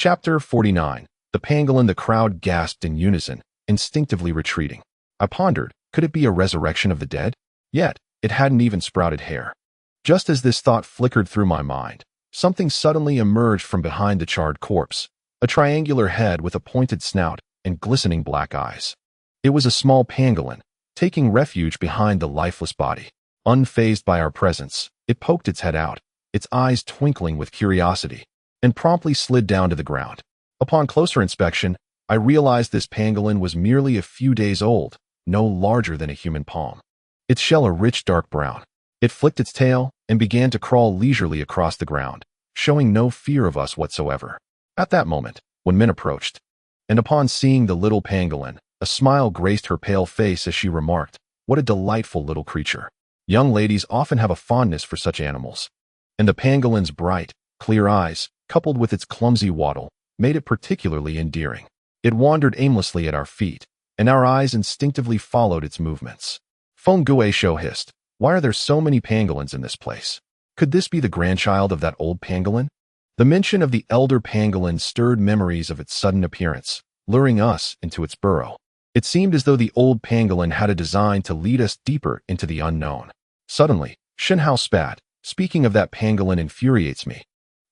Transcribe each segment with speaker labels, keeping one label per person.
Speaker 1: Chapter 49. The pangolin. The crowd gasped in unison, instinctively retreating. I pondered, could it be a resurrection of the dead? Yet, it hadn't even sprouted hair. Just as this thought flickered through my mind, something suddenly emerged from behind the charred corpse, a triangular head with a pointed snout and glistening black eyes. It was a small pangolin, taking refuge behind the lifeless body. Unfazed by our presence, it poked its head out, its eyes twinkling with curiosity, and promptly slid down to the ground. Upon closer inspection, I realized this pangolin was merely a few days old, no larger than a human palm. Its shell a rich dark brown. It flicked its tail and began to crawl leisurely across the ground, showing no fear of us whatsoever. At that moment, Wen Min approached, and upon seeing the little pangolin, a smile graced her pale face as she remarked, "What a delightful little creature. Young ladies often have a fondness for such animals." And the pangolin's bright, clear eyes, coupled with its clumsy waddle, made it particularly endearing. It wandered aimlessly at our feet, and our eyes instinctively followed its movements. Feng Gui Shou hissed, "Why are there so many pangolins in this place? Could this be the grandchild of that old pangolin?" The mention of the elder pangolin stirred memories of its sudden appearance, luring us into its burrow. It seemed as though the old pangolin had a design to lead us deeper into the unknown. Suddenly, Shen Hao spat, "Speaking of that pangolin infuriates me.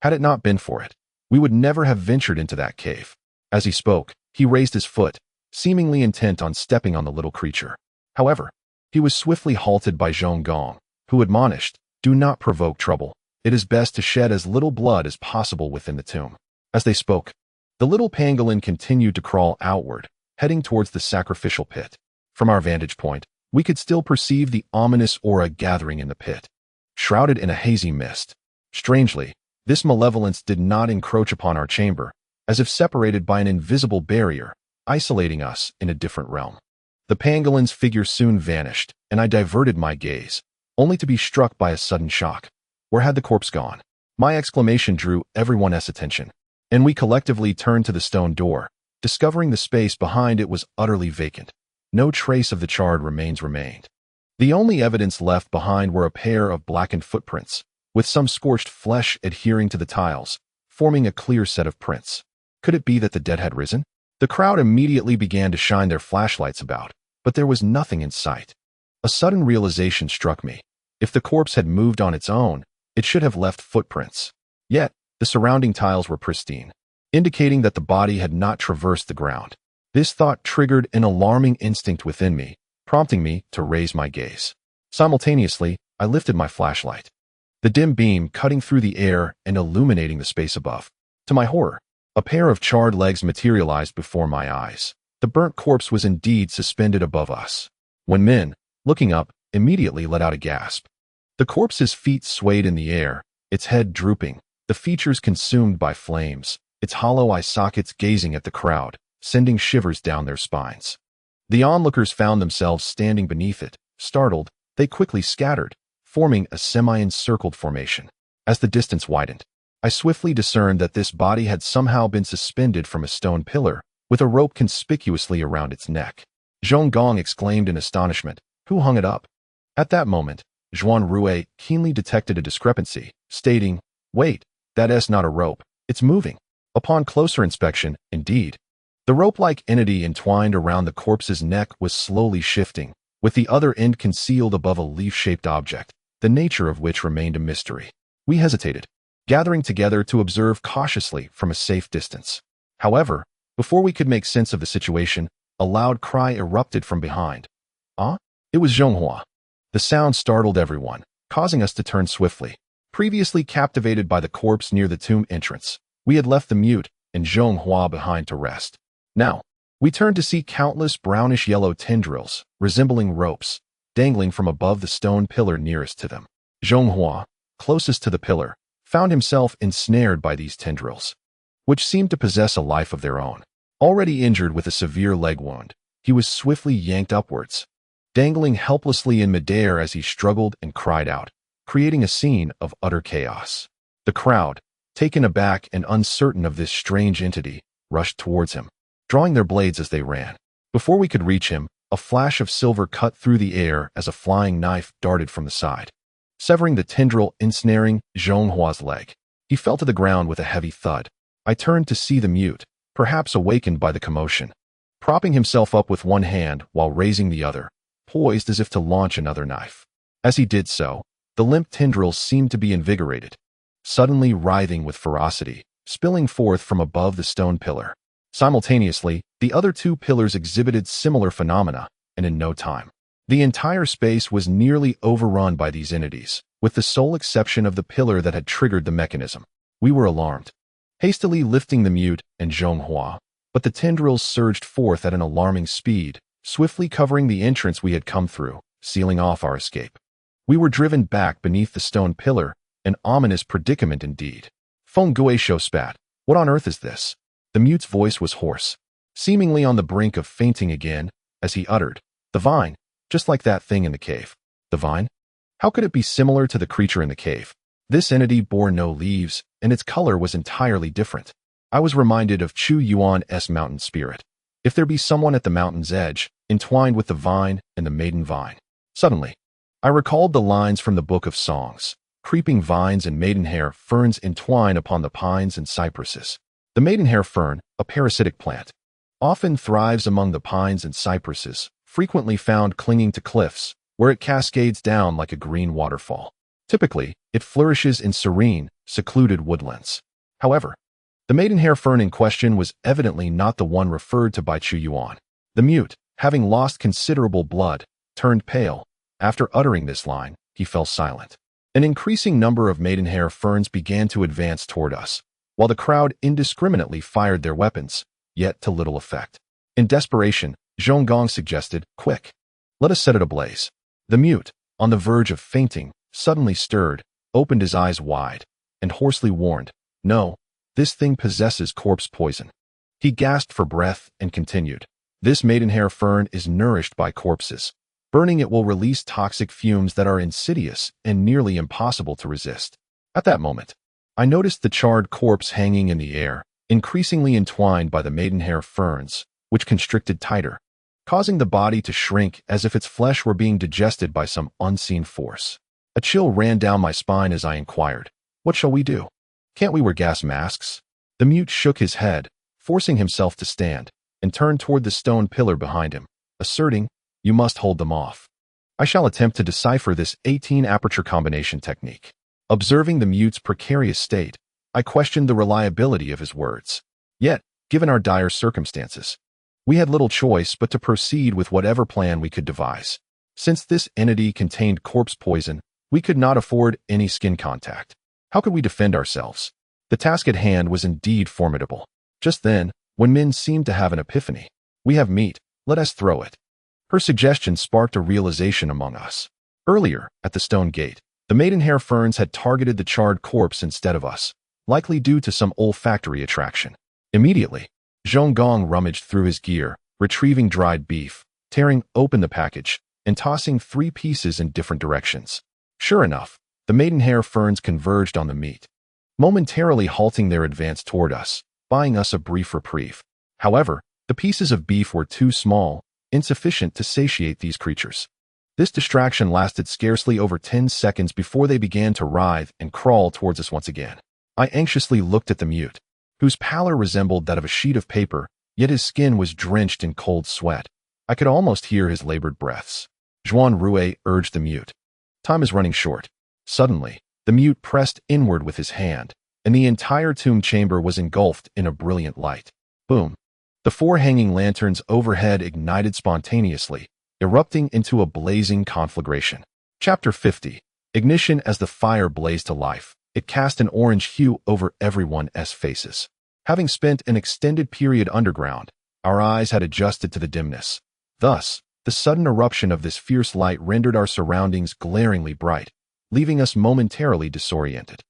Speaker 1: Had it not been for it, we would never have ventured into that cave." As he spoke, he raised his foot, seemingly intent on stepping on the little creature. However, he was swiftly halted by Zhong Gong, who admonished, "Do not provoke trouble. It is best to shed as little blood as possible within the tomb." As they spoke, the little pangolin continued to crawl outward, heading towards the sacrificial pit. From our vantage point, we could still perceive the ominous aura gathering in the pit, shrouded in a hazy mist. Strangely, this malevolence did not encroach upon our chamber, as if separated by an invisible barrier, isolating us in a different realm. The pangolin's figure soon vanished, and I diverted my gaze, only to be struck by a sudden shock. Where had the corpse gone? My exclamation drew everyone's attention, and we collectively turned to the stone door, discovering the space behind it was utterly vacant. No trace of the charred remains remained. The only evidence left behind were a pair of blackened footprints, with some scorched flesh adhering to the tiles, forming a clear set of prints. Could it be that the dead had risen? The crowd immediately began to shine their flashlights about, but there was nothing in sight. A sudden realization struck me. If the corpse had moved on its own, it should have left footprints. Yet, the surrounding tiles were pristine, indicating that the body had not traversed the ground. This thought triggered an alarming instinct within me, prompting me to raise my gaze. Simultaneously, I lifted my flashlight, the dim beam cutting through the air and illuminating the space above. To my horror, a pair of charred legs materialized before my eyes. The burnt corpse was indeed suspended above us. Wen Min, looking up, immediately let out a gasp. The corpse's feet swayed in the air, its head drooping, the features consumed by flames, its hollow eye sockets gazing at the crowd, sending shivers down their spines. The onlookers found themselves standing beneath it. Startled, they quickly scattered, forming a semi-encircled formation. As the distance widened, I swiftly discerned that this body had somehow been suspended from a stone pillar, with a rope conspicuously around its neck. Zhong Gong exclaimed in astonishment, "Who hung it up?" At that moment, Zhuan Rui keenly detected a discrepancy, stating, "Wait, that's not a rope, it's moving." Upon closer inspection, indeed, the rope-like entity entwined around the corpse's neck was slowly shifting, with the other end concealed above a leaf-shaped object, the nature of which remained a mystery. We hesitated, gathering together to observe cautiously from a safe distance. However, before we could make sense of the situation, a loud cry erupted from behind. "Ah?" It was Zhong Hua. The sound startled everyone, causing us to turn swiftly. Previously captivated by the corpse near the tomb entrance, we had left the mute and Zhong Hua behind to rest. Now, we turned to see countless brownish-yellow tendrils, resembling ropes, dangling from above the stone pillar nearest to them. Zhong Hua, closest to the pillar, found himself ensnared by these tendrils, which seemed to possess a life of their own. Already injured with a severe leg wound, he was swiftly yanked upwards, dangling helplessly in midair as he struggled and cried out, creating a scene of utter chaos. The crowd, taken aback and uncertain of this strange entity, rushed towards him, drawing their blades as they ran. Before we could reach him, a flash of silver cut through the air as a flying knife darted from the side, severing the tendril ensnaring Zhong Hua's leg. He fell to the ground with a heavy thud. I turned to see the mute, perhaps awakened by the commotion, propping himself up with one hand while raising the other, poised as if to launch another knife. As he did so, the limp tendrils seemed to be invigorated, suddenly writhing with ferocity, spilling forth from above the stone pillar. Simultaneously, the other two pillars exhibited similar phenomena, and in no time, the entire space was nearly overrun by these entities, with the sole exception of the pillar that had triggered the mechanism. We were alarmed, hastily lifting the mute and Zhong Hua, but the tendrils surged forth at an alarming speed, swiftly covering the entrance we had come through, sealing off our escape. We were driven back beneath the stone pillar, an ominous predicament indeed. Feng Guisho spat. What on earth is this? The mute's voice was hoarse, seemingly on the brink of fainting again, as he uttered, "The vine, just like that thing in the cave." The vine? How could it be similar to the creature in the cave? This entity bore no leaves, and its color was entirely different. I was reminded of Chu Yuan's mountain spirit. If there be someone at the mountain's edge, entwined with the vine and the maiden vine. Suddenly, I recalled the lines from the Book of Songs. Creeping vines and maidenhair ferns entwine upon the pines and cypresses. The maidenhair fern, a parasitic plant, often thrives among the pines and cypresses, frequently found clinging to cliffs, where it cascades down like a green waterfall. Typically, it flourishes in serene, secluded woodlands. However, the maidenhair fern in question was evidently not the one referred to by Chu Yuan. The mute, having lost considerable blood, turned pale. After uttering this line, he fell silent. An increasing number of maidenhair ferns began to advance toward us, while the crowd indiscriminately fired their weapons, yet to little effect. In desperation, Zhong Gong suggested, "Quick, let us set it ablaze." The mute, on the verge of fainting, suddenly stirred, opened his eyes wide, and hoarsely warned, "No, this thing possesses corpse poison." He gasped for breath and continued, "This maidenhair fern is nourished by corpses. Burning it will release toxic fumes that are insidious and nearly impossible to resist." At that moment, I noticed the charred corpse hanging in the air, increasingly entwined by the maidenhair ferns, which constricted tighter, causing the body to shrink as if its flesh were being digested by some unseen force. A chill ran down my spine as I inquired, "What shall we do? Can't we wear gas masks?" The mute shook his head, forcing himself to stand, and turned toward the stone pillar behind him, asserting, "You must hold them off. I shall attempt to decipher this 18 aperture combination technique." Observing the mute's precarious state, I questioned the reliability of his words. Yet, given our dire circumstances, we had little choice but to proceed with whatever plan we could devise. Since this entity contained corpse poison, we could not afford any skin contact. How could we defend ourselves? The task at hand was indeed formidable. Just then, Wen Min seemed to have an epiphany. "We have meat, let us throw it." Her suggestion sparked a realization among us. Earlier, at the stone gate, the maidenhair ferns had targeted the charred corpse instead of us, likely due to some olfactory attraction. Immediately, Zhong Gong rummaged through his gear, retrieving dried beef, tearing open the package, and tossing 3 pieces in different directions. Sure enough, the maidenhair ferns converged on the meat, momentarily halting their advance toward us, buying us a brief reprieve. However, the pieces of beef were too small, insufficient to satiate these creatures. This distraction lasted scarcely over 10 seconds before they began to writhe and crawl towards us once again. I anxiously looked at the mute, whose pallor resembled that of a sheet of paper, yet his skin was drenched in cold sweat. I could almost hear his labored breaths. Zhuan Rui urged the mute. "Time is running short." Suddenly, the mute pressed inward with his hand, and the entire tomb chamber was engulfed in a brilliant light. Boom! The 4 hanging lanterns overhead ignited spontaneously, erupting into a blazing conflagration. Chapter 50. Ignition. As the fire blazed to life, it cast an orange hue over everyone's faces. Having spent an extended period underground, our eyes had adjusted to the dimness. Thus, the sudden eruption of this fierce light rendered our surroundings glaringly bright, leaving us momentarily disoriented.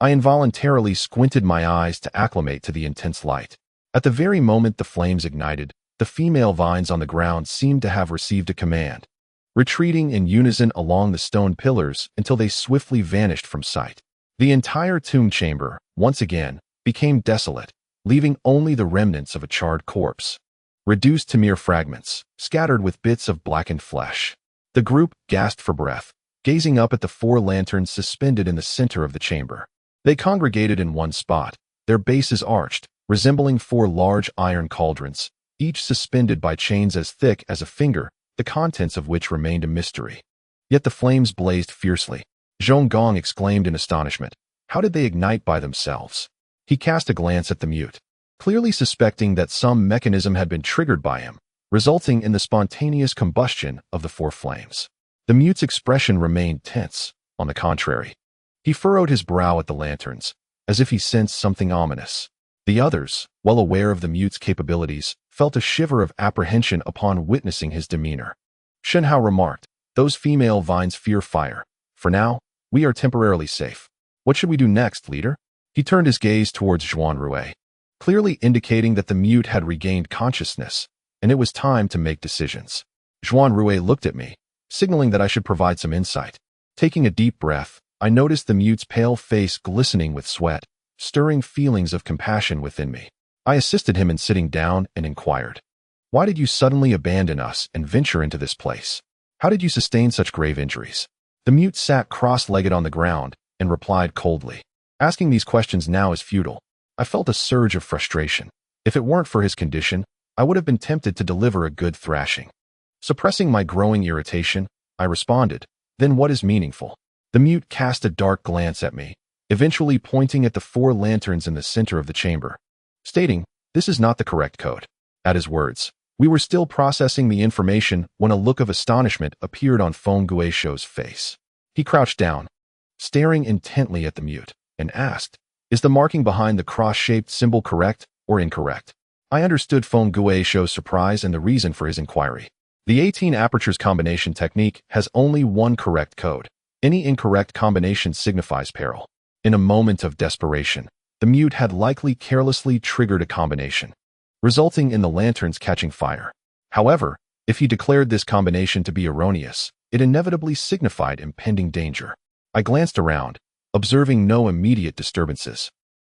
Speaker 1: I involuntarily squinted my eyes to acclimate to the intense light. At the very moment the flames ignited, the female vines on the ground seemed to have received a command, retreating in unison along the stone pillars until they swiftly vanished from sight. The entire tomb chamber, once again, became desolate, leaving only the remnants of a charred corpse, reduced to mere fragments, scattered with bits of blackened flesh. The group gasped for breath, gazing up at the 4 lanterns suspended in the center of the chamber. They congregated in one spot, their bases arched, resembling four large iron cauldrons, each suspended by chains as thick as a finger, the contents of which remained a mystery. Yet the flames blazed fiercely. Zhong Gong exclaimed in astonishment. How did they ignite by themselves? He cast a glance at the mute, clearly suspecting that some mechanism had been triggered by him, resulting in the spontaneous combustion of the four flames. The mute's expression remained tense. On the contrary, he furrowed his brow at the lanterns, as if he sensed something ominous. The others, well aware of the mute's capabilities, felt a shiver of apprehension upon witnessing his demeanor. Shen Hao remarked, "Those female vines fear fire. For now, we are temporarily safe. What should we do next, leader?" He turned his gaze towards Zhuan Rui, clearly indicating that the mute had regained consciousness, and it was time to make decisions. Zhuan Rui looked at me, signaling that I should provide some insight. Taking a deep breath, I noticed the mute's pale face glistening with sweat, stirring feelings of compassion within me. I assisted him in sitting down and inquired, "Why did you suddenly abandon us and venture into this place? How did you sustain such grave injuries?" The mute sat cross-legged on the ground and replied coldly, "Asking these questions now is futile." I felt a surge of frustration. If it weren't for his condition, I would have been tempted to deliver a good thrashing. Suppressing my growing irritation, I responded, "Then what is meaningful?" The mute cast a dark glance at me, eventually pointing at the four lanterns in the center of the chamber, stating, "This is not the correct code." At his words, we were still processing the information when a look of astonishment appeared on Feng Guishuo's face. He crouched down, staring intently at the mute, and asked, "Is the marking behind the cross-shaped symbol correct or incorrect?" I understood Feng Guishuo's surprise and the reason for his inquiry. The 18 apertures combination technique has only one correct code. Any incorrect combination signifies peril. In a moment of desperation, the mute had likely carelessly triggered a combination, resulting in the lanterns catching fire. However, if he declared this combination to be erroneous, it inevitably signified impending danger. I glanced around, observing no immediate disturbances.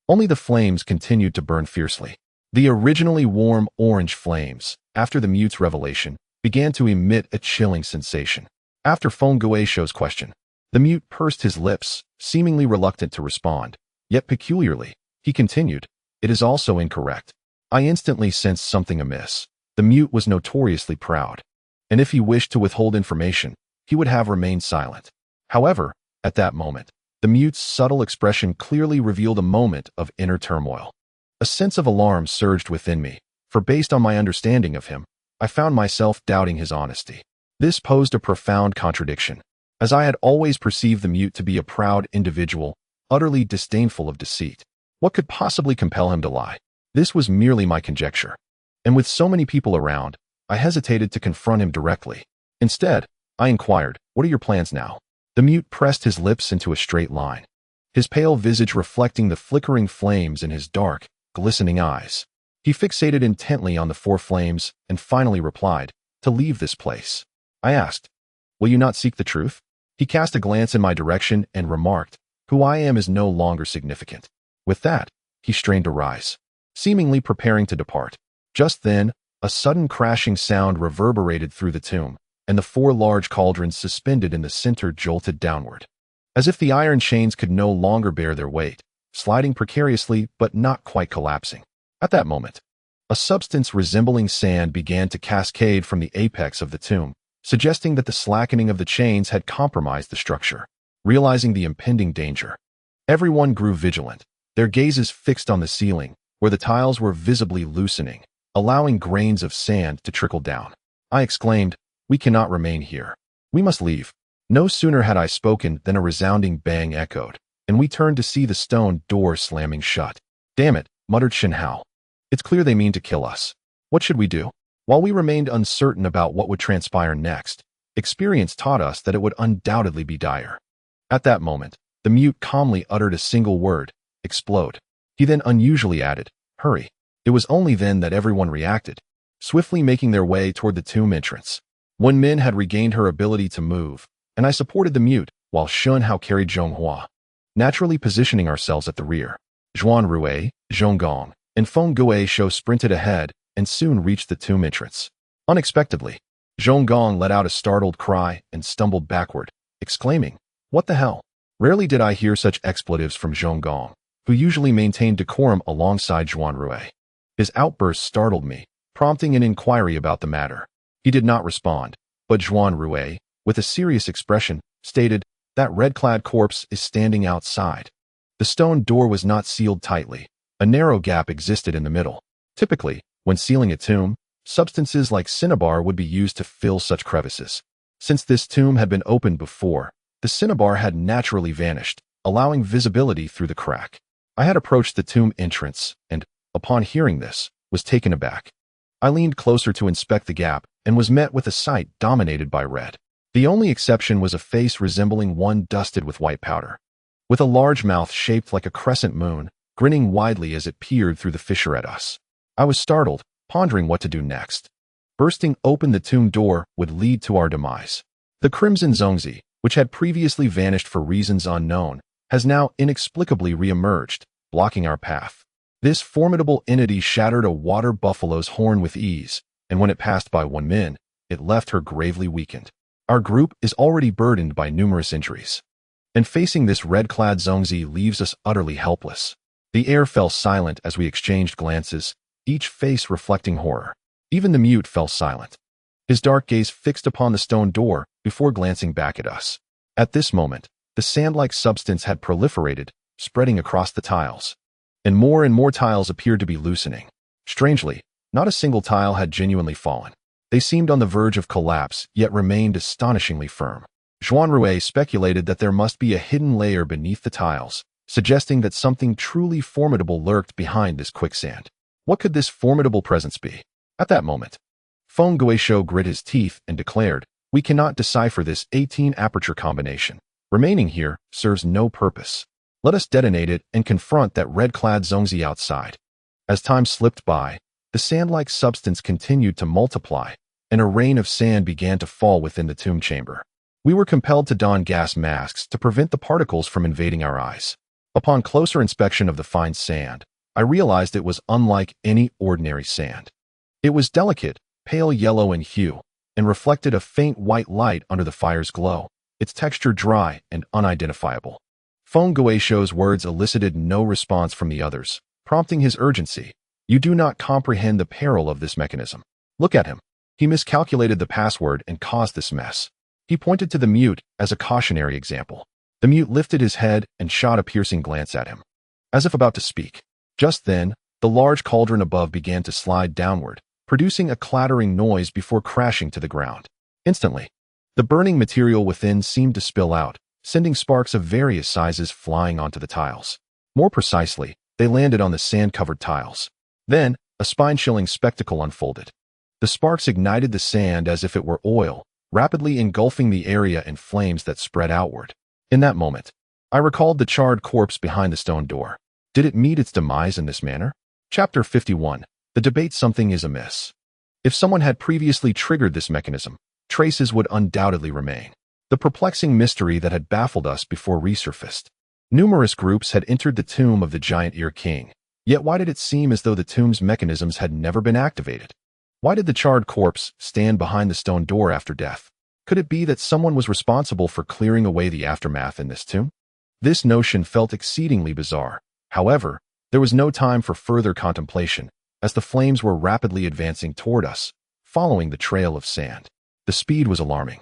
Speaker 1: Only the flames continued to burn fiercely. The originally warm orange flames, after the mute's revelation, began to emit a chilling sensation. After Feng Guishuo's question, the mute pursed his lips, seemingly reluctant to respond. Yet peculiarly, he continued, "It is also incorrect." I instantly sensed something amiss. The mute was notoriously proud, and if he wished to withhold information, he would have remained silent. However, at that moment, the mute's subtle expression clearly revealed a moment of inner turmoil. A sense of alarm surged within me, for based on my understanding of him, I found myself doubting his honesty. This posed a profound contradiction, as I had always perceived the mute to be a proud individual, utterly disdainful of deceit. What could possibly compel him to lie? This was merely my conjecture, and with so many people around, I hesitated to confront him directly. Instead, I inquired, "What are your plans now?" The mute pressed his lips into a straight line, his pale visage reflecting the flickering flames in his dark, glistening eyes. He fixated intently on the four flames and finally replied, "To leave this place." I asked, "Will you not seek the truth?" He cast a glance in my direction and remarked, "Who I am is no longer significant." With that, he strained to rise, seemingly preparing to depart. Just then, a sudden crashing sound reverberated through the tomb, and the four large cauldrons suspended in the center jolted downward, as if the iron chains could no longer bear their weight, sliding precariously but not quite collapsing. At that moment, a substance resembling sand began to cascade from the apex of the tomb, suggesting that the slackening of the chains had compromised the structure. Realizing the impending danger, everyone grew vigilant, their gazes fixed on the ceiling, where the tiles were visibly loosening, allowing grains of sand to trickle down. I exclaimed, "We cannot remain here. We must leave." No sooner had I spoken than a resounding bang echoed, and we turned to see the stone door slamming shut. "Damn it," muttered Shen Hao. "It's clear they mean to kill us. What should we do?" While we remained uncertain about what would transpire next, experience taught us that it would undoubtedly be dire. At that moment, the mute calmly uttered a single word, "Explode." He then unusually added, "Hurry." It was only then that everyone reacted, swiftly making their way toward the tomb entrance. Wen Min had regained her ability to move, and I supported the mute, while Shen Hao carried Zhong Hua, naturally positioning ourselves at the rear. Zhuan Rui, Zhong Gong, and Feng Guishuo sprinted ahead and soon reached the tomb entrance. Unexpectedly, Zhong Gong let out a startled cry and stumbled backward, exclaiming, "What the hell?" Rarely did I hear such expletives from Zhong Gong. who usually maintained decorum alongside Zhuan Rui. His outburst startled me, prompting an inquiry about the matter. He did not respond, but Zhuan Rui, with a serious expression, stated, "That red-clad corpse is standing outside." The stone door was not sealed tightly. A narrow gap existed in the middle. Typically, when sealing a tomb, substances like cinnabar would be used to fill such crevices. Since this tomb had been opened before, the cinnabar had naturally vanished, allowing visibility through the crack. I had approached the tomb entrance and, upon hearing this, was taken aback. I leaned closer to inspect the gap and was met with a sight dominated by red. The only exception was a face resembling one dusted with white powder, with a large mouth shaped like a crescent moon, grinning widely as it peered through the fissure at us. I was startled, pondering what to do next. Bursting open the tomb door would lead to our demise. The crimson Zhongzi, which had previously vanished for reasons unknown, has now inexplicably re-emerged, blocking our path. This formidable entity shattered a water buffalo's horn with ease, and when it passed by Wen Min, it left her gravely weakened. Our group is already burdened by numerous injuries, and facing this red-clad Zhongzi leaves us utterly helpless. The air fell silent as we exchanged glances, each face reflecting horror. Even the mute fell silent, his dark gaze fixed upon the stone door before glancing back at us. At this moment, the sand-like substance had proliferated, spreading across the tiles, and more tiles appeared to be loosening. Strangely, not a single tile had genuinely fallen. They seemed on the verge of collapse, yet remained astonishingly firm. Zhuan Rui speculated that there must be a hidden layer beneath the tiles, suggesting that something truly formidable lurked behind this quicksand. What could this formidable presence be? At that moment, Feng Guisho grit his teeth and declared, "We cannot decipher this 18 aperture combination. Remaining here serves no purpose. Let us detonate it and confront that red-clad Zhongzi outside." As time slipped by, the sand-like substance continued to multiply, and a rain of sand began to fall within the tomb chamber. We were compelled to don gas masks to prevent the particles from invading our eyes. Upon closer inspection of the fine sand, I realized it was unlike any ordinary sand. It was delicate, pale yellow in hue, and reflected a faint white light under the fire's glow, its texture dry and unidentifiable. Feng Guisho's words elicited no response from the others, prompting his urgency. "You do not comprehend the peril of this mechanism. Look at him. He miscalculated the password and caused this mess." He pointed to the mute as a cautionary example. The mute lifted his head and shot a piercing glance at him, as if about to speak. Just then, the large cauldron above began to slide downward, producing a clattering noise before crashing to the ground. Instantly, the burning material within seemed to spill out, sending sparks of various sizes flying onto the tiles. More precisely, they landed on the sand-covered tiles. Then, a spine-chilling spectacle unfolded. The sparks ignited the sand as if it were oil, rapidly engulfing the area in flames that spread outward. In that moment, I recalled the charred corpse behind the stone door. Did it meet its demise in this manner? Chapter 51. The debate. Something is amiss. If someone had previously triggered this mechanism, traces would undoubtedly remain. The perplexing mystery that had baffled us before resurfaced. Numerous groups had entered the tomb of the giant ear king. Yet why did it seem as though the tomb's mechanisms had never been activated? Why did the charred corpse stand behind the stone door after death? Could it be that someone was responsible for clearing away the aftermath in this tomb? This notion felt exceedingly bizarre. However, there was no time for further contemplation, as the flames were rapidly advancing toward us, following the trail of sand. The speed was alarming.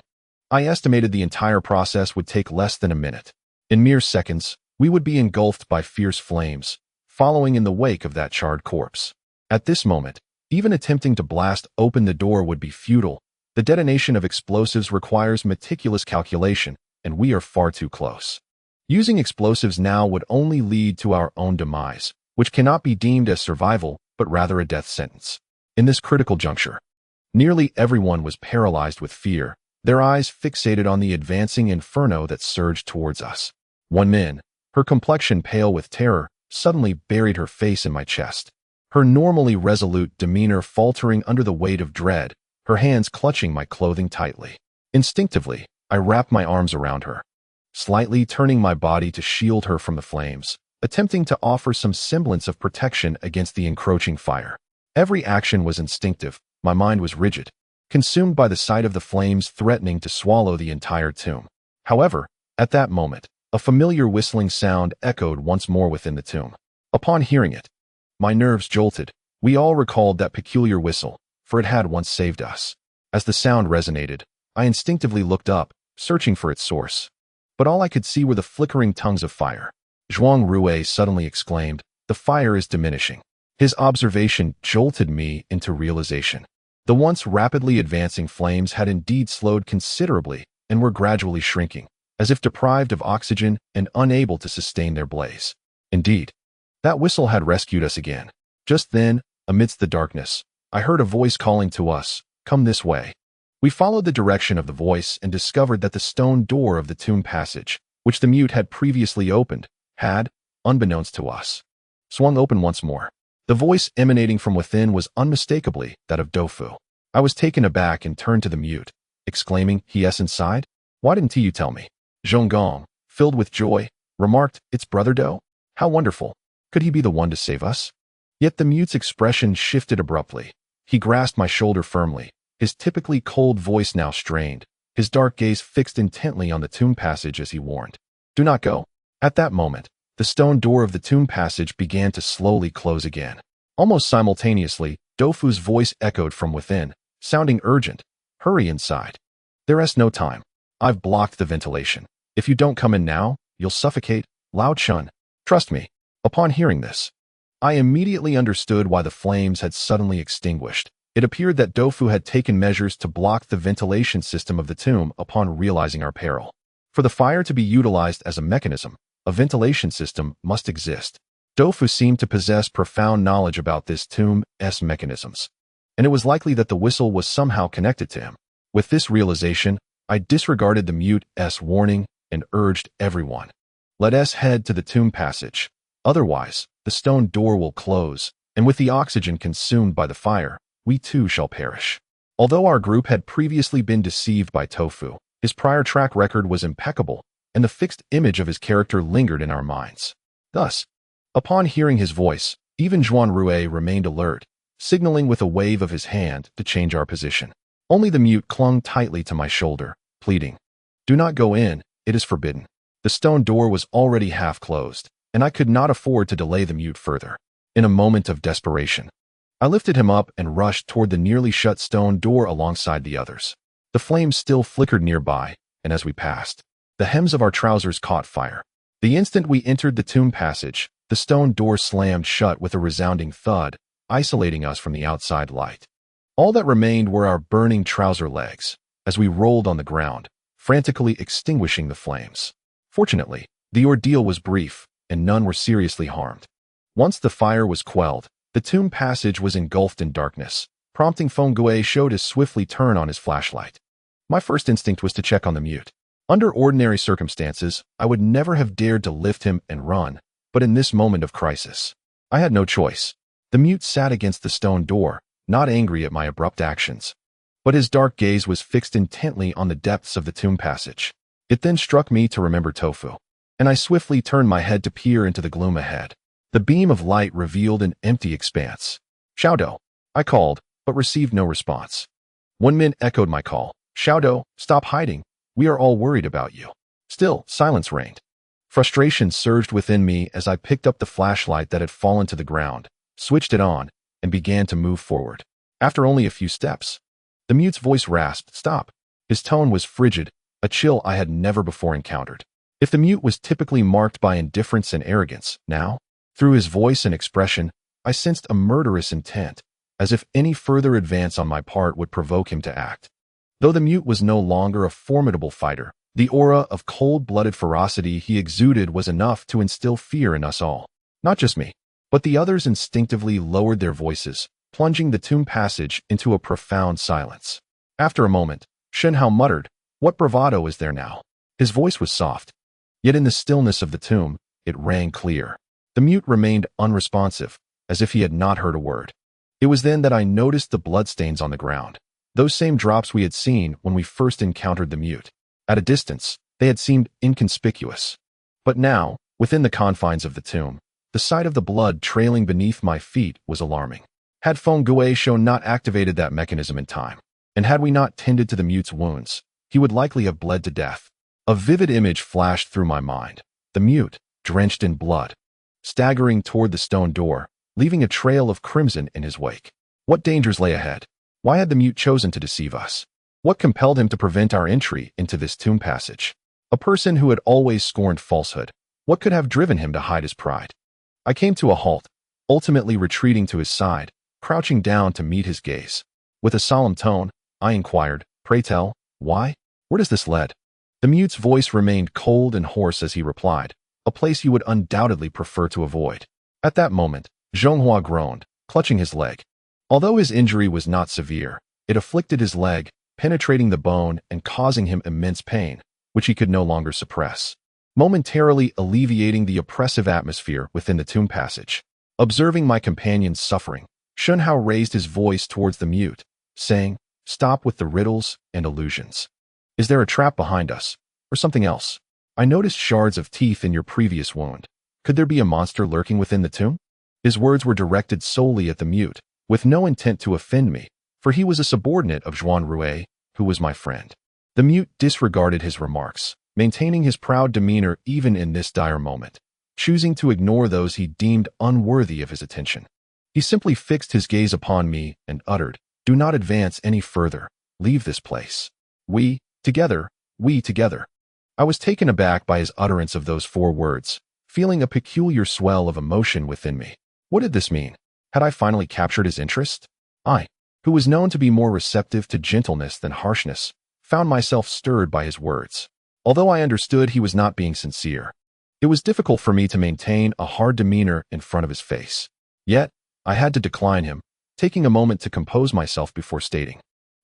Speaker 1: I estimated the entire process would take less than a minute. In mere seconds, we would be engulfed by fierce flames, following in the wake of that charred corpse. At this moment, even attempting to blast open the door would be futile. The detonation of explosives requires meticulous calculation, and we are far too close. Using explosives now would only lead to our own demise, which cannot be deemed as survival, but rather a death sentence. In this critical juncture, nearly everyone was paralyzed with fear, their eyes fixated on the advancing inferno that surged towards us. Wen Min, her complexion pale with terror, suddenly buried her face in my chest, her normally resolute demeanor faltering under the weight of dread, her hands clutching my clothing tightly. Instinctively, I wrapped my arms around her, slightly turning my body to shield her from the flames, attempting to offer some semblance of protection against the encroaching fire. Every action was instinctive, my mind was rigid, consumed by the sight of the flames threatening to swallow the entire tomb. However, at that moment, A familiar whistling sound echoed once more within the tomb. Upon hearing it, my nerves jolted. We all recalled that peculiar whistle, for it had once saved us. As the sound resonated, I instinctively looked up, searching for its source. But all I could see were the flickering tongues of fire. Zhuan Rui suddenly exclaimed, "The fire is diminishing." His observation jolted me into realization. The once rapidly advancing flames had indeed slowed considerably and were gradually shrinking, as if deprived of oxygen and unable to sustain their blaze. Indeed, that whistle had rescued us again. Just then, amidst the darkness, I heard a voice calling to us, "Come this way." We followed the direction of the voice and discovered that the stone door of the tomb passage, which the mute had previously opened, had, unbeknownst to us, swung open once more. The voice emanating from within was unmistakably that of Dofu. I was taken aback and turned to the mute, exclaiming, "He is inside? Why didn't you tell me?" Zhong Gong, filled with joy, remarked, "It's Brother Do? How wonderful! Could he be the one to save us?" Yet the mute's expression shifted abruptly. He grasped my shoulder firmly, his typically cold voice now strained, his dark gaze fixed intently on the tomb passage as he warned, "Do not go." At that moment, the stone door of the tomb passage began to slowly close again. Almost simultaneously, Dofu's voice echoed from within, sounding urgent, "Hurry inside. There is no time. I've blocked the ventilation. If you don't come in now, you'll suffocate." Lao Chun. Trust me. Upon hearing this, I immediately understood why the flames had suddenly extinguished. It appeared that Dofu had taken measures to block the ventilation system of the tomb upon realizing our peril. For the fire to be utilized as a mechanism, a ventilation system must exist. Dofu seemed to possess profound knowledge about this tomb's mechanisms, and it was likely that the whistle was somehow connected to him. With this realization, I disregarded the mute's warning and urged everyone, "Let us head to the tomb passage. Otherwise, the stone door will close, and with the oxygen consumed by the fire, we too shall perish." Although our group had previously been deceived by Tofu, his prior track record was impeccable, and the fixed image of his character lingered in our minds. Thus, upon hearing his voice, even Zhuan Rui remained alert, signaling with a wave of his hand to change our position. Only the mute clung tightly to my shoulder, pleading, "Do not go in, it is forbidden." The stone door was already half closed, and I could not afford to delay the mute further. In a moment of desperation, I lifted him up and rushed toward the nearly shut stone door alongside the others. The flames still flickered nearby, and as we passed, the hems of our trousers caught fire. The instant we entered the tomb passage, the stone door slammed shut with a resounding thud, isolating us from the outside light. All that remained were our burning trouser legs, as we rolled on the ground, frantically extinguishing the flames. Fortunately, the ordeal was brief, and none were seriously harmed. Once the fire was quelled, the tomb passage was engulfed in darkness, prompting Feng Guo to swiftly turn on his flashlight. My first instinct was to check on the mute. Under ordinary circumstances, I would never have dared to lift him and run, but in this moment of crisis, I had no choice. The mute sat against the stone door, not angry at my abrupt actions, but his dark gaze was fixed intently on the depths of the tomb passage. It then struck me to remember Tofu, and I swiftly turned my head to peer into the gloom ahead. The beam of light revealed an empty expanse. "Xiaodou," I called, but received no response. Wen Min echoed my call. "Xiaodou, stop hiding. We are all worried about you." Still, silence reigned. Frustration surged within me as I picked up the flashlight that had fallen to the ground, switched it on, and began to move forward. After only a few steps, the mute's voice rasped, "Stop." His tone was frigid, a chill I had never before encountered. If the mute was typically marked by indifference and arrogance, now, through his voice and expression, I sensed a murderous intent, as if any further advance on my part would provoke him to act. Though the mute was no longer a formidable fighter, the aura of cold-blooded ferocity he exuded was enough to instill fear in us all. Not just me, but the others instinctively lowered their voices, plunging the tomb passage into a profound silence. After a moment, Shen Hao muttered, "What bravado is there now?" His voice was soft, yet in the stillness of the tomb, it rang clear. The mute remained unresponsive, as if he had not heard a word. It was then that I noticed the bloodstains on the ground, those same drops we had seen when we first encountered the mute. At a distance, they had seemed inconspicuous. But now, within the confines of the tomb, the sight of the blood trailing beneath my feet was alarming. Had Feng Guo not activated that mechanism in time, and had we not tended to the mute's wounds, he would likely have bled to death. A vivid image flashed through my mind. The mute, drenched in blood, staggering toward the stone door, leaving a trail of crimson in his wake. What dangers lay ahead? Why had the mute chosen to deceive us? What compelled him to prevent our entry into this tomb passage? A person who had always scorned falsehood. What could have driven him to hide his pride? I came to a halt, ultimately retreating to his side, crouching down to meet his gaze. With a solemn tone, I inquired, "Pray tell, why? Where does this lead?" The mute's voice remained cold and hoarse as he replied, "A place you would undoubtedly prefer to avoid." At that moment, Zhong Hua groaned, clutching his leg. Although his injury was not severe, it afflicted his leg, penetrating the bone and causing him immense pain, which he could no longer suppress, momentarily alleviating the oppressive atmosphere within the tomb passage. Observing my companion's suffering, Shun Hao raised his voice towards the mute, saying, "Stop with the riddles and illusions. Is there a trap behind us, or something else? I noticed shards of teeth in your previous wound. Could there be a monster lurking within the tomb?" His words were directed solely at the mute, with no intent to offend me, for he was a subordinate of Zhuan Rui, who was my friend. The mute disregarded his remarks, maintaining his proud demeanor even in this dire moment, choosing to ignore those he deemed unworthy of his attention. He simply fixed his gaze upon me and uttered, "Do not advance any further. Leave this place. We together. I was taken aback by his utterance of those 4 words, feeling a peculiar swell of emotion within me. What did this mean? Had I finally captured his interest? I, who was known to be more receptive to gentleness than harshness, found myself stirred by his words. Although I understood he was not being sincere, it was difficult for me to maintain a hard demeanor in front of his face. Yet, I had to decline him, taking a moment to compose myself before stating,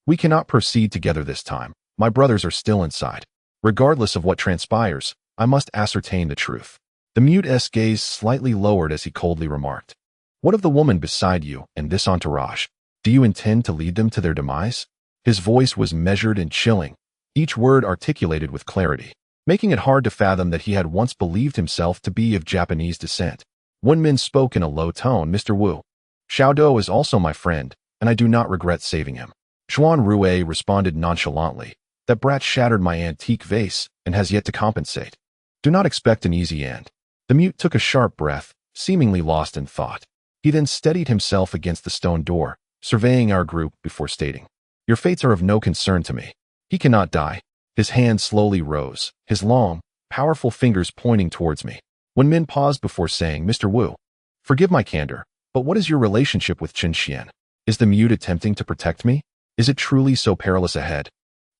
Speaker 1: "We cannot proceed together this time. My brothers are still inside. Regardless of what transpires, I must ascertain the truth." The mute's gaze slightly lowered as he coldly remarked, "What of the woman beside you and this entourage? Do you intend to lead them to their demise?" His voice was measured and chilling, each word articulated with clarity, making it hard to fathom that he had once believed himself to be of Japanese descent. Wen Min spoke in a low tone, "Mr. Wu, Xiaodou is also my friend, and I do not regret saving him." Zhuan Rui responded nonchalantly, "That brat shattered my antique vase and has yet to compensate. Do not expect an easy end." The mute took a sharp breath, seemingly lost in thought. He then steadied himself against the stone door, surveying our group before stating, "Your fates are of no concern to me. He cannot die." His hand slowly rose, his long, powerful fingers pointing towards me. Wen Min paused before saying, "Mr. Wu, forgive my candor, but what is your relationship with Chen Xian? Is the mute attempting to protect me? Is it truly so perilous ahead?"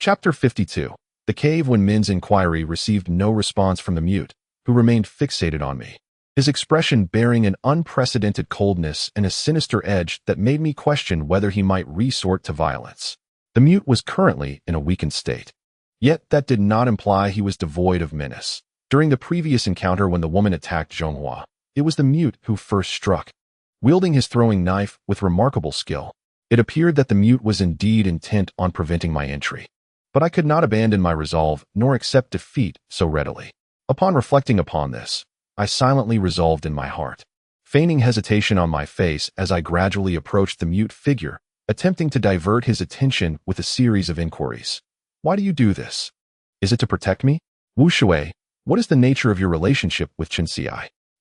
Speaker 1: Chapter 52. The cave. Wen Min's inquiry received no response from the mute, who remained fixated on me, his expression bearing an unprecedented coldness and a sinister edge that made me question whether he might resort to violence. The mute was currently in a weakened state. Yet that did not imply he was devoid of menace. During the previous encounter when the woman attacked Zhong Hua, it was the mute who first struck. Wielding his throwing knife with remarkable skill, it appeared that the mute was indeed intent on preventing my entry. But I could not abandon my resolve nor accept defeat so readily. Upon reflecting upon this, I silently resolved in my heart, feigning hesitation on my face as I gradually approached the mute figure, attempting to divert his attention with a series of inquiries. "Why do you do this? Is it to protect me? Wu Shui, what is the nature of your relationship with Chen Xi?"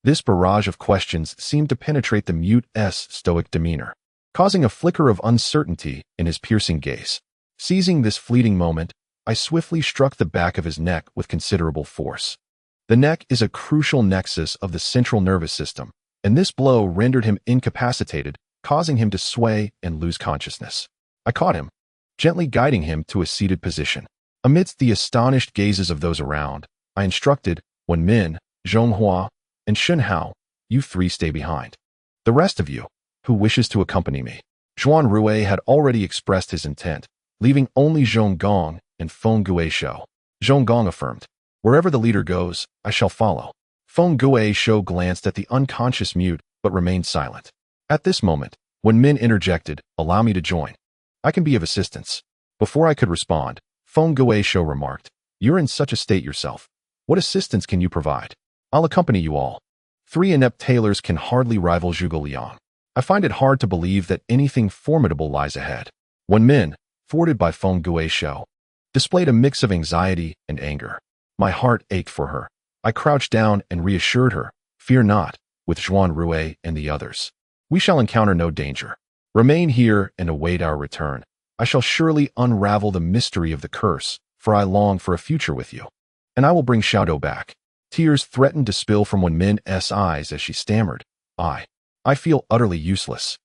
Speaker 1: This barrage of questions seemed to penetrate the mute's stoic demeanor, causing a flicker of uncertainty in his piercing gaze. Seizing this fleeting moment, I swiftly struck the back of his neck with considerable force. The neck is a crucial nexus of the central nervous system, and this blow rendered him incapacitated, causing him to sway and lose consciousness. I caught him, gently guiding him to a seated position. Amidst the astonished gazes of those around, I instructed, "Wen Min, Zhong Hua, and Shun Hao, you 3 stay behind. The rest of you, who wishes to accompany me." Zhuan Rui had already expressed his intent, leaving only Zhong Gong and Feng Guishou. Zhong Gong affirmed, "Wherever the leader goes, I shall follow." Feng Guishou glanced at the unconscious mute but remained silent. At this moment, Wen Min interjected, "Allow me to join. I can be of assistance." Before I could respond, Feng Guishou remarked, "You're in such a state yourself. What assistance can you provide? I'll accompany you all." 3 inept tailors can hardly rival Zhuge Liang. I find it hard to believe that anything formidable lies ahead. Wen Min, thwarted by Feng Guishou, displayed a mix of anxiety and anger. My heart ached for her. I crouched down and reassured her, "Fear not, with Zhuan Rui and the others. We shall encounter no danger. Remain here and await our return. I shall surely unravel the mystery of the curse, for I long for a future with you. And I will bring Xiaodou back." Tears threatened to spill from Wen Min's eyes as she stammered, I feel utterly useless.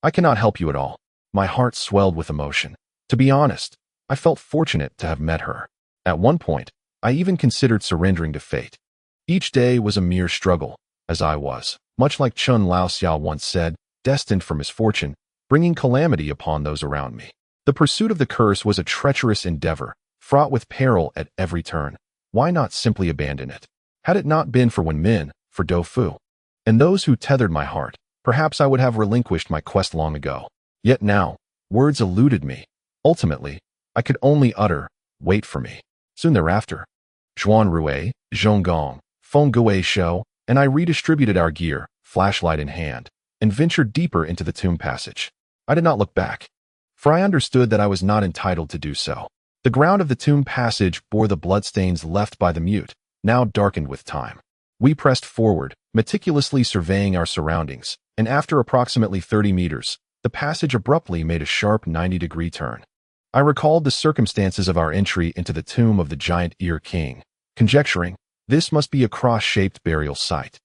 Speaker 1: I cannot help you at all." My heart swelled with emotion. To be honest, I felt fortunate to have met her. At one point, I even considered surrendering to fate. Each day was a mere struggle, as I was, much like Chun Lao Xiao once said, destined for misfortune, bringing calamity upon those around me. The pursuit of the curse was a treacherous endeavor, fraught with peril at every turn. Why not simply abandon it? Had it not been for Wen Min, for Do Fu, and those who tethered my heart, perhaps I would have relinquished my quest long ago. Yet now, words eluded me. Ultimately, I could only utter, "Wait for me." Soon thereafter, Zhuan Rui, Zhong Gong, Feng Gui Shou, and I redistributed our gear, flashlight in hand, and ventured deeper into the tomb passage. I did not look back, for I understood that I was not entitled to do so. The ground of the tomb passage bore the bloodstains left by the mute, now darkened with time. We pressed forward, meticulously surveying our surroundings, and after approximately 30 meters, the passage abruptly made a sharp 90-degree turn. I recalled the circumstances of our entry into the tomb of the giant ear king, conjecturing, this must be a cross-shaped burial site.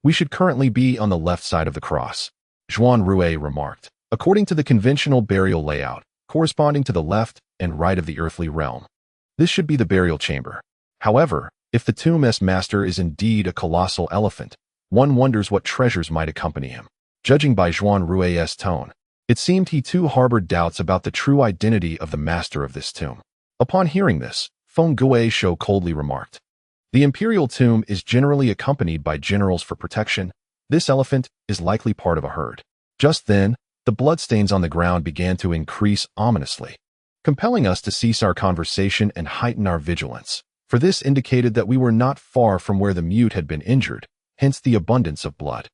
Speaker 1: We should currently be on the left side of the cross, Zhuan Rui remarked, according to the conventional burial layout, corresponding to the left and right of the earthly realm. This should be the burial chamber. However, if the tomb's master is indeed a colossal elephant, one wonders what treasures might accompany him. Judging by Zhuan Rui's tone, it seemed he too harbored doubts about the true identity of the master of this tomb. Upon hearing this, Feng Gui Shou coldly remarked, "The imperial tomb is generally accompanied by generals for protection. This elephant is likely part of a herd." Just then, the bloodstains on the ground began to increase ominously, compelling us to cease our conversation and heighten our vigilance, for this indicated that we were not far from where the mute had been injured, hence the abundance of blood.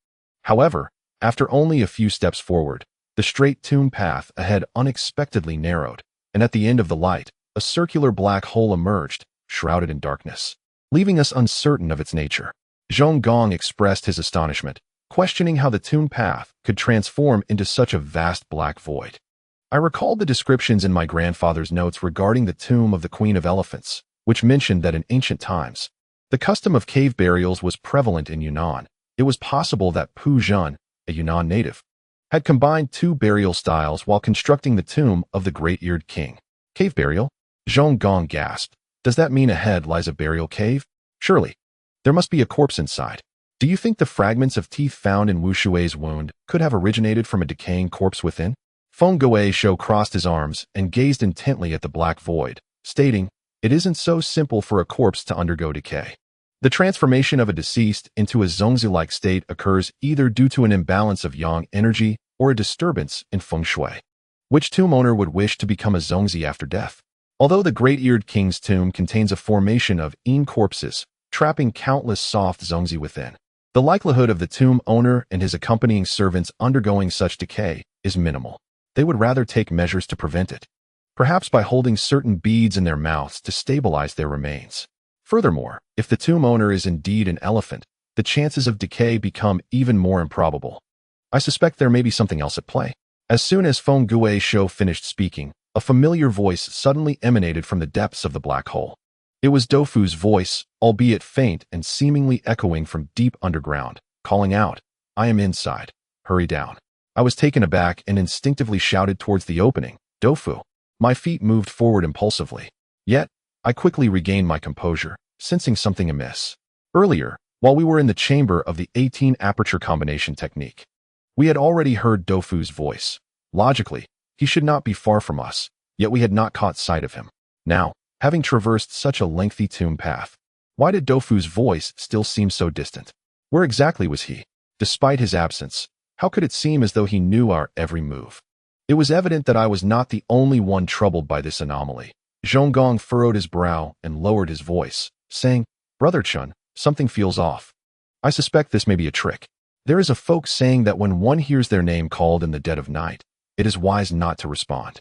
Speaker 1: However, after only a few steps forward, the straight tomb path ahead unexpectedly narrowed, and at the end of the light, a circular black hole emerged, shrouded in darkness, leaving us uncertain of its nature. Zhong Gong expressed his astonishment, questioning how the tomb path could transform into such a vast black void. I recalled the descriptions in my grandfather's notes regarding the tomb of the Queen of Elephants, which mentioned that in ancient times, the custom of cave burials was prevalent in Yunnan. It was possible that Pu Zhen, a Yunnan native, had combined two burial styles while constructing the tomb of the great-eared king. Cave burial? Zhong Gong gasped. Does that mean ahead lies a burial cave? Surely. There must be a corpse inside. Do you think the fragments of teeth found in Wu Shui's wound could have originated from a decaying corpse within? Feng Gui Shou crossed his arms and gazed intently at the black void, stating, "It isn't so simple for a corpse to undergo decay. The transformation of a deceased into a zongzi-like state occurs either due to an imbalance of yang energy or a disturbance in feng shui. Which tomb owner would wish to become a zongzi after death? Although the great-eared king's tomb contains a formation of yin corpses, trapping countless soft zongzi within, the likelihood of the tomb owner and his accompanying servants undergoing such decay is minimal. They would rather take measures to prevent it, perhaps by holding certain beads in their mouths to stabilize their remains. Furthermore, if the tomb owner is indeed an elephant, the chances of decay become even more improbable. I suspect there may be something else at play." As soon as Feng Gui Shou finished speaking, a familiar voice suddenly emanated from the depths of the black hole. It was Do Fu's voice, albeit faint and seemingly echoing from deep underground, calling out, "I am inside. Hurry down." I was taken aback and instinctively shouted towards the opening, "Do Fu." My feet moved forward impulsively. Yet, I quickly regained my composure, sensing something amiss. Earlier, while we were in the chamber of the 18 aperture combination technique, we had already heard Do Fu's voice. Logically, he should not be far from us, yet we had not caught sight of him. Now, having traversed such a lengthy tomb path, why did Do Fu's voice still seem so distant? Where exactly was he? Despite his absence, how could it seem as though he knew our every move? It was evident that I was not the only one troubled by this anomaly. Zhong Gong furrowed his brow and lowered his voice, saying, "Brother Chun, something feels off. I suspect this may be a trick. There is a folk saying that when one hears their name called in the dead of night, it is wise not to respond.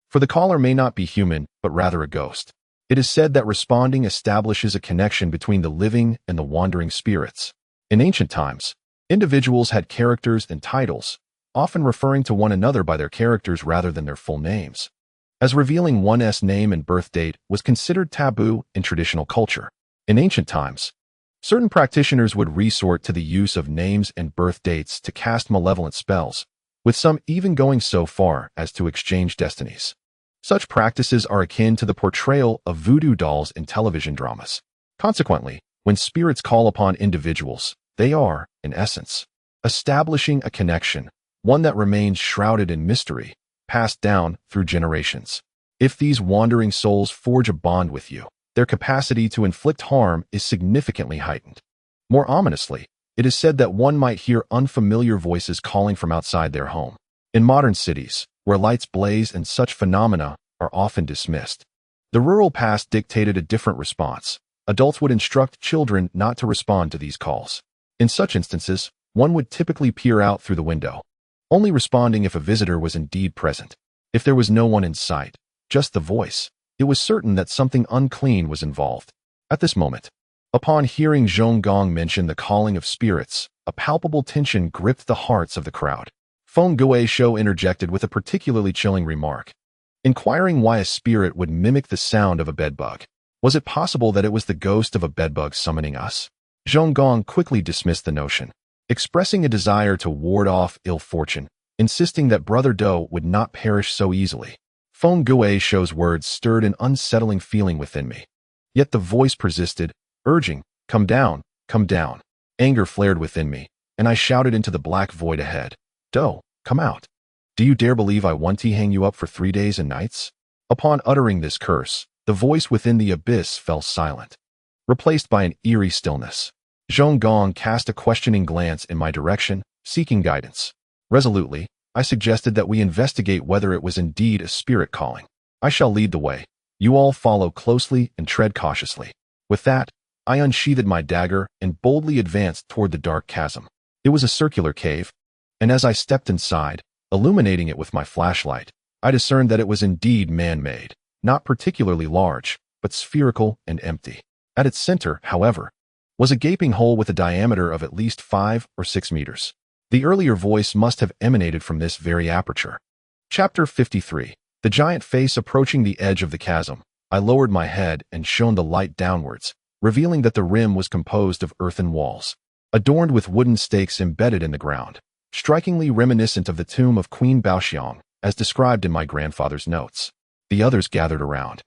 Speaker 1: For the caller may not be human, but rather a ghost. It is said that responding establishes a connection between the living and the wandering spirits. In ancient times, individuals had characters and titles, often referring to one another by their characters rather than their full names, as revealing one's name and birth date was considered taboo in traditional culture. In ancient times, certain practitioners would resort to the use of names and birth dates to cast malevolent spells, with some even going so far as to exchange destinies. Such practices are akin to the portrayal of voodoo dolls in television dramas. Consequently, when spirits call upon individuals, they are, in essence, establishing a connection, one that remains shrouded in mystery, passed down through generations. If these wandering souls forge a bond with you, their capacity to inflict harm is significantly heightened. More ominously, it is said that one might hear unfamiliar voices calling from outside their home. In modern cities, where lights blaze and such phenomena are often dismissed, the rural past dictated a different response. Adults would instruct children not to respond to these calls. In such instances, one would typically peer out through the window, only responding if a visitor was indeed present. If there was no one in sight, just the voice, it was certain that something unclean was involved. At this moment, upon hearing Zhong Gong mention the calling of spirits, a palpable tension gripped the hearts of the crowd. Feng Guisho interjected with a particularly chilling remark, inquiring why a spirit would mimic the sound of a bedbug. Was it possible that it was the ghost of a bedbug summoning us? Zhong Gong quickly dismissed the notion, expressing a desire to ward off ill fortune, insisting that Brother Do would not perish so easily. Feng Guisho's words stirred an unsettling feeling within me. Yet the voice persisted, urging, "Come down, come down." Anger flared within me, and I shouted into the black void ahead, "Do, come out. Do you dare believe I want to hang you up for 3 days and nights?" Upon uttering this curse, the voice within the abyss fell silent, replaced by an eerie stillness. Zhong Gong cast a questioning glance in my direction, seeking guidance. Resolutely, I suggested that we investigate whether it was indeed a spirit calling. "I shall lead the way. You all follow closely and tread cautiously." With that, I unsheathed my dagger and boldly advanced toward the dark chasm. It was a circular cave, and as I stepped inside, illuminating it with my flashlight, I discerned that it was indeed man-made, not particularly large, but spherical and empty. At its center, however, was a gaping hole with a diameter of at least 5 or 6 meters. The earlier voice must have emanated from this very aperture. Chapter 53. The giant face approaching the edge of the chasm. I lowered my head and shone the light downwards, revealing that the rim was composed of earthen walls, adorned with wooden stakes embedded in the ground, strikingly reminiscent of the tomb of Queen Baoxiang, as described in my grandfather's notes. The others gathered around,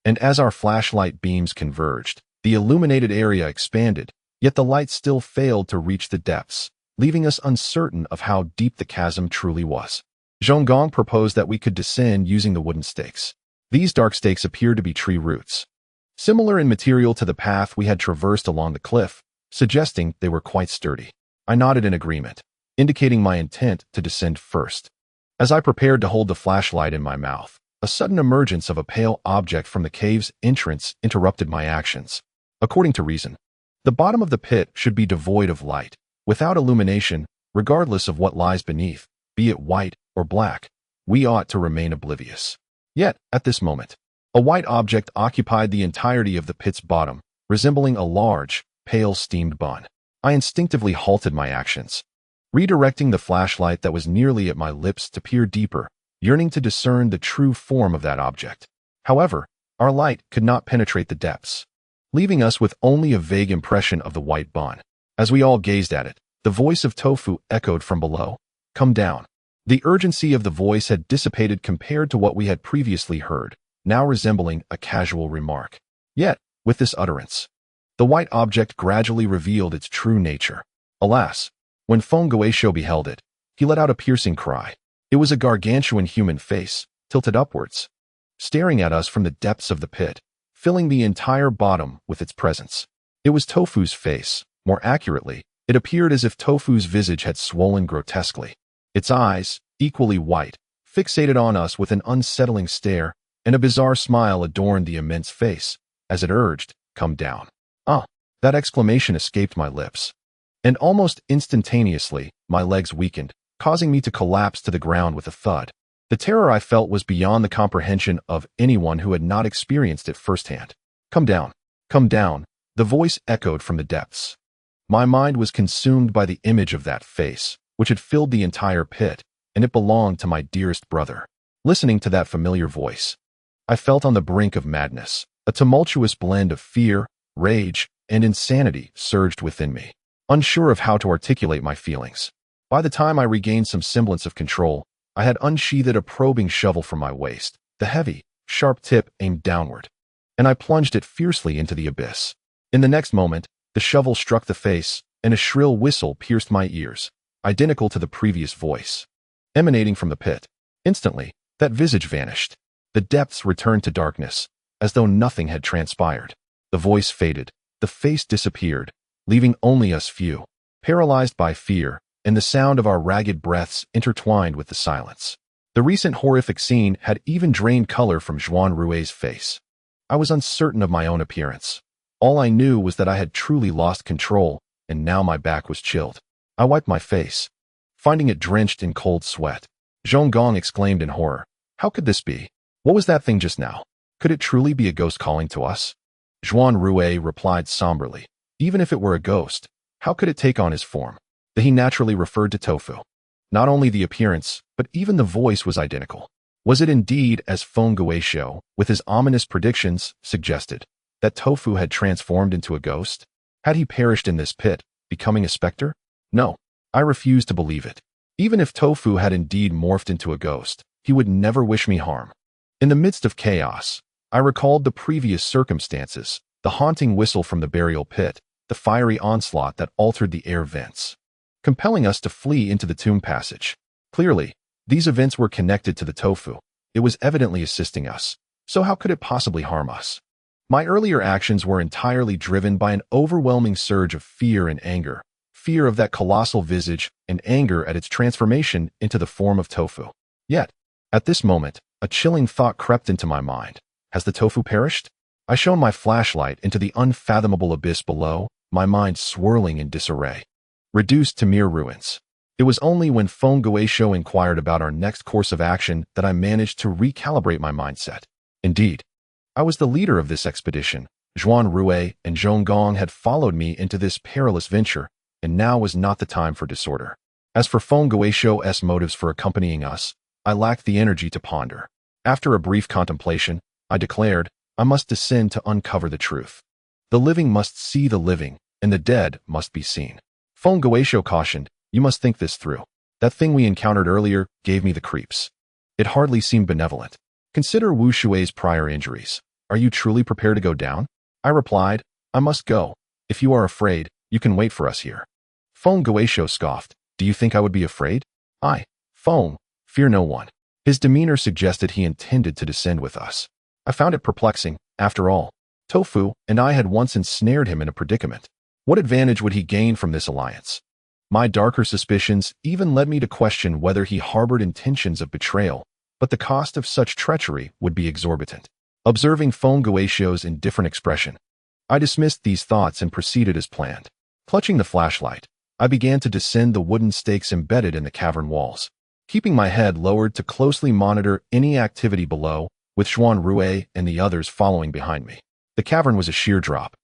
Speaker 1: and as our flashlight beams converged, the illuminated area expanded, yet the light still failed to reach the depths, leaving us uncertain of how deep the chasm truly was. Zhong Gong proposed that we could descend using the wooden stakes. These dark stakes appeared to be tree roots, similar in material to the path we had traversed along the cliff, suggesting they were quite sturdy. I nodded in agreement, indicating my intent to descend first. As I prepared to hold the flashlight in my mouth, a sudden emergence of a pale object from the cave's entrance interrupted my actions. According to reason, the bottom of the pit should be devoid of light, without illumination, regardless of what lies beneath, be it white or black. We ought to remain oblivious. Yet, at this moment, a white object occupied the entirety of the pit's bottom, resembling a large, pale steamed bun. I instinctively halted my actions, redirecting the flashlight that was nearly at my lips to peer deeper, yearning to discern the true form of that object. However, our light could not penetrate the depths, leaving us with only a vague impression of the white bun. As we all gazed at it, the voice of Tofu echoed from below, "Come down." The urgency of the voice had dissipated compared to what we had previously heard, now resembling a casual remark. Yet, with this utterance, the white object gradually revealed its true nature. Alas, when Feng Guisho beheld it, he let out a piercing cry. It was a gargantuan human face, tilted upwards, staring at us from the depths of the pit, filling the entire bottom with its presence. It was Tofu's face. More accurately, it appeared as if Tofu's visage had swollen grotesquely. Its eyes, equally white, fixated on us with an unsettling stare, and a bizarre smile adorned the immense face, as it urged, "Come down." Ah! That exclamation escaped my lips, and almost instantaneously, my legs weakened, causing me to collapse to the ground with a thud. The terror I felt was beyond the comprehension of anyone who had not experienced it firsthand. Come down, come down, the voice echoed from the depths. My mind was consumed by the image of that face, which had filled the entire pit, and it belonged to my dearest brother. Listening to that familiar voice, I felt on the brink of madness. A tumultuous blend of fear, rage, and insanity surged within me, unsure of how to articulate my feelings. By the time I regained some semblance of control, I had unsheathed a probing shovel from my waist, the heavy, sharp tip aimed downward, and I plunged it fiercely into the abyss. In the next moment, the shovel struck the face, and a shrill whistle pierced my ears, identical to the previous voice, emanating from the pit. Instantly, that visage vanished. The depths returned to darkness, as though nothing had transpired. The voice faded, the face disappeared, leaving only us few, paralyzed by fear, and the sound of our ragged breaths intertwined with the silence. The recent horrific scene had even drained color from Zhuan Rui's face. I was uncertain of my own appearance. All I knew was that I had truly lost control, and now my back was chilled. I wiped my face, finding it drenched in cold sweat. Zhong Gong exclaimed in horror. How could this be? What was that thing just now? Could it truly be a ghost calling to us? Zhuan Rui replied somberly. Even if it were a ghost, how could it take on his form? He naturally referred to Tofu. Not only the appearance, but even the voice was identical. Was it indeed, as Feng Guisho, with his ominous predictions, suggested, that Tofu had transformed into a ghost? Had he perished in this pit, becoming a specter? No, I refused to believe it. Even if Tofu had indeed morphed into a ghost, he would never wish me harm. In the midst of chaos, I recalled the previous circumstances, the haunting whistle from the burial pit, the fiery onslaught that altered the air vents, compelling us to flee into the tomb passage. Clearly, these events were connected to the Tofu. It was evidently assisting us, so how could it possibly harm us? My earlier actions were entirely driven by an overwhelming surge of fear and anger, fear of that colossal visage and anger at its transformation into the form of Tofu. Yet, at this moment, a chilling thought crept into my mind. Has the Tofu perished? I shone my flashlight into the unfathomable abyss below, my mind swirling in disarray, reduced to mere ruins. It was only when Feng Guisho inquired about our next course of action that I managed to recalibrate my mindset. Indeed, I was the leader of this expedition. Zhuan Rui and Zhong Gong had followed me into this perilous venture, and now was not the time for disorder. As for Feng Guisho's motives for accompanying us, I lacked the energy to ponder. After a brief contemplation, I declared, I must descend to uncover the truth. The living must see the living, and the dead must be seen. Feng Guisho cautioned, you must think this through. That thing we encountered earlier gave me the creeps. It hardly seemed benevolent. Consider Wu Shui's prior injuries. Are you truly prepared to go down? I replied, I must go. If you are afraid, you can wait for us here. Feng Guisho scoffed. Do you think I would be afraid? Feng, fear no one. His demeanor suggested he intended to descend with us. I found it perplexing. After all, Tofu and I had once ensnared him in a predicament. What advantage would he gain from this alliance? My darker suspicions even led me to question whether he harbored intentions of betrayal, but the cost of such treachery would be exorbitant. Observing Feng Guisho's indifferent expression, I dismissed these thoughts and proceeded as planned. Clutching the flashlight, I began to descend the wooden stakes embedded in the cavern walls, keeping my head lowered to closely monitor any activity below, with Zhuan Rui and the others following behind me. The cavern was a sheer drop,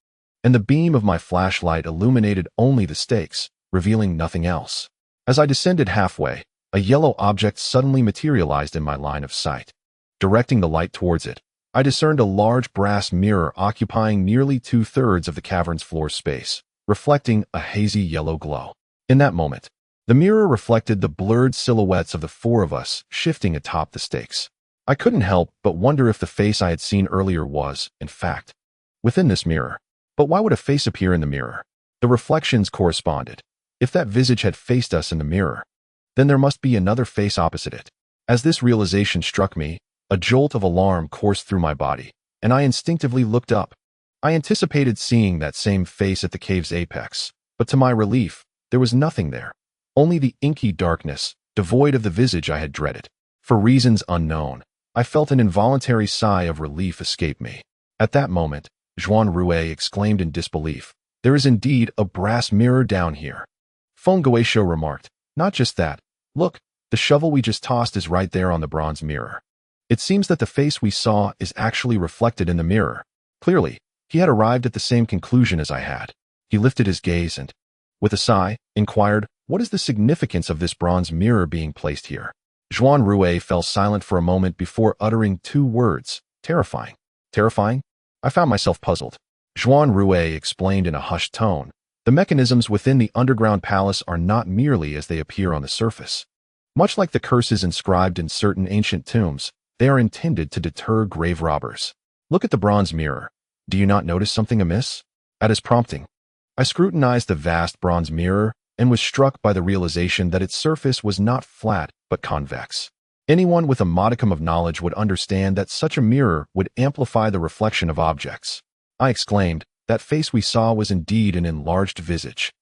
Speaker 1: and the beam of my flashlight illuminated only the stakes, revealing nothing else. As I descended halfway, a yellow object suddenly materialized in my line of sight. Directing the light towards it, I discerned a large brass mirror occupying nearly 2/3 of the cavern's floor space, reflecting a hazy yellow glow. In that moment, the mirror reflected the blurred silhouettes of the four of us shifting atop the stakes. I couldn't help but wonder if the face I had seen earlier was, in fact, within this mirror. But why would a face appear in the mirror? The reflections corresponded. If that visage had faced us in the mirror, then there must be another face opposite it. As this realization struck me, a jolt of alarm coursed through my body, and I instinctively looked up. I anticipated seeing that same face at the cave's apex, but to my relief, there was nothing there. Only the inky darkness, devoid of the visage I had dreaded. For reasons unknown, I felt an involuntary sigh of relief escape me. At that moment, Zhuan Rui exclaimed in disbelief, there is indeed a brass mirror down here. Feng Guisho remarked, not just that. Look, The shovel we just tossed is right there on the bronze mirror. It seems that the face we saw is actually reflected in the mirror. Clearly, he had arrived at the same conclusion as I had. He lifted his gaze and, with a sigh, inquired, "What is the significance of this bronze mirror being placed here?" Zhuan Rui fell silent for a moment before uttering two words, "Terrifying." "Terrifying?" I found myself puzzled. Zhuan Rui explained in a hushed tone, "The mechanisms within the underground palace are not merely as they appear on the surface. Much like the curses inscribed in certain ancient tombs, they are intended to deter grave robbers. Look at the bronze mirror. Do you not notice something amiss?" At his prompting, I scrutinized the vast bronze mirror and was struck by the realization that its surface was not flat but convex. Anyone with a modicum of knowledge would understand that such a mirror would amplify the reflection of objects. I exclaimed, "That face we saw was indeed an enlarged visage."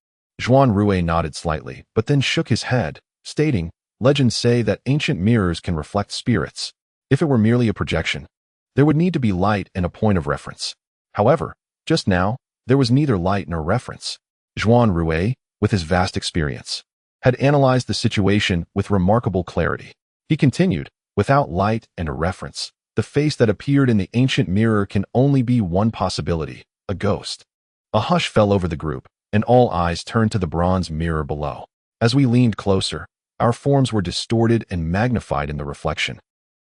Speaker 1: Zhuan Rui nodded slightly, but then shook his head, stating, "Legends say that ancient mirrors can reflect spirits. If it were merely a projection, there would need to be light and a point of reference. However, just now, there was neither light nor reference." Zhuan Rui, with his vast experience, had analyzed the situation with remarkable clarity. He continued, "Without light and a reference, the face that appeared in the ancient mirror can only be one possibility, a ghost." A hush fell over the group, and all eyes turned to the bronze mirror below. As we leaned closer, our forms were distorted and magnified in the reflection,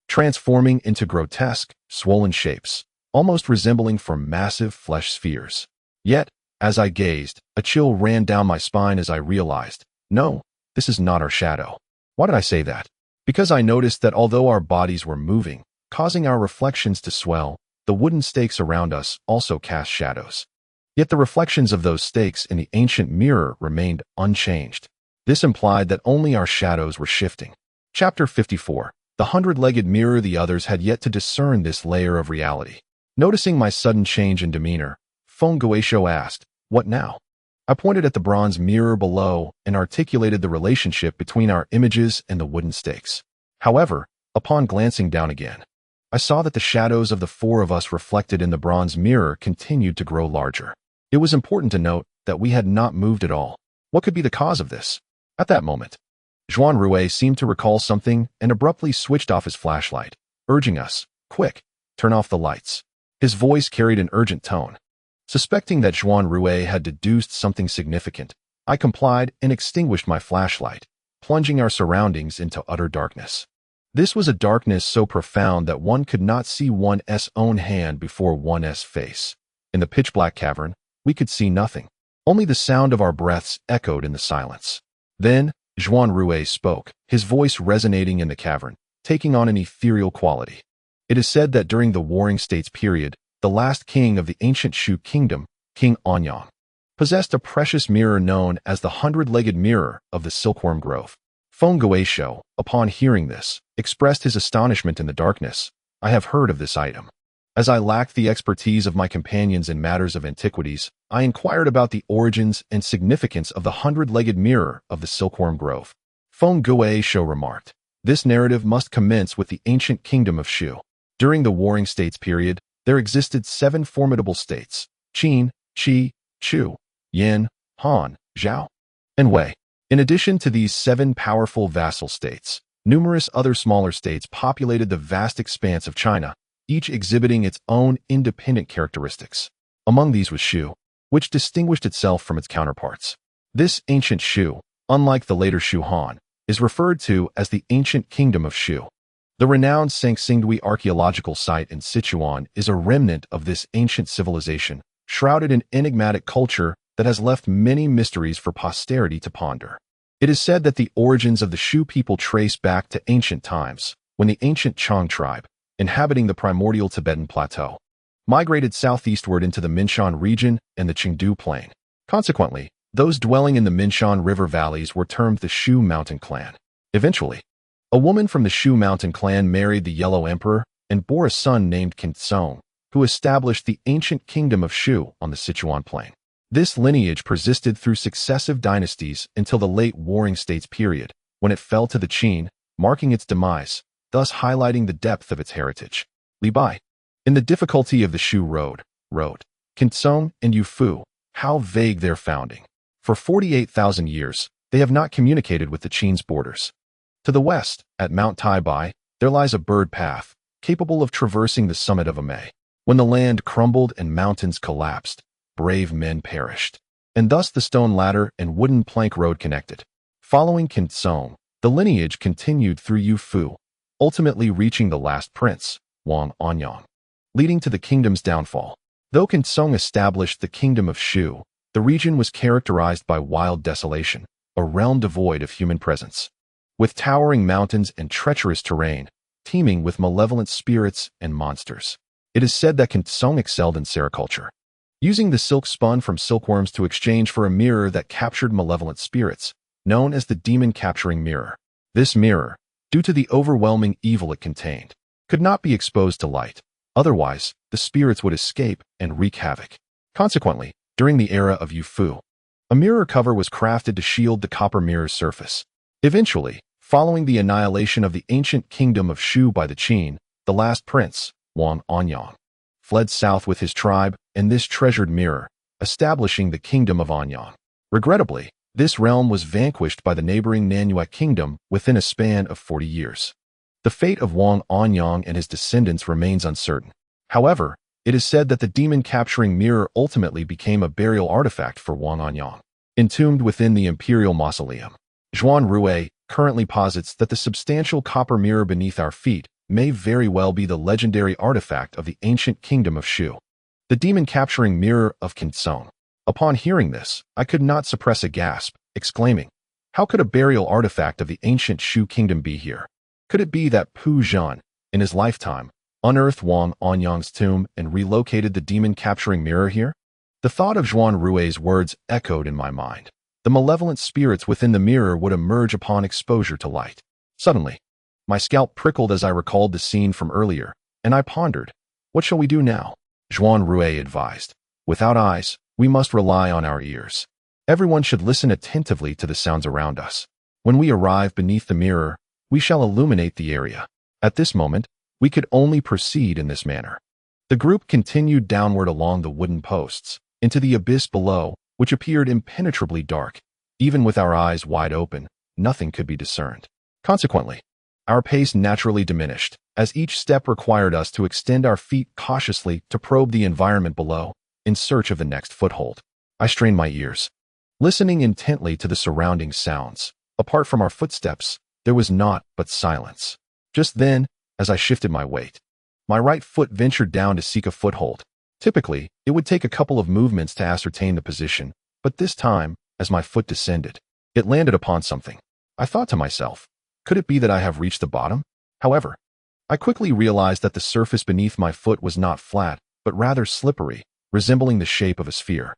Speaker 1: transforming into grotesque, swollen shapes, almost resembling massive flesh spheres. Yet, as I gazed, a chill ran down my spine as I realized, no, this is not our shadow. Why did I say that? Because I noticed that although our bodies were moving, causing our reflections to swell, the wooden stakes around us also cast shadows. Yet the reflections of those stakes in the ancient mirror remained unchanged. This implied that only our shadows were shifting. Chapter 54. The hundred-legged mirror. The others had yet to discern this layer of reality. Noticing my sudden change in demeanor, Feng Guisho asked, "What now?" I pointed at the bronze mirror below and articulated the relationship between our images and the wooden stakes. However, upon glancing down again, I saw that the shadows of the four of us reflected in the bronze mirror continued to grow larger. It was important to note that we had not moved at all. What could be the cause of this? At that moment, Zhuan Rui seemed to recall something and abruptly switched off his flashlight, urging us, "Quick, turn off the lights." His voice carried an urgent tone. Suspecting that Zhuan Rui had deduced something significant, I complied and extinguished my flashlight, plunging our surroundings into utter darkness. This was a darkness so profound that one could not see one's own hand before one's face. In the pitch-black cavern, we could see nothing. Only the sound of our breaths echoed in the silence. Then, Zhuan Rui spoke, his voice resonating in the cavern, taking on an ethereal quality. "It is said that during the Warring States period, the last king of the ancient Shu kingdom, King Anyang, possessed a precious mirror known as the hundred-legged mirror of the Silkworm Grove." Feng Guisho, upon hearing this, expressed his astonishment in the darkness. "I have heard of this item." As I lacked the expertise of my companions in matters of antiquities, I inquired about the origins and significance of the hundred-legged mirror of the Silkworm Grove. Feng Guisho remarked, "This narrative must commence with the ancient kingdom of Shu. During the Warring States period, there existed 7 formidable states: Qin, Qi, Chu, Yin, Han, Zhao, and Wei. In addition to these 7 powerful vassal states, numerous other smaller states populated the vast expanse of China, each exhibiting its own independent characteristics. Among these was Shu, which distinguished itself from its counterparts. This ancient Shu, unlike the later Shu Han, is referred to as the ancient kingdom of Shu. The renowned Sangsingdui archaeological site in Sichuan is a remnant of this ancient civilization, shrouded in enigmatic culture that has left many mysteries for posterity to ponder. It is said that the origins of the Shu people trace back to ancient times, when the ancient Chang tribe, inhabiting the primordial Tibetan plateau, migrated southeastward into the Minshan region and the Chengdu plain. Consequently, those dwelling in the Minshan River valleys were termed the Shu Mountain Clan. Eventually, a woman from the Shu Mountain Clan married the Yellow Emperor and bore a son named Kensong, who established the ancient kingdom of Shu on the Sichuan plain. This lineage persisted through successive dynasties until the late Warring States period, when it fell to the Qin, marking its demise, thus highlighting the depth of its heritage. Li Bai, in The Difficulty of the Shu Road, wrote, "Kensong and Yufu, how vague their founding. For 48,000 years, they have not communicated with the Qin's borders. To the west, at Mount Tai Bai, there lies a bird path, capable of traversing the summit of a May. When the land crumbled and mountains collapsed, brave men perished. And thus the stone ladder and wooden plank road connected. Following Kintsong, the lineage continued through Yu Fu, ultimately reaching the last prince, Wang Anyang, leading to the kingdom's downfall. Though Kintsong established the kingdom of Shu, the region was characterized by wild desolation, a realm devoid of human presence. With towering mountains and treacherous terrain, teeming with malevolent spirits and monsters. It is said that Kintsong excelled in sericulture, using the silk spun from silkworms to exchange for a mirror that captured malevolent spirits, known as the demon-capturing mirror. This mirror, due to the overwhelming evil it contained, could not be exposed to light. Otherwise, the spirits would escape and wreak havoc. Consequently, during the era of Yu Fu, a mirror cover was crafted to shield the copper mirror's surface. Eventually, following the annihilation of the ancient kingdom of Shu by the Qin, the last prince, Wang Anyang, fled south with his tribe and this treasured mirror, establishing the kingdom of Anyang. Regrettably, this realm was vanquished by the neighboring Nanyue kingdom within a span of 40 years. The fate of Wang Anyang and his descendants remains uncertain. However, it is said that the demon-capturing mirror ultimately became a burial artifact for Wang Anyang, entombed within the imperial mausoleum. Zhuan Rui currently posits that the substantial copper mirror beneath our feet may very well be the legendary artifact of the ancient kingdom of Shu, the demon-capturing mirror of Kintsong. Upon hearing this, I could not suppress a gasp, exclaiming, "How could a burial artifact of the ancient Shu kingdom be here? Could it be that Pu Zhan, in his lifetime, unearthed Wang Anyang's tomb and relocated the demon-capturing mirror here?" The thought of Zhuan Rui's words echoed in my mind. The malevolent spirits within the mirror would emerge upon exposure to light. Suddenly, my scalp prickled as I recalled the scene from earlier, and I pondered, "What shall we do now?" Zhuan Rui advised, "Without eyes, we must rely on our ears. Everyone should listen attentively to the sounds around us. When we arrive beneath the mirror, we shall illuminate the area." At this moment, we could only proceed in this manner. The group continued downward along the wooden posts, into the abyss below, which appeared impenetrably dark. Even with our eyes wide open, nothing could be discerned. Consequently, our pace naturally diminished, as each step required us to extend our feet cautiously to probe the environment below, in search of the next foothold. I strained my ears, listening intently to the surrounding sounds. Apart from our footsteps, there was naught but silence. Just then, as I shifted my weight, my right foot ventured down to seek a foothold. Typically, it would take a couple of movements to ascertain the position, but this time, as my foot descended, it landed upon something. I thought to myself, could it be that I have reached the bottom? However, I quickly realized that the surface beneath my foot was not flat, but rather slippery, resembling the shape of a sphere.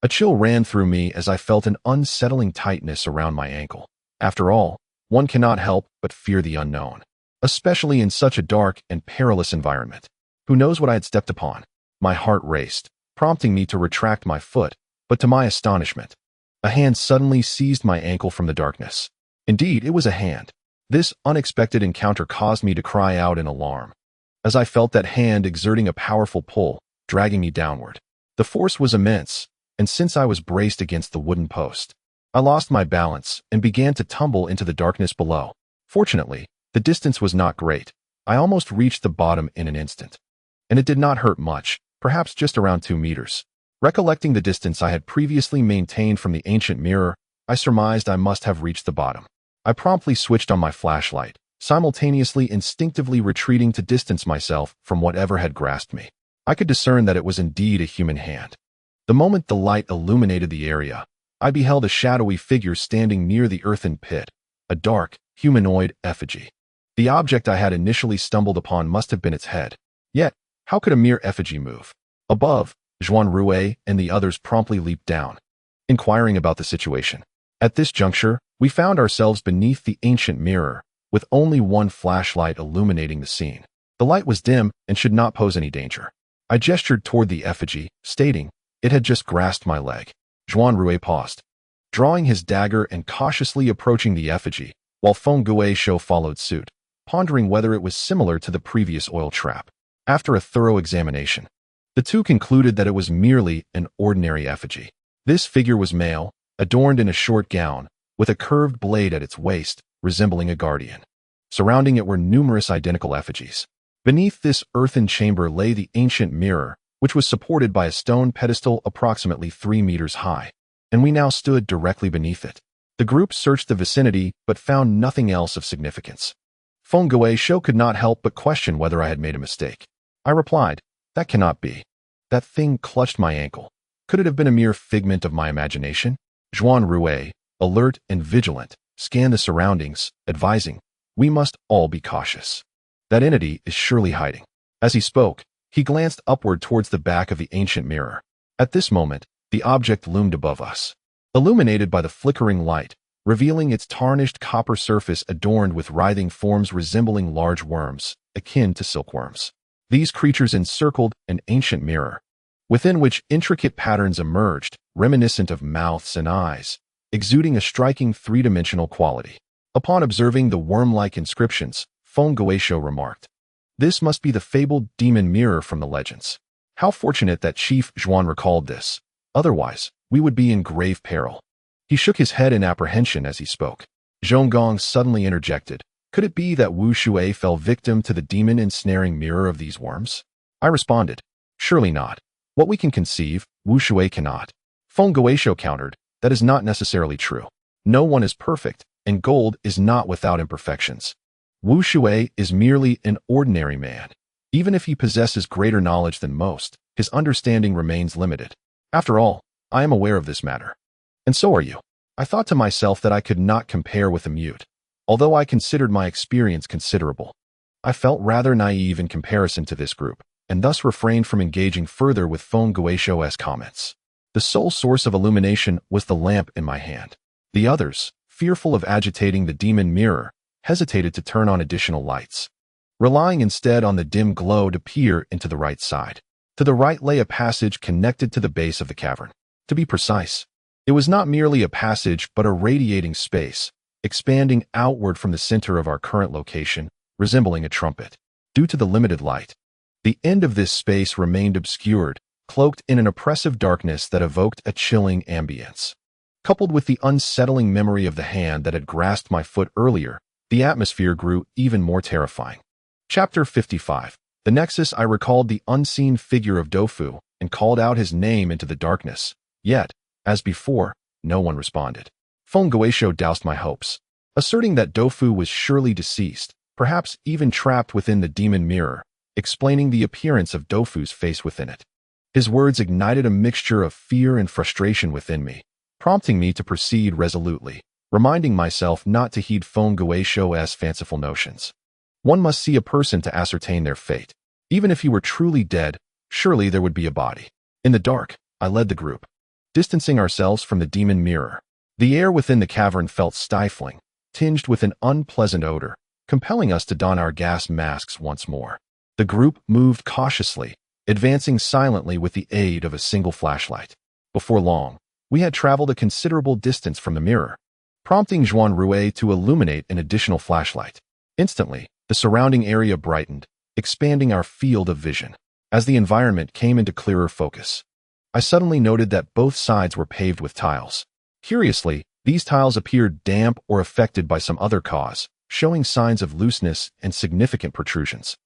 Speaker 1: A chill ran through me as I felt an unsettling tightness around my ankle. After all, one cannot help but fear the unknown, especially in such a dark and perilous environment. Who knows what I had stepped upon? My heart raced, prompting me to retract my foot, but to my astonishment, a hand suddenly seized my ankle from the darkness. Indeed, it was a hand. This unexpected encounter caused me to cry out in alarm, as I felt that hand exerting a powerful pull, dragging me downward. The force was immense, and since I was braced against the wooden post, I lost my balance and began to tumble into the darkness below. Fortunately, the distance was not great. I almost reached the bottom in an instant, and it did not hurt much, perhaps just around 2 meters. Recollecting the distance I had previously maintained from the ancient mirror, I surmised I must have reached the bottom. I promptly switched on my flashlight, simultaneously instinctively retreating to distance myself from whatever had grasped me. I could discern that it was indeed a human hand. The moment the light illuminated the area, I beheld a shadowy figure standing near the earthen pit, a dark, humanoid effigy. The object I had initially stumbled upon must have been its head. Yet, how could a mere effigy move? Above, Zhuan Rui and the others promptly leaped down, inquiring about the situation. At this juncture, we found ourselves beneath the ancient mirror, with only one flashlight illuminating the scene. The light was dim and should not pose any danger. I gestured toward the effigy, stating, "It had just grasped my leg." Zhuan Rui paused, drawing his dagger and cautiously approaching the effigy, while Feng Guisho followed suit, pondering whether it was similar to the previous oil trap. After a thorough examination, the two concluded that it was merely an ordinary effigy. This figure was male, adorned in a short gown, with a curved blade at its waist, resembling a guardian. Surrounding it were numerous identical effigies. Beneath this earthen chamber lay the ancient mirror, which was supported by a stone pedestal approximately 3 meters high, and we now stood directly beneath it. The group searched the vicinity, but found nothing else of significance. Feng Guisho could not help but question whether I had made a mistake. I replied, "That cannot be. That thing clutched my ankle. Could it have been a mere figment of my imagination?" Zhuan Rui, alert and vigilant, scanned the surroundings, advising, "We must all be cautious. That entity is surely hiding." As he spoke, he glanced upward towards the back of the ancient mirror. At this moment, the object loomed above us, illuminated by the flickering light, revealing its tarnished copper surface adorned with writhing forms resembling large worms, akin to silkworms. These creatures encircled an ancient mirror, within which intricate patterns emerged, reminiscent of mouths and eyes, exuding a striking three-dimensional quality. Upon observing the worm-like inscriptions, Feng Guisho remarked, "This must be the fabled demon mirror from the legends. How fortunate that Chief Zhuan recalled this. Otherwise, we would be in grave peril." He shook his head in apprehension as he spoke. Zhong Gong suddenly interjected, "Could it be that Wu Shui fell victim to the demon-ensnaring mirror of these worms?" I responded, "Surely not. What we can conceive, Wu Shui cannot." Feng Guisho countered, "That is not necessarily true. No one is perfect, and gold is not without imperfections. Wu Shui is merely an ordinary man. Even if he possesses greater knowledge than most, his understanding remains limited. After all, I am aware of this matter. And so are you." I thought to myself that I could not compare with the mute, although I considered my experience considerable. I felt rather naive in comparison to this group, and thus refrained from engaging further with Feng Guisho's comments. The sole source of illumination was the lamp in my hand. The others, fearful of agitating the demon mirror, hesitated to turn on additional lights, relying instead on the dim glow to peer into the right side. To the right lay a passage connected to the base of the cavern. To be precise, it was not merely a passage but a radiating space, expanding outward from the center of our current location, resembling a trumpet. Due to the limited light, the end of this space remained obscured, cloaked in an oppressive darkness that evoked a chilling ambience. Coupled with the unsettling memory of the hand that had grasped my foot earlier, the atmosphere grew even more terrifying. Chapter 55. The Nexus. I recalled the unseen figure of Dofu and called out his name into the darkness. Yet, as before, no one responded. Feng Guisho doused my hopes, asserting that Dofu was surely deceased, perhaps even trapped within the demon mirror, explaining the appearance of Dofu's face within it. His words ignited a mixture of fear and frustration within me, prompting me to proceed resolutely, reminding myself not to heed Feng Guisho's fanciful notions. One must see a person to ascertain their fate. Even if he were truly dead, surely there would be a body. In the dark, I led the group, distancing ourselves from the demon mirror. The air within the cavern felt stifling, tinged with an unpleasant odor, compelling us to don our gas masks once more. The group moved cautiously, advancing silently with the aid of a single flashlight. Before long, we had traveled a considerable distance from the mirror, prompting Zhuan Rui to illuminate an additional flashlight. Instantly, the surrounding area brightened, expanding our field of vision. As the environment came into clearer focus, I suddenly noted that both sides were paved with tiles. Curiously, these tiles appeared damp or affected by some other cause, showing signs of looseness and significant protrusions.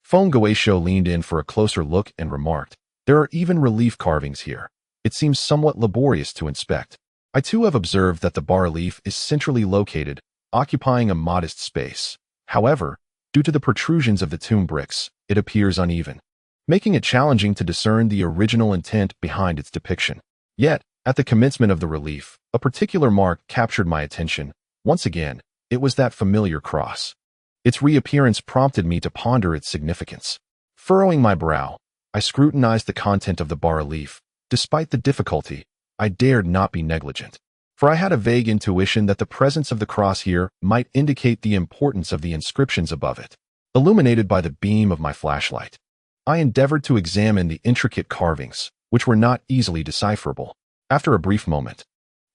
Speaker 1: Feng Guisho leaned in for a closer look and remarked, "There are even relief carvings here. It seems somewhat laborious to inspect." I too have observed that the bas-relief is centrally located, occupying a modest space. However, due to the protrusions of the tomb bricks, it appears uneven, making it challenging to discern the original intent behind its depiction. Yet, at the commencement of the relief, a particular mark captured my attention. Once again, it was that familiar cross. Its reappearance prompted me to ponder its significance. Furrowing my brow, I scrutinized the content of the bas-relief. Despite the difficulty, I dared not be negligent, for I had a vague intuition that the presence of the cross here might indicate the importance of the inscriptions above it. Illuminated by the beam of my flashlight, I endeavored to examine the intricate carvings, which were not easily decipherable. After a brief moment,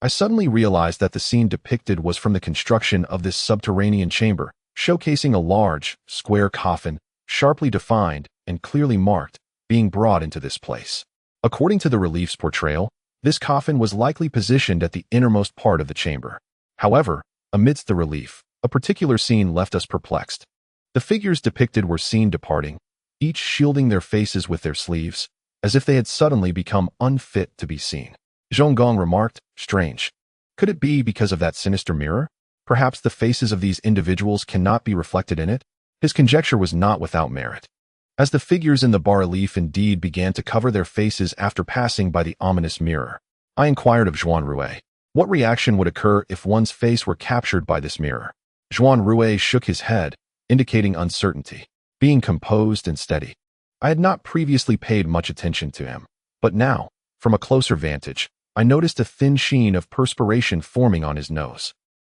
Speaker 1: I suddenly realized that the scene depicted was from the construction of this subterranean chamber, showcasing a large, square coffin, sharply defined and clearly marked, being brought into this place. According to the relief's portrayal, this coffin was likely positioned at the innermost part of the chamber. However, amidst the relief, A particular scene left us perplexed. The figures depicted were seen departing, each shielding their faces with their sleeves, as if they had suddenly become unfit to be seen. Zhong Gong remarked, "Strange. Could it be because of that sinister mirror? Perhaps the faces of these individuals cannot be reflected in it?" His conjecture was not without merit. As the figures in the bas-relief indeed began to cover their faces after passing by the ominous mirror, I inquired of Zhuan Rui, what reaction would occur if one's face were captured by this mirror? Zhuan Rui shook his head, indicating uncertainty, being composed and steady. I had not previously paid much attention to him, but now, from a closer vantage, I noticed a thin sheen of perspiration forming on his nose.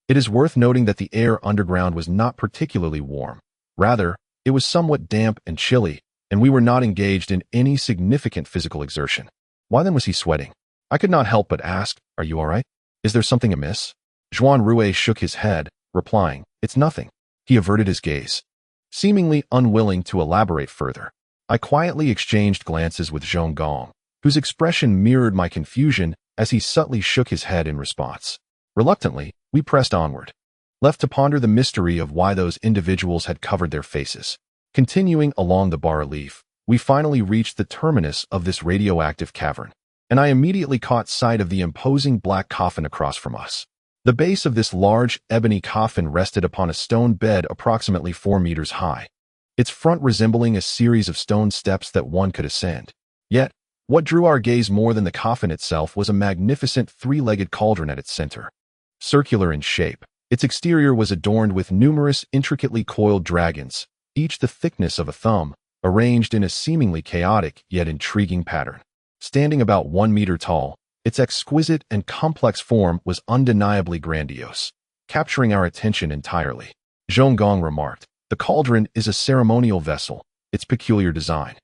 Speaker 1: It is worth noting that the air underground was not particularly warm. Rather, it was somewhat damp and chilly, and we were not engaged in any significant physical exertion. Why then was he sweating? I could not help but ask, "Are you all right? Is there something amiss?" Zhuan Rui shook his head, replying, "It's nothing." He averted his gaze, seemingly unwilling to elaborate further. I quietly exchanged glances with Zhong Gong, whose expression mirrored my confusion as he subtly shook his head in response. Reluctantly, we pressed onward, left to ponder the mystery of why those individuals had covered their faces. Continuing along the bas-relief, we finally reached the terminus of this radioactive cavern, and I immediately caught sight of the imposing black coffin across from us. The base of this large ebony coffin rested upon a stone bed approximately 4 meters high, its front resembling a series of stone steps that one could ascend. Yet, what drew our gaze more than the coffin itself was a magnificent 3-legged cauldron at its center. Circular in shape, its exterior was adorned with numerous intricately coiled dragons, each the thickness of a thumb, arranged in a seemingly chaotic yet intriguing pattern. Standing about 1 meter tall, its exquisite and complex form was undeniably grandiose, capturing our attention entirely. Zhong Gong remarked, "The cauldron is a ceremonial vessel. Its peculiar design,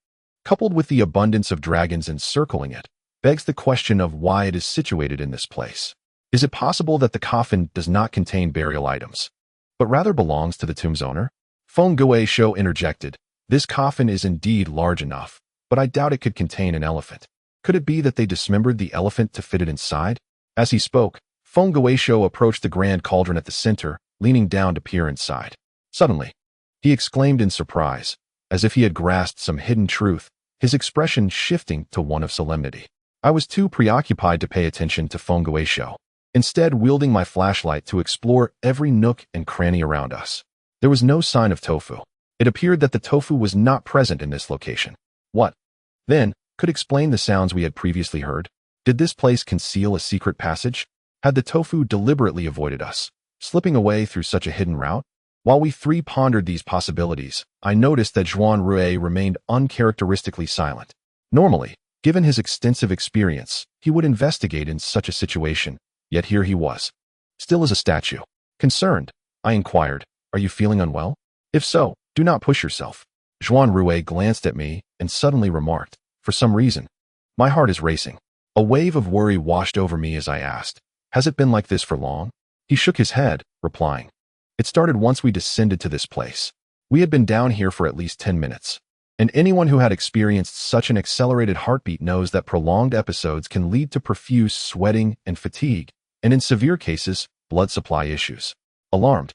Speaker 1: coupled with the abundance of dragons encircling it, begs the question of why it is situated in this place. Is it possible that the coffin does not contain burial items, but rather belongs to the tomb's owner?" Feng Guisho interjected, "This coffin is indeed large enough, but I doubt it could contain an elephant. Could it be that they dismembered the elephant to fit it inside?" As he spoke, Feng Guisho approached the grand cauldron at the center, leaning down to peer inside. Suddenly, he exclaimed in surprise, as if he had grasped some hidden truth, his expression shifting to one of solemnity. I was too preoccupied to pay attention to Feng Guisho, instead wielding my flashlight to explore every nook and cranny around us. There was no sign of tofu. It appeared that the tofu was not present in this location. What, then, could explain the sounds we had previously heard? Did this place conceal a secret passage? Had the tofu deliberately avoided us, slipping away through such a hidden route? While we three pondered these possibilities, I noticed that Zhuan Rui remained uncharacteristically silent. Normally, given his extensive experience, he would investigate in such a situation, yet here he was, still as a statue. Concerned, I inquired, "Are you feeling unwell? If so, do not push yourself." Zhuan Rui glanced at me and suddenly remarked, "For some reason, my heart is racing." A wave of worry washed over me as I asked, "Has it been like this for long?" He shook his head, replying, "It started once we descended to this place. We had been down here for at least 10 minutes, and anyone who had experienced such an accelerated heartbeat knows that prolonged episodes can lead to profuse sweating and fatigue, and in severe cases, blood supply issues." Alarmed,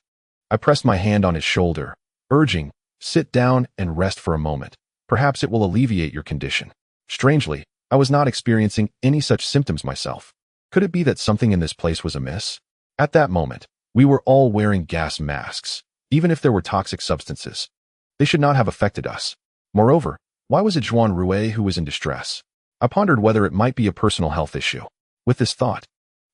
Speaker 1: I pressed my hand on his shoulder, urging, "Sit down and rest for a moment. Perhaps it will alleviate your condition." Strangely, I was not experiencing any such symptoms myself. Could it be that something in this place was amiss? At that moment, we were all wearing gas masks. Even if there were toxic substances, they should not have affected us. Moreover, why was it Zhuan Rui who was in distress? I pondered whether it might be a personal health issue. With this thought,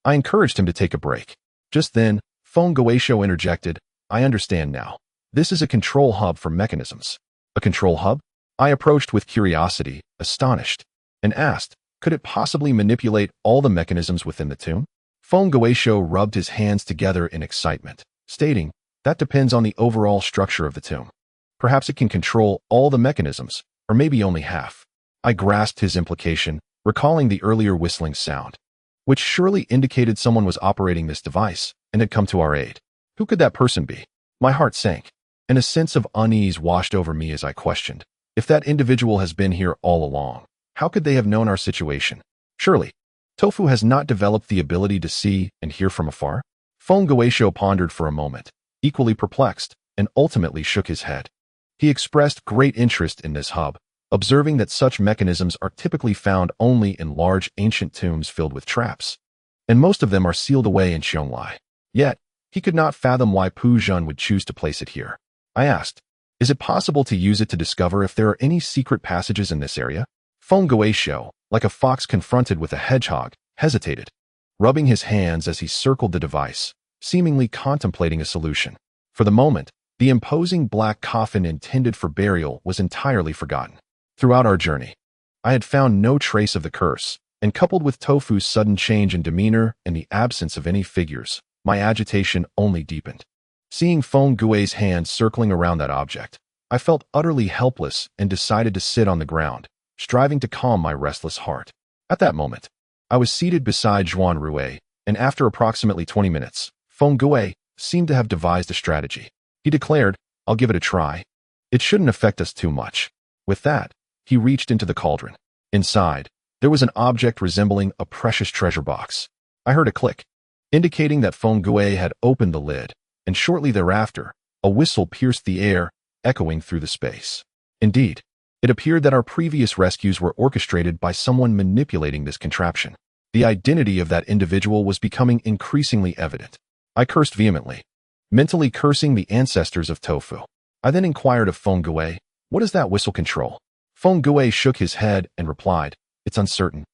Speaker 1: I encouraged him to take a break. Just then, Feng Guisho interjected, "I understand now. This is a control hub for mechanisms." A control hub? I approached with curiosity, astonished, and asked, could it possibly manipulate all the mechanisms within the tomb? Feng Guisho rubbed his hands together in excitement, stating, "That depends on the overall structure of the tomb. Perhaps it can control all the mechanisms, or maybe only half." I grasped his implication, recalling the earlier whistling sound, which surely indicated someone was operating this device and had come to our aid. Who could that person be? My heart sank, and a sense of unease washed over me as I questioned, if that individual has been here all along, how could they have known our situation? Surely, tofu has not developed the ability to see and hear from afar? Feng Guisho pondered for a moment, equally perplexed, and ultimately shook his head. He expressed great interest in this hub, observing that such mechanisms are typically found only in large ancient tombs filled with traps, and most of them are sealed away in Xiongli. Yet, he could not fathom why Pu Zhen would choose to place it here. I asked, is it possible to use it to discover if there are any secret passages in this area? Feng Guizhou, like a fox confronted with a hedgehog, hesitated, rubbing his hands as he circled the device, seemingly contemplating a solution. For the moment, the imposing black coffin intended for burial was entirely forgotten. Throughout our journey, I had found no trace of the curse, and coupled with Tofu's sudden change in demeanor and the absence of any figures, my agitation only deepened. Seeing Feng Gui's hands circling around that object, I felt utterly helpless and decided to sit on the ground, striving to calm my restless heart. At that moment, I was seated beside Zhuan Rui, and after approximately 20 minutes, Feng Gui seemed to have devised a strategy. He declared, "I'll give it a try. It shouldn't affect us too much." With that, he reached into the cauldron. Inside, there was an object resembling a precious treasure box. I heard a click, indicating that Feng Gui had opened the lid, and shortly thereafter, a whistle pierced the air, echoing through the space. Indeed, it appeared that our previous rescues were orchestrated by someone manipulating this contraption. The identity of that individual was becoming increasingly evident. I cursed vehemently, mentally cursing the ancestors of Tofu. I then inquired of Feng Gui, "What does that whistle control?" Feng Gui shook his head and replied, "It's uncertain,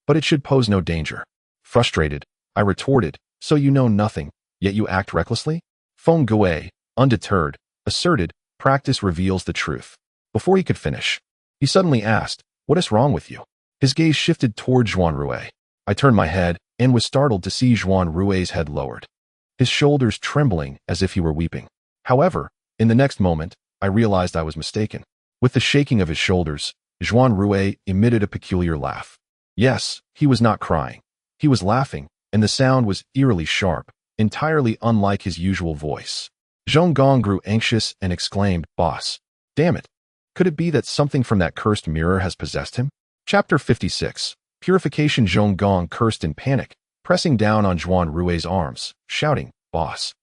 Speaker 1: but it should pose no danger." Frustrated, I retorted, "So you know nothing, yet you act recklessly?" Feng Gui, undeterred, asserted, "Practice reveals the truth." Before he could finish, he suddenly asked, "What is wrong with you?" His gaze shifted toward Zhuan Rui. I turned my head and was startled to see Zhuan Rui's head lowered, his shoulders trembling as if he were weeping. However, in the next moment, I realized I was mistaken. With the shaking of his shoulders, Zhuan Rui emitted a peculiar laugh. Yes, he was not crying. He was laughing, and the sound was eerily sharp, entirely unlike his usual voice. Zhong Gong grew anxious and exclaimed, "Boss, damn it. Could it be that something from that cursed mirror has possessed him?" Chapter 56. Purification. Zhong Gong cursed in panic, pressing down on Zhuan Rui's arms, shouting, "Boss,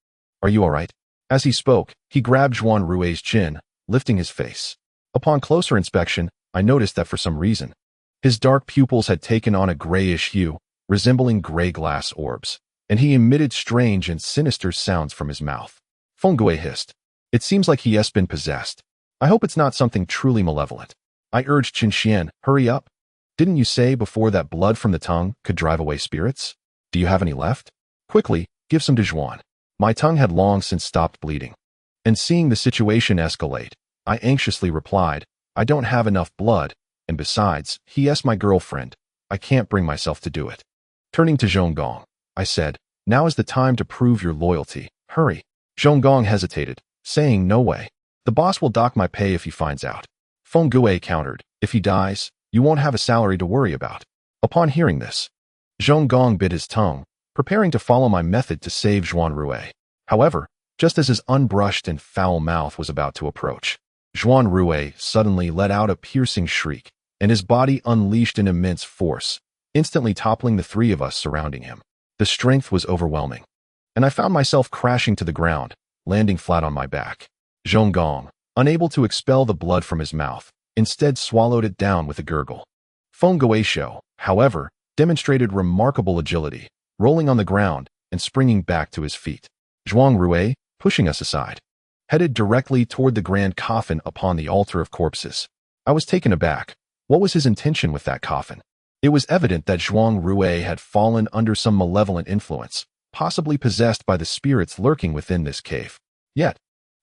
Speaker 1: are you all right?" As he spoke, he grabbed Zhuan Rui's chin, lifting his face. Upon closer inspection, I noticed that for some reason, his dark pupils had taken on a grayish hue, resembling gray glass orbs, and he emitted strange and sinister sounds from his mouth. Feng Gui hissed, "It seems like he has been possessed. I hope it's not something truly malevolent." I urged Qin Xian, "Hurry up. Didn't you say before that blood from the tongue could drive away spirits? Do you have any left? Quickly, give some to Zhuan." My tongue had long since stopped bleeding, and seeing the situation escalate, I anxiously replied, "I don't have enough blood, and besides, he is my girlfriend. I can't bring myself to do it." Turning to Zhong Gong, I said, "Now is the time to prove your loyalty. Hurry." Zhong Gong hesitated, saying, "No way. The boss will dock my pay if he finds out." Feng Gui countered, "If he dies, you won't have a salary to worry about." Upon hearing this, Zhong Gong bit his tongue, preparing to follow my method to save Zhuan Rui. However, just as his unbrushed and foul mouth was about to approach, Zhuan Rui suddenly let out a piercing shriek, and his body unleashed an immense force, instantly toppling the three of us surrounding him. The strength was overwhelming, and I found myself crashing to the ground, landing flat on my back. Zhong Gong, unable to expel the blood from his mouth, instead swallowed it down with a gurgle. Feng Guizhou, however, demonstrated remarkable agility, rolling on the ground and springing back to his feet. Zhuan Rui, pushing us aside, headed directly toward the grand coffin upon the altar of corpses. I was taken aback. What was his intention with that coffin? It was evident that Zhuan Rui had fallen under some malevolent influence, possibly possessed by the spirits lurking within this cave. Yet,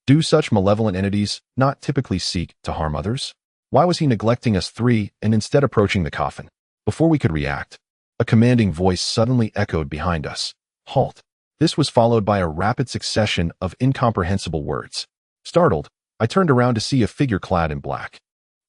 Speaker 1: do such malevolent entities not typically seek to harm others? Why was he neglecting us three and instead approaching the coffin? Before we could react, a commanding voice suddenly echoed behind us. "Halt." This was followed by a rapid succession of incomprehensible words. Startled, I turned around to see a figure clad in black,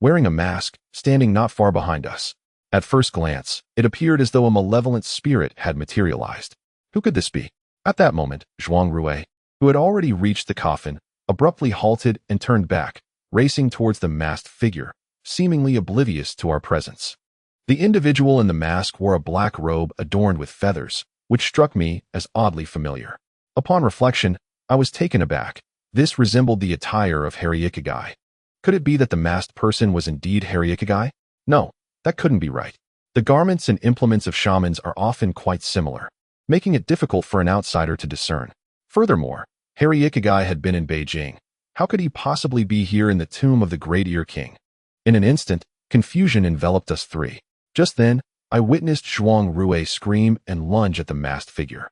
Speaker 1: wearing a mask, standing not far behind us. At first glance, it appeared as though a malevolent spirit had materialized. Who could this be? At that moment, Zhuan Rui, who had already reached the coffin, abruptly halted and turned back, racing towards the masked figure, seemingly oblivious to our presence. The individual in the mask wore a black robe adorned with feathers, which struck me as oddly familiar. Upon reflection, I was taken aback. This resembled the attire of Harry Ikigai. Could it be that the masked person was indeed Harry Ikigai? No, that couldn't be right. The garments and implements of shamans are often quite similar, making it difficult for an outsider to discern. Furthermore, Harry Ikigai had been in Beijing. How could he possibly be here in the tomb of the Great Ear King? In an instant, confusion enveloped us three. Just then, I witnessed Zhuan Rui scream and lunge at the masked figure.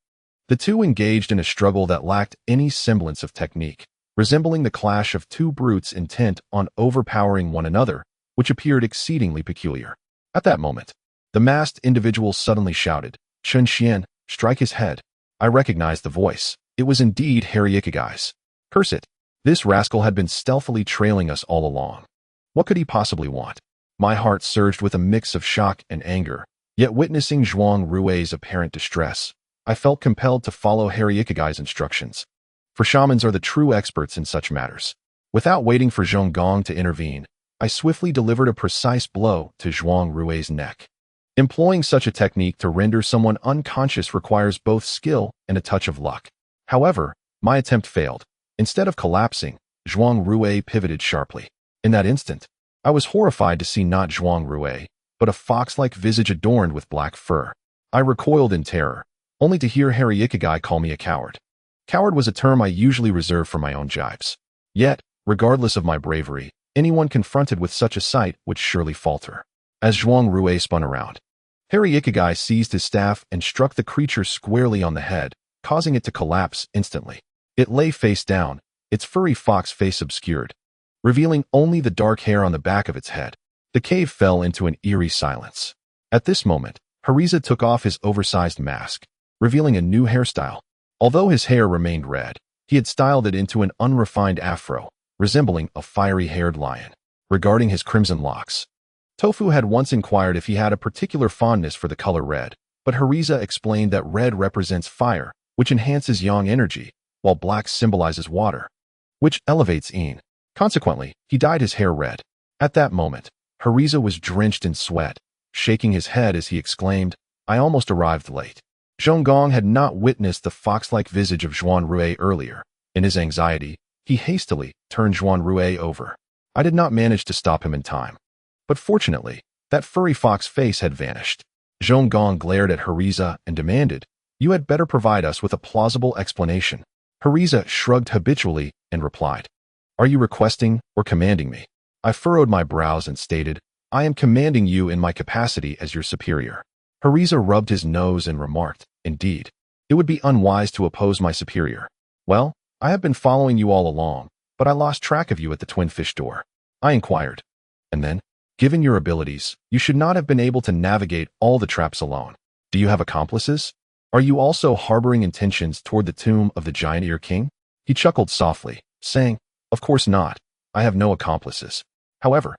Speaker 1: The two engaged in a struggle that lacked any semblance of technique, resembling the clash of two brutes intent on overpowering one another, which appeared exceedingly peculiar. At that moment, the masked individual suddenly shouted, "Chen Xian, strike his head." I recognized the voice. It was indeed Harry Ikigai's. Curse it. This rascal had been stealthily trailing us all along. What could he possibly want? My heart surged with a mix of shock and anger, yet witnessing Zhuan Rui's apparent distress, I felt compelled to follow Harry Ikigai's instructions. For shamans are the true experts in such matters. Without waiting for Zhong Gong to intervene, I swiftly delivered a precise blow to Zhuan Rui's neck. Employing such a technique to render someone unconscious requires both skill and a touch of luck. However, my attempt failed. Instead of collapsing, Zhuan Rui pivoted sharply. In that instant, I was horrified to see not Zhuan Rui, but a fox-like visage adorned with black fur. I recoiled in terror, only to hear Harry Ikigai call me a coward. Coward was a term I usually reserved for my own jibes. Yet, regardless of my bravery, anyone confronted with such a sight would surely falter. As Zhuan Rui spun around, Harry Ikigai seized his staff and struck the creature squarely on the head, causing it to collapse instantly. It lay face down, its furry fox face obscured, revealing only the dark hair on the back of its head. The cave fell into an eerie silence. At this moment, Hariza took off his oversized mask, revealing a new hairstyle. Although his hair remained red, he had styled it into an unrefined afro, resembling a fiery-haired lion. Regarding his crimson locks, Tofu had once inquired if he had a particular fondness for the color red, but Hariza explained that red represents fire, which enhances yang energy, while black symbolizes water, which elevates yin. Consequently, he dyed his hair red. At that moment, Hariza was drenched in sweat, shaking his head as he exclaimed, "I almost arrived late." Zhong Gong had not witnessed the fox-like visage of Zhuan Rui earlier. In his anxiety, he hastily turned Zhuan Rui over. I did not manage to stop him in time. But fortunately, that furry fox face had vanished. Zhong Gong glared at Hariza and demanded, "You had better provide us with a plausible explanation." Hariza shrugged habitually and replied, "Are you requesting or commanding me?" I furrowed my brows and stated, "I am commanding you in my capacity as your superior." Hariza rubbed his nose and remarked, "Indeed, it would be unwise to oppose my superior. Well, I have been following you all along, but I lost track of you at the Twin Fish door." I inquired, "And then? Given your abilities, you should not have been able to navigate all the traps alone. Do you have accomplices? Are you also harboring intentions toward the tomb of the Giant Ear King?" He chuckled softly, saying, "Of course not. I have no accomplices. However,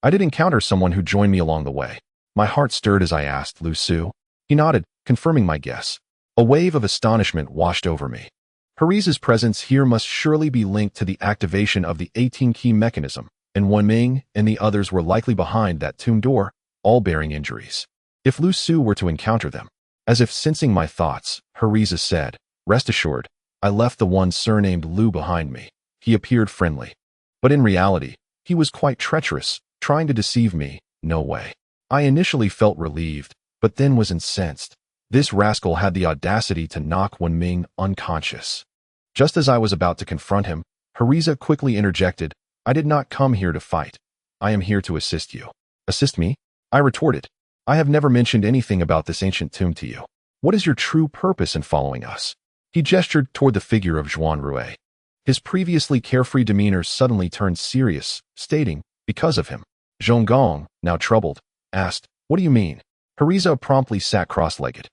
Speaker 1: I did encounter someone who joined me along the way." My heart stirred as I asked, "Lu Su?" He nodded, confirming my guess. A wave of astonishment washed over me. Hariza's presence here must surely be linked to the activation of the 18-key mechanism, and Wen Min and the others were likely behind that tomb door, all bearing injuries. If Lu Su were to encounter them, as if sensing my thoughts, Hariza said, "Rest assured, I left the one surnamed Lu behind me." He appeared friendly, but in reality, he was quite treacherous, trying to deceive me. No way. I initially felt relieved, but then was incensed. This rascal had the audacity to knock Wen Min unconscious. Just as I was about to confront him, Hariza quickly interjected, "I did not come here to fight. I am here to assist you." "Assist me?" I retorted. "I have never mentioned anything about this ancient tomb to you. What is your true purpose in following us?" He gestured toward the figure of Zhuan Rui. His previously carefree demeanor suddenly turned serious, stating, "Because of him." Zhong Gong, now troubled, asked, "What do you mean?" Hariza promptly sat cross-legged,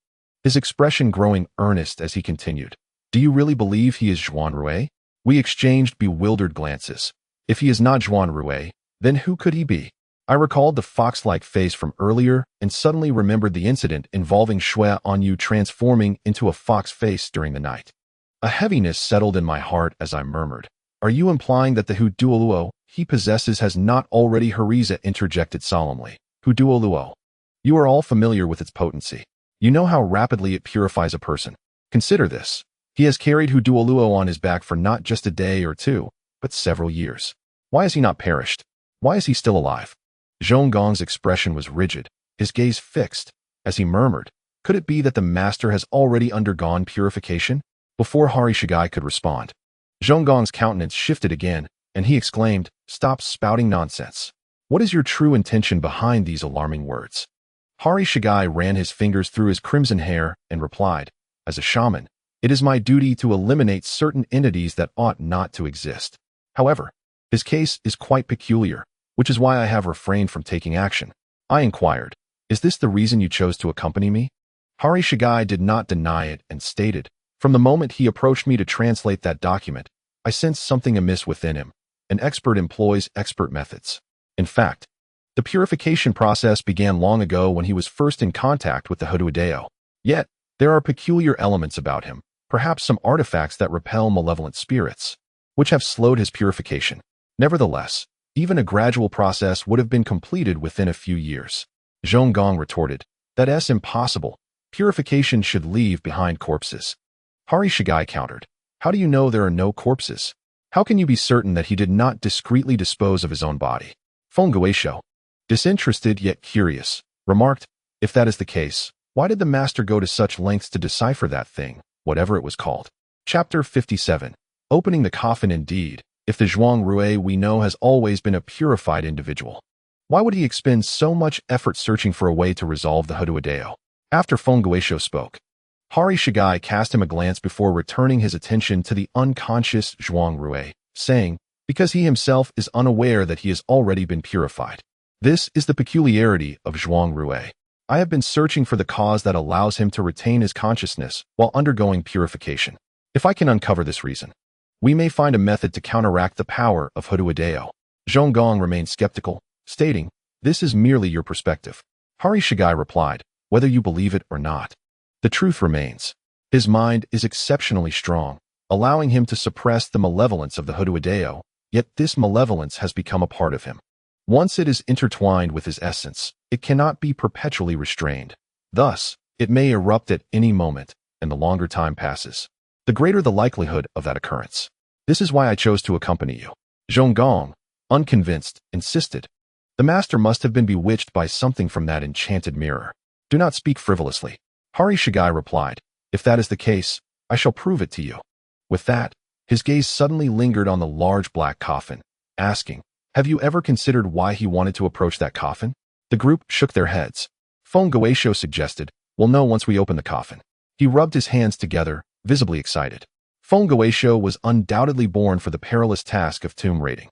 Speaker 1: his expression growing earnest as he continued, "Do you really believe he is Zhuan Rui?" We exchanged bewildered glances. If he is not Zhuan Rui, then who could he be? I recalled the fox-like face from earlier and suddenly remembered the incident involving Shui Onyu transforming into a fox face during the night. A heaviness settled in my heart as I murmured, "Are you implying that the Huduoluo he possesses has not already?" Hariza interjected solemnly. "Huduoluo. You are all familiar with its potency. You know how rapidly it purifies a person. Consider this." He has carried Hu Duoluo on his back for not just a day or two, but several years. Why has he not perished? Why is he still alive? Zhong Gong's expression was rigid, his gaze fixed, as he murmured, could it be that the master has already undergone purification? Before Hari Shigai could respond, Zhong Gong's countenance shifted again, and he exclaimed, "Stop spouting nonsense. What is your true intention behind these alarming words?" Hari Shigai ran his fingers through his crimson hair and replied, "As a shaman, it is my duty to eliminate certain entities that ought not to exist. However, his case is quite peculiar, which is why I have refrained from taking action." I inquired, "Is this the reason you chose to accompany me?" Hari Shigai did not deny it and stated, "From the moment he approached me to translate that document, I sensed something amiss within him. An expert employs expert methods. In fact, the purification process began long ago when he was first in contact with the Hoduadeo. Yet, there are peculiar elements about him, perhaps some artifacts that repel malevolent spirits, which have slowed his purification. Nevertheless, even a gradual process would have been completed within a few years." Zhong Gong retorted, "That's impossible. Purification should leave behind corpses." Hari Shigai countered, "How do you know there are no corpses? How can you be certain that he did not discreetly dispose of his own body?" Feng Guisho, disinterested yet curious, remarked, "If that is the case, why did the master go to such lengths to decipher that thing, whatever it was called?" Chapter 57. Opening the coffin. Indeed, if the Zhuan Rui we know has always been a purified individual, why would he expend so much effort searching for a way to resolve the Hoduadeo? After Feng Guisho spoke, Hari Shigai cast him a glance before returning his attention to the unconscious Zhuan Rui, saying, "Because he himself is unaware that he has already been purified. This is the peculiarity of Zhuan Rui. I have been searching for the cause that allows him to retain his consciousness while undergoing purification. If I can uncover this reason, we may find a method to counteract the power of Hoduadeo." Zhong Gong remained skeptical, stating, "This is merely your perspective." Hari Shigai replied, "Whether you believe it or not, the truth remains. His mind is exceptionally strong, allowing him to suppress the malevolence of the Hoduadeo, yet this malevolence has become a part of him. Once it is intertwined with his essence, it cannot be perpetually restrained. Thus, it may erupt at any moment, and the longer time passes, the greater the likelihood of that occurrence. This is why I chose to accompany you." Zhong Gong, unconvinced, insisted, "The master must have been bewitched by something from that enchanted mirror. Do not speak frivolously." Hari Shigai replied, "If that is the case, I shall prove it to you." With that, his gaze suddenly lingered on the large black coffin, asking, "Have you ever considered why he wanted to approach that coffin?" The group shook their heads. Feng Guisho suggested, "We'll know once we open the coffin." He rubbed his hands together, visibly excited. Feng Guisho was undoubtedly born for the perilous task of tomb raiding.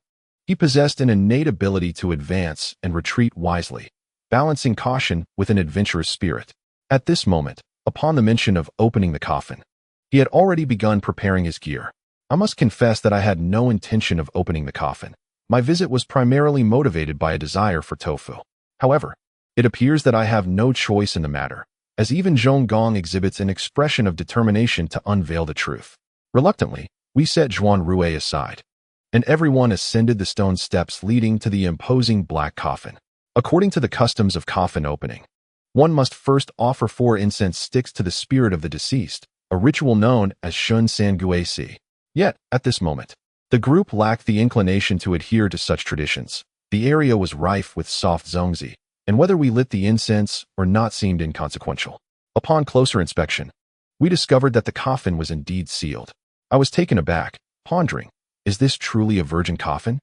Speaker 1: He possessed an innate ability to advance and retreat wisely, balancing caution with an adventurous spirit. At this moment, upon the mention of opening the coffin, he had already begun preparing his gear. I must confess that I had no intention of opening the coffin. My visit was primarily motivated by a desire for tofu. However, it appears that I have no choice in the matter, as even Zhong Gong exhibits an expression of determination to unveil the truth. Reluctantly, we set Zhuan Rui aside, and everyone ascended the stone steps leading to the imposing black coffin. According to the customs of coffin opening, one must first offer 4 incense sticks to the spirit of the deceased, a ritual known as Shun San Guisi. Yet, at this moment, the group lacked the inclination to adhere to such traditions. The area was rife with soft zongzi, and whether we lit the incense or not seemed inconsequential. Upon closer inspection, we discovered that the coffin was indeed sealed. I was taken aback, pondering, is this truly a virgin coffin?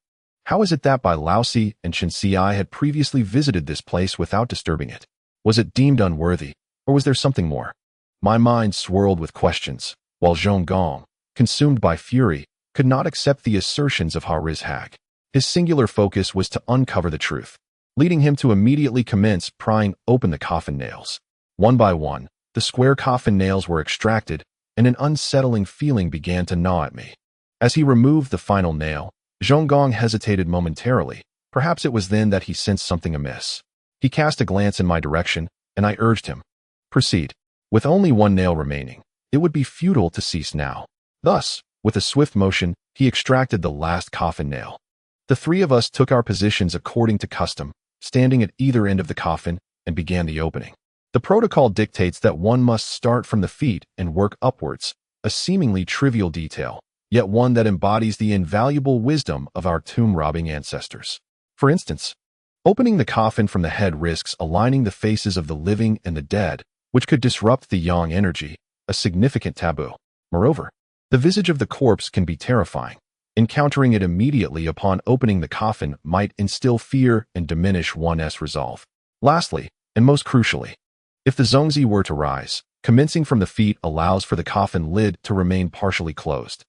Speaker 1: How is it that Bai Laosi and Chen Xi had previously visited this place without disturbing it? Was it deemed unworthy, or was there something more? My mind swirled with questions, while Zhong Gong, consumed by fury, could not accept the assertions of Hari's hag. His singular focus was to uncover the truth, leading him to immediately commence prying open the coffin nails. One by one, the square coffin nails were extracted, and an unsettling feeling began to gnaw at me. As he removed the final nail, Zhong Gong hesitated momentarily. Perhaps it was then that he sensed something amiss. He cast a glance in my direction, and I urged him, "Proceed." With only one nail remaining, it would be futile to cease now. Thus, with a swift motion, he extracted the last coffin nail. The 3 of us took our positions according to custom, standing at either end of the coffin, and began the opening. The protocol dictates that one must start from the feet and work upwards, a seemingly trivial detail, yet one that embodies the invaluable wisdom of our tomb-robbing ancestors. For instance, opening the coffin from the head risks aligning the faces of the living and the dead, which could disrupt the yang energy, a significant taboo. Moreover, the visage of the corpse can be terrifying. Encountering it immediately upon opening the coffin might instill fear and diminish one's resolve. Lastly, and most crucially, if the zongzi were to rise, commencing from the feet allows for the coffin lid to remain partially closed,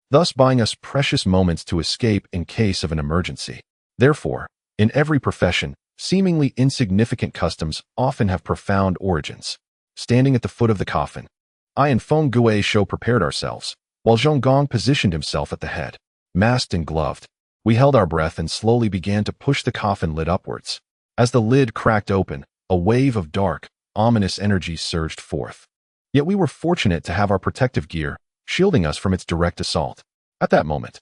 Speaker 1: thus buying us precious moments to escape in case of an emergency. Therefore, in every profession, seemingly insignificant customs often have profound origins. Standing at the foot of the coffin, I and Feng Guisho prepared ourselves, while Zhong Gong positioned himself at the head. Masked and gloved, we held our breath and slowly began to push the coffin lid upwards. As the lid cracked open, a wave of dark, ominous energy surged forth. Yet we were fortunate to have our protective gear, shielding us from its direct assault. At that moment,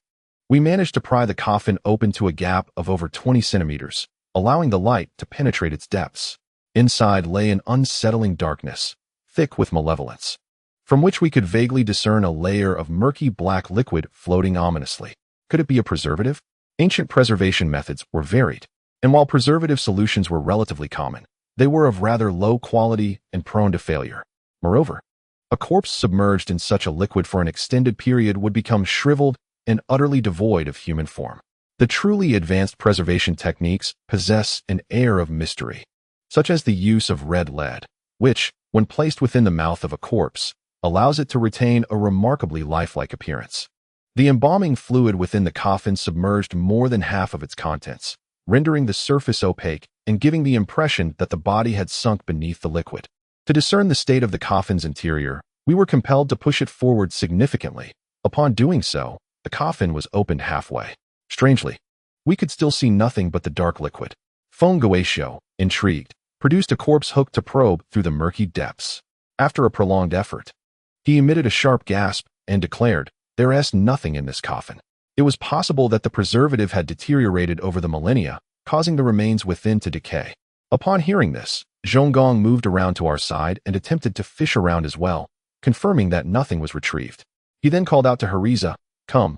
Speaker 1: we managed to pry the coffin open to a gap of over 20 centimeters, allowing the light to penetrate its depths. Inside lay an unsettling darkness, thick with malevolence, from which we could vaguely discern a layer of murky black liquid floating ominously. Could it be a preservative? Ancient preservation methods were varied, and while preservative solutions were relatively common, they were of rather low quality and prone to failure. Moreover, a corpse submerged in such a liquid for an extended period would become shriveled and utterly devoid of human form. The truly advanced preservation techniques possess an air of mystery, such as the use of red lead, which, when placed within the mouth of a corpse, allows it to retain a remarkably lifelike appearance. The embalming fluid within the coffin submerged more than half of its contents, rendering the surface opaque and giving the impression that the body had sunk beneath the liquid. To discern the state of the coffin's interior, we were compelled to push it forward significantly. Upon doing so, the coffin was opened halfway. Strangely, we could still see nothing but the dark liquid. Feng Guisho, intrigued, produced a corpse hook to probe through the murky depths. After a prolonged effort, he emitted a sharp gasp and declared, "There is nothing in this coffin." It was possible that the preservative had deteriorated over the millennia, causing the remains within to decay. Upon hearing this, Zhong Gong moved around to our side and attempted to fish around as well, confirming that nothing was retrieved. He then called out to Hariza, Come,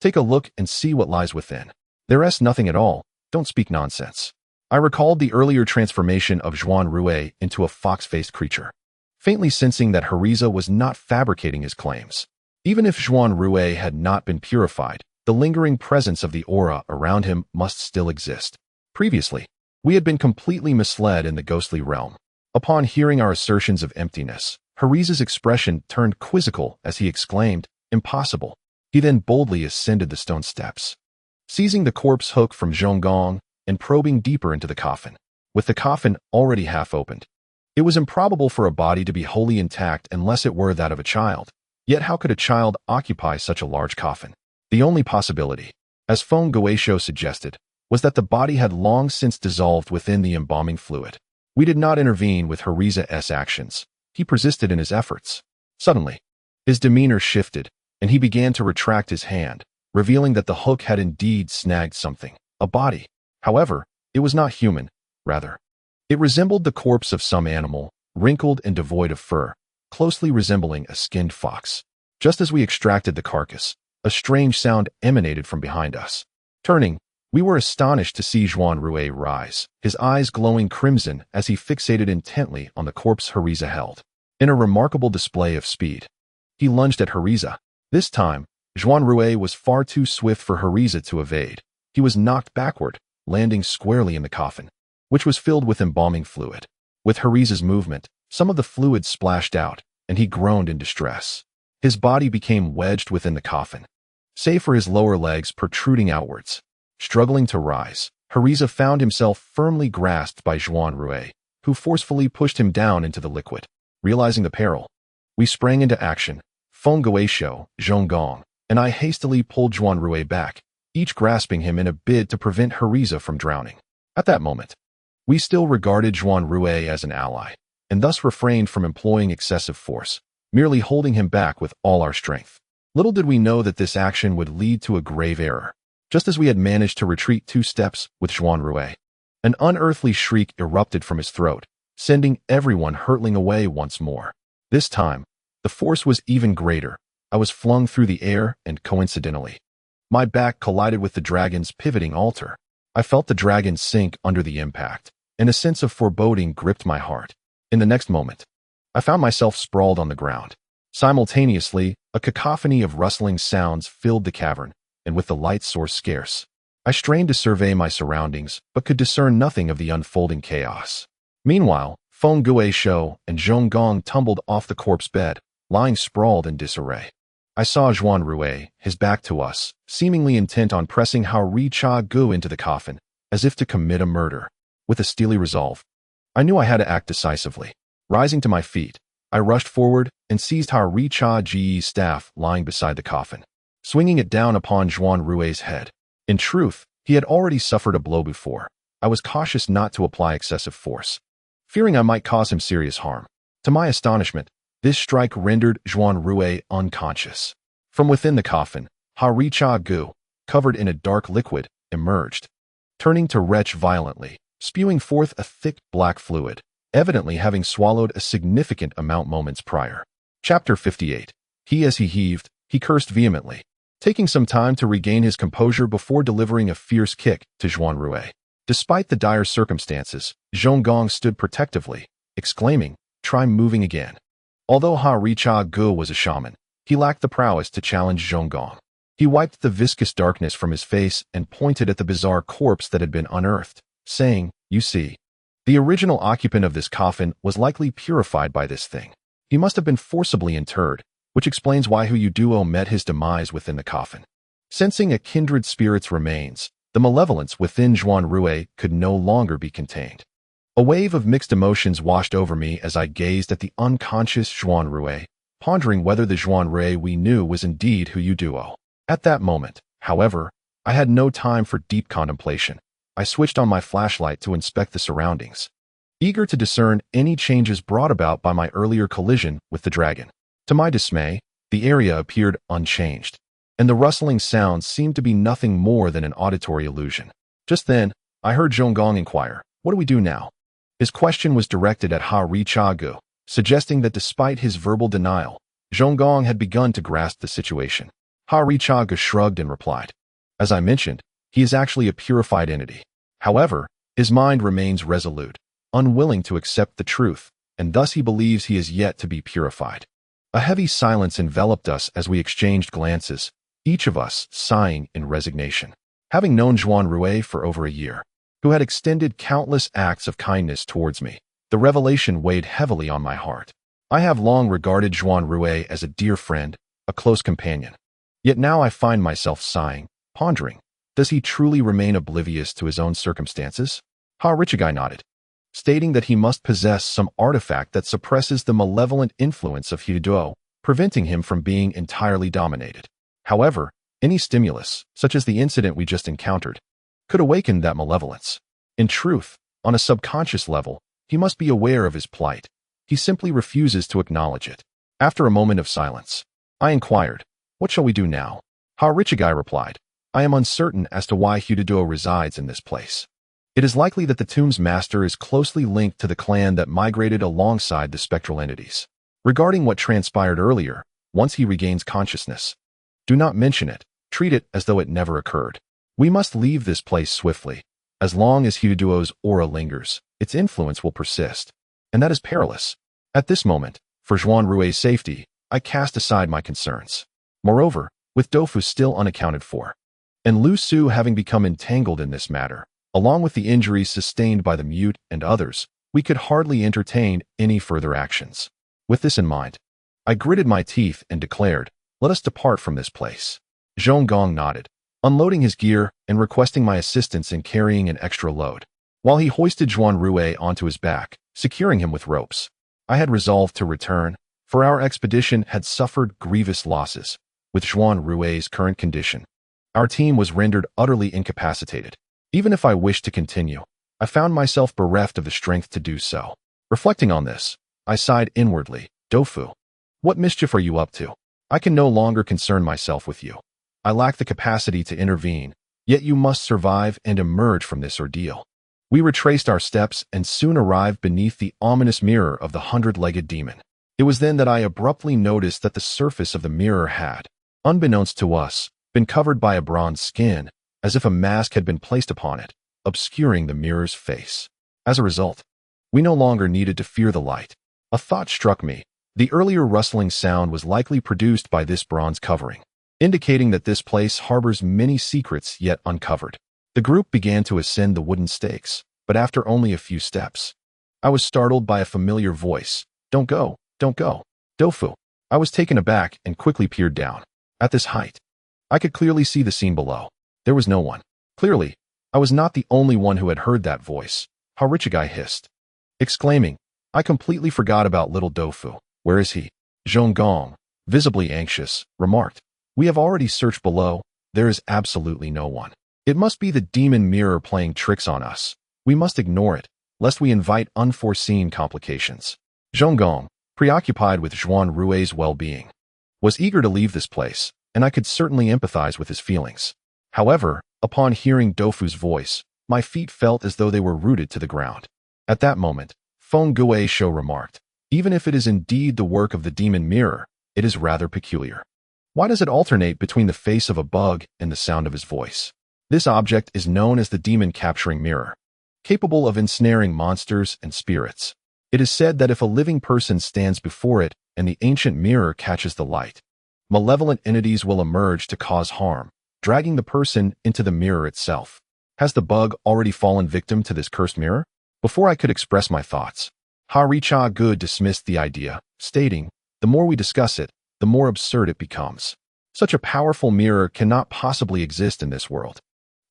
Speaker 1: take a look and see what lies within. There is nothing at all, don't speak nonsense." I recalled the earlier transformation of Zhuan Rui into a fox-faced creature, faintly sensing that Hariza was not fabricating his claims. Even if Zhuan Rui had not been purified, the lingering presence of the aura around him must still exist. Previously, we had been completely misled in the ghostly realm. Upon hearing our assertions of emptiness, Hariza's expression turned quizzical as he exclaimed, "Impossible." He then boldly ascended the stone steps, seizing the corpse hook from Zhong Gong and probing deeper into the coffin. With the coffin already half opened, it was improbable for a body to be wholly intact unless it were that of a child. Yet how could a child occupy such a large coffin? The only possibility, as Feng Guisho suggested, was that the body had long since dissolved within the embalming fluid. We did not intervene with Hariza's actions. He persisted in his efforts. Suddenly, his demeanor shifted, and he began to retract his hand, revealing that the hook had indeed snagged something, a body. However, it was not human, rather. It resembled the corpse of some animal, wrinkled and devoid of fur, closely resembling a skinned fox. Just as we extracted the carcass, a strange sound emanated from behind us. Turning, we were astonished to see Zhuan Rui rise, his eyes glowing crimson as he fixated intently on the corpse Hariza held. In a remarkable display of speed, he lunged at Hariza. This time, Zhuan Rui was far too swift for Hariza to evade. He was knocked backward, landing squarely in the coffin, which was filled with embalming fluid. With Hariza's movement, some of the fluid splashed out, and he groaned in distress. His body became wedged within the coffin, save for his lower legs protruding outwards. Struggling to rise, Hariza found himself firmly grasped by Zhuan Rui, who forcefully pushed him down into the liquid. Realizing the peril, we sprang into action. Feng Guisho, Zhong Gong, and I hastily pulled Zhuan Rui back, each grasping him in a bid to prevent Hariza from drowning. At that moment, we still regarded Zhuan Rui as an ally, and thus refrained from employing excessive force, merely holding him back with all our strength. Little did we know that this action would lead to a grave error. Just as we had managed to retreat 2 steps with Zhuan Rui, an unearthly shriek erupted from his throat, sending everyone hurtling away once more. This time, The force was even greater. I was flung through the air, and coincidentally, my back collided with the dragon's pivoting altar. I felt the dragon sink under the impact, and a sense of foreboding gripped my heart. In the next moment, I found myself sprawled on the ground. Simultaneously, a cacophony of rustling sounds filled the cavern, and with the light source scarce, I strained to survey my surroundings, but could discern nothing of the unfolding chaos. Meanwhile, Feng Gue Shou and Zhong Gong tumbled off the corpse bed, lying sprawled in disarray. I saw Zhuan Rui, his back to us, seemingly intent on pressing Hao Ri Cha Gu into the coffin, as if to commit a murder. With a steely resolve, I knew I had to act decisively. Rising to my feet, I rushed forward and seized Hao Ri Cha Ji's staff lying beside the coffin, swinging it down upon Zhuan Rui's head. In truth, he had already suffered a blow before. I was cautious not to apply excessive force, fearing I might cause him serious harm. To my astonishment, this strike rendered Zhuan Rui unconscious. From within the coffin, Hao Ri Cha Gu, covered in a dark liquid, emerged, turning to retch violently, spewing forth a thick black fluid, evidently having swallowed a significant amount moments prior. Chapter 58. As he heaved, he cursed vehemently, taking some time to regain his composure before delivering a fierce kick to Zhuan Rui. Despite the dire circumstances, Zhong Gong stood protectively, exclaiming, "Try moving again." Although Hao Ri Cha Gu was a shaman, he lacked the prowess to challenge Zhong Gong. He wiped the viscous darkness from his face and pointed at the bizarre corpse that had been unearthed, saying, "You see, the original occupant of this coffin was likely purified by this thing. He must have been forcibly interred, which explains why Hu Duo met his demise within the coffin." Sensing a kindred spirit's remains, the malevolence within Zhuan Rui could no longer be contained. A wave of mixed emotions washed over me as I gazed at the unconscious Zhuan Rui, pondering whether the Zhuan Rui we knew was indeed Hu Duo. At that moment, however, I had no time for deep contemplation. I switched on my flashlight to inspect the surroundings, eager to discern any changes brought about by my earlier collision with the dragon. To my dismay, the area appeared unchanged, and the rustling sounds seemed to be nothing more than an auditory illusion. Just then, I heard Zhong Gong inquire, "What do we do now?" His question was directed at Hao Ri Cha Gu, suggesting that despite his verbal denial, Zhong Gong had begun to grasp the situation. Hao Ri Cha Gu shrugged and replied, "As I mentioned, he is actually a purified entity. However, his mind remains resolute, unwilling to accept the truth, and thus he believes he is yet to be purified." A heavy silence enveloped us as we exchanged glances, each of us sighing in resignation. Having known Zhuan Rui for over a year, who had extended countless acts of kindness towards me, the revelation weighed heavily on my heart. I have long regarded Zhuan Rui as a dear friend, a close companion. Yet now I find myself sighing, pondering, does he truly remain oblivious to his own circumstances? Hao Richigai nodded, stating that he must possess some artifact that suppresses the malevolent influence of Hu Duo, preventing him from being entirely dominated. However, any stimulus, such as the incident we just encountered, could awaken that malevolence. In truth, on a subconscious level, he must be aware of his plight. He simply refuses to acknowledge it. After a moment of silence, I inquired, "What shall we do now?" Hao Richigai replied, "I am uncertain as to why Hu Duo resides in this place. It is likely that the tomb's master is closely linked to the clan that migrated alongside the spectral entities. Regarding what transpired earlier, once he regains consciousness, do not mention it. Treat it as though it never occurred. We must leave this place swiftly. As long as Hu Duo's aura lingers, its influence will persist, and that is perilous." At this moment, for Zhuan Rui's safety, I cast aside my concerns. Moreover, with Dofu still unaccounted for, and Lu Su having become entangled in this matter, along with the injuries sustained by the mute and others, we could hardly entertain any further actions. With this in mind, I gritted my teeth and declared, "Let us depart from this place." Zhong Gong nodded, unloading his gear and requesting my assistance in carrying an extra load, while he hoisted Zhuan Rui onto his back, securing him with ropes. I had resolved to return, for our expedition had suffered grievous losses. With Zhuan Rui's current condition, our team was rendered utterly incapacitated. Even if I wished to continue, I found myself bereft of the strength to do so. Reflecting on this, I sighed inwardly, "Dofu, what mischief are you up to? I can no longer concern myself with you. I lack the capacity to intervene, yet you must survive and emerge from this ordeal." We retraced our steps and soon arrived beneath the ominous mirror of the 100-legged demon. It was then that I abruptly noticed that the surface of the mirror had, unbeknownst to us, been covered by a bronze skin, as if a mask had been placed upon it, obscuring the mirror's face. As a result, we no longer needed to fear the light. A thought struck me. The earlier rustling sound was likely produced by this bronze covering, indicating that this place harbors many secrets yet uncovered. The group began to ascend the wooden stakes, but after only a few steps, I was startled by a familiar voice. "Don't go, don't go. Dofu." I was taken aback and quickly peered down. At this height, I could clearly see the scene below. There was no one. Clearly, I was not the only one who had heard that voice. Harichigai hissed, exclaiming, "I completely forgot about little Dofu. Where is he?" Zhong Gong, visibly anxious, remarked, "We have already searched below. There is absolutely no one. It must be the demon mirror playing tricks on us. We must ignore it, lest we invite unforeseen complications." Zhong Gong, preoccupied with Zhuan Rui's well-being, was eager to leave this place, and I could certainly empathize with his feelings. However, upon hearing Dofu's voice, my feet felt as though they were rooted to the ground. At that moment, Feng Guisho remarked, "Even if it is indeed the work of the demon mirror, it is rather peculiar. Why does it alternate between the face of a bug and the sound of his voice?" This object is known as the demon capturing mirror, capable of ensnaring monsters and spirits. It is said that if a living person stands before it and the ancient mirror catches the light, malevolent entities will emerge to cause harm, dragging the person into the mirror itself. Has the bug already fallen victim to this cursed mirror? Before I could express my thoughts, Haricha dismissed the idea, stating, "The more we discuss it, the more absurd it becomes. Such a powerful mirror cannot possibly exist in this world."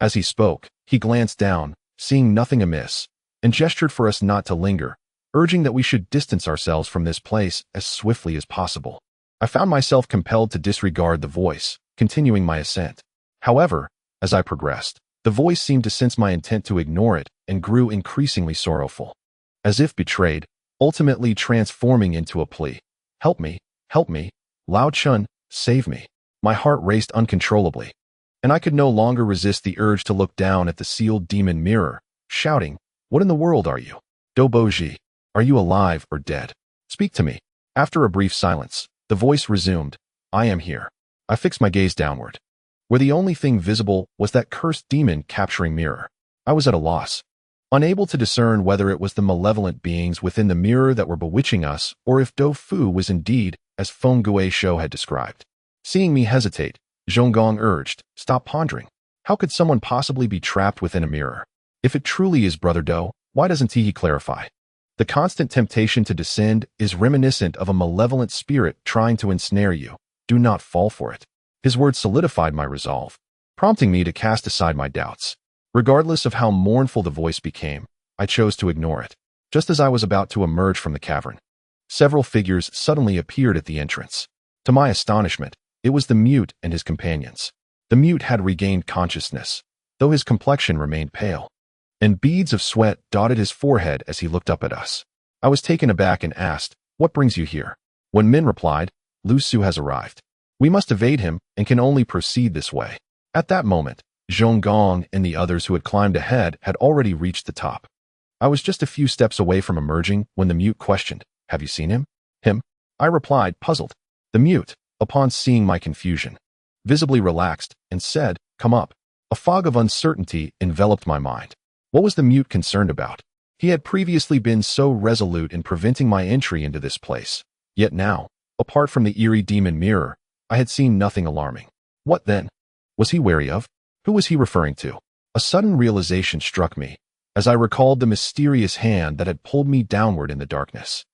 Speaker 1: As he spoke, he glanced down, seeing nothing amiss, and gestured for us not to linger, urging that we should distance ourselves from this place as swiftly as possible. I found myself compelled to disregard the voice, continuing my ascent. However, as I progressed, the voice seemed to sense my intent to ignore it and grew increasingly sorrowful, as if betrayed, ultimately transforming into a plea. Help me, Lao Chun, save me." My heart raced uncontrollably, and I could no longer resist the urge to look down at the sealed demon mirror, shouting, "What in the world are you? Doboji, are you alive or dead? Speak to me." After a brief silence, the voice resumed, "I am here." I fixed my gaze downward, where the only thing visible was that cursed demon capturing mirror. I was at a loss, unable to discern whether it was the malevolent beings within the mirror that were bewitching us or if Do Fu was indeed as Feng Guisho had described. Seeing me hesitate, Zhong Gong urged, "Stop pondering. How could someone possibly be trapped within a mirror? If it truly is Brother Do, why doesn't he clarify? The constant temptation to descend is reminiscent of a malevolent spirit trying to ensnare you. Do not fall for it." His words solidified my resolve, prompting me to cast aside my doubts. Regardless of how mournful the voice became, I chose to ignore it. Just as I was about to emerge from the cavern, several figures suddenly appeared at the entrance. To my astonishment, it was the mute and his companions. The mute had regained consciousness, though his complexion remained pale, and beads of sweat dotted his forehead as he looked up at us. I was taken aback and asked, "What brings you here?" Wen Min replied, "Lu Su has arrived. We must evade him and can only proceed this way." At that moment, Zhong Gong and the others who had climbed ahead had already reached the top. I was just a few steps away from emerging when the mute questioned, "Have you seen him?" "Him?" I replied, puzzled. The mute, upon seeing my confusion, visibly relaxed and said, "Come up." A fog of uncertainty enveloped my mind. What was the mute concerned about? He had previously been so resolute in preventing my entry into this place. Yet now, apart from the eerie demon mirror, I had seen nothing alarming. What then? Was he wary of? Who was he referring to? A sudden realization struck me, as I recalled the mysterious hand that had pulled me downward in the darkness.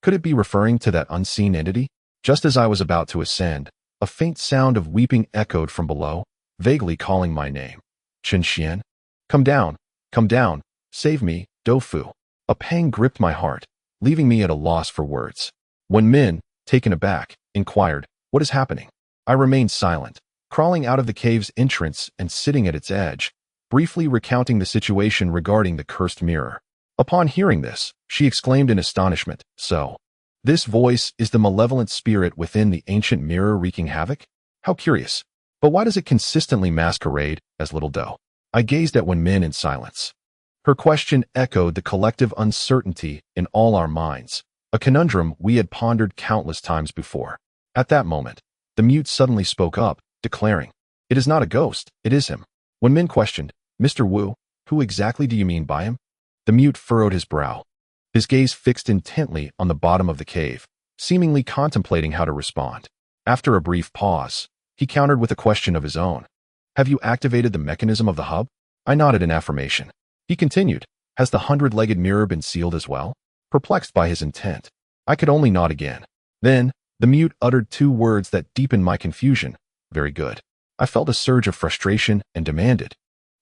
Speaker 1: Could it be referring to that unseen entity? Just as I was about to ascend, a faint sound of weeping echoed from below, vaguely calling my name. "Chen Xian? Come down, save me, Do Fu." A pang gripped my heart, leaving me at a loss for words. Wen Min, taken aback, inquired, "What is happening?" I remained silent, crawling out of the cave's entrance and sitting at its edge, briefly recounting the situation regarding the cursed mirror. Upon hearing this, she exclaimed in astonishment, "So, this voice is the malevolent spirit within the ancient mirror wreaking havoc? How curious. But why does it consistently masquerade as Little Do?" I gazed at Wen Min in silence. Her question echoed the collective uncertainty in all our minds, a conundrum we had pondered countless times before. At that moment, the mute suddenly spoke up, declaring, "It is not a ghost, it is him." Wen Min questioned, "Mr. Wu, who exactly do you mean by him?" The mute furrowed his brow, his gaze fixed intently on the bottom of the cave, seemingly contemplating how to respond. After a brief pause, he countered with a question of his own. "Have you activated the mechanism of the hub?" I nodded in affirmation. He continued, "Has the 100-legged mirror been sealed as well?" Perplexed by his intent, I could only nod again. Then, the mute uttered two words that deepened my confusion. "Very good." I felt a surge of frustration and demanded,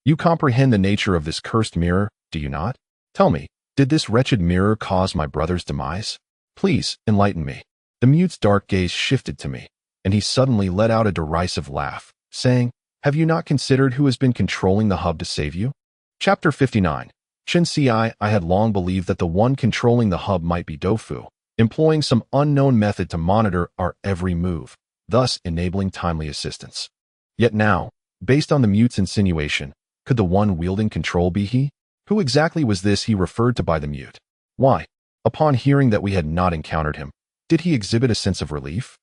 Speaker 1: "You comprehend the nature of this cursed mirror, do you not? Tell me, did this wretched mirror cause my brother's demise? Please, enlighten me." The mute's dark gaze shifted to me, and he suddenly let out a derisive laugh, saying, "Have you not considered who has been controlling the hub to save you?" Chapter 59. Chen Ci. I had long believed that the one controlling the hub might be Doufu, employing some unknown method to monitor our every move, thus enabling timely assistance. Yet now, based on the mute's insinuation, could the one wielding control be he? Who exactly was this he referred to by the mute? Why, upon hearing that we had not encountered him, did he exhibit a sense of relief?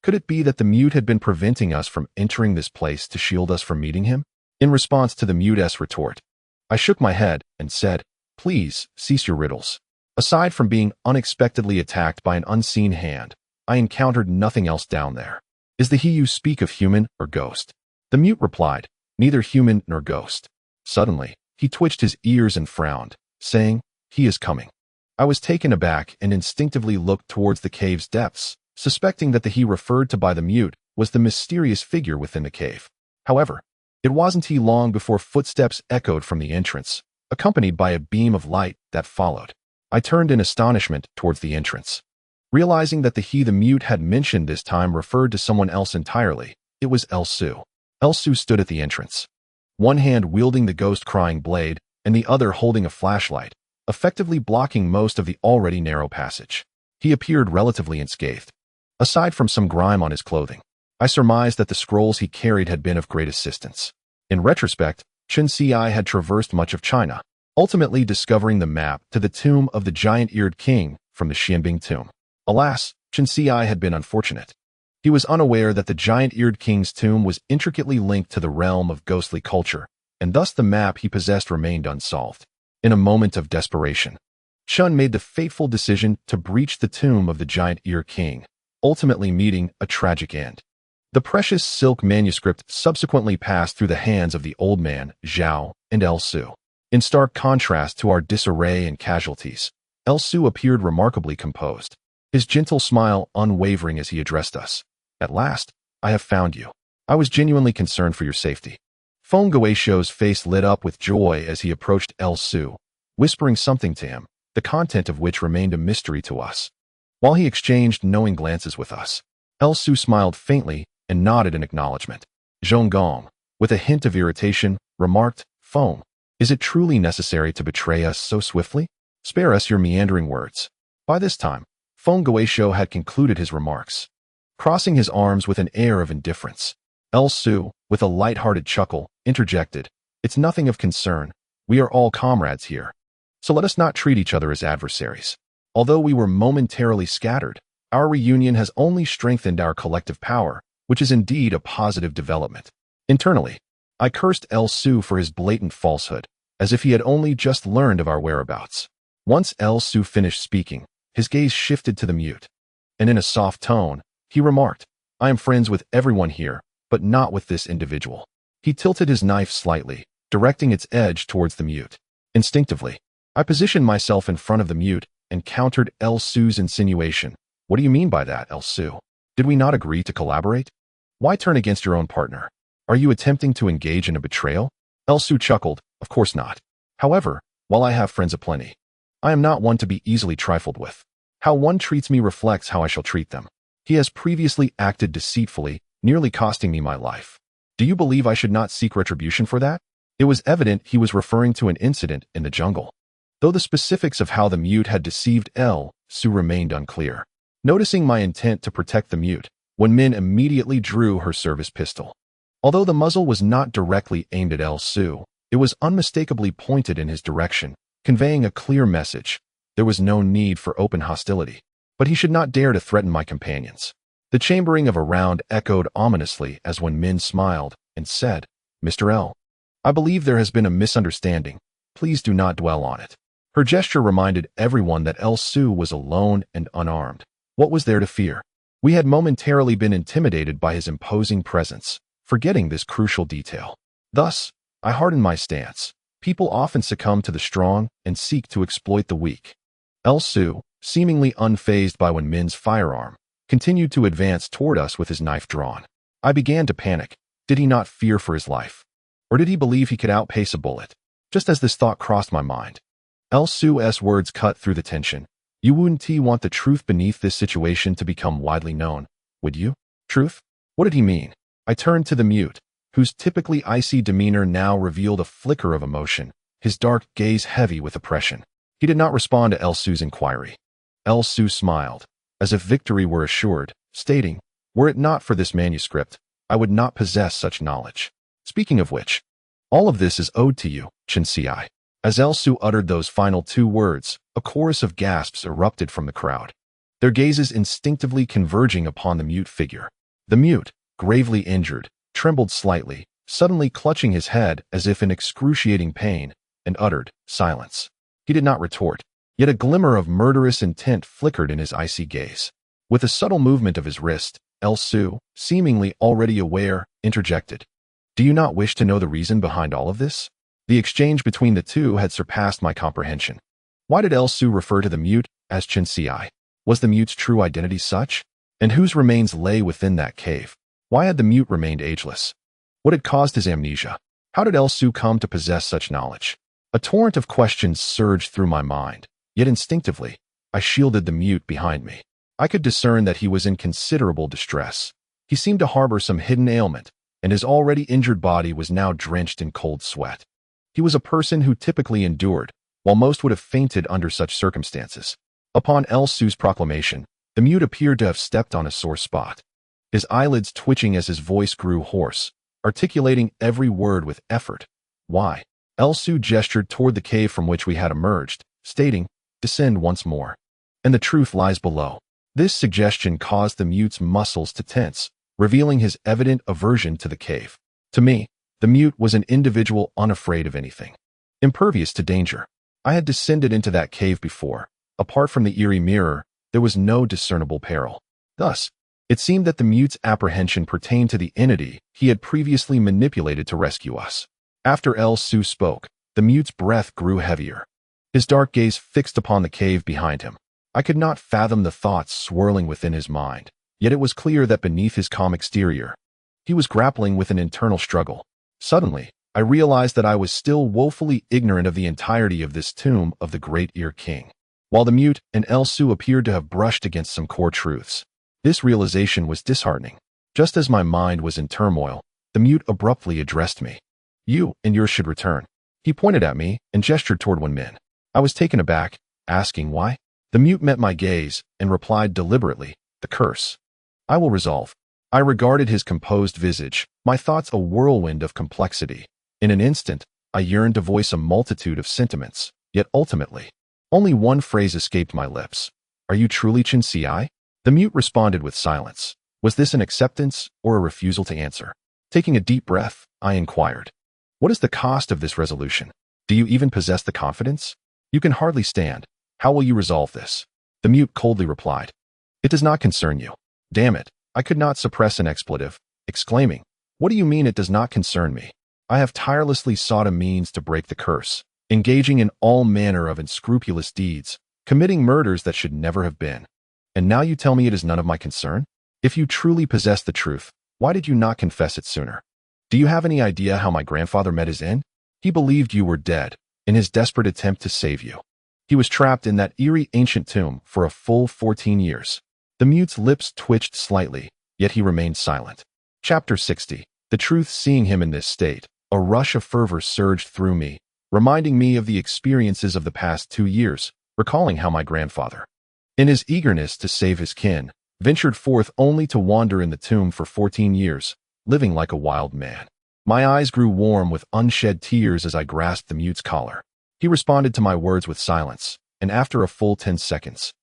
Speaker 1: Could it be that the mute had been preventing us from entering this place to shield us from meeting him? In response to the mute's retort, I shook my head and said, "Please, cease your riddles." Aside from being unexpectedly attacked by an unseen hand, I encountered nothing else down there. "Is the he you speak of human or ghost?" The mute replied, "Neither human nor ghost." Suddenly, he twitched his ears and frowned, saying, "He is coming." I was taken aback and instinctively looked towards the cave's depths, suspecting that the he referred to by the mute was the mysterious figure within the cave. However, it wasn't he long before footsteps echoed from the entrance, accompanied by a beam of light that followed. I turned in astonishment towards the entrance. Realizing that the he the mute had mentioned this time referred to someone else entirely, it was Elsu. Elsu stood at the entrance, one hand wielding the ghost-crying blade and the other holding a flashlight, effectively blocking most of the already narrow passage. He appeared relatively unscathed. Aside from some grime on his clothing, I surmised that the scrolls he carried had been of great assistance. In retrospect, Chen Ci had traversed much of China, ultimately discovering the map to the tomb of the giant-eared king from the Xianbing tomb. Alas, Chen Ci had been unfortunate. He was unaware that the giant-eared king's tomb was intricately linked to the realm of ghostly culture, and thus the map he possessed remained unsolved. In a moment of desperation, Chen made the fateful decision to breach the tomb of the giant-eared king, ultimately meeting a tragic end. The precious silk manuscript subsequently passed through the hands of the old man, Zhao, and Elsu. In stark contrast to our disarray and casualties, Elsu appeared remarkably composed, his gentle smile unwavering as he addressed us. "At last, I have found you. I was genuinely concerned for your safety." Feng Guishuo's face lit up with joy as he approached Elsu, whispering something to him, the content of which remained a mystery to us. While he exchanged knowing glances with us, Elsu smiled faintly and nodded in acknowledgement. Zhong Gong, with a hint of irritation, remarked, "Feng, is it truly necessary to betray us so swiftly? Spare us your meandering words." By this time, Feng Guishuo had concluded his remarks. Crossing his arms with an air of indifference, Elsu, with a light-hearted chuckle, interjected, "It's nothing of concern. We are all comrades here. So let us not treat each other as adversaries. Although we were momentarily scattered, our reunion has only strengthened our collective power, which is indeed a positive development." Internally, I cursed Elsu for his blatant falsehood, as if he had only just learned of our whereabouts. Once Elsu finished speaking, his gaze shifted to the mute, and in a soft tone, he remarked, "I am friends with everyone here, but not with this individual." He tilted his knife slightly, directing its edge towards the mute. Instinctively, I positioned myself in front of the mute and countered Elsu's insinuation. "What do you mean by that, Elsu? Did we not agree to collaborate? Why turn against your own partner? Are you attempting to engage in a betrayal?" Elsu chuckled, "Of course not. However, while I have friends aplenty, I am not one to be easily trifled with. How one treats me reflects how I shall treat them. He has previously acted deceitfully, nearly costing me my life. Do you believe I should not seek retribution for that?" It was evident he was referring to an incident in the jungle, though the specifics of how the mute had deceived Elsu remained unclear. Noticing my intent to protect the mute, Wen Min immediately drew her service pistol. Although the muzzle was not directly aimed at Elsu, it was unmistakably pointed in his direction, conveying a clear message. There was no need for open hostility. but he should not dare to threaten my companions. The chambering of a round echoed ominously as Wen Min smiled and said, "Mr. L, I believe there has been a misunderstanding. Please do not dwell on it." Her gesture reminded everyone that El Su was alone and unarmed. What was there to fear? We had momentarily been intimidated by his imposing presence, forgetting this crucial detail. Thus, I hardened my stance. People often succumb to the strong and seek to exploit the weak. El Su, seemingly unfazed by Wen Min's firearm, continued to advance toward us with his knife drawn. I began to panic. Did he not fear for his life? Or did he believe he could outpace a bullet? Just as this thought crossed my mind, El Su's words cut through the tension. "You wouldn't want the truth beneath this situation to become widely known, would you?" Truth? What did he mean? I turned to the mute, whose typically icy demeanor now revealed a flicker of emotion, his dark gaze heavy with oppression. He did not respond to El Su's inquiry. El Su smiled, as if victory were assured, stating, "Were it not for this manuscript, I would not possess such knowledge. Speaking of which, all of this is owed to you, Chen-Ci." As El Su uttered those final two words, a chorus of gasps erupted from the crowd, their gazes instinctively converging upon the mute figure. The mute, gravely injured, trembled slightly, suddenly clutching his head as if in excruciating pain, and uttered, "Silence." He did not retort, yet a glimmer of murderous intent flickered in his icy gaze. With a subtle movement of his wrist, El Su, seemingly already aware, interjected, "Do you not wish to know the reason behind all of this?" The exchange between the two had surpassed my comprehension. Why did El Su refer to the mute as Chen-Ci? Was the mute's true identity such? And whose remains lay within that cave? Why had the mute remained ageless? What had caused his amnesia? How did El Su come to possess such knowledge? A torrent of questions surged through my mind, yet instinctively, I shielded the mute behind me. I could discern that he was in considerable distress. He seemed to harbor some hidden ailment, and his already injured body was now drenched in cold sweat. He was a person who typically endured, while most would have fainted under such circumstances. Upon El Su's proclamation, the mute appeared to have stepped on a sore spot, his eyelids twitching as his voice grew hoarse, articulating every word with effort. "Why?" El Su gestured toward the cave from which we had emerged, stating, "Descend once more, and the truth lies below." This suggestion caused the mute's muscles to tense, revealing his evident aversion to the cave. To me, the mute was an individual unafraid of anything, impervious to danger. I had descended into that cave before. Apart from the eerie mirror, there was no discernible peril. Thus, it seemed that the mute's apprehension pertained to the entity he had previously manipulated to rescue us. After El Su spoke, the mute's breath grew heavier, his dark gaze fixed upon the cave behind him. I could not fathom the thoughts swirling within his mind, yet it was clear that beneath his calm exterior, he was grappling with an internal struggle. Suddenly, I realized that I was still woefully ignorant of the entirety of this tomb of the Great Ear King. While the mute and El Su appeared to have brushed against some core truths, this realization was disheartening. Just as my mind was in turmoil, the mute abruptly addressed me. "You and yours should return." He pointed at me and gestured toward Wen Min. I was taken aback, asking why. The mute met my gaze and replied deliberately, "The curse. I will resolve." I regarded his composed visage, my thoughts a whirlwind of complexity. In an instant, I yearned to voice a multitude of sentiments, yet ultimately, only one phrase escaped my lips. "Are you truly Chen-Ci?" The mute responded with silence. Was this an acceptance or a refusal to answer? Taking a deep breath, I inquired, "What is the cost of this resolution? Do you even possess the confidence? You can hardly stand. How will you resolve this?" The mute coldly replied, "It does not concern you." Damn it, I could not suppress an expletive, exclaiming, "What do you mean it does not concern me? I have tirelessly sought a means to break the curse, engaging in all manner of unscrupulous deeds, committing murders that should never have been. And now you tell me it is none of my concern? If you truly possess the truth, why did you not confess it sooner? Do you have any idea how my grandfather met his end? He believed you were dead, in his desperate attempt to save you. He was trapped in that eerie ancient tomb for a full 14 years. The mute's lips twitched slightly, yet he remained silent. Chapter 60. The truth. Seeing him in this state, a rush of fervor surged through me, reminding me of the experiences of the past 2 years, recalling how my grandfather, in his eagerness to save his kin, ventured forth only to wander in the tomb for 14 years, living like a wild man. My eyes grew warm with unshed tears as I grasped the mute's collar. He responded to my words with silence, and after a full 10 seconds,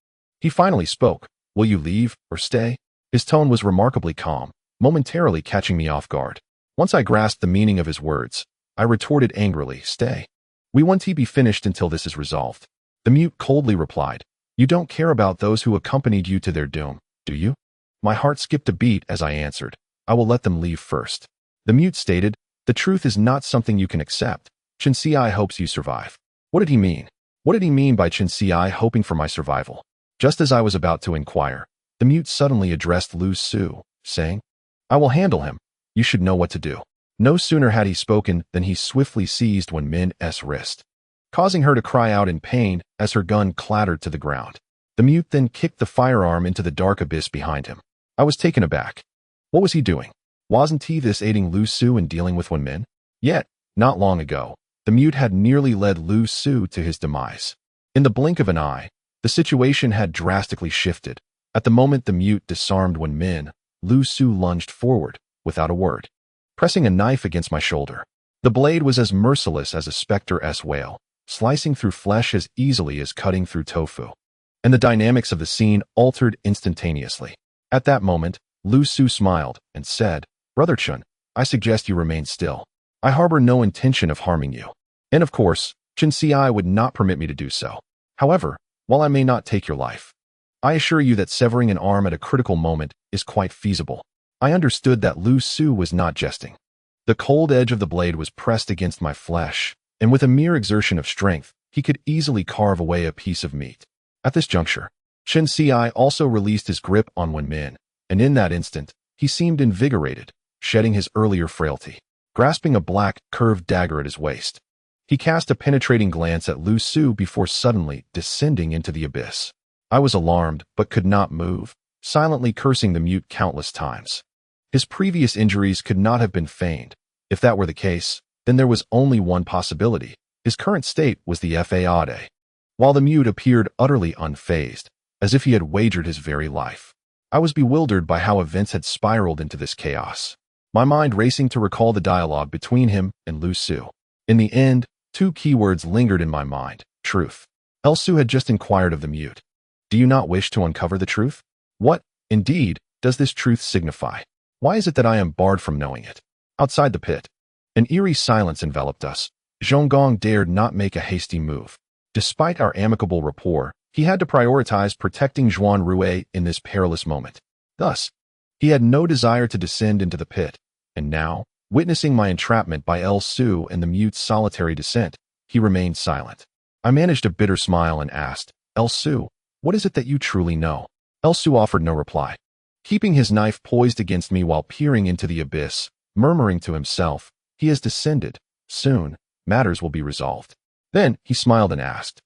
Speaker 1: He finally spoke. Will you leave or stay? His tone was remarkably calm, momentarily catching me off guard. Once I grasped the meaning of his words, I retorted angrily, stay. We won't be finished until this is resolved. The mute coldly replied, you don't care about those who accompanied you to their doom, do you? My heart skipped a beat as I answered, I will let them leave first. The mute stated, the truth is not something you can accept. Chen Ci hopes you survive. What did he mean? What did he mean by Chen Ci hoping for my survival? Just as I was about to inquire, the mute suddenly addressed Lu Su, saying, I will handle him. You should know what to do. No sooner had he spoken than he swiftly seized Wen Min's wrist, causing her to cry out in pain as her gun clattered to the ground. The mute then kicked the firearm into the dark abyss behind him. I was taken aback. What was he doing? Wasn't he this aiding Lu Su in dealing with Wen Min? Yet, not long ago, the mute had nearly led Lu Su to his demise. In the blink of an eye, the situation had drastically shifted. At the moment the mute disarmed Wen Min, Lu Su lunged forward, without a word, pressing a knife against my shoulder. The blade was as merciless as a spectre-esque wail, slicing through flesh as easily as cutting through tofu. And the dynamics of the scene altered instantaneously. At that moment, Lu Su smiled and said, Brother Chun, I suggest you remain still. I harbor no intention of harming you. And of course, Chen Ci would not permit me to do so. However, while I may not take your life, I assure you that severing an arm at a critical moment is quite feasible. I understood that Lu Su was not jesting. The cold edge of the blade was pressed against my flesh, and with a mere exertion of strength, he could easily carve away a piece of meat. At this juncture, Chen Ci also released his grip on Wen Min, and in that instant, he seemed invigorated, shedding his earlier frailty. Grasping a black, curved dagger at his waist, he cast a penetrating glance at Lu Su before suddenly descending into the abyss. I was alarmed, but could not move, silently cursing the mute countless times. His previous injuries could not have been feigned. If that were the case, then there was only one possibility. His current state was the fade. While the mute appeared utterly unfazed, as if he had wagered his very life, I was bewildered by how events had spiraled into this chaos, my mind racing to recall the dialogue between him and Lu Su. In the end, two keywords lingered in my mind, truth. Su had just inquired of the mute, do you not wish to uncover the truth? What, indeed, does this truth signify? Why is it that I am barred from knowing it? Outside the pit, an eerie silence enveloped us. Zhong Gong dared not make a hasty move. Despite our amicable rapport, he had to prioritize protecting Zhuan Rui in this perilous moment. Thus, he had no desire to descend into the pit, and now, witnessing my entrapment by Su and the mute's solitary descent, he remained silent. I managed a bitter smile and asked, Su, what is it that you truly know? Su offered no reply, keeping his knife poised against me while peering into the abyss, murmuring to himself, he has descended. Soon, matters will be resolved. Then he smiled and asked,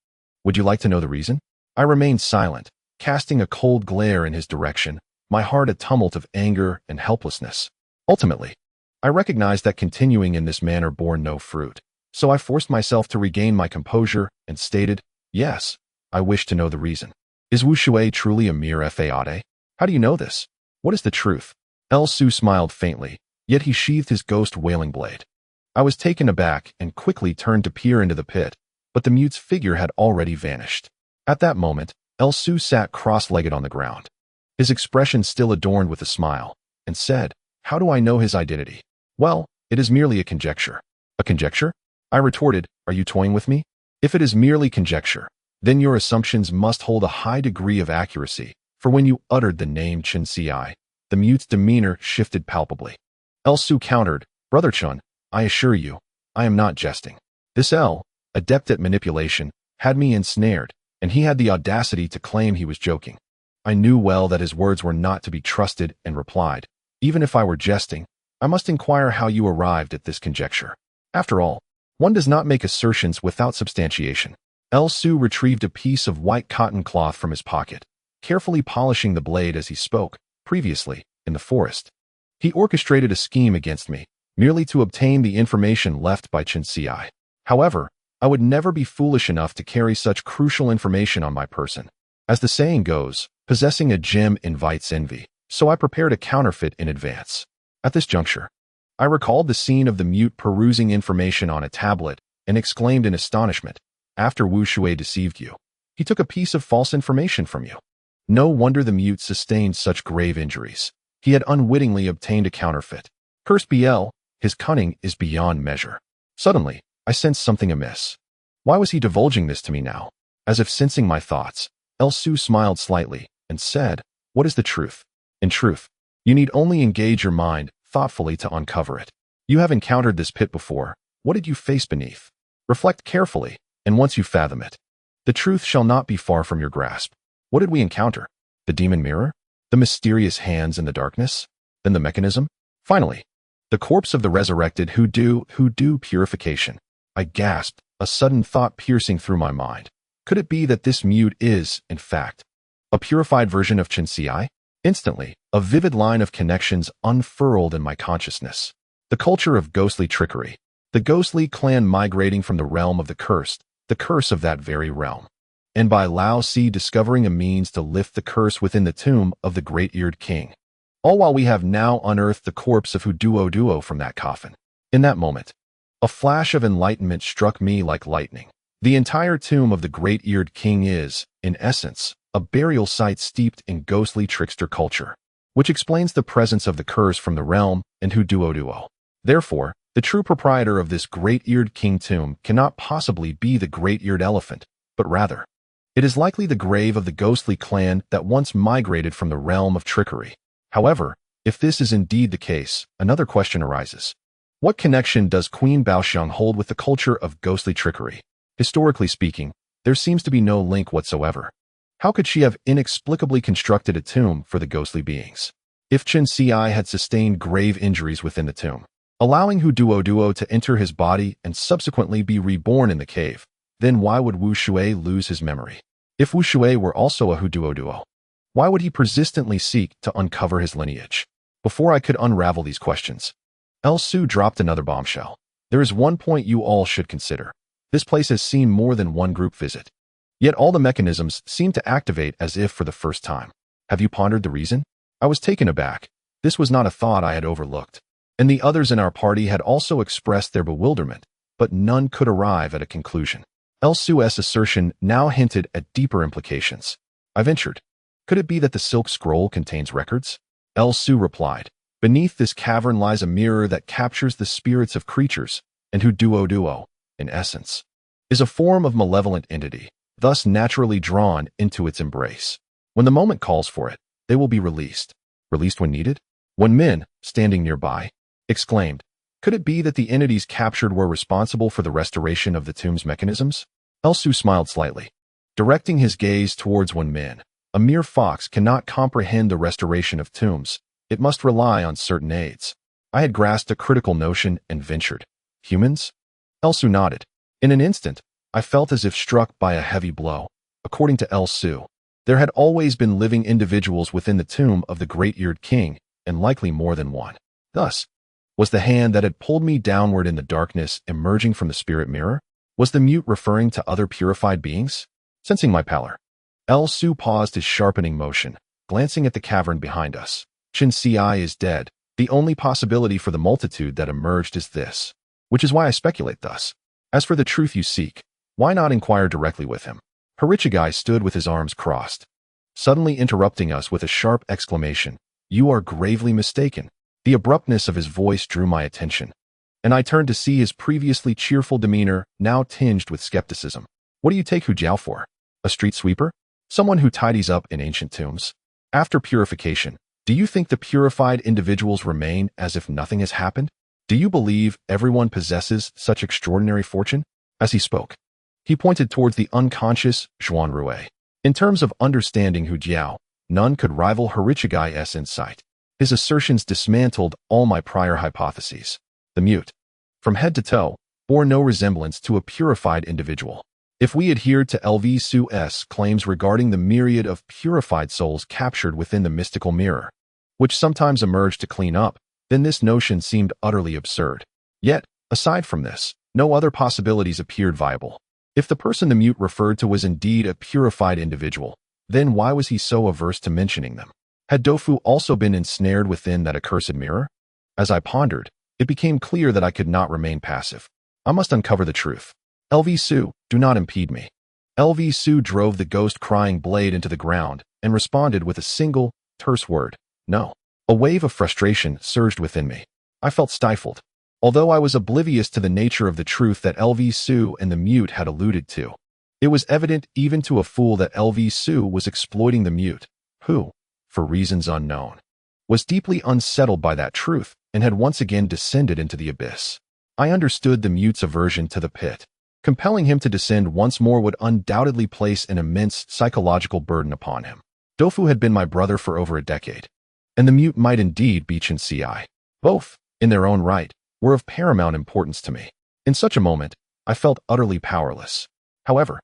Speaker 1: would you like to know the reason? I remained silent, casting a cold glare in his direction, my heart a tumult of anger and helplessness. Ultimately, I recognized that continuing in this manner bore no fruit, so I forced myself to regain my composure and stated, yes, I wish to know the reason. Is Wu Shui truly a mere fade? How do you know this? What is the truth? Su smiled faintly, yet he sheathed his ghost wailing blade. I was taken aback and quickly turned to peer into the pit, but the mute's figure had already vanished. At that moment, Su sat cross-legged on the ground, his expression still adorned with a smile, and said, how do I know his identity? Well, it is merely a conjecture. A conjecture? I retorted, are you toying with me? If it is merely conjecture, then your assumptions must hold a high degree of accuracy, for when you uttered the name Chen Ci, the mute's demeanor shifted palpably. Su countered, Brother Chun, I assure you, I am not jesting. This adept at manipulation, had me ensnared, and he had the audacity to claim he was joking. I knew well that his words were not to be trusted and replied, even if I were jesting, I must inquire how you arrived at this conjecture. After all, one does not make assertions without substantiation. Su retrieved a piece of white cotton cloth from his pocket, carefully polishing the blade as he spoke. Previously, in the forest, he orchestrated a scheme against me, merely to obtain the information left by Chen Ci. However, I would never be foolish enough to carry such crucial information on my person. As the saying goes, possessing a gem invites envy, so I prepared a counterfeit in advance. At this juncture, I recalled the scene of the mute perusing information on a tablet and exclaimed in astonishment, after Wu Shui deceived you, he took a piece of false information from you. No wonder the mute sustained such grave injuries. He had unwittingly obtained a counterfeit. Curse BL, his cunning is beyond measure. Suddenly, I sensed something amiss. Why was he divulging this to me now? As if sensing my thoughts, El Su smiled slightly and said, "What is the truth? In truth, you need only engage your mind thoughtfully to uncover it. You have encountered this pit before. What did you face beneath? Reflect carefully, and once you fathom it, the truth shall not be far from your grasp. What did we encounter? The demon mirror? The mysterious hands in the darkness? Then the mechanism? Finally, the corpse of the resurrected who do purification." I gasped, a sudden thought piercing through my mind. Could it be that this mute is, in fact, a purified version of Chen Xi? Instantly, a vivid line of connections unfurled in my consciousness. The culture of ghostly trickery. The ghostly clan migrating from the realm of the cursed, the curse of that very realm. And by Lao Si discovering a means to lift the curse within the tomb of the great-eared king. All while we have now unearthed the corpse of Hu Duo from that coffin. In that moment, a flash of enlightenment struck me like lightning. The entire tomb of the great-eared king is, in essence, a burial site steeped in ghostly trickster culture, which explains the presence of the curse from the realm and Hu Duo. Therefore, the true proprietor of this great-eared king tomb cannot possibly be the great-eared elephant, but rather, it is likely the grave of the ghostly clan that once migrated from the realm of trickery. However, if this is indeed the case, another question arises. What connection does Queen Baoxiang hold with the culture of ghostly trickery? Historically speaking, there seems to be no link whatsoever. How could she have inexplicably constructed a tomb for the ghostly beings? If Chen Xi had sustained grave injuries within the tomb, allowing Hu Duo to enter his body and subsequently be reborn in the cave, then why would Wu Shui lose his memory? If Wu Shui were also a Hu Duo, why would he persistently seek to uncover his lineage? Before I could unravel these questions, El Su dropped another bombshell. There is one point you all should consider. This place has seen more than one group visit. Yet all the mechanisms seem to activate as if for the first time. Have you pondered the reason? I was taken aback. This was not a thought I had overlooked. And the others in our party had also expressed their bewilderment, but none could arrive at a conclusion. El Su's assertion now hinted at deeper implications. I ventured. Could it be that the silk scroll contains records? El Su replied. Beneath this cavern lies a mirror that captures the spirits of creatures, and Hu Duo, in essence, is a form of malevolent entity, thus naturally drawn into its embrace. When the moment calls for it, they will be released. Released when needed? Wen Min, standing nearby, exclaimed, "Could it be that the entities captured were responsible for the restoration of the tomb's mechanisms?" El Su smiled slightly, directing his gaze towards Wen Min. A mere fox cannot comprehend the restoration of tombs. It must rely on certain aids. I had grasped a critical notion and ventured. Humans? El Su nodded. In an instant, I felt as if struck by a heavy blow. According to El Su, there had always been living individuals within the tomb of the great-eared king, and likely more than one. Thus, was the hand that had pulled me downward in the darkness emerging from the spirit mirror? Was the mute referring to other purified beings? Sensing my pallor, El Su paused his sharpening motion, glancing at the cavern behind us. Chen Xi is dead. The only possibility for the multitude that emerged is this, which is why I speculate thus. As for the truth you seek, why not inquire directly with him? Horichigai stood with his arms crossed, suddenly interrupting us with a sharp exclamation. You are gravely mistaken. The abruptness of his voice drew my attention, and I turned to see his previously cheerful demeanor now tinged with skepticism. What do you take Hu Jiao for? A street sweeper? Someone who tidies up in ancient tombs? After purification, do you think the purified individuals remain as if nothing has happened? Do you believe everyone possesses such extraordinary fortune? As he spoke, he pointed towards the unconscious Zhuan Rui. In terms of understanding Hu Jiao, none could rival Horichigai's insight. His assertions dismantled all my prior hypotheses. The mute, from head to toe, bore no resemblance to a purified individual. If we adhered to LV Su's claims regarding the myriad of purified souls captured within the mystical mirror, which sometimes emerged to clean up, then this notion seemed utterly absurd. Yet, aside from this, no other possibilities appeared viable. If the person the mute referred to was indeed a purified individual, then why was he so averse to mentioning them? Had Dofu also been ensnared within that accursed mirror? As I pondered, it became clear that I could not remain passive. I must uncover the truth. LV Su, do not impede me. LV Su drove the ghost-crying blade into the ground and responded with a single, terse word, "No." A wave of frustration surged within me. I felt stifled. Although I was oblivious to the nature of the truth that LV Su and the mute had alluded to, it was evident even to a fool that LV Su was exploiting the mute, who, for reasons unknown, was deeply unsettled by that truth and had once again descended into the abyss. I understood the mute's aversion to the pit. Compelling him to descend once more would undoubtedly place an immense psychological burden upon him. Dofu had been my brother for over a decade, and the mute might indeed be Chen Ci. Both, in their own right, were of paramount importance to me. In such a moment, I felt utterly powerless. However,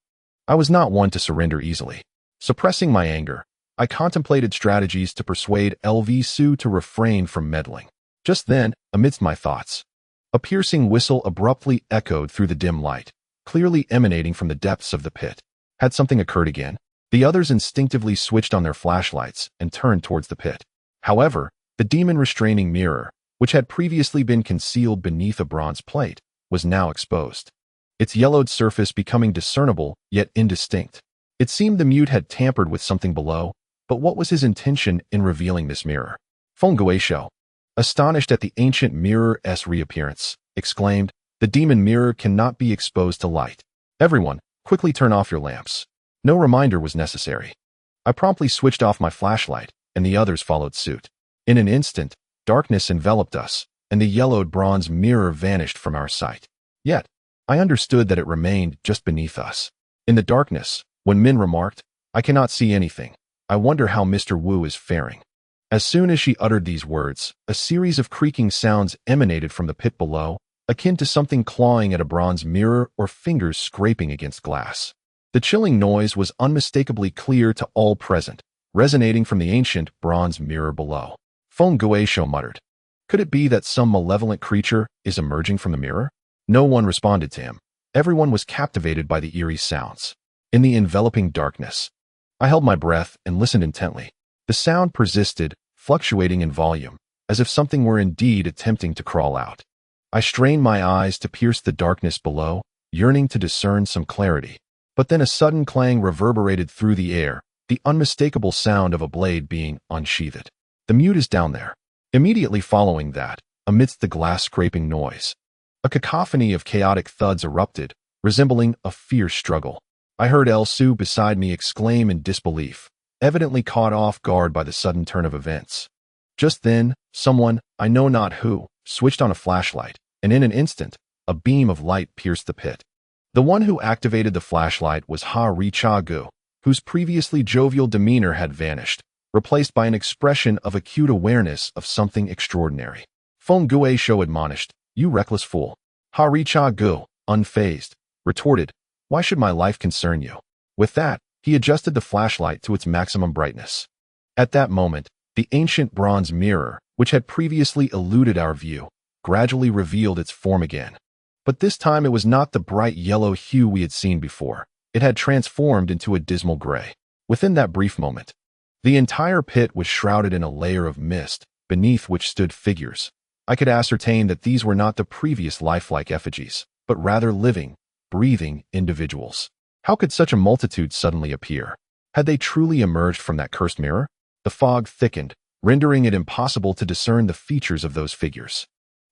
Speaker 1: I was not one to surrender easily. Suppressing my anger, I contemplated strategies to persuade LV Su to refrain from meddling. Just then, amidst my thoughts, a piercing whistle abruptly echoed through the dim light, clearly emanating from the depths of the pit. Had something occurred again? The others instinctively switched on their flashlights and turned towards the pit. However, the demon-restraining mirror, which had previously been concealed beneath a bronze plate, was now exposed, its yellowed surface becoming discernible yet indistinct. It seemed the mute had tampered with something below, but what was his intention in revealing this mirror? Feng Guisho, astonished at the ancient mirror's reappearance, exclaimed, "The demon mirror cannot be exposed to light. Everyone, quickly turn off your lamps." No reminder was necessary. I promptly switched off my flashlight, and the others followed suit. In an instant, darkness enveloped us, and the yellowed bronze mirror vanished from our sight. Yet, I understood that it remained just beneath us. In the darkness, Wen Min remarked, "I cannot see anything. I wonder how Mr. Wu is faring." As soon as she uttered these words, a series of creaking sounds emanated from the pit below, akin to something clawing at a bronze mirror or fingers scraping against glass. The chilling noise was unmistakably clear to all present, resonating from the ancient bronze mirror below. Feng Guisho muttered, "Could it be that some malevolent creature is emerging from the mirror?" No one responded to him. Everyone was captivated by the eerie sounds. In the enveloping darkness, I held my breath and listened intently. The sound persisted, fluctuating in volume, as if something were indeed attempting to crawl out. I strained my eyes to pierce the darkness below, yearning to discern some clarity. But then a sudden clang reverberated through the air, the unmistakable sound of a blade being unsheathed. "The mute is down there." Immediately following that, amidst the glass-scraping noise, a cacophony of chaotic thuds erupted, resembling a fierce struggle. I heard El Su beside me exclaim in disbelief, evidently caught off guard by the sudden turn of events. Just then, someone, I know not who, switched on a flashlight, and in an instant, a beam of light pierced the pit. The one who activated the flashlight was Ha Richa-gu, whose previously jovial demeanor had vanished, replaced by an expression of acute awareness of something extraordinary. Feng Guisho admonished, "You reckless fool." Ha Richa-gu, unfazed, retorted, "Why should my life concern you?" With that, he adjusted the flashlight to its maximum brightness. At that moment, the ancient bronze mirror, which had previously eluded our view, gradually revealed its form again. But this time it was not the bright yellow hue we had seen before. It had transformed into a dismal gray. Within that brief moment, the entire pit was shrouded in a layer of mist, beneath which stood figures. I could ascertain that these were not the previous lifelike effigies, but rather living, breathing individuals. How could such a multitude suddenly appear? Had they truly emerged from that cursed mirror? The fog thickened, rendering it impossible to discern the features of those figures.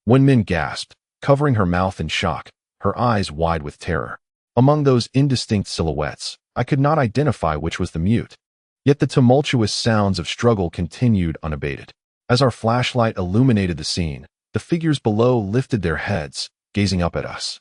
Speaker 1: Wen Min gasped, covering her mouth in shock, her eyes wide with terror. Among those indistinct silhouettes, I could not identify which was the mute. Yet the tumultuous sounds of struggle continued unabated. As our flashlight illuminated the scene, the figures below lifted their heads, gazing up at us.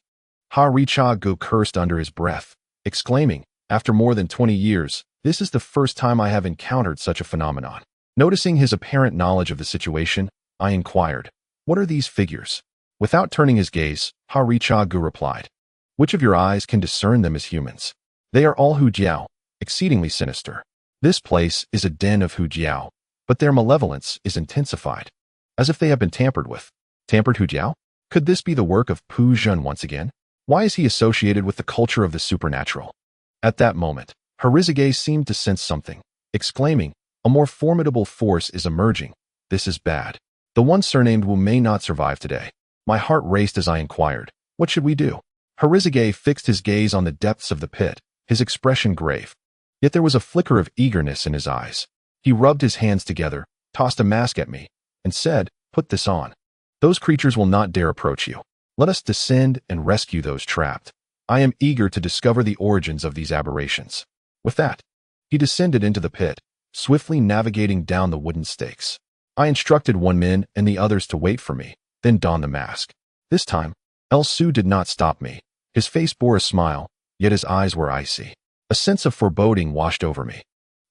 Speaker 1: Ha Richa-gu cursed under his breath, exclaiming, "After more than 20 years, this is the first time I have encountered such a phenomenon." Noticing his apparent knowledge of the situation, I inquired, "What are these figures?" Without turning his gaze, Ha Richa-gu replied, "Which of your eyes can discern them as humans? They are all Hujiao, exceedingly sinister. This place is a den of Hujiao, but their malevolence is intensified, as if they have been tampered with." Tampered Hujiao? Could this be the work of Pu Zhen once again? Why is he associated with the culture of the supernatural? At that moment, Harizage seemed to sense something, exclaiming, "A more formidable force is emerging. This is bad. The one surnamed Wu may not survive today." My heart raced as I inquired, "What should we do?" Harizage fixed his gaze on the depths of the pit, his expression grave. Yet there was a flicker of eagerness in his eyes. He rubbed his hands together, tossed a mask at me, and said, "Put this on. Those creatures will not dare approach you. Let us descend and rescue those trapped. I am eager to discover the origins of these aberrations." With that, he descended into the pit, swiftly navigating down the wooden stakes. I instructed Wen Min and the others to wait for me, then donned the mask. This time, El Su did not stop me. His face bore a smile, yet his eyes were icy. A sense of foreboding washed over me.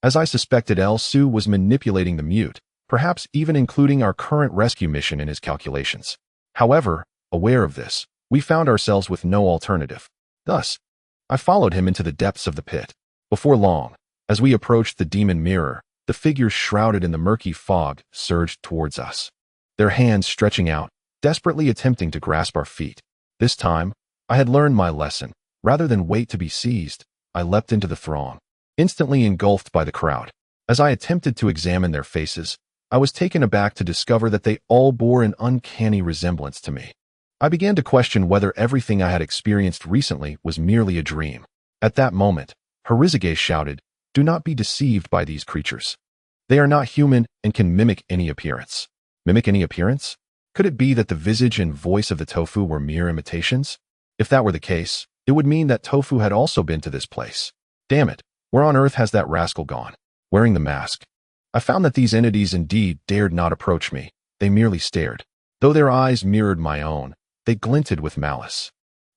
Speaker 1: As I suspected, El Su was manipulating the mute, perhaps even including our current rescue mission in his calculations. However, aware of this, we found ourselves with no alternative. Thus, I followed him into the depths of the pit. Before long, as we approached the demon mirror, the figures shrouded in the murky fog surged towards us, their hands stretching out, desperately attempting to grasp our feet. This time, I had learned my lesson. Rather than wait to be seized, I leapt into the throng, instantly engulfed by the crowd. As I attempted to examine their faces, I was taken aback to discover that they all bore an uncanny resemblance to me. I began to question whether everything I had experienced recently was merely a dream. At that moment, Harizage shouted, "Do not be deceived by these creatures. They are not human and can mimic any appearance." Mimic any appearance? Could it be that the visage and voice of the tofu were mere imitations? If that were the case, it would mean that tofu had also been to this place. Damn it, where on earth has that rascal gone? Wearing the mask, I found that these entities indeed dared not approach me. They merely stared. Though their eyes mirrored my own, they glinted with malice.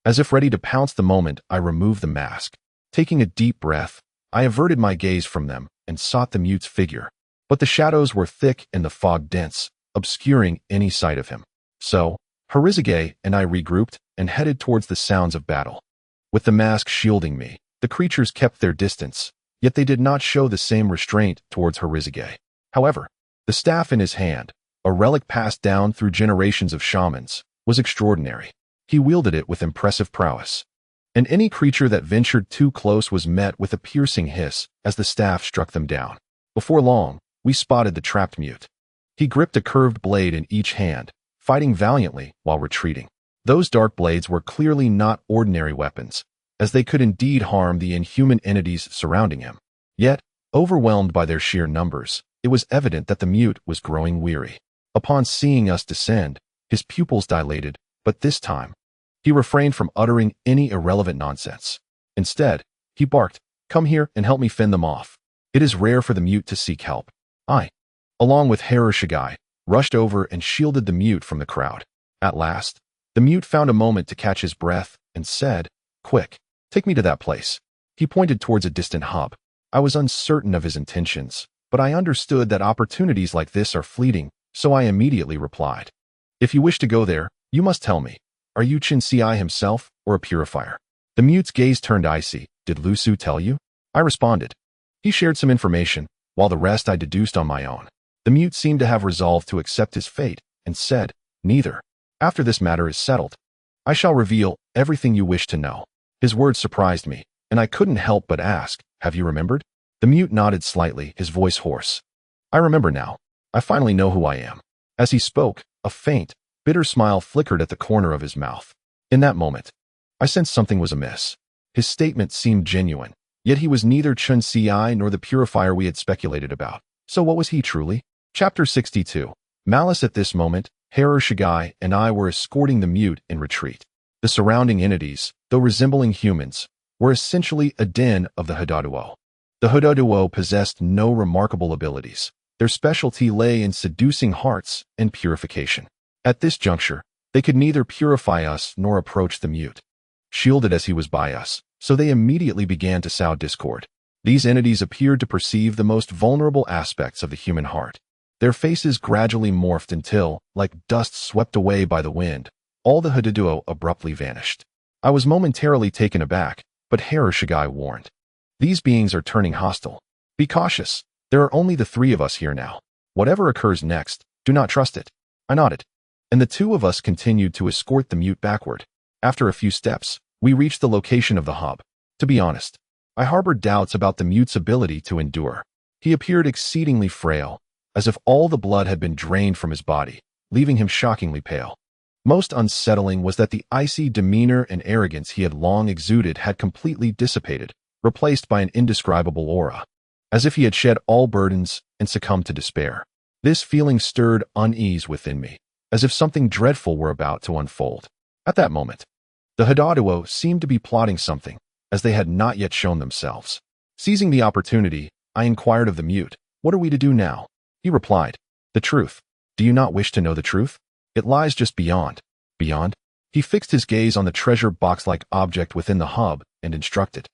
Speaker 1: As if ready to pounce the moment I removed the mask. Taking a deep breath, I averted my gaze from them and sought the mute's figure. But the shadows were thick and the fog dense, obscuring any sight of him. So, Harizage and I regrouped and headed towards the sounds of battle. With the mask shielding me, the creatures kept their distance, yet they did not show the same restraint towards Harizage. However, the staff in his hand, a relic passed down through generations of shamans, was extraordinary. He wielded it with impressive prowess, and any creature that ventured too close was met with a piercing hiss as the staff struck them down. Before long, we spotted the trapped mute. He gripped a curved blade in each hand, fighting valiantly while retreating. Those dark blades were clearly not ordinary weapons, as they could indeed harm the inhuman entities surrounding him. Yet, overwhelmed by their sheer numbers, it was evident that the mute was growing weary. Upon seeing us descend, his pupils dilated, but this time, he refrained from uttering any irrelevant nonsense. Instead, he barked, "Come here and help me fend them off." It is rare for the mute to seek help. I, along with Harizage, rushed over and shielded the mute from the crowd. At last, the mute found a moment to catch his breath and said, "Quick, take me to that place." He pointed towards a distant hub. I was uncertain of his intentions, but I understood that opportunities like this are fleeting, so I immediately replied, "If you wish to go there, you must tell me. Are you Qin Si himself or a purifier?" The mute's gaze turned icy. "Did Lu Su tell you?" I responded. He shared some information, while the rest I deduced on my own. The mute seemed to have resolved to accept his fate and said, "Neither. After this matter is settled, I shall reveal everything you wish to know." His words surprised me, and I couldn't help but ask, "Have you remembered?" The mute nodded slightly, his voice hoarse. "I remember now. I finally know who I am." As he spoke, a faint, bitter smile flickered at the corner of his mouth. In that moment, I sensed something was amiss. His statement seemed genuine, yet he was neither Qin Si nor the purifier we had speculated about. So what was he truly? Chapter 62. Malice. At this moment, Harizage and I were escorting the mute in retreat. The surrounding entities, though resembling humans, were essentially a den of the Hudaduo. The Hudaduo possessed no remarkable abilities. Their specialty lay in seducing hearts and purification. At this juncture, they could neither purify us nor approach the mute, shielded as he was by us, so they immediately began to sow discord. These entities appeared to perceive the most vulnerable aspects of the human heart. Their faces gradually morphed until, like dust swept away by the wind, all the Hudaduo abruptly vanished. I was momentarily taken aback, but Harizage warned, "These beings are turning hostile. Be cautious. There are only the three of us here now. Whatever occurs next, do not trust it." I nodded, and the two of us continued to escort the mute backward. After a few steps, we reached the location of the hub. To be honest, I harbored doubts about the mute's ability to endure. He appeared exceedingly frail, as if all the blood had been drained from his body, leaving him shockingly pale. Most unsettling was that the icy demeanor and arrogance he had long exuded had completely dissipated, replaced by an indescribable aura, as if he had shed all burdens and succumbed to despair. This feeling stirred unease within me, as if something dreadful were about to unfold. At that moment, the Hadaduo seemed to be plotting something, as they had not yet shown themselves. Seizing the opportunity, I inquired of the mute, "What are we to do now?" He replied, "The truth. Do you not wish to know the truth? It lies just beyond." Beyond? He fixed his gaze on the treasure box-like object within the hub and instructed,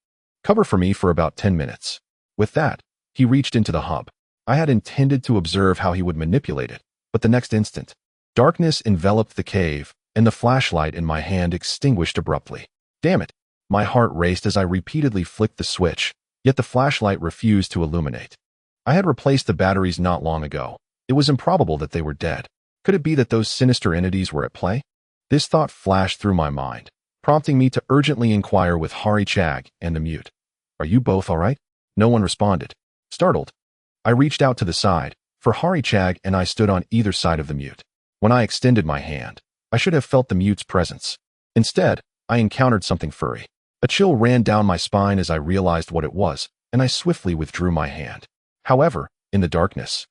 Speaker 1: "Cover for me for about 10 minutes. With that, he reached into the hub. I had intended to observe how he would manipulate it, but the next instant, darkness enveloped the cave, and the flashlight in my hand extinguished abruptly. Damn it! My heart raced as I repeatedly flicked the switch, yet the flashlight refused to illuminate. I had replaced the batteries not long ago. It was improbable that they were dead. Could it be that those sinister entities were at play? This thought flashed through my mind, prompting me to urgently inquire with Hari Chag and the mute, "Are you both all right?" No one responded. Startled, I reached out to the side, for Hari Chag and I stood on either side of the mute. When I extended my hand, I should have felt the mute's presence. Instead, I encountered something furry. A chill ran down my spine as I realized what it was, and I swiftly withdrew my hand. However, in the darkness,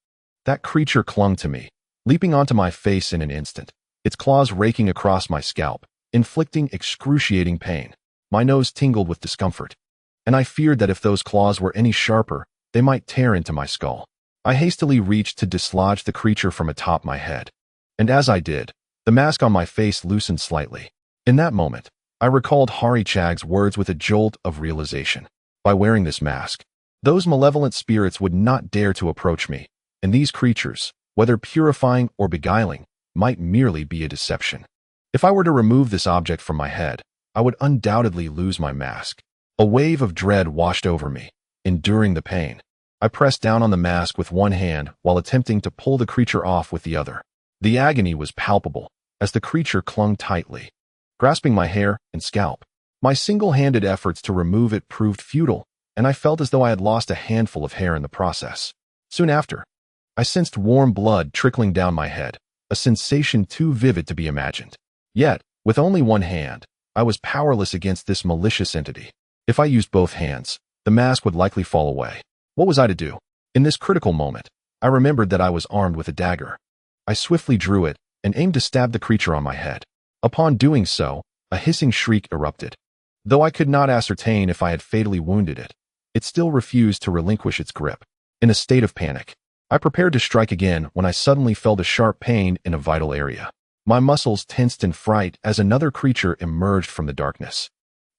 Speaker 1: that creature clung to me, leaping onto my face in an instant, its claws raking across my scalp, inflicting excruciating pain. My nose tingled with discomfort, and I feared that if those claws were any sharper, they might tear into my skull. I hastily reached to dislodge the creature from atop my head, and as I did, the mask on my face loosened slightly. In that moment, I recalled Hari Chag's words with a jolt of realization. By wearing this mask, those malevolent spirits would not dare to approach me, and these creatures, whether purifying or beguiling, might merely be a deception. If I were to remove this object from my head, I would undoubtedly lose my mask. A wave of dread washed over me. Enduring the pain, I pressed down on the mask with one hand while attempting to pull the creature off with the other. The agony was palpable, as the creature clung tightly, grasping my hair and scalp. My single-handed efforts to remove it proved futile, and I felt as though I had lost a handful of hair in the process. Soon after, I sensed warm blood trickling down my head, a sensation too vivid to be imagined. Yet, with only one hand, I was powerless against this malicious entity. If I used both hands, the mask would likely fall away. What was I to do? In this critical moment, I remembered that I was armed with a dagger. I swiftly drew it and aimed to stab the creature on my head. Upon doing so, a hissing shriek erupted. Though I could not ascertain if I had fatally wounded it, it still refused to relinquish its grip. In a state of panic, I prepared to strike again when I suddenly felt a sharp pain in a vital area. My muscles tensed in fright as another creature emerged from the darkness,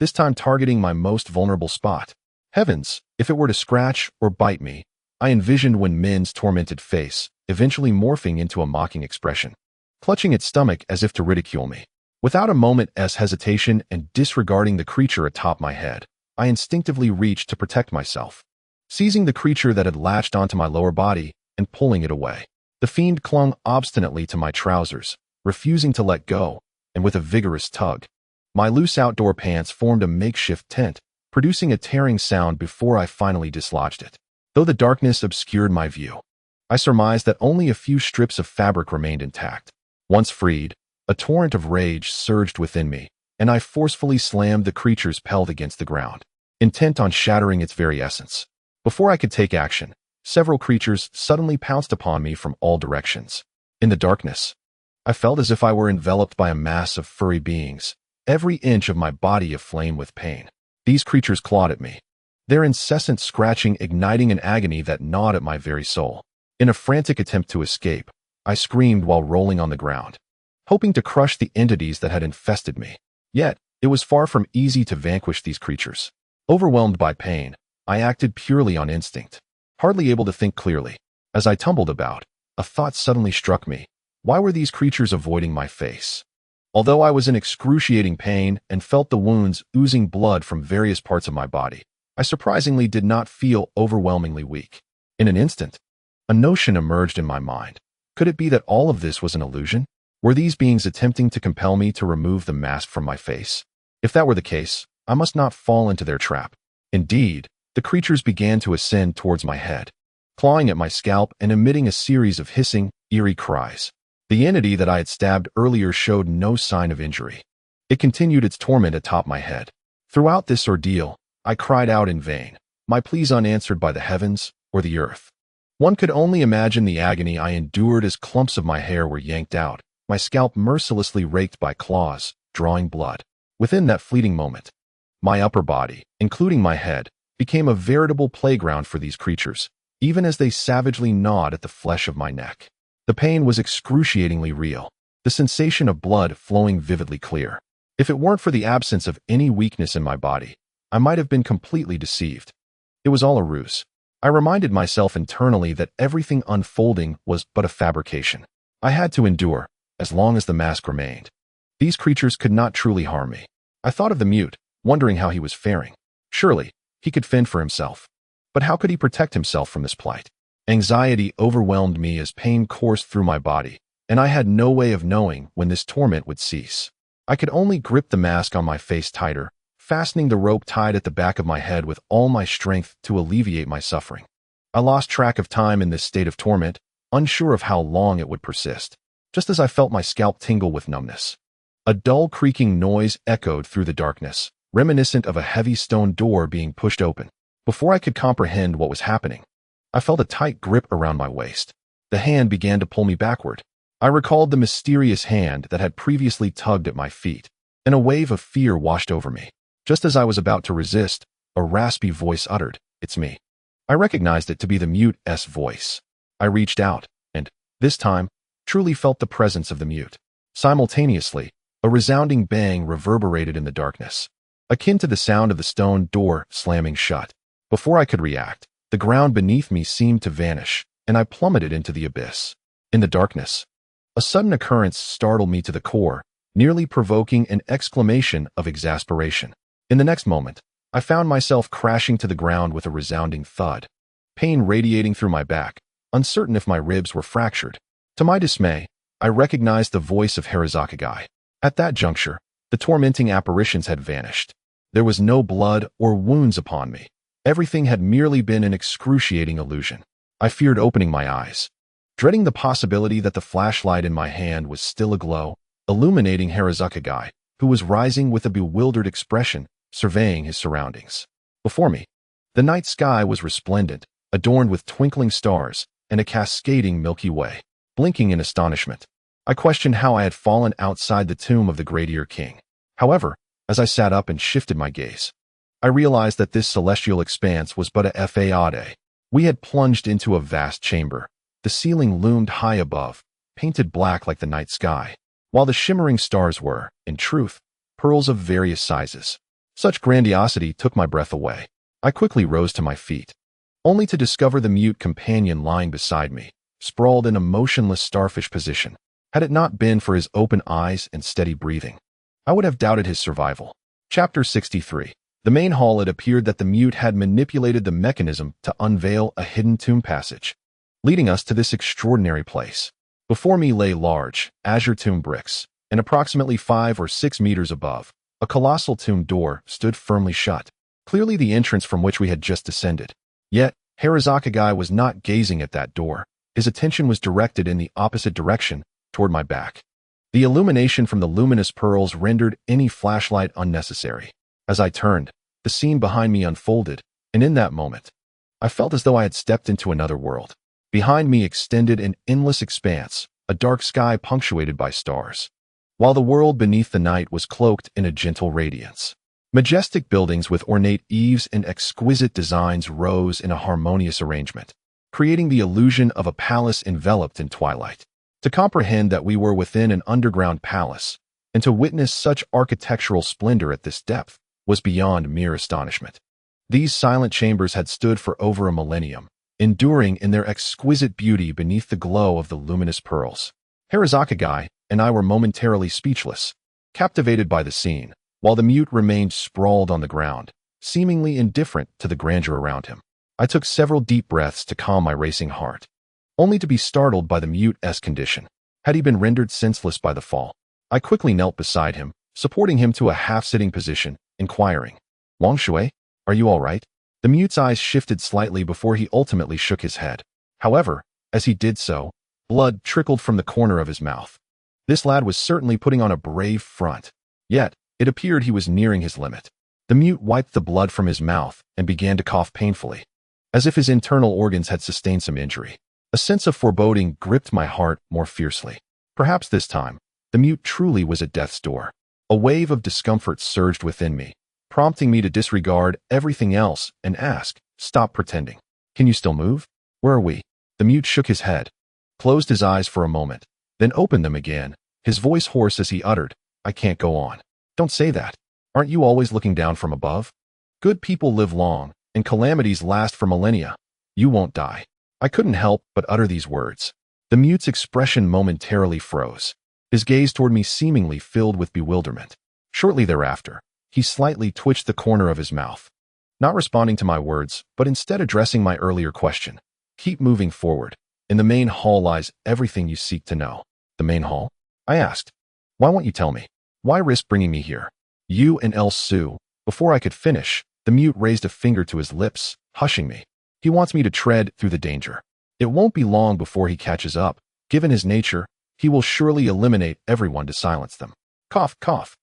Speaker 1: this time targeting my most vulnerable spot. Heavens, if it were to scratch or bite me, I envisioned Wen Min's tormented face, eventually morphing into a mocking expression, clutching its stomach as if to ridicule me. Without a moment's hesitation and disregarding the creature atop my head, I instinctively reached to protect myself, seizing the creature that had latched onto my lower body and pulling it away. The fiend clung obstinately to my trousers, refusing to let go, and with a vigorous tug, my loose outdoor pants formed a makeshift tent, producing a tearing sound before I finally dislodged it. Though the darkness obscured my view, I surmised that only a few strips of fabric remained intact. Once freed, a torrent of rage surged within me, and I forcefully slammed the creature's pelt against the ground, intent on shattering its very essence. Before I could take action, several creatures suddenly pounced upon me from all directions. In the darkness, I felt as if I were enveloped by a mass of furry beings, every inch of my body aflame with pain. These creatures clawed at me, their incessant scratching igniting an agony that gnawed at my very soul. In a frantic attempt to escape, I screamed while rolling on the ground, hoping to crush the entities that had infested me. Yet, it was far from easy to vanquish these creatures. Overwhelmed by pain, I acted purely on instinct, hardly able to think clearly. As I tumbled about, a thought suddenly struck me. Why were these creatures avoiding my face? Although I was in excruciating pain and felt the wounds oozing blood from various parts of my body, I surprisingly did not feel overwhelmingly weak. In an instant, a notion emerged in my mind. Could it be that all of this was an illusion? Were these beings attempting to compel me to remove the mask from my face? If that were the case, I must not fall into their trap. Indeed, the creatures began to ascend towards my head, clawing at my scalp and emitting a series of hissing, eerie cries. The entity that I had stabbed earlier showed no sign of injury. It continued its torment atop my head. Throughout this ordeal, I cried out in vain, my pleas unanswered by the heavens or the earth. One could only imagine the agony I endured as clumps of my hair were yanked out, my scalp mercilessly raked by claws, drawing blood. Within that fleeting moment, my upper body, including my head, became a veritable playground for these creatures, even as they savagely gnawed at the flesh of my neck. The pain was excruciatingly real, the sensation of blood flowing vividly clear. If it weren't for the absence of any weakness in my body, I might have been completely deceived. It was all a ruse. I reminded myself internally that everything unfolding was but a fabrication. I had to endure, as long as the mask remained. These creatures could not truly harm me. I thought of the mute, wondering how he was faring. Surely, he could fend for himself. But how could he protect himself from this plight? Anxiety overwhelmed me as pain coursed through my body, and I had no way of knowing when this torment would cease. I could only grip the mask on my face tighter, fastening the rope tied at the back of my head with all my strength to alleviate my suffering. I lost track of time in this state of torment, unsure of how long it would persist. Just as I felt my scalp tingle with numbness, a dull creaking noise echoed through the darkness, reminiscent of a heavy stone door being pushed open. Before I could comprehend what was happening, I felt a tight grip around my waist. The hand began to pull me backward. I recalled the mysterious hand that had previously tugged at my feet, and a wave of fear washed over me. Just as I was about to resist, a raspy voice uttered, "It's me." I recognized it to be the mute's voice. I reached out, and, this time, truly felt the presence of the mute. Simultaneously, a resounding bang reverberated in the darkness, akin to the sound of the stone door slamming shut. Before I could react, the ground beneath me seemed to vanish, and I plummeted into the abyss. In the darkness, a sudden occurrence startled me to the core, nearly provoking an exclamation of exasperation. In the next moment, I found myself crashing to the ground with a resounding thud, pain radiating through my back, uncertain if my ribs were fractured. To my dismay, I recognized the voice of Harazaki. At that juncture, the tormenting apparitions had vanished. There was no blood or wounds upon me. Everything had merely been an excruciating illusion. I feared opening my eyes, dreading the possibility that the flashlight in my hand was still aglow, illuminating Harazaki, who was rising with a bewildered expression, surveying his surroundings. Before me, the night sky was resplendent, adorned with twinkling stars and a cascading Milky Way. Blinking in astonishment, I questioned how I had fallen outside the tomb of the Great-Ear King. However, as I sat up and shifted my gaze, I realized that this celestial expanse was but a facade. We had plunged into a vast chamber. The ceiling loomed high above, painted black like the night sky, while the shimmering stars were, in truth, pearls of various sizes. Such grandiosity took my breath away. I quickly rose to my feet, only to discover the mute companion lying beside me, sprawled in a motionless starfish position. Had it not been for his open eyes and steady breathing, I would have doubted his survival. Chapter 63. The main hall. It appeared that the mute had manipulated the mechanism to unveil a hidden tomb passage, leading us to this extraordinary place. Before me lay large, azure tomb bricks, and approximately 5 or 6 meters above, a colossal tomb door stood firmly shut, clearly the entrance from which we had just descended. Yet, Harazaki was not gazing at that door. His attention was directed in the opposite direction, toward my back. The illumination from the luminous pearls rendered any flashlight unnecessary. As I turned, the scene behind me unfolded, and in that moment, I felt as though I had stepped into another world. Behind me extended an endless expanse, a dark sky punctuated by stars, while the world beneath the night was cloaked in a gentle radiance. Majestic buildings with ornate eaves and exquisite designs rose in a harmonious arrangement, creating the illusion of a palace enveloped in twilight. To comprehend that we were within an underground palace, and to witness such architectural splendor at this depth, was beyond mere astonishment. These silent chambers had stood for over a millennium, enduring in their exquisite beauty beneath the glow of the luminous pearls. Harazaki and I were momentarily speechless, captivated by the scene, while the mute remained sprawled on the ground, seemingly indifferent to the grandeur around him. I took several deep breaths to calm my racing heart, only to be startled by the mute's condition. Had he been rendered senseless by the fall? I quickly knelt beside him, supporting him to a half-sitting position, inquiring, "Wang Shui, are you all right?" The mute's eyes shifted slightly before he ultimately shook his head. However, as he did so, blood trickled from the corner of his mouth. This lad was certainly putting on a brave front, yet it appeared he was nearing his limit. The mute wiped the blood from his mouth and began to cough painfully, as if his internal organs had sustained some injury. A sense of foreboding gripped my heart more fiercely. Perhaps this time, the mute truly was at death's door. A wave of discomfort surged within me, prompting me to disregard everything else and ask, "Stop pretending. Can you still move? Where are we?" The mute shook his head, closed his eyes for a moment, then opened them again, his voice hoarse as he uttered, "I can't go on." "Don't say that. Aren't you always looking down from above? Good people live long, and calamities last for millennia. You won't die." I couldn't help but utter these words. The mute's expression momentarily froze, his gaze toward me seemingly filled with bewilderment. Shortly thereafter, he slightly twitched the corner of his mouth, not responding to my words, but instead addressing my earlier question. "Keep moving forward. In the main hall lies everything you seek to know." "The main hall?" I asked. "Why won't you tell me? Why risk bringing me here?" "You and El Su." Before I could finish, the mute raised a finger to his lips, hushing me. "He wants me to tread through the danger. It won't be long before he catches up. Given his nature, he will surely eliminate everyone to silence them." Cough, cough.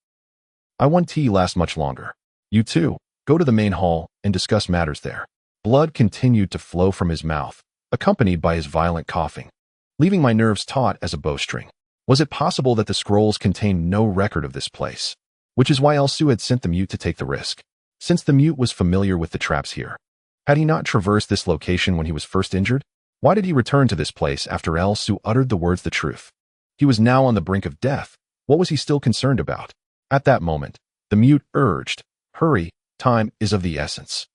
Speaker 1: "I won't last much longer. You too, go to the main hall and discuss matters there." Blood continued to flow from his mouth, accompanied by his violent coughing, leaving my nerves taut as a bowstring. Was it possible that the scrolls contained no record of this place? Which is why El Su had sent the mute to take the risk. Since the mute was familiar with the traps here, had he not traversed this location when he was first injured? Why did he return to this place after El Su uttered the words the truth? He was now on the brink of death. What was he still concerned about? At that moment, the mute urged, "Hurry, time is of the essence."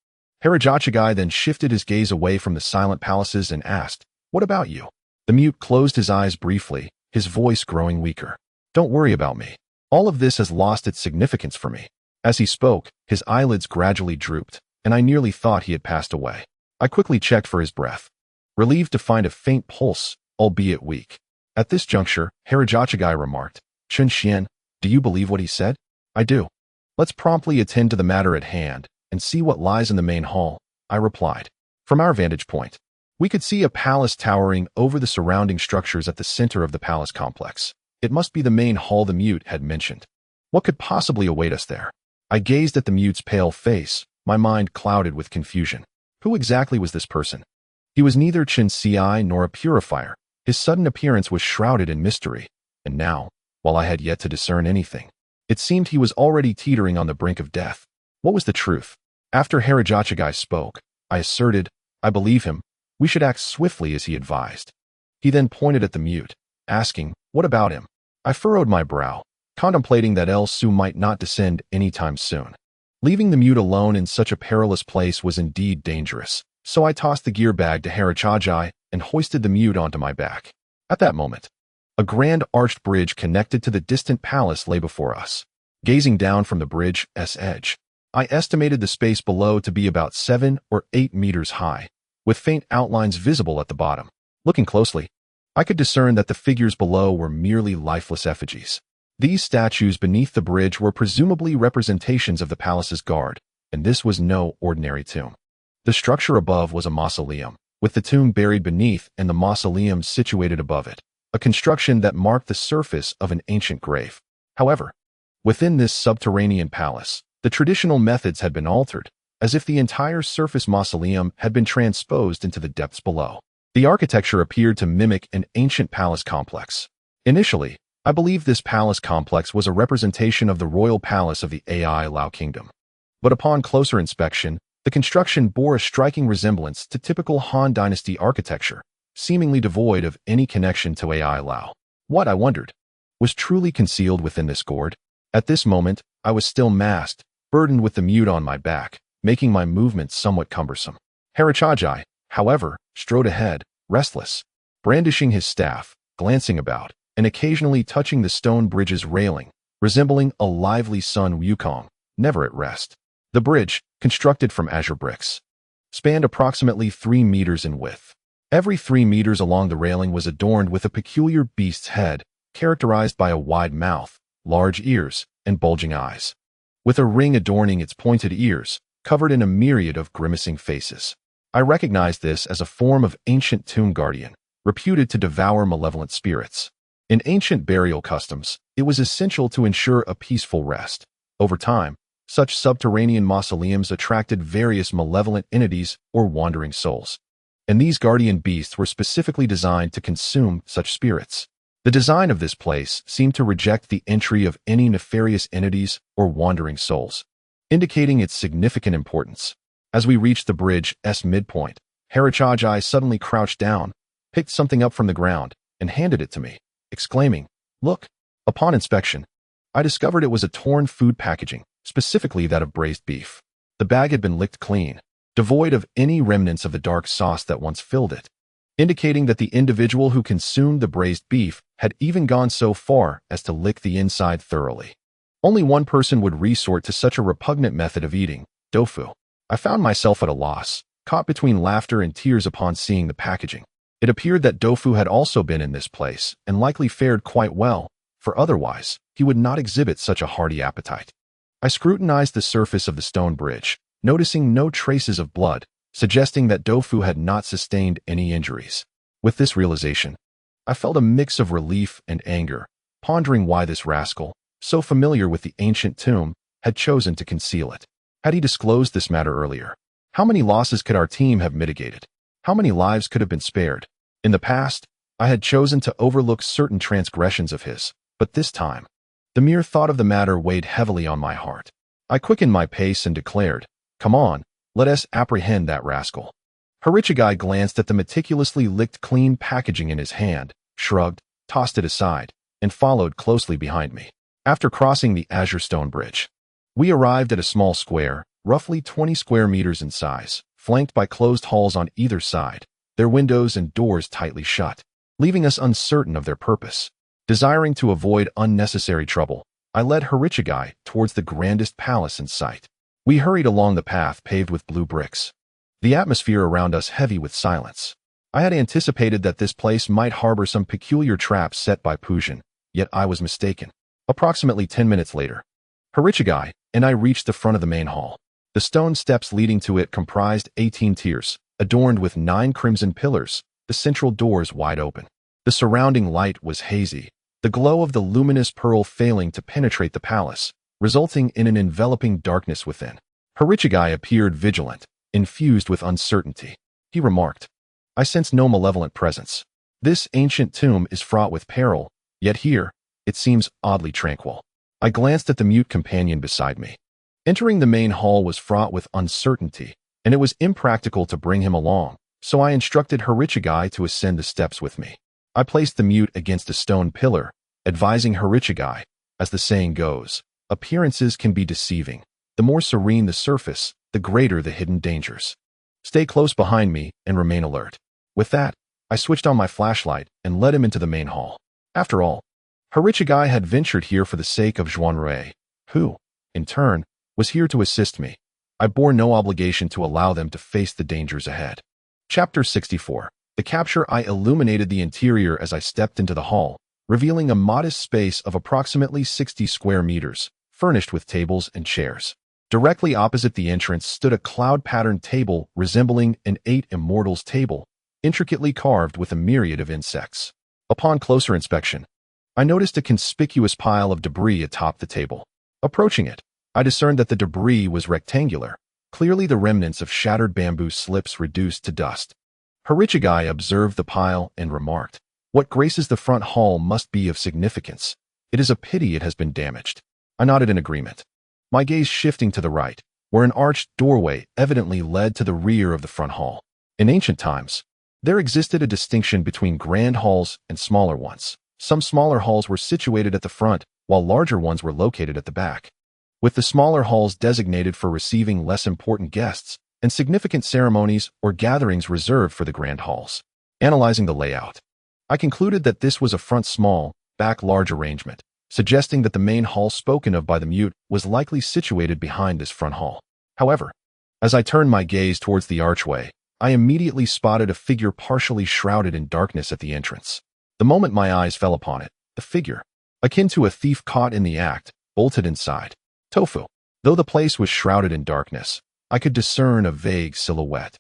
Speaker 1: Harajachigai then shifted his gaze away from the silent palaces and asked, "What about you?" The mute closed his eyes briefly, his voice growing weaker. "Don't worry about me. All of this has lost its significance for me." As he spoke, his eyelids gradually drooped, and I nearly thought he had passed away. I quickly checked for his breath, relieved to find a faint pulse, albeit weak. At this juncture, Harajachigai remarked, "Chen Xian, do you believe what he said?" "I do." "Let's promptly attend to the matter at hand and see what lies in the main hall," I replied. From our vantage point, we could see a palace towering over the surrounding structures at the center of the palace complex. It must be the main hall the mute had mentioned. What could possibly await us there? I gazed at the mute's pale face, my mind clouded with confusion. Who exactly was this person? He was neither Chen Ci nor a purifier. His sudden appearance was shrouded in mystery, and now, while I had yet to discern anything, it seemed he was already teetering on the brink of death. What was the truth? After Harajachigai spoke, I asserted, "I believe him. We should act swiftly as he advised." He then pointed at the mute, asking, "What about him?" I furrowed my brow, contemplating that El Su might not descend anytime soon. Leaving the mute alone in such a perilous place was indeed dangerous, so I tossed the gear bag to Harajachigai and hoisted the mute onto my back. At that moment, a grand arched bridge connected to the distant palace lay before us. Gazing down from the bridge's edge, I estimated the space below to be about 7 or 8 meters high, with faint outlines visible at the bottom. Looking closely, I could discern that the figures below were merely lifeless effigies. These statues beneath the bridge were presumably representations of the palace's guard, and this was no ordinary tomb. The structure above was a mausoleum, with the tomb buried beneath and the mausoleum situated above it, a construction that marked the surface of an ancient grave. However, within this subterranean palace, the traditional methods had been altered, as if the entire surface mausoleum had been transposed into the depths below. The architecture appeared to mimic an ancient palace complex. Initially, I believed this palace complex was a representation of the royal palace of the AI Lao Kingdom. But upon closer inspection, the construction bore a striking resemblance to typical Han Dynasty architecture, seemingly devoid of any connection to AI Lao. What, I wondered, was truly concealed within this gourd? At this moment, I was still masked, burdened with the mute on my back, making my movements somewhat cumbersome. Harajachigai, however, strode ahead, restless, brandishing his staff, glancing about, and occasionally touching the stone bridge's railing, resembling a lively Sun Wukong, never at rest. The bridge, constructed from azure bricks, spanned approximately 3 meters in width. Every 3 meters along the railing was adorned with a peculiar beast's head, characterized by a wide mouth, large ears, and bulging eyes, with a ring adorning its pointed ears, covered in a myriad of grimacing faces. I recognized this as a form of ancient tomb guardian, reputed to devour malevolent spirits. In ancient burial customs, it was essential to ensure a peaceful rest. Over time, Such subterranean mausoleums attracted various malevolent entities or wandering souls, and these guardian beasts were specifically designed to consume such spirits. The design of this place seemed to reject the entry of any nefarious entities or wandering souls, indicating its significant importance. As we reached the bridge's midpoint, Harichajai suddenly crouched down, picked something up from the ground, and handed it to me, exclaiming, "Look." Upon inspection, I discovered it was a torn food packaging, specifically that of braised beef. The bag had been licked clean, devoid of any remnants of the dark sauce that once filled it, indicating that the individual who consumed the braised beef had even gone so far as to lick the inside thoroughly. Only one person would resort to such a repugnant method of eating, tofu. I found myself at a loss, caught between laughter and tears upon seeing the packaging. It appeared that tofu had also been in this place and likely fared quite well, for otherwise he would not exhibit such a hearty appetite. I scrutinized the surface of the stone bridge, noticing no traces of blood, suggesting that tofu had not sustained any injuries. With this realization, I felt a mix of relief and anger, pondering why this rascal, so familiar with the ancient tomb, had chosen to conceal it. Had he disclosed this matter earlier, how many losses could our team have mitigated? How many lives could have been spared? In the past, I had chosen to overlook certain transgressions of his, but this time, the mere thought of the matter weighed heavily on my heart. I quickened my pace and declared, "Come on, let us apprehend that rascal." Harichigai glanced at the meticulously licked clean packaging in his hand, shrugged, tossed it aside, and followed closely behind me. After crossing the azure stone bridge, we arrived at a small square, roughly 20 square meters in size, flanked by closed halls on either side, their windows and doors tightly shut, leaving us uncertain of their purpose. Desiring to avoid unnecessary trouble, I led Harichigai towards the grandest palace in sight. We hurried along the path paved with blue bricks, the atmosphere around us heavy with silence. I had anticipated that this place might harbor some peculiar traps set by Pujin, yet I was mistaken. Approximately 10 minutes later, Harichigai and I reached the front of the main hall. The stone steps leading to it comprised 18 tiers, adorned with 9 crimson pillars, the central doors wide open. The surrounding light was hazy, the glow of the luminous pearl failing to penetrate the palace, resulting in an enveloping darkness within. Harichigai appeared vigilant, infused with uncertainty. He remarked, "I sense no malevolent presence. This ancient tomb is fraught with peril, yet here, it seems oddly tranquil." I glanced at the mute companion beside me. Entering the main hall was fraught with uncertainty, and it was impractical to bring him along, so I instructed Harichigai to ascend the steps with me. I placed the mute against a stone pillar, advising Harichigai, as the saying goes, appearances can be deceiving. The more serene the surface, the greater the hidden dangers. Stay close behind me and remain alert. With that, I switched on my flashlight and led him into the main hall. After all, Harichigai had ventured here for the sake of Zhuan Rui, who, in turn, was here to assist me. I bore no obligation to allow them to face the dangers ahead. Chapter 64. The capture. I illuminated the interior as I stepped into the hall, revealing a modest space of approximately 60 square meters, furnished with tables and chairs. Directly opposite the entrance stood a cloud-patterned table resembling an 8 immortals table, intricately carved with a myriad of insects. Upon closer inspection, I noticed a conspicuous pile of debris atop the table. Approaching it, I discerned that the debris was rectangular, clearly the remnants of shattered bamboo slips reduced to dust. Harichigai observed the pile and remarked, "What graces the front hall must be of significance. It is a pity it has been damaged." I nodded in agreement, my gaze shifting to the right, where an arched doorway evidently led to the rear of the front hall. In ancient times, there existed a distinction between grand halls and smaller ones. Some smaller halls were situated at the front, while larger ones were located at the back, with the smaller halls designated for receiving less important guests and significant ceremonies or gatherings reserved for the grand halls. Analyzing the layout, I concluded that this was a front small, back large arrangement, suggesting that the main hall spoken of by the mute was likely situated behind this front hall. However, as I turned my gaze towards the archway, I immediately spotted a figure partially shrouded in darkness at the entrance. The moment my eyes fell upon it, the figure, akin to a thief caught in the act, bolted inside. Tofu. Though the place was shrouded in darkness, I could discern a vague silhouette,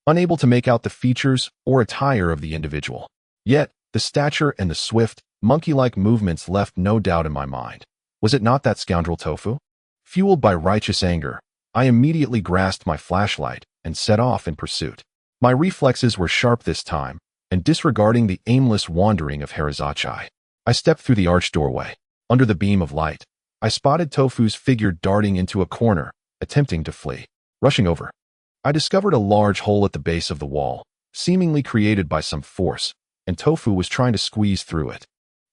Speaker 1: unable to make out the features or attire of the individual. Yet, the stature and the swift, monkey-like movements left no doubt in my mind. Was it not that scoundrel Tofu? Fueled by righteous anger, I immediately grasped my flashlight and set off in pursuit. My reflexes were sharp this time, and disregarding the aimless wandering of Harazachai, I stepped through the arched doorway. Under the beam of light, I spotted Tofu's figure darting into a corner, attempting to flee. Rushing over, I discovered a large hole at the base of the wall, seemingly created by some force, and Tofu was trying to squeeze through it,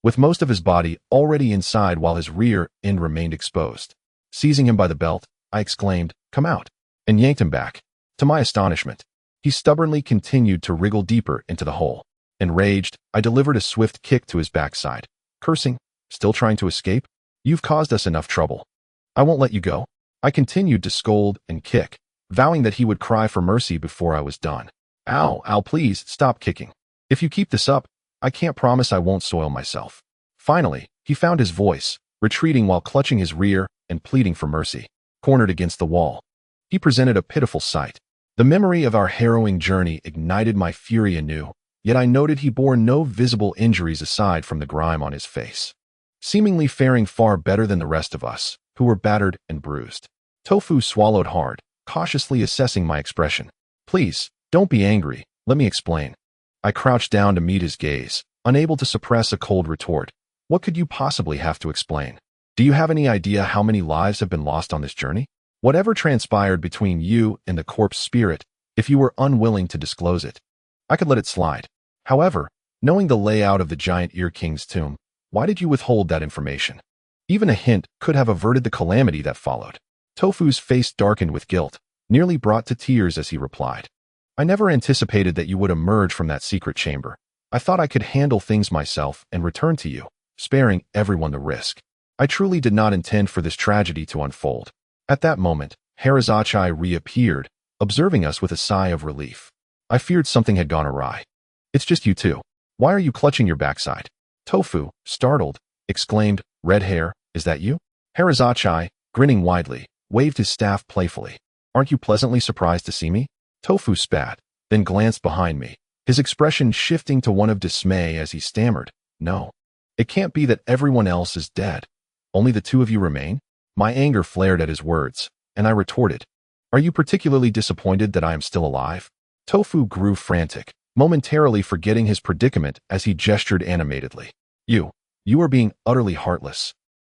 Speaker 1: with most of his body already inside while his rear end remained exposed. Seizing him by the belt, I exclaimed, "Come out," and yanked him back. To my astonishment, he stubbornly continued to wriggle deeper into the hole. Enraged, I delivered a swift kick to his backside, cursing, "Still trying to escape? You've caused us enough trouble. I won't let you go." I continued to scold and kick, vowing that he would cry for mercy before I was done. "Ow, ow, please, stop kicking. If you keep this up, I can't promise I won't soil myself." Finally, he found his voice, retreating while clutching his rear and pleading for mercy. Cornered against the wall, he presented a pitiful sight. The memory of our harrowing journey ignited my fury anew, yet I noted he bore no visible injuries aside from the grime on his face, seemingly faring far better than the rest of us, who were battered and bruised. Tofu swallowed hard, cautiously assessing my expression. "Please, don't be angry, let me explain." I crouched down to meet his gaze, unable to suppress a cold retort. "What could you possibly have to explain? Do you have any idea how many lives have been lost on this journey? Whatever transpired between you and the corpse spirit, if you were unwilling to disclose it, I could let it slide. However, knowing the layout of the giant Ear King's tomb, why did you withhold that information? Even a hint could have averted the calamity that followed." Tofu's face darkened with guilt, nearly brought to tears as he replied, "I never anticipated that you would emerge from that secret chamber. I thought I could handle things myself and return to you, sparing everyone the risk. I truly did not intend for this tragedy to unfold." At that moment, Harazachai reappeared, observing us with a sigh of relief. I feared something had gone awry. "It's just you two. Why are you clutching your backside?" Tofu, startled, exclaimed, "Red hair, is that you?" Harazachai, grinning widely, waved his staff playfully. "Aren't you pleasantly surprised to see me?" Tofu spat, then glanced behind me, his expression shifting to one of dismay as he stammered, "No. It can't be that everyone else is dead. Only the two of you remain?" My anger flared at his words, and I retorted, "Are you particularly disappointed that I am still alive?" Tofu grew frantic, momentarily forgetting his predicament as he gestured animatedly. You are being utterly heartless.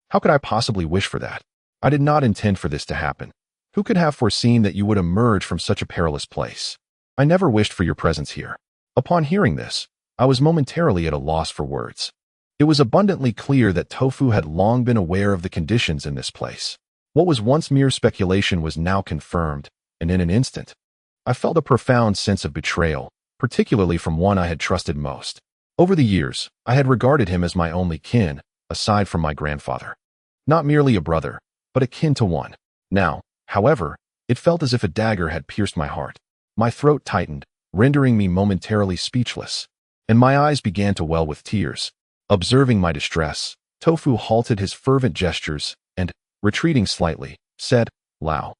Speaker 1: How could I possibly wish for that? I did not intend for this to happen. Who could have foreseen that you would emerge from such a perilous place? I never wished for your presence here." Upon hearing this, I was momentarily at a loss for words. It was abundantly clear that Tofu had long been aware of the conditions in this place. What was once mere speculation was now confirmed, and in an instant, I felt a profound sense of betrayal, particularly from one I had trusted most. Over the years, I had regarded him as my only kin, aside from my grandfather. Not merely a brother, but akin to one. Now, however, it felt as if a dagger had pierced my heart. My throat tightened, rendering me momentarily speechless, and my eyes began to well with tears. Observing my distress, Tofu halted his fervent gestures and, retreating slightly, said, Lao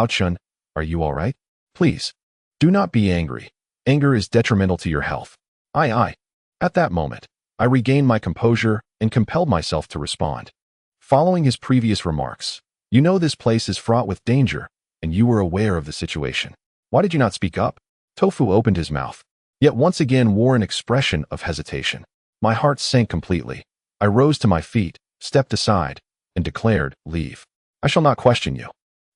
Speaker 1: Chun, are you all right? Please, do not be angry. Anger is detrimental to your health." Aye. At that moment, I regained my composure and compelled myself to respond. Following his previous remarks, "You know this place is fraught with danger, and you were aware of the situation. Why did you not speak up?" Tofu opened his mouth, yet once again wore an expression of hesitation. My heart sank completely. I rose to my feet, stepped aside, and declared, "Leave. I shall not question you,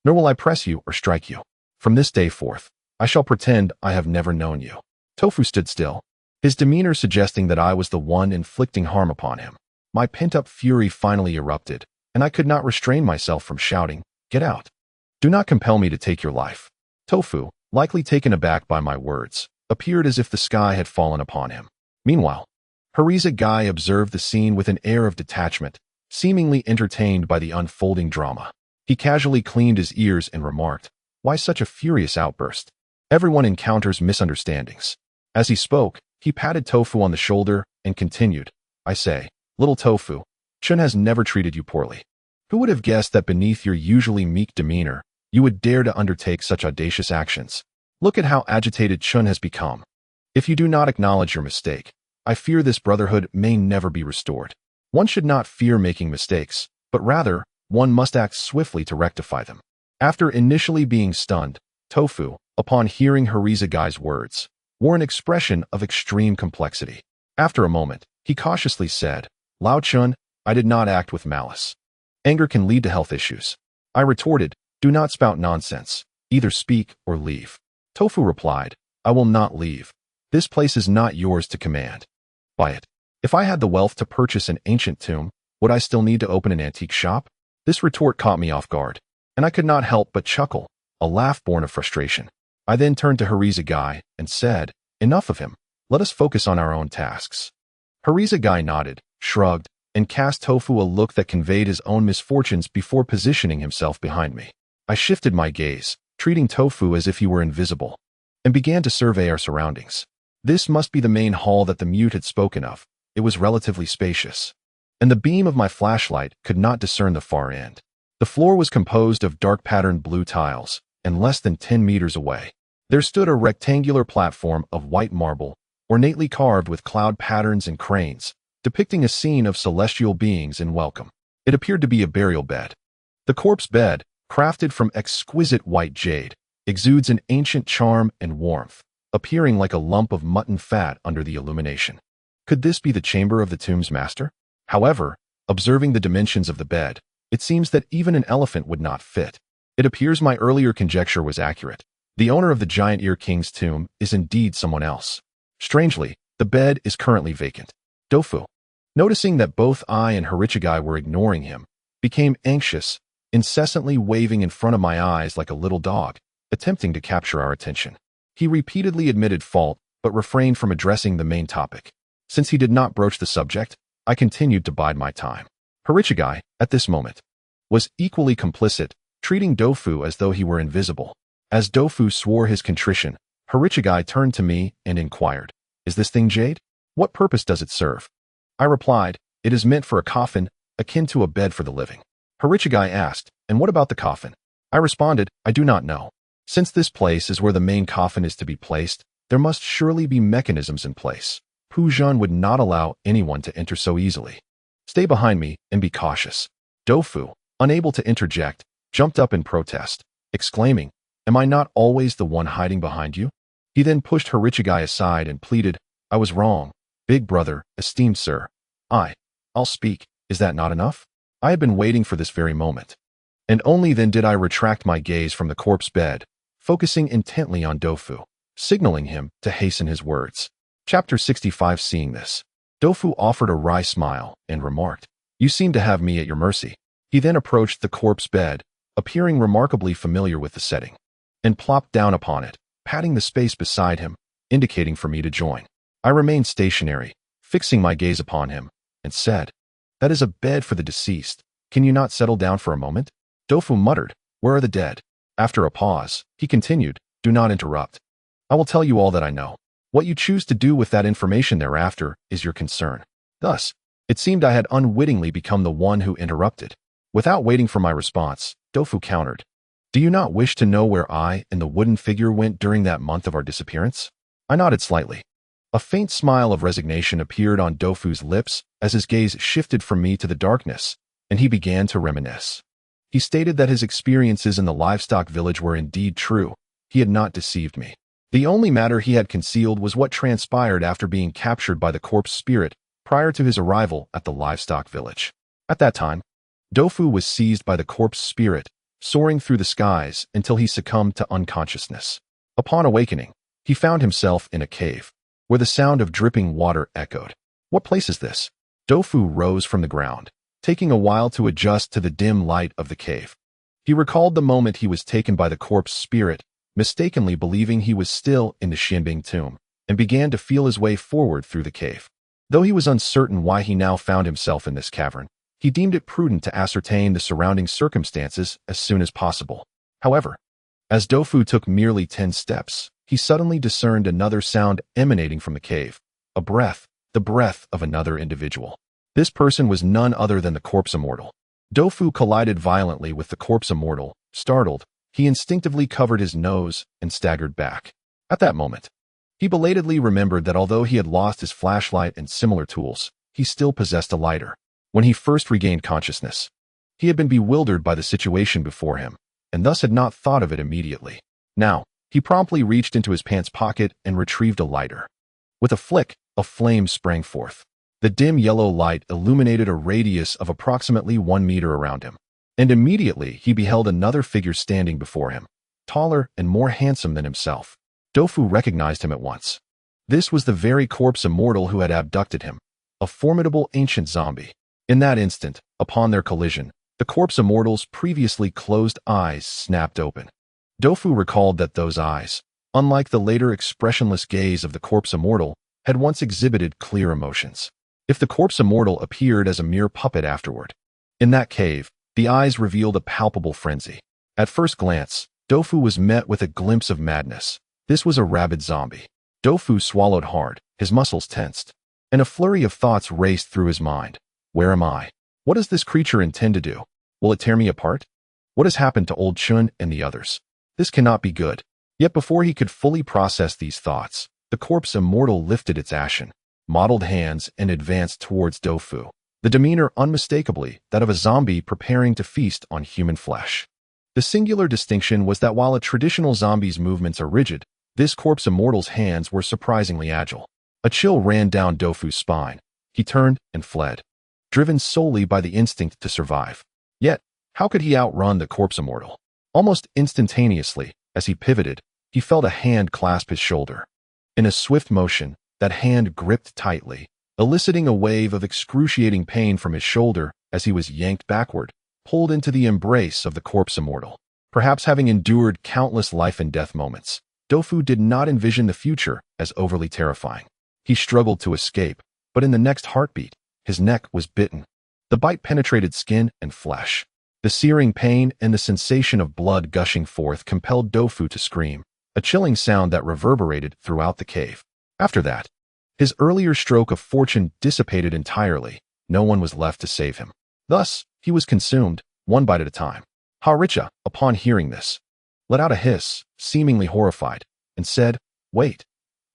Speaker 1: nor will I press you or strike you. From this day forth, I shall pretend I have never known you." Tofu stood still, his demeanor suggesting that I was the one inflicting harm upon him. My pent-up fury finally erupted, and I could not restrain myself from shouting, "Get out. Do not compel me to take your life." Tofu, likely taken aback by my words, appeared as if the sky had fallen upon him. Meanwhile, Harazachai observed the scene with an air of detachment, seemingly entertained by the unfolding drama. He casually cleaned his ears and remarked, "Why such a furious outburst? Everyone encounters misunderstandings." As he spoke, he patted Tofu on the shoulder and continued, "I say, little Tofu, Chun has never treated you poorly. Who would have guessed that beneath your usually meek demeanor, you would dare to undertake such audacious actions? Look at how agitated Chun has become. If you do not acknowledge your mistake, I fear this brotherhood may never be restored." One should not fear making mistakes, but rather, one must act swiftly to rectify them. After initially being stunned, Tofu, upon hearing Harizagai's words, wore an expression of extreme complexity. After a moment, he cautiously said, "Lao Chun, I did not act with malice. Anger can lead to health issues." I retorted, "Do not spout nonsense. Either speak or leave." Tofu replied, "I will not leave. This place is not yours to command. Buy it. If I had the wealth to purchase an ancient tomb, would I still need to open an antique shop?" This retort caught me off guard, and I could not help but chuckle, a laugh born of frustration. I then turned to Harizaggai and said, "Enough of him. Let us focus on our own tasks." Harizaggai nodded, shrugged, and cast Tofu a look that conveyed his own misfortunes before positioning himself behind me. I shifted my gaze, treating Tofu as if he were invisible, and began to survey our surroundings. This must be the main hall that the mute had spoken of. It was relatively spacious, and the beam of my flashlight could not discern the far end. The floor was composed of dark patterned blue tiles, and less than 10 meters away, there stood a rectangular platform of white marble, ornately carved with cloud patterns and cranes, depicting a scene of celestial beings in welcome. It appeared to be a burial bed. The corpse bed, crafted from exquisite white jade, exudes an ancient charm and warmth, appearing like a lump of mutton fat under the illumination. Could this be the chamber of the tomb's master? However, observing the dimensions of the bed, it seems that even an elephant would not fit. It appears my earlier conjecture was accurate. The owner of the Giant Ear King's tomb is indeed someone else. Strangely, the bed is currently vacant. Tofu, noticing that both I and Harizaggai were ignoring him, became anxious, incessantly waving in front of my eyes like a little dog, attempting to capture our attention. He repeatedly admitted fault, but refrained from addressing the main topic. Since he did not broach the subject, I continued to bide my time. Harizaggai, at this moment, was equally complicit, treating Tofu as though he were invisible. As Tofu swore his contrition, Harizaggai turned to me and inquired, "Is this thing jade? What purpose does it serve?" I replied, "It is meant for a coffin, akin to a bed for the living." Harizaggai asked, "And what about the coffin?" I responded, "I do not know. Since this place is where the main coffin is to be placed, there must surely be mechanisms in place. Puzhan would not allow anyone to enter so easily. Stay behind me and be cautious." Tofu, unable to interject, jumped up in protest, exclaiming, "Am I not always the one hiding behind you?" He then pushed Harizaggai aside and pleaded, "I was wrong. Big brother, esteemed sir. I'll speak. Is that not enough?" I had been waiting for this very moment. And only then did I retract my gaze from the corpse bed, focusing intently on Tofu, signaling him to hasten his words. Chapter 65. Seeing this, Tofu offered a wry smile and remarked, "You seem to have me at your mercy." He then approached the corpse bed, appearing remarkably familiar with the setting, and plopped down upon it, patting the space beside him, indicating for me to join. I remained stationary, fixing my gaze upon him, and said, "That is a bed for the deceased. Can you not settle down for a moment?" Tofu muttered, "Where are the dead?" After a pause, he continued, "Do not interrupt. I will tell you all that I know. What you choose to do with that information thereafter is your concern." Thus, it seemed I had unwittingly become the one who interrupted. Without waiting for my response, Tofu countered, "Do you not wish to know where I and the wooden figure went during that month of our disappearance?" I nodded slightly. A faint smile of resignation appeared on Tofu's lips as his gaze shifted from me to the darkness, and he began to reminisce. He stated that his experiences in the livestock village were indeed true. He had not deceived me. The only matter he had concealed was what transpired after being captured by the corpse spirit prior to his arrival at the livestock village. At that time, Tofu was seized by the corpse spirit, soaring through the skies until he succumbed to unconsciousness. Upon awakening, he found himself in a cave, where the sound of dripping water echoed. "What place is this?" Tofu rose from the ground, taking a while to adjust to the dim light of the cave. He recalled the moment he was taken by the corpse spirit, mistakenly believing he was still in the Xianbing tomb, and began to feel his way forward through the cave. Though he was uncertain why he now found himself in this cavern, he deemed it prudent to ascertain the surrounding circumstances as soon as possible. However, as Tofu took merely 10 steps, he suddenly discerned another sound emanating from the cave, a breath, the breath of another individual. This person was none other than the corpse immortal. Tofu collided violently with the corpse immortal. Startled, he instinctively covered his nose and staggered back. At that moment, he belatedly remembered that although he had lost his flashlight and similar tools, he still possessed a lighter. When he first regained consciousness, He had been bewildered by the situation before him, and thus had not thought of it immediately. Now, he promptly reached into his pants pocket and retrieved a lighter. With a flick, a flame sprang forth. The dim yellow light illuminated a radius of approximately 1 meter around him, and immediately he beheld another figure standing before him, taller and more handsome than himself. Dofu recognized him at once. This was the very corpse immortal who had abducted him, a formidable ancient zombie. In that instant, upon their collision, the corpse immortal's previously closed eyes snapped open. Dofu recalled that those eyes, unlike the later expressionless gaze of the corpse immortal, had once exhibited clear emotions. If the corpse immortal appeared as a mere puppet afterward, in that cave, the eyes revealed a palpable frenzy. At first glance, Dofu was met with a glimpse of madness. This was a rabid zombie. Dofu swallowed hard, his muscles tensed, and a flurry of thoughts raced through his mind. Where am I? What does this creature intend to do? Will it tear me apart? What has happened to old Chun and the others? This cannot be good. Yet before he could fully process these thoughts, the corpse immortal lifted its ashen, mottled hands and advanced towards Dofu, the demeanor unmistakably that of a zombie preparing to feast on human flesh. The singular distinction was that while a traditional zombie's movements are rigid, this corpse immortal's hands were surprisingly agile. A chill ran down Dofu's spine. He turned and fled, driven solely by the instinct to survive. Yet, how could he outrun the corpse immortal? Almost instantaneously, as he pivoted, he felt a hand clasp his shoulder. In a swift motion, that hand gripped tightly, eliciting a wave of excruciating pain from his shoulder as he was yanked backward, pulled into the embrace of the corpse immortal. Perhaps having endured countless life-and-death moments, Dofu did not envision the future as overly terrifying. He struggled to escape, but in the next heartbeat, his neck was bitten. The bite penetrated skin and flesh. The searing pain and the sensation of blood gushing forth compelled Dofu to scream, a chilling sound that reverberated throughout the cave. After that, his earlier stroke of fortune dissipated entirely. No one was left to save him. Thus, he was consumed, one bite at a time. Haricha, upon hearing this, let out a hiss, seemingly horrified, and said, "Wait,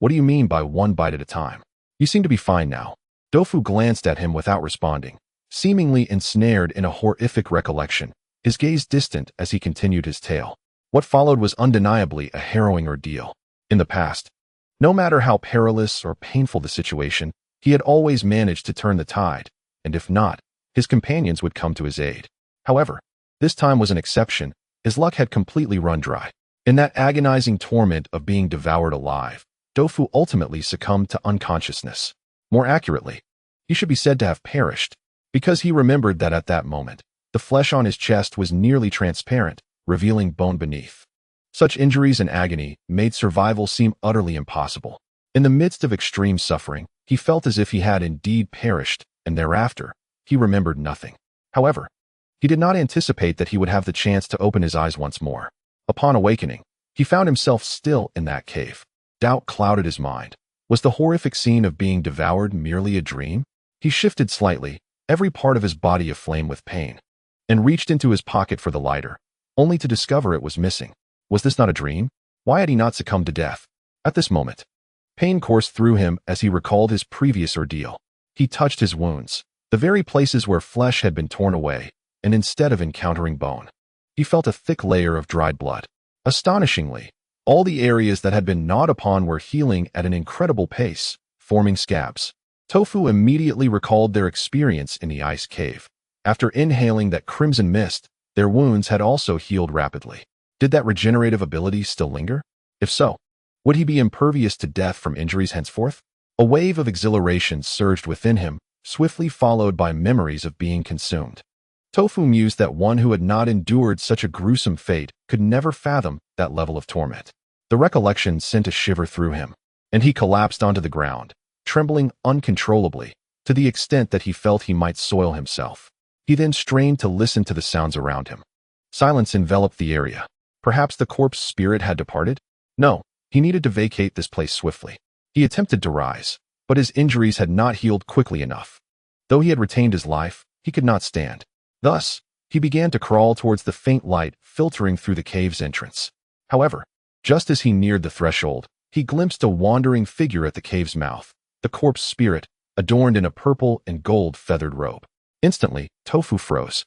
Speaker 1: what do you mean by one bite at a time? You seem to be fine now." Dofu glanced at him without responding, seemingly ensnared in a horrific recollection, his gaze distant as he continued his tale. What followed was undeniably a harrowing ordeal. In the past, no matter how perilous or painful the situation, he had always managed to turn the tide, and if not, his companions would come to his aid. However, this time was an exception. His luck had completely run dry. In that agonizing torment of being devoured alive, Dofu ultimately succumbed to unconsciousness. More accurately, he should be said to have perished, because he remembered that at that moment, the flesh on his chest was nearly transparent, revealing bone beneath. Such injuries and agony made survival seem utterly impossible. In the midst of extreme suffering, he felt as if he had indeed perished, and thereafter, he remembered nothing. However, he did not anticipate that he would have the chance to open his eyes once more. Upon awakening, he found himself still in that cave. Doubt clouded his mind. Was the horrific scene of being devoured merely a dream? He shifted slightly, every part of his body aflame with pain, and reached into his pocket for the lighter, only to discover it was missing. Was this not a dream? Why had he not succumbed to death? At this moment, pain coursed through him as he recalled his previous ordeal. He touched his wounds, the very places where flesh had been torn away, and instead of encountering bone, he felt a thick layer of dried blood. Astonishingly, all the areas that had been gnawed upon were healing at an incredible pace, forming scabs. Tofu immediately recalled their experience in the ice cave. After inhaling that crimson mist, their wounds had also healed rapidly. Did that regenerative ability still linger? If so, would he be impervious to death from injuries henceforth? A wave of exhilaration surged within him, swiftly followed by memories of being consumed. Tofu mused that one who had not endured such a gruesome fate could never fathom that level of torment. The recollection sent a shiver through him, and he collapsed onto the ground, trembling uncontrollably, to the extent that he felt he might soil himself. He then strained to listen to the sounds around him. Silence enveloped the area. Perhaps the corpse spirit had departed? No, he needed to vacate this place swiftly. He attempted to rise, but his injuries had not healed quickly enough. Though he had retained his life, he could not stand. Thus, he began to crawl towards the faint light filtering through the cave's entrance. However, just as he neared the threshold, he glimpsed a wandering figure at the cave's mouth, the corpse spirit, adorned in a purple and gold feathered robe. Instantly, Tofu froze.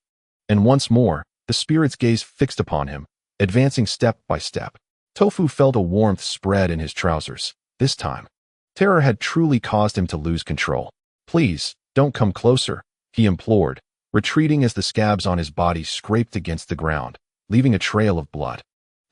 Speaker 1: and once more, the spirit's gaze fixed upon him, advancing step by step. Tofu felt a warmth spread in his trousers. This time, terror had truly caused him to lose control. "Please, don't come closer," he implored, retreating as the scabs on his body scraped against the ground, leaving a trail of blood.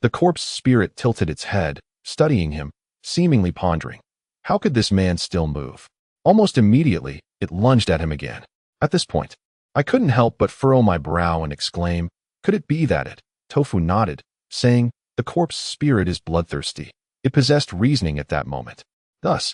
Speaker 1: The corpse spirit tilted its head, studying him, seemingly pondering. How could this man still move? Almost immediately, it lunged at him again. At this point, I couldn't help but furrow my brow and exclaim, "Could it be that it?" Tofu nodded, saying, "The corpse spirit is bloodthirsty." It possessed reasoning at that moment. Thus,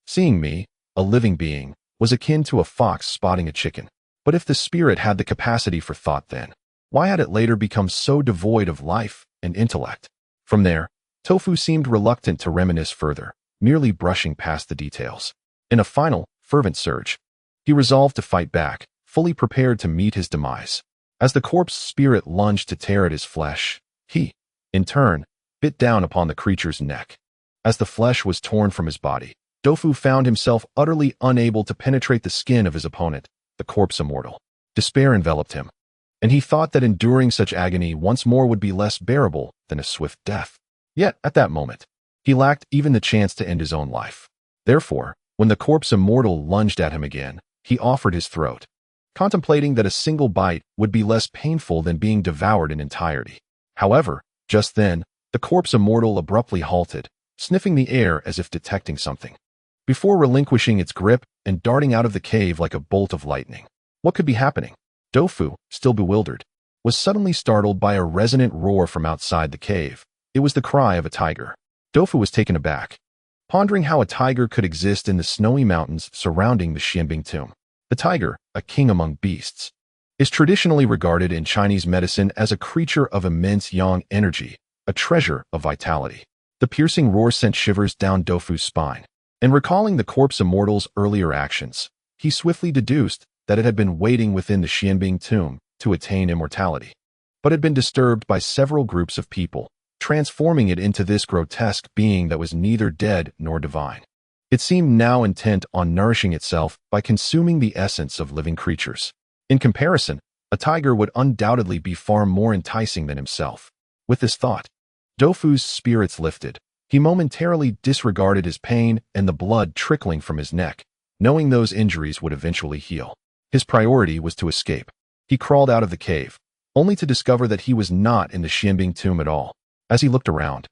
Speaker 1: seeing me, a living being, was akin to a fox spotting a chicken. But if the spirit had the capacity for thought then, why had it later become so devoid of life and intellect? From there, Tofu seemed reluctant to reminisce further, merely brushing past the details. In a final, fervent surge, he resolved to fight back, fully prepared to meet his demise. As the corpse spirit lunged to tear at his flesh, he, in turn, bit down upon the creature's neck. As the flesh was torn from his body, Tofu found himself utterly unable to penetrate the skin of his opponent, the corpse immortal. Despair enveloped him, and he thought that enduring such agony once more would be less bearable than a swift death. Yet, at that moment, he lacked even the chance to end his own life. Therefore, when the corpse immortal lunged at him again, he offered his throat, contemplating that a single bite would be less painful than being devoured in entirety. However, just then, the corpse immortal abruptly halted, sniffing the air as if detecting something, before relinquishing its grip and darting out of the cave like a bolt of lightning. What could be happening? Tofu, still bewildered, was suddenly startled by a resonant roar from outside the cave. It was the cry of a tiger. Tofu was taken aback, pondering how a tiger could exist in the snowy mountains surrounding the Xianbing tomb. The tiger, a king among beasts, is traditionally regarded in Chinese medicine as a creature of immense yang energy, a treasure of vitality. The piercing roar sent shivers down Tofu's spine, and recalling the corpse immortal's earlier actions, he swiftly deduced that it had been waiting within the Xianbing tomb to attain immortality, but had been disturbed by several groups of people, transforming it into this grotesque being that was neither dead nor divine. It seemed now intent on nourishing itself by consuming the essence of living creatures. In comparison, a tiger would undoubtedly be far more enticing than himself. With this thought, Tofu's spirits lifted. He momentarily disregarded his pain and the blood trickling from his neck, knowing those injuries would eventually heal. His priority was to escape. He crawled out of the cave, only to discover that he was not in the Xianbing tomb at all. As he looked around,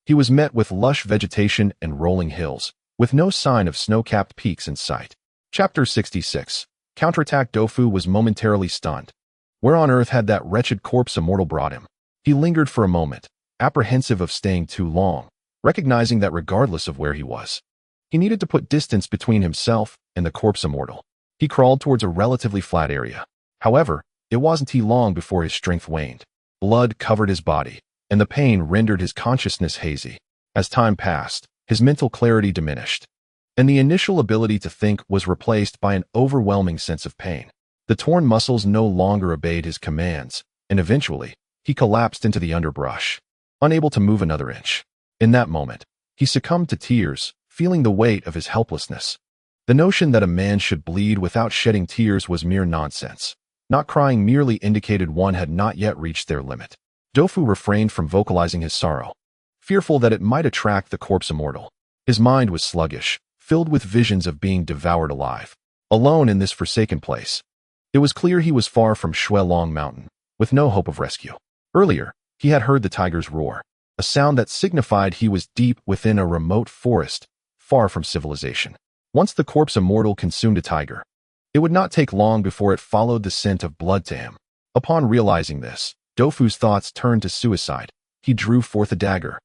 Speaker 1: he was met with lush vegetation and rolling hills, with no sign of snow-capped peaks in sight. Chapter 66. Counterattack. Tofu was momentarily stunned. Where on earth had that wretched corpse immortal brought him? He lingered for a moment, apprehensive of staying too long, recognizing that regardless of where he was, he needed to put distance between himself and the corpse immortal. He crawled towards a relatively flat area. However, it wasn't long before his strength waned. Blood covered his body, and the pain rendered his consciousness hazy. As time passed, his mental clarity diminished, and the initial ability to think was replaced by an overwhelming sense of pain. The torn muscles no longer obeyed his commands, and eventually, he collapsed into the underbrush, unable to move another inch. In that moment, he succumbed to tears, feeling the weight of his helplessness. The notion that a man should bleed without shedding tears was mere nonsense. Not crying merely indicated one had not yet reached their limit. Tofu refrained from vocalizing his sorrow, fearful that it might attract the corpse immortal. His mind was sluggish, filled with visions of being devoured alive. Alone in this forsaken place, it was clear he was far from Shuelong Mountain, with no hope of rescue. Earlier, he had heard the tiger's roar, a sound that signified he was deep within a remote forest, far from civilization. Once the corpse immortal consumed a tiger, it would not take long before it followed the scent of blood to him. Upon realizing this, Tofu's thoughts turned to suicide. He drew forth a dagger,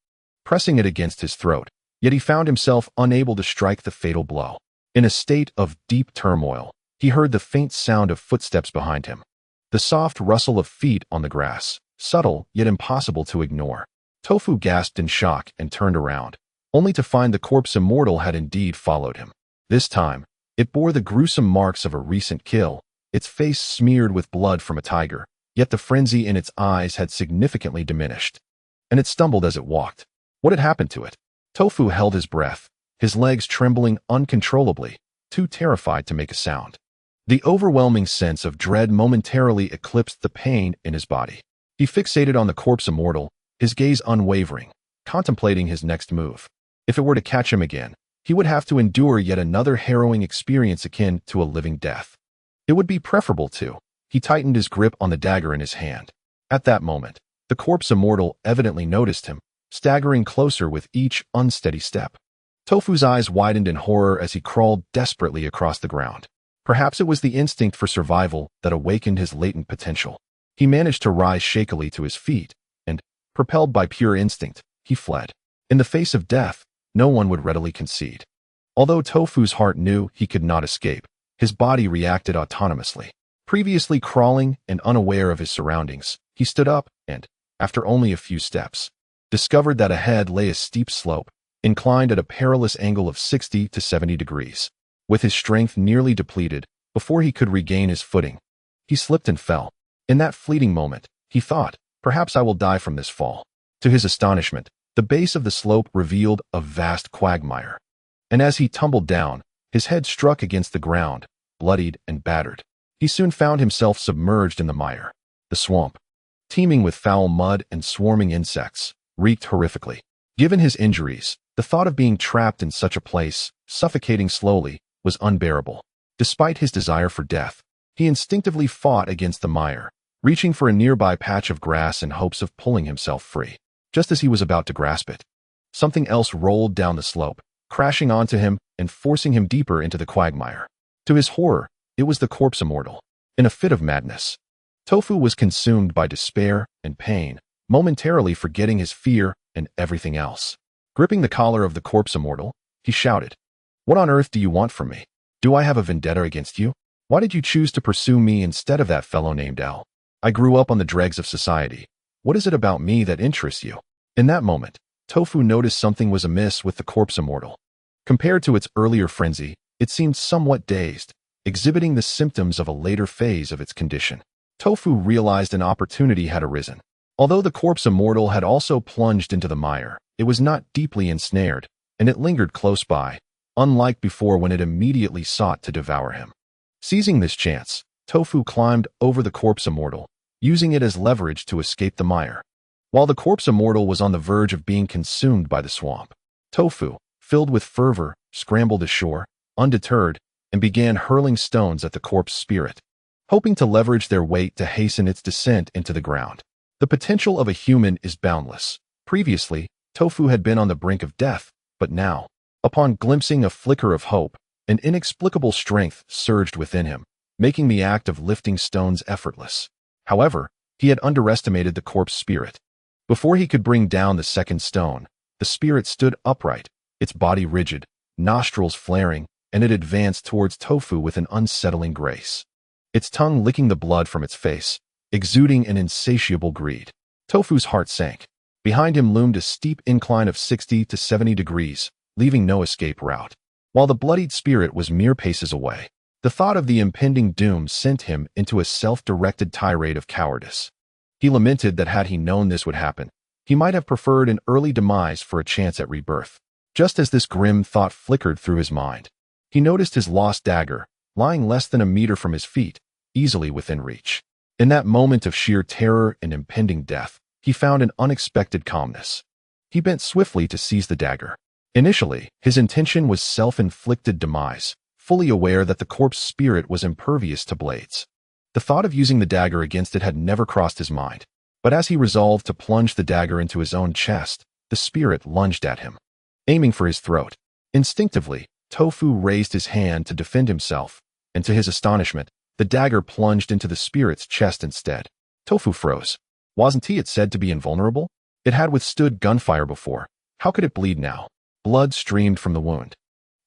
Speaker 1: pressing it against his throat, yet he found himself unable to strike the fatal blow. In a state of deep turmoil, he heard the faint sound of footsteps behind him, the soft rustle of feet on the grass, subtle yet impossible to ignore. Tofu gasped in shock and turned around, only to find the corpse immortal had indeed followed him. This time, it bore the gruesome marks of a recent kill, its face smeared with blood from a tiger, yet the frenzy in its eyes had significantly diminished, and it stumbled as it walked. What had happened to it? Tofu held his breath, his legs trembling uncontrollably, too terrified to make a sound. The overwhelming sense of dread momentarily eclipsed the pain in his body. He fixated on the corpse immortal, his gaze unwavering, contemplating his next move. If it were to catch him again, he would have to endure yet another harrowing experience akin to a living death. It would be preferable to. He tightened his grip on the dagger in his hand. At that moment, the corpse immortal evidently noticed him, staggering closer with each unsteady step. Tofu's eyes widened in horror as he crawled desperately across the ground. Perhaps it was the instinct for survival that awakened his latent potential. He managed to rise shakily to his feet, and, propelled by pure instinct, he fled. In the face of death, no one would readily concede. Although Tofu's heart knew he could not escape, his body reacted autonomously. Previously crawling and unaware of his surroundings, he stood up and, after only a few steps, discovered that ahead lay a steep slope, inclined at a perilous angle of 60 to 70 degrees. With his strength nearly depleted, before he could regain his footing, he slipped and fell. In that fleeting moment, he thought, perhaps I will die from this fall. To his astonishment, the base of the slope revealed a vast quagmire. And as he tumbled down, his head struck against the ground, bloodied and battered. He soon found himself submerged in the mire. The swamp, teeming with foul mud and swarming insects, reeked horrifically. Given his injuries, the thought of being trapped in such a place, suffocating slowly, was unbearable. Despite his desire for death, he instinctively fought against the mire, reaching for a nearby patch of grass in hopes of pulling himself free. Just as he was about to grasp it, something else rolled down the slope, crashing onto him and forcing him deeper into the quagmire. To his horror, it was the corpse immortal. In a fit of madness, Tofu was consumed by despair and pain, momentarily forgetting his fear and everything else. Gripping the collar of the corpse immortal, he shouted, "What on earth do you want from me? Do I have a vendetta against you? Why did you choose to pursue me instead of that fellow named L? I grew up on the dregs of society. What is it about me that interests you?" In that moment, Tofu noticed something was amiss with the corpse immortal. Compared to its earlier frenzy, it seemed somewhat dazed, exhibiting the symptoms of a later phase of its condition. Tofu realized an opportunity had arisen. Although the corpse immortal had also plunged into the mire, it was not deeply ensnared, and it lingered close by, unlike before when it immediately sought to devour him. Seizing this chance, Tofu climbed over the corpse immortal, using it as leverage to escape the mire. While the corpse immortal was on the verge of being consumed by the swamp, Tofu, filled with fervor, scrambled ashore, undeterred, and began hurling stones at the corpse spirit, hoping to leverage their weight to hasten its descent into the ground. The potential of a human is boundless. Previously, Tofu had been on the brink of death, but now, upon glimpsing a flicker of hope, an inexplicable strength surged within him, making the act of lifting stones effortless. However, he had underestimated the corpse spirit. Before he could bring down the second stone, the spirit stood upright, its body rigid, nostrils flaring, and it advanced towards Tofu with an unsettling grace. Its tongue licking the blood from its face, exuding an insatiable greed. Tofu's heart sank. Behind him loomed a steep incline of 60 to 70 degrees, leaving no escape route. While the bloodied spirit was mere paces away, the thought of the impending doom sent him into a self-directed tirade of cowardice. He lamented that had he known this would happen, he might have preferred an early demise for a chance at rebirth. Just as this grim thought flickered through his mind, he noticed his lost dagger, lying less than a meter from his feet, easily within reach. In that moment of sheer terror and impending death, he found an unexpected calmness. He bent swiftly to seize the dagger. Initially, his intention was self-inflicted demise, fully aware that the corpse spirit was impervious to blades. The thought of using the dagger against it had never crossed his mind. But as he resolved to plunge the dagger into his own chest, the spirit lunged at him, aiming for his throat. Instinctively, Tofu raised his hand to defend himself, and to his astonishment, the dagger plunged into the spirit's chest instead. Tofu froze. Wasn't it said to be invulnerable? It had withstood gunfire before. How could it bleed now? Blood streamed from the wound.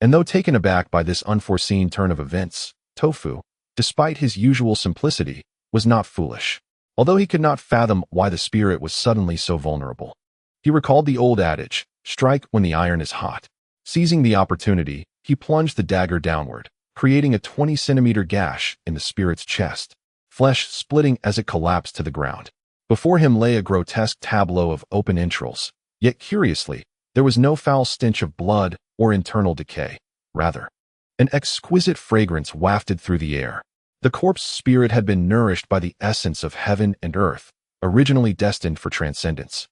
Speaker 1: And though taken aback by this unforeseen turn of events, Tofu, despite his usual simplicity, was not foolish. Although he could not fathom why the spirit was suddenly so vulnerable, he recalled the old adage, strike when the iron is hot. Seizing the opportunity, he plunged the dagger downward, creating a 20-centimeter gash in the spirit's chest, flesh splitting as it collapsed to the ground. Before him lay a grotesque tableau of open entrails, yet curiously, there was no foul stench of blood or internal decay. Rather, An exquisite fragrance wafted through the air. The corpse spirit had been nourished by the essence of heaven and earth, originally destined for transcendence,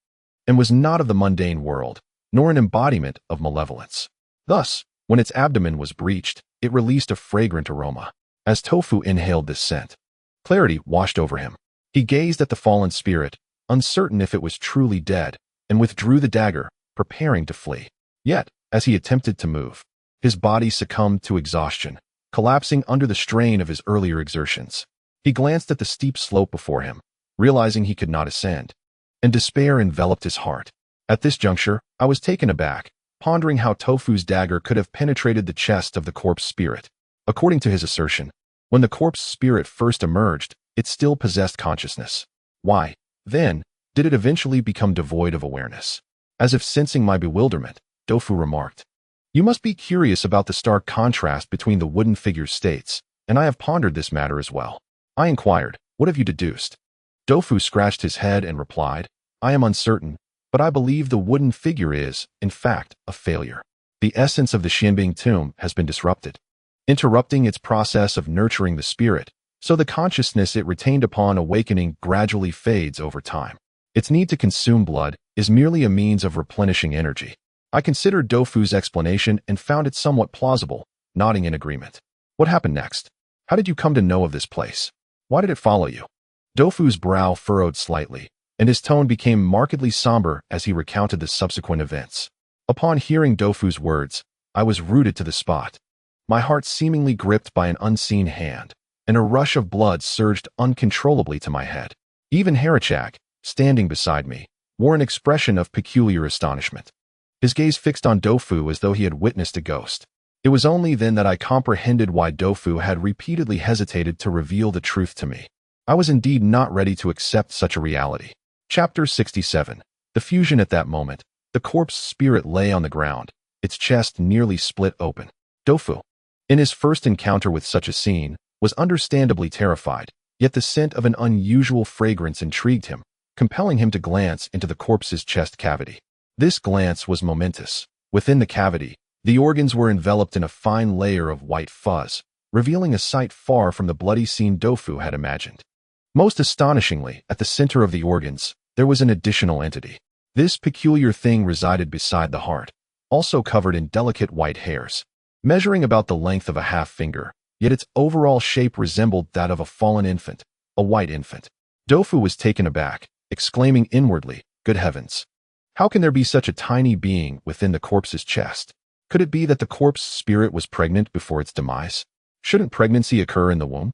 Speaker 1: and was not of the mundane world, nor an embodiment of malevolence. Thus, when its abdomen was breached, it released a fragrant aroma. As Tofu inhaled this scent, clarity washed over him. He gazed at the fallen spirit, uncertain if it was truly dead, and withdrew the dagger, preparing to flee. Yet, as he attempted to move, his body succumbed to exhaustion, collapsing under the strain of his earlier exertions. He glanced at the steep slope before him, realizing he could not ascend, and despair enveloped his heart. At this juncture, I was taken aback, pondering how Tofu's dagger could have penetrated the chest of the corpse spirit. According to his assertion, when the corpse spirit first emerged, it still possessed consciousness. Why, then, did it eventually become devoid of awareness? As if sensing my bewilderment, Tofu remarked, "You must be curious about the stark contrast between the wooden figure's states, and I have pondered this matter as well." I inquired, "What have you deduced?" Tofu scratched his head and replied, "I am uncertain, but I believe the wooden figure is, in fact, a failure. The essence of the Xianbing tomb has been disrupted, interrupting its process of nurturing the spirit, so the consciousness it retained upon awakening gradually fades over time. Its need to consume blood is merely a means of replenishing energy." I considered Tofu's explanation and found it somewhat plausible, nodding in agreement. "What happened next? How did you come to know of this place? Why did it follow you?" Tofu's brow furrowed slightly, and his tone became markedly somber as he recounted the subsequent events. Upon hearing Tofu's words, I was rooted to the spot, my heart seemingly gripped by an unseen hand, and a rush of blood surged uncontrollably to my head. Even Harachak, standing beside me, wore an expression of peculiar astonishment, his gaze fixed on Tofu as though he had witnessed a ghost. It was only then that I comprehended why Tofu had repeatedly hesitated to reveal the truth to me. I was indeed not ready to accept such a reality. Chapter 67. The fusion. At that moment, the corpse spirit lay on the ground, its chest nearly split open. Tofu, in his first encounter with such a scene, was understandably terrified, yet the scent of an unusual fragrance intrigued him, compelling him to glance into the corpse's chest cavity. This glance was momentous. Within the cavity, the organs were enveloped in a fine layer of white fuzz, revealing a sight far from the bloody scene Tofu had imagined. Most astonishingly, at the center of the organs, there was an additional entity. This peculiar thing resided beside the heart, also covered in delicate white hairs, measuring about the length of a half finger, yet its overall shape resembled that of a fallen infant, a white infant. Tofu was taken aback, exclaiming inwardly, "Good heavens! How can there be such a tiny being within the corpse's chest? Could it be that the corpse spirit was pregnant before its demise? Shouldn't pregnancy occur in the womb?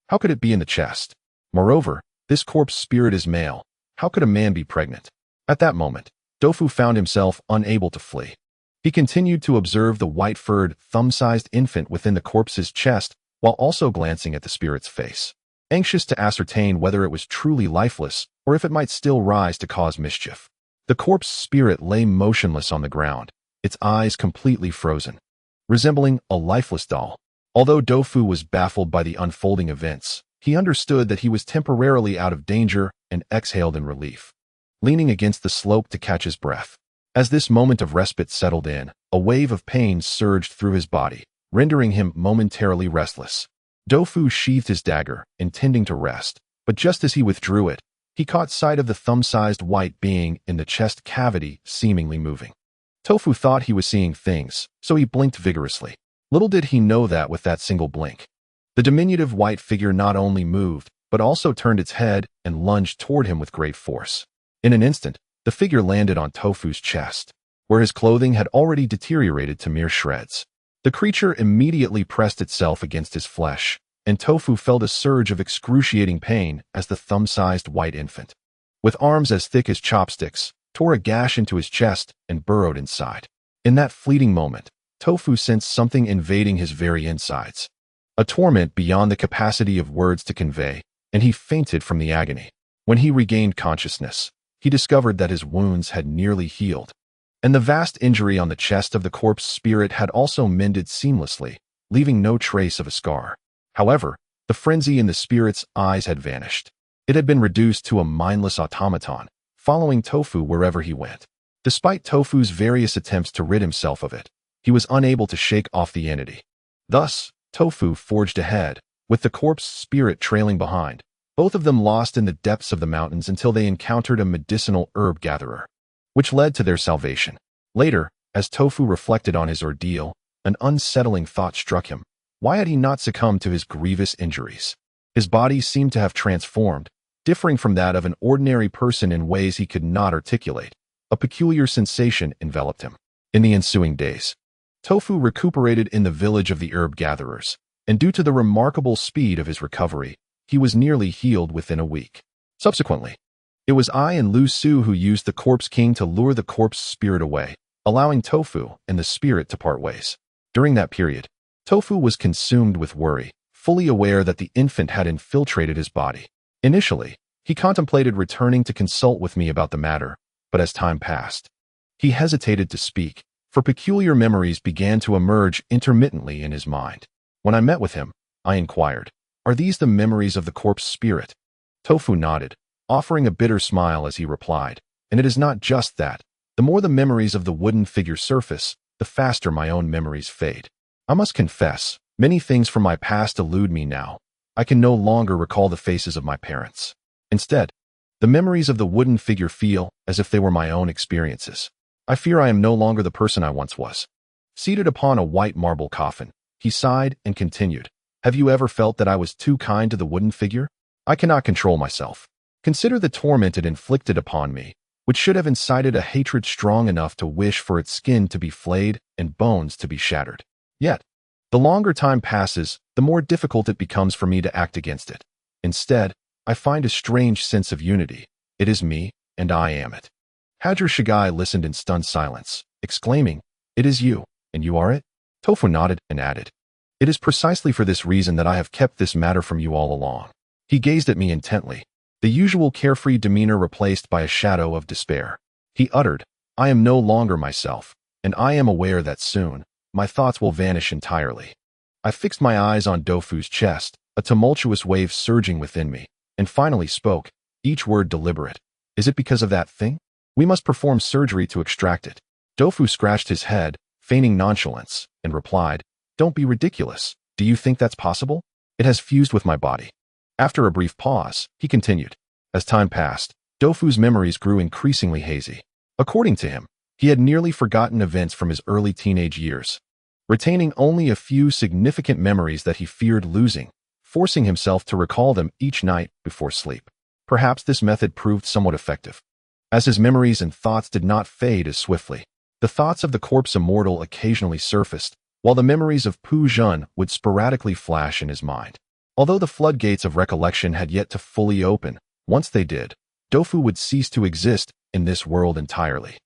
Speaker 1: How could it be in the chest? Moreover, this corpse spirit is male. How could a man be pregnant?" At that moment, Tofu found himself unable to flee. He continued to observe the white-furred, thumb-sized infant within the corpse's chest while also glancing at the spirit's face, anxious to ascertain whether it was truly lifeless or if it might still rise to cause mischief. The corpse spirit lay motionless on the ground, its eyes completely frozen, resembling a lifeless doll. Although Tofu was baffled by the unfolding events, he understood that he was temporarily out of danger and exhaled in relief, leaning against the slope to catch his breath. As this moment of respite settled in, a wave of pain surged through his body, rendering him momentarily restless. Tofu sheathed his dagger, intending to rest, but just as he withdrew it, he caught sight of the thumb-sized white being in the chest cavity seemingly moving. Tofu thought he was seeing things, so he blinked vigorously. Little did he know that with that single blink, the diminutive white figure not only moved, but also turned its head and lunged toward him with great force. In an instant, the figure landed on Tofu's chest, where his clothing had already deteriorated to mere shreds. The creature immediately pressed itself against his flesh, and Tofu felt a surge of excruciating pain as the thumb-sized white infant, with arms as thick as chopsticks, tore a gash into his chest and burrowed inside. In that fleeting moment, Tofu sensed something invading his very insides, a torment beyond the capacity of words to convey, and he fainted from the agony. When he regained consciousness, he discovered that his wounds had nearly healed, and the vast injury on the chest of the corpse spirit had also mended seamlessly, leaving no trace of a scar. However, the frenzy in the spirit's eyes had vanished. It had been reduced to a mindless automaton, following Tofu wherever he went. Despite Tofu's various attempts to rid himself of it, he was unable to shake off the entity. Thus, Tofu forged ahead, with the corpse spirit trailing behind, both of them lost in the depths of the mountains until they encountered a medicinal herb gatherer, which led to their salvation. Later, as Tofu reflected on his ordeal, an unsettling thought struck him. Why had he not succumbed to his grievous injuries? His body seemed to have transformed, differing from that of an ordinary person in ways he could not articulate. A peculiar sensation enveloped him. In the ensuing days, Tofu recuperated in the village of the herb gatherers, and due to the remarkable speed of his recovery, he was nearly healed within a week. Subsequently, it was I and Lu Su who used the Corpse King to lure the corpse spirit away, allowing Tofu and the spirit to part ways. During that period, Tofu was consumed with worry, fully aware that the infant had infiltrated his body. Initially, he contemplated returning to consult with me about the matter, but as time passed, he hesitated to speak, for peculiar memories began to emerge intermittently in his mind. When I met with him, I inquired, "Are these the memories of the corpse spirit?" Tofu nodded, offering a bitter smile as he replied, "And it is not just that. The more the memories of the wooden figure surface, the faster my own memories fade. I must confess, many things from my past elude me now. I can no longer recall the faces of my parents. Instead, the memories of the wooden figure feel as if they were my own experiences. I fear I am no longer the person I once was." Seated upon a white marble coffin, he sighed and continued, "Have you ever felt that I was too kind to the wooden figure? I cannot control myself. Consider the torment it inflicted upon me, which should have incited a hatred strong enough to wish for its skin to be flayed and bones to be shattered. Yet, the longer time passes, the more difficult it becomes for me to act against it. Instead, I find a strange sense of unity. It is me, and I am it." Hajar Shagai listened in stunned silence, exclaiming, "It is you, and you are it?" Tofu nodded and added, "It is precisely for this reason that I have kept this matter from you all along." He gazed at me intently, the usual carefree demeanor replaced by a shadow of despair. He uttered, "I am no longer myself, and I am aware that soon, my thoughts will vanish entirely." I fixed my eyes on Dofu's chest, a tumultuous wave surging within me, and finally spoke, each word deliberate. "Is it because of that thing? We must perform surgery to extract it." Dofu scratched his head, feigning nonchalance, and replied, "Don't be ridiculous. Do you think that's possible? It has fused with my body." After a brief pause, he continued. As time passed, Dofu's memories grew increasingly hazy. According to him, he had nearly forgotten events from his early teenage years, retaining only a few significant memories that he feared losing, forcing himself to recall them each night before sleep. Perhaps this method proved somewhat effective, as his memories and thoughts did not fade as swiftly. The thoughts of the corpse immortal occasionally surfaced, while the memories of Pu Zhen would sporadically flash in his mind. Although the floodgates of recollection had yet to fully open, once they did, Dofu would cease to exist in this world entirely.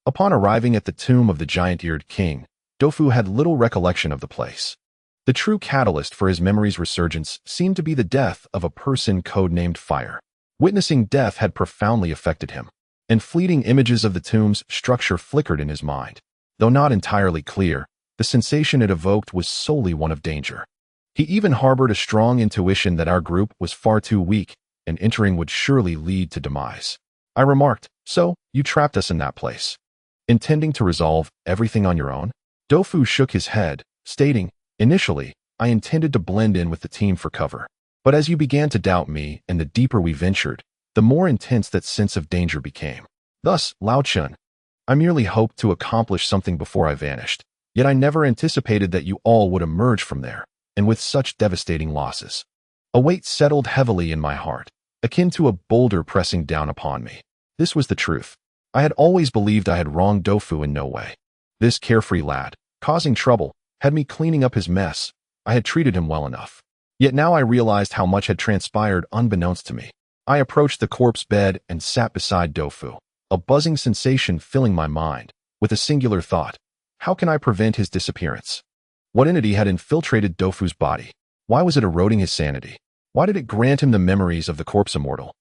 Speaker 1: Upon arriving at the tomb of the giant-eared king, Dofu had little recollection of the place. The true catalyst for his memory's resurgence seemed to be the death of a person codenamed Fire. Witnessing death had profoundly affected him, and fleeting images of the tomb's structure flickered in his mind. Though not entirely clear, the sensation it evoked was solely one of danger. He even harbored a strong intuition that our group was far too weak, and entering would surely lead to demise. I remarked, "So, you trapped us in that place, intending to resolve everything on your own?" Dofu shook his head, stating, "Initially, I intended to blend in with the team for cover. But as you began to doubt me and the deeper we ventured, the more intense that sense of danger became. Thus, Lao Chun, I merely hoped to accomplish something before I vanished. Yet I never anticipated that you all would emerge from there, and with such devastating losses." A weight settled heavily in my heart, akin to a boulder pressing down upon me. This was the truth. I had always believed I had wronged Dofu in no way. This carefree lad, causing trouble, had me cleaning up his mess. I had treated him well enough. Yet now I realized how much had transpired unbeknownst to me. I approached the corpse bed and sat beside Dofu, a buzzing sensation filling my mind, with a singular thought: how can I prevent his disappearance? What entity had infiltrated Dofu's body? Why was it eroding his sanity? Why did it grant him the memories of the corpse immortal?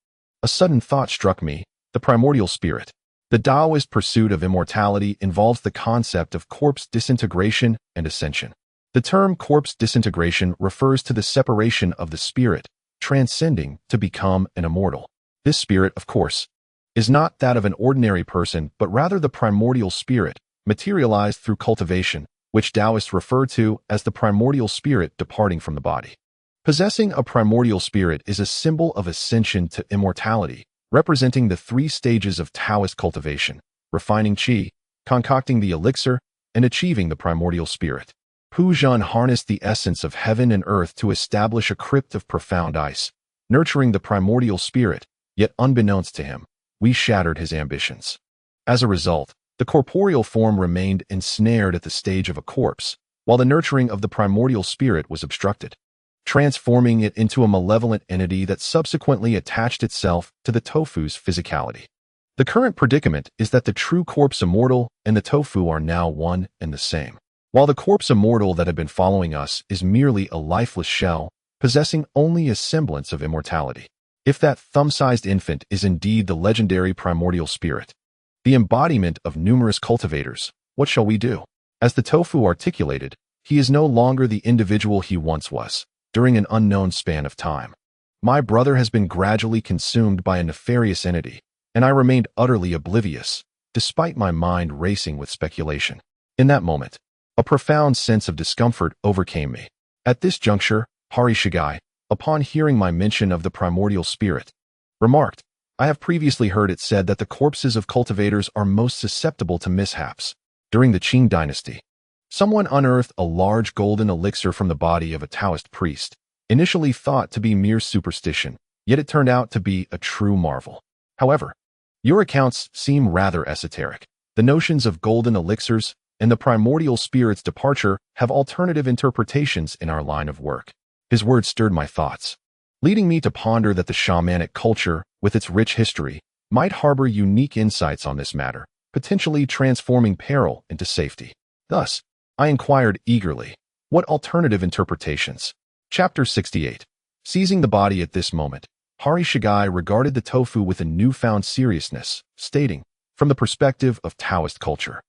Speaker 1: A sudden thought struck me: the primordial spirit. The Taoist pursuit of immortality involves the concept of corpse disintegration and ascension. The term corpse disintegration refers to the separation of the spirit, transcending to become an immortal. This spirit, of course, is not that of an ordinary person, but rather the primordial spirit, materialized through cultivation, which Taoists refer to as the primordial spirit departing from the body. Possessing a primordial spirit is a symbol of ascension to immortality, representing the 3 stages of Taoist cultivation: refining qi, concocting the elixir, and achieving the primordial spirit. Pu Zhan harnessed the essence of heaven and earth to establish a crypt of profound ice, nurturing the primordial spirit, yet unbeknownst to him, we shattered his ambitions. As a result, the corporeal form remained ensnared at the stage of a corpse, while the nurturing of the primordial spirit was obstructed, transforming it into a malevolent entity that subsequently attached itself to the tofu's physicality. The current predicament is that the true corpse immortal and the tofu are now one and the same, while the corpse immortal that had been following us is merely a lifeless shell, possessing only a semblance of immortality. If that thumb-sized infant is indeed the legendary primordial spirit, the embodiment of numerous cultivators, what shall we do? As the tofu articulated, he is no longer the individual he once was, during an unknown span of time. My brother has been gradually consumed by a nefarious entity, and I remained utterly oblivious, despite my mind racing with speculation. In that moment, a profound sense of discomfort overcame me. At this juncture, Hari Shigai, upon hearing my mention of the primordial spirit, remarked, I have previously heard it said that the corpses of cultivators are most susceptible to mishaps. During the Qing dynasty, someone unearthed a large golden elixir from the body of a Taoist priest, initially thought to be mere superstition, yet it turned out to be a true marvel. However, your accounts seem rather esoteric. The notions of golden elixirs and the primordial spirit's departure have alternative interpretations in our line of work. His words stirred my thoughts, leading me to ponder that the shamanic culture, with its rich history, might harbor unique insights on this matter, potentially transforming peril into safety. Thus, I inquired eagerly, what alternative interpretations? Chapter 68. Seizing the body at this moment, Hari Shigai regarded the tofu with a newfound seriousness, stating, from the perspective of Taoist culture,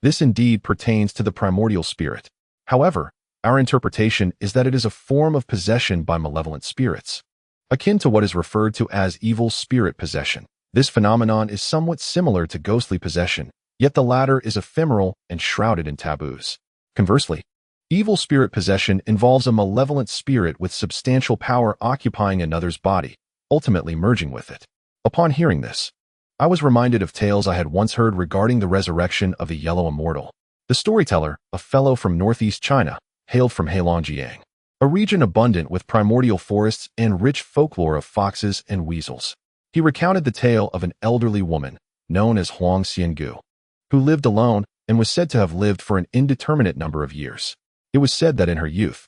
Speaker 1: this indeed pertains to the primordial spirit. However, our interpretation is that it is a form of possession by malevolent spirits, akin to what is referred to as evil spirit possession. This phenomenon is somewhat similar to ghostly possession, yet the latter is ephemeral and shrouded in taboos. Conversely, evil spirit possession involves a malevolent spirit with substantial power occupying another's body, ultimately merging with it. Upon hearing this, I was reminded of tales I had once heard regarding the resurrection of the Yellow Immortal. The storyteller, a fellow from northeast China, hailed from Heilongjiang, a region abundant with primordial forests and rich folklore of foxes and weasels. He recounted the tale of an elderly woman, known as Huang Xiangu, who lived alone and was said to have lived for an indeterminate number of years. It was said that in her youth,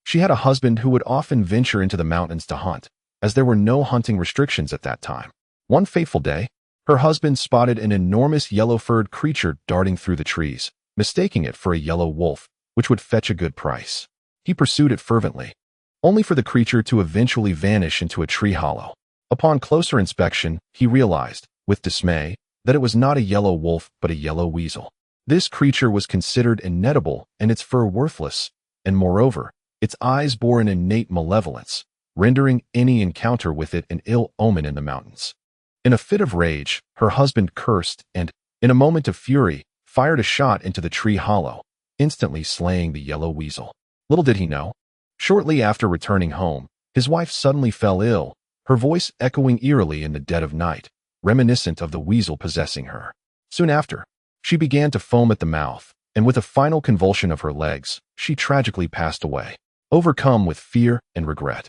Speaker 1: she had a husband who would often venture into the mountains to hunt, as there were no hunting restrictions at that time. One fateful day, her husband spotted an enormous yellow-furred creature darting through the trees, mistaking it for a yellow wolf, which would fetch a good price. He pursued it fervently, only for the creature to eventually vanish into a tree hollow. Upon closer inspection, he realized, with dismay, that it was not a yellow wolf but a yellow weasel. This creature was considered inedible and its fur worthless, and moreover, its eyes bore an innate malevolence, rendering any encounter with it an ill omen in the mountains. In a fit of rage, her husband cursed and, in a moment of fury, fired a shot into the tree hollow, instantly slaying the yellow weasel. Little did he know, shortly after returning home, his wife suddenly fell ill, her voice echoing eerily in the dead of night, reminiscent of the weasel possessing her. Soon after, she began to foam at the mouth, and with a final convulsion of her legs, she tragically passed away, overcome with fear and regret.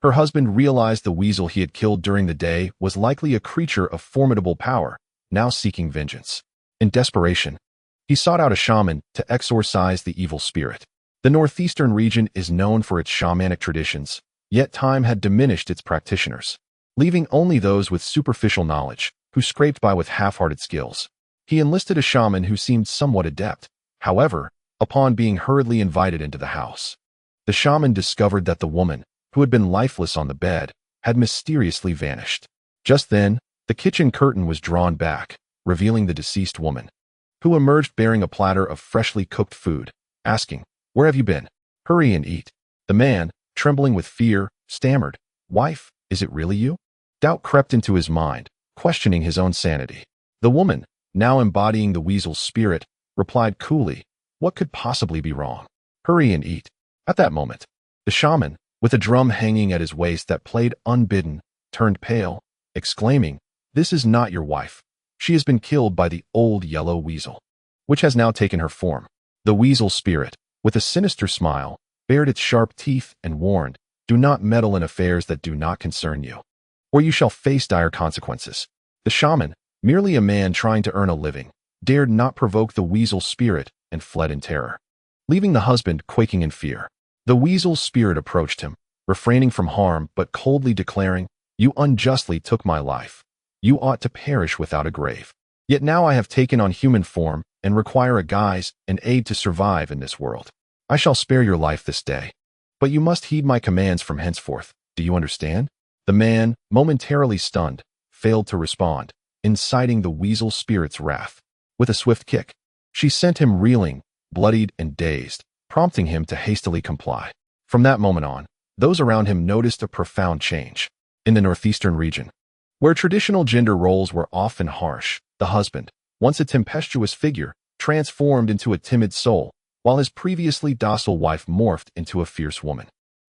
Speaker 1: Her husband realized the weasel he had killed during the day was likely a creature of formidable power, now seeking vengeance. In desperation, he sought out a shaman to exorcise the evil spirit. The northeastern region is known for its shamanic traditions, yet time had diminished its practitioners, leaving only those with superficial knowledge, who scraped by with half-hearted skills. He enlisted a shaman who seemed somewhat adept. However, upon being hurriedly invited into the house, the shaman discovered that the woman, who had been lifeless on the bed, had mysteriously vanished. Just then, the kitchen curtain was drawn back, revealing the deceased woman, who emerged bearing a platter of freshly cooked food, asking, "Where have you been? Hurry and eat." The man, trembling with fear, stammered, "Wife, is it really you?" Doubt crept into his mind, questioning his own sanity. The woman, now embodying the weasel's spirit, replied coolly, What could possibly be wrong? Hurry and eat. At that moment, the shaman, with a drum hanging at his waist that played unbidden, turned pale, exclaiming, "This is not your wife. She has been killed by the old yellow weasel," which has now taken her form. The weasel spirit, with a sinister smile, bared its sharp teeth and warned, "Do not meddle in affairs that do not concern you, or you shall face dire consequences." The shaman, merely a man trying to earn a living, dared not provoke the weasel spirit and fled in terror, leaving the husband quaking in fear. The weasel spirit approached him, refraining from harm but coldly declaring, "You unjustly took my life. You ought to perish without a grave. Yet now I have taken on human form and require a guise and aid to survive in this world. I shall spare your life this day, but you must heed my commands from henceforth. Do you understand?" The man, momentarily stunned, failed to respond, inciting the weasel spirit's wrath. With a swift kick, she sent him reeling, bloodied and dazed, prompting him to hastily comply. From that moment on, those around him noticed a profound change. In the northeastern region, where traditional gender roles were often harsh, the husband, once a tempestuous figure, transformed into a timid soul, while his previously docile wife morphed into a fierce woman.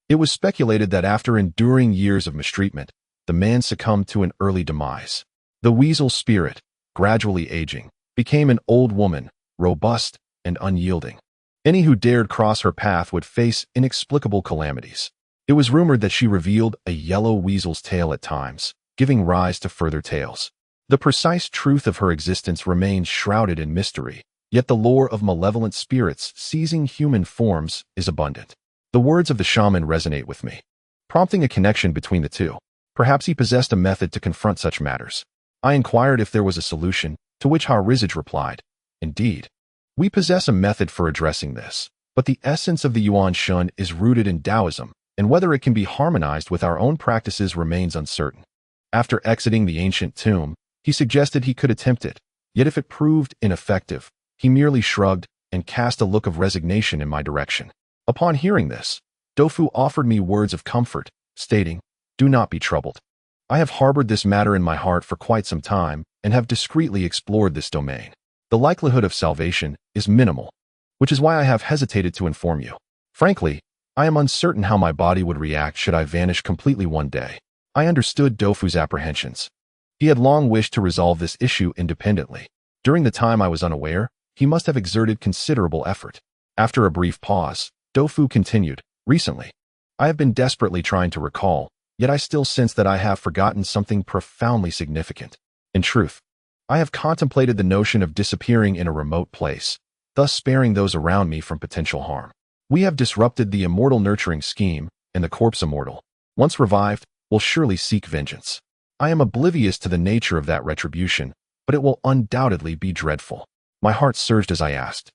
Speaker 1: It was speculated that after enduring years of mistreatment, the man succumbed to an early demise. The weasel spirit, gradually aging, became an old woman, robust and unyielding. Any who dared cross her path would face inexplicable calamities. It was rumored that she revealed a yellow weasel's tail at times, giving rise to further tales. The precise truth of her existence remains shrouded in mystery, yet the lore of malevolent spirits seizing human forms is abundant. The words of the shaman resonate with me, prompting a connection between the two. Perhaps he possessed a method to confront such matters. I inquired if there was a solution, to which Harizage replied, "Indeed, we possess a method for addressing this, but the essence of the Yuan Shun is rooted in Taoism, and whether it can be harmonized with our own practices remains uncertain." After exiting the ancient tomb, he suggested he could attempt it, yet if it proved ineffective, he merely shrugged and cast a look of resignation in my direction. Upon hearing this, Dofu offered me words of comfort, stating, "Do not be troubled. I have harbored this matter in my heart for quite some time and have discreetly explored this domain. The likelihood of salvation is minimal, which is why I have hesitated to inform you. Frankly, I am uncertain how my body would react should I vanish completely one day." I understood Dofu's apprehensions. He had long wished to resolve this issue independently. During the time I was unaware, he must have exerted considerable effort. After a brief pause, Dofu continued, "Recently, I have been desperately trying to recall, yet I still sense that I have forgotten something profoundly significant. In truth, I have contemplated the notion of disappearing in a remote place, thus sparing those around me from potential harm. We have disrupted the immortal nurturing scheme, and the corpse immortal, once revived, will surely seek vengeance. I am oblivious to the nature of that retribution, but it will undoubtedly be dreadful." My heart surged as I asked,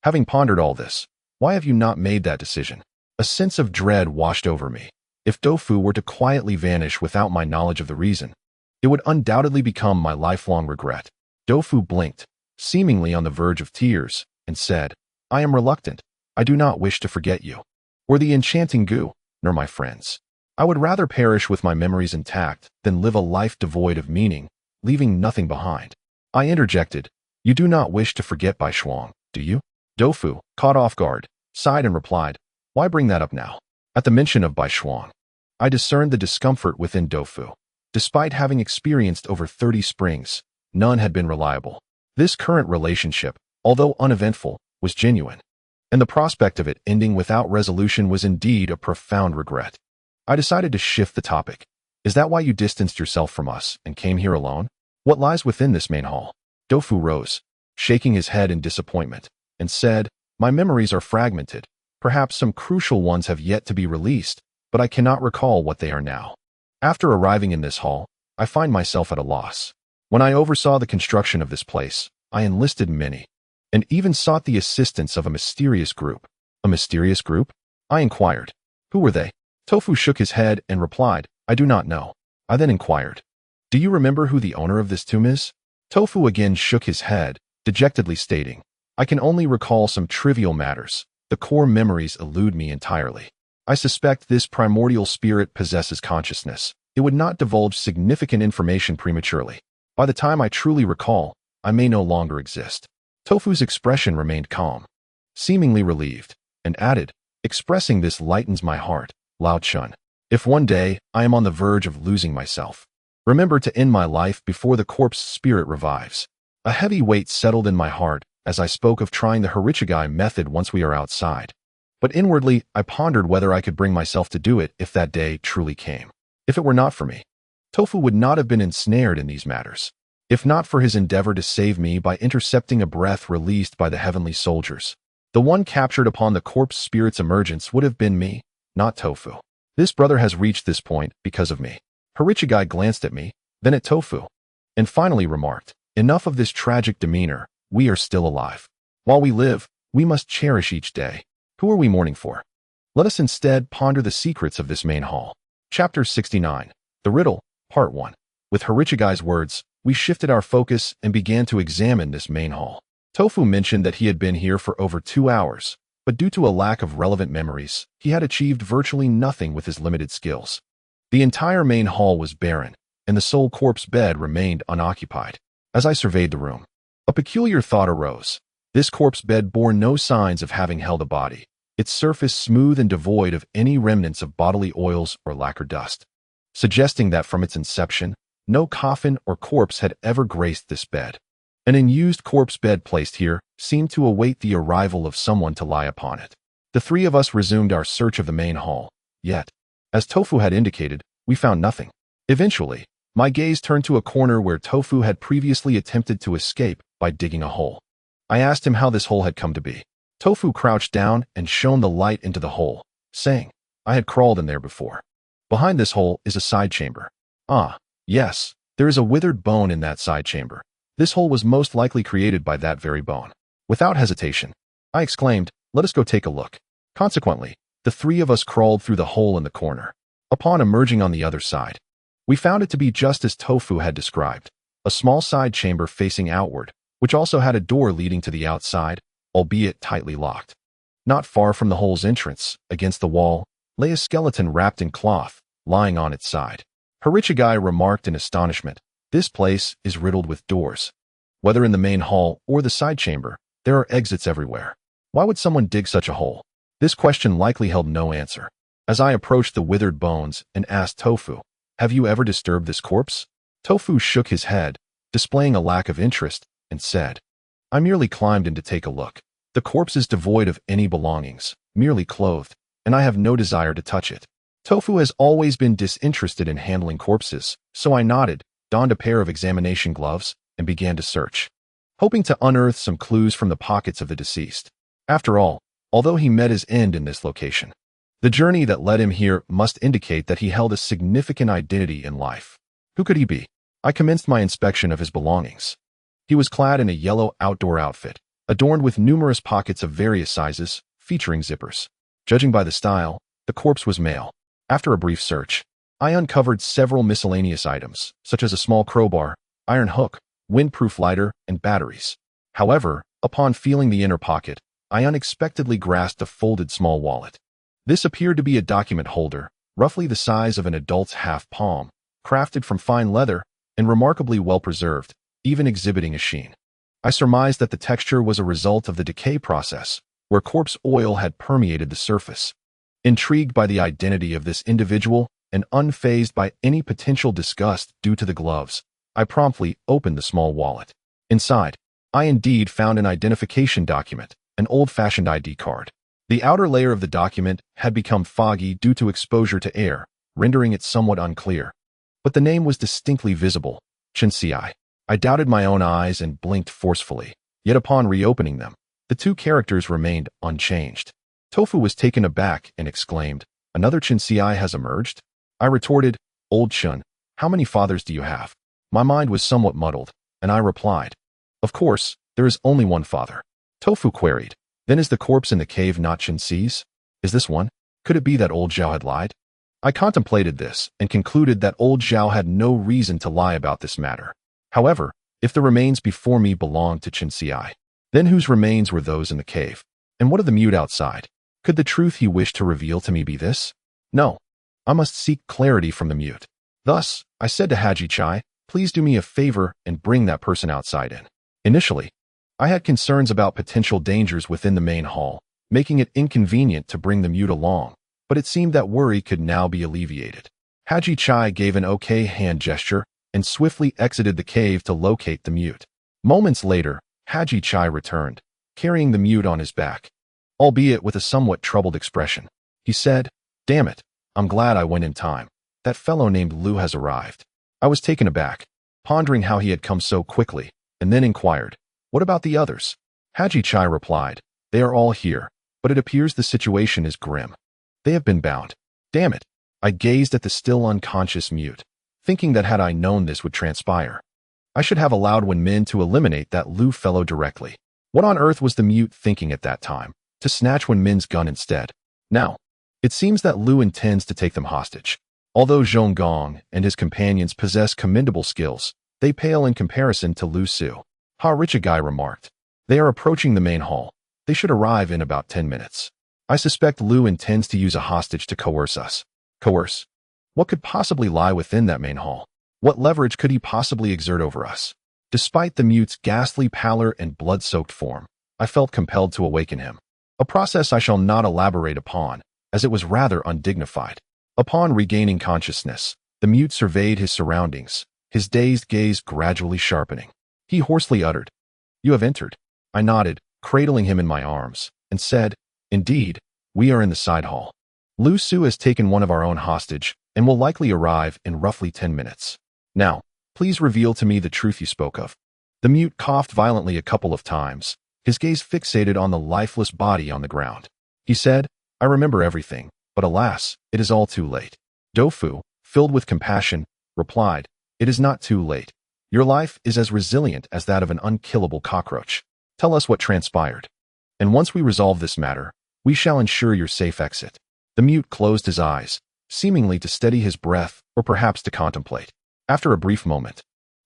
Speaker 1: "Having pondered all this, why have you not made that decision?" A sense of dread washed over me. If Dofu were to quietly vanish without my knowledge of the reason, it would undoubtedly become my lifelong regret. Dofu blinked, seemingly on the verge of tears, and said, "I am reluctant. I do not wish to forget you, or the enchanting Gu, nor my friends. I would rather perish with my memories intact than live a life devoid of meaning, leaving nothing behind." I interjected, "You do not wish to forget Bai Shuang, do you?" Dofu, caught off guard, sighed and replied, "Why bring that up now?" At the mention of Bai Shuang, I discerned the discomfort within Dofu. Despite having experienced over 30 springs, none had been reliable. This current relationship, although uneventful, was genuine, and the prospect of it ending without resolution was indeed a profound regret. I decided to shift the topic. "Is that why you distanced yourself from us and came here alone? What lies within this main hall?" Dofu rose, shaking his head in disappointment, and said, "My memories are fragmented. Perhaps some crucial ones have yet to be released, but I cannot recall what they are now. After arriving in this hall, I find myself at a loss. When I oversaw the construction of this place, I enlisted many, and even sought the assistance of a mysterious group." "A mysterious group?" I inquired. "Who were they?" Tofu shook his head and replied, "I do not know." I then inquired, "Do you remember who the owner of this tomb is?" Tofu again shook his head, dejectedly stating, "I can only recall some trivial matters. The core memories elude me entirely. I suspect this primordial spirit possesses consciousness. It would not divulge significant information prematurely. By the time I truly recall, I may no longer exist." Tofu's expression remained calm. seemingly relieved, and added, "Expressing this lightens my heart, Lao Chun. If one day I am on the verge of losing myself, remember to end my life before the corpse spirit revives." A heavy weight settled in my heart as I spoke of trying the Horichigai method once we are outside. But inwardly, I pondered whether I could bring myself to do it if that day truly came. If it were not for me, Tofu would not have been ensnared in these matters. If not for his endeavor to save me by intercepting a breath released by the heavenly soldiers, the one captured upon the corpse spirit's emergence would have been me, not Tofu. This brother has reached this point because of me. Horichigai glanced at me, then at Tofu, and finally remarked, "Enough of this tragic demeanor. We are still alive. While we live, we must cherish each day. Who are we mourning for? Let us instead ponder the secrets of this main hall." Chapter 69. The Riddle, Part 1. With Horichigai's words, we shifted our focus and began to examine this main hall. Tofu mentioned that he had been here for over 2 hours, but due to a lack of relevant memories, he had achieved virtually nothing with his limited skills. The entire main hall was barren, and the sole corpse bed remained unoccupied. As I surveyed the room, a peculiar thought arose. This corpse bed bore no signs of having held a body, its surface smooth and devoid of any remnants of bodily oils or lacquer dust, suggesting that from its inception, no coffin or corpse had ever graced this bed. An unused corpse bed placed here seemed to await the arrival of someone to lie upon it. The three of us resumed our search of the main hall, yet, as Tofu had indicated, we found nothing. Eventually, my gaze turned to a corner where Tofu had previously attempted to escape by digging a hole. I asked him how this hole had come to be. Tofu crouched down and shone the light into the hole, saying, "I had crawled in there before. Behind this hole is a side chamber." "Ah, yes, there is a withered bone in that side chamber. This hole was most likely created by that very bone." Without hesitation, I exclaimed, "Let us go take a look." Consequently, the three of us crawled through the hole in the corner. Upon emerging on the other side, we found it to be just as Tofu had described, a small side chamber facing outward, which also had a door leading to the outside, albeit tightly locked. Not far from the hole's entrance, against the wall, lay a skeleton wrapped in cloth, lying on its side. Horichigai remarked in astonishment, "This place is riddled with doors. Whether in the main hall or the side chamber, there are exits everywhere. Why would someone dig such a hole?" This question likely held no answer. As I approached the withered bones and asked Tofu, "Have you ever disturbed this corpse?" Tofu shook his head, displaying a lack of interest, and said, "I merely climbed in to take a look. The corpse is devoid of any belongings, merely clothed, and I have no desire to touch it." Tofu has always been disinterested in handling corpses, so I nodded, donned a pair of examination gloves, and began to search, hoping to unearth some clues from the pockets of the deceased. After all, although he met his end in this location, the journey that led him here must indicate that he held a significant identity in life. Who could he be? I commenced my inspection of his belongings. He was clad in a yellow outdoor outfit, adorned with numerous pockets of various sizes, featuring zippers. Judging by the style, the corpse was male. After a brief search, I uncovered several miscellaneous items, such as a small crowbar, iron hook, windproof lighter, and batteries. However, upon feeling the inner pocket, I unexpectedly grasped a folded small wallet. This appeared to be a document holder, roughly the size of an adult's half palm, crafted from fine leather, and remarkably well preserved, even exhibiting a sheen. I surmised that the texture was a result of the decay process, where corpse oil had permeated the surface. Intrigued by the identity of this individual and unfazed by any potential disgust due to the gloves, I promptly opened the small wallet. Inside, I indeed found an identification document, an old-fashioned ID card. The outer layer of the document had become foggy due to exposure to air, rendering it somewhat unclear. But the name was distinctly visible, Chinci. I doubted my own eyes and blinked forcefully, yet upon reopening them, the two characters remained unchanged. Tofu was taken aback and exclaimed, "Another Chinci has emerged?" I retorted, "Old Chun, how many fathers do you have?" My mind was somewhat muddled, and I replied, "Of course, there is only one father." Tofu queried, "Then is the corpse in the cave not Chinci's? Is this one? Could it be that old Zhao had lied?" I contemplated this and concluded that old Zhao had no reason to lie about this matter. However, if the remains before me belonged to Chinci, then whose remains were those in the cave? And what of the mute outside? Could the truth he wished to reveal to me be this? No, I must seek clarity from the mute. Thus, I said to Haji Chai, "Please do me a favor and bring that person outside in." Initially, I had concerns about potential dangers within the main hall, making it inconvenient to bring the mute along, but it seemed that worry could now be alleviated. Haji Chai gave an okay hand gesture and swiftly exited the cave to locate the mute. Moments later, Haji Chai returned, carrying the mute on his back, albeit with a somewhat troubled expression. He said, "Damn it, I'm glad I went in time. That fellow named Lu has arrived." I was taken aback, pondering how he had come so quickly, and then inquired, "What about the others?" Haji Chai replied, "They are all here, but it appears the situation is grim. They have been bound." Damn it. I gazed at the still unconscious mute, thinking that had I known this would transpire, I should have allowed Wen Min to eliminate that Lu fellow directly. What on earth was the mute thinking at that time? To snatch Wen Min's gun instead. Now, it seems that Lu intends to take them hostage. Although Zhong Gong and his companions possess commendable skills, they pale in comparison to Lu Su. Ha, Richigai remarked. They are approaching the main hall. They should arrive in about 10 minutes. I suspect Lu intends to use a hostage to coerce us. Coerce? What could possibly lie within that main hall? What leverage could he possibly exert over us? Despite the mute's ghastly pallor and blood-soaked form, I felt compelled to awaken him. A process I shall not elaborate upon, as it was rather undignified. Upon regaining consciousness, the mute surveyed his surroundings, his dazed gaze gradually sharpening. He hoarsely uttered, "You have entered." I nodded, cradling him in my arms, and said, "Indeed, we are in the side hall. Lu Su has taken one of our own hostage and will likely arrive in roughly 10 minutes. Now, please reveal to me the truth you spoke of." The mute coughed violently a couple of times, his gaze fixated on the lifeless body on the ground. He said, "I remember everything, but alas, it is all too late." Dofu, filled with compassion, replied, "It is not too late. Your life is as resilient as that of an unkillable cockroach. Tell us what transpired. And once we resolve this matter, we shall ensure your safe exit." The mute closed his eyes, seemingly to steady his breath or perhaps to contemplate. After a brief moment,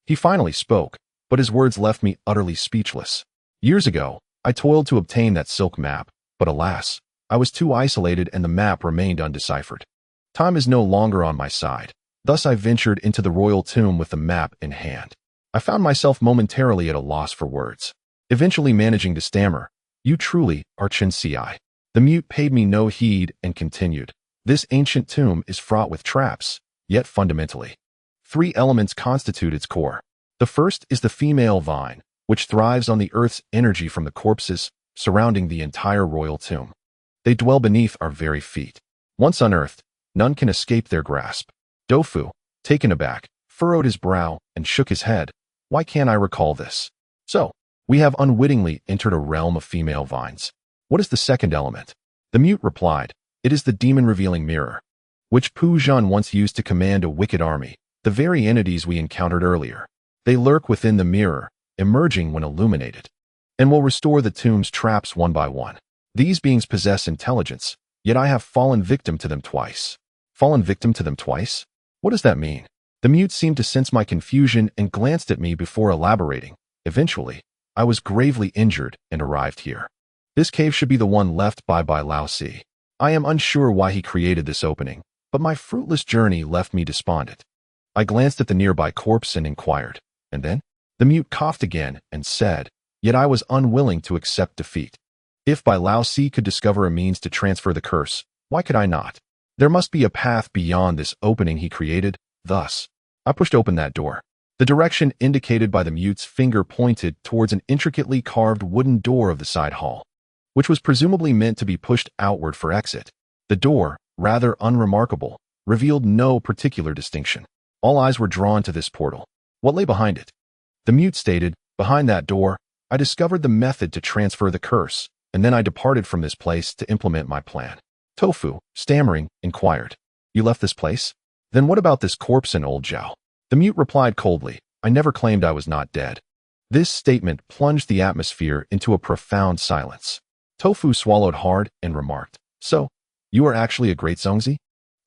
Speaker 1: he finally spoke, but his words left me utterly speechless. "Years ago, I toiled to obtain that silk map, but alas, I was too isolated and the map remained undeciphered. Time is no longer on my side. Thus I ventured into the royal tomb with the map in hand. I found myself momentarily at a loss for words, eventually managing to stammer, 'You truly are Chen Ci.' The mute paid me no heed and continued, 'This ancient tomb is fraught with traps, yet fundamentally, 3 elements constitute its core. The first is the female vine, which thrives on the earth's energy from the corpses surrounding the entire royal tomb. They dwell beneath our very feet. Once unearthed, none can escape their grasp.'" Dofu, taken aback, furrowed his brow and shook his head. "Why can't I recall this? So, we have unwittingly entered a realm of female vines. What is the second element?" The mute replied, "It is the demon-revealing mirror, which Pu Zhan once used to command a wicked army, the very entities we encountered earlier. They lurk within the mirror, emerging when illuminated, and will restore the tomb's traps one by one. These beings possess intelligence, yet I have fallen victim to them twice." Fallen victim to them twice? What does that mean? The mute seemed to sense my confusion and glanced at me before elaborating. "Eventually, I was gravely injured and arrived here. This cave should be the one left by Lao Si. I am unsure why he created this opening, but my fruitless journey left me despondent." I glanced at the nearby corpse and inquired, "And then?" The mute coughed again and said, "Yet I was unwilling to accept defeat. If Lao Si could discover a means to transfer the curse, why could I not? There must be a path beyond this opening he created. Thus, I pushed open that door." The direction indicated by the mute's finger pointed towards an intricately carved wooden door of the side hall, which was presumably meant to be pushed outward for exit. The door, rather unremarkable, revealed no particular distinction. All eyes were drawn to this portal. What lay behind it? The mute stated, "Behind that door, I discovered the method to transfer the curse, and then I departed from this place to implement my plan." Tofu, stammering, inquired, "You left this place? Then what about this corpse and old Zhao?" The mute replied coldly, "I never claimed I was not dead." This statement plunged the atmosphere into a profound silence. Tofu swallowed hard and remarked, "So, you are actually a great Zongzi?"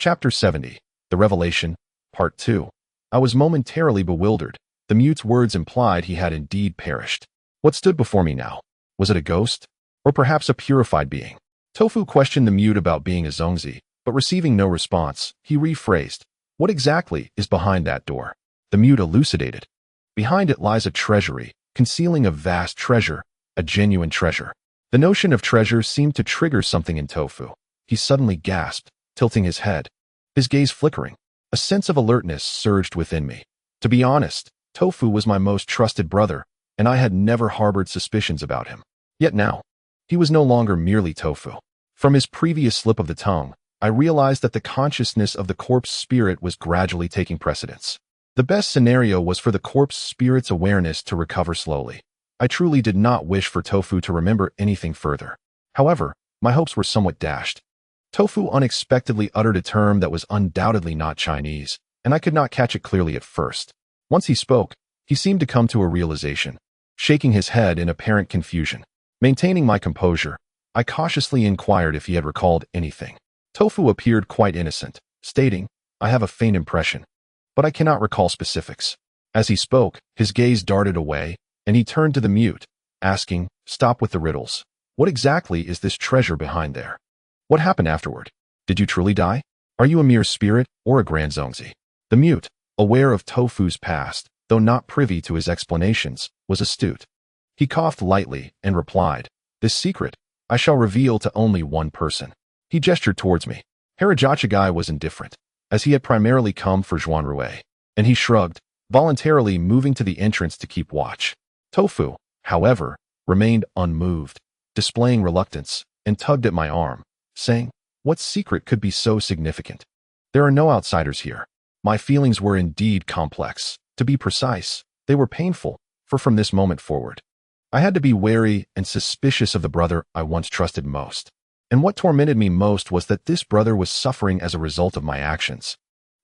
Speaker 1: Chapter 70, The Revelation, Part 2. I was momentarily bewildered. The mute's words implied he had indeed perished. What stood before me now? Was it a ghost? Or perhaps a purified being? Tofu questioned the mute about being a Zongzi, but receiving no response, he rephrased, "What exactly is behind that door?" The mute elucidated, "Behind it lies a treasury, concealing a vast treasure, a genuine treasure. The notion of treasure seemed to trigger something in Tofu. He suddenly gasped, tilting his head, his gaze flickering. A sense of alertness surged within me. To be honest, Tofu was my most trusted brother, and I had never harbored suspicions about him. Yet now, he was no longer merely Tofu. From his previous slip of the tongue, I realized that the consciousness of the corpse spirit was gradually taking precedence. The best scenario was for the corpse spirit's awareness to recover slowly. I truly did not wish for Tofu to remember anything further. However, my hopes were somewhat dashed. Tofu unexpectedly uttered a term that was undoubtedly not Chinese, and I could not catch it clearly at first. Once he spoke, he seemed to come to a realization, shaking his head in apparent confusion. Maintaining my composure, I cautiously inquired if he had recalled anything. Tofu appeared quite innocent, stating, "I have a faint impression, but I cannot recall specifics." As he spoke, his gaze darted away, and he turned to the mute, asking, "Stop with the riddles. What exactly is this treasure behind there? What happened afterward? Did you truly die? Are you a mere spirit or a grand Zongzi?" The mute, aware of Tofu's past, though not privy to his explanations, was astute. He coughed lightly and replied, "This secret I shall reveal to only one person." He gestured towards me. Harajachigai was indifferent, as he had primarily come for Zhuan Rui, and he shrugged, voluntarily moving to the entrance to keep watch. Tofu, however, remained unmoved, displaying reluctance, and tugged at my arm, saying, "What secret could be so significant? There are no outsiders here." My feelings were indeed complex. To be precise, they were painful, for from this moment forward, I had to be wary and suspicious of the brother I once trusted most. And what tormented me most was that this brother was suffering as a result of my actions.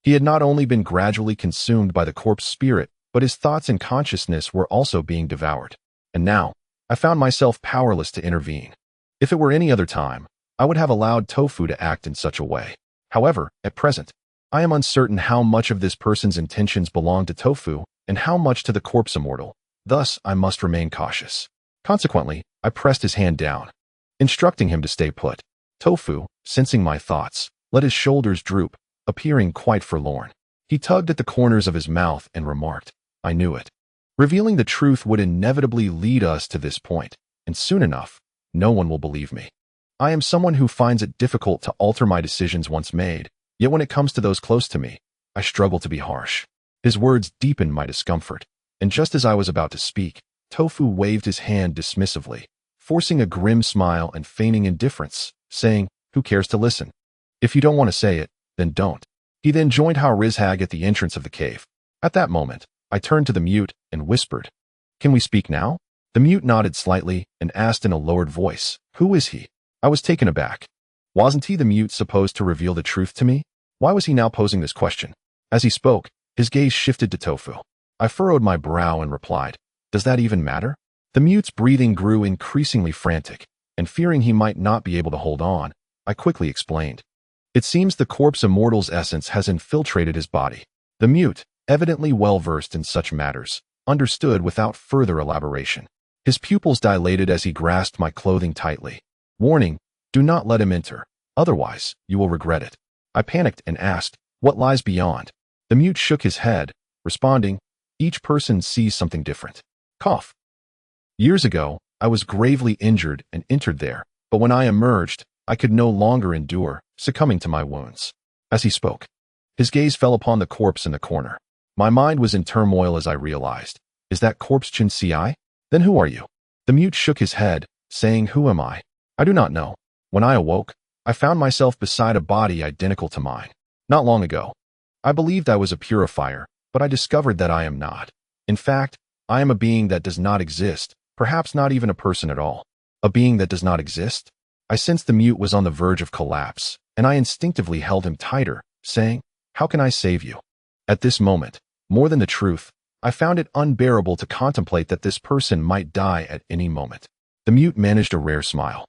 Speaker 1: He had not only been gradually consumed by the corpse spirit, but his thoughts and consciousness were also being devoured. And now, I found myself powerless to intervene. If it were any other time, I would have allowed Tofu to act in such a way. However, at present, I am uncertain how much of this person's intentions belong to Tofu and how much to the corpse immortal. Thus, I must remain cautious. Consequently, I pressed his hand down, instructing him to stay put. Tofu, sensing my thoughts, let his shoulders droop, appearing quite forlorn. He tugged at the corners of his mouth and remarked, "I knew it." Revealing the truth would inevitably lead us to this point, and soon enough, no one will believe me. I am someone who finds it difficult to alter my decisions once made, yet when it comes to those close to me, I struggle to be harsh. His words deepened my discomfort, and just as I was about to speak, Tofu waved his hand dismissively, forcing a grim smile and feigning indifference, saying, "Who cares to listen? If you don't want to say it, then don't." He then joined Rizhag at the entrance of the cave. At that moment, I turned to the mute and whispered, "Can we speak now?" The mute nodded slightly and asked in a lowered voice, "Who is he?" I was taken aback. Wasn't he, the mute, supposed to reveal the truth to me? Why was he now posing this question? As he spoke, his gaze shifted to Tofu. I furrowed my brow and replied, "Does that even matter?" The mute's breathing grew increasingly frantic, and fearing he might not be able to hold on, I quickly explained. "It seems the corpse immortal's essence has infiltrated his body." The mute, evidently well-versed in such matters, understood without further elaboration. His pupils dilated as he grasped my clothing tightly. Warning, do not let him enter, otherwise you will regret it. I panicked and asked, "What lies beyond?" The mute shook his head, responding, "Each person sees something different." Cough. Years ago, I was gravely injured and entered there, but when I emerged, I could no longer endure, succumbing to my wounds. As he spoke, his gaze fell upon the corpse in the corner. My mind was in turmoil as I realized, "Is that corpse Chen Ci? Then who are you?" The mute shook his head, saying, "Who am I? I do not know. When I awoke, I found myself beside a body identical to mine. Not long ago, I believed I was a purifier, but I discovered that I am not. In fact, I am a being that does not exist, perhaps not even a person at all. A being that does not exist?" I sensed the mute was on the verge of collapse, and I instinctively held him tighter, saying, "How can I save you?" At this moment, more than the truth, I found it unbearable to contemplate that this person might die at any moment. The mute managed a rare smile,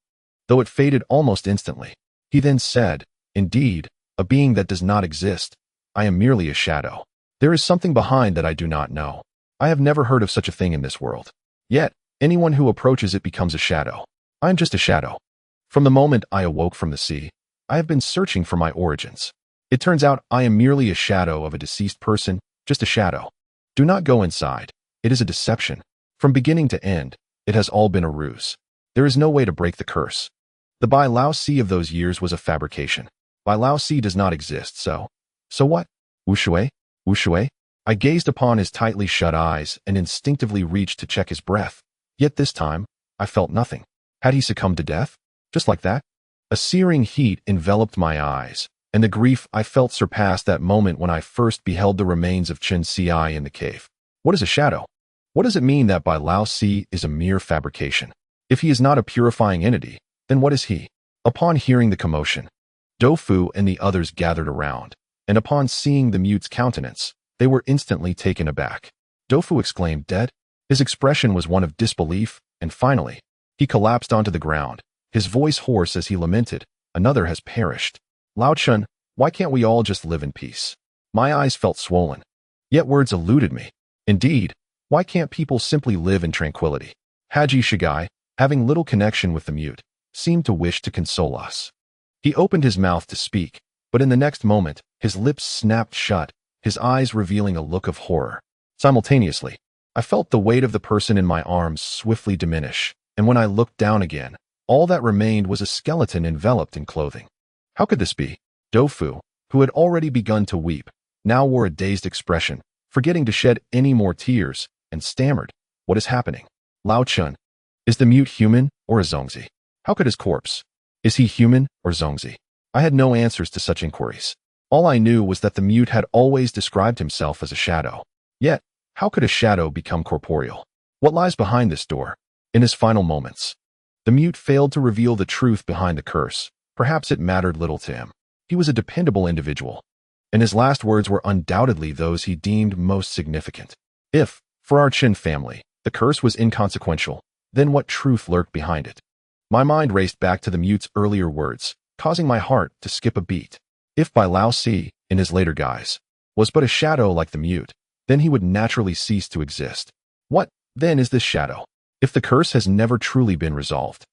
Speaker 1: though it faded almost instantly. He then said, "Indeed, a being that does not exist. I am merely a shadow. There is something behind that I do not know. I have never heard of such a thing in this world. Yet, anyone who approaches it becomes a shadow. I am just a shadow. From the moment I awoke from the sea, I have been searching for my origins. It turns out I am merely a shadow of a deceased person, just a shadow. Do not go inside. It is a deception. From beginning to end, It has all been a ruse. There is no way to break the curse. The Bai Lao Si of those years was a fabrication. Bai Lao Si does not exist, so what? Wu Shui? Wu Shui? I gazed upon his tightly shut eyes and instinctively reached to check his breath. Yet this time, I felt nothing. Had he succumbed to death? Just like that? A searing heat enveloped my eyes, and the grief I felt surpassed that moment when I first beheld the remains of Chen Ci in the cave. What is a shadow? What does it mean that Bai Lao Si is a mere fabrication? If he is not a purifying entity, then what is he? Upon hearing the commotion, Dou Fu and the others gathered around, and upon seeing the mute's countenance, they were instantly taken aback. Dou Fu exclaimed, "Dead?" His expression was one of disbelief, and finally, he collapsed onto the ground, his voice hoarse as he lamented, "Another has perished. Lao Chun, why can't we all just live in peace?" My eyes felt swollen, yet words eluded me. Indeed, why can't people simply live in tranquility? Haji Shigai, having little connection with the mute, seemed to wish to console us. He opened his mouth to speak, but in the next moment, his lips snapped shut, his eyes revealing a look of horror. Simultaneously, I felt the weight of the person in my arms swiftly diminish, and when I looked down again, all that remained was a skeleton enveloped in clothing. How could this be? Dou Fu, who had already begun to weep, now wore a dazed expression, forgetting to shed any more tears, and stammered, "What is happening? Lao Chun, is the mute human or a Zongzi? How could his corpse? Is he human or Zongzi?" I had no answers to such inquiries. All I knew was that the mute had always described himself as a shadow. Yet, how could a shadow become corporeal? What lies behind this door? In his final moments, the mute failed to reveal the truth behind the curse. Perhaps it mattered little to him. He was a dependable individual, and his last words were undoubtedly those he deemed most significant. If, for our Qin family, the curse was inconsequential, then what truth lurked behind it? My mind raced back to the mute's earlier words, causing my heart to skip a beat. If Bai Lao Si, in his later guise, was but a shadow like the mute, then he would naturally cease to exist. What, then, is this shadow? If the curse has never truly been resolved,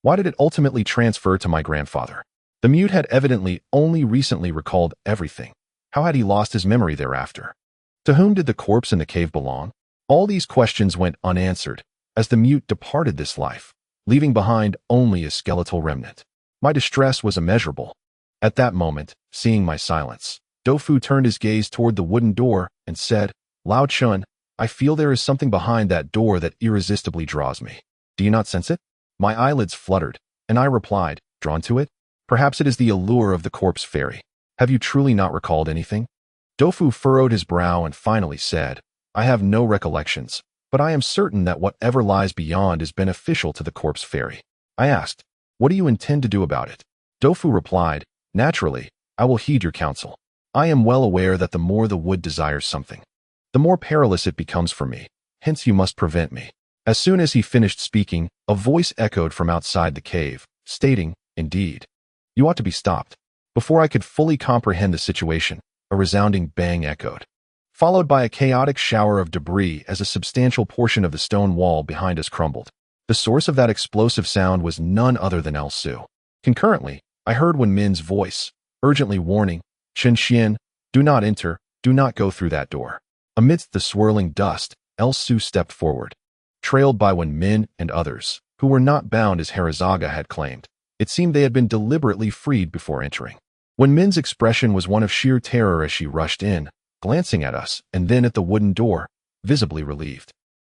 Speaker 1: why did it ultimately transfer to my grandfather? The mute had evidently only recently recalled everything. How had he lost his memory thereafter? To whom did the corpse in the cave belong? All these questions went unanswered as the mute departed this life, leaving behind only a skeletal remnant. My distress was immeasurable. At that moment, seeing my silence, Dou Fu turned his gaze toward the wooden door and said, "Lao Chun, I feel there is something behind that door that irresistibly draws me. Do you not sense it?" My eyelids fluttered, and I replied, "Drawn to it? Perhaps it is the allure of the corpse fairy. Have you truly not recalled anything?" Dou Fu furrowed his brow and finally said, "I have no recollections, but I am certain that whatever lies beyond is beneficial to the corpse fairy." I asked, "What do you intend to do about it?" Dou Fu replied, "Naturally, I will heed your counsel. I am well aware that the more the wood desires something, the more perilous it becomes for me, hence you must prevent me." As soon as he finished speaking, a voice echoed from outside the cave, stating, "Indeed, you ought to be stopped." Before I could fully comprehend the situation, a resounding bang echoed, followed by a chaotic shower of debris as a substantial portion of the stone wall behind us crumbled. The source of that explosive sound was none other than El Su. Concurrently, I heard Wen Min's voice, urgently warning, "Chen Xian, do not enter, do not go through that door." Amidst the swirling dust, El Su stepped forward, trailed by Wen Min and others, who were not bound as Harazaga had claimed. It seemed they had been deliberately freed before entering. Wen Min's expression was one of sheer terror as she rushed in, glancing at us and then at the wooden door, visibly relieved.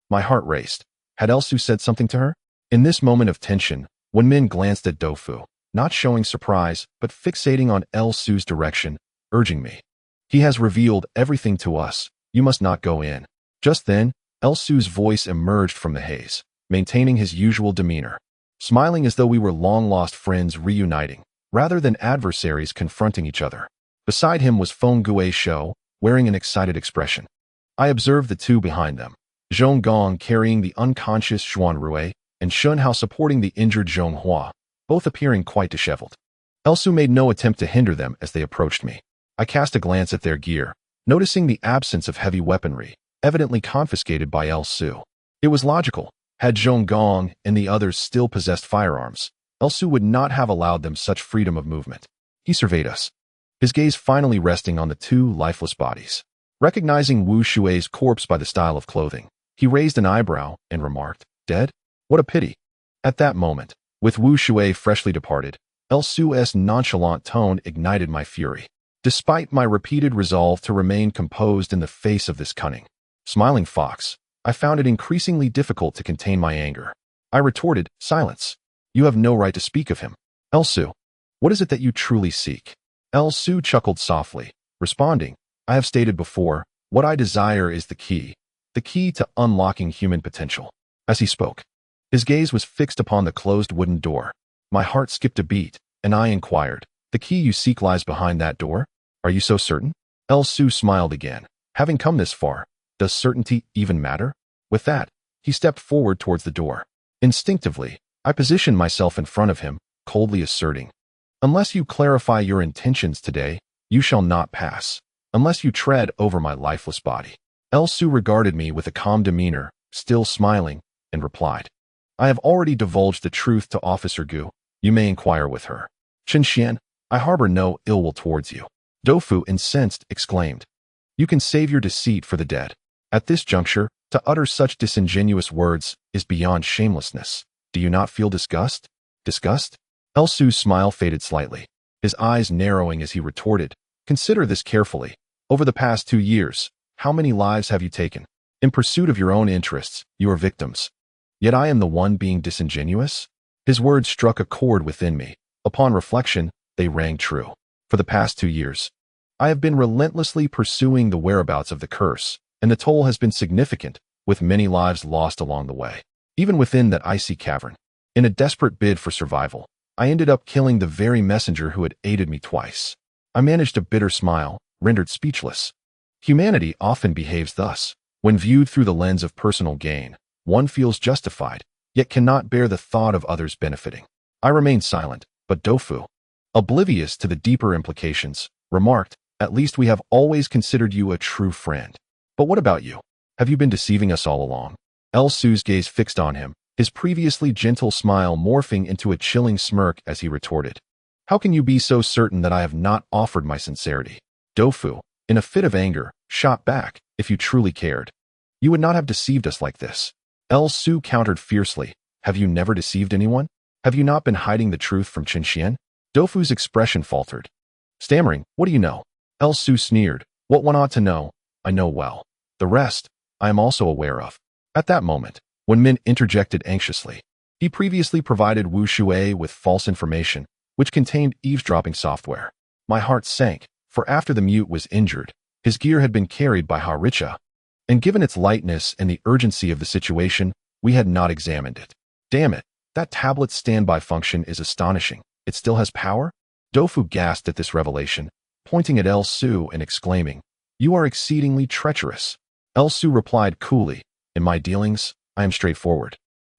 Speaker 1: My heart raced. Had El Su said something to her? In this moment of tension, Wen Min glanced at Dou Fu, not showing surprise, but fixating on El Su's direction, urging me. "He has revealed everything to us. You must not go in." Just then, El Su's voice emerged from the haze, maintaining his usual demeanor, smiling as though we were long-lost friends reuniting, rather than adversaries confronting each other. Beside him was Feng Gue Shou, wearing an excited expression. I observed the two behind them, Zhong Gong carrying the unconscious Zhuan Rui, and Shun Hao supporting the injured Zhong Hua, both appearing quite disheveled. El Su made no attempt to hinder them as they approached me. I cast a glance at their gear, noticing the absence of heavy weaponry, evidently confiscated by El Su. It was logical. Had Zhong Gong and the others still possessed firearms, El Su would not have allowed them such freedom of movement. He surveyed us, his gaze finally resting on the two lifeless bodies. Recognizing Wu Shui's corpse by the style of clothing, he raised an eyebrow and remarked, "Dead?" What a pity. At that moment, with Wu Shui freshly departed, El Su's nonchalant tone ignited my fury. Despite my repeated resolve to remain composed in the face of this cunning, smiling fox, I found it increasingly difficult to contain my anger. I retorted, "Silence. You have no right to speak of him. El Su, what is it that you truly seek?" El Su chuckled softly, responding, "I have stated before, what I desire is the key to unlocking human potential." As he spoke, his gaze was fixed upon the closed wooden door. My heart skipped a beat, and I inquired, "The key you seek lies behind that door? Are you so certain?" El Su smiled again. "Having come this far, does certainty even matter?" With that, he stepped forward towards the door. Instinctively, I positioned myself in front of him, coldly asserting, "Unless you clarify your intentions today, you shall not pass, unless you tread over my lifeless body." El Su regarded me with a calm demeanor, still smiling, and replied, "I have already divulged the truth to Officer Gu. You may inquire with her. Chen Xian, I harbor no ill will towards you." Dofu, incensed, exclaimed, "You can save your deceit for the dead. At this juncture, to utter such disingenuous words is beyond shamelessness. Do you not feel disgust?" "Disgust?" El Su's smile faded slightly, his eyes narrowing as he retorted, "Consider this carefully. Over the past 2 years, how many lives have you taken? In pursuit of your own interests, you are victims. Yet I am the one being disingenuous?" His words struck a chord within me. Upon reflection, they rang true. For the past 2 years, I have been relentlessly pursuing the whereabouts of the curse, and the toll has been significant, with many lives lost along the way. Even within that icy cavern, in a desperate bid for survival, I ended up killing the very messenger who had aided me twice. I managed a bitter smile, rendered speechless. Humanity often behaves thus. When viewed through the lens of personal gain, one feels justified, yet cannot bear the thought of others benefiting. I remained silent, but Dofu, oblivious to the deeper implications, remarked, "At least we have always considered you a true friend. But what about you? Have you been deceiving us all along?" El Su's gaze fixed on him, his previously gentle smile morphing into a chilling smirk as he retorted, "How can you be so certain that I have not offered my sincerity?" Dofu, in a fit of anger, shot back, "If you truly cared, you would not have deceived us like this." El Su countered fiercely, "Have you never deceived anyone? Have you not been hiding the truth from Chen Xian?" Dofu's expression faltered. Stammering, "What do you know?" El Su sneered, "What one ought to know, I know well. The rest, I am also aware of." At that moment, Wen Min interjected anxiously. He previously provided Wu Shui with false information, which contained eavesdropping software. My heart sank, for after the mute was injured, his gear had been carried by Haricha, and given its lightness and the urgency of the situation, we had not examined it. Damn it, that tablet's standby function is astonishing. It still has power? Dofu gasped at this revelation, pointing at El Su and exclaiming, "You are exceedingly treacherous." El Su replied coolly, "In my dealings, I am straightforward.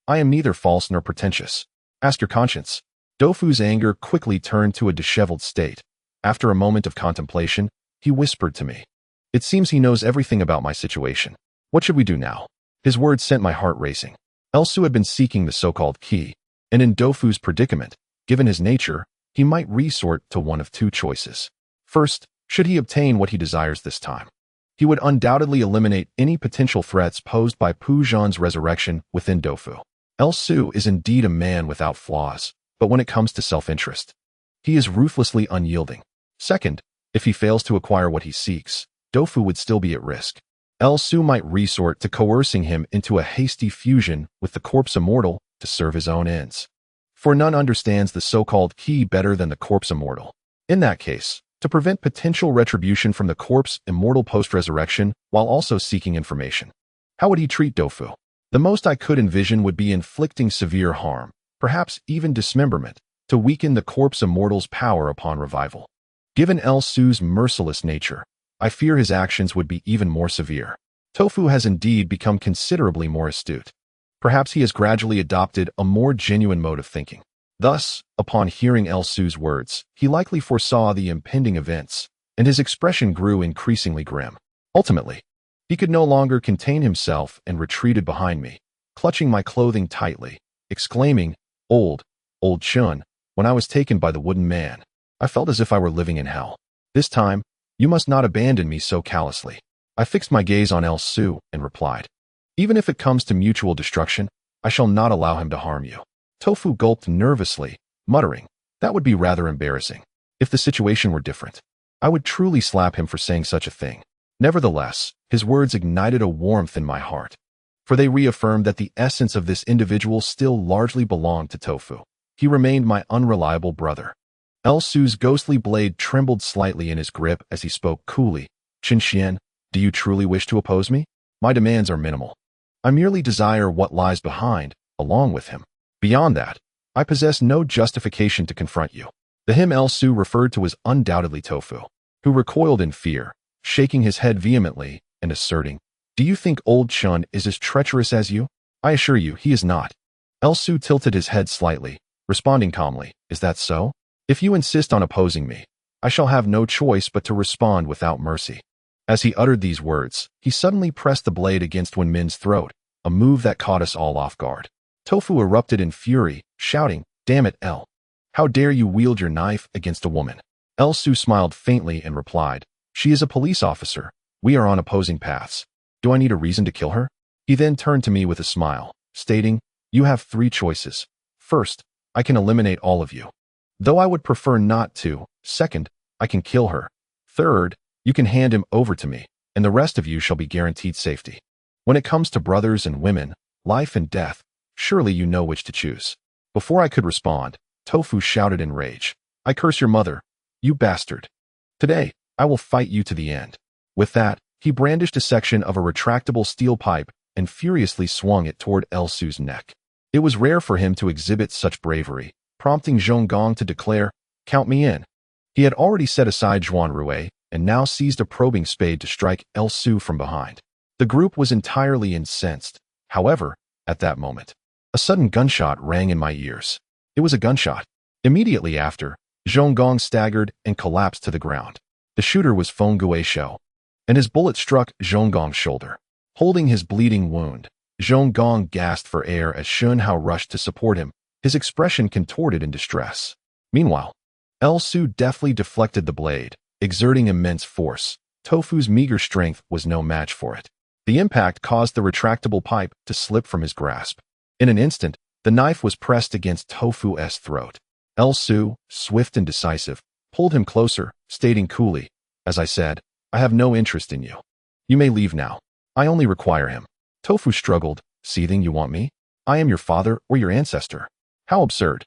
Speaker 1: I am neither false nor pretentious. Ask your conscience." Dofu's anger quickly turned to a disheveled state. After a moment of contemplation, he whispered to me, "It seems he knows everything about my situation. What should we do now?" His words sent my heart racing. El Su had been seeking the so-called key, and in Dofu's predicament, given his nature, he might resort to one of two choices. First, should he obtain what he desires this time, he would undoubtedly eliminate any potential threats posed by Pu Zhan's resurrection within Dofu. El Su is indeed a man without flaws, but when it comes to self-interest, he is ruthlessly unyielding. Second, if he fails to acquire what he seeks, Dofu would still be at risk. El Su might resort to coercing him into a hasty fusion with the corpse immortal to serve his own ends. For none understands the so-called key better than the corpse immortal. In that case, to prevent potential retribution from the corpse immortal post-resurrection while also seeking information, how would he treat Dofu? The most I could envision would be inflicting severe harm, perhaps even dismemberment, to weaken the corpse immortal's power upon revival. Given El Su's merciless nature, I fear his actions would be even more severe. Tofu has indeed become considerably more astute. Perhaps he has gradually adopted a more genuine mode of thinking. Thus, upon hearing El Su's words, he likely foresaw the impending events, and his expression grew increasingly grim. Ultimately, he could no longer contain himself and retreated behind me, clutching my clothing tightly, exclaiming, old Chun, when I was taken by the wooden man, I felt as if I were living in hell. This time, you must not abandon me so callously." I fixed my gaze on El Su and replied, "Even if it comes to mutual destruction, I shall not allow him to harm you. Tofu gulped nervously, muttering, that would be rather embarrassing. If the situation were different, I would truly slap him for saying such a thing. Nevertheless, his words ignited a warmth in my heart, for they reaffirmed that the essence of this individual still largely belonged to Tofu. He remained my unreliable brother. Su's ghostly blade trembled slightly in his grip as he spoke coolly. Qinxian, do you truly wish to oppose me? My demands are minimal. I merely desire what lies behind, along with him. Beyond that, I possess no justification to confront you. The him Su referred to was undoubtedly Tofu, who recoiled in fear, shaking his head vehemently and asserting, do you think old Chun is as treacherous as you? I assure you, he is not. Su tilted his head slightly, responding calmly, is that so? If you insist on opposing me, I shall have no choice but to respond without mercy. As he uttered these words, he suddenly pressed the blade against Wen Min's throat, a move that caught us all off guard. Tofu erupted in fury, shouting, damn it, how dare you wield your knife against a woman? Su smiled faintly and replied, she is a police officer. We are on opposing paths. Do I need a reason to kill her? He then turned to me with a smile, stating, you have 3 choices. First, I can eliminate all of you, though I would prefer not to. Second, I can kill her. Third, you can hand him over to me, and the rest of you shall be guaranteed safety. When it comes to brothers and women, life and death, surely you know which to choose. Before I could respond, Tofu shouted in rage, I curse your mother, you bastard. Today, I will fight you to the end. With that, he brandished a section of a retractable steel pipe and furiously swung it toward Su's neck. It was rare for him to exhibit such bravery, prompting Zhong Gong to declare, count me in. He had already set aside Zhuan Rui and now seized a probing spade to strike Su from behind. The group was entirely incensed. However, at that moment, a sudden gunshot rang in my ears. It was a gunshot. Immediately after, Zhong Gong staggered and collapsed to the ground. The shooter was Feng Guishou, and his bullet struck Zhong Gong's shoulder. Holding his bleeding wound, Zhong Gong gasped for air as Shun Hao rushed to support him, his expression contorted in distress. Meanwhile, Su deftly deflected the blade, exerting immense force. Tofu's meager strength was no match for it. The impact caused the retractable pipe to slip from his grasp. In an instant, the knife was pressed against Tofu's throat. Su, swift and decisive, pulled him closer, stating coolly, as I said, I have no interest in you. You may leave now. I only require him. Tofu struggled, seething, you want me? I am your father or your ancestor. How absurd.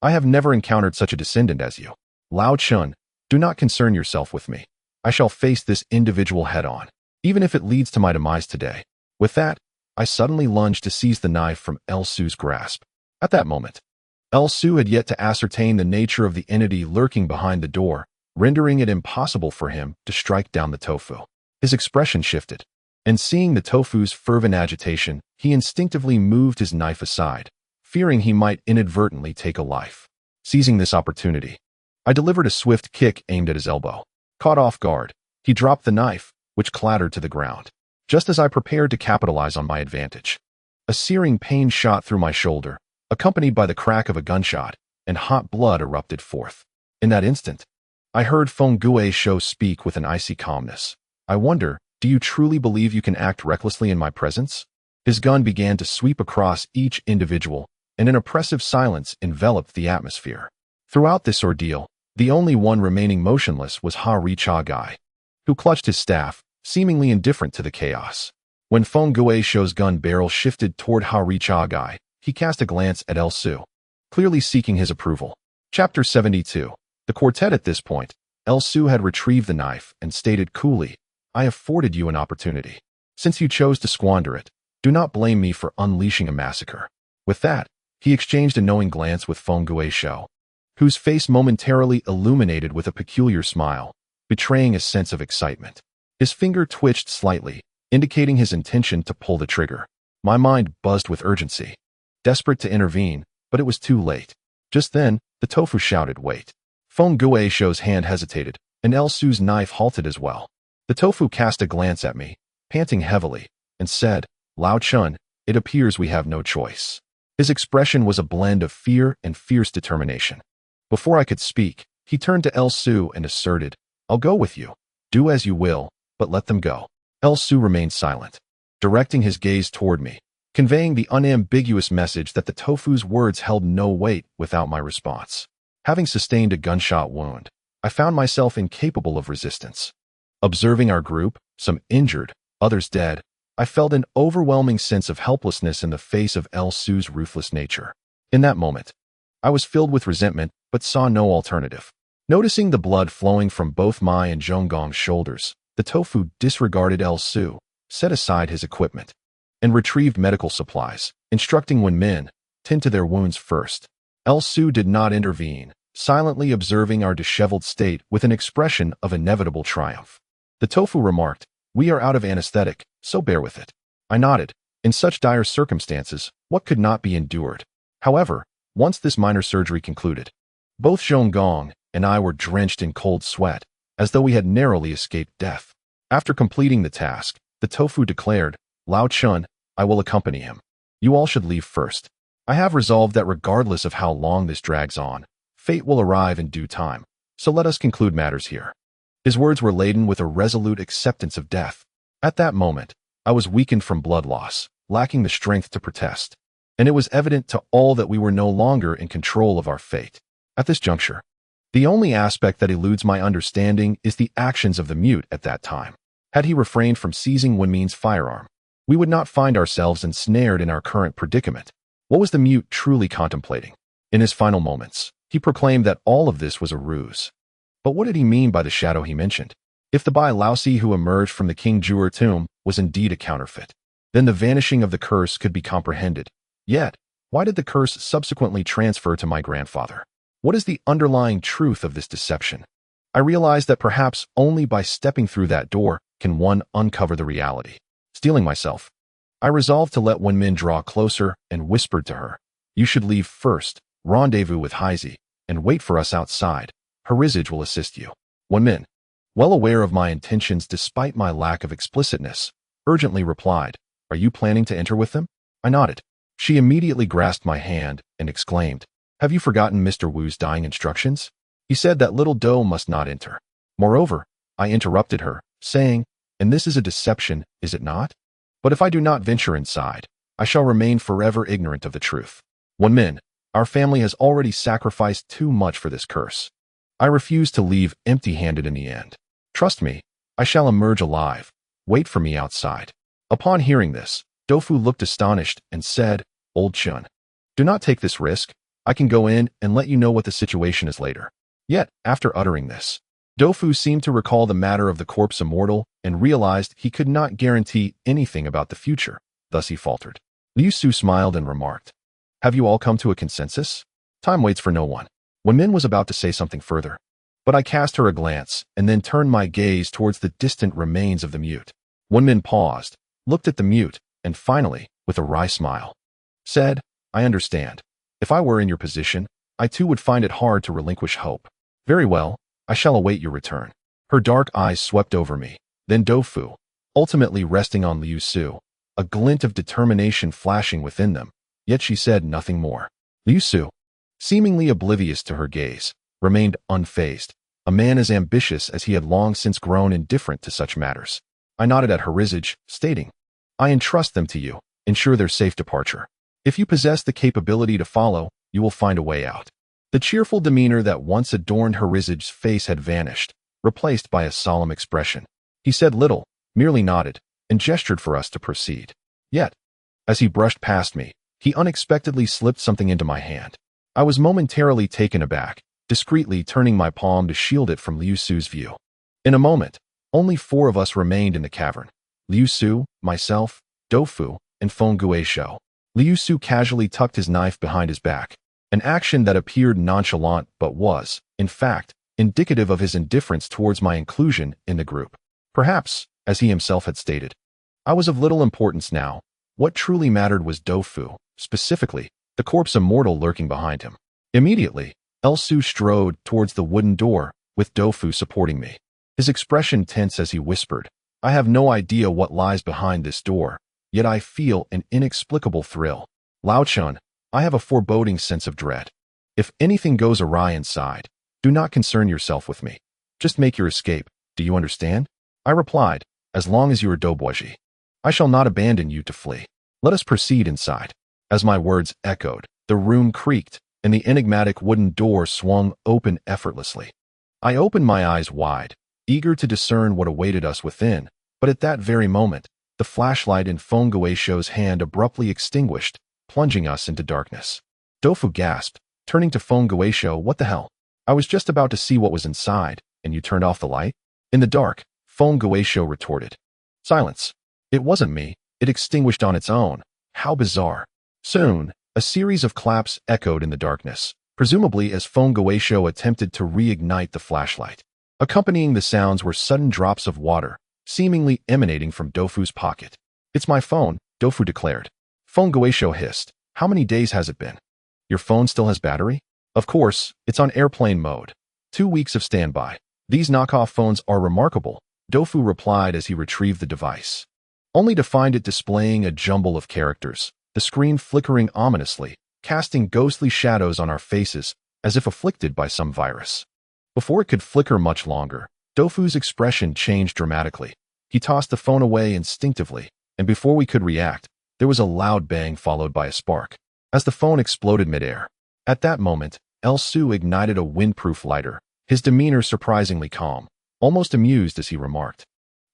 Speaker 1: I have never encountered such a descendant as you. Lao Chun, do not concern yourself with me. I shall face this individual head on, even if it leads to my demise today. With that, I suddenly lunged to seize the knife from Su's grasp. At that moment, Su had yet to ascertain the nature of the entity lurking behind the door, rendering it impossible for him to strike down the Tofu. His expression shifted, and seeing the Tofu's fervent agitation, he instinctively moved his knife aside, fearing he might inadvertently take a life. Seizing this opportunity, I delivered a swift kick aimed at his elbow. Caught off guard, he dropped the knife, which clattered to the ground, just as I prepared to capitalize on my advantage. A searing pain shot through my shoulder, accompanied by the crack of a gunshot, and hot blood erupted forth. In that instant, I heard Feng Guishou speak with an icy calmness. I wonder, do you truly believe you can act recklessly in my presence? His gun began to sweep across each individual, and an oppressive silence enveloped the atmosphere. Throughout this ordeal, the only one remaining motionless was Ha Richa Gai, who clutched his staff, seemingly indifferent to the chaos. When Feng Guishou's gun barrel shifted toward Ha Richa Gai, he cast a glance at Su, clearly seeking his approval. Chapter 72. The quartet. At this point, Su had retrieved the knife and stated coolly, I have afforded you an opportunity. Since you chose to squander it, do not blame me for unleashing a massacre. With that, he exchanged a knowing glance with Feng Guishou, whose face momentarily illuminated with a peculiar smile, betraying a sense of excitement. His finger twitched slightly, indicating his intention to pull the trigger. My mind buzzed with urgency, desperate to intervene, but it was too late. Just then, the Tofu shouted, wait. Feng Guishou's hand hesitated, and Su's knife halted as well. The Tofu cast a glance at me, panting heavily, and said, Lao Chun, it appears we have no choice. His expression was a blend of fear and fierce determination. Before I could speak, he turned to Su and asserted, I'll go with you. Do as you will, but let them go. Su remained silent, directing his gaze toward me. conveying the unambiguous message that the tofu's words held no weight without my response. Having sustained a gunshot wound, I found myself incapable of resistance. Observing our group, some injured, others dead, I felt an overwhelming sense of helplessness in the face of El Su's ruthless nature. In that moment, I was filled with resentment but saw no alternative. Noticing the blood flowing from both my and Zhong Gong's shoulders, the tofu disregarded El Su, set aside his equipment, and retrieved medical supplies, instructing Wen Min, tend to their wounds first. El Su did not intervene, silently observing our disheveled state with an expression of inevitable triumph. The tofu remarked, "We are out of anesthetic, so bear with it." I nodded. In such dire circumstances, what could not be endured? However, once this minor surgery concluded, both Zhong Gong and I were drenched in cold sweat, as though we had narrowly escaped death. After completing the task, the tofu declared, "Lao Chun, I will accompany him. You all should leave first. I have resolved that regardless of how long this drags on, fate will arrive in due time, so let us conclude matters here." His words were laden with a resolute acceptance of death. At that moment, I was weakened from blood loss, lacking the strength to protest, and it was evident to all that we were no longer in control of our fate. At this juncture, the only aspect that eludes my understanding is the actions of the mute at that time. Had he refrained from seizing Wen Min's firearm, we would not find ourselves ensnared in our current predicament. What was the mute truly contemplating? In his final moments, he proclaimed that all of this was a ruse. But what did he mean by the shadow he mentioned? If the Bai Laosi who emerged from the King Zhuar tomb was indeed a counterfeit, then the vanishing of the curse could be comprehended. Yet, why did the curse subsequently transfer to my grandfather? What is the underlying truth of this deception? I realized that perhaps only by stepping through that door can one uncover the reality. Steeling myself, I resolved to let Wen Min draw closer and whispered to her, "You should leave first, rendezvous with Haizi, and wait for us outside. Harizage will assist you." Wen Min, well aware of my intentions despite my lack of explicitness, urgently replied, "Are you planning to enter with them?" I nodded. She immediately grasped my hand and exclaimed, "Have you forgotten Mr. Wu's dying instructions? He said that little doe must not enter." Moreover, I interrupted her, saying, "And this is a deception, is it not? But if I do not venture inside, I shall remain forever ignorant of the truth. Wen Min, our family has already sacrificed too much for this curse. I refuse to leave empty-handed in the end. Trust me, I shall emerge alive. Wait for me outside." Upon hearing this, Dofu looked astonished and said, "Old Chun, do not take this risk. I can go in and let you know what the situation is later." Yet, after uttering this, Dofu seemed to recall the matter of the corpse immortal and realized he could not guarantee anything about the future. Thus he faltered. Liu Su smiled and remarked, "Have you all come to a consensus? Time waits for no one." Wen Min was about to say something further, but I cast her a glance and then turned my gaze towards the distant remains of the mute. Wen Min paused, looked at the mute, and finally, with a wry smile, said, "I understand. If I were in your position, I too would find it hard to relinquish hope. Very well, I shall await your return." Her dark eyes swept over me, then Dofu, ultimately resting on Liu Su, a glint of determination flashing within them, yet she said nothing more. Liu Su, seemingly oblivious to her gaze, remained unfazed, a man as ambitious as he had long since grown indifferent to such matters. I nodded at Harizage, stating, "I entrust them to you. Ensure their safe departure. If you possess the capability to follow, you will find a way out." The cheerful demeanor that once adorned Harizage's face had vanished, replaced by a solemn expression. He said little, merely nodded, and gestured for us to proceed. Yet, as he brushed past me, he unexpectedly slipped something into my hand. I was momentarily taken aback, discreetly turning my palm to shield it from Liu Su's view. In a moment, only 4 of us remained in the cavern: Liu Su, myself, Dofu, and Feng Guishou. Liu Su casually tucked his knife behind his back, an action that appeared nonchalant but was, in fact, indicative of his indifference towards my inclusion in the group. Perhaps, as he himself had stated, I was of little importance now. What truly mattered was Dofu, specifically, the corpse immortal lurking behind him. Immediately, El Su strode towards the wooden door, with Dofu supporting me. His expression tense as he whispered, "I have no idea what lies behind this door, yet I feel an inexplicable thrill. Lao Chun, I have a foreboding sense of dread. If anything goes awry inside, do not concern yourself with me. Just make your escape, do you understand?" I replied, "As long as you are Doboji, I shall not abandon you to flee." Let us proceed inside. As my words echoed, the room creaked, and the enigmatic wooden door swung open effortlessly. I opened my eyes wide, eager to discern what awaited us within, but at that very moment, the flashlight in Feng Guishuo's hand abruptly extinguished, plunging us into darkness. Doufu gasped, turning to Feng Guishuo. What the hell? I was just about to see what was inside, and you turned off the light? In the dark, Feng Guishuo retorted. Silence. It wasn't me. It extinguished on its own. How bizarre. Soon, a series of claps echoed in the darkness, presumably as Feng Guishuo attempted to reignite the flashlight. Accompanying the sounds were sudden drops of water, seemingly emanating from Doufu's pocket. It's my phone, Doufu declared. Feng Guishuo hissed. How many days has it been? Your phone still has battery? Of course, it's on airplane mode. 2 weeks of standby. These knockoff phones are remarkable, Doufu replied as he retrieved the device, only to find it displaying a jumble of characters, the screen flickering ominously, casting ghostly shadows on our faces as if afflicted by some virus. Before it could flicker much longer, Doufu's expression changed dramatically. He tossed the phone away instinctively, and before we could react, there was a loud bang followed by a spark, as the phone exploded midair. At that moment, Su ignited a windproof lighter, his demeanor surprisingly calm, almost amused as he remarked,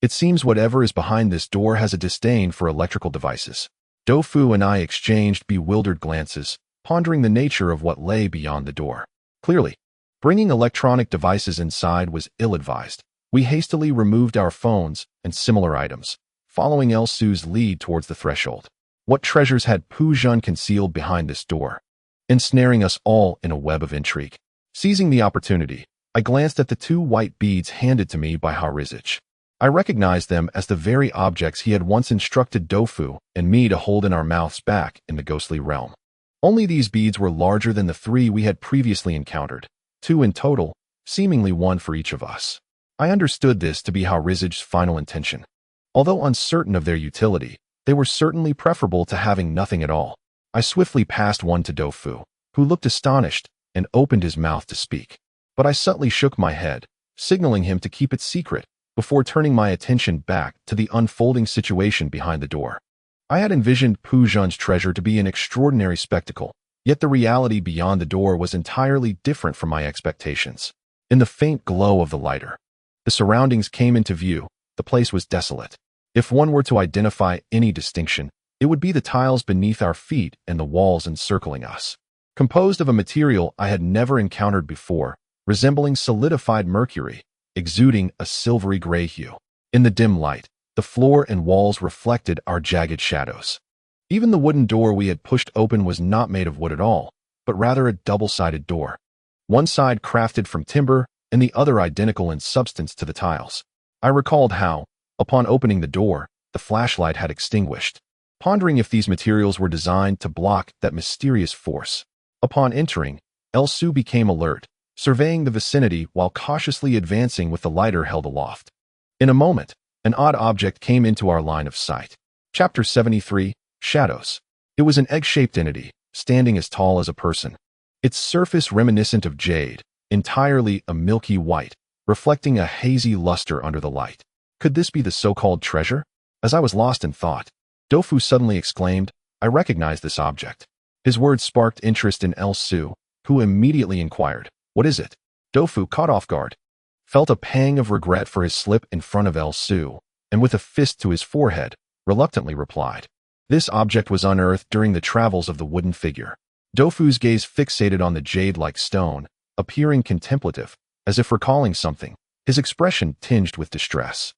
Speaker 1: "It seems whatever is behind this door has a disdain for electrical devices." Doufu and I exchanged bewildered glances, pondering the nature of what lay beyond the door. Clearly, bringing electronic devices inside was ill-advised. We hastily removed our phones and similar items, following Su's lead towards the threshold. What treasures had Pu Zhen concealed behind this door, ensnaring us all in a web of intrigue? Seizing the opportunity, I glanced at the 2 white beads handed to me by Harizich. I recognized them as the very objects he had once instructed Doufu and me to hold in our mouths back in the ghostly realm. Only these beads were larger than the 3 we had previously encountered, 2 in total, seemingly 1 for each of us. I understood this to be Harizich's final intention. Although uncertain of their utility, they were certainly preferable to having nothing at all. I swiftly passed one to Doufu, who looked astonished and opened his mouth to speak. But I subtly shook my head, signaling him to keep it secret, before turning my attention back to the unfolding situation behind the door. I had envisioned Pu Zhen's treasure to be an extraordinary spectacle, yet the reality beyond the door was entirely different from my expectations. In the faint glow of the lighter, the surroundings came into view. The place was desolate. If one were to identify any distinction, it would be the tiles beneath our feet and the walls encircling us. Composed of a material I had never encountered before, resembling solidified mercury, exuding a silvery gray hue. In the dim light, the floor and walls reflected our jagged shadows. Even the wooden door we had pushed open was not made of wood at all, but rather a double-sided door. One side crafted from timber and the other identical in substance to the tiles. I recalled how, upon opening the door, the flashlight had extinguished, pondering if these materials were designed to block that mysterious force. Upon entering, Su became alert, surveying the vicinity while cautiously advancing with the lighter held aloft. In a moment, an odd object came into our line of sight. Chapter 73, Shadows. It was an egg-shaped entity, standing as tall as a person. Its surface reminiscent of jade, entirely a milky white, reflecting a hazy luster under the light. Could this be the so-called treasure? As I was lost in thought, Doufu suddenly exclaimed, "I recognize this object." His words sparked interest in Su, who immediately inquired, "What is it?" Doufu, caught off guard, felt a pang of regret for his slip in front of Su, and with a fist to his forehead, reluctantly replied, "This object was unearthed during the travels of the wooden figure." Doufu's gaze fixated on the jade-like stone, appearing contemplative, as if recalling something, his expression tinged with distress.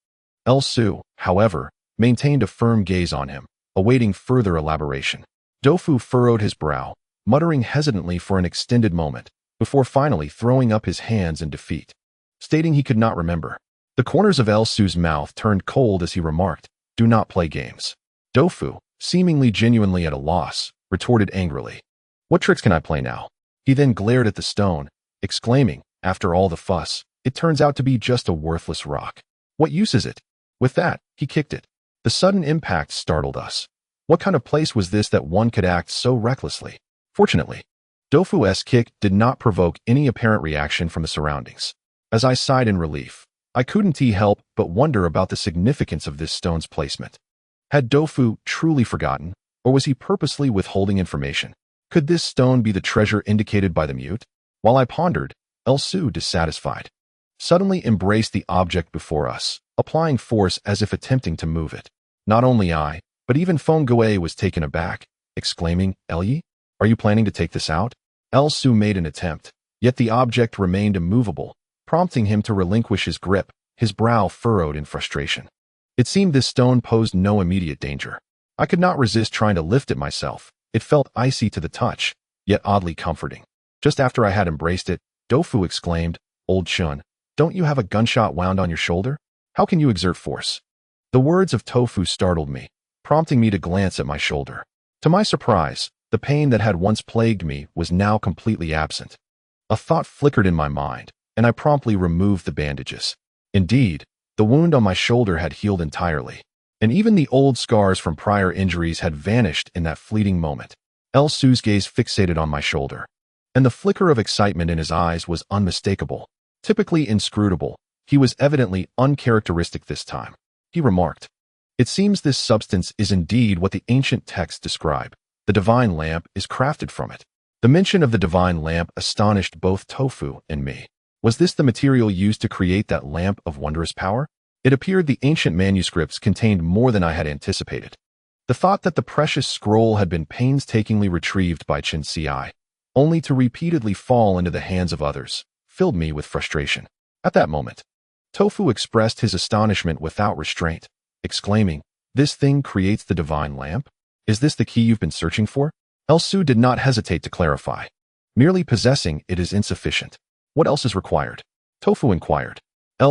Speaker 1: Su, however, maintained a firm gaze on him, awaiting further elaboration. Doufu furrowed his brow, muttering hesitantly for an extended moment, before finally throwing up his hands in defeat, stating he could not remember. The corners of Su's mouth turned cold as he remarked, "Do not play games." Doufu, seemingly genuinely at a loss, retorted angrily, "What tricks can I play now?" He then glared at the stone, exclaiming, "After all the fuss, it turns out to be just a worthless rock. What use is it?" With that, he kicked it. The sudden impact startled us. What kind of place was this that one could act so recklessly? Fortunately, Doufu's kick did not provoke any apparent reaction from the surroundings. As I sighed in relief, I couldn't help but wonder about the significance of this stone's placement. Had Doufu truly forgotten, Or was he purposely withholding information? Could this stone be the treasure indicated by the mute? While I pondered, Su, dissatisfied, suddenly embraced the object before us, applying force as if attempting to move it. Not only I, but even Feng Gui was taken aback, exclaiming, Elyi, are you planning to take this out? Su made an attempt, yet the object remained immovable, prompting him to relinquish his grip, his brow furrowed in frustration. It seemed this stone posed no immediate danger. I could not resist trying to lift it myself. It felt icy to the touch, yet oddly comforting. Just after I had embraced it, Dofu exclaimed, Old Shun, don't you have a gunshot wound on your shoulder? How can you exert force? The words of Tofu startled me, prompting me to glance at my shoulder. To my surprise, the pain that had once plagued me was now completely absent. A thought flickered in my mind, and I promptly removed the bandages. Indeed, the wound on my shoulder had healed entirely, and even the old scars from prior injuries had vanished in that fleeting moment. Su's gaze fixated on my shoulder, and the flicker of excitement in his eyes was unmistakable. Typically inscrutable, he was evidently uncharacteristic this time. He remarked, It seems this substance is indeed what the ancient texts describe. The divine lamp is crafted from it. The mention of the divine lamp astonished both Tofu and me. Was this the material used to create that lamp of wondrous power? It appeared the ancient manuscripts contained more than I had anticipated. The thought that the precious scroll had been painstakingly retrieved by Chen Ci, only to repeatedly fall into the hands of others, filled me with frustration. At that moment, Tofu expressed his astonishment without restraint, exclaiming, This thing creates the divine lamp? Is this the key you've been searching for? Su did not hesitate to clarify. Merely possessing it is insufficient. What else is required? Tofu inquired.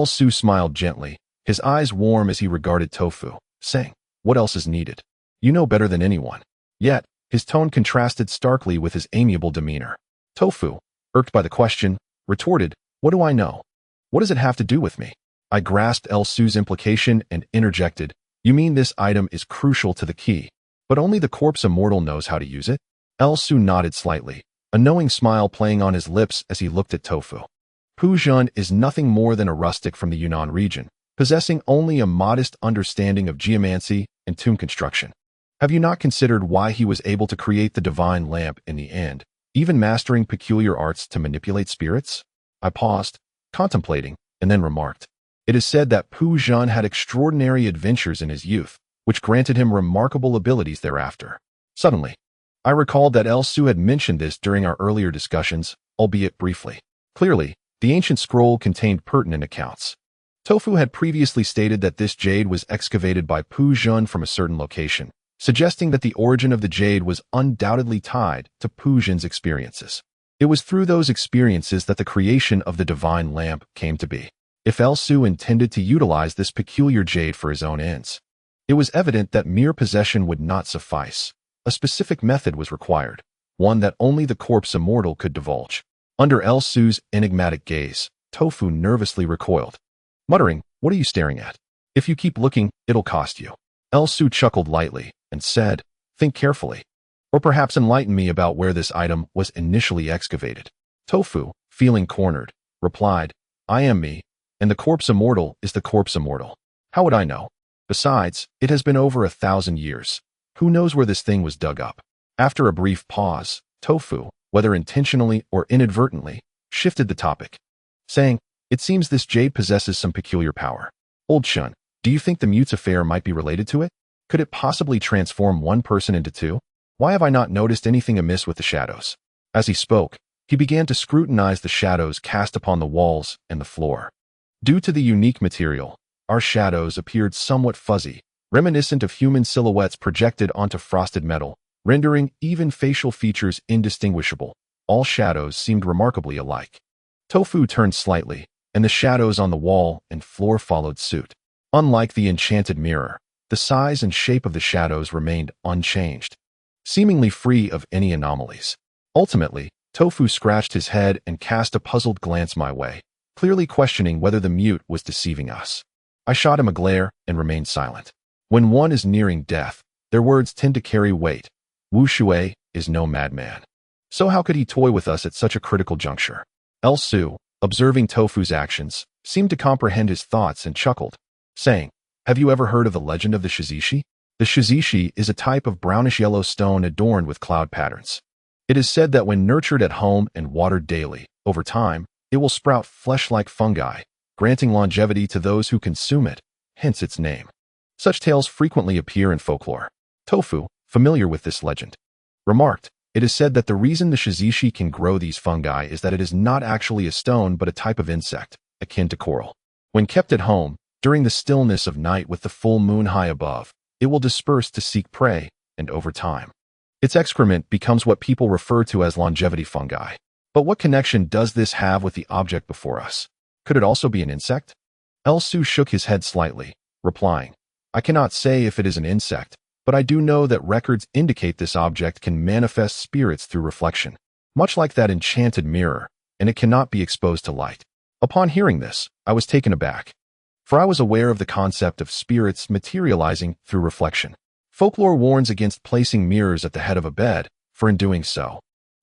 Speaker 1: Su smiled gently, his eyes warm as he regarded Tofu, saying, What else is needed? You know better than anyone. Yet, his tone contrasted starkly with his amiable demeanor. Tofu, irked by the question, retorted, What do I know? What does it have to do with me? I grasped Su's implication and interjected, You mean this item is crucial to the key, but only the corpse immortal knows how to use it? Su nodded slightly, a knowing smile playing on his lips as he looked at Tofu. Pu Zhen is nothing more than a rustic from the Yunnan region, possessing only a modest understanding of geomancy and tomb construction. Have you not considered why he was able to create the divine lamp in the end, even mastering peculiar arts to manipulate spirits? I paused, contemplating, and then remarked, It is said that Pu Zhen had extraordinary adventures in his youth, which granted him remarkable abilities thereafter. Suddenly, I recalled that Su had mentioned this during our earlier discussions, albeit briefly. Clearly, the ancient scroll contained pertinent accounts. Tofu had previously stated that this jade was excavated by Pu Zhen from a certain location, suggesting that the origin of the jade was undoubtedly tied to Pu Zhen's experiences. It was through those experiences that the creation of the divine lamp came to be. If Su intended to utilize this peculiar jade for his own ends, it was evident that mere possession would not suffice. A specific method was required, one that only the corpse immortal could divulge. Under Su's enigmatic gaze, Tofu nervously recoiled, muttering, What are you staring at? If you keep looking, it'll cost you. Su chuckled lightly and said, Think carefully. Or perhaps enlighten me about where this item was initially excavated. Tofu, feeling cornered, replied, I am me, and the corpse immortal is the corpse immortal. How would I know? Besides, it has been over 1,000 years. Who knows where this thing was dug up? After a brief pause, Tofu, whether intentionally or inadvertently, shifted the topic, saying, It seems this jade possesses some peculiar power. Old Shun, do you think the mute's affair might be related to it? Could it possibly transform one person into two? Why have I not noticed anything amiss with the shadows? As he spoke, he began to scrutinize the shadows cast upon the walls and the floor. Due to the unique material, our shadows appeared somewhat fuzzy, reminiscent of human silhouettes projected onto frosted metal, rendering even facial features indistinguishable. All shadows seemed remarkably alike. Tofu turned slightly, and the shadows on the wall and floor followed suit. Unlike the enchanted mirror, the size and shape of the shadows remained unchanged, seemingly free of any anomalies. Ultimately, Tofu scratched his head and cast a puzzled glance my way, clearly questioning whether the mute was deceiving us. I shot him a glare and remained silent. When one is nearing death, their words tend to carry weight. Wu Shui is no madman. So how could he toy with us at such a critical juncture? Su, observing Tofu's actions, seemed to comprehend his thoughts and chuckled, saying, Have you ever heard of the legend of the Shizishi? The shizishi is a type of brownish-yellow stone adorned with cloud patterns. It is said that when nurtured at home and watered daily, over time, it will sprout flesh-like fungi, granting longevity to those who consume it, hence its name. Such tales frequently appear in folklore. Tofu, familiar with this legend, remarked, "It is said that the reason the shizishi can grow these fungi is that it is not actually a stone but a type of insect, akin to coral. When kept at home, during the stillness of night with the full moon high above, it will disperse to seek prey, and over time, its excrement becomes what people refer to as longevity fungi." But what connection does this have with the object before us? Could it also be an insect? Su shook his head slightly, replying, "I cannot say if it is an insect, but I do know that records indicate this object can manifest spirits through reflection, much like that enchanted mirror, and it cannot be exposed to light." Upon hearing this, I was taken aback, for I was aware of the concept of spirits materializing through reflection. Folklore warns against placing mirrors at the head of a bed, for in doing so,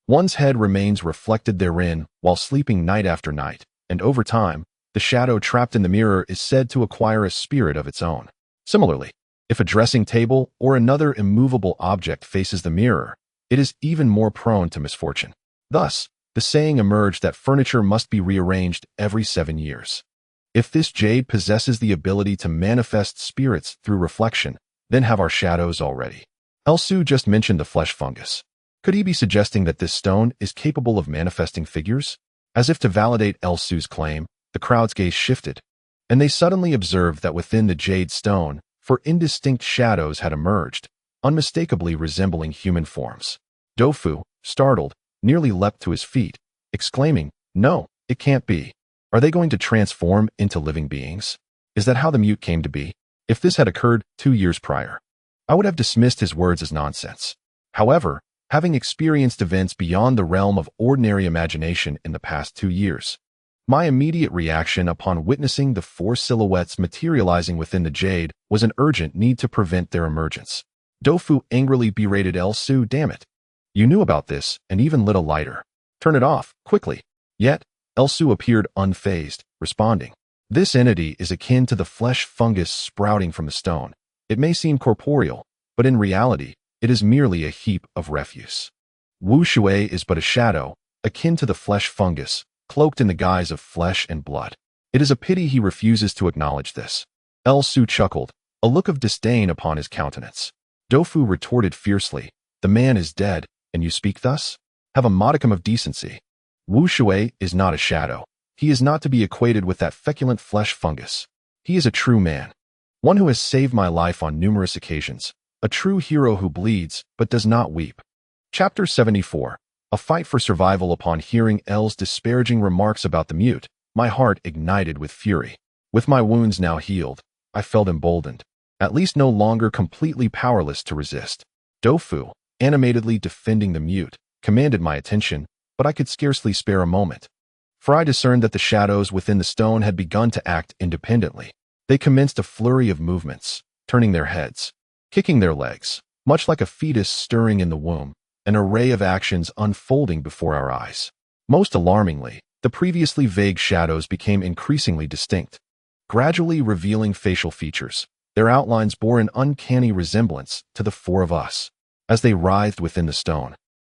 Speaker 1: one's head remains reflected therein while sleeping night after night, and over time, the shadow trapped in the mirror is said to acquire a spirit of its own. Similarly, if a dressing table or another immovable object faces the mirror, it is even more prone to misfortune. Thus, the saying emerged that furniture must be rearranged every 7 years. If this jade possesses the ability to manifest spirits through reflection, then have our shadows already. Su just mentioned the flesh fungus. Could he be suggesting that this stone is capable of manifesting figures? As if to validate Su's claim, the crowd's gaze shifted, and they suddenly observed that within the jade stone, 4 indistinct shadows had emerged, unmistakably resembling human forms. Dofu, startled, nearly leapt to his feet, exclaiming, "No, it can't be. Are they going to transform into living beings? Is that how the mute came to be?" If this had occurred 2 years prior, I would have dismissed his words as nonsense. However, having experienced events beyond the realm of ordinary imagination in the past 2 years, my immediate reaction upon witnessing the 4 silhouettes materializing within the jade was an urgent need to prevent their emergence. Dofu angrily berated Su, "Damn it. You knew about this and even lit a lighter. Turn it off, quickly." Yet, Su appeared unfazed, responding, "This entity is akin to the flesh fungus sprouting from the stone. It may seem corporeal, but in reality, it is merely a heap of refuse. Wu Shui is but a shadow, akin to the flesh fungus, cloaked in the guise of flesh and blood. It is a pity he refuses to acknowledge this." Su chuckled, a look of disdain upon his countenance. Dofu retorted fiercely, "The man is dead, and you speak thus? Have a modicum of decency. Wu Shui is not a shadow. He is not to be equated with that feculent flesh fungus. He is a true man, one who has saved my life on numerous occasions, a true hero who bleeds but does not weep." Chapter 74. A fight for survival. Upon hearing L's disparaging remarks about the mute, my heart ignited with fury. With my wounds now healed, I felt emboldened, at least no longer completely powerless to resist. Dofu, animatedly defending the mute, commanded my attention, but I could scarcely spare a moment, for I discerned that the shadows within the stone had begun to act independently. They commenced a flurry of movements, turning their heads, kicking their legs, much like a fetus stirring in the womb, an array of actions unfolding before our eyes. Most alarmingly, the previously vague shadows became increasingly distinct, gradually revealing facial features. Their outlines bore an uncanny resemblance to the 4 of us. As they writhed within the stone,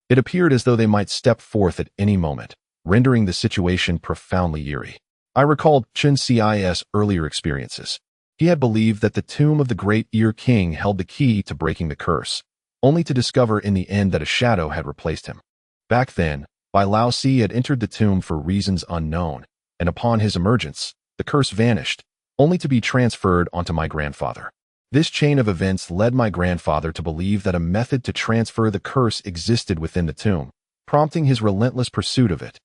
Speaker 1: it appeared as though they might step forth at any moment, rendering the situation profoundly eerie. I recalled Chen Xi's earlier experiences. He had believed that the tomb of the Great Ear King held the key to breaking the curse, only to discover in the end that a shadow had replaced him. Back then, Bai Lao Si had entered the tomb for reasons unknown, and upon his emergence, the curse vanished, only to be transferred onto my grandfather. This chain of events led my grandfather to believe that a method to transfer the curse existed within the tomb, prompting his relentless pursuit of it,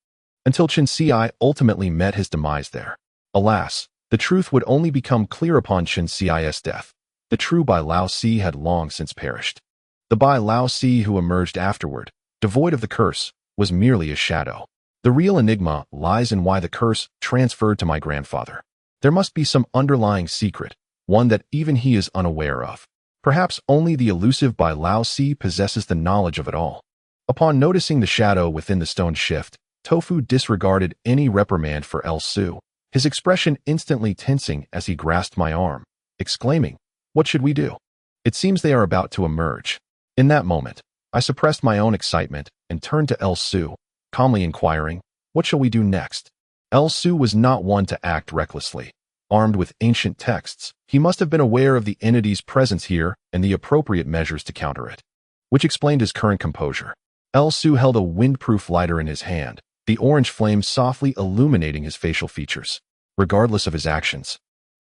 Speaker 1: until Chen Xi ultimately met his demise there. Alas, the truth would only become clear upon Chen Xi's death. The true Bai Lao Si had long since perished. The Bai Lao Si who emerged afterward, devoid of the curse, was merely a shadow. The real enigma lies in why the curse transferred to my grandfather. There must be some underlying secret, one that even he is unaware of. Perhaps only the elusive Bai Lao Si possesses the knowledge of it all. Upon noticing the shadow within the stone shift, Tofu disregarded any reprimand for Su, his expression instantly tensing as he grasped my arm, exclaiming, "What should we do?" It seems they are about to emerge. In that moment, I suppressed my own excitement and turned to El Su, calmly inquiring, "What shall we do next?" El Su was not one to act recklessly. Armed with ancient texts, he must have been aware of the entity's presence here and the appropriate measures to counter it, which explained his current composure. El Su held a windproof lighter in his hand, the orange flame softly illuminating his facial features. Regardless of his actions,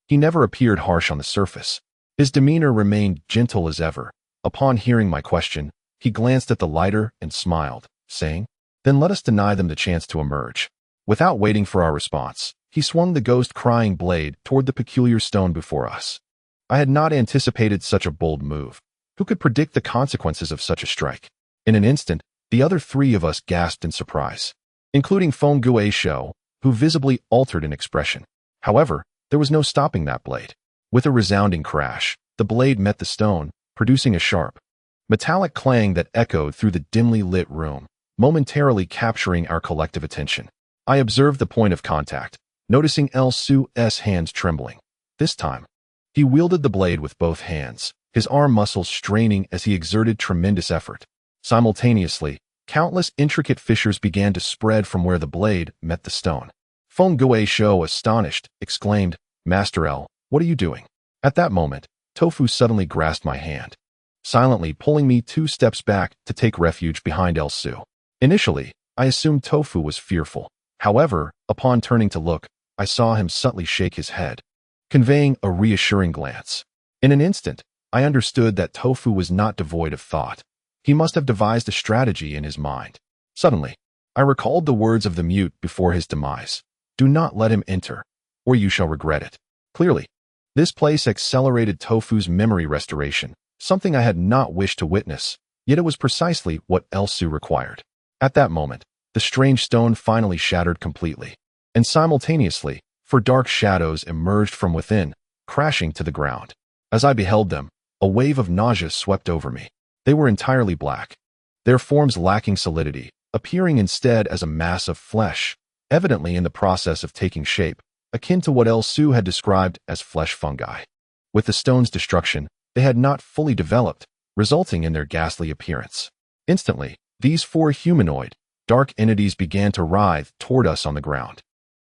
Speaker 1: he never appeared harsh on the surface. His demeanor remained gentle as ever. Upon hearing my question, he glanced at the lighter and smiled, saying, "Then let us deny them the chance to emerge." Without waiting for our response, he swung the ghost-crying blade toward the peculiar stone before us. I had not anticipated such a bold move. Who could predict the consequences of such a strike? In an instant, the other three of us gasped in surprise, including Feng Guishou, who visibly altered in expression. However, there was no stopping that blade. With a resounding crash, the blade met the stone, producing a sharp, metallic clang that echoed through the dimly lit room, momentarily capturing our collective attention. I observed the point of contact, noticing El Su's hands trembling. This time, he wielded the blade with both hands, his arm muscles straining as he exerted tremendous effort. Simultaneously, countless intricate fissures began to spread from where the blade met the stone. Feng Guishou, astonished, exclaimed, "Master El, what are you doing?" At that moment, Tofu suddenly grasped my hand, silently pulling me 2 steps back to take refuge behind El Su. Initially, I assumed Tofu was fearful. However, upon turning to look, I saw him subtly shake his head, conveying a reassuring glance. In an instant, I understood that Tofu was not devoid of thought. He must have devised a strategy in his mind. Suddenly, I recalled the words of the mute before his demise. "Do not let him enter, or you shall regret it." Clearly, this place accelerated Tofu's memory restoration, something I had not wished to witness, yet it was precisely what El Su required. At that moment, the strange stone finally shattered completely, and simultaneously, 4 dark shadows emerged from within, crashing to the ground. As I beheld them, a wave of nausea swept over me. They were entirely black, their forms lacking solidity, appearing instead as a mass of flesh, evidently in the process of taking shape, akin to what El Su had described as flesh fungi. With the stone's destruction, they had not fully developed, resulting in their ghastly appearance. Instantly, these 4 humanoid, dark entities began to writhe toward us on the ground.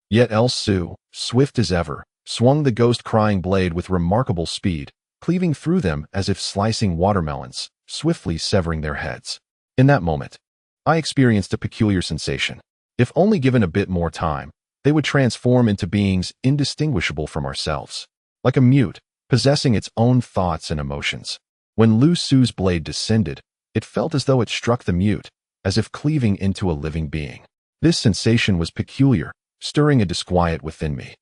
Speaker 1: Yet El Su, swift as ever, swung the ghost-crying blade with remarkable speed, cleaving through them as if slicing watermelons, swiftly severing their heads. In that moment, I experienced a peculiar sensation. If only given a bit more time, they would transform into beings indistinguishable from ourselves, like a mute, possessing its own thoughts and emotions. When Lu Su's blade descended, it felt as though it struck the mute, as if cleaving into a living being. This sensation was peculiar, stirring a disquiet within me.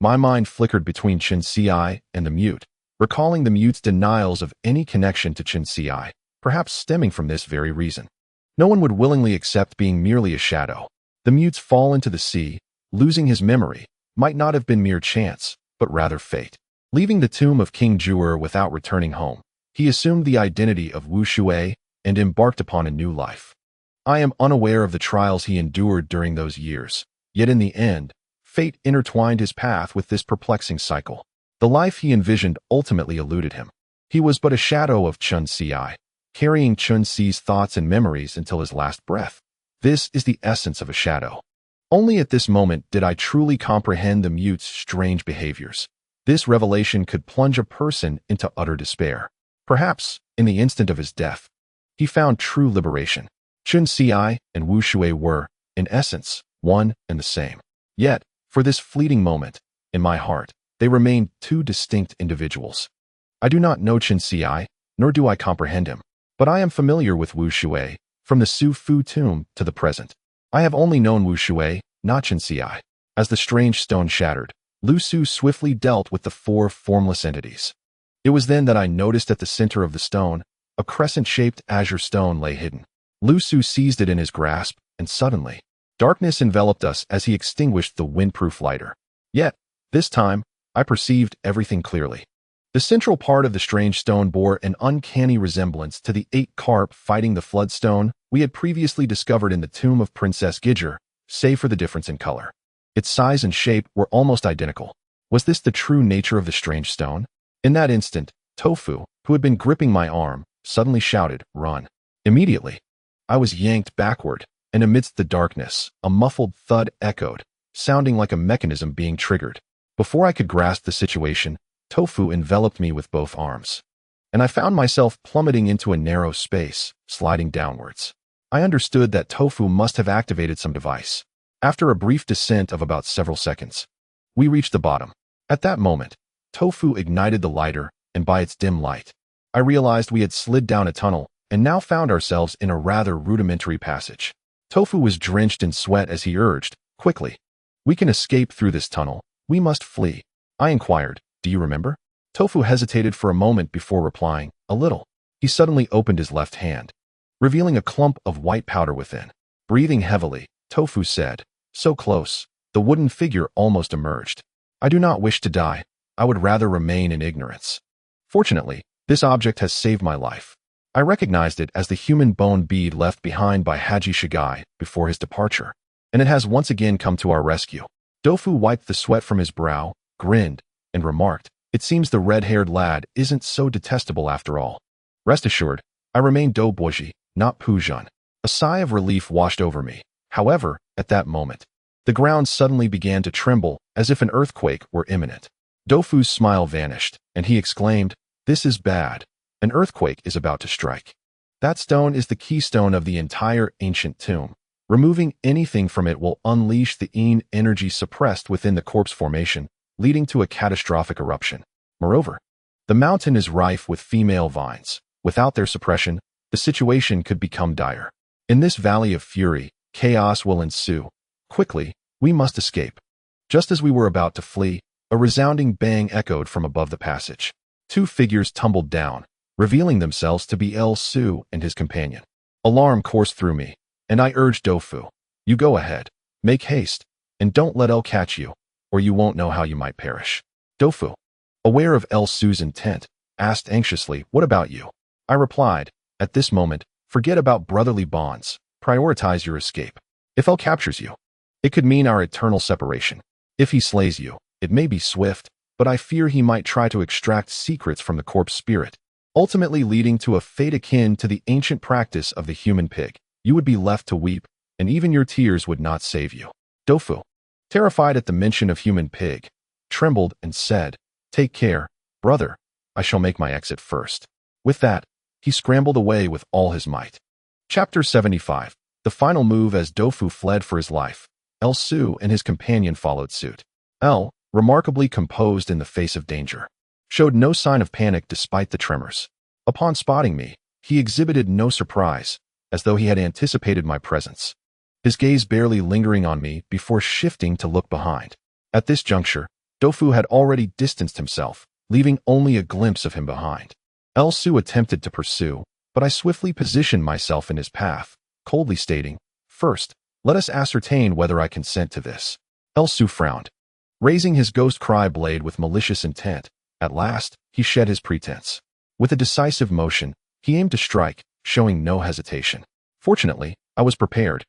Speaker 1: My mind flickered between Chen Xi and the mute, recalling the mute's denials of any connection to Chen Xi, perhaps stemming from this very reason. No one would willingly accept being merely a shadow. The mute's fall into the sea, losing his memory, might not have been mere chance, but rather fate. Leaving the tomb of King Zhuan without returning home, he assumed the identity of Wu Shui and embarked upon a new life. I am unaware of the trials he endured during those years, yet in the end, fate intertwined his path with this perplexing cycle. The life he envisioned ultimately eluded him. He was but a shadow of Chen Xi, carrying Chen Xi's thoughts and memories until his last breath. This is the essence of a shadow. Only at this moment did I truly comprehend the mute's strange behaviors. This revelation could plunge a person into utter despair. Perhaps, in the instant of his death, he found true liberation. Chen Xi and Wu Shui were, in essence, one and the same. Yet, for this fleeting moment, in my heart, they remained 2 distinct individuals. I do not know Chen Xi, nor do I comprehend him, but I am familiar with Wu Shui, from the Su Fu tomb to the present. I have only known Wu Shui, not Chen Xi. As the strange stone shattered, Lu Su swiftly dealt with the 4 formless entities. It was then that I noticed at the center of the stone, a crescent-shaped azure stone lay hidden. Lu Su seized it in his grasp, and suddenly, darkness enveloped us as he extinguished the windproof lighter. Yet, this time, I perceived everything clearly. The central part of the strange stone bore an uncanny resemblance to the 8 carp fighting the floodstone we had previously discovered in the tomb of Princess Gidger, save for the difference in color. Its size and shape were almost identical. Was this the true nature of the strange stone? In that instant, Tofu, who had been gripping my arm, suddenly shouted, "Run!" Immediately, I was yanked backward, and amidst the darkness, a muffled thud echoed, sounding like a mechanism being triggered. Before I could grasp the situation, Tofu enveloped me with both arms, and I found myself plummeting into a narrow space, sliding downwards. I understood that Tofu must have activated some device. After a brief descent of about several seconds, we reached the bottom. At that moment, Tofu ignited the lighter, and by its dim light, I realized we had slid down a tunnel and now found ourselves in a rather rudimentary passage. Tofu was drenched in sweat as he urged, "Quickly! We can escape through this tunnel. We must flee." I inquired, "Do you remember?" Tofu hesitated for a moment before replying, "A little." He suddenly opened his left hand, revealing a clump of white powder within. Breathing heavily, Tofu said, "So close." The wooden figure almost emerged. "I do not wish to die. I would rather remain in ignorance. Fortunately, this object has saved my life." I recognized it as the human bone bead left behind by Haji Shigai before his departure, and it has once again come to our rescue. Tofu wiped the sweat from his brow, grinned, and remarked, "It seems the red-haired lad isn't so detestable after all." Rest assured, I remained Do Boji, not Pujun. A sigh of relief washed over me. However, at that moment, the ground suddenly began to tremble as if an earthquake were imminent. Dofu's smile vanished, and he exclaimed, "This is bad. An earthquake is about to strike." That stone is the keystone of the entire ancient tomb. Removing anything from it will unleash the Yin energy suppressed within the corpse formation, leading to a catastrophic eruption. Moreover, the mountain is rife with female vines. Without their suppression, the situation could become dire. In this valley of fury, chaos will ensue. Quickly, we must escape. Just as we were about to flee, a resounding bang echoed from above the passage. Two figures tumbled down, revealing themselves to be El Su and his companion. Alarm coursed through me, and I urged Dofu, "You go ahead, make haste, and don't let El catch you, or you won't know how you might perish." Dofu, aware of El Su's intent, asked anxiously, "What about you?" I replied, "At this moment, forget about brotherly bonds, prioritize your escape. If El captures you, it could mean our eternal separation. If he slays you, it may be swift, but I fear he might try to extract secrets from the corpse spirit, ultimately leading to a fate akin to the ancient practice of the human pig. You would be left to weep, and even your tears would not save you." Dofu, terrified at the mention of human pig, trembled and said, "Take care, brother. I shall make my exit first." With that, he scrambled away with all his might. Chapter 75. The final move. As Dofu fled for his life, El Su and his companion followed suit. El, remarkably composed in the face of danger, showed no sign of panic despite the tremors. Upon spotting me, he exhibited no surprise, as though he had anticipated my presence, his gaze barely lingering on me before shifting to look behind. At this juncture, Dofu had already distanced himself, leaving only a glimpse of him behind. El Su attempted to pursue, but I swiftly positioned myself in his path, coldly stating, "First, let us ascertain whether I consent to this." El Su frowned, raising his ghost cry blade with malicious intent. At last, he shed his pretense. With a decisive motion, he aimed to strike, showing no hesitation. Fortunately, I was prepared.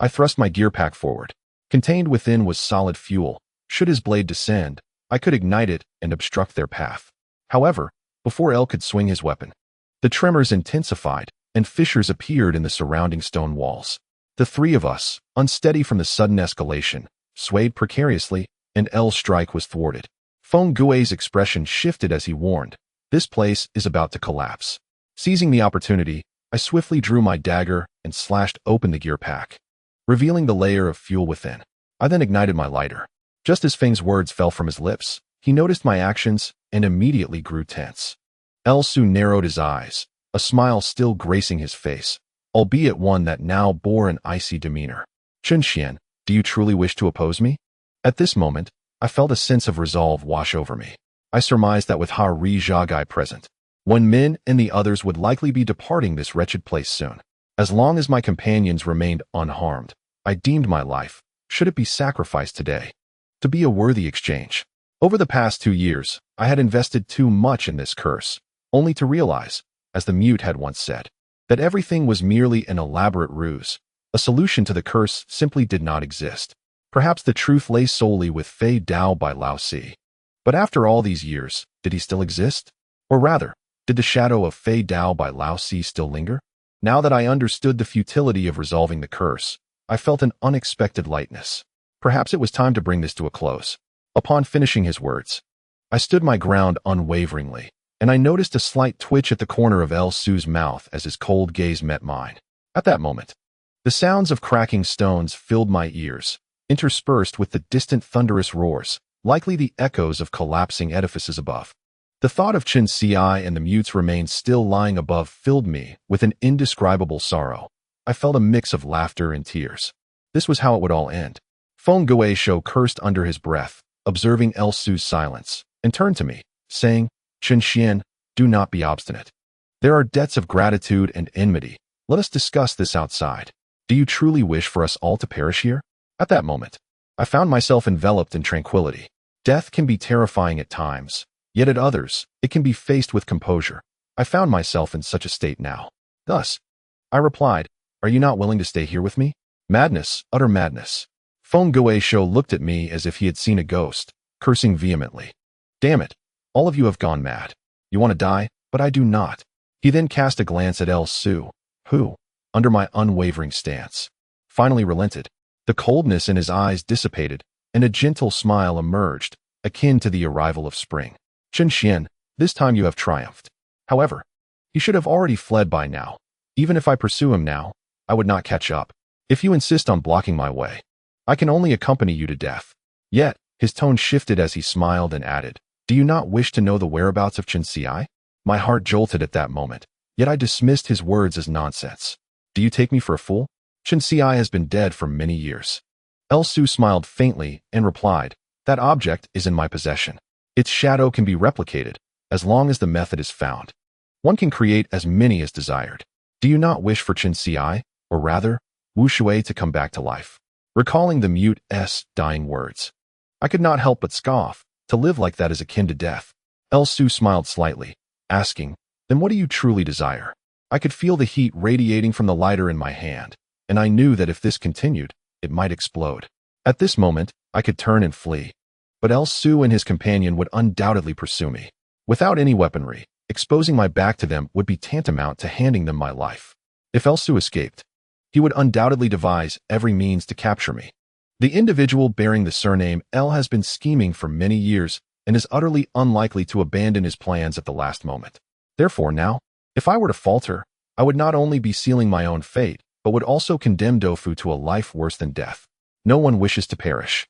Speaker 1: I thrust my gear pack forward. Contained within was solid fuel. Should his blade descend, I could ignite it and obstruct their path. However, before El could swing his weapon, the tremors intensified, and fissures appeared in the surrounding stone walls. The three of us, unsteady from the sudden escalation, swayed precariously, and El's strike was thwarted. Feng Gui's expression shifted as he warned, "This place is about to collapse." Seizing the opportunity, I swiftly drew my dagger and slashed open the gear pack, revealing the layer of fuel within. I then ignited my lighter. Just as Feng's words fell from his lips, he noticed my actions and immediately grew tense. El Su narrowed his eyes, a smile still gracing his face, albeit one that now bore an icy demeanor. "Chunxian, do you truly wish to oppose me?" At this moment, I felt a sense of resolve wash over me. I surmised that with Hari Zhagai present, Wen Min and the others would likely be departing this wretched place soon. As long as my companions remained unharmed, I deemed my life, should it be sacrificed today, to be a worthy exchange. Over the past 2 years, I had invested too much in this curse, only to realize, as the mute had once said, that everything was merely an elaborate ruse. A solution to the curse simply did not exist. Perhaps the truth lay solely with Fei Dao by Lao Si. But after all these years, did he still exist? Or rather, Did the shadow of Fei Dao by Lao Si still linger? Now that I understood the futility of resolving the curse, I felt an unexpected lightness. Perhaps it was time to bring this to a close. Upon finishing his words, I stood my ground unwaveringly, and I noticed a slight twitch at the corner of El Su's mouth as his cold gaze met mine. At that moment, the sounds of cracking stones filled my ears, interspersed with the distant thunderous roars, likely the echoes of collapsing edifices above. The thought of Chen Si and the mutes remained still lying above filled me with an indescribable sorrow. I felt a mix of laughter and tears. This was how it would all end. Feng Guisho cursed under his breath, observing El Su's silence, and turned to me, saying, Chen Xian, do not be obstinate. There are debts of gratitude and enmity. Let us discuss this outside. Do you truly wish for us all to perish here? At that moment, I found myself enveloped in tranquility. Death can be terrifying at times, yet at others, it can be faced with composure. I found myself in such a state now. Thus, I replied, are you not willing to stay here with me? Madness, utter madness. Feng Guisho looked at me as if he had seen a ghost, cursing vehemently. Damn it, all of you have gone mad. You want to die, but I do not. He then cast a glance at El Su, who, under my unwavering stance, finally relented. The coldness in his eyes dissipated, and a gentle smile emerged, akin to the arrival of spring. Chen Xian, this time you have triumphed. However, he should have already fled by now. Even if I pursue him now, I would not catch up. If you insist on blocking my way, I can only accompany you to death. Yet, his tone shifted as he smiled and added, do you not wish to know the whereabouts of Chen Si? My heart jolted at that moment, yet I dismissed his words as nonsense. Do you take me for a fool? Chen Si has been dead for many years. El Su smiled faintly and replied, that object is in my possession. Its shadow can be replicated, as long as the method is found. One can create as many as desired. Do you not wish for Chen Si, or rather, Wu Shui to come back to life? Recalling the mute's dying words, I could not help but scoff. To live like that is akin to death. El Su smiled slightly, asking, then what do you truly desire? I could feel the heat radiating from the lighter in my hand, and I knew that if this continued, it might explode. At this moment, I could turn and flee. But El Su and his companion would undoubtedly pursue me. Without any weaponry, exposing my back to them would be tantamount to handing them my life. If El Su escaped, he would undoubtedly devise every means to capture me. The individual bearing the surname El has been scheming for many years and is utterly unlikely to abandon his plans at the last moment. Therefore now, if I were to falter, I would not only be sealing my own fate, but would also condemn Dofu to a life worse than death. No one wishes to perish.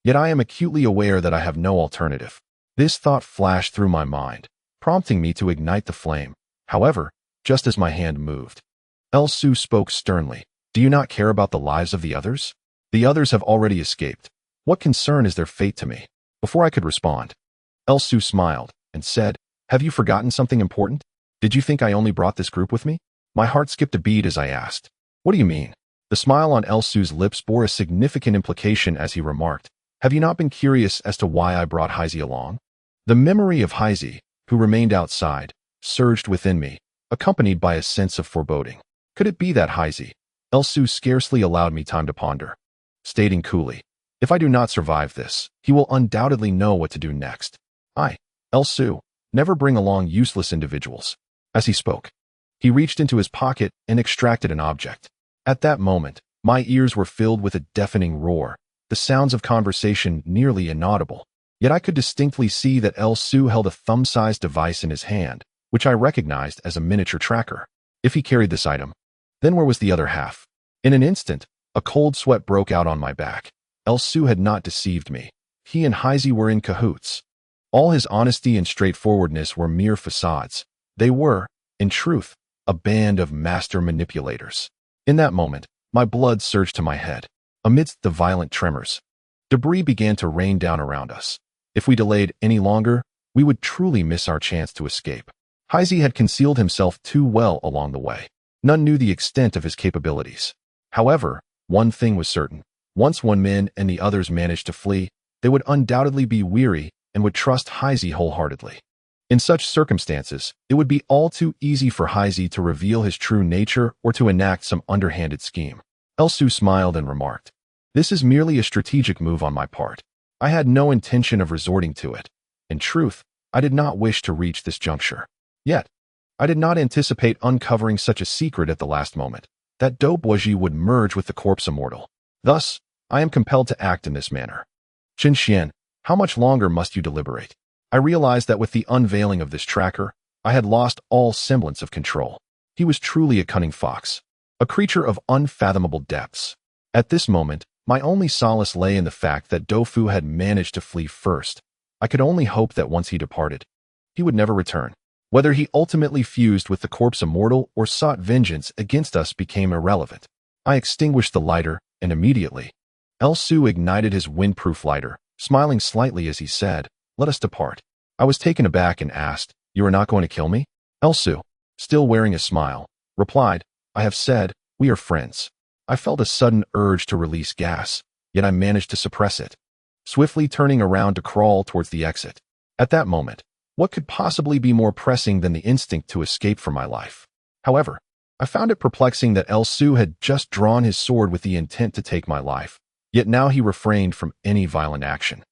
Speaker 1: Yet I am acutely aware that I have no alternative. This thought flashed through my mind, prompting me to ignite the flame. However, just as my hand moved, El Su spoke sternly. Do you not care about the lives of the others? The others have already escaped. What concern is their fate to me? Before I could respond, El Su smiled and said, have you forgotten something important? Did you think I only brought this group with me? My heart skipped a beat as I asked, what do you mean? The smile on El Su's lips bore a significant implication as he remarked, have you not been curious as to why I brought Haizi along? The memory of Haizi, who remained outside, surged within me, accompanied by a sense of foreboding. Could it be that Haizi? El Su scarcely allowed me time to ponder, stating coolly, if I do not survive this, he will undoubtedly know what to do next. El Su, never bring along useless individuals. As he spoke, he reached into his pocket and extracted an object. At that moment, my ears were filled with a deafening roar, the sounds of conversation nearly inaudible. Yet I could distinctly see that El Su held a thumb-sized device in his hand, which I recognized as a miniature tracker. If he carried this item, then where was the other half? In an instant, a cold sweat broke out on my back. El Su had not deceived me. He and Haizi were in cahoots. All his honesty and straightforwardness were mere facades. They were, in truth, a band of master manipulators. In that moment, my blood surged to my head. Amidst the violent tremors, debris began to rain down around us. If we delayed any longer, we would truly miss our chance to escape. Haizi had concealed himself too well along the way. None knew the extent of his capabilities. However, one thing was certain. Once Wen Min and the others managed to flee, they would undoubtedly be weary and would trust Haizi wholeheartedly. In such circumstances, it would be all too easy for Haizi to reveal his true nature or to enact some underhanded scheme. El Su smiled and remarked, this is merely a strategic move on my part. I had no intention of resorting to it. In truth, I did not wish to reach this juncture. Yet, I did not anticipate uncovering such a secret at the last moment, that Douboji would merge with the corpse immortal. Thus, I am compelled to act in this manner. Qin Xian, how much longer must you deliberate? I realized that with the unveiling of this tracker, I had lost all semblance of control. He was truly a cunning fox, a creature of unfathomable depths. At this moment, my only solace lay in the fact that Doufu had managed to flee first. I could only hope that once he departed, he would never return. Whether he ultimately fused with the corpse immortal or sought vengeance against us became irrelevant. I extinguished the lighter, and immediately, El Su ignited his windproof lighter, smiling slightly as he said, "Let us depart." I was taken aback and asked, "You are not going to kill me?" El Su, still wearing a smile, replied, "I have said, we are friends." I felt a sudden urge to release gas, yet I managed to suppress it, swiftly turning around to crawl towards the exit. At that moment, what could possibly be more pressing than the instinct to escape from my life? However, I found it perplexing that El Su had just drawn his sword with the intent to take my life, yet now he refrained from any violent action.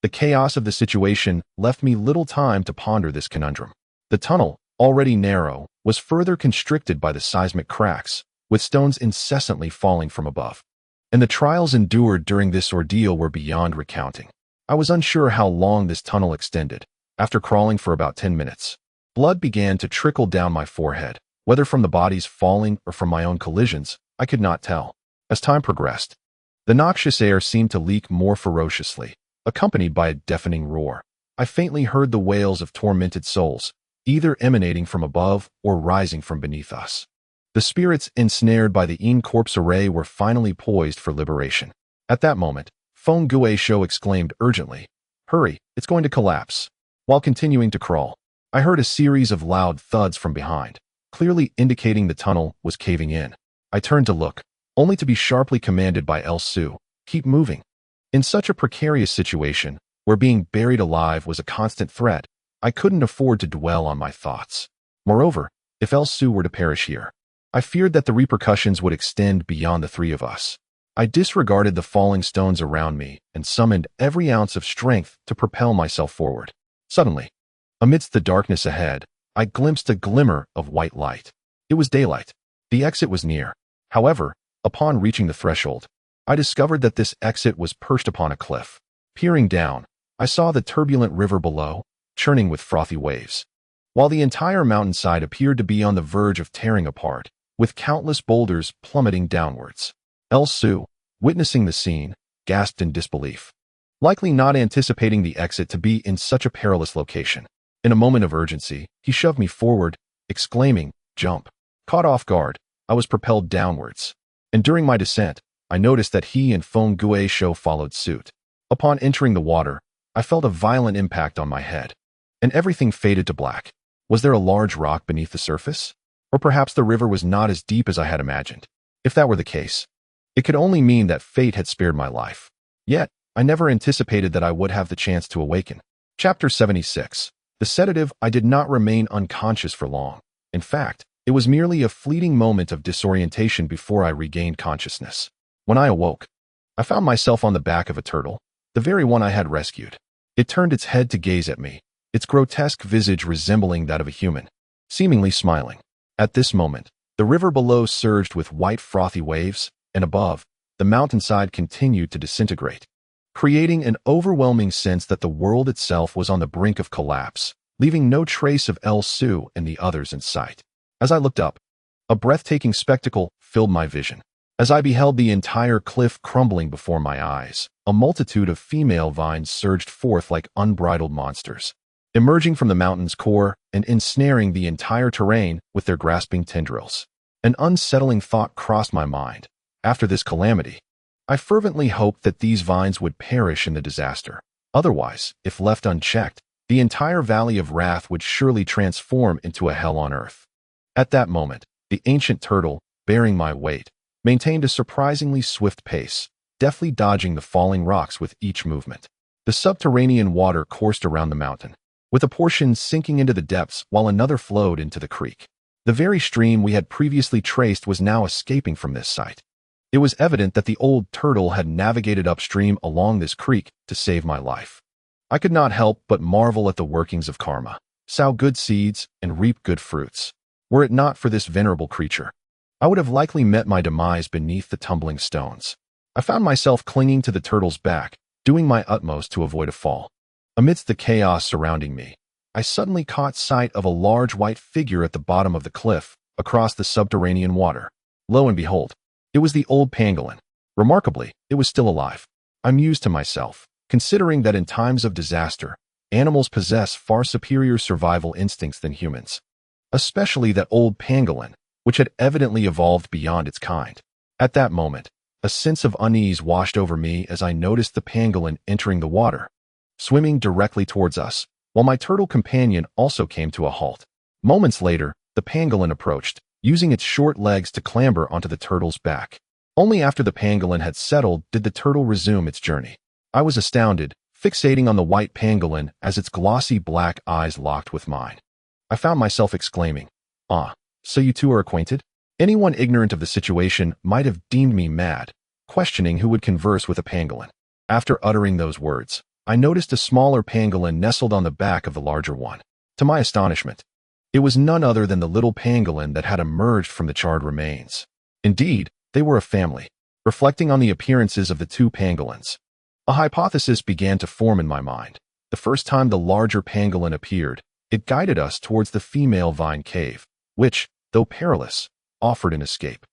Speaker 1: The chaos of the situation left me little time to ponder this conundrum. The tunnel, already narrow, was further constricted by the seismic cracks, with stones incessantly falling from above. And the trials endured during this ordeal were beyond recounting. I was unsure how long this tunnel extended. After crawling for about 10 minutes, blood began to trickle down my forehead. Whether from the bodies falling or from my own collisions, I could not tell. As time progressed, the noxious air seemed to leak more ferociously, accompanied by a deafening roar. I faintly heard the wails of tormented souls, either emanating from above or rising from beneath us. The spirits ensnared by the in-corpse array were finally poised for liberation. At that moment, Feng Guisho exclaimed urgently, "Hurry, it's going to collapse." While continuing to crawl, I heard a series of loud thuds from behind, clearly indicating the tunnel was caving in. I turned to look, only to be sharply commanded by El Su, "Keep moving." In such a precarious situation, where being buried alive was a constant threat, I couldn't afford to dwell on my thoughts. Moreover, if El Su were to perish here, I feared that the repercussions would extend beyond the three of us. I disregarded the falling stones around me and summoned every ounce of strength to propel myself forward. Suddenly, amidst the darkness ahead, I glimpsed a glimmer of white light. It was daylight. The exit was near. However, upon reaching the threshold, I discovered that this exit was perched upon a cliff. Peering down, I saw the turbulent river below, churning with frothy waves, while the entire mountainside appeared to be on the verge of tearing apart, with countless boulders plummeting downwards. El Su, witnessing the scene, gasped in disbelief, likely not anticipating the exit to be in such a perilous location. In a moment of urgency, he shoved me forward, exclaiming, "Jump." Caught off guard, I was propelled downwards, and during my descent, I noticed that he and Feng Guisho followed suit. Upon entering the water, I felt a violent impact on my head, and everything faded to black. Was there a large rock beneath the surface? Or perhaps the river was not as deep as I had imagined. If that were the case, it could only mean that fate had spared my life. Yet, I never anticipated that I would have the chance to awaken. Chapter 76. The sedative. I did not remain unconscious for long. In fact, it was merely a fleeting moment of disorientation before I regained consciousness. When I awoke, I found myself on the back of a turtle, the very one I had rescued. It turned its head to gaze at me, its grotesque visage resembling that of a human, seemingly smiling. At this moment, the river below surged with white frothy waves, and above, the mountainside continued to disintegrate, creating an overwhelming sense that the world itself was on the brink of collapse, leaving no trace of El Su and the others in sight. As I looked up, a breathtaking spectacle filled my vision. As I beheld the entire cliff crumbling before my eyes, a multitude of female vines surged forth like unbridled monsters, emerging from the mountain's core and ensnaring the entire terrain with their grasping tendrils. An unsettling thought crossed my mind. After this calamity, I fervently hoped that these vines would perish in the disaster. Otherwise, if left unchecked, the entire Valley of Wrath would surely transform into a hell on earth. At that moment, the ancient turtle, bearing my weight, maintained a surprisingly swift pace, deftly dodging the falling rocks with each movement. The subterranean water coursed around the mountain, with a portion sinking into the depths while another flowed into the creek. The very stream we had previously traced was now escaping from this site. It was evident that the old turtle had navigated upstream along this creek to save my life. I could not help but marvel at the workings of karma. Sow good seeds and reap good fruits. Were it not for this venerable creature, I would have likely met my demise beneath the tumbling stones. I found myself clinging to the turtle's back, doing my utmost to avoid a fall. Amidst the chaos surrounding me, I suddenly caught sight of a large white figure at the bottom of the cliff, across the subterranean water. Lo and behold, it was the old pangolin. Remarkably, it was still alive. I mused to myself, considering that in times of disaster, animals possess far superior survival instincts than humans. Especially that old pangolin, which had evidently evolved beyond its kind. At that moment, a sense of unease washed over me as I noticed the pangolin entering the water, swimming directly towards us, while my turtle companion also came to a halt. Moments later, the pangolin approached, using its short legs to clamber onto the turtle's back. Only after the pangolin had settled did the turtle resume its journey. I was astounded, fixating on the white pangolin as its glossy black eyes locked with mine. I found myself exclaiming, "Ah, so you two are acquainted?" Anyone ignorant of the situation might have deemed me mad, questioning who would converse with a pangolin. After uttering those words, I noticed a smaller pangolin nestled on the back of the larger one. To my astonishment, it was none other than the little pangolin that had emerged from the charred remains. Indeed, they were a family. Reflecting on the appearances of the two pangolins, a hypothesis began to form in my mind. The first time the larger pangolin appeared, it guided us towards the female vine cave, which, though perilous, offered an escape.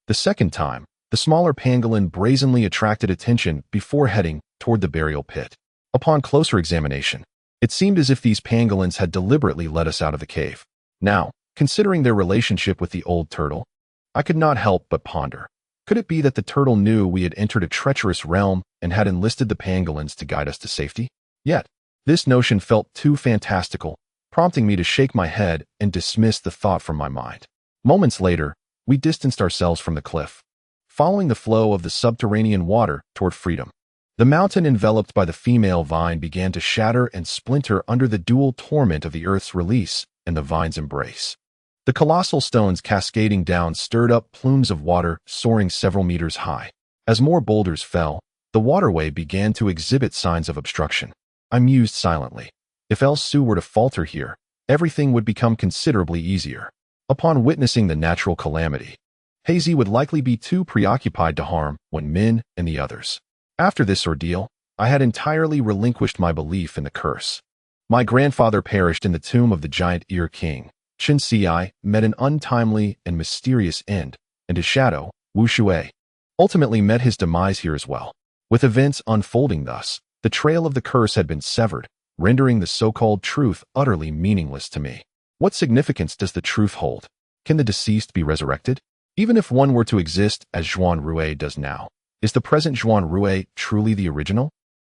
Speaker 1: The second time, the smaller pangolin brazenly attracted attention before heading toward the burial pit. Upon closer examination, it seemed as if these pangolins had deliberately led us out of the cave. Now, considering their relationship with the old turtle, I could not help but ponder. Could it be that the turtle knew we had entered a treacherous realm and had enlisted the pangolins to guide us to safety? Yet, this notion felt too fantastical, prompting me to shake my head and dismiss the thought from my mind. Moments later, we distanced ourselves from the cliff, following the flow of the subterranean water toward freedom. The mountain enveloped by the female vine began to shatter and splinter under the dual torment of the earth's release and the vine's embrace. The colossal stones cascading down stirred up plumes of water soaring several meters high. As more boulders fell, the waterway began to exhibit signs of obstruction. I mused silently. If El Su were to falter here, everything would become considerably easier. Upon witnessing the natural calamity, Hazy would likely be too preoccupied to harm Wen Min and the others. After this ordeal, I had entirely relinquished my belief in the curse. My grandfather perished in the tomb of the giant Ear King. Chen Xiai met an untimely and mysterious end, and his shadow, Wu Shui, ultimately met his demise here as well. With events unfolding thus, the trail of the curse had been severed, rendering the so-called truth utterly meaningless to me. What significance does the truth hold? Can the deceased be resurrected? Even if one were to exist as Zhuan Rui does now, is the present Zhuan Rui truly the original?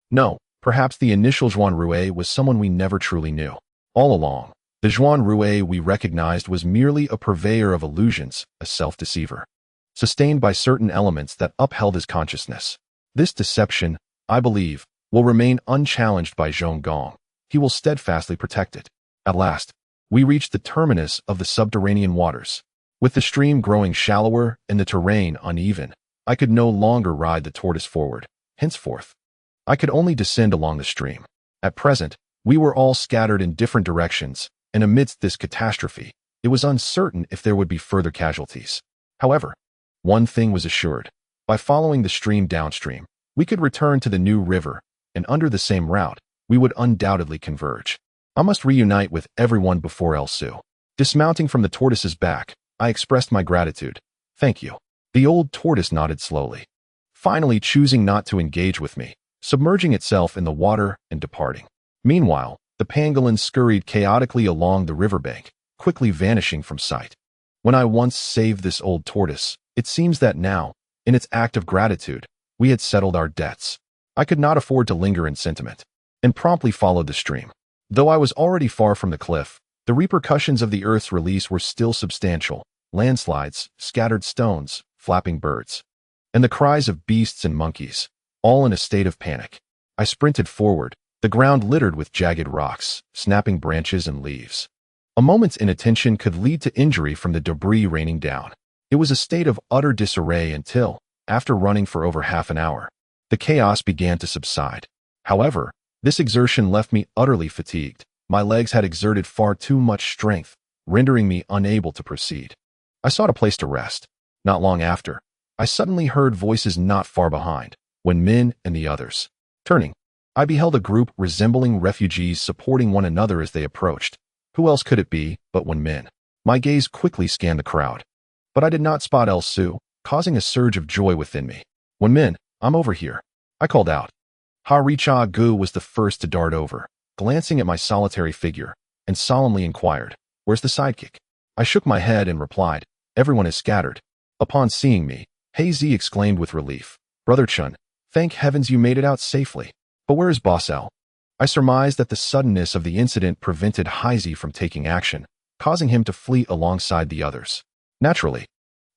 Speaker 1: No, perhaps the initial Zhuan Rui was someone we never truly knew. All along, the Zhuan Rui we recognized was merely a purveyor of illusions, a self-deceiver, sustained by certain elements that upheld his consciousness. This deception, I believe, will remain unchallenged by Zhong Gong. He will steadfastly protect it. At last, we reached the terminus of the subterranean waters. With the stream growing shallower and the terrain uneven, I could no longer ride the tortoise forward. Henceforth, I could only descend along the stream. At present, we were all scattered in different directions, and amidst this catastrophe, it was uncertain if there would be further casualties. However, one thing was assured. By following the stream downstream, we could return to the new river, and under the same route, we would undoubtedly converge. I must reunite with everyone before El Su. Dismounting from the tortoise's back, I expressed my gratitude. "Thank you." The old tortoise nodded slowly, finally choosing not to engage with me, submerging itself in the water and departing. Meanwhile, the pangolin scurried chaotically along the riverbank, quickly vanishing from sight. When I once saved this old tortoise, it seems that now, in its act of gratitude, we had settled our debts. I could not afford to linger in sentiment, and promptly followed the stream. Though I was already far from the cliff, the repercussions of the earth's release were still substantial: landslides, scattered stones, flapping birds, and the cries of beasts and monkeys, all in a state of panic. I sprinted forward, the ground littered with jagged rocks, snapping branches and leaves. A moment's inattention could lead to injury from the debris raining down. It was a state of utter disarray until, after running for over half an hour, the chaos began to subside. However, this exertion left me utterly fatigued. My legs had exerted far too much strength, rendering me unable to proceed. I sought a place to rest. Not long after, I suddenly heard voices not far behind, Wen Min and the others. Turning, I beheld a group resembling refugees supporting one another as they approached. Who else could it be but Wen Min? My gaze quickly scanned the crowd, but I did not spot El Su, causing a surge of joy within me. Wen Min, I'm over here, I called out. Ha Richa Gu was the first to dart over, glancing at my solitary figure, and solemnly inquired, "Where's the sidekick?" I shook my head and replied, "Everyone is scattered." Upon seeing me, Hazy exclaimed with relief, "Brother Chun, thank heavens you made it out safely. But where is Boss L?" I surmised that the suddenness of the incident prevented Hazy from taking action, causing him to flee alongside the others. Naturally,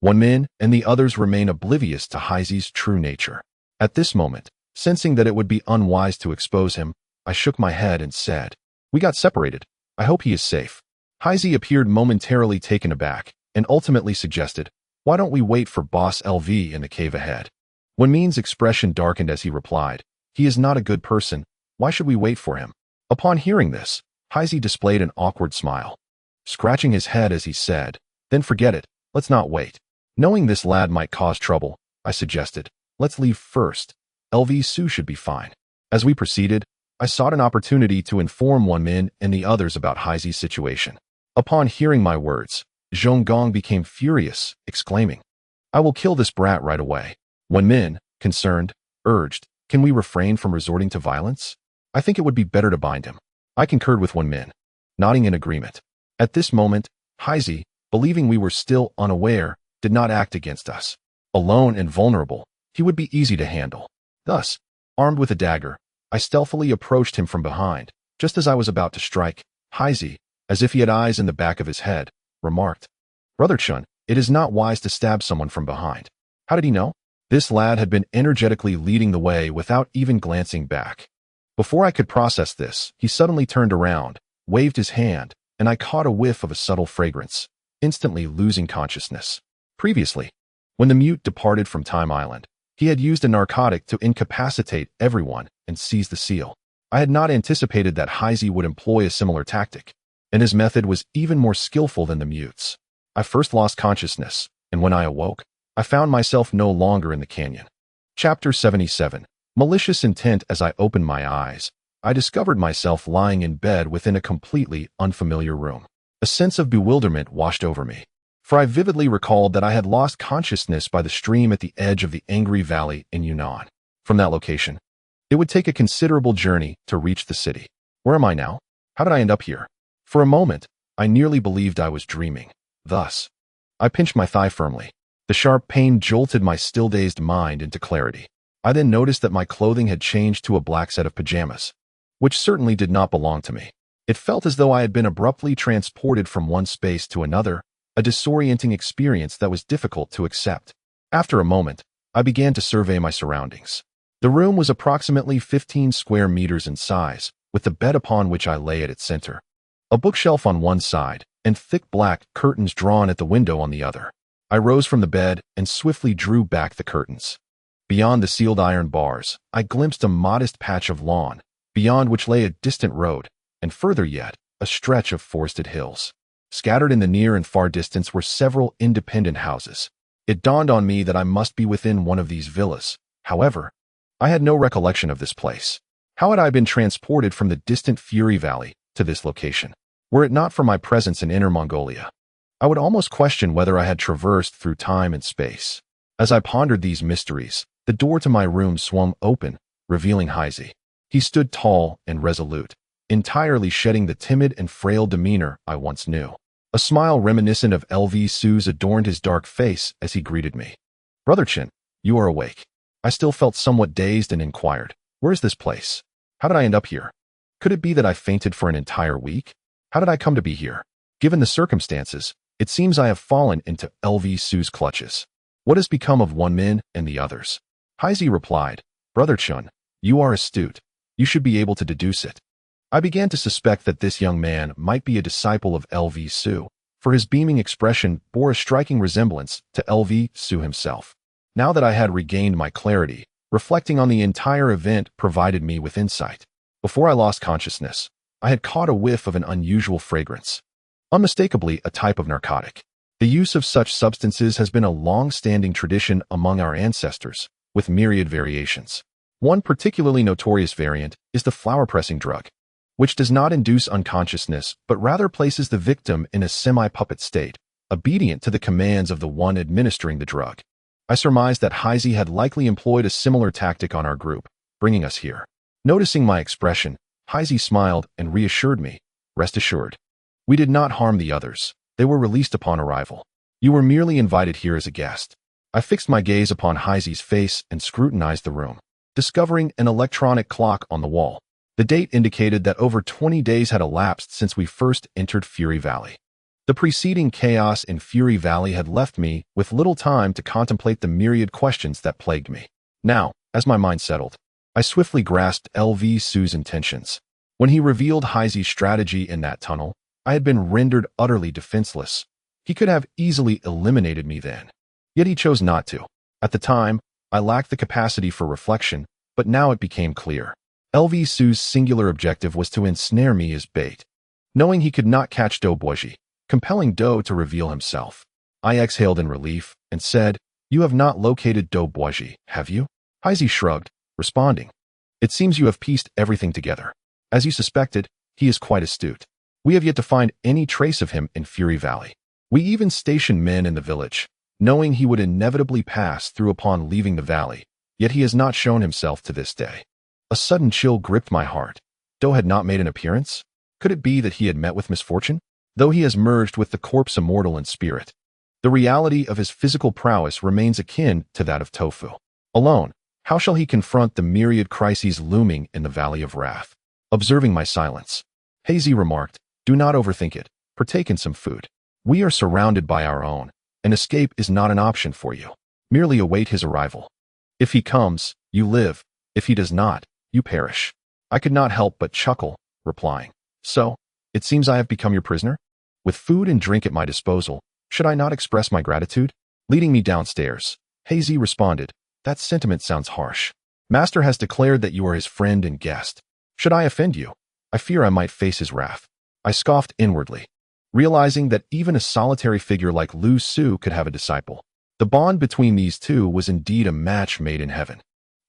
Speaker 1: Wen Min and the others remain oblivious to Hazy's true nature. At this moment, sensing that it would be unwise to expose him, I shook my head and said, "We got separated. I hope he is safe." Hazy appeared momentarily taken aback and ultimately suggested, "Why don't we wait for Boss LV in the cave ahead?" Wen Min's expression darkened as he replied, "He is not a good person. Why should we wait for him?" Upon hearing this, Hazy displayed an awkward smile, scratching his head as he said, "Then forget it. Let's not wait." Knowing this lad might cause trouble, I suggested, "Let's leave first. LV Su should be fine." As we proceeded, I sought an opportunity to inform Wen Min and the others about Hazy's situation. Upon hearing my words, Zhong Gong became furious, exclaiming, "I will kill this brat right away." Wen Min, concerned, urged, "Can we refrain from resorting to violence? I think it would be better to bind him." I concurred with Wen Min, nodding in agreement. At this moment, Hazy, believing we were still unaware, did not act against us. Alone and vulnerable, he would be easy to handle. Thus, armed with a dagger, I stealthily approached him from behind. Just as I was about to strike, Hazy, as if he had eyes in the back of his head, remarked, "Brother Chun, it is not wise to stab someone from behind." How did he know? This lad had been energetically leading the way without even glancing back. Before I could process this, he suddenly turned around, waved his hand, and I caught a whiff of a subtle fragrance, instantly losing consciousness. Previously, when the mute departed from Time Island, he had used a narcotic to incapacitate everyone and seize the seal. I had not anticipated that Hazy would employ a similar tactic, and his method was even more skillful than the mute's. I first lost consciousness, and when I awoke, I found myself no longer in the canyon. Chapter 77. Malicious intent. As I opened my eyes, I discovered myself lying in bed within a completely unfamiliar room. A sense of bewilderment washed over me, for I vividly recalled that I had lost consciousness by the stream at the edge of the Angry Valley in Yunnan. From that location, it would take a considerable journey to reach the city. Where am I now? How did I end up here? For a moment, I nearly believed I was dreaming. Thus, I pinched my thigh firmly. The sharp pain jolted my still-dazed mind into clarity. I then noticed that my clothing had changed to a black set of pajamas, which certainly did not belong to me. It felt as though I had been abruptly transported from one space to another, a disorienting experience that was difficult to accept. After a moment, I began to survey my surroundings. The room was approximately 15 square meters in size, with the bed upon which I lay at its center, a bookshelf on one side, and thick black curtains drawn at the window on the other. I rose from the bed and swiftly drew back the curtains. Beyond the sealed iron bars, I glimpsed a modest patch of lawn, beyond which lay a distant road, and further yet, a stretch of forested hills. Scattered in the near and far distance were several independent houses. It dawned on me that I must be within one of these villas. However, I had no recollection of this place. How had I been transported from the distant Fury Valley to this location? Were it not for my presence in Inner Mongolia, I would almost question whether I had traversed through time and space. As I pondered these mysteries, the door to my room swung open, revealing Hazy. He stood tall and resolute, entirely shedding the timid and frail demeanor I once knew. A smile reminiscent of LV Su's adorned his dark face as he greeted me. "Brother Chin, you are awake." I still felt somewhat dazed and inquired, "Where is this place? How did I end up here? Could it be that I fainted for an entire week? How did I come to be here? Given the circumstances, it seems I have fallen into LV Su's clutches. What has become of Wen Min and the others?" Hazy replied, "Brother Chun, you are astute. You should be able to deduce it." I began to suspect that this young man might be a disciple of LV Su, for his beaming expression bore a striking resemblance to LV Su himself. Now that I had regained my clarity, reflecting on the entire event provided me with insight. Before I lost consciousness, I had caught a whiff of an unusual fragrance. unmistakably a type of narcotic. The use of such substances has been a long-standing tradition among our ancestors, with myriad variations. One particularly notorious variant is the flower-pressing drug, which does not induce unconsciousness but rather places the victim in a semi-puppet state, obedient to the commands of the one administering the drug. I surmised that Heisey had likely employed a similar tactic on our group, bringing us here. Noticing my expression, Heisey smiled and reassured me, "Rest assured. We did not harm the others. They were released upon arrival. You were merely invited here as a guest." I fixed my gaze upon Heisey's face and scrutinized the room, discovering an electronic clock on the wall. The date indicated that over 20 days had elapsed since we first entered Fury Valley. The preceding chaos in Fury Valley had left me with little time to contemplate the myriad questions that plagued me. Now, as my mind settled, I swiftly grasped LV Su's intentions. When he revealed Heisey's strategy in that tunnel, I had been rendered utterly defenseless. He could have easily eliminated me then. Yet he chose not to. At the time, I lacked the capacity for reflection, but now it became clear. LV Su's singular objective was to ensnare me as bait. Knowing he could not catch Do Boisji, compelling Do to reveal himself, I exhaled in relief and said, "You have not located Do Boisji, have you?" Heisey shrugged, responding, "It seems you have pieced everything together. As you suspected, he is quite astute. We have yet to find any trace of him in Fury Valley. We even stationed men in the village, knowing he would inevitably pass through upon leaving the valley, yet he has not shown himself to this day." A sudden chill gripped my heart. Do had not made an appearance? Could it be that he had met with misfortune? Though he has merged with the corpse immortal in spirit, the reality of his physical prowess remains akin to that of Tofu. Alone, how shall he confront the myriad crises looming in the Valley of Wrath? Observing my silence, Heisey remarked, "Do not overthink it. Partake in some food. We are surrounded by our own. An escape is not an option for you. Merely await his arrival. If he comes, you live. If he does not, you perish." I could not help but chuckle, replying, "So, it seems I have become your prisoner? With food and drink at my disposal, should I not express my gratitude?" Leading me downstairs, Heisey responded, "That sentiment sounds harsh. Master has declared that you are his friend and guest. Should I offend you, I fear I might face his wrath." I scoffed inwardly, realizing that even a solitary figure like Lu Su could have a disciple. The bond between these two was indeed a match made in heaven.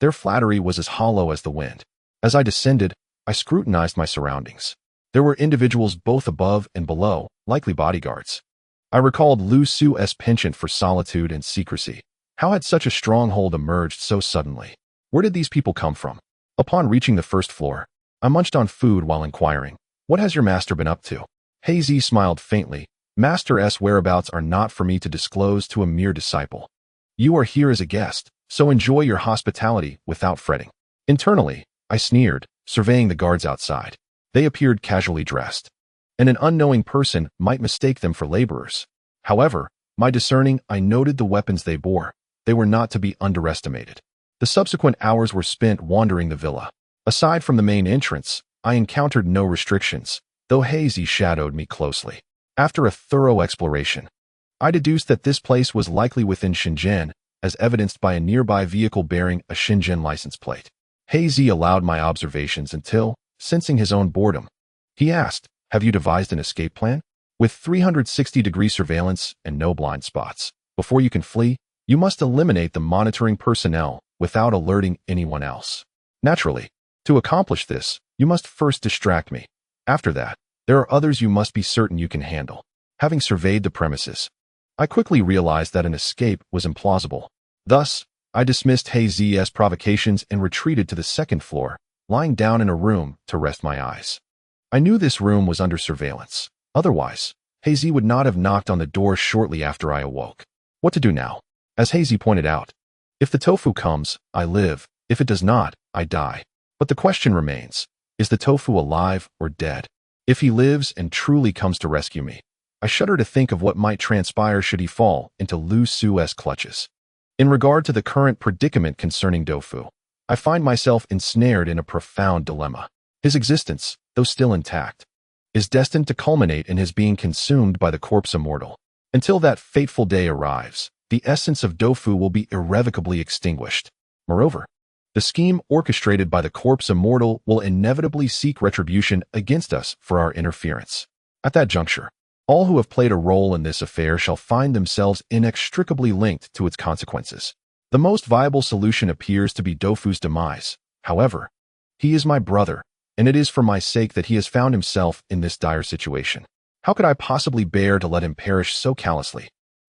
Speaker 1: Their flattery was as hollow as the wind. As I descended, I scrutinized my surroundings. There were individuals both above and below, likely bodyguards. I recalled Lu Su's penchant for solitude and secrecy. How had such a stronghold emerged so suddenly? Where did these people come from? Upon reaching the first floor, I munched on food while inquiring, "What has your master been up to?" Heisey smiled faintly. "Master's whereabouts are not for me to disclose to a mere disciple. You are here as a guest, so enjoy your hospitality without fretting." Internally, I sneered, surveying the guards outside. They appeared casually dressed, and an unknowing person might mistake them for laborers. However, my discerning eye noted the weapons they bore. They were not to be underestimated. The subsequent hours were spent wandering the villa. Aside from the main entrance, I encountered no restrictions, though Heisey shadowed me closely. After a thorough exploration, I deduced that this place was likely within Shenzhen, as evidenced by a nearby vehicle bearing a Shenzhen license plate. Heisey allowed my observations until, sensing his own boredom, he asked, "Have you devised an escape plan? With 360-degree surveillance and no blind spots. Before you can flee, you must eliminate the monitoring personnel without alerting anyone else. Naturally, to accomplish this, you must first distract me. After that, there are others you must be certain you can handle." Having surveyed the premises, I quickly realized that an escape was implausible. Thus, I dismissed Heisey's provocations and retreated to the second floor, lying down in a room to rest my eyes. I knew this room was under surveillance. Otherwise, Heisey would not have knocked on the door shortly after I awoke. What to do now? As Heisey pointed out, if the tofu comes, I live. If it does not, I die. But the question remains, is the tofu alive or dead? If he lives and truly comes to rescue me, I shudder to think of what might transpire should he fall into Lu Su's clutches. In regard to the current predicament concerning Dofu, I find myself ensnared in a profound dilemma. His existence, though still intact, is destined to culminate in his being consumed by the corpse immortal. Until that fateful day arrives, the essence of Dofu will be irrevocably extinguished. Moreover, the scheme orchestrated by the corpse immortal will inevitably seek retribution against us for our interference. At that juncture, All who have played a role in this affair shall find themselves inextricably linked to its consequences. The most viable solution appears to be Dofu's demise. However, he is my brother, and it is for my sake that he has found himself in this dire situation. How could I possibly bear to let him perish so callously?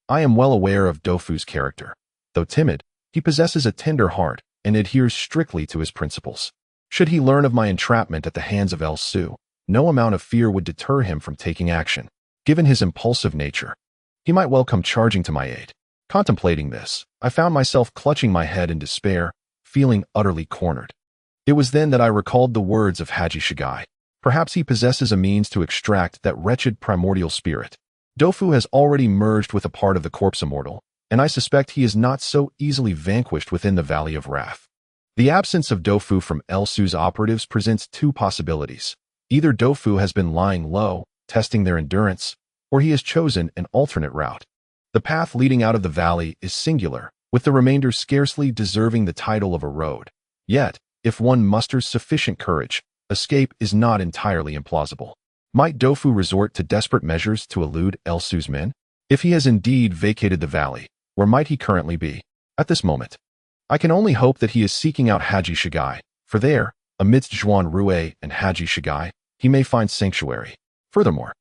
Speaker 1: I am well aware of Dofu's character. Though timid, he possesses a tender heart and adheres strictly to his principles. Should he learn of my entrapment at the hands of El Su, no amount of fear would deter him from taking action. Given his impulsive nature, he might well come charging to my aid. Contemplating this, I found myself clutching my head in despair, feeling utterly cornered. It was then that I recalled the words of Haji Shigai. Perhaps he possesses a means to extract that wretched primordial spirit. Dofu has already merged with a part of the corpse immortal, and I suspect he is not so easily vanquished within the Valley of Wrath. The absence of Dofu from El Su's operatives presents two possibilities. Either Dofu has been lying low, testing their endurance, or he has chosen an alternate route. The path leading out of the valley is singular, with the remainder scarcely deserving the title of a road. Yet, if one musters sufficient courage, escape is not entirely implausible. Might Dofu resort to desperate measures to elude El Su's men? If he has indeed vacated the valley, where might he currently be at this moment? I can only hope that he is seeking out Haji Shigai, for there, amidst Zhuan Rui and Haji Shigai, he may find sanctuary. Furthermore,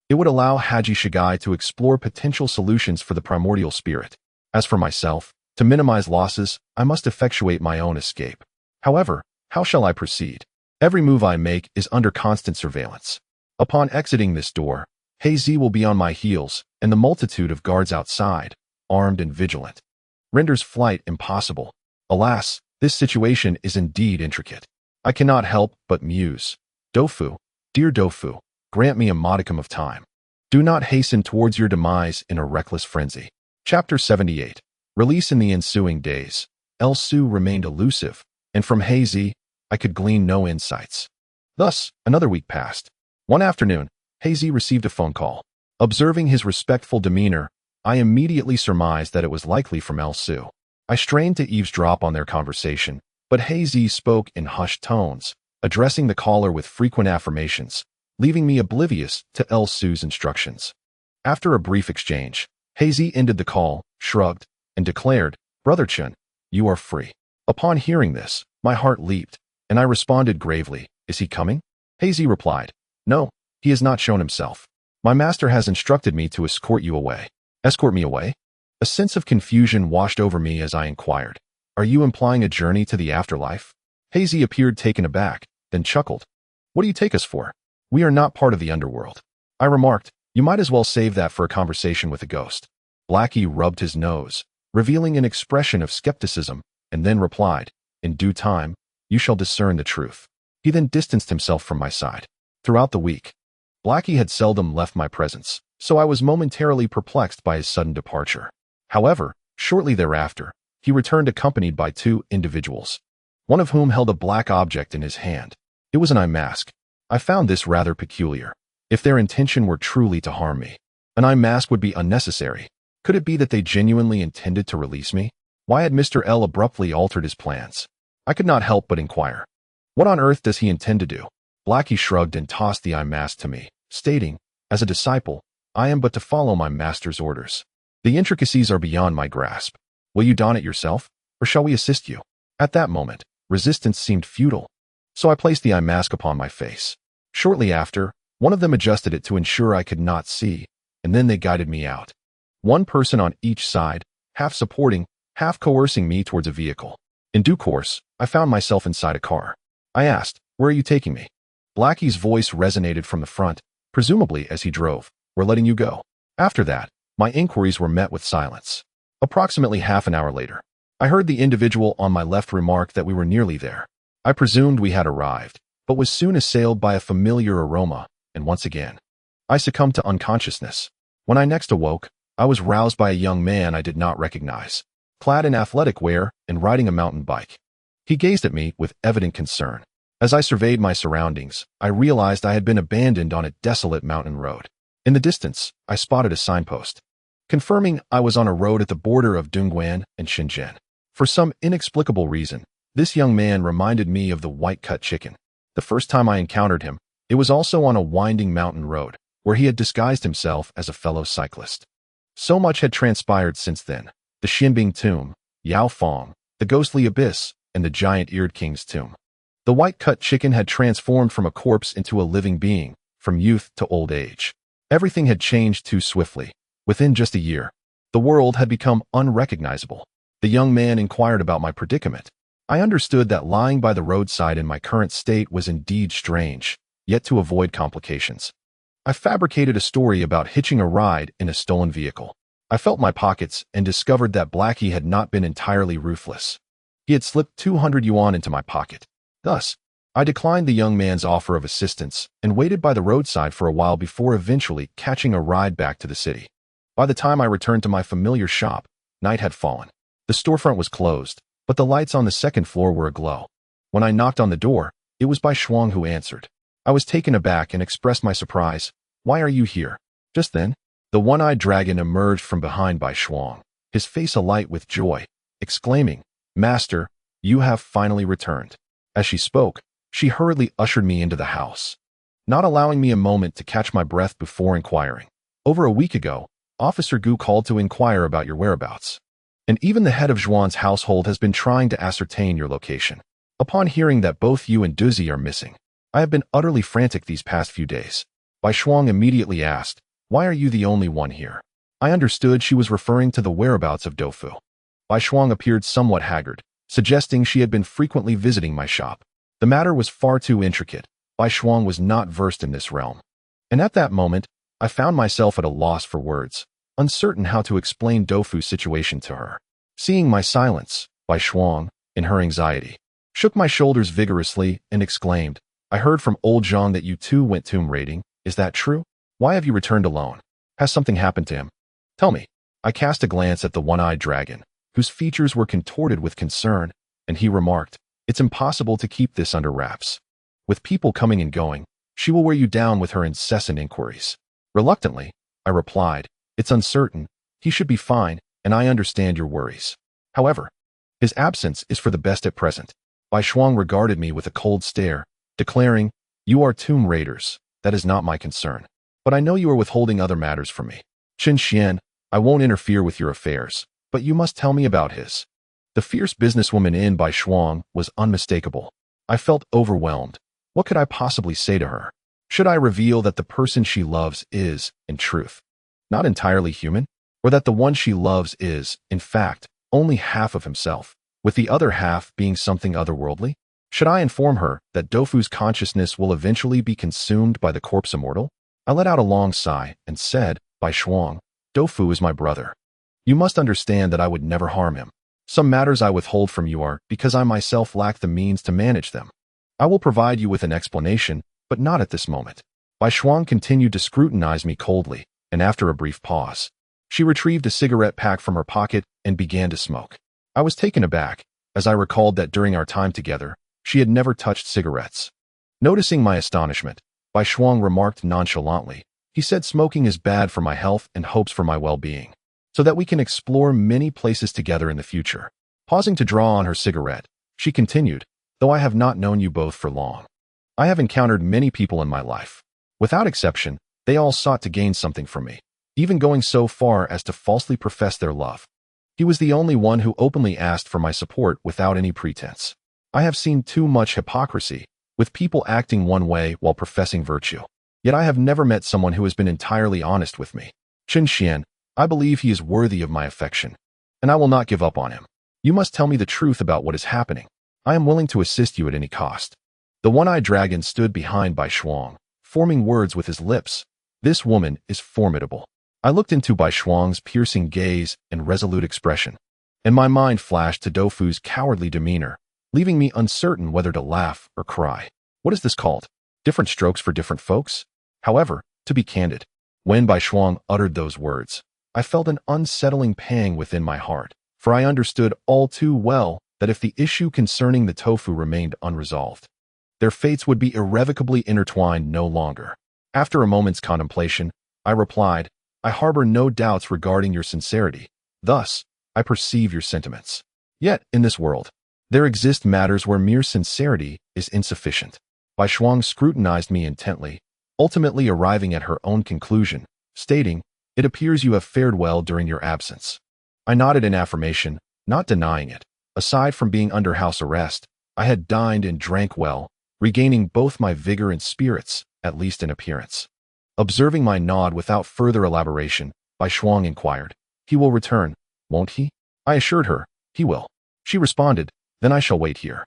Speaker 1: it would allow Haji Shigai to explore potential solutions for the primordial spirit. As for myself, to minimize losses, I must effectuate my own escape. However, how shall I proceed? Every move I make is under constant surveillance. Upon exiting this door, Hazy will be on my heels, and the multitude of guards outside, armed and vigilant, renders flight impossible. Alas, this situation is indeed intricate. I cannot help but muse. Dofu, dear Dofu, grant me a modicum of time. Do not hasten towards your demise in a reckless frenzy. Chapter 78. Release. In the ensuing days, El Su remained elusive, and from Hazy, I could glean no insights. Thus, another week passed. One afternoon, Hazy received a phone call. Observing his respectful demeanor, I immediately surmised that it was likely from El Su. I strained to eavesdrop on their conversation, but Hazy spoke in hushed tones, addressing the caller with frequent affirmations, leaving me oblivious to El Su's instructions. After a brief exchange, Hazy ended the call, shrugged, and declared, "Brother Chun, you are free." Upon hearing this, my heart leaped, and I responded gravely, "Is he coming?" Hazy replied, "No, he has not shown himself. My master has instructed me to escort you away." "Escort me away?" A sense of confusion washed over me as I inquired, "Are you implying a journey to the afterlife?" Hazy appeared taken aback, then chuckled. "What do you take us for? We are not part of the underworld." I remarked, "You might as well save that for a conversation with a ghost." Blackie rubbed his nose, revealing an expression of skepticism, and then replied, "In due time, you shall discern the truth." He then distanced himself from my side. Throughout the week, Blackie had seldom left my presence, so I was momentarily perplexed by his sudden departure. However, shortly thereafter, he returned accompanied by two individuals, one of whom held a black object in his hand. It was an eye mask. I found this rather peculiar. If their intention were truly to harm me, an eye mask would be unnecessary. Could it be that they genuinely intended to release me? Why had Mr. L abruptly altered his plans? I could not help but inquire. What on earth does he intend to do? Blackie shrugged and tossed the eye mask to me, stating, "As a disciple, I am but to follow my master's orders. The intricacies are beyond my grasp. Will you don it yourself, or shall we assist you?" At that moment, resistance seemed futile, so I placed the eye mask upon my face. Shortly after, one of them adjusted it to ensure I could not see, and then they guided me out. One person on each side, half supporting, half coercing me towards a vehicle. In due course, I found myself inside a car. I asked, "Where are you taking me?" Blackie's voice resonated from the front, presumably as he drove. "We're letting you go." After that, my inquiries were met with silence. Approximately half an hour later, I heard the individual on my left remark that we were nearly there. I presumed we had arrived, but was soon assailed by a familiar aroma, and once again, I succumbed to unconsciousness. When I next awoke, I was roused by a young man I did not recognize, clad in athletic wear and riding a mountain bike. He gazed at me with evident concern. As I surveyed my surroundings, I realized I had been abandoned on a desolate mountain road. In the distance, I spotted a signpost, confirming I was on a road at the border of Dongguan and Shenzhen. For some inexplicable reason, this young man reminded me of the white-cut chicken. The first time I encountered him, it was also on a winding mountain road, where he had disguised himself as a fellow cyclist. So much had transpired since then. The Xinbing tomb, Yao Fong, the ghostly abyss, and the giant-eared king's tomb. The white-cut chicken had transformed from a corpse into a living being, from youth to old age. Everything had changed too swiftly. Within just a year, the world had become unrecognizable. The young man inquired about my predicament. I understood that lying by the roadside in my current state was indeed strange, yet to avoid complications, I fabricated a story about hitching a ride in a stolen vehicle. I felt my pockets and discovered that Blackie had not been entirely ruthless. He had slipped 200 yuan into my pocket. Thus, I declined the young man's offer of assistance and waited by the roadside for a while before eventually catching a ride back to the city. By the time I returned to my familiar shop, night had fallen. The storefront was closed, but the lights on the second floor were aglow. When I knocked on the door, it was Bai Shuang who answered. I was taken aback and expressed my surprise. "Why are you here?" Just then, the one-eyed dragon emerged from behind Bai Shuang, his face alight with joy, exclaiming, "Master, you have finally returned." As she spoke, she hurriedly ushered me into the house, not allowing me a moment to catch my breath before inquiring. "Over a week ago, Officer Gu called to inquire about your whereabouts. And even the head of Zhuan's household has been trying to ascertain your location. Upon hearing that both you and Duzi are missing, I have been utterly frantic these past few days." Bai Shuang immediately asked, "Why are you the only one here?" I understood she was referring to the whereabouts of Doufu. Bai Shuang appeared somewhat haggard, suggesting she had been frequently visiting my shop. The matter was far too intricate. Bai Shuang was not versed in this realm. And at that moment, I found myself at a loss for words, uncertain how to explain Doufu's situation to her. Seeing my silence, Bai Shuang, in her anxiety, shook my shoulders vigorously and exclaimed, "I heard from old Zhang that you too went tomb raiding. Is that true? Why have you returned alone? Has something happened to him? Tell me." I cast a glance at the one-eyed dragon, whose features were contorted with concern, and he remarked, "It's impossible to keep this under wraps. With people coming and going, she will wear you down with her incessant inquiries." Reluctantly, I replied, "It's uncertain. He should be fine, and I understand your worries. However, his absence is for the best at present." Bai Shuang regarded me with a cold stare, declaring, "You are tomb raiders. That is not my concern. But I know you are withholding other matters from me. Qin Xian, I won't interfere with your affairs, but you must tell me about his." The fierce businesswoman in Bai Shuang was unmistakable. I felt overwhelmed. What could I possibly say to her? Should I reveal that the person she loves is, in truth, not entirely human? Or that the one she loves is, in fact, only half of himself, with the other half being something otherworldly? Should I inform her that Doufu's consciousness will eventually be consumed by the corpse immortal? I let out a long sigh and said, "Bai Shuang, Doufu is my brother. You must understand that I would never harm him. Some matters I withhold from you are because I myself lack the means to manage them. I will provide you with an explanation, but not at this moment." Bai Shuang continued to scrutinize me coldly, and after a brief pause, she retrieved a cigarette pack from her pocket and began to smoke. I was taken aback, as I recalled that during our time together, she had never touched cigarettes. Noticing my astonishment, Bai Shuang remarked nonchalantly, "He said smoking is bad for my health and hopes for my well-being, so that we can explore many places together in the future." Pausing to draw on her cigarette, she continued, "Though I have not known you both for long, I have encountered many people in my life. Without exception, they all sought to gain something from me, even going so far as to falsely profess their love. He was the only one who openly asked for my support without any pretense. I have seen too much hypocrisy, with people acting one way while professing virtue. Yet I have never met someone who has been entirely honest with me. Qin Xian, I believe he is worthy of my affection, and I will not give up on him. You must tell me the truth about what is happening. I am willing to assist you at any cost." The one-eyed dragon stood behind Bai Shuang, forming words with his lips. "This woman is formidable." I looked into Bai Shuang's piercing gaze and resolute expression, and my mind flashed to Doufu's cowardly demeanor, leaving me uncertain whether to laugh or cry. What is this called? Different strokes for different folks? However, to be candid, when Bai Shuang uttered those words, I felt an unsettling pang within my heart, for I understood all too well that if the issue concerning the tofu remained unresolved, their fates would be irrevocably intertwined no longer. After a moment's contemplation, I replied, "I harbor no doubts regarding your sincerity. Thus, I perceive your sentiments. Yet, in this world, there exist matters where mere sincerity is insufficient." Bai Shuang scrutinized me intently, ultimately arriving at her own conclusion, stating, "It appears you have fared well during your absence." I nodded in affirmation, not denying it. Aside from being under house arrest, I had dined and drank well, regaining both my vigor and spirits, at least in appearance. Observing my nod without further elaboration, Bai Shuang inquired, "He will return, won't he?" I assured her, "He will." She responded, "Then I shall wait here."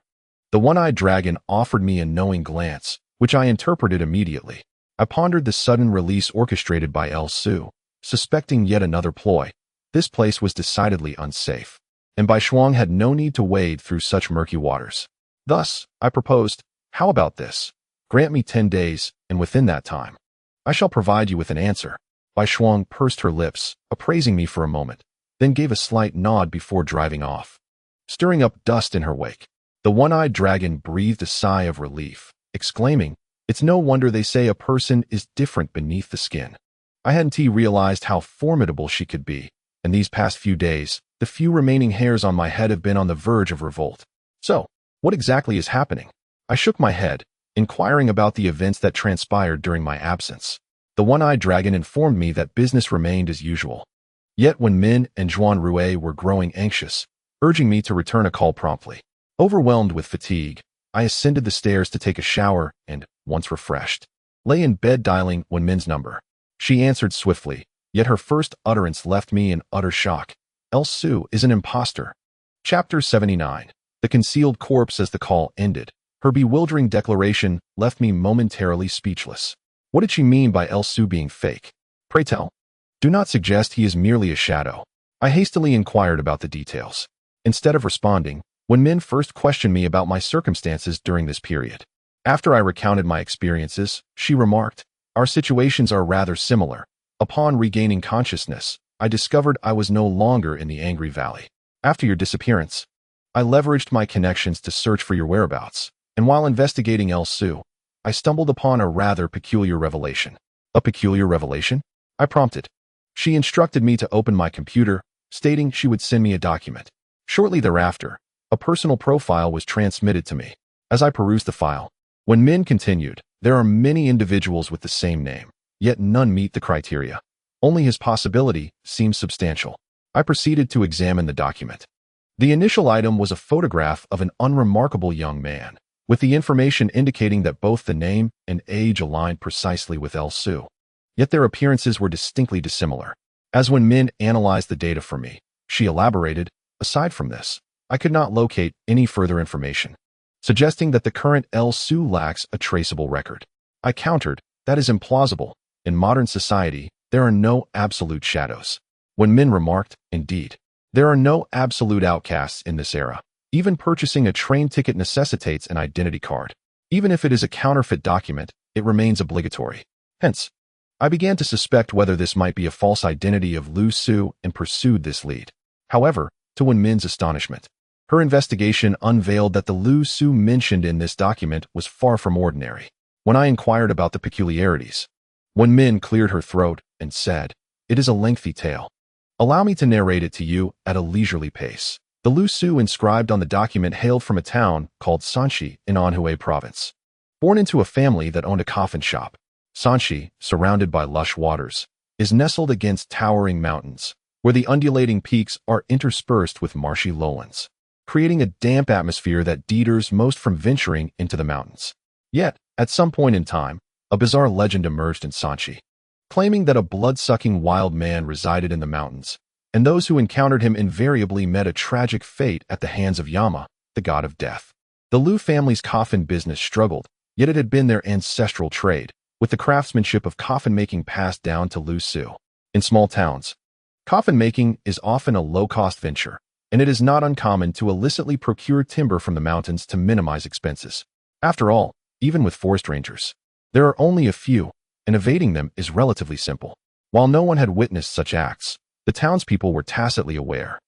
Speaker 1: The one-eyed dragon offered me a knowing glance, which I interpreted immediately. I pondered the sudden release orchestrated by El Su, suspecting yet another ploy. This place was decidedly unsafe, and Bai Shuang had no need to wade through such murky waters. Thus, I proposed, "How about this? Grant me 10 days, and within that time, I shall provide you with an answer." Bai Shuang pursed her lips, appraising me for a moment, then gave a slight nod before driving off, stirring up dust in her wake. The one-eyed dragon breathed a sigh of relief, exclaiming, "It's no wonder they say a person is different beneath the skin." I hadn't realized how formidable she could be, and these past few days, the few remaining hairs on my head have been on the verge of revolt. So, what exactly is happening? I shook my head, inquiring about the events that transpired during my absence. The one-eyed dragon informed me that business remained as usual. Yet Wen Min and Zhuan Rui were growing anxious, urging me to return a call promptly. Overwhelmed with fatigue, I ascended the stairs to take a shower and, once refreshed, lay in bed dialing Wen Min's number. She answered swiftly, yet her first utterance left me in utter shock. "El Su is an imposter." Chapter 79. The concealed corpse. As the call ended, her bewildering declaration left me momentarily speechless. What did she mean by El Su being fake? Pray tell. Do not suggest he is merely a shadow. I hastily inquired about the details. Instead of responding, Wen Min first questioned me about my circumstances during this period. After I recounted my experiences, she remarked, "Our situations are rather similar. Upon regaining consciousness, I discovered I was no longer in the Angry Valley. After your disappearance, I leveraged my connections to search for your whereabouts, and while investigating El Su, I stumbled upon a rather peculiar revelation." "A peculiar revelation?" I prompted. She instructed me to open my computer, stating she would send me a document. Shortly thereafter, a personal profile was transmitted to me. As I perused the file, Wen Min continued, "There are many individuals with the same name, yet none meet the criteria. Only his possibility seems substantial." I proceeded to examine the document. The initial item was a photograph of an unremarkable young man, with the information indicating that both the name and age aligned precisely with El Su. Yet their appearances were distinctly dissimilar. As Wen Min analyzed the data for me, she elaborated, "Aside from this, I could not locate any further information, suggesting that the current El Su lacks a traceable record." I countered, "That is implausible. In modern society, there are no absolute shadows." Wen Min remarked, "Indeed, there are no absolute outcasts in this era. Even purchasing a train ticket necessitates an identity card. Even if it is a counterfeit document, it remains obligatory. Hence, I began to suspect whether this might be a false identity of Lu Su and pursued this lead. However, to Wen Min's astonishment, her investigation unveiled that the Lu Su mentioned in this document was far from ordinary. When I inquired about the peculiarities, Wen Min cleared her throat and said, "It is a lengthy tale. Allow me to narrate it to you at a leisurely pace." The Lu Su inscribed on the document hailed from a town called Sanxi in Anhui province. Born into a family that owned a coffin shop, Sanxi, surrounded by lush waters, is nestled against towering mountains, where the undulating peaks are interspersed with marshy lowlands, creating a damp atmosphere that deters most from venturing into the mountains. Yet, at some point in time, a bizarre legend emerged in Sanxi, claiming that a blood-sucking wild man resided in the mountains, and those who encountered him invariably met a tragic fate at the hands of Yama, the god of death. The Lu family's coffin business struggled, yet it had been their ancestral trade, with the craftsmanship of coffin-making passed down to Lu Su. In small towns, coffin-making is often a low-cost venture, and it is not uncommon to illicitly procure timber from the mountains to minimize expenses. After all, even with forest rangers, there are only a few, and evading them is relatively simple. While no one had witnessed such acts, the townspeople were tacitly aware,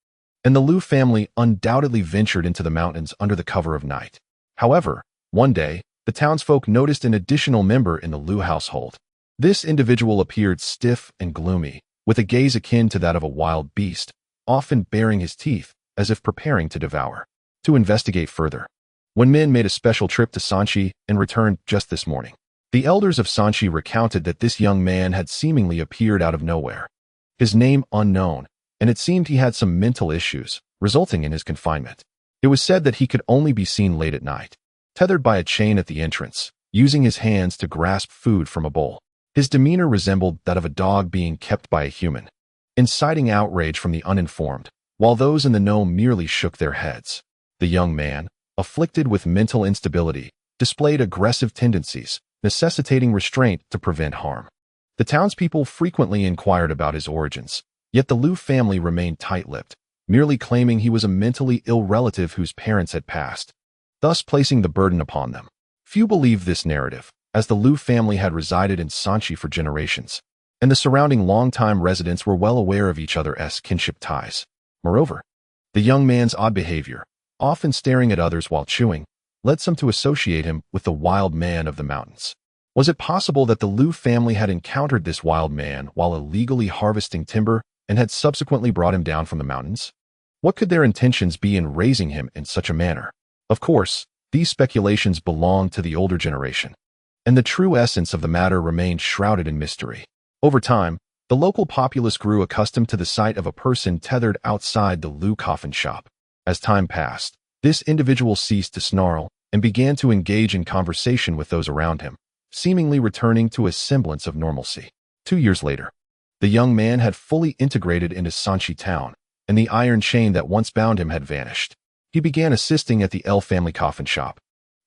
Speaker 1: and the Lu family undoubtedly ventured into the mountains under the cover of night. However, one day, the townsfolk noticed an additional member in the Lu household. This individual appeared stiff and gloomy, with a gaze akin to that of a wild beast, often baring his teeth as if preparing to devour. To investigate further, Wen Min made a special trip to Sanxi and returned just this morning. The elders of Sanchi recounted that this young man had seemingly appeared out of nowhere. His name unknown, and it seemed he had some mental issues, resulting in his confinement. It was said that he could only be seen late at night, tethered by a chain at the entrance, using his hands to grasp food from a bowl. His demeanor resembled that of a dog being kept by a human, inciting outrage from the uninformed, while those in the know merely shook their heads. The young man, afflicted with mental instability, displayed aggressive tendencies, necessitating restraint to prevent harm. The townspeople frequently inquired about his origins, yet the Liu family remained tight-lipped, merely claiming he was a mentally ill relative whose parents had passed, thus placing the burden upon them. Few believed this narrative, as the Liu family had resided in Sanchi for generations, and the surrounding long-time residents were well aware of each other's kinship ties. Moreover, the young man's odd behavior, often staring at others while chewing, led some to associate him with the wild man of the mountains. Was it possible that the Liu family had encountered this wild man while illegally harvesting timber and had subsequently brought him down from the mountains? What could their intentions be in raising him in such a manner? Of course, these speculations belonged to the older generation, and the true essence of the matter remained shrouded in mystery. Over time, the local populace grew accustomed to the sight of a person tethered outside the Liu coffin shop. As time passed, this individual ceased to snarl and began to engage in conversation with those around him, seemingly returning to a semblance of normalcy. 2 years later, the young man had fully integrated into Sanchi town, and the iron chain that once bound him had vanished. He began assisting at the L family coffin shop,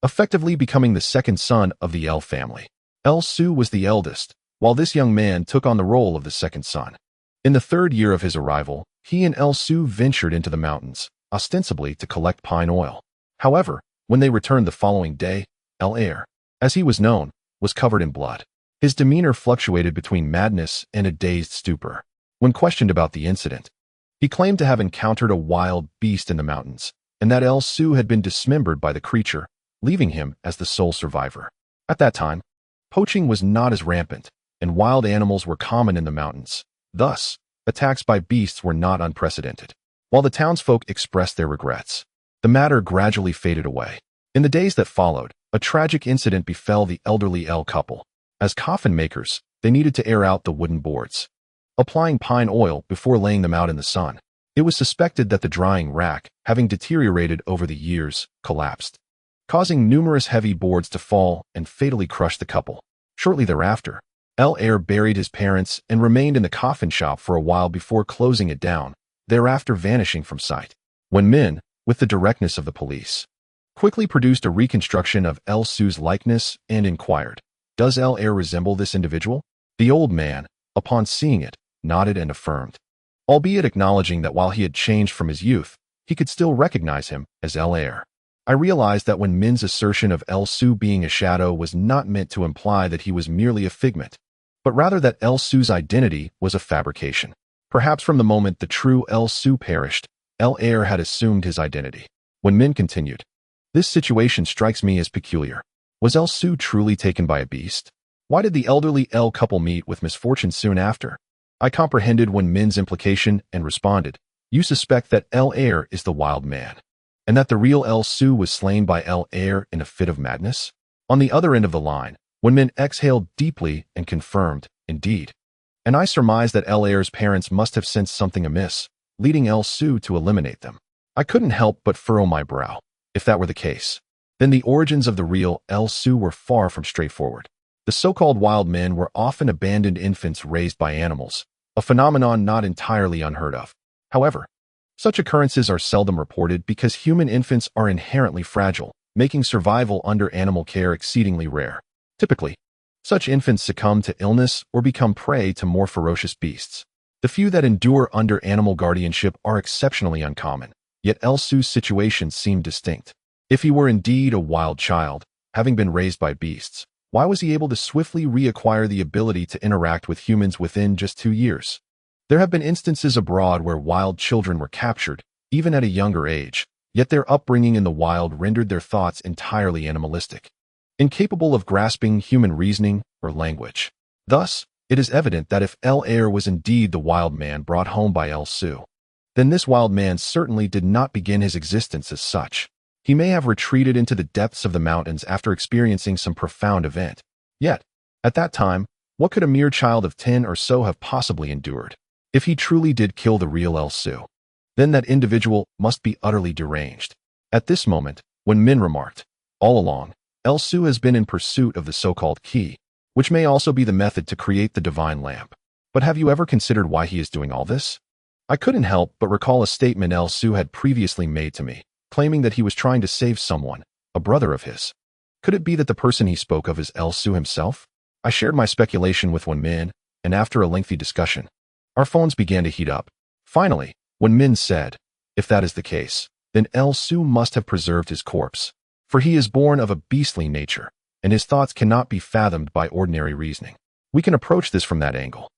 Speaker 1: effectively becoming the second son of the L family. L Su was the eldest, while this young man took on the role of the second son. In the 3rd year of his arrival, he and L Su ventured into the mountains, ostensibly to collect pine oil. However, when they returned the following day, L Air, as he was known, was covered in blood. His demeanor fluctuated between madness and a dazed stupor. When questioned about the incident, he claimed to have encountered a wild beast in the mountains, and that El Su had been dismembered by the creature, leaving him as the sole survivor. At that time, poaching was not as rampant, and wild animals were common in the mountains. Thus, attacks by beasts were not unprecedented. While the townsfolk expressed their regrets, the matter gradually faded away. In the days that followed, a tragic incident befell the elderly L couple. As coffin makers, they needed to air out the wooden boards, applying pine oil before laying them out in the sun. It was suspected that the drying rack, having deteriorated over the years, collapsed, causing numerous heavy boards to fall and fatally crush the couple. Shortly thereafter, L Air buried his parents and remained in the coffin shop for a while before closing it down, thereafter vanishing from sight. Wen Min, with the directness of the police, quickly produced a reconstruction of El Su's likeness and inquired, "Does El Air resemble this individual?" The old man, upon seeing it, nodded and affirmed, albeit acknowledging that while he had changed from his youth, he could still recognize him as El Air. I realized that Wen Min's assertion of El Su being a shadow was not meant to imply that he was merely a figment, but rather that El Su's identity was a fabrication. Perhaps from the moment the true El Su perished, El Air had assumed his identity. Wen Min continued, "This situation strikes me as peculiar. Was El Su truly taken by a beast? Why did the elderly El couple meet with misfortune soon after?" I comprehended Wen Min's implication and responded, "You suspect that El Air is the wild man, and that the real El Su was slain by El Air in a fit of madness?" On the other end of the line, Wen Min exhaled deeply and confirmed, "Indeed." And I surmised that El Air's parents must have sensed something amiss, leading El Su to eliminate them. I couldn't help but furrow my brow. If that were the case, then the origins of the real El Su were far from straightforward. The so-called wild men were often abandoned infants raised by animals, a phenomenon not entirely unheard of. However, such occurrences are seldom reported because human infants are inherently fragile, making survival under animal care exceedingly rare. Typically, such infants succumb to illness or become prey to more ferocious beasts. The few that endure under animal guardianship are exceptionally uncommon, yet El Su's situation seemed distinct. If he were indeed a wild child, having been raised by beasts, why was he able to swiftly reacquire the ability to interact with humans within just 2 years? There have been instances abroad where wild children were captured, even at a younger age, yet their upbringing in the wild rendered their thoughts entirely animalistic, incapable of grasping human reasoning or language. Thus, it is evident that if El Air was indeed the wild man brought home by El Su, then this wild man certainly did not begin his existence as such. He may have retreated into the depths of the mountains after experiencing some profound event, Yet, at that time, what could a mere child of 10 or so have possibly endured? If he truly did kill the real El Su, then that individual must be utterly deranged. At this moment, Wen Min remarked, all along, El Su has been in pursuit of the so-called key, which may also be the method to create the divine lamp. But have you ever considered why he is doing all this? I couldn't help but recall a statement El Su had previously made to me, claiming that he was trying to save someone, a brother of his. Could it be that the person he spoke of is El Su himself? I shared my speculation with Wen Min, and after a lengthy discussion, our phones began to heat up. Finally, Wen Min said, if that is the case, then El Su must have preserved his corpse, for he is born of a beastly nature, and his thoughts cannot be fathomed by ordinary reasoning. We can approach this from that angle.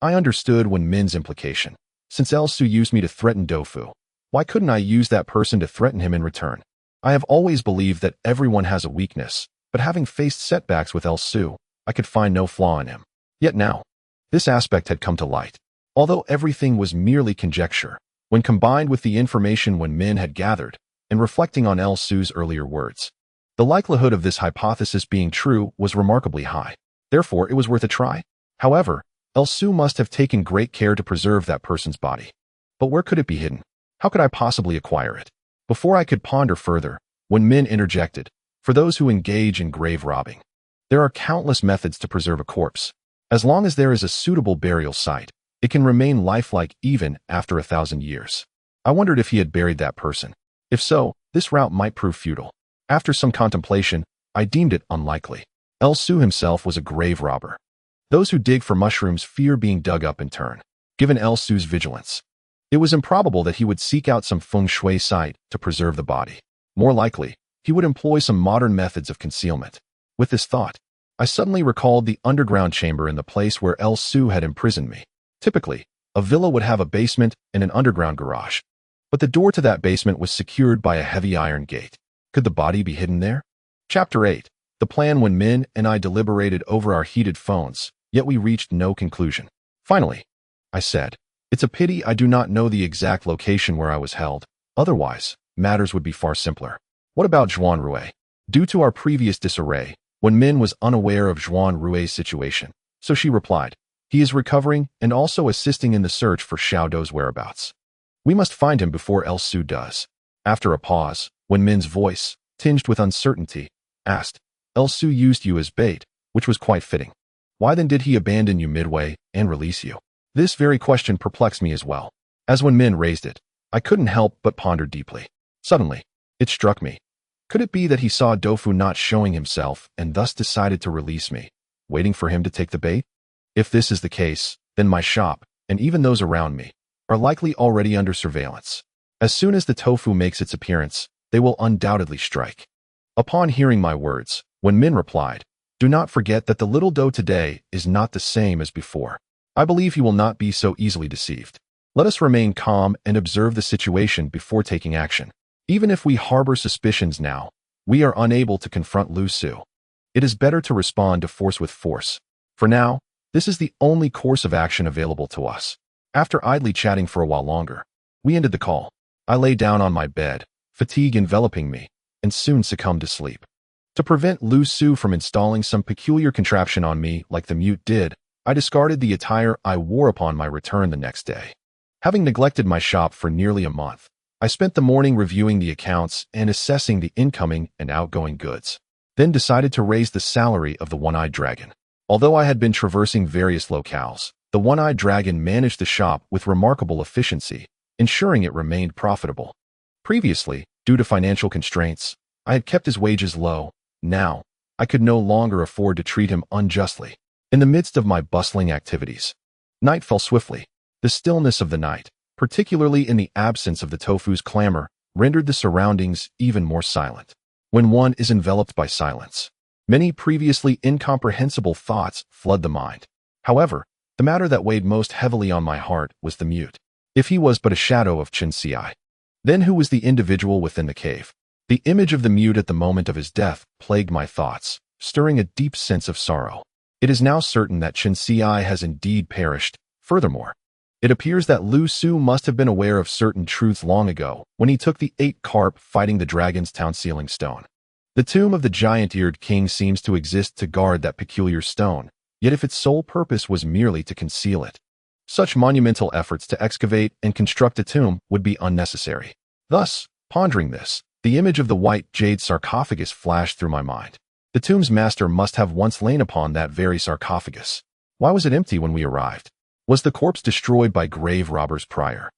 Speaker 1: I understood Wen Min's implication. Since El Su used me to threaten Dofu, why couldn't I use that person to threaten him in return? I have always believed that everyone has a weakness, but having faced setbacks with El Su, I could find no flaw in him. Yet now, this aspect had come to light. Although everything was merely conjecture, when combined with the information Wen Min had gathered, and reflecting on El Su's earlier words, the likelihood of this hypothesis being true was remarkably high. Therefore, it was worth a try. However, El Su must have taken great care to preserve that person's body. But where could it be hidden? How could I possibly acquire it? Before I could ponder further, Wen Min interjected, for those who engage in grave robbing, there are countless methods to preserve a corpse. As long as there is a suitable burial site, it can remain lifelike even after 1,000 years. I wondered if he had buried that person. If so, this route might prove futile. After some contemplation, I deemed it unlikely. El Su himself was a grave robber. Those who dig for mushrooms fear being dug up in turn. Given El Su's vigilance, it was improbable that he would seek out some feng shui site to preserve the body. More likely, he would employ some modern methods of concealment. With this thought, I suddenly recalled the underground chamber in the place where El Su had imprisoned me. Typically, a villa would have a basement and an underground garage. But the door to that basement was secured by a heavy iron gate. Could the body be hidden there? Chapter 8. The plan. Wen Min and I deliberated over our heated phones, yet we reached no conclusion. Finally, I said, it's a pity I do not know the exact location where I was held. Otherwise, matters would be far simpler. What about Zhuan Rui? Due to our previous disarray, Wen Min was unaware of Zhuan Rui's situation, so she replied, he is recovering and also assisting in the search for Xiao Dou's whereabouts. We must find him before El Su does. After a pause, Wen Min's voice, tinged with uncertainty, asked, El Su used you as bait, which was quite fitting. Why then did he abandon you midway and release you? This very question perplexed me as well. As Wen Min raised it, I couldn't help but ponder deeply. Suddenly, it struck me. Could it be that he saw Dofu not showing himself and thus decided to release me, waiting for him to take the bait? If this is the case, then my shop, and even those around me, are likely already under surveillance. As soon as the tofu makes its appearance, they will undoubtedly strike. Upon hearing my words, Wen Min replied, do not forget that the little dough today is not the same as before. I believe he will not be so easily deceived. Let us remain calm and observe the situation before taking action. Even if we harbor suspicions now, we are unable to confront Lu Su. It is better to respond to force with force. For now, this is the only course of action available to us. After idly chatting for a while longer, we ended the call. I lay down on my bed, fatigue enveloping me, and soon succumbed to sleep. To prevent Lu Su from installing some peculiar contraption on me like the mute did, I discarded the attire I wore upon my return the next day. Having neglected my shop for nearly a month, I spent the morning reviewing the accounts and assessing the incoming and outgoing goods, then decided to raise the salary of the one-eyed dragon. Although I had been traversing various locales, the one-eyed dragon managed the shop with remarkable efficiency, ensuring it remained profitable. Previously, due to financial constraints, I had kept his wages low. Now, I could no longer afford to treat him unjustly. In the midst of my bustling activities, night fell swiftly. The stillness of the night, particularly in the absence of the tofu's clamor, rendered the surroundings even more silent. When one is enveloped by silence, many previously incomprehensible thoughts flood the mind. However, the matter that weighed most heavily on my heart was the mute. If he was but a shadow of Chen Xiai, then who was the individual within the cave? The image of the mute at the moment of his death plagued my thoughts, stirring a deep sense of sorrow. It is now certain that Chen Xiai has indeed perished. Furthermore, it appears that Lu Su must have been aware of certain truths long ago when he took the 8 carp fighting the dragon's town sealing stone. The tomb of the giant-eared king seems to exist to guard that peculiar stone, yet if its sole purpose was merely to conceal it, such monumental efforts to excavate and construct a tomb would be unnecessary. Thus, pondering this, the image of the white jade sarcophagus flashed through my mind. The tomb's master must have once lain upon that very sarcophagus. Why was it empty when we arrived? Was the corpse destroyed by grave robbers prior?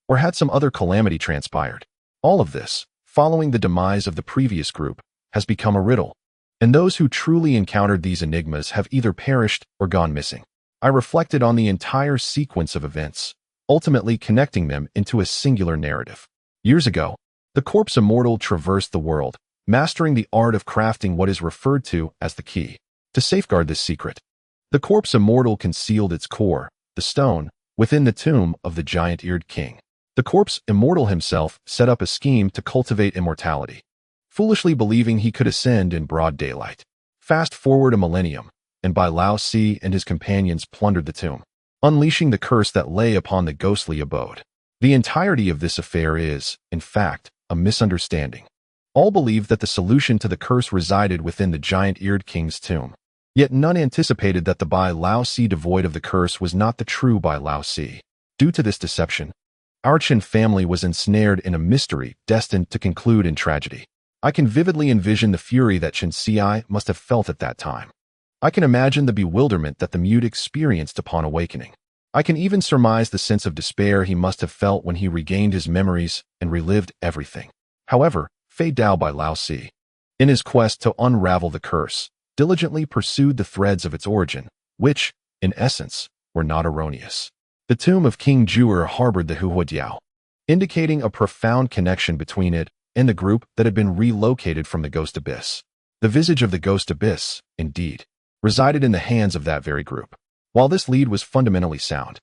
Speaker 1: Or had some other calamity transpired? All of this, following the demise of the previous group, has become a riddle, and those who truly encountered these enigmas have either perished or gone missing. I reflected on the entire sequence of events, ultimately connecting them into a singular narrative. Years ago, the corpse immortal traversed the world, mastering the art of crafting what is referred to as the key. To safeguard this secret, the corpse immortal concealed its core, the stone, within the tomb of the giant-eared king. The corpse immortal himself set up a scheme to cultivate immortality, foolishly believing he could ascend in broad daylight. Fast forward a millennium, and Bai Lao Si and his companions plundered the tomb, unleashing the curse that lay upon the ghostly abode. The entirety of this affair is, in fact, a misunderstanding. All believed that the solution to the curse resided within the giant-eared king's tomb. Yet none anticipated that the Bai Lao Si devoid of the curse was not the true Bai Lao Si. Due to this deception, our Qin family was ensnared in a mystery destined to conclude in tragedy. I can vividly envision the fury that Qin Si must have felt at that time. I can imagine the bewilderment that the mute experienced upon awakening. I can even surmise the sense of despair he must have felt when he regained his memories and relived everything. However, Fei Dao Bai Lao Si, in his quest to unravel the curse, diligently pursued the threads of its origin, which, in essence, were not erroneous. The tomb of King Zhuan harbored the Huhuodiao, indicating a profound connection between it and the group that had been relocated from the Ghost Abyss. The visage of the Ghost Abyss, indeed, resided in the hands of that very group. While this lead was fundamentally sound,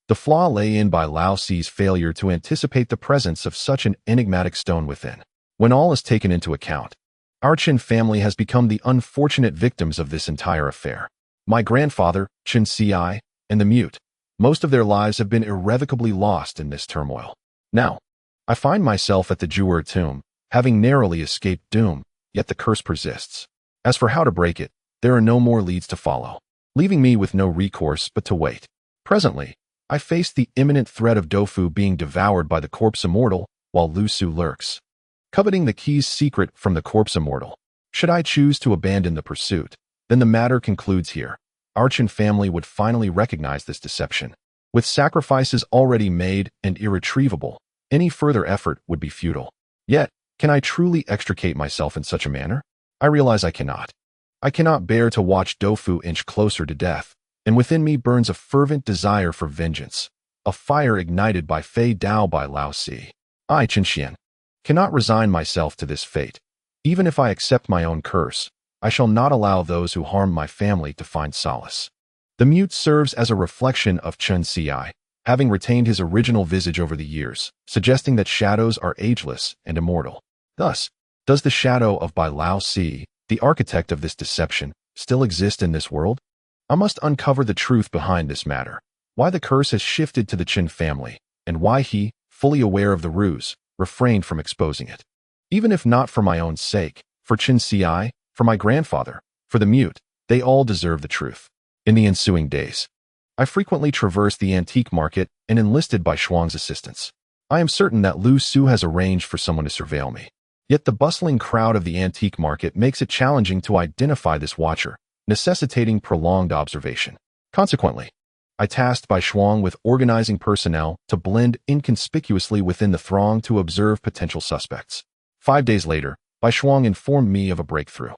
Speaker 1: the flaw lay in Bai Lao Si's failure to anticipate the presence of such an enigmatic stone within. When all is taken into account, our Qin family has become the unfortunate victims of this entire affair. My grandfather, Qin Si, and the mute, most of their lives have been irrevocably lost in this turmoil. Now, I find myself at the Zhuan tomb, having narrowly escaped doom, yet the curse persists. As for how to break it, there are no more leads to follow, leaving me with no recourse but to wait. Presently, I face the imminent threat of Dofu being devoured by the corpse immortal, while Lu Su lurks, coveting the key's secret from the corpse immortal. Should I choose to abandon the pursuit, then the matter concludes here. Our Qin family would finally recognize this deception. With sacrifices already made and irretrievable, any further effort would be futile. Yet, can I truly extricate myself in such a manner? I realize I cannot. I cannot bear to watch Dofu inch closer to death, and within me burns a fervent desire for vengeance, a fire ignited by Fei Dao Bai Lao Si. I, Qin Xian, cannot resign myself to this fate. Even if I accept my own curse, I shall not allow those who harm my family to find solace. The mute serves as a reflection of Qin Si, having retained his original visage over the years, suggesting that shadows are ageless and immortal. Thus, does the shadow of Bai Lao Si, the architect of this deception, still exist in this world? I must uncover the truth behind this matter, why the curse has shifted to the Qin family, and why he, fully aware of the ruse, refrained from exposing it. Even if not for my own sake, for Qin Si, for my grandfather, for the mute, they all deserve the truth. In the ensuing days, I frequently traversed the antique market and enlisted Bai Shuang's assistance. I am certain that Lu Su has arranged for someone to surveil me. Yet the bustling crowd of the antique market makes it challenging to identify this watcher, necessitating prolonged observation. Consequently, I tasked Bai Shuang with organizing personnel to blend inconspicuously within the throng to observe potential suspects. 5 days later, Bai Shuang informed me of a breakthrough.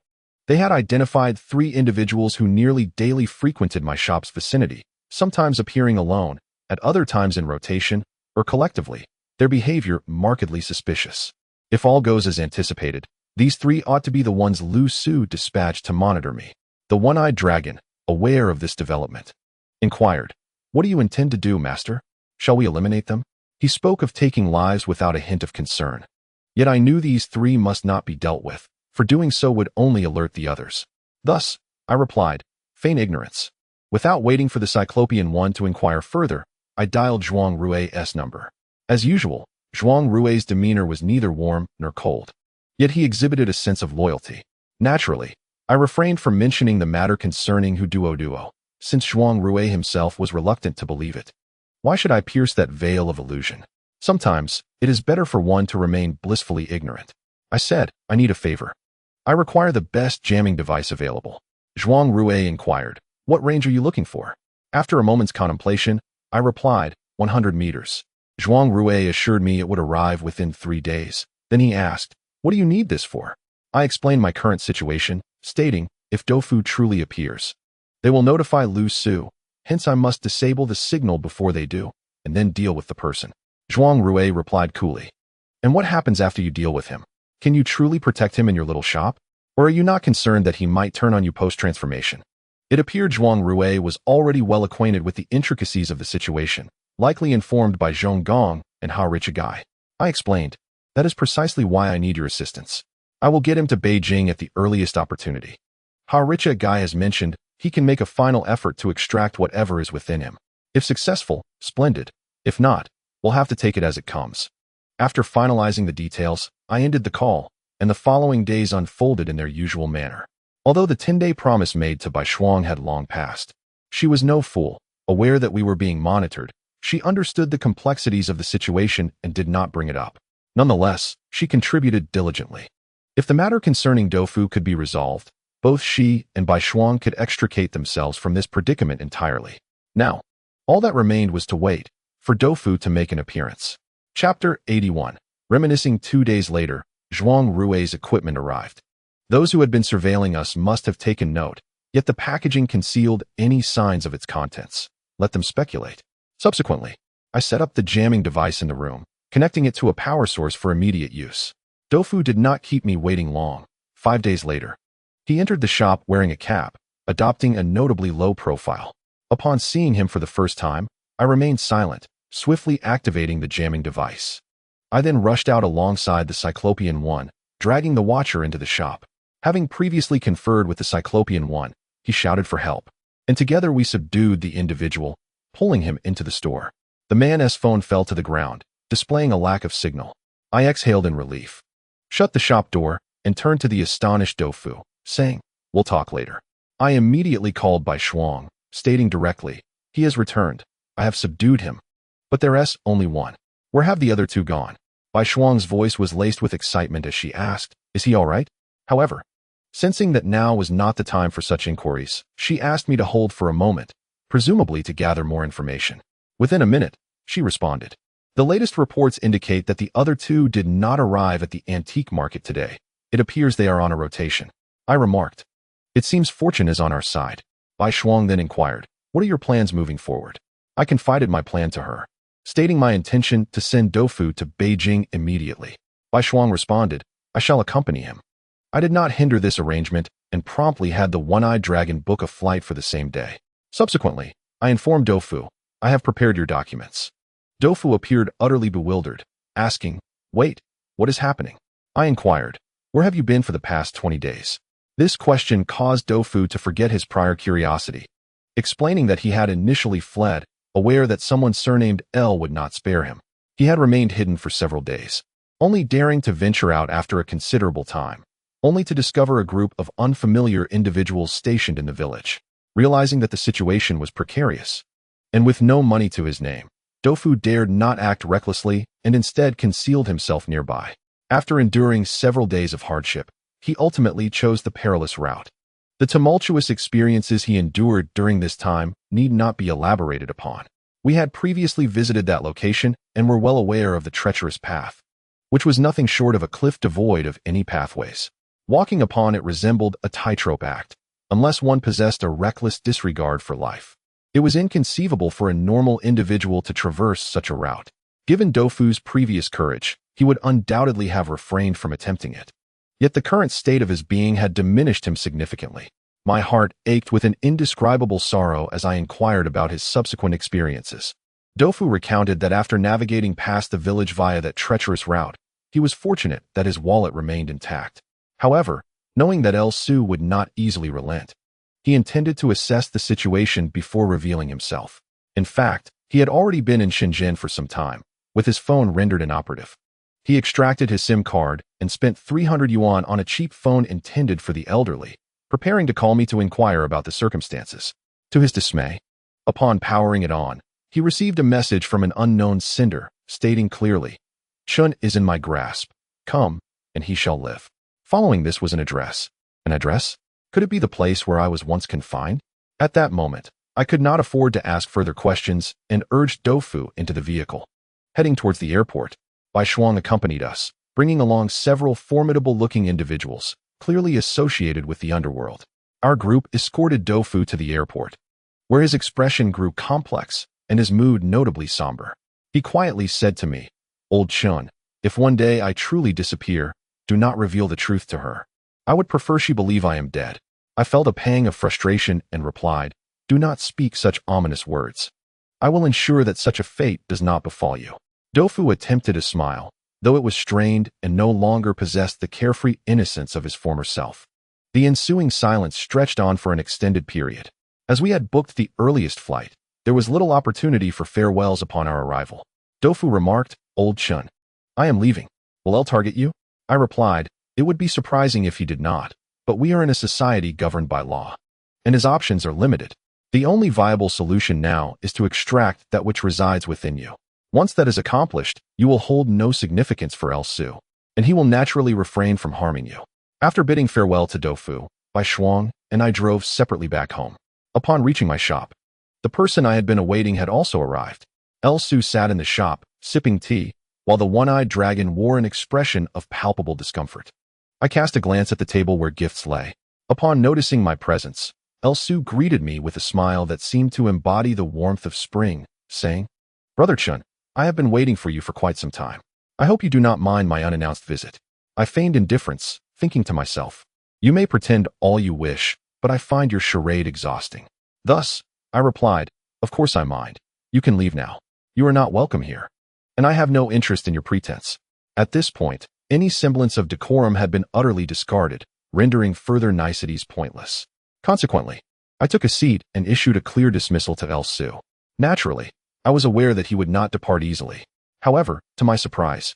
Speaker 1: They had identified 3 individuals who nearly daily frequented my shop's vicinity, sometimes appearing alone, at other times in rotation, or collectively, their behavior markedly suspicious. If all goes as anticipated, these 3 ought to be the ones Lu Su dispatched to monitor me. The one-eyed dragon, aware of this development, inquired, "What do you intend to do, master? Shall we eliminate them?" He spoke of taking lives without a hint of concern. Yet I knew these 3 must not be dealt with, for doing so would only alert the others. Thus, I replied, "Feign ignorance." Without waiting for the Cyclopean one to inquire further, I dialed Zhuan Rui's number. As usual, Zhuan Rui's demeanor was neither warm nor cold. Yet he exhibited a sense of loyalty. Naturally, I refrained from mentioning the matter concerning Duo, since Zhuan Rui himself was reluctant to believe it. Why should I pierce that veil of illusion? Sometimes, it is better for one to remain blissfully ignorant. I said, I need a favor. I require the best jamming device available. Zhuan Rui inquired, what range are you looking for? After a moment's contemplation, I replied, 100 meters. Zhuan Rui assured me it would arrive within 3 days. Then he asked, what do you need this for? I explained my current situation, stating, if Dofu truly appears, they will notify Lu Su, hence I must disable the signal before they do, and then deal with the person. Zhuan Rui replied coolly, and what happens after you deal with him? Can you truly protect him in your little shop? Or are you not concerned that he might turn on you post-transformation? It appeared Zhuan Rui was already well acquainted with the intricacies of the situation, likely informed by Zhong Gong and how rich a guy. I explained, that is precisely why I need your assistance. I will get him to Beijing at the earliest opportunity. How rich a guy has mentioned, he can make a final effort to extract whatever is within him. If successful, splendid. If not, we'll have to take it as it comes. After finalizing the details, I ended the call, and the following days unfolded in their usual manner. Although the 10-day promise made to Bai Shuang had long passed, she was no fool. Aware that we were being monitored, she understood the complexities of the situation and did not bring it up. Nonetheless, she contributed diligently. If the matter concerning Dofu could be resolved, both she and Bai Shuang could extricate themselves from this predicament entirely. Now, all that remained was to wait for Dofu to make an appearance. Chapter 81. Reminiscing 2 days later, Zhuan Rui's equipment arrived. Those who had been surveilling us must have taken note, yet the packaging concealed any signs of its contents. Let them speculate. Subsequently, I set up the jamming device in the room, connecting it to a power source for immediate use. Dofu did not keep me waiting long. 5 days later, he entered the shop wearing a cap, adopting a notably low profile. Upon seeing him for the first time, I remained silent, swiftly activating the jamming device. I then rushed out alongside the Cyclopean One, dragging the Watcher into the shop. Having previously conferred with the Cyclopean One, he shouted for help, and together we subdued the individual, pulling him into the store. The man's phone fell to the ground, displaying a lack of signal. I exhaled in relief, shut the shop door, and turned to the astonished Dofu, saying, we'll talk later. I immediately called Bai Shuang, stating directly, he has returned. I have subdued him. But there's only one. Where have the other two gone? Bai Shuang's voice was laced with excitement as she asked, is he all right? However, sensing that now was not the time for such inquiries, she asked me to hold for a moment, presumably to gather more information. Within a minute, she responded. The latest reports indicate that the other two did not arrive at the antique market today. It appears they are on a rotation. I remarked. It seems fortune is on our side. Bai Shuang then inquired, what are your plans moving forward? I confided my plan to her, stating my intention to send Dofu to Beijing immediately. Bai Shuang responded, I shall accompany him. I did not hinder this arrangement and promptly had the one-eyed dragon book a flight for the same day. Subsequently, I informed Dofu, I have prepared your documents. Dofu appeared utterly bewildered, asking, wait, what is happening? I inquired, where have you been for the past 20 days? This question caused Dofu to forget his prior curiosity, explaining that he had initially fled, aware that someone surnamed L would not spare him. He had remained hidden for several days, only daring to venture out after a considerable time, only to discover a group of unfamiliar individuals stationed in the village. Realizing that the situation was precarious, and with no money to his name, Dofu dared not act recklessly and instead concealed himself nearby. After enduring several days of hardship, he ultimately chose the perilous route. The tumultuous experiences he endured during this time need not be elaborated upon. We had previously visited that location and were well aware of the treacherous path, which was nothing short of a cliff devoid of any pathways. Walking upon it resembled a tightrope act, unless one possessed a reckless disregard for life. It was inconceivable for a normal individual to traverse such a route. Given Dofu's previous courage, he would undoubtedly have refrained from attempting it. Yet the current state of his being had diminished him significantly. My heart ached with an indescribable sorrow as I inquired about his subsequent experiences. Dofu recounted that after navigating past the village via that treacherous route, he was fortunate that his wallet remained intact. However, knowing that El Su would not easily relent, he intended to assess the situation before revealing himself. In fact, he had already been in Shenzhen for some time, with his phone rendered inoperative. He extracted his SIM card and spent 300 yuan on a cheap phone intended for the elderly, preparing to call me to inquire about the circumstances. To his dismay, upon powering it on, he received a message from an unknown sender, stating clearly, "Chun is in my grasp. Come, and he shall live." Following this was an address. An address? Could it be the place where I was once confined? At that moment, I could not afford to ask further questions and urged Doufu into the vehicle. Heading towards the airport, Bai Shuang accompanied us, bringing along several formidable-looking individuals, clearly associated with the underworld. Our group escorted Doufu to the airport, where his expression grew complex and his mood notably somber. He quietly said to me, "Old Chun, if one day I truly disappear, do not reveal the truth to her. I would prefer she believe I am dead." I felt a pang of frustration and replied, "Do not speak such ominous words. I will ensure that such a fate does not befall you." Doufu attempted a smile, though it was strained and no longer possessed the carefree innocence of his former self. The ensuing silence stretched on for an extended period. As we had booked the earliest flight, there was little opportunity for farewells upon our arrival. Doufu remarked, "Old Chun, I am leaving. Will El target you?" I replied, "It would be surprising if he did not, but we are in a society governed by law, and his options are limited. The only viable solution now is to extract that which resides within you. Once that is accomplished, you will hold no significance for El Su, and he will naturally refrain from harming you." After bidding farewell to Doufu, Bai Shuang and I drove separately back home. Upon reaching my shop, the person I had been awaiting had also arrived. El Su sat in the shop, sipping tea, while the one-eyed dragon wore an expression of palpable discomfort. I cast a glance at the table where gifts lay. Upon noticing my presence, El Su greeted me with a smile that seemed to embody the warmth of spring, saying, "Brother Chun, I have been waiting for you for quite some time. I hope you do not mind my unannounced visit." I feigned indifference, thinking to myself, "You may pretend all you wish, but I find your charade exhausting." Thus, I replied, "Of course I mind. You can leave now. You are not welcome here, and I have no interest in your pretense." At this point, any semblance of decorum had been utterly discarded, rendering further niceties pointless. Consequently, I took a seat and issued a clear dismissal to El Su. Naturally, I was aware that he would not depart easily. However, to my surprise,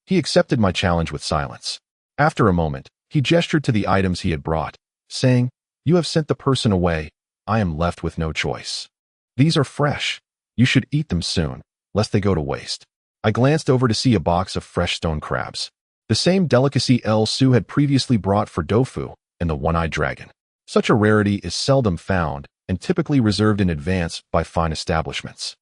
Speaker 1: he accepted my challenge with silence. After a moment, he gestured to the items he had brought, saying, "You have sent the person away. I am left with no choice. These are fresh. You should eat them soon, lest they go to waste." I glanced over to see a box of fresh stone crabs, the same delicacy El Su had previously brought for Doufu and the one-eyed dragon. Such a rarity is seldom found and typically reserved in advance by fine establishments.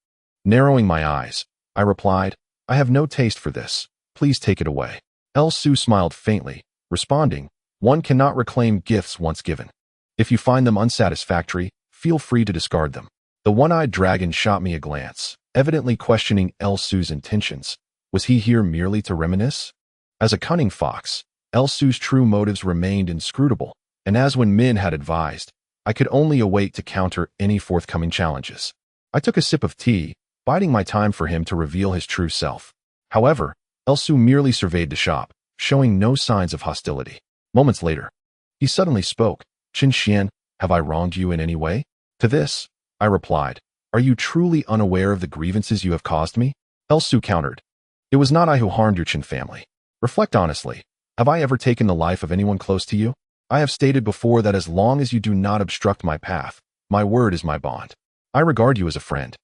Speaker 1: Narrowing my eyes, I replied, "I have no taste for this. Please take it away." El Su smiled faintly, responding, "One cannot reclaim gifts once given. If you find them unsatisfactory, feel free to discard them." The one-eyed dragon shot me a glance, evidently questioning El Su's intentions. Was he here merely to reminisce? As a cunning fox, El Su's true motives remained inscrutable, and as Wen Min had advised, I could only await to counter any forthcoming challenges. I took a sip of tea, biding my time for him to reveal his true self. However, El Su merely surveyed the shop, showing no signs of hostility. Moments later, he suddenly spoke, "Qin Xian, have I wronged you in any way?" To this, I replied, "Are you truly unaware of the grievances you have caused me?" El Su countered, "It was not I who harmed your Qin family. Reflect honestly. Have I ever taken the life of anyone close to you? I have stated before that as long as you do not obstruct my path, my word is my bond. I regard you as a friend,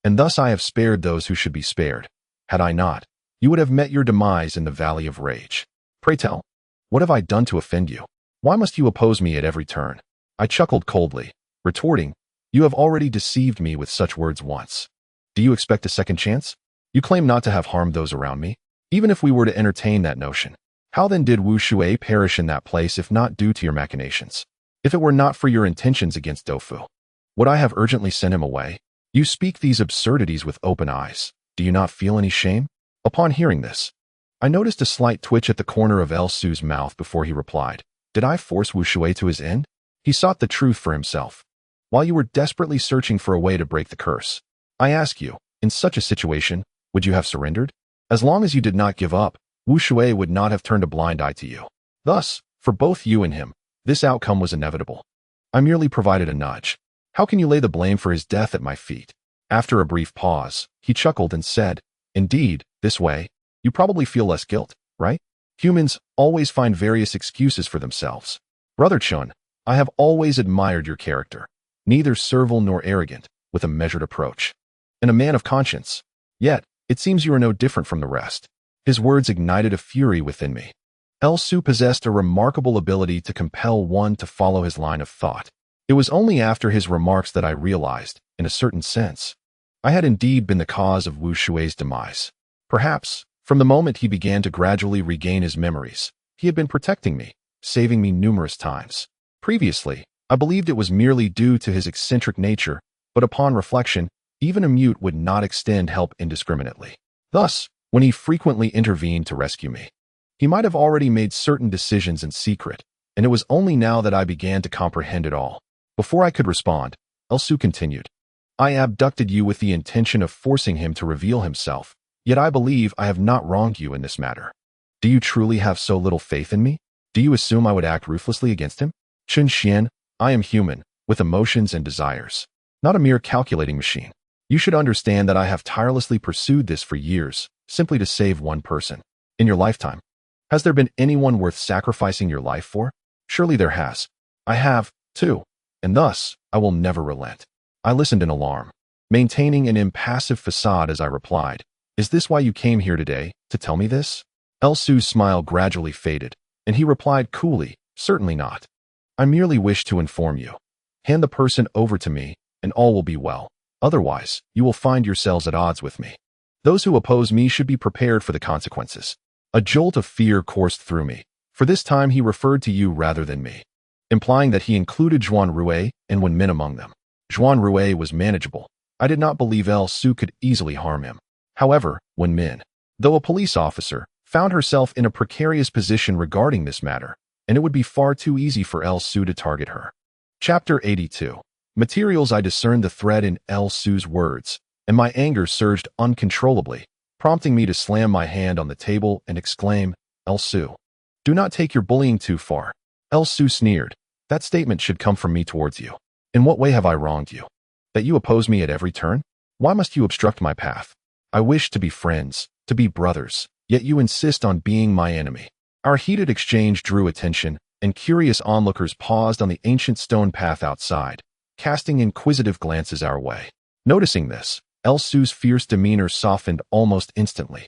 Speaker 1: and thus I have spared those who should be spared. Had I not, you would have met your demise in the valley of rage. Pray tell, what have I done to offend you? Why must you oppose me at every turn?" I chuckled coldly, retorting, "You have already deceived me with such words once. Do you expect a second chance? You claim not to have harmed those around me. Even if we were to entertain that notion, how then did Wu Shui perish in that place if not due to your machinations? If it were not for your intentions against Doufu, would I have urgently sent him away? You speak these absurdities with open eyes. Do you not feel any shame?" Upon hearing this, I noticed a slight twitch at the corner of El Su's mouth before he replied, "Did I force Wu Shui to his end? He sought the truth for himself, while you were desperately searching for a way to break the curse. I ask you, in such a situation, would you have surrendered? As long as you did not give up, Wu Shui would not have turned a blind eye to you. Thus, for both you and him, this outcome was inevitable. I merely provided a nudge. How can you lay the blame for his death at my feet?" After a brief pause, he chuckled and said, "Indeed, this way, you probably feel less guilt, right? Humans always find various excuses for themselves. Brother Chun, I have always admired your character, neither servile nor arrogant, with a measured approach, and a man of conscience. Yet, it seems you are no different from the rest. His words ignited a fury within me. Su possessed a remarkable ability to compel one to follow his line of thought. It was only after his remarks that I realized, in a certain sense, I had indeed been the cause of Wu Shui's demise. Perhaps, from the moment he began to gradually regain his memories, he had been protecting me, saving me numerous times. Previously, I believed it was merely due to his eccentric nature, but upon reflection, even a mute would not extend help indiscriminately. Thus, when he frequently intervened to rescue me, he might have already made certain decisions in secret, and it was only now that I began to comprehend it all. Before I could respond, Su continued, I abducted you with the intention of forcing him to reveal himself, yet I believe I have not wronged you in this matter. Do you truly have so little faith in me? Do you assume I would act ruthlessly against him? Chun Xian, I am human, with emotions and desires, not a mere calculating machine. You should understand that I have tirelessly pursued this for years, simply to save one person. In your lifetime, has there been anyone worth sacrificing your life for? Surely there has. I have, too, and thus, I will never relent. I listened in alarm, maintaining an impassive facade as I replied, Is this why you came here today, to tell me this? Su's smile gradually faded, and he replied coolly, Certainly not. I merely wish to inform you. Hand the person over to me, and all will be well. Otherwise, you will find yourselves at odds with me. Those who oppose me should be prepared for the consequences. A jolt of fear coursed through me, for this time he referred to you rather than me, implying that he included Zhuan Rui and Wen Min among them. Zhuan Rui was manageable. I did not believe Su could easily harm him. However, Wen Min, though a police officer, found herself in a precarious position regarding this matter, and it would be far too easy for Su to target her. Chapter 82. Materials. I discerned the thread in Su's words, and my anger surged uncontrollably, prompting me to slam my hand on the table and exclaim, Su, do not take your bullying too far. Su sneered. That statement should come from me towards you. In what way have I wronged you? That you oppose me at every turn? Why must you obstruct my path? I wish to be friends, to be brothers, yet you insist on being my enemy. Our heated exchange drew attention, and curious onlookers paused on the ancient stone path outside, casting inquisitive glances our way. Noticing this, Su's fierce demeanor softened almost instantly,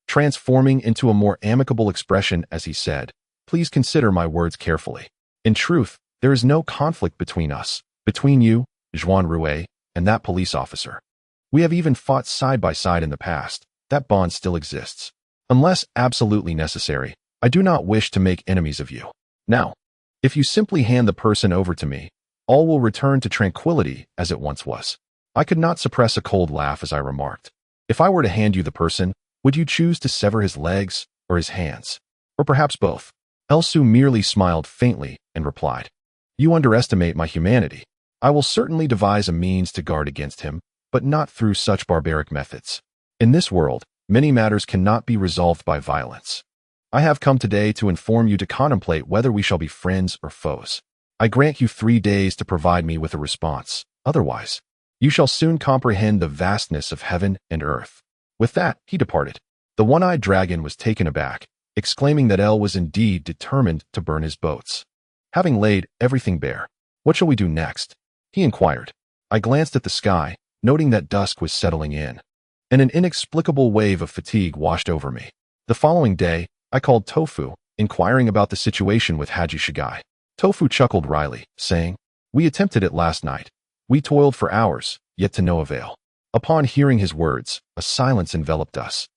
Speaker 1: transforming into a more amicable expression as he said, Please consider my words carefully. In truth, there is no conflict between us, between you, Zhuan Rui, and that police officer. We have even fought side by side in the past. That bond still exists. Unless absolutely necessary, I do not wish to make enemies of you. Now, if you simply hand the person over to me, all will return to tranquility as it once was. I could not suppress a cold laugh as I remarked, If I were to hand you the person, would you choose to sever his legs or his hands? Or perhaps both? Su merely smiled faintly and replied, You underestimate my humanity. I will certainly devise a means to guard against him, but not through such barbaric methods. In this world, many matters cannot be resolved by violence. I have come today to inform you to contemplate whether we shall be friends or foes. I grant you 3 days to provide me with a response. Otherwise, you shall soon comprehend the vastness of heaven and earth. With that, he departed. The one-eyed dragon was taken aback, exclaiming that was indeed determined to burn his boats. Having laid everything bare, what shall we do next? He inquired. I glanced at the sky, noting that dusk was settling in, and an inexplicable wave of fatigue washed over me. The following day, I called Tofu, inquiring about the situation with Haji Shigai. Tofu chuckled wryly, saying, We attempted it last night. We toiled for hours, yet to no avail. Upon hearing his words, a silence enveloped us,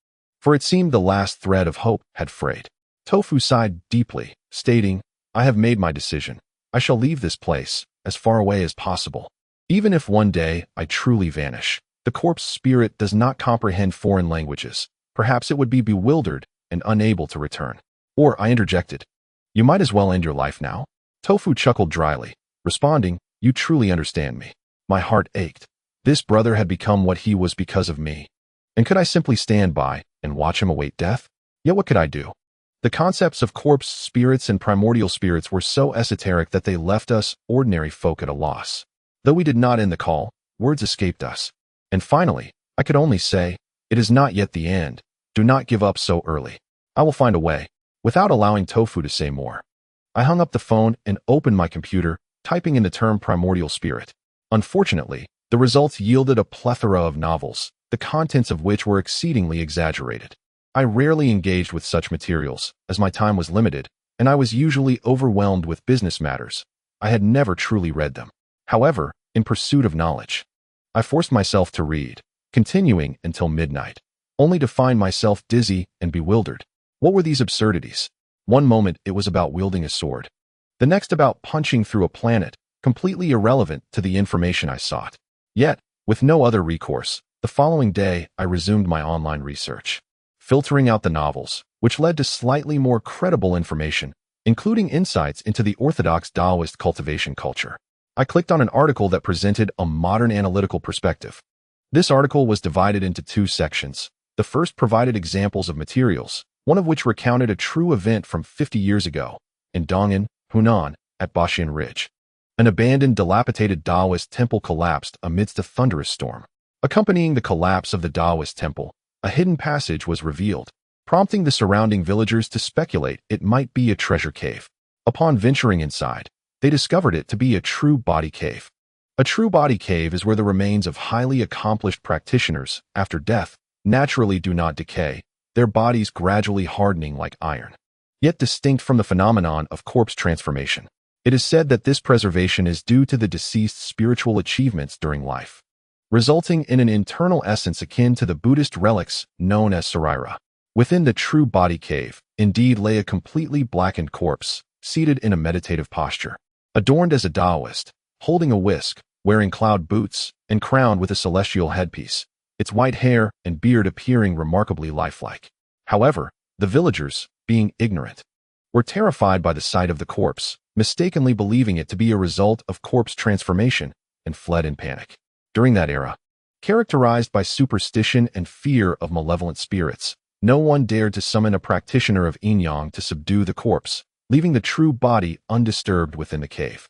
Speaker 1: for it seemed the last thread of hope had frayed. Tofu sighed deeply, stating, I have made my decision. I shall leave this place, as far away as possible. Even if one day I truly vanish, the corpse spirit does not comprehend foreign languages. Perhaps it would be bewildered and unable to return. Or, I interjected, You might as well end your life now. Tofu chuckled dryly, responding, You truly understand me. My heart ached. This brother had become what he was because of me. And could I simply stand by and watch him await death? Yet what could I do? The concepts of corpse spirits and primordial spirits were so esoteric that they left us ordinary folk at a loss. Though we did not end the call, words escaped us. And finally, I could only say, It is not yet the end. Do not give up so early. I will find a way. Without allowing Tofu to say more, I hung up the phone and opened my computer, typing in the term primordial spirit. Unfortunately, the results yielded a plethora of novels, the contents of which were exceedingly exaggerated. I rarely engaged with such materials, as my time was limited, and I was usually overwhelmed with business matters. I had never truly read them. However, in pursuit of knowledge, I forced myself to read, continuing until midnight, only to find myself dizzy and bewildered. What were these absurdities? One moment it was about wielding a sword, the next about punching through a planet, completely irrelevant to the information I sought. Yet, with no other recourse, the following day I resumed my online research, filtering out the novels, which led to slightly more credible information, including insights into the orthodox Taoist cultivation culture. I clicked on an article that presented a modern analytical perspective. This article was divided into two sections. The first provided examples of materials, one of which recounted a true event from 50 years ago, in Dong'an, Hunan, at Baxian Ridge. An abandoned, dilapidated Taoist temple collapsed amidst a thunderous storm. Accompanying the collapse of the Taoist temple, a hidden passage was revealed, prompting the surrounding villagers to speculate it might be a treasure cave. Upon venturing inside, they discovered it to be a true body cave. A true body cave is where the remains of highly accomplished practitioners, after death, naturally do not decay, their bodies gradually hardening like iron. Yet distinct from the phenomenon of corpse transformation, it is said that this preservation is due to the deceased's spiritual achievements during life, resulting in an internal essence akin to the Buddhist relics known as saraira. Within the true body cave, indeed lay a completely blackened corpse, seated in a meditative posture, adorned as a Taoist, holding a whisk, wearing cloud boots, and crowned with a celestial headpiece, its white hair and beard appearing remarkably lifelike. However, the villagers, being ignorant, were terrified by the sight of the corpse, mistakenly believing it to be a result of corpse transformation, and fled in panic. During that era, characterized by superstition and fear of malevolent spirits, no one dared to summon a practitioner of yin-yang to subdue the corpse, leaving the true body undisturbed within the cave.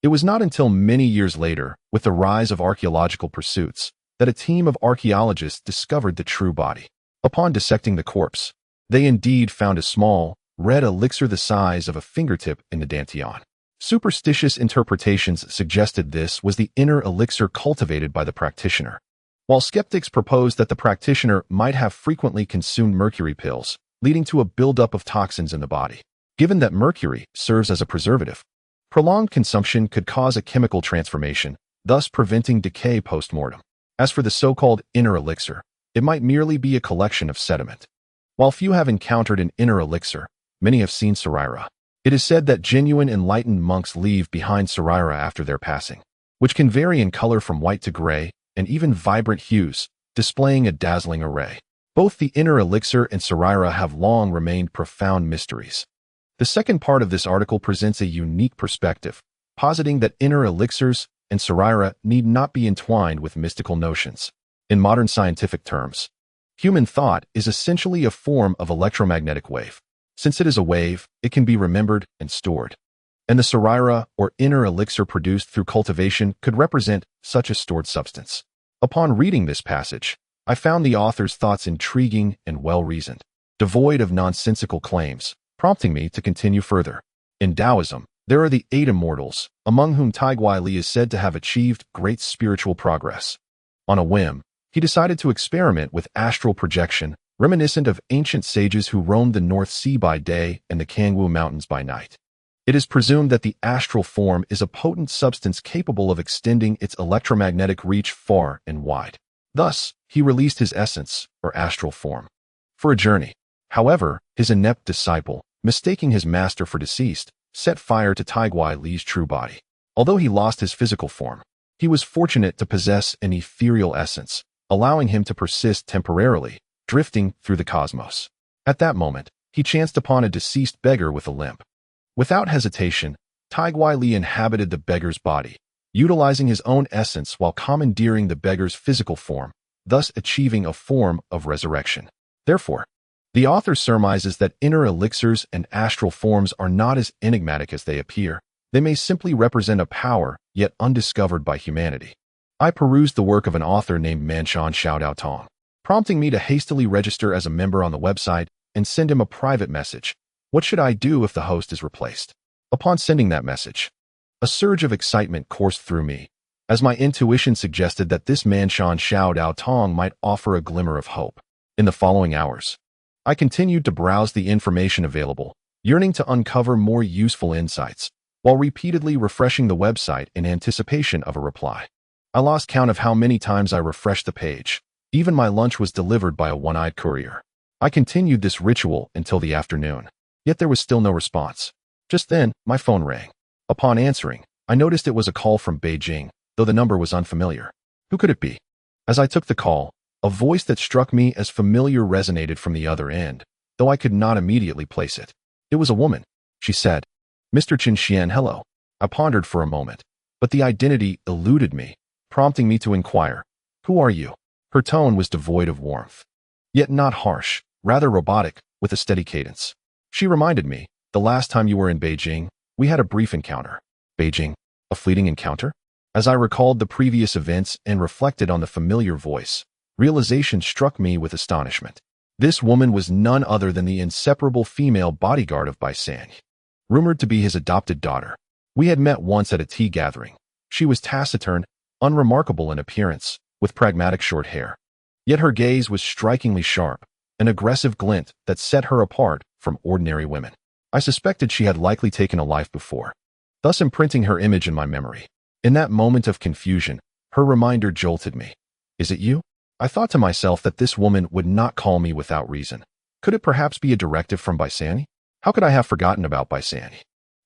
Speaker 1: It was not until many years later, with the rise of archaeological pursuits, that a team of archaeologists discovered the true body. Upon dissecting the corpse, they indeed found a small, red elixir the size of a fingertip in the dantian. Superstitious interpretations suggested this was the inner elixir cultivated by the practitioner, while skeptics proposed that the practitioner might have frequently consumed mercury pills, leading to a buildup of toxins in the body. Given that mercury serves as a preservative, prolonged consumption could cause a chemical transformation, thus preventing decay post-mortem. As for the so-called inner elixir, it might merely be a collection of sediment. While few have encountered an inner elixir, many have seen saraira. It is said that genuine enlightened monks leave behind saraira after their passing, which can vary in color from white to gray, and even vibrant hues, displaying a dazzling array. Both the inner elixir and saraira have long remained profound mysteries. The second part of this article presents a unique perspective, positing that inner elixirs and saraira need not be entwined with mystical notions. In modern scientific terms, human thought is essentially a form of electromagnetic wave. Since it is a wave, it can be remembered and stored. And the saraira, or inner elixir produced through cultivation, could represent such a stored substance. Upon reading this passage, I found the author's thoughts intriguing and well-reasoned, devoid of nonsensical claims, prompting me to continue further. In Taoism, there are the 8 immortals, among whom Taiguai Li is said to have achieved great spiritual progress. On a whim, he decided to experiment with astral projection, reminiscent of ancient sages who roamed the North Sea by day and the Kangwu Mountains by night. It is presumed that the astral form is a potent substance capable of extending its electromagnetic reach far and wide. Thus, he released his essence, or astral form, for a journey. However, his inept disciple, mistaking his master for deceased, set fire to Taiguai Li's true body. Although he lost his physical form, he was fortunate to possess an ethereal essence, allowing him to persist temporarily, drifting through the cosmos. At that moment, he chanced upon a deceased beggar with a limp. Without hesitation, Taiguai Li inhabited the beggar's body, utilizing his own essence while commandeering the beggar's physical form, thus achieving a form of resurrection. Therefore, the author surmises that inner elixirs and astral forms are not as enigmatic as they appear. They may simply represent a power yet undiscovered by humanity. I perused the work of an author named Manshan Xiaodao Tong. prompting me to hastily register as a member on the website and send him a private message. What should I do if the host is replaced? Upon sending that message, a surge of excitement coursed through me, as my intuition suggested that this Manshan Xiao Dao Tong might offer a glimmer of hope. In the following hours, I continued to browse the information available, yearning to uncover more useful insights, while repeatedly refreshing the website in anticipation of a reply. I lost count of how many times I refreshed the page. Even my lunch was delivered by a one-eyed courier. I continued this ritual until the afternoon, yet there was still no response. Just then, my phone rang. Upon answering, I noticed it was a call from Beijing, though the number was unfamiliar. Who could it be? As I took the call, a voice that struck me as familiar resonated from the other end, though I could not immediately place it. It was a woman. She said, "Mr. Qin Xian, hello." I pondered for a moment, but the identity eluded me, prompting me to inquire, "Who are you?" Her tone was devoid of warmth, yet not harsh, rather robotic, with a steady cadence. She reminded me, "The last time you were in Beijing, we had a brief encounter." Beijing? A fleeting encounter? As I recalled the previous events and reflected on the familiar voice, realization struck me with astonishment. This woman was none other than the inseparable female bodyguard of Bai San, rumored to be his adopted daughter. We had met once at a tea gathering. She was taciturn, unremarkable in appearance, with pragmatic short hair. Yet her gaze was strikingly sharp, an aggressive glint that set her apart from ordinary women. I suspected she had likely taken a life before, thus imprinting her image in my memory. In that moment of confusion, her reminder jolted me. "Is it you?" I thought to myself that this woman would not call me without reason. Could it perhaps be a directive from Baisani? How could I have forgotten about Baisani?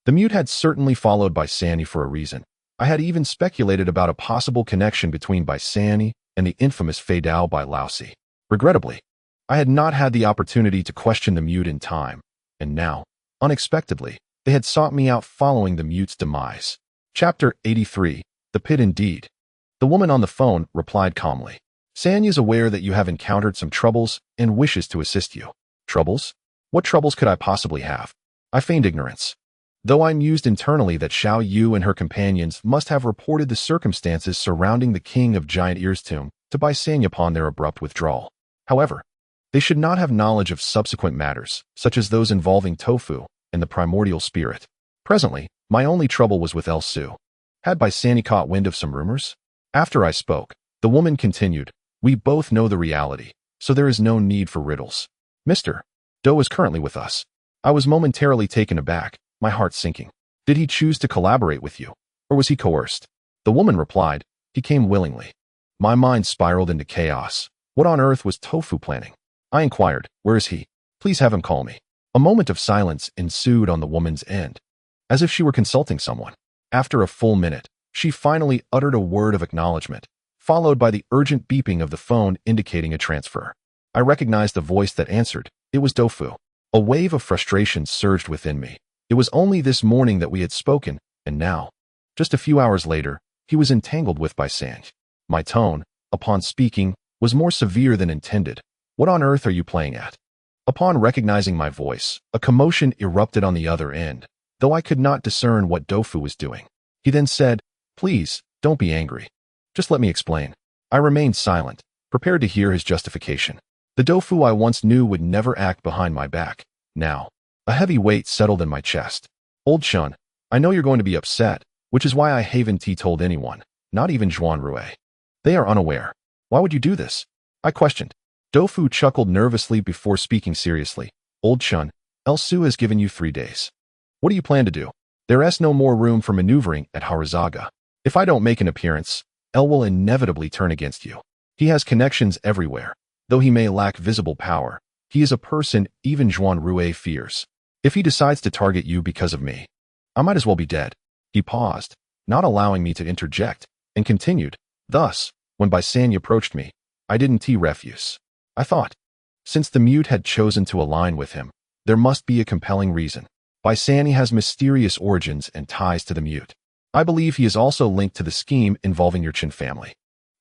Speaker 1: The mute had certainly followed Baisani for a reason. I had even speculated about a possible connection between Baisani and the infamous Fei Dao by Laosi. Regrettably, I had not had the opportunity to question the mute in time, and now, unexpectedly, they had sought me out following the mute's demise. Chapter 83. The Pit Indeed. The woman on the phone replied calmly. "Sanya is aware that you have encountered some troubles and wishes to assist you." Troubles? What troubles could I possibly have? I feigned ignorance, though I mused internally that Xiao Yu and her companions must have reported the circumstances surrounding the King of Giant Ear's tomb to Bai Sanya upon their abrupt withdrawal. However, they should not have knowledge of subsequent matters, such as those involving tofu and the primordial spirit. Presently, my only trouble was with El Su. Had Bai Sanya caught wind of some rumors? After I spoke, the woman continued, "We both know the reality, so there is no need for riddles. Mr. Do is currently with us." I was momentarily taken aback, my heart sinking. Did he choose to collaborate with you, or was he coerced? The woman replied, "He came willingly." My mind spiraled into chaos. What on earth was Tofu planning? I inquired, "Where is he? Please have him call me." A moment of silence ensued on the woman's end, as if she were consulting someone. After a full minute, she finally uttered a word of acknowledgement, followed by the urgent beeping of the phone indicating a transfer. I recognized the voice that answered. It was Dofu. A wave of frustration surged within me. It was only this morning that we had spoken, and now, just a few hours later, he was entangled with Bai San. My tone, upon speaking, was more severe than intended. "What on earth are you playing at?" Upon recognizing my voice, a commotion erupted on the other end, though I could not discern what Dofu was doing. He then said, "Please, don't be angry. Just let me explain." I remained silent, prepared to hear his justification. The Dofu I once knew would never act behind my back. Now, a heavy weight settled in my chest. "Old Shun, I know you're going to be upset, which is why I haven't told anyone, not even Zhuan Rui. They are unaware. Why would you do this?" I questioned. Dofu chuckled nervously before speaking seriously. "Old Shun, El Su has given you 3 days. What do you plan to do? There is no more room for maneuvering at Harazaga. If I don't make an appearance, El will inevitably turn against you. He has connections everywhere. Though he may lack visible power, he is a person even Zhuan Rui fears. If he decides to target you because of me, I might as well be dead." He paused, not allowing me to interject, and continued, "Thus, when Bai Sanya approached me, I didn't refuse. I thought, since the mute had chosen to align with him, there must be a compelling reason. Bai Sanya has mysterious origins and ties to the mute. I believe he is also linked to the scheme involving your Qin family.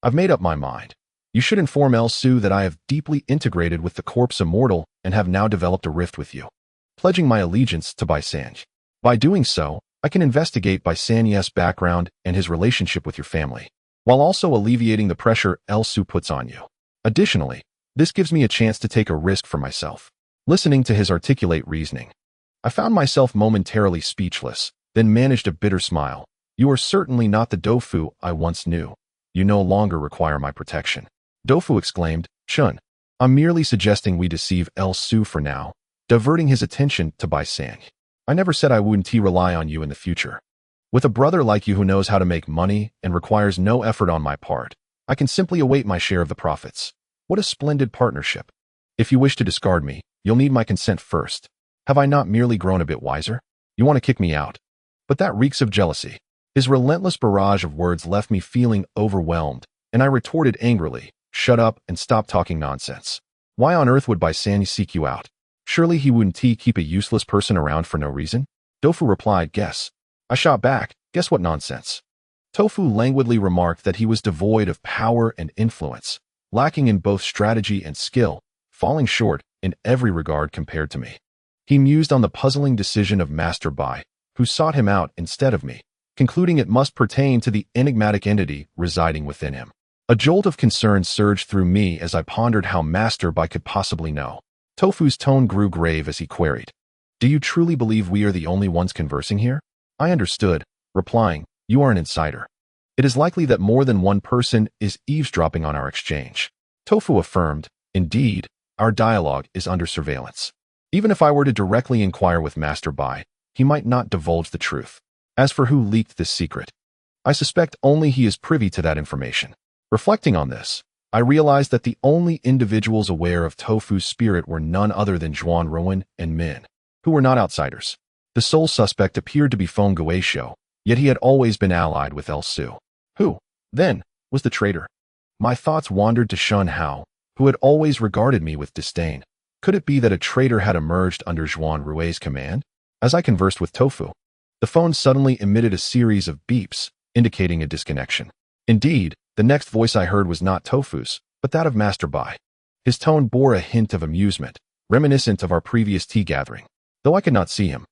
Speaker 1: I've made up my mind. You should inform El Su that I have deeply integrated with the corpse immortal and have now developed a rift with you, pledging my allegiance to Bai Sanya. By doing so, I can investigate Bai Sanya's background and his relationship with your family, while also alleviating the pressure El Su puts on you. Additionally, This gives me a chance to take a risk for myself. Listening to his articulate reasoning, I found myself momentarily speechless, then managed a bitter smile. You are certainly not the Dofu I once knew. You no longer require my protection. Dofu exclaimed, Chun, I'm merely suggesting we deceive El Su for now, diverting his attention to Bai Sang. I never said I wouldn't rely on you in the future. With a brother like you who knows how to make money and requires no effort on my part, I can simply await my share of the profits. What a splendid partnership. If you wish to discard me, you'll need my consent first. Have I not merely grown a bit wiser? You want to kick me out? But that reeks of jealousy. His relentless barrage of words left me feeling overwhelmed, and I retorted angrily, shut up and stop talking nonsense. Why on earth would Bai Sang seek you out? Surely he wouldn't keep a useless person around for no reason? Dofu replied, guess. I shot back, guess what nonsense? Tofu languidly remarked that he was devoid of power and influence, lacking in both strategy and skill, falling short in every regard compared to me. He mused on the puzzling decision of Master Bai, who sought him out instead of me, concluding it must pertain to the enigmatic entity residing within him. A jolt of concern surged through me as I pondered how Master Bai could possibly know. Tofu's tone grew grave as he queried, Do you truly believe we are the only ones conversing here? I understood, replying, You are an insider. It is likely that more than one person is eavesdropping on our exchange. Tofu affirmed, Indeed, our dialogue is under surveillance. Even if I were to directly inquire with Master Bai, he might not divulge the truth. As for who leaked this secret, I suspect only he is privy to that information. Reflecting on this, I realized that the only individuals aware of Tofu's spirit were none other than Zhuan Rui and Min, who were not outsiders. The sole suspect appeared to be Feng Guisho, yet he had always been allied with El Su. Who, then, was the traitor? My thoughts wandered to Shun Hao, who had always regarded me with disdain. Could it be that a traitor had emerged under Zhuan Rui's command? As I conversed with Tofu, the phone suddenly emitted a series of beeps, indicating a disconnection. Indeed, the next voice I heard was not Tofu's, but that of Master Bai. His tone bore a hint of amusement, reminiscent of our previous tea gathering. Though I could not see him,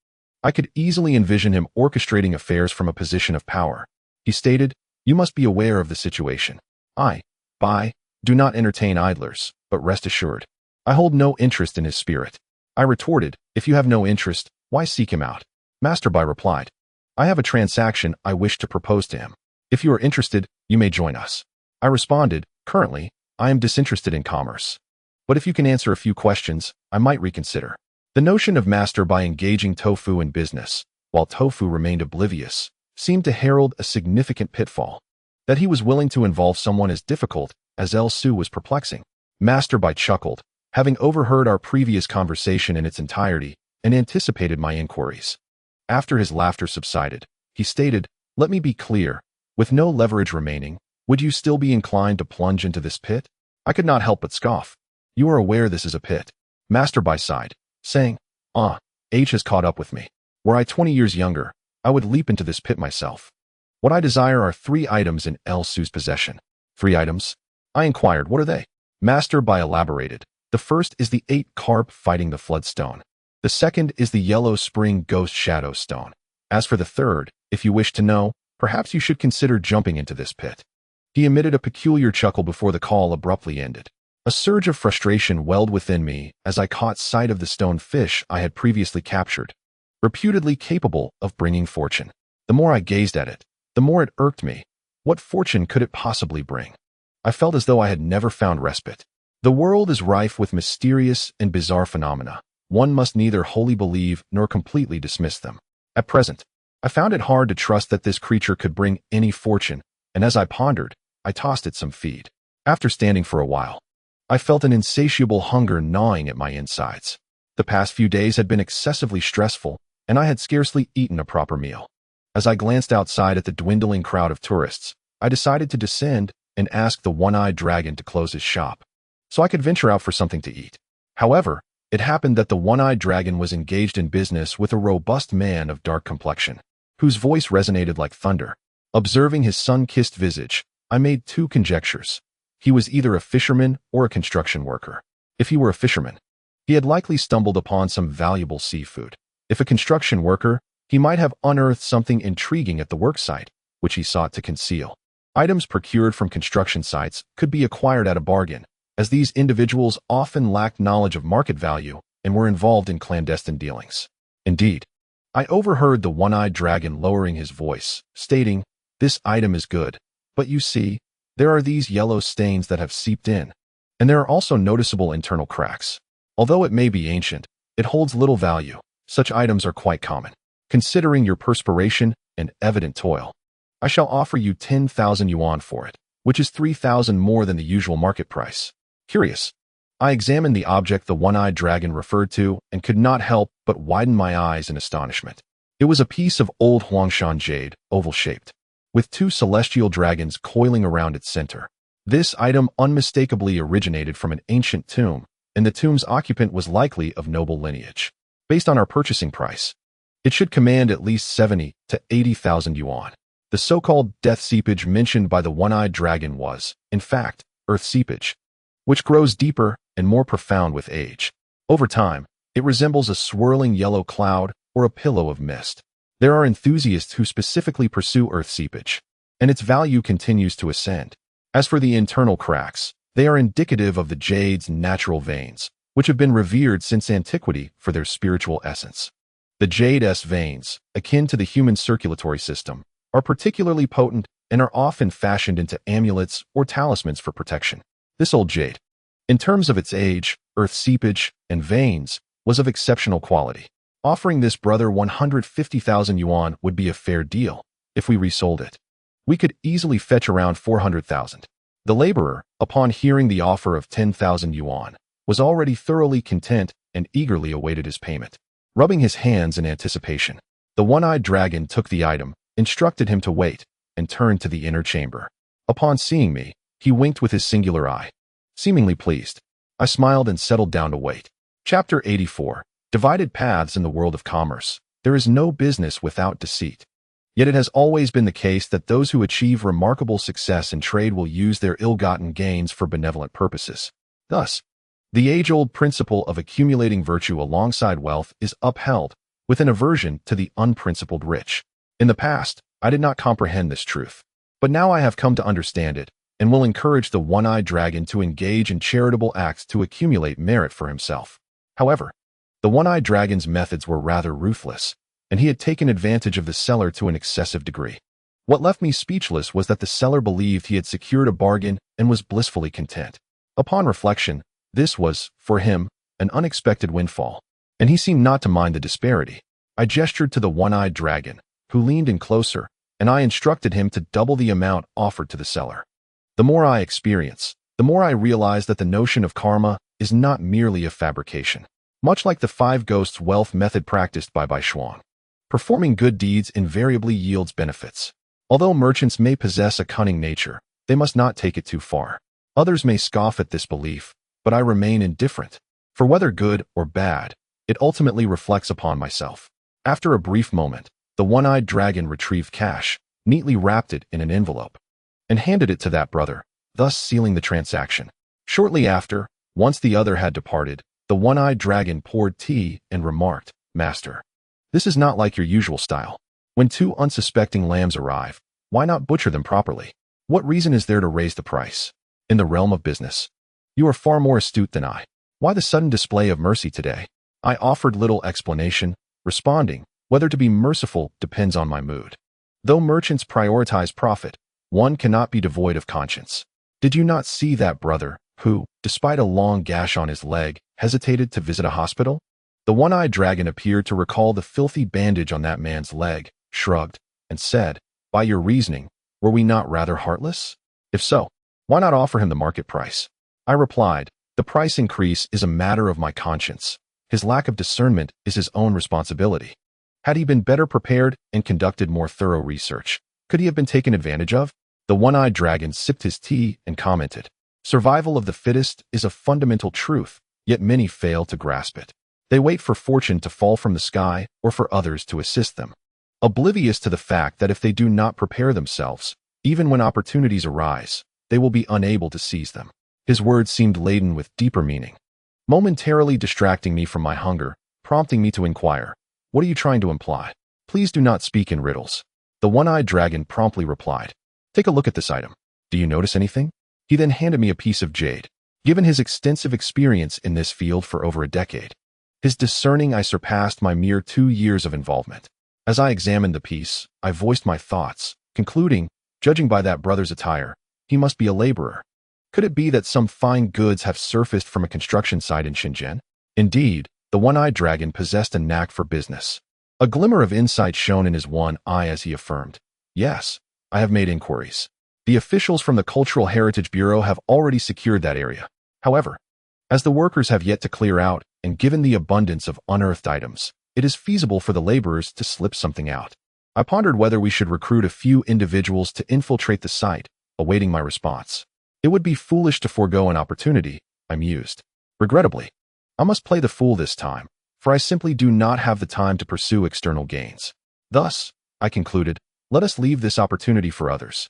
Speaker 1: I could easily envision him orchestrating affairs from a position of power. He stated, You must be aware of the situation. I, Bai, do not entertain idlers, but rest assured, I hold no interest in his spirit. I retorted, If you have no interest, why seek him out? Master Bai replied, I have a transaction I wish to propose to him. If you are interested, you may join us. I responded, Currently, I am disinterested in commerce. But if you can answer a few questions, I might reconsider. The notion of Master Bai engaging Tofu in business, while Tofu remained oblivious, seemed to herald a significant pitfall. That he was willing to involve someone as difficult as El Su was perplexing. Master Bai chuckled, having overheard our previous conversation in its entirety, and anticipated my inquiries. After his laughter subsided, he stated, Let me be clear, with no leverage remaining, would you still be inclined to plunge into this pit? I could not help but scoff. You are aware this is a pit. Master Bai sighed, saying, Age has caught up with me. Were I 20 years younger, I would leap into this pit myself. What I desire are 3 items in El Su's possession. 3 items? I inquired, what are they? Master Bai elaborated. The first is the 8 carp fighting the flood stone. The second is the yellow spring ghost shadow stone. As for the third, if you wish to know, perhaps you should consider jumping into this pit. He emitted a peculiar chuckle before the call abruptly ended. A surge of frustration welled within me as I caught sight of the stone fish I had previously captured, reputedly capable of bringing fortune. The more I gazed at it, the more it irked me. What fortune could it possibly bring? I felt as though I had never found respite. The world is rife with mysterious and bizarre phenomena. One must neither wholly believe nor completely dismiss them. At present, I found it hard to trust that this creature could bring any fortune, and as I pondered, I tossed it some feed. After standing for a while, I felt an insatiable hunger gnawing at my insides. The past few days had been excessively stressful, and I had scarcely eaten a proper meal. As I glanced outside at the dwindling crowd of tourists, I decided to descend and ask the one-eyed dragon to close his shop, so I could venture out for something to eat. However, it happened that the one-eyed dragon was engaged in business with a robust man of dark complexion, whose voice resonated like thunder. Observing his sun-kissed visage, I made 2 conjectures. He was either a fisherman or a construction worker. If he were a fisherman, he had likely stumbled upon some valuable seafood. If a construction worker, he might have unearthed something intriguing at the worksite, which he sought to conceal. Items procured from construction sites could be acquired at a bargain, as these individuals often lacked knowledge of market value and were involved in clandestine dealings. Indeed, I overheard the one-eyed dragon lowering his voice, stating, "This item is good, but you see, there are these yellow stains that have seeped in, and there are also noticeable internal cracks. Although it may be ancient, it holds little value. Such items are quite common. Considering your perspiration and evident toil, I shall offer you 10,000 yuan for it, which is 3,000 more than the usual market price." Curious, I examined the object the one-eyed dragon referred to and could not help but widen my eyes in astonishment. It was a piece of old Huangshan jade, oval-shaped, with two celestial dragons coiling around its center. This item unmistakably originated from an ancient tomb, and the tomb's occupant was likely of noble lineage. Based on our purchasing price, it should command at least 70 to 80,000 yuan. The so-called death seepage mentioned by the one-eyed dragon was, in fact, earth seepage, which grows deeper and more profound with age. Over time, it resembles a swirling yellow cloud or a pillow of mist. There are enthusiasts who specifically pursue earth seepage, and its value continues to ascend. As for the internal cracks, they are indicative of the jade's natural veins, which have been revered since antiquity for their spiritual essence. The jade's veins, akin to the human circulatory system, are particularly potent and are often fashioned into amulets or talismans for protection. This old jade, in terms of its age, earth seepage, and veins, was of exceptional quality. Offering this brother 150,000 yuan would be a fair deal if we resold it. We could easily fetch around 400,000. The laborer, upon hearing the offer of 10,000 yuan, was already thoroughly content and eagerly awaited his payment. Rubbing his hands in anticipation, the one-eyed dragon took the item, instructed him to wait, and turned to the inner chamber. Upon seeing me, he winked with his singular eye. Seemingly pleased, I smiled and settled down to wait. Chapter 84. Divided paths in the world of commerce. There is no business without deceit. Yet it has always been the case that those who achieve remarkable success in trade will use their ill-gotten gains for benevolent purposes. Thus, the age-old principle of accumulating virtue alongside wealth is upheld, with an aversion to the unprincipled rich. In the past, I did not comprehend this truth, but now I have come to understand it, and will encourage the one-eyed dragon to engage in charitable acts to accumulate merit for himself. However, the one-eyed dragon's methods were rather ruthless, and he had taken advantage of the seller to an excessive degree. What left me speechless was that the seller believed he had secured a bargain and was blissfully content. Upon reflection, this was, for him, an unexpected windfall, and he seemed not to mind the disparity. I gestured to the one-eyed dragon, who leaned in closer, and I instructed him to double the amount offered to the seller. The more I experience, the more I realize that the notion of karma is not merely a fabrication. Much like the five ghosts wealth method practiced by Shuang, performing good deeds invariably yields benefits. Although merchants may possess a cunning nature, they must not take it too far. Others may scoff at this belief, but I remain indifferent. For whether good or bad, it ultimately reflects upon myself. After a brief moment, the one-eyed dragon retrieved cash, neatly wrapped it in an envelope, and handed it to that brother, thus sealing the transaction. Shortly after, once the other had departed, the one-eyed dragon poured tea and remarked, "Master, this is not like your usual style. When two unsuspecting lambs arrive, why not butcher them properly? What reason is there to raise the price? In the realm of business, you are far more astute than I. Why the sudden display of mercy today?" I offered little explanation, responding, "Whether to be merciful depends on my mood. Though merchants prioritize profit, one cannot be devoid of conscience. Did you not see that brother, who, despite a long gash on his leg, hesitated to visit a hospital?" The one-eyed dragon appeared to recall the filthy bandage on that man's leg, shrugged, and said, "By your reasoning, were we not rather heartless? If so, why not offer him the market price?" I replied, "The price increase is a matter of my conscience. His lack of discernment is his own responsibility. Had he been better prepared and conducted more thorough research, could he have been taken advantage of?" The one-eyed dragon sipped his tea and commented, "Survival of the fittest is a fundamental truth, yet many fail to grasp it. They wait for fortune to fall from the sky or for others to assist them, oblivious to the fact that if they do not prepare themselves, even when opportunities arise, they will be unable to seize them." His words seemed laden with deeper meaning, momentarily distracting me from my hunger, prompting me to inquire, "What are you trying to imply? Please do not speak in riddles." The one-eyed dragon promptly replied, "Take a look at this item. Do you notice anything?" He then handed me a piece of jade. given his extensive experience in this field for over a decade. His discerning eye surpassed my mere 2 years of involvement. As I examined the piece, I voiced my thoughts, concluding, judging by that brother's attire, he must be a laborer. Could it be that some fine goods have surfaced from a construction site in Shenzhen? Indeed, the one-eyed dragon possessed a knack for business. A glimmer of insight shone in his one eye as he affirmed, "Yes, I have made inquiries. The officials from the Cultural Heritage Bureau have already secured that area. However, as the workers have yet to clear out, and given the abundance of unearthed items, it is feasible for the laborers to slip something out." I pondered whether we should recruit a few individuals to infiltrate the site, awaiting my response. It would be foolish to forego an opportunity, I mused. Regrettably, I must play the fool this time, for I simply do not have the time to pursue external gains. Thus, I concluded, let us leave this opportunity for others.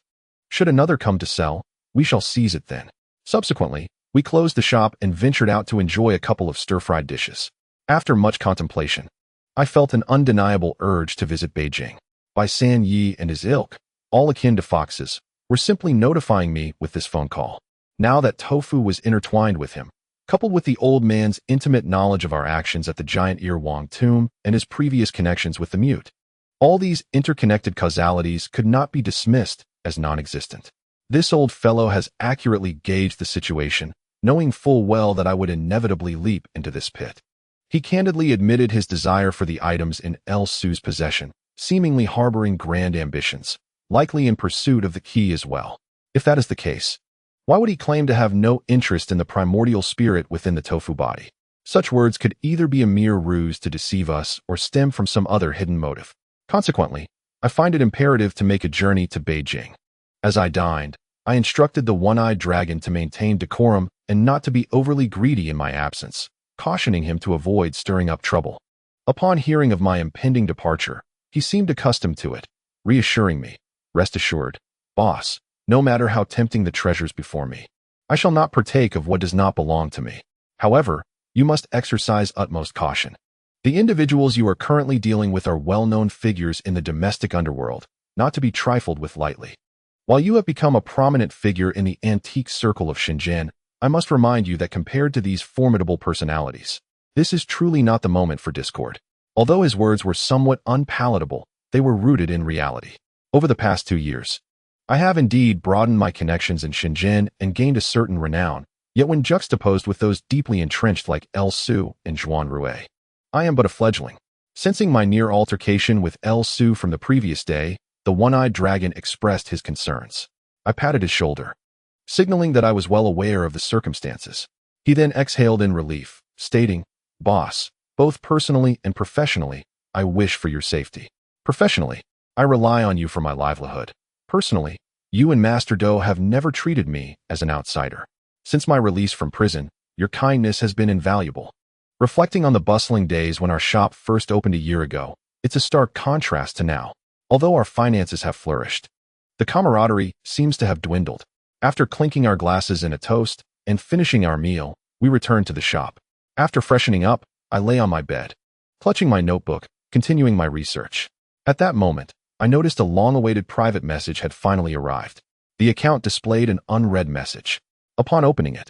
Speaker 1: Should another come to sell, we shall seize it then. Subsequently, we closed the shop and ventured out to enjoy a couple of stir-fried dishes. After much contemplation, I felt an undeniable urge to visit Beijing. Bai San Yi and his ilk, all akin to foxes, were simply notifying me with this phone call. Now that tofu was intertwined with him, coupled with the old man's intimate knowledge of our actions at the giant ear Wang tomb and his previous connections with the mute, all these interconnected causalities could not be dismissed as non-existent. This old fellow has accurately gauged the situation, knowing full well that I would inevitably leap into this pit. He candidly admitted his desire for the items in El Su's possession, seemingly harboring grand ambitions, likely in pursuit of the key as well. If that is the case, why would he claim to have no interest in the primordial spirit within the tofu body? Such words could either be a mere ruse to deceive us or stem from some other hidden motive. Consequently, I find it imperative to make a journey to Beijing. As I dined, I instructed the one-eyed dragon to maintain decorum and not to be overly greedy in my absence, cautioning him to avoid stirring up trouble. Upon hearing of my impending departure, he seemed accustomed to it, reassuring me, "Rest assured, boss, no matter how tempting the treasures before me, I shall not partake of what does not belong to me. However, you must exercise utmost caution. The individuals you are currently dealing with are well-known figures in the domestic underworld, not to be trifled with lightly. While you have become a prominent figure in the antique circle of Shenzhen, I must remind you that compared to these formidable personalities, this is truly not the moment for discord." Although his words were somewhat unpalatable, they were rooted in reality. Over the past 2 years, I have indeed broadened my connections in Shenzhen and gained a certain renown, yet when juxtaposed with those deeply entrenched like El Su and Zhuan Rui, I am but a fledgling. Sensing my near altercation with El Su from the previous day, the one-eyed dragon expressed his concerns. I patted his shoulder, signaling that I was well aware of the circumstances. He then exhaled in relief, stating, "Boss, both personally and professionally, I wish for your safety. Professionally, I rely on you for my livelihood. Personally, you and Master Do have never treated me as an outsider. Since my release from prison, your kindness has been invaluable." Reflecting on the bustling days when our shop first opened a year ago, it's a stark contrast to now. Although our finances have flourished, the camaraderie seems to have dwindled. After clinking our glasses in a toast and finishing our meal, we returned to the shop. After freshening up, I lay on my bed, clutching my notebook, continuing my research. At that moment, I noticed a long-awaited private message had finally arrived. The account displayed an unread message. Upon opening it,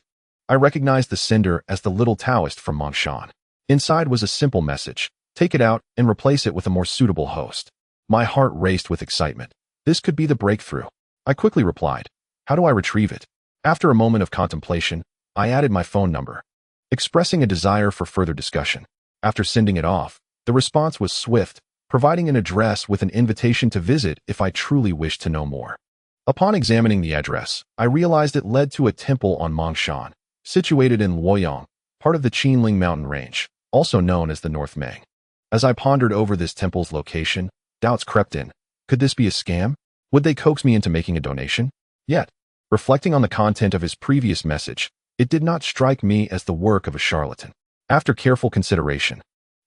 Speaker 1: I recognized the sender as the little Taoist from Mongshan. Inside was a simple message: "Take it out and replace it with a more suitable host." My heart raced with excitement. This could be the breakthrough. I quickly replied, "How do I retrieve it?" After a moment of contemplation, I added my phone number, expressing a desire for further discussion. After sending it off, the response was swift, providing an address with an invitation to visit if I truly wished to know more. Upon examining the address, I realized it led to a temple on Mongshan, situated in Luoyang, part of the Qinling mountain range, also known as the North Mang. As I pondered over this temple's location, doubts crept in. Could this be a scam? Would they coax me into making a donation? Yet, reflecting on the content of his previous message, it did not strike me as the work of a charlatan. After careful consideration,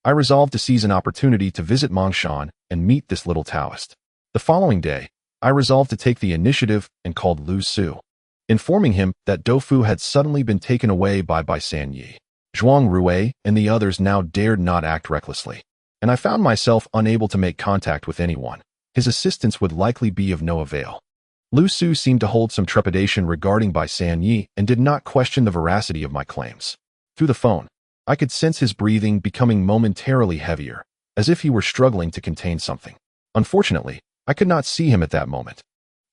Speaker 1: I resolved to seize an opportunity to visit Mongshan and meet this little Taoist. The following day, I resolved to take the initiative and called Lu Su, informing him that Dofu had suddenly been taken away by Bai San Yi. Zhuan Rui and the others now dared not act recklessly, and I found myself unable to make contact with anyone. His assistance would likely be of no avail. Lu Su seemed to hold some trepidation regarding Bai San Yi and did not question the veracity of my claims. Through the phone, I could sense his breathing becoming momentarily heavier, as if he were struggling to contain something. Unfortunately, I could not see him at that moment.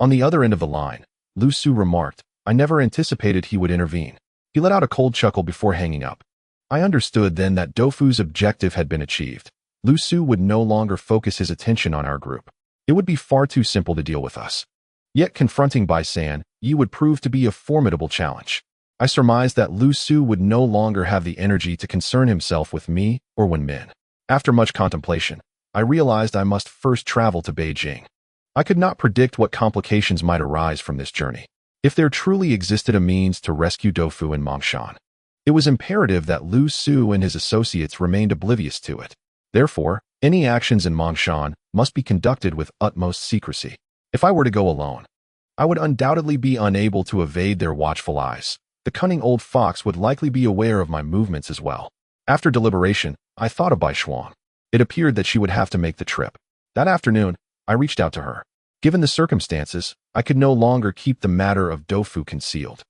Speaker 1: On the other end of the line, Lu Su remarked, "I never anticipated he would intervene." He let out a cold chuckle before hanging up. I understood then that Dofu's objective had been achieved. Lu Su would no longer focus his attention on our group. It would be far too simple to deal with us. Yet confronting Bai San Yi would prove to be a formidable challenge. I surmised that Lu Su would no longer have the energy to concern himself with me or Wen Min. After much contemplation, I realized I must first travel to Beijing. I could not predict what complications might arise from this journey. If there truly existed a means to rescue Dofu in Mongshan, it was imperative that Lu Su and his associates remained oblivious to it. Therefore, any actions in Mongshan must be conducted with utmost secrecy. If I were to go alone, I would undoubtedly be unable to evade their watchful eyes. The cunning old fox would likely be aware of my movements as well. After deliberation, I thought of Bai Shuang. It appeared that she would have to make the trip. That afternoon, I reached out to her. Given the circumstances, I could no longer keep the matter of Dofu concealed.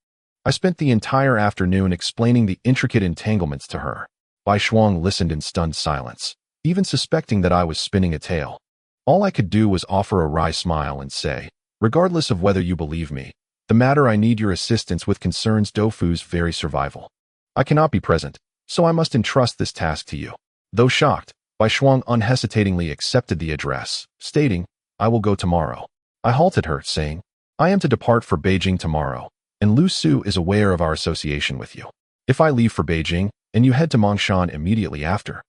Speaker 1: I spent the entire afternoon explaining the intricate entanglements to her. Bai Shuang listened in stunned silence, even suspecting that I was spinning a tale. All I could do was offer a wry smile and say, "Regardless of whether you believe me, the matter I need your assistance with concerns Dofu's very survival. I cannot be present, so I must entrust this task to you." Though shocked, Bai Shuang unhesitatingly accepted the address, stating, "I will go tomorrow." I halted her, saying, "I am to depart for Beijing tomorrow, and Lu Su is aware of our association with you. If I leave for Beijing and you head to Mongshan immediately after,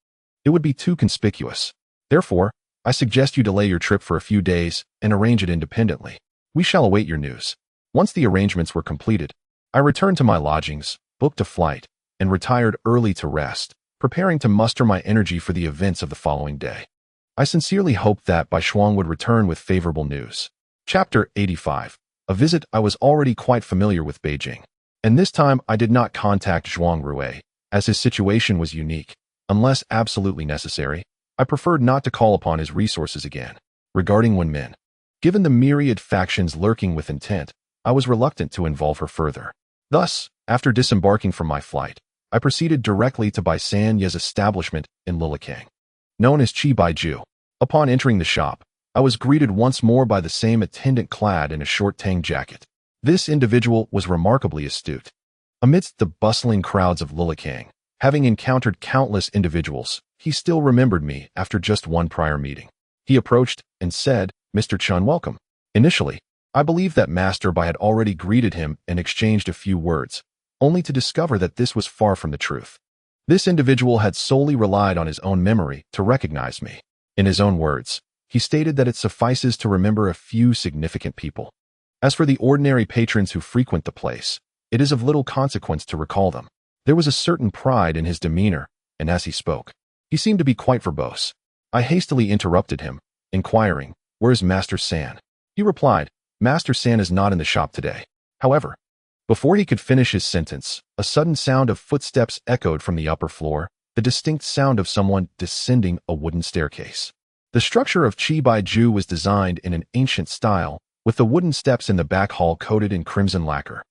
Speaker 1: it would be too conspicuous. Therefore, I suggest you delay your trip for a few days and arrange it independently. We shall await your news." Once the arrangements were completed, I returned to my lodgings, booked a flight, and retired early to rest, preparing to muster my energy for the events of the following day. I sincerely hoped that Bai Shuang would return with favorable news. Chapter 85. A visit. I was already quite familiar with Beijing, and this time I did not contact Zhuan Rui, as his situation was unique. Unless absolutely necessary, I preferred not to call upon his resources again. Regarding Wen Min, given the myriad factions lurking with intent, I was reluctant to involve her further. Thus, after disembarking from my flight, I proceeded directly to Bai San Yi's establishment in Lilikang, known as Chi Bai Ju. Upon entering the shop, I was greeted once more by the same attendant clad in a short tang jacket. This individual was remarkably astute. Amidst the bustling crowds of Lilikang, having encountered countless individuals, he still remembered me after just one prior meeting. He approached and said, "Mr. Chun, welcome." Initially, I believed that Master Bai had already greeted him and exchanged a few words, only to discover that this was far from the truth. This individual had solely relied on his own memory to recognize me. In his own words, he stated that it suffices to remember a few significant people. As for the ordinary patrons who frequent the place, it is of little consequence to recall them. There was a certain pride in his demeanor, and as he spoke, he seemed to be quite verbose. I hastily interrupted him, inquiring, "Where is Master San?" He replied, "Master San is not in the shop today." However, before he could finish his sentence, a sudden sound of footsteps echoed from the upper floor, the distinct sound of someone descending a wooden staircase. The structure of Chi Bai Ju was designed in an ancient style, with the wooden steps in the back hall coated in crimson lacquer,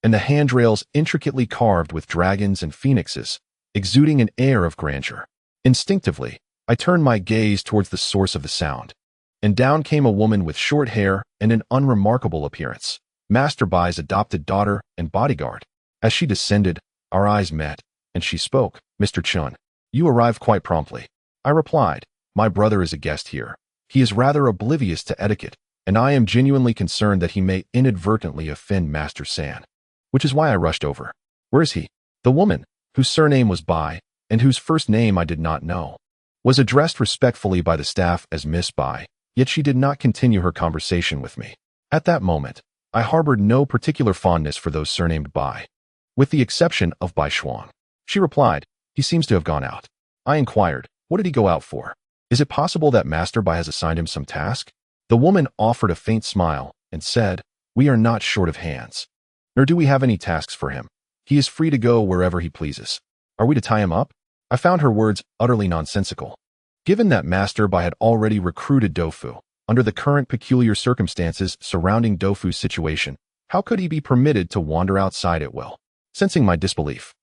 Speaker 1: and the handrails intricately carved with dragons and phoenixes, exuding an air of grandeur. Instinctively, I turned my gaze towards the source of the sound, and down came a woman with short hair and an unremarkable appearance, Master Bai's adopted daughter and bodyguard. As she descended, our eyes met, and she spoke, "Mr. Chun, you arrived quite promptly." I replied, "My brother is a guest here. He is rather oblivious to etiquette, and I am genuinely concerned that he may inadvertently offend Master San, which is why I rushed over." "Where is he?" The woman, whose surname was Bai, and whose first name I did not know, was addressed respectfully by the staff as Miss Bai, yet she did not continue her conversation with me. At that moment, I harbored no particular fondness for those surnamed Bai, with the exception of Bai Shuang. She replied, "He seems to have gone out." I inquired, "What did he go out for? Is it possible that Master Bai has assigned him some task?" The woman offered a faint smile and said, "We are not short of hands, nor do we have any tasks for him. He is free to go wherever he pleases. Are we to tie him up?" I found her words utterly nonsensical. Given that Master Bai had already recruited Dofu, Under the current peculiar circumstances surrounding Dofu's situation, how could he be permitted to wander outside at will? Sensing my disbelief,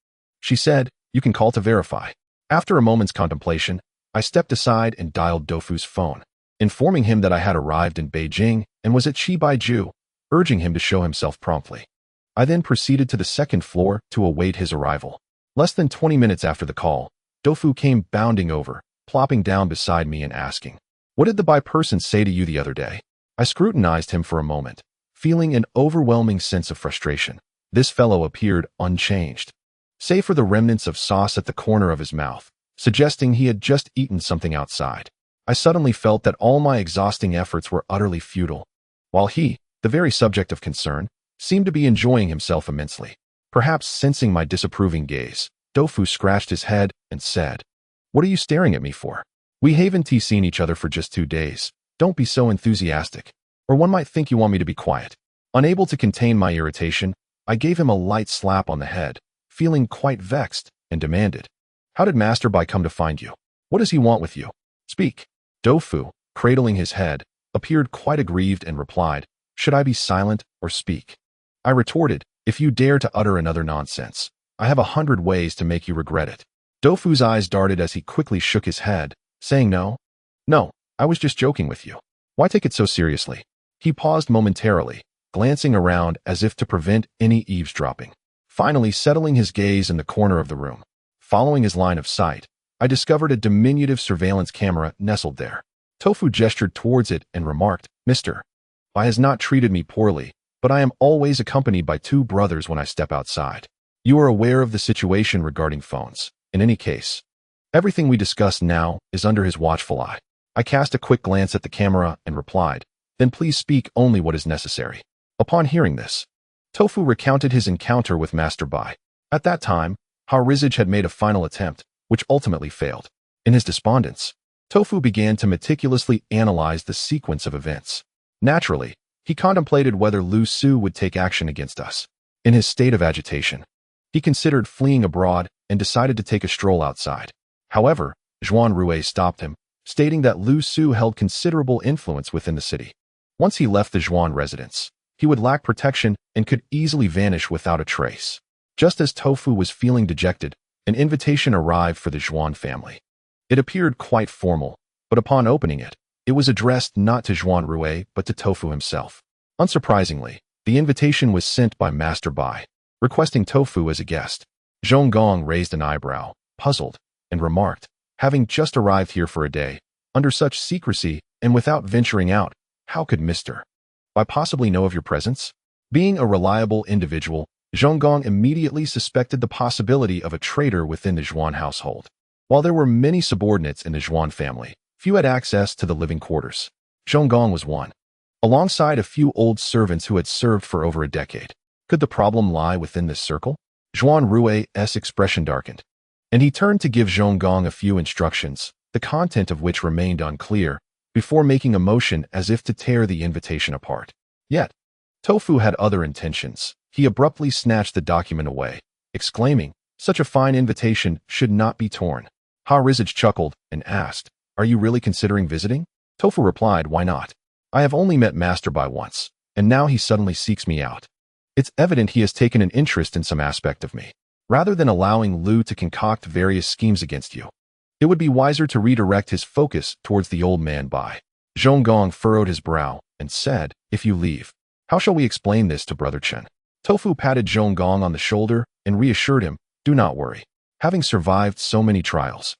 Speaker 1: she said, "You can call to verify." After a moment's contemplation, I stepped aside and dialed Dofu's phone, informing him that I had arrived in Beijing and was at Shibaiju, urging him to show himself promptly. I then proceeded to the second floor to await his arrival. Less than 20 minutes after the call, Dofu came bounding over, plopping down beside me and asking, "What did the Bai person say to you the other day?" I scrutinized him for a moment, feeling an overwhelming sense of frustration. This fellow appeared unchanged, save for the remnants of sauce at the corner of his mouth, suggesting he had just eaten something outside. I suddenly felt that all my exhausting efforts were utterly futile, while he, the very subject of concern, seemed to be enjoying himself immensely. Perhaps sensing my disapproving gaze, Dofu scratched his head and said, "What are you staring at me for? We haven't seen each other for just 2 days. Don't be so enthusiastic, or one might think you want me to be quiet." Unable to contain my irritation, I gave him a light slap on the head, feeling quite vexed, and demanded, "How did Master Bai come to find you? What does he want with you? Speak." Dofu, cradling his head, appeared quite aggrieved and replied, "Should I be silent or speak?" I retorted, "If you dare to utter another nonsense, I have 100 ways to make you regret it." Dofu's eyes darted as he quickly shook his head, saying, "No, I was just joking with you. Why take it so seriously?" He paused momentarily, glancing around as if to prevent any eavesdropping, finally settling his gaze in the corner of the room. Following his line of sight, I discovered a diminutive surveillance camera nestled there. Tofu gestured towards it and remarked, "Mr. Bai has not treated me poorly, but I am always accompanied by 2 brothers when I step outside. You are aware of the situation regarding phones. In any case, everything we discuss now is under his watchful eye." I cast a quick glance at the camera and replied, "Then please speak only what is necessary." Upon hearing this, Tofu recounted his encounter with Master Bai. At that time, Harizage had made a final attempt, which ultimately failed. In his despondence, Tofu began to meticulously analyze the sequence of events. Naturally, he contemplated whether Lu Su would take action against us. In his state of agitation, he considered fleeing abroad and decided to take a stroll outside. However, Zhuan Rui stopped him, stating that Lu Su held considerable influence within the city. Once he left the Zhuan residence, he would lack protection and could easily vanish without a trace. Just as Tofu was feeling dejected, an invitation arrived for the Zhuan family. It appeared quite formal, but upon opening it, it was addressed not to Zhuan Rui but to Tofu himself. Unsurprisingly, the invitation was sent by Master Bai, requesting Tofu as a guest. Zhong Gong raised an eyebrow, puzzled, and remarked, "Having just arrived here for a day, under such secrecy and without venturing out, how could Mr. Bai possibly know of your presence?" Being a reliable individual, Zhong Gong immediately suspected the possibility of a traitor within the Zhuan household. While there were many subordinates in the Zhuan family, few had access to the living quarters. Zhong Gong was one, alongside a few old servants who had served for over a decade. Could the problem lie within this circle? Zhuan Rui's expression darkened, and he turned to give Zhong Gong a few instructions, the content of which remained unclear, before making a motion as if to tear the invitation apart. Yet, Tofu had other intentions. He abruptly snatched the document away, exclaiming, "Such a fine invitation should not be torn." Harizage chuckled and asked, "Are you really considering visiting?" Tofu replied, "Why not? I have only met Master Bai once, and now he suddenly seeks me out. It's evident he has taken an interest in some aspect of me. Rather than allowing Lu to concoct various schemes against you, it would be wiser to redirect his focus towards the old man Bai." Zhong Gong furrowed his brow and said, "If you leave, how shall we explain this to Brother Chen?" Tofu patted Zhong Gong on the shoulder and reassured him, "Do not worry. Having survived so many trials,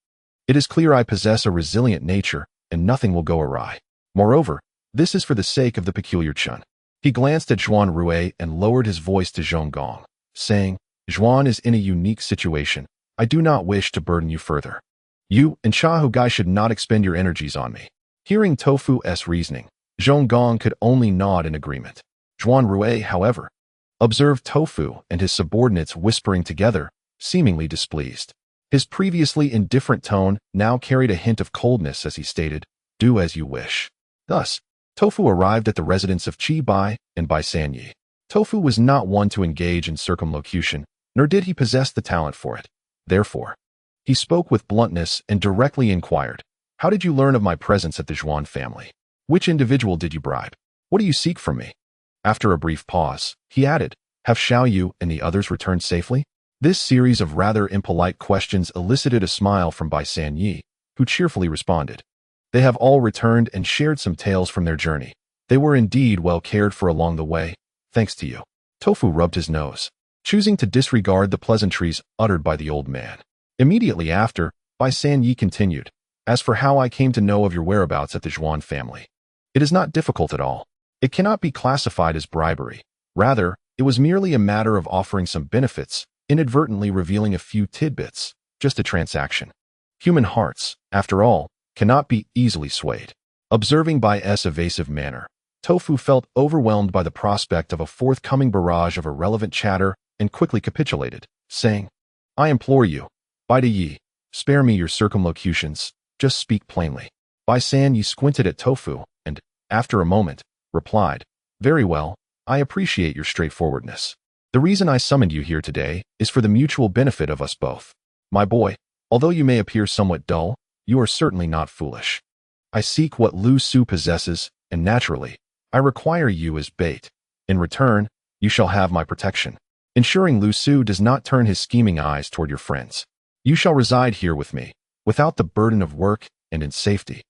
Speaker 1: it is clear I possess a resilient nature and nothing will go awry. Moreover, this is for the sake of the peculiar Chen." He glanced at Zhuan Rui and lowered his voice to Zhong Gong, saying, "Zhuan is in a unique situation. I do not wish to burden you further. You and Shahu Gai should not expend your energies on me." Hearing Tofu's reasoning, Zhong Gong could only nod in agreement. Zhuan Rui, however, observed Tofu and his subordinates whispering together, seemingly displeased. His previously indifferent tone now carried a hint of coldness as he stated, "Do as you wish." Thus, Tofu arrived at the residence of Qi Bai and Bai Sanyi. Tofu was not one to engage in circumlocution, nor did he possess the talent for it. Therefore, he spoke with bluntness and directly inquired, "How did you learn of my presence at the Zhuan family?" Which individual did you bribe? What do you seek from me? After a brief pause, he added, have Xiao Yu and the others returned safely? This series of rather impolite questions elicited a smile from Bai San Yi, who cheerfully responded. They have all returned and shared some tales from their journey. They were indeed well cared for along the way, thanks to you. Tofu rubbed his nose, choosing to disregard the pleasantries uttered by the old man. Immediately after, Bai San Yi continued, as for how I came to know of your whereabouts at the Zhuan family, it is not difficult at all. It cannot be classified as bribery. Rather, it was merely a matter of offering some benefits, inadvertently revealing a few tidbits, just a transaction. Human hearts, after all, cannot be easily swayed. Observing Bai's evasive manner, Tofu felt overwhelmed by the prospect of a forthcoming barrage of irrelevant chatter and quickly capitulated, saying, I implore you, Bai Yi, spare me your circumlocutions, just speak plainly. Bai San Yi squinted at Tofu and, after a moment, replied, very well, I appreciate your straightforwardness. The reason I summoned you here today is for the mutual benefit of us both. My boy, although you may appear somewhat dull, you are certainly not foolish. I seek what Lu Su possesses, and naturally, I require you as bait. In return, you shall have my protection, ensuring Lu Su does not turn his scheming eyes toward your friends. You shall reside here with me, without the burden of work and in safety,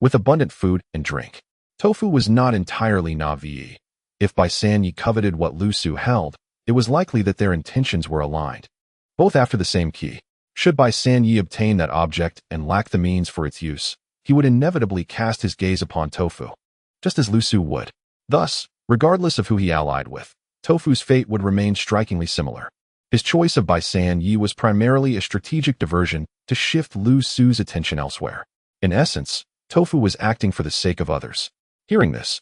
Speaker 1: with abundant food and drink. Tofu was not entirely naive. If Bai San Yi coveted what Lu Su held, it was likely that their intentions were aligned, both after the same key. Should Bai San Yi obtain that object and lack the means for its use, he would inevitably cast his gaze upon Tofu, just as Lu Su would. Thus, regardless of who he allied with, Tofu's fate would remain strikingly similar. His choice of Bai San Yi was primarily a strategic diversion to shift Lu Su's attention elsewhere. In essence, Tofu was acting for the sake of others. Hearing this,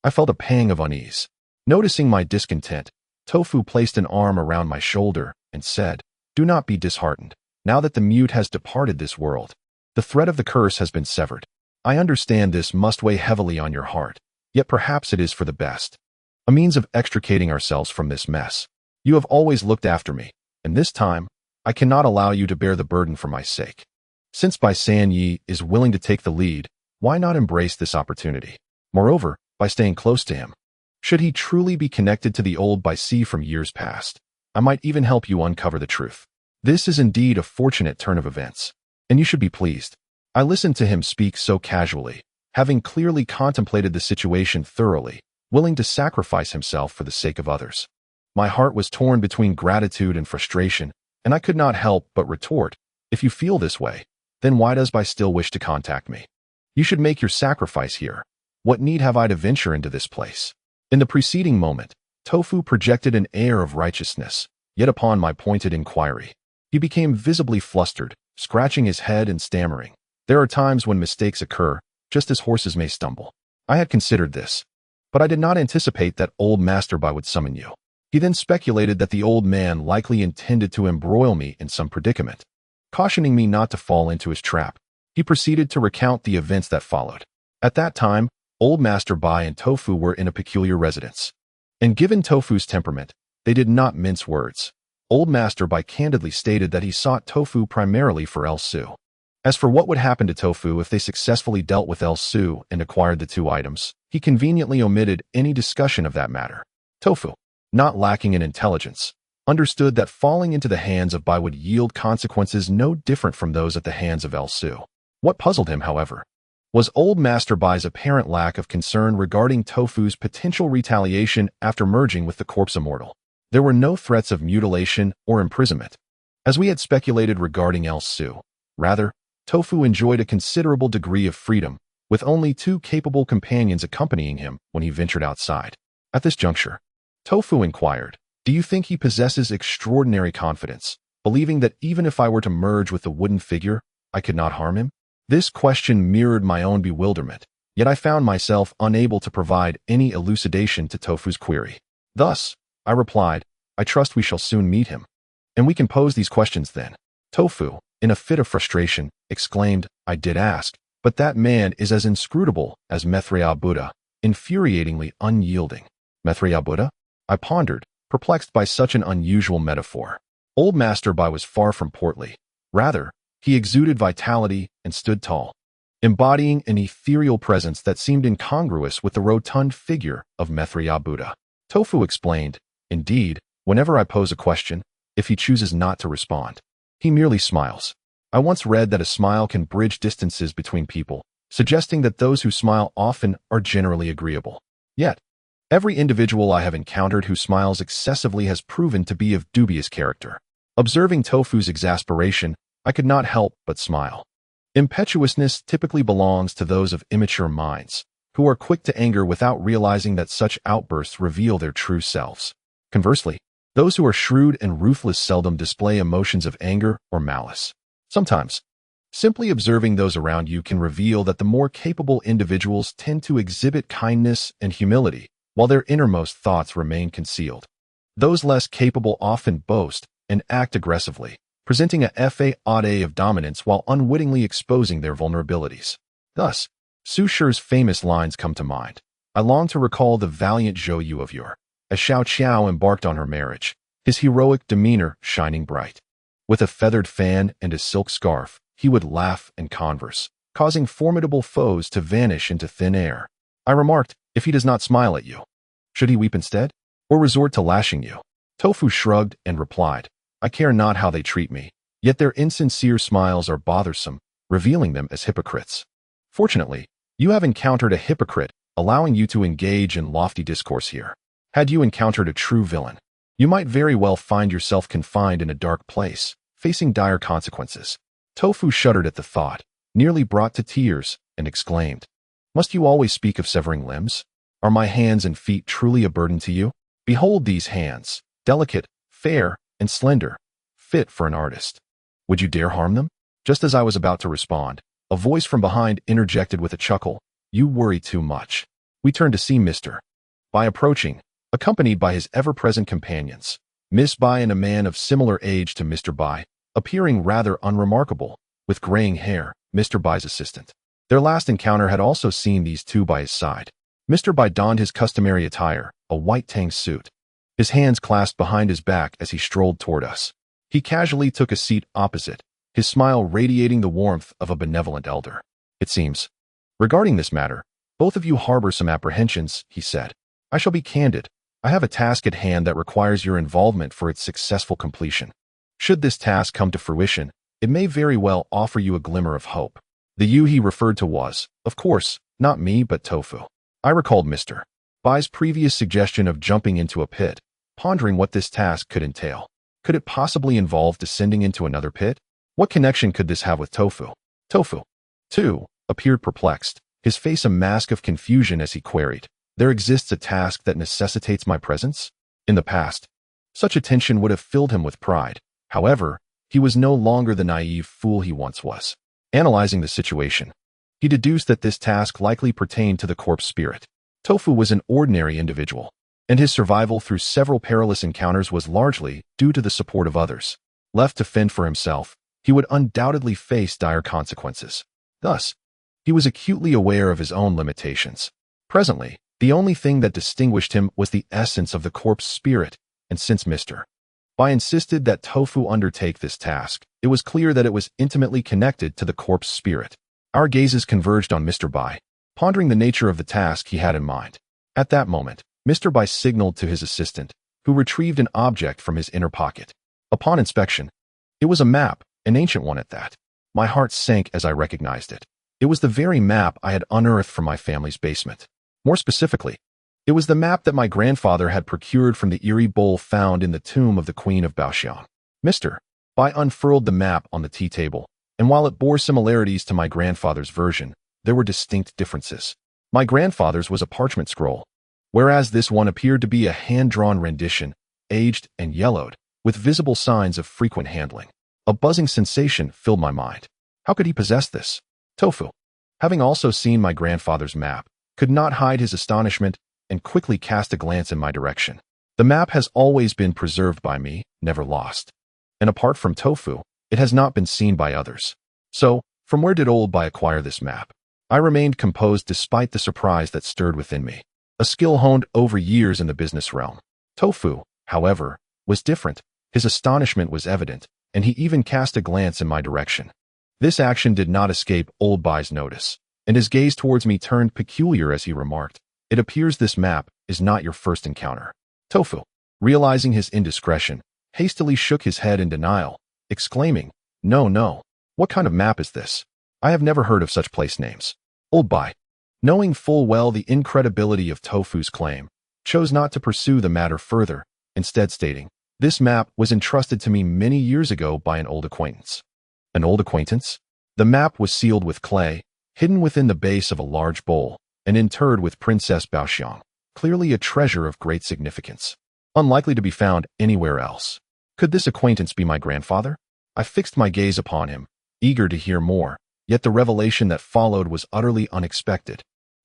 Speaker 1: I felt a pang of unease. Noticing my discontent, Tofu placed an arm around my shoulder and said, do not be disheartened. Now that the mute has departed this world, the thread of the curse has been severed. I understand this must weigh heavily on your heart, yet perhaps it is for the best. A means of extricating ourselves from this mess. You have always looked after me, and this time, I cannot allow you to bear the burden for my sake. Since Bai San Yi is willing to take the lead, why not embrace this opportunity? Moreover, by staying close to him, should he truly be connected to the old Bai Si from years past, I might even help you uncover the truth. This is indeed a fortunate turn of events, and you should be pleased. I listened to him speak so casually, having clearly contemplated the situation thoroughly, willing to sacrifice himself for the sake of others. My heart was torn between gratitude and frustration, and I could not help but retort, if you feel this way, then why does Bai still wish to contact me? You should make your sacrifice here. What need have I to venture into this place? In the preceding moment, Tofu projected an air of righteousness, yet upon my pointed inquiry, he became visibly flustered, scratching his head and stammering. There are times when mistakes occur, just as horses may stumble. I had considered this, but I did not anticipate that old Master Bai would summon you. He then speculated that the old man likely intended to embroil me in some predicament. Cautioning me not to fall into his trap, he proceeded to recount the events that followed. At that time, old Master Bai and Tofu were in a peculiar residence. And given Tofu's temperament, they did not mince words. Old Master Bai candidly stated that he sought Tofu primarily for El Su. As for what would happen to Tofu if they successfully dealt with El Su and acquired the two items, he conveniently omitted any discussion of that matter. Tofu, not lacking in intelligence, understood that falling into the hands of Bai would yield consequences no different from those at the hands of El Su. What puzzled him, however, was old Master Bai's apparent lack of concern regarding Tofu's potential retaliation after merging with the corpse immortal. There were no threats of mutilation or imprisonment, as we had speculated regarding El Su. Rather, Tofu enjoyed a considerable degree of freedom, with only two capable companions accompanying him when he ventured outside. At this juncture, Tofu inquired, do you think he possesses extraordinary confidence, believing that even if I were to merge with the wooden figure, I could not harm him? This question mirrored my own bewilderment, yet I found myself unable to provide any elucidation to Tofu's query. Thus, I replied, I trust we shall soon meet him, and we can pose these questions then. Tofu, in a fit of frustration, exclaimed, I did ask, but that man is as inscrutable as Maitreya Buddha, infuriatingly unyielding. Maitreya Buddha? I pondered, perplexed by such an unusual metaphor. Old Master Bai was far from portly. Rather, he exuded vitality and stood tall, embodying an ethereal presence that seemed incongruous with the rotund figure of Maitreya Buddha. Tofu explained, indeed, whenever I pose a question, if he chooses not to respond, he merely smiles. I once read that a smile can bridge distances between people, suggesting that those who smile often are generally agreeable. Yet, every individual I have encountered who smiles excessively has proven to be of dubious character. Observing Tofu's exasperation, I could not help but smile. Impetuousness typically belongs to those of immature minds, who are quick to anger without realizing that such outbursts reveal their true selves. Conversely, those who are shrewd and ruthless seldom display emotions of anger or malice. Sometimes, simply observing those around you can reveal that the more capable individuals tend to exhibit kindness and humility, while their innermost thoughts remain concealed. Those less capable often boast and act aggressively, presenting a facade of dominance while unwittingly exposing their vulnerabilities. Thus, Su Shi's famous lines come to mind. I long to recall the valiant Zhou Yu of yore, as Xiao Qiao embarked on her marriage, his heroic demeanor shining bright. With a feathered fan and a silk scarf, he would laugh and converse, causing formidable foes to vanish into thin air. I remarked, if he does not smile at you, should he weep instead, or resort to lashing you? Tofu shrugged and replied, I care not how they treat me, yet their insincere smiles are bothersome, revealing them as hypocrites. Fortunately, you have encountered a hypocrite, allowing you to engage in lofty discourse here. Had you encountered a true villain, you might very well find yourself confined in a dark place, facing dire consequences. Tofu shuddered at the thought, nearly brought to tears, and exclaimed, Must you always speak of severing limbs? Are my hands and feet truly a burden to you? Behold these hands, delicate, fair, and slender, fit for an artist. Would you dare harm them? Just as I was about to respond, a voice from behind interjected with a chuckle, You worry too much. We turned to see Mr. Bai approaching, accompanied by his ever-present companions, Miss Bai and a man of similar age to Mr. Bai, appearing rather unremarkable, with graying hair, Mr. Bai's assistant. Their last encounter had also seen these two by his side. Mr. Bai donned his customary attire, a white tang suit, his hands clasped behind his back as he strolled toward us. He casually took a seat opposite, his smile radiating the warmth of a benevolent elder. It seems, regarding this matter, both of you harbor some apprehensions, he said. I shall be candid. I have a task at hand that requires your involvement for its successful completion. Should this task come to fruition, it may very well offer you a glimmer of hope. The you he referred to was, of course, not me but Tofu. I recalled Mr. Bai's previous suggestion of jumping into a pit, pondering what this task could entail. Could it possibly involve descending into another pit? What connection could this have with Tofu? Tofu, too, appeared perplexed, his face a mask of confusion as he queried, There exists a task that necessitates my presence? In the past, such attention would have filled him with pride. However, he was no longer the naive fool he once was. Analyzing the situation, he deduced that this task likely pertained to the corpse spirit. Tofu was an ordinary individual, and his survival through several perilous encounters was largely due to the support of others. Left to fend for himself, he would undoubtedly face dire consequences. Thus, he was acutely aware of his own limitations. Presently, the only thing that distinguished him was the essence of the corpse spirit, and since Mr. Bai insisted that Tofu undertake this task, it was clear that it was intimately connected to the corpse spirit. Our gazes converged on Mr. Bai, pondering the nature of the task he had in mind. At that moment, Mr. Bai signaled to his assistant, who retrieved an object from his inner pocket. Upon inspection, it was a map, an ancient one at that. My heart sank as I recognized it. It was the very map I had unearthed from my family's basement. More specifically, it was the map that my grandfather had procured from the eerie bowl found in the tomb of the Queen of Baoxiang. Mr. Bai unfurled the map on the tea table, and while it bore similarities to my grandfather's version, there were distinct differences. My grandfather's was a parchment scroll, whereas this one appeared to be a hand-drawn rendition, aged and yellowed, with visible signs of frequent handling. A buzzing sensation filled my mind. How could he possess this? Tofu, having also seen my grandfather's map, could not hide his astonishment and quickly cast a glance in my direction. The map has always been preserved by me, never lost. And apart from Tofu, it has not been seen by others. So, from where did old Bai acquire this map? I remained composed despite the surprise that stirred within me. A skill honed over years in the business realm. Tofu, however, was different. His astonishment was evident, and he even cast a glance in my direction. This action did not escape Old Bai's notice, and his gaze towards me turned peculiar as he remarked, "It appears this map is not your first encounter." Tofu, realizing his indiscretion, hastily shook his head in denial, exclaiming, "No, no. What kind of map is this? I have never heard of such place names." Old Bai, knowing full well the incredibility of Tofu's claim, chose not to pursue the matter further, instead stating, "This map was entrusted to me many years ago by an old acquaintance." An old acquaintance? The map was sealed with clay, hidden within the base of a large bowl, and interred with Princess Baoxiang, clearly a treasure of great significance, unlikely to be found anywhere else. Could this acquaintance be my grandfather? I fixed my gaze upon him, eager to hear more, yet the revelation that followed was utterly unexpected.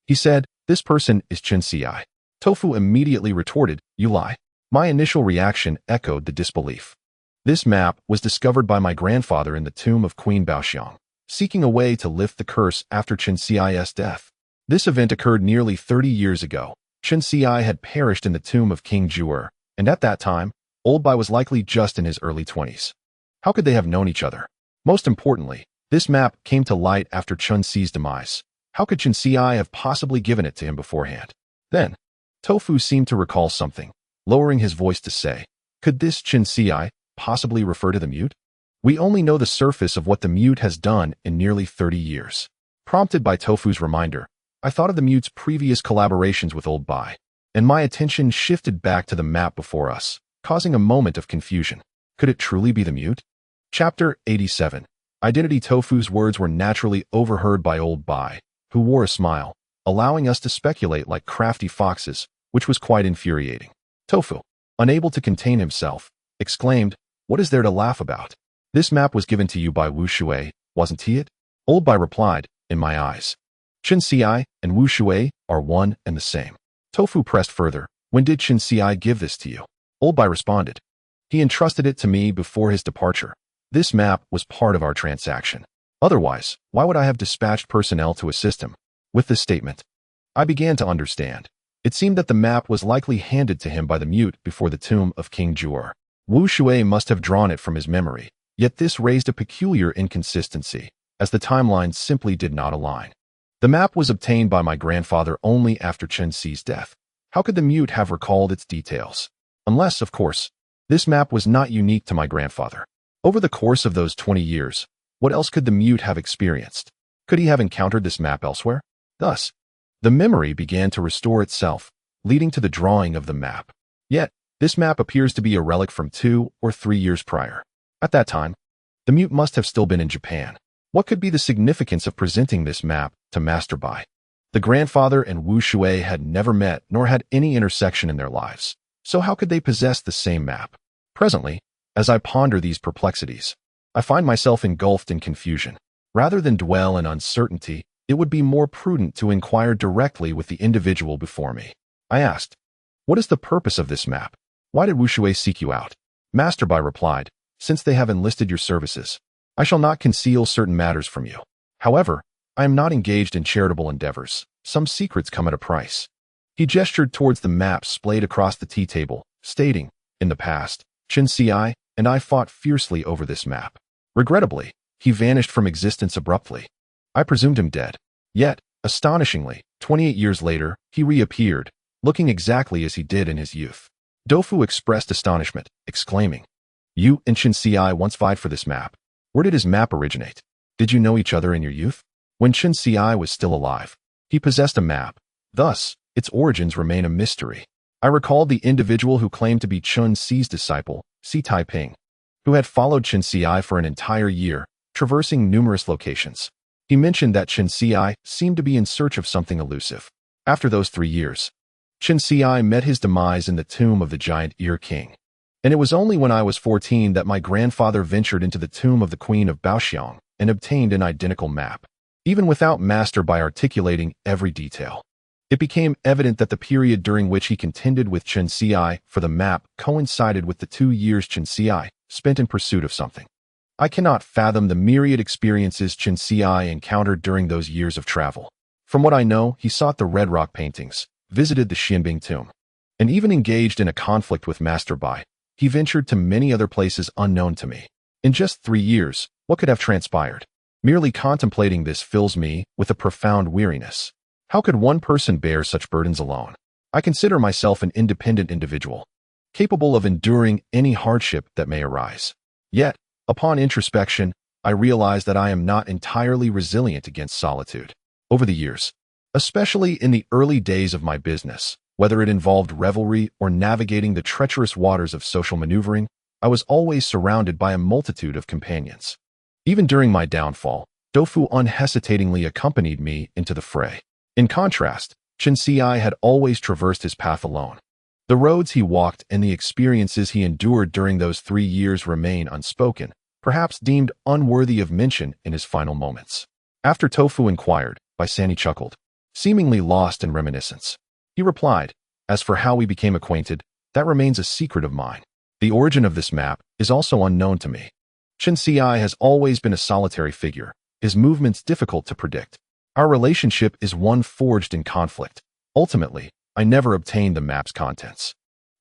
Speaker 1: He said, "This person is Chen Xiai." Tofu immediately retorted, "You lie." My initial reaction echoed the disbelief. This map was discovered by my grandfather in the tomb of Queen Baoxiang, seeking a way to lift the curse after Chen Xiai's death. This event occurred nearly 30 years ago. Chen Xiai had perished in the tomb of King Zhuan, and at that time, Old Bai was likely just in his early 20s. How could they have known each other? Most importantly, this map came to light after Chen Xi's demise. How could Chen Xiai have possibly given it to him beforehand? Then, Tofu seemed to recall something, lowering his voice to say, "Could this Chen Xiai possibly refer to the mute? We only know the surface of what the mute has done in nearly 30 years. Prompted by Tofu's reminder, I thought of the mute's previous collaborations with Old Bai, and my attention shifted back to the map before us, causing a moment of confusion. Could it truly be the mute? Chapter 87. Identity. Tofu's words were naturally overheard by Old Bai, who wore a smile, allowing us to speculate like crafty foxes, which was quite infuriating. Tofu, unable to contain himself, exclaimed, "What is there to laugh about? This map was given to you by Wu Shui, wasn't he it?" Old Bai replied, "In my eyes, Chen Xiai and Wu Shui are one and the same." Tofu pressed further, "When did Chen Xiai give this to you?" Old Bai responded, "He entrusted it to me before his departure. This map was part of our transaction. Otherwise, why would I have dispatched personnel to assist him?" With this statement, I began to understand. It seemed that the map was likely handed to him by the mute before the tomb of King Zhuan. Wu Shui must have drawn it from his memory, yet this raised a peculiar inconsistency, as the timelines simply did not align. The map was obtained by my grandfather only after Chen Xi's death. How could the mute have recalled its details? Unless, of course, this map was not unique to my grandfather. Over the course of those 20 years, what else could the mute have experienced? Could he have encountered this map elsewhere? Thus, the memory began to restore itself, leading to the drawing of the map. Yet, this map appears to be a relic from 2 or 3 years prior. At that time, the mute must have still been in Japan. What could be the significance of presenting this map to Master Bai? The grandfather and Wu Shui had never met nor had any intersection in their lives. So how could they possess the same map? Presently, as I ponder these perplexities, I find myself engulfed in confusion. Rather than dwell in uncertainty, it would be more prudent to inquire directly with the individual before me. I asked, "What is the purpose of this map? Why did Wu Shui seek you out?" Master Bai replied, "Since they have enlisted your services, I shall not conceal certain matters from you. However, I am not engaged in charitable endeavors. Some secrets come at a price." He gestured towards the map splayed across the tea table, stating, "In the past, Chen Xiai and I fought fiercely over this map. Regrettably, he vanished from existence abruptly. I presumed him dead. Yet, astonishingly, 28 years later, he reappeared, looking exactly as he did in his youth." Tofu expressed astonishment, exclaiming, "You and Chen Xiai once vied for this map. Where did his map originate? Did you know each other in your youth?" When Chen Xiai was still alive, he possessed a map. Thus, its origins remain a mystery. I recalled the individual who claimed to be Chen Xi's disciple, Si Taiping, who had followed Chen Xiai for an entire year, traversing numerous locations. He mentioned that Chen Xiai seemed to be in search of something elusive. After those 3 years, Chen Xiai met his demise in the tomb of the giant Ear King. And it was only when I was 14 that my grandfather ventured into the tomb of the Queen of Baoxiang and obtained an identical map. Even without Master Bai articulating every detail, it became evident that the period during which he contended with Chen Xiai for the map coincided with the 2 years Chen Xiai spent in pursuit of something. I cannot fathom the myriad experiences Chen Xiai encountered during those years of travel. From what I know, he sought the Red Rock paintings, visited the Xianbing tomb, and even engaged in a conflict with Master Bai. He ventured to many other places unknown to me. In just 3 years, what could have transpired? Merely contemplating this fills me with a profound weariness. How could one person bear such burdens alone? I consider myself an independent individual, capable of enduring any hardship that may arise. Yet, upon introspection, I realize that I am not entirely resilient against solitude. Over the years, especially in the early days of my business, whether it involved revelry or navigating the treacherous waters of social maneuvering, I was always surrounded by a multitude of companions. Even during my downfall, Dofu unhesitatingly accompanied me into the fray. In contrast, Chen had always traversed his path alone. The roads he walked and the experiences he endured during those 3 years remain unspoken, perhaps deemed unworthy of mention in his final moments. After Tofu inquired, Bai Sanyi chuckled, seemingly lost in reminiscence. He replied, "As for how we became acquainted, that remains a secret of mine. The origin of this map is also unknown to me. Chen has always been a solitary figure, his movements difficult to predict. Our relationship is one forged in conflict. Ultimately, I never obtained the map's contents.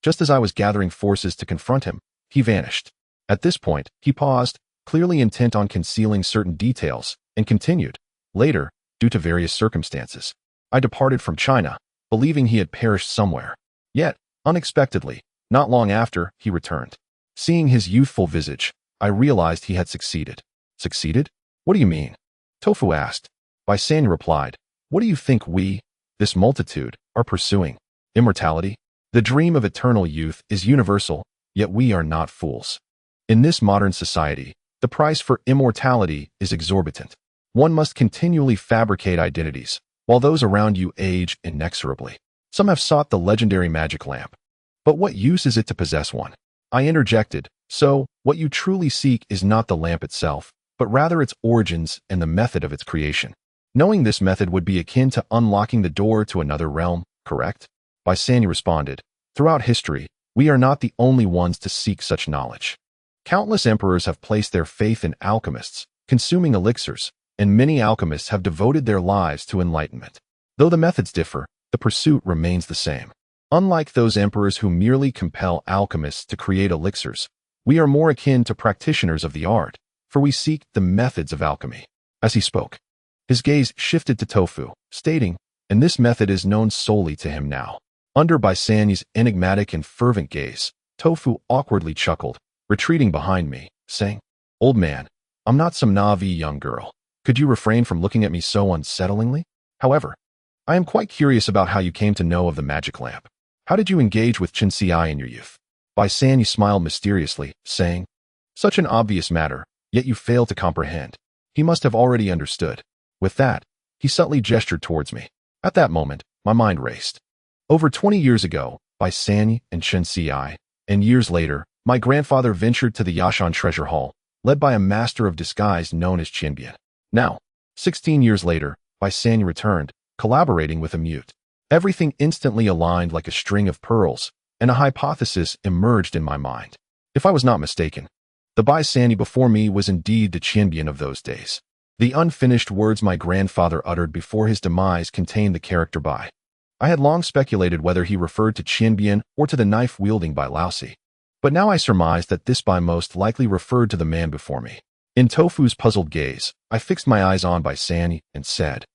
Speaker 1: Just as I was gathering forces to confront him, he vanished." At this point, he paused, clearly intent on concealing certain details, and continued, "Later, due to various circumstances, I departed from China, believing he had perished somewhere. Yet, unexpectedly, not long after, he returned. Seeing his youthful visage, I realized he had succeeded." "Succeeded? What do you mean?" Tofu asked. Bai Sanyi replied, "What do you think we, this multitude, are pursuing? Immortality? The dream of eternal youth is universal, yet we are not fools. In this modern society, the price for immortality is exorbitant. One must continually fabricate identities, while those around you age inexorably. Some have sought the legendary magic lamp. But what use is it to possess one?" I interjected, "So, what you truly seek is not the lamp itself, but rather its origins and the method of its creation. Knowing this method would be akin to unlocking the door to another realm, correct?" Bai Sanyi responded, "Throughout history, we are not the only ones to seek such knowledge. Countless emperors have placed their faith in alchemists, consuming elixirs, and many alchemists have devoted their lives to enlightenment. Though the methods differ, the pursuit remains the same. Unlike those emperors who merely compel alchemists to create elixirs, we are more akin to practitioners of the art, for we seek the methods of alchemy." As he spoke, his gaze shifted to Tofu, stating, "And this method is known solely to him now." Under Bai Sanyi's enigmatic and fervent gaze, Tofu awkwardly chuckled, retreating behind me, saying, "Old man, I'm not some naive young girl. Could you refrain from looking at me so unsettlingly? However, I am quite curious about how you came to know of the magic lamp. How did you engage with Chen in your youth?" Bai Sanyi smiled mysteriously, saying, "Such an obvious matter, yet you fail to comprehend. He must have already understood." With that, he subtly gestured towards me. At that moment, my mind raced. Over 20 years ago, Bai Sanyi and Chen and years later, my grandfather ventured to the Yashan Treasure Hall, led by a master of disguise known as Qianbian. Now, 16 years later, Bai Sanyi returned, collaborating with a mute. Everything instantly aligned like a string of pearls, and a hypothesis emerged in my mind. If I was not mistaken, the Bai Sanyi before me was indeed the Qianbian of those days. The unfinished words my grandfather uttered before his demise contained the character Bai. I had long speculated whether he referred to Qianbian or to the knife-wielding Bai Laosi. But now I surmised that this Bai most likely referred to the man before me. In Tofu's puzzled gaze, I fixed my eyes on Bai Sanyi and said,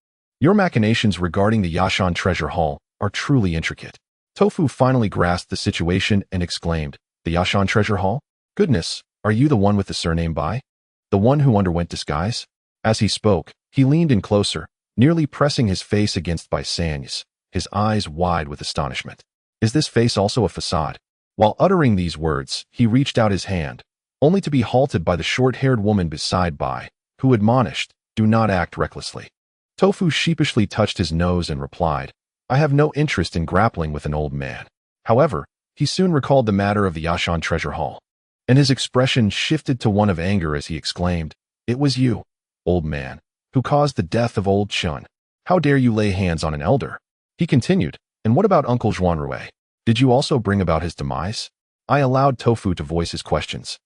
Speaker 1: "Your machinations regarding the Yashan Treasure Hall are truly intricate." Tofu finally grasped the situation and exclaimed, "The Yashan Treasure Hall? Goodness, are you the one with the surname Bai? The one who underwent disguise?" As he spoke, he leaned in closer, nearly pressing his face against Bai Sanyi's, his eyes wide with astonishment. "Is this face also a facade?" While uttering these words, he reached out his hand, only to be halted by the short-haired woman beside Bai, who admonished, "Do not act recklessly." Tofu sheepishly touched his nose and replied, "I have no interest in grappling with an old man." However, he soon recalled the matter of the Yashan Treasure Hall, and his expression shifted to one of anger as he exclaimed, "It was you, old man, who caused the death of old Chun. How dare you lay hands on an elder?" He continued, "And what about Uncle Zhuan Rui? Did you also bring about his demise?" I allowed Tofu to voice his questions.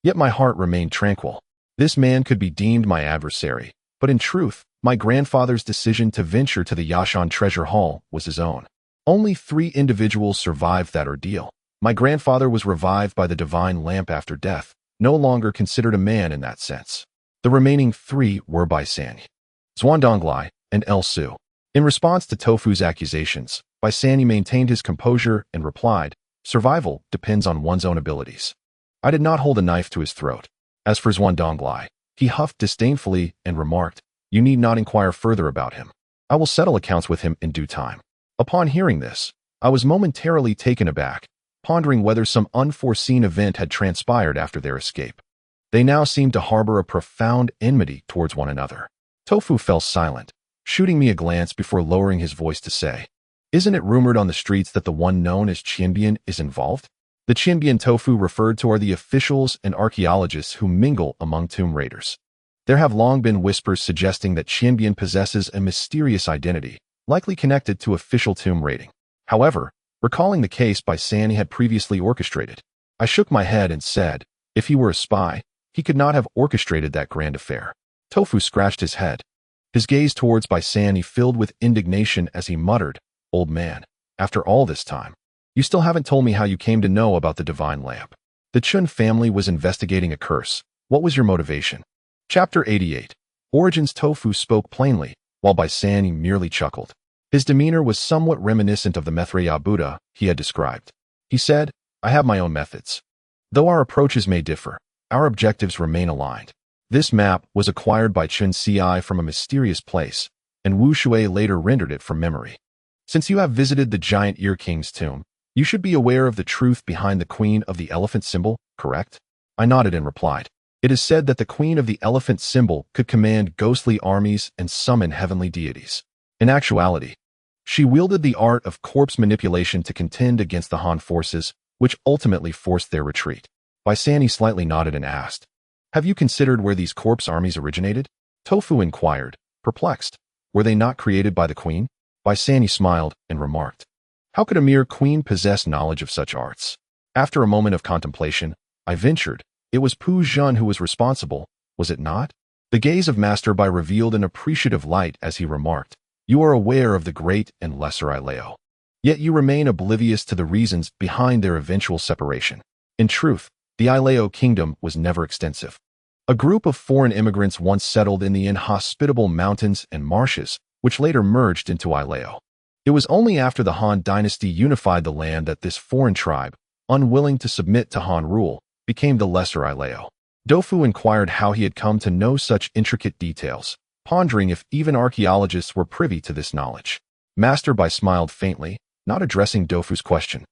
Speaker 1: Yet my heart remained tranquil. This man could be deemed my adversary, but in truth, my grandfather's decision to venture to the Yashan Treasure Hall was his own. Only 3 individuals survived that ordeal. My grandfather was revived by the divine lamp after death, no longer considered a man in that sense. The remaining 3 were Bai Sanyi, Zhuan Donglai, and El Su. In response to Tofu's accusations, Bai Sanyi maintained his composure and replied, "Survival depends on one's own abilities." I did not hold a knife to his throat. As for Zhuan Donglai, he huffed disdainfully and remarked, "You need not inquire further about him. I will settle accounts with him in due time." Upon hearing this, I was momentarily taken aback, pondering whether some unforeseen event had transpired after their escape. They now seemed to harbor a profound enmity towards one another. Tofu fell silent, shooting me a glance before lowering his voice to say, "Isn't it rumored on the streets that the one known as Qianbian is involved?" The Qianbian Tofu referred to are the officials and archaeologists who mingle among tomb raiders. There have long been whispers suggesting that Qianbian possesses a mysterious identity, likely connected to official tomb raiding. However, recalling the case Bai Sanyi had previously orchestrated, I shook my head and said, if he were a spy, he could not have orchestrated that grand affair. Tofu scratched his head. His gaze towards Bai Sanyi filled with indignation as he muttered, "Old man, after all this time, you still haven't told me how you came to know about the divine lamp. The Chun family was investigating a curse. What was your motivation?" Chapter 88. Origins. Tofu spoke plainly, while Bai Sanyi merely chuckled. His demeanor was somewhat reminiscent of the Maitreya Buddha he had described. He said, "I have my own methods. Though our approaches may differ, our objectives remain aligned. This map was acquired by Chun Ci from a mysterious place, and Wu Shui later rendered it from memory. Since you have visited the giant Ear King's tomb, you should be aware of the truth behind the Queen of the Elephant symbol, correct?" I nodded and replied, "It is said that the Queen of the Elephant symbol could command ghostly armies and summon heavenly deities. In actuality, she wielded the art of corpse manipulation to contend against the Han forces, which ultimately forced their retreat." Bai Sanyi slightly nodded and asked, "Have you considered where these corpse armies originated?" Tofu inquired, perplexed. "Were they not created by the Queen?" Bai Sanyi smiled and remarked, "How could a mere queen possess knowledge of such arts?" After a moment of contemplation, I ventured, "It was Pu Zhen who was responsible, was it not?" The gaze of Master Bai revealed an appreciative light as he remarked, "You are aware of the great and lesser Ileo. Yet you remain oblivious to the reasons behind their eventual separation. In truth, the Ileo kingdom was never extensive. A group of foreign immigrants once settled in the inhospitable mountains and marshes, which later merged into Ileo. It was only after the Han dynasty unified the land that this foreign tribe, unwilling to submit to Han rule, became the lesser Ileo." Tofu inquired how he had come to know such intricate details, pondering if even archaeologists were privy to this knowledge. Master Bai smiled faintly, not addressing Tofu's question,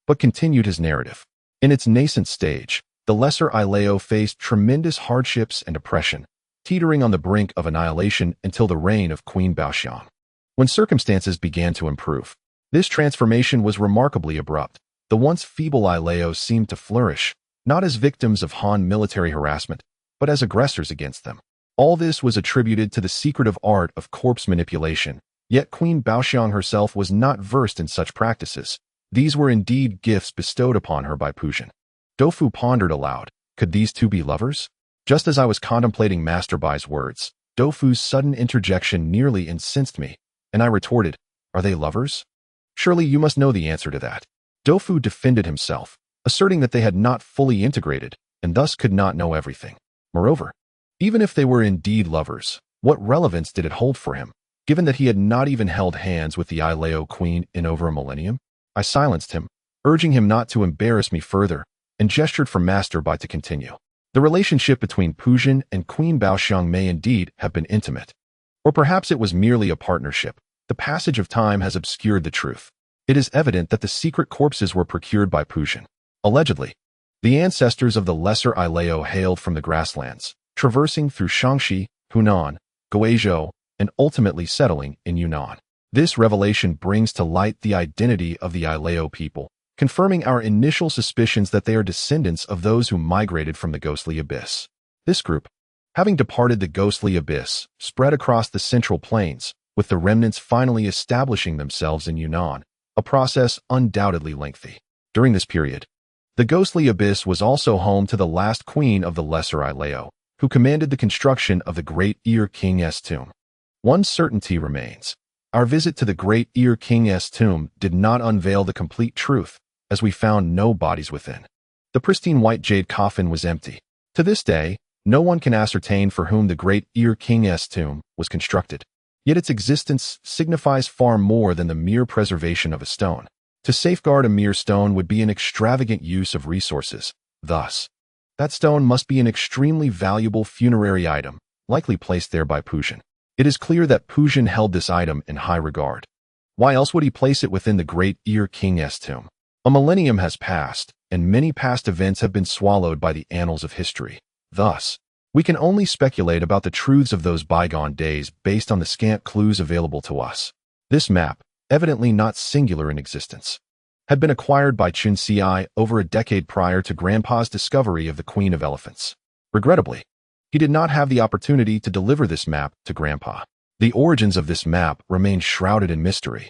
Speaker 1: but continued his narrative. In its nascent stage, the lesser Ileo faced tremendous hardships and oppression, teetering on the brink of annihilation until the reign of Queen Baoxiang. When circumstances began to improve, this transformation was remarkably abrupt. The once feeble Ileo seemed to flourish, not as victims of Han military harassment, but as aggressors against them. All this was attributed to the secretive art of corpse manipulation, yet Queen Baoxiang herself was not versed in such practices. These were indeed gifts bestowed upon her by Pu Zhen. Tofu pondered aloud, could these two be lovers? Just as I was contemplating Master Bai's words, Tofu's sudden interjection nearly incensed me, and I retorted, "Are they lovers? Surely you must know the answer to that." Tofu defended himself, asserting that they had not fully integrated, and thus could not know everything. Moreover, even if they were indeed lovers, what relevance did it hold for him, given that he had not even held hands with the Ileo queen in over a millennium? I silenced him, urging him not to embarrass me further, and gestured for Master Bai to continue. The relationship between Pu Zhen and Queen Baoxiang may indeed have been intimate. Or perhaps it was merely a partnership. The passage of time has obscured the truth. It is evident that the secret corpses were procured by Pu Zhen. Allegedly, the ancestors of the lesser Ileo hailed from the grasslands, traversing through Shaanxi, Hunan, Guizhou, and ultimately settling in Yunnan. This revelation brings to light the identity of the Ileo people, confirming our initial suspicions that they are descendants of those who migrated from the ghostly abyss. This group, having departed the ghostly abyss, spread across the central plains, with the remnants finally establishing themselves in Yunnan, a process undoubtedly lengthy. During this period, the ghostly abyss was also home to the last queen of the lesser Ileo, who commanded the construction of the great Ear King's tomb. One certainty remains. Our visit to the great Ear King's tomb did not unveil the complete truth, as we found no bodies within. The pristine white jade coffin was empty. To this day, No one can ascertain for whom the great Ear King's tomb was constructed. Yet its existence signifies far more than the mere preservation of a stone. To safeguard a mere stone would be an extravagant use of resources. Thus, that stone must be an extremely valuable funerary item, likely placed there by Puzhan. It is clear that Puzhan held this item in high regard. Why else would he place it within the great Ear King's tomb? A millennium has passed, and many past events have been swallowed by the annals of history. Thus, we can only speculate about the truths of those bygone days based on the scant clues available to us. This map, evidently not singular in existence, had been acquired by Chun Ci over a decade prior to Grandpa's discovery of the Queen of Elephants. Regrettably, he did not have the opportunity to deliver this map to Grandpa. The origins of this map remain shrouded in mystery,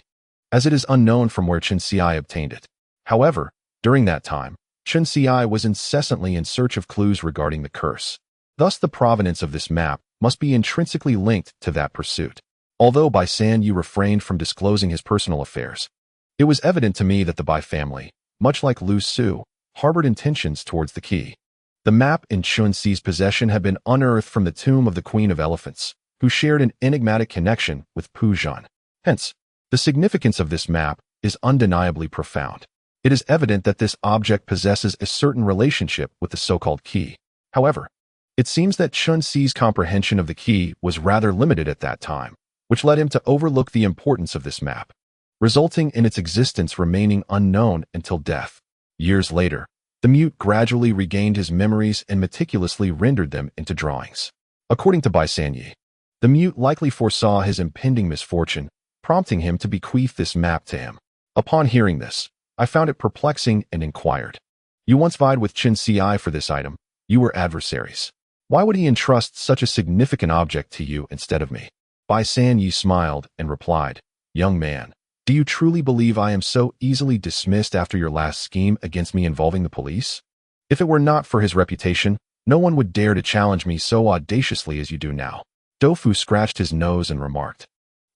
Speaker 1: as it is unknown from where Chun Ci obtained it. However, during that time, Chun Ci was incessantly in search of clues regarding the curse. Thus, the provenance of this map must be intrinsically linked to that pursuit. Although Bai San Yu refrained from disclosing his personal affairs, it was evident to me that the Bai family, much like Lu Su, harbored intentions towards the key. The map in Chun Ci's possession had been unearthed from the tomb of the Queen of Elephants, who shared an enigmatic connection with Puzhan. Hence, the significance of this map is undeniably profound. It is evident that this object possesses a certain relationship with the so-called key. However, it seems that Chun Ci's comprehension of the key was rather limited at that time, which led him to overlook the importance of this map, resulting in its existence remaining unknown until death. Years later, the mute gradually regained his memories and meticulously rendered them into drawings. According to Bai San Yi, the mute likely foresaw his impending misfortune, prompting him to bequeath this map to him. Upon hearing this, I found it perplexing and inquired. You once vied with Chun Ci for this item. You were adversaries. Why would he entrust such a significant object to you instead of me? Bai San Yi smiled and replied, Young man, do you truly believe I am so easily dismissed after your last scheme against me involving the police? If it were not for his reputation, no one would dare to challenge me so audaciously as you do now. Dofu scratched his nose and remarked,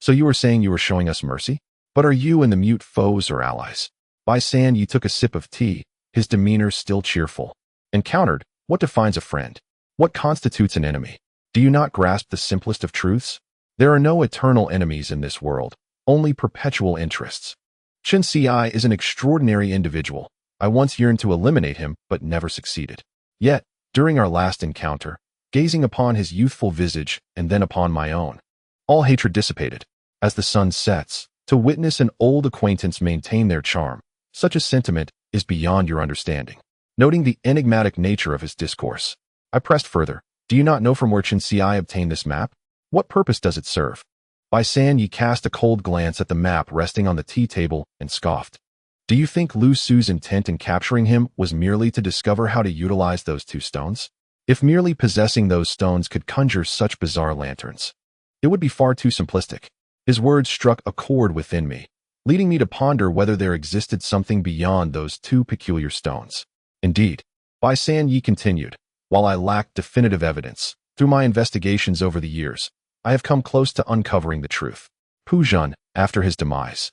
Speaker 1: So you were saying you were showing us mercy? But are you and the mute foes or allies? Bai San Yi took a sip of tea, his demeanor still cheerful, and countered, What defines a friend? What constitutes an enemy? Do you not grasp the simplest of truths? There are no eternal enemies in this world, only perpetual interests. Chun Ci is an extraordinary individual. I once yearned to eliminate him, but never succeeded. Yet, during our last encounter, gazing upon his youthful visage and then upon my own, all hatred dissipated. As the sun sets, to witness an old acquaintance maintain their charm, such a sentiment is beyond your understanding. Noting the enigmatic nature of his discourse, I pressed further. Do you not know from where Chun Ci obtained this map? What purpose does it serve? Bai San Yi cast a cold glance at the map resting on the tea table and scoffed. Do you think Lu Su's intent in capturing him was merely to discover how to utilize those two stones? If merely possessing those stones could conjure such bizarre lanterns, it would be far too simplistic. His words struck a chord within me, leading me to ponder whether there existed something beyond those two peculiar stones. Indeed, Bai San Yi continued, while I lacked definitive evidence, through my investigations over the years, I have come close to uncovering the truth. Puzhan, after his demise,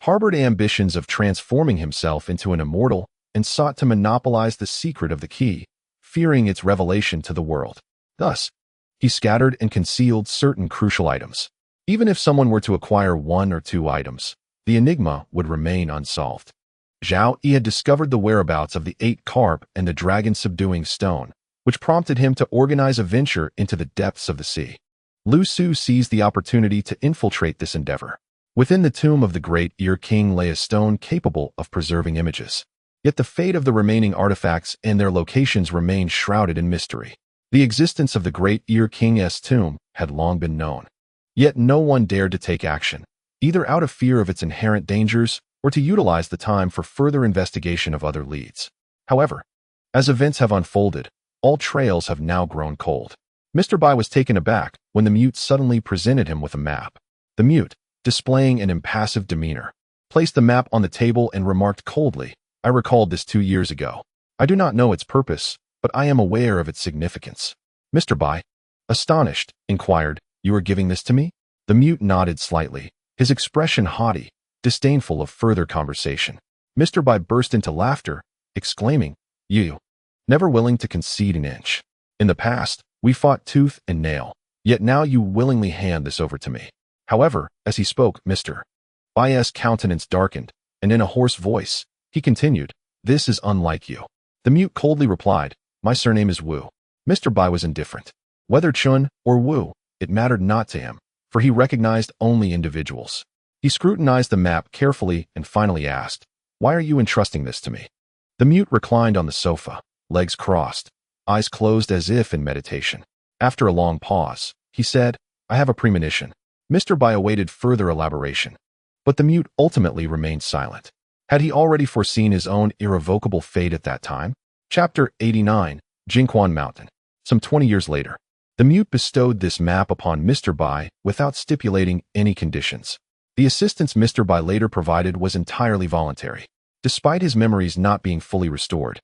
Speaker 1: harbored ambitions of transforming himself into an immortal and sought to monopolize the secret of the key, fearing its revelation to the world. Thus, he scattered and concealed certain crucial items. Even if someone were to acquire one or two items, the enigma would remain unsolved. Zhao Yi had discovered the whereabouts of the 8 carp and the dragon-subduing stone, which prompted him to organize a venture into the depths of the sea. Lu Su seized the opportunity to infiltrate this endeavor. Within the tomb of the great Ear King lay a stone capable of preserving images. Yet the fate of the remaining artifacts and their locations remained shrouded in mystery. The existence of the great Ear King's tomb had long been known. Yet no one dared to take action, either out of fear of its inherent dangers or to utilize the time for further investigation of other leads. However, as events have unfolded, all trails have now grown cold. Mr. Bai was taken aback when the mute suddenly presented him with a map. The mute, displaying an impassive demeanor, placed the map on the table and remarked coldly, I recalled this 2 years ago. I do not know its purpose, but I am aware of its significance. Mr. Bai, astonished, inquired, You are giving this to me? The mute nodded slightly, his expression haughty, disdainful of further conversation. Mr. Bai burst into laughter, exclaiming, You, never willing to concede an inch. In the past, We fought tooth and nail, yet now you willingly hand this over to me. However, as he spoke, Mr. Bai's countenance darkened, and in a hoarse voice, he continued, "This is unlike you." The mute coldly replied, "My surname is Wu." Mr. Bai was indifferent. Whether Chun or Wu, it mattered not to him, for he recognized only individuals. He scrutinized the map carefully and finally asked, "Why are you entrusting this to me?" The mute reclined on the sofa, legs crossed, eyes closed as if in meditation. After a long pause, he said, "I have a premonition." Mr. Bai awaited further elaboration, but the mute ultimately remained silent. Had he already foreseen his own irrevocable fate at that time? Chapter 89, Jingquan Mountain. Some 20 years later, the mute bestowed this map upon Mr. Bai without stipulating any conditions. The assistance Mr. Bai later provided was entirely voluntary. Despite his memories not being fully restored,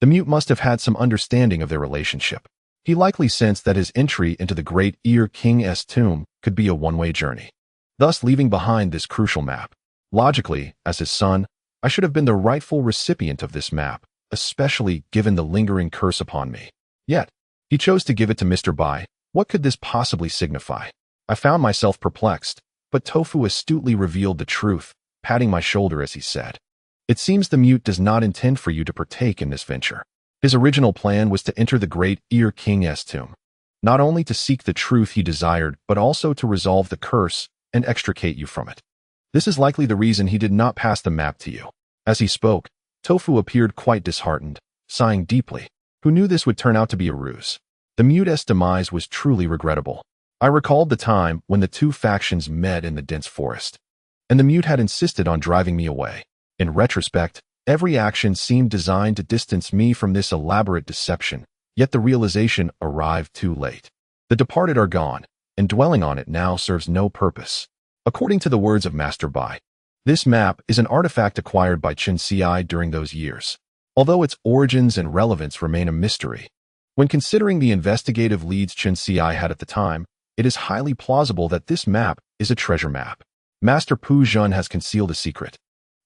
Speaker 1: the mute must have had some understanding of their relationship. He likely sensed that his entry into the great Ear King's tomb could be a one-way journey, thus leaving behind this crucial map. Logically, as his son, I should have been the rightful recipient of this map, especially given the lingering curse upon me. Yet, he chose to give it to Mr. Bai. What could this possibly signify? I found myself perplexed, but Tofu astutely revealed the truth, patting my shoulder as he said, "It seems the mute does not intend for you to partake in this venture. His original plan was to enter the great Ear King's tomb, not only to seek the truth he desired, but also to resolve the curse and extricate you from it. This is likely the reason he did not pass the map to you." As he spoke, Tofu appeared quite disheartened, sighing deeply. Who knew this would turn out to be a ruse? The mute's demise was truly regrettable. I recalled the time when the two factions met in the dense forest, and the mute had insisted on driving me away. In retrospect, every action seemed designed to distance me from this elaborate deception, yet the realization arrived too late. The departed are gone, and dwelling on it now serves no purpose. According to the words of Master Bai, this map is an artifact acquired by Chen Xi during those years, although its origins and relevance remain a mystery. When considering the investigative leads Chen Xi had at the time, it is highly plausible that this map is a treasure map. Master Pu Zhen has concealed a secret,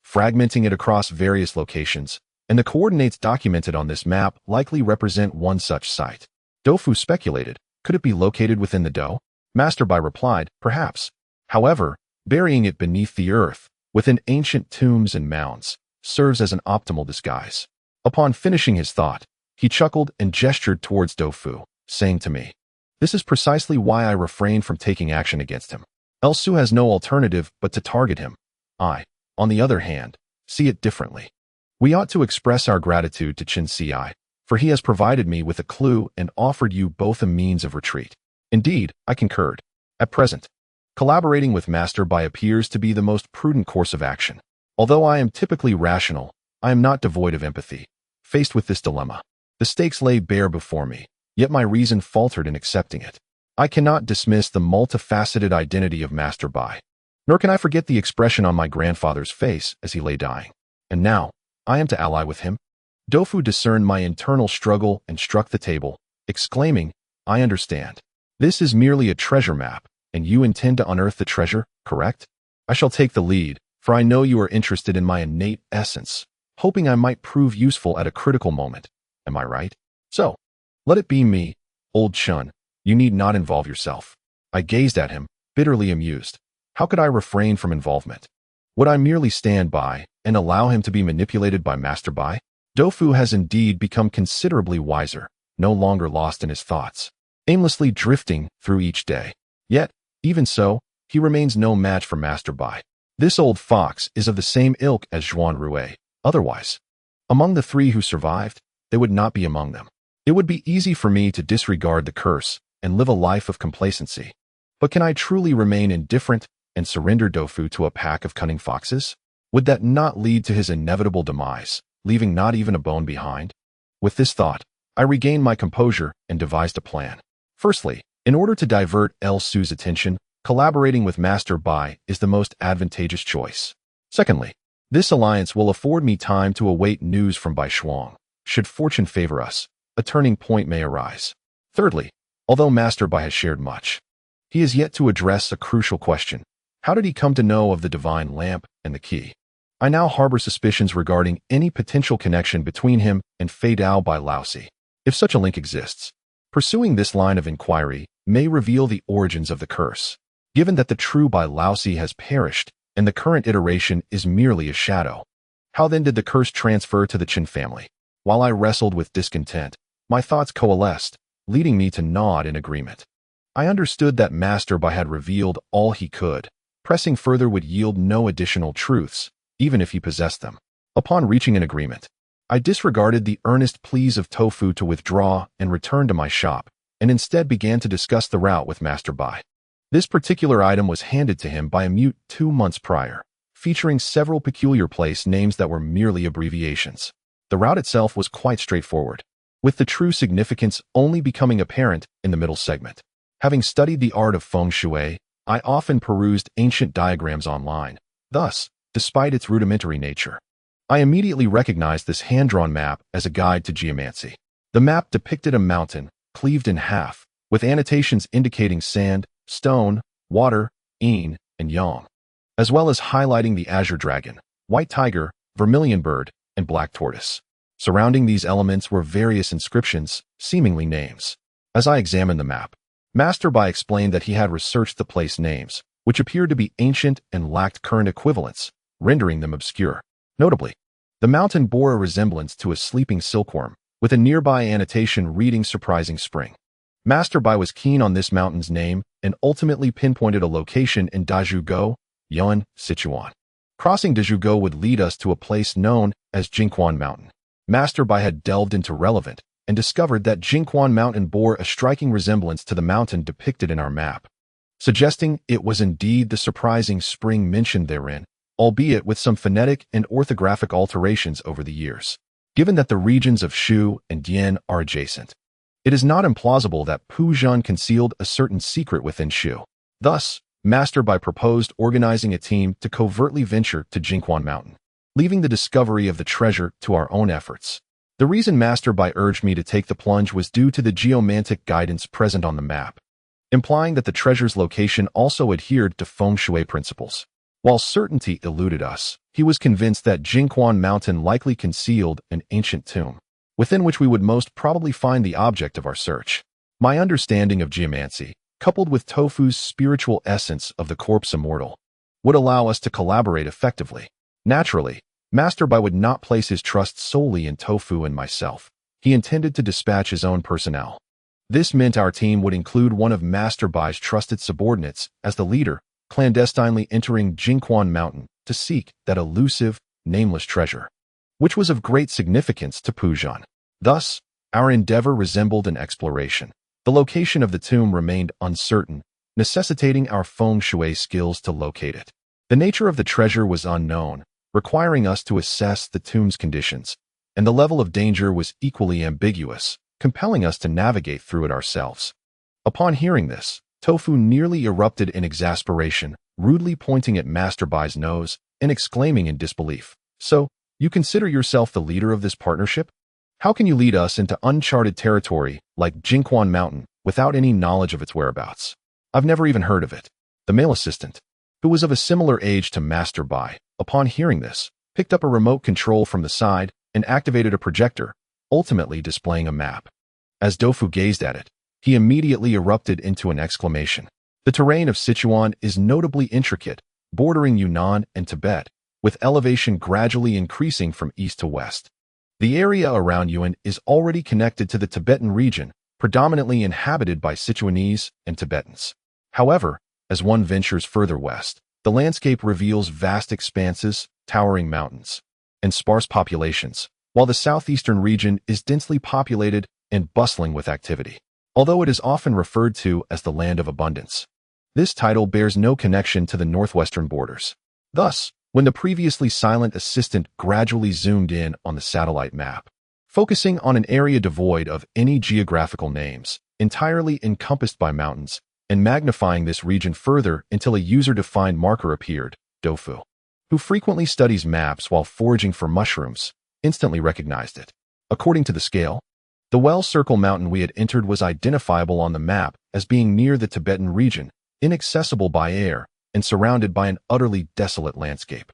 Speaker 1: fragmenting it across various locations, and the coordinates documented on this map likely represent one such site. Dofu speculated, could it be located within the Do? Master Bai replied, perhaps. However, burying it beneath the earth, within ancient tombs and mounds, serves as an optimal disguise. Upon finishing his thought, he chuckled and gestured towards Dofu, saying to me, "This is precisely why I refrain from taking action against him. El Su has no alternative but to target him. I, on the other hand, see it differently. We ought to express our gratitude to Chen Xi, for he has provided me with a clue and offered you both a means of retreat." Indeed, I concurred. At present, collaborating with Master Bai appears to be the most prudent course of action. Although I am typically rational, I am not devoid of empathy. Faced with this dilemma, the stakes lay bare before me, yet my reason faltered in accepting it. I cannot dismiss the multifaceted identity of Master Bai, nor can I forget the expression on my grandfather's face as he lay dying. And now, I am to ally with him? Dofu discerned my internal struggle and struck the table, exclaiming, "I understand. This is merely a treasure map, and you intend to unearth the treasure, correct? I shall take the lead, for I know you are interested in my innate essence, hoping I might prove useful at a critical moment. Am I right? So, let it be me, old Chun. You need not involve yourself." I gazed at him, bitterly amused. How could I refrain from involvement? Would I merely stand by and allow him to be manipulated by Master Bai? Dofu has indeed become considerably wiser, no longer lost in his thoughts, aimlessly drifting through each day. Yet, even so, he remains no match for Master Bai. This old fox is of the same ilk as Zhuan Rui. Otherwise, among the three who survived, they would not be among them. It would be easy for me to disregard the curse and live a life of complacency. But can I truly remain indifferent and surrender Dofu to a pack of cunning foxes? Would that not lead to his inevitable demise, leaving not even a bone behind? With this thought, I regained my composure and devised a plan. Firstly, in order to divert El Su's attention, collaborating with Master Bai is the most advantageous choice. Secondly, this alliance will afford me time to await news from Bai Shuang. Should fortune favor us, a turning point may arise. Thirdly, although Master Bai has shared much, he has yet to address a crucial question. How did he come to know of the divine lamp and the key? I now harbor suspicions regarding any potential connection between him and Fei Dao Bai Laozi. If such a link exists, Pursuing this line of inquiry may reveal the origins of the curse. Given that the true Bai Laozi has perished and the current iteration is merely a shadow, how then did the curse transfer to the Qin family? While I wrestled with discontent, my thoughts coalesced, leading me to nod in agreement. I understood that Master Bai had revealed all he could. Pressing further would yield no additional truths, even if he possessed them. Upon reaching an agreement, I disregarded the earnest pleas of Tofu to withdraw and return to my shop, and instead began to discuss the route with Master Bai. This particular item was handed to him by a mute 2 months prior, featuring several peculiar place names that were merely abbreviations. The route itself was quite straightforward, with the true significance only becoming apparent in the middle segment. Having studied the art of feng shui, I often perused ancient diagrams online. Thus, despite its rudimentary nature, I immediately recognized this hand-drawn map as a guide to geomancy. The map depicted a mountain, cleaved in half, with annotations indicating sand, stone, water, yin, and yang, as well as highlighting the azure dragon, white tiger, vermilion bird, and black tortoise. Surrounding these elements were various inscriptions, seemingly names. As I examined the map, Master Bai explained that he had researched the place names, which appeared to be ancient and lacked current equivalents, rendering them obscure. Notably, the mountain bore a resemblance to a sleeping silkworm, with a nearby annotation reading surprising spring. Master Bai was keen on this mountain's name and ultimately pinpointed a location in Dazhugo, Yun, Sichuan. Crossing Dazhugo would lead us to a place known as Jingquan Mountain. Master Bai had delved into relevant and discovered that Jingquan Mountain bore a striking resemblance to the mountain depicted in our map, suggesting it was indeed the surprising spring mentioned therein, albeit with some phonetic and orthographic alterations over the years. Given that the regions of Shu and Yan are adjacent, it is not implausible that Puzhan concealed a certain secret within Shu. Thus, Master Bai proposed organizing a team to covertly venture to Jingquan Mountain, leaving the discovery of the treasure to our own efforts. The reason Master Bai urged me to take the plunge was due to the geomantic guidance present on the map, implying that the treasure's location also adhered to feng shui principles. While certainty eluded us, he was convinced that Jingquan Mountain likely concealed an ancient tomb, within which we would most probably find the object of our search. My understanding of geomancy, coupled with Tofu's spiritual essence of the corpse immortal, would allow us to collaborate effectively. Naturally, Master Bai would not place his trust solely in Tofu and myself. He intended to dispatch his own personnel. This meant our team would include one of Master Bai's trusted subordinates as the leader, clandestinely entering Jingquan Mountain to seek that elusive, nameless treasure, which was of great significance to Puzhan. Thus, our endeavor resembled an exploration. The location of the tomb remained uncertain, necessitating our feng shui skills to locate it. The nature of the treasure was unknown, requiring us to assess the tomb's conditions, and the level of danger was equally ambiguous, compelling us to navigate through it ourselves. Upon hearing this, Tofu nearly erupted in exasperation, rudely pointing at Master Bai's nose and exclaiming in disbelief, "So, you consider yourself the leader of this partnership? How can you lead us into uncharted territory like Jingquan Mountain without any knowledge of its whereabouts? I've never even heard of it." The male assistant, who was of a similar age to Master Bai, upon hearing this, picked up a remote control from the side and activated a projector, ultimately displaying a map. As Tofu gazed at it, he immediately erupted into an exclamation. The terrain of Sichuan is notably intricate, bordering Yunnan and Tibet, with elevation gradually increasing from east to west. The area around Yuan is already connected to the Tibetan region, predominantly inhabited by Sichuanese and Tibetans. However, as one ventures further west, the landscape reveals vast expanses, towering mountains, and sparse populations, while the southeastern region is densely populated and bustling with activity. Although it is often referred to as the land of abundance, this title bears no connection to the northwestern borders. Thus, when the previously silent assistant gradually zoomed in on the satellite map, focusing on an area devoid of any geographical names, entirely encompassed by mountains, and magnifying this region further until a user-defined marker appeared, Tofu, who frequently studies maps while foraging for mushrooms, instantly recognized it. According to the scale, the well-circled mountain we had entered was identifiable on the map as being near the Tibetan region, inaccessible by air, and surrounded by an utterly desolate landscape.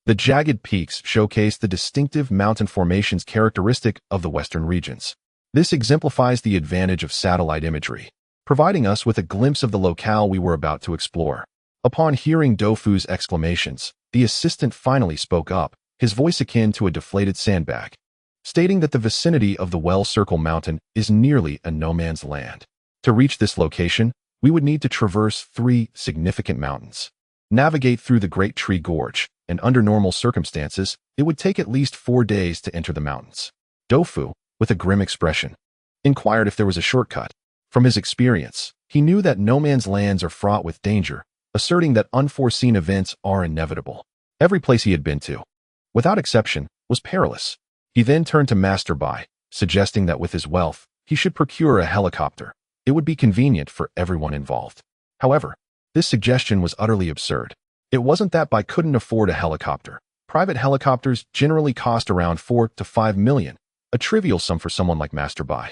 Speaker 1: The jagged peaks showcased the distinctive mountain formations characteristic of the western regions. This exemplifies the advantage of satellite imagery, providing us with a glimpse of the locale we were about to explore. Upon hearing Doufu's exclamations, the assistant finally spoke up, his voice akin to a deflated sandbag, stating that the vicinity of the Well Circle Mountain is nearly a no-man's land. To reach this location, we would need to traverse 3 significant mountains, navigate through the Great Tree Gorge, and under normal circumstances, it would take at least 4 days to enter the mountains. Doufu, with a grim expression, inquired if there was a shortcut. From his experience, he knew that no-man's lands are fraught with danger, asserting that unforeseen events are inevitable. Every place he had been to, without exception, was perilous. He then turned to Master Bai, suggesting that with his wealth, he should procure a helicopter. It would be convenient for everyone involved. However, this suggestion was utterly absurd. It wasn't that Bai couldn't afford a helicopter. Private helicopters generally cost around 4 to 5 million, a trivial sum for someone like Master Bai,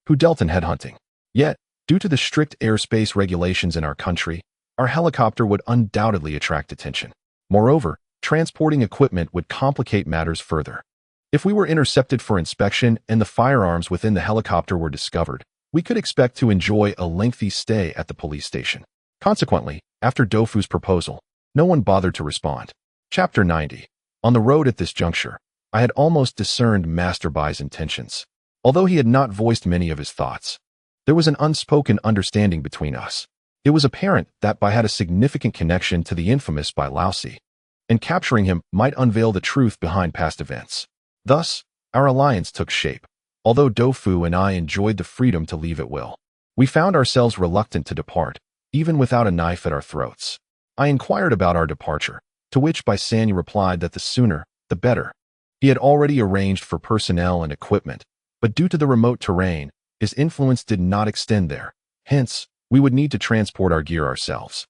Speaker 1: who dealt in headhunting. Yet, due to the strict airspace regulations in our country, our helicopter would undoubtedly attract attention. Moreover, transporting equipment would complicate matters further. If we were intercepted for inspection and the firearms within the helicopter were discovered, we could expect to enjoy a lengthy stay at the police station. Consequently, after Doufu's proposal, no one bothered to respond. Chapter 90. On the road at this juncture, I had almost discerned Master Bai's intentions. Although he had not voiced many of his thoughts, there was an unspoken understanding between us. It was apparent that Bai had a significant connection to the infamous Bai Laosi, and capturing him might unveil the truth behind past events. Thus, our alliance took shape. Although Doufu and I enjoyed the freedom to leave at will, we found ourselves reluctant to depart, even without a knife at our throats. I inquired about our departure, to which Bai Sanyi replied that the sooner, the better. He had already arranged for personnel and equipment, but due to the remote terrain, his influence did not extend there. Hence, we would need to transport our gear ourselves.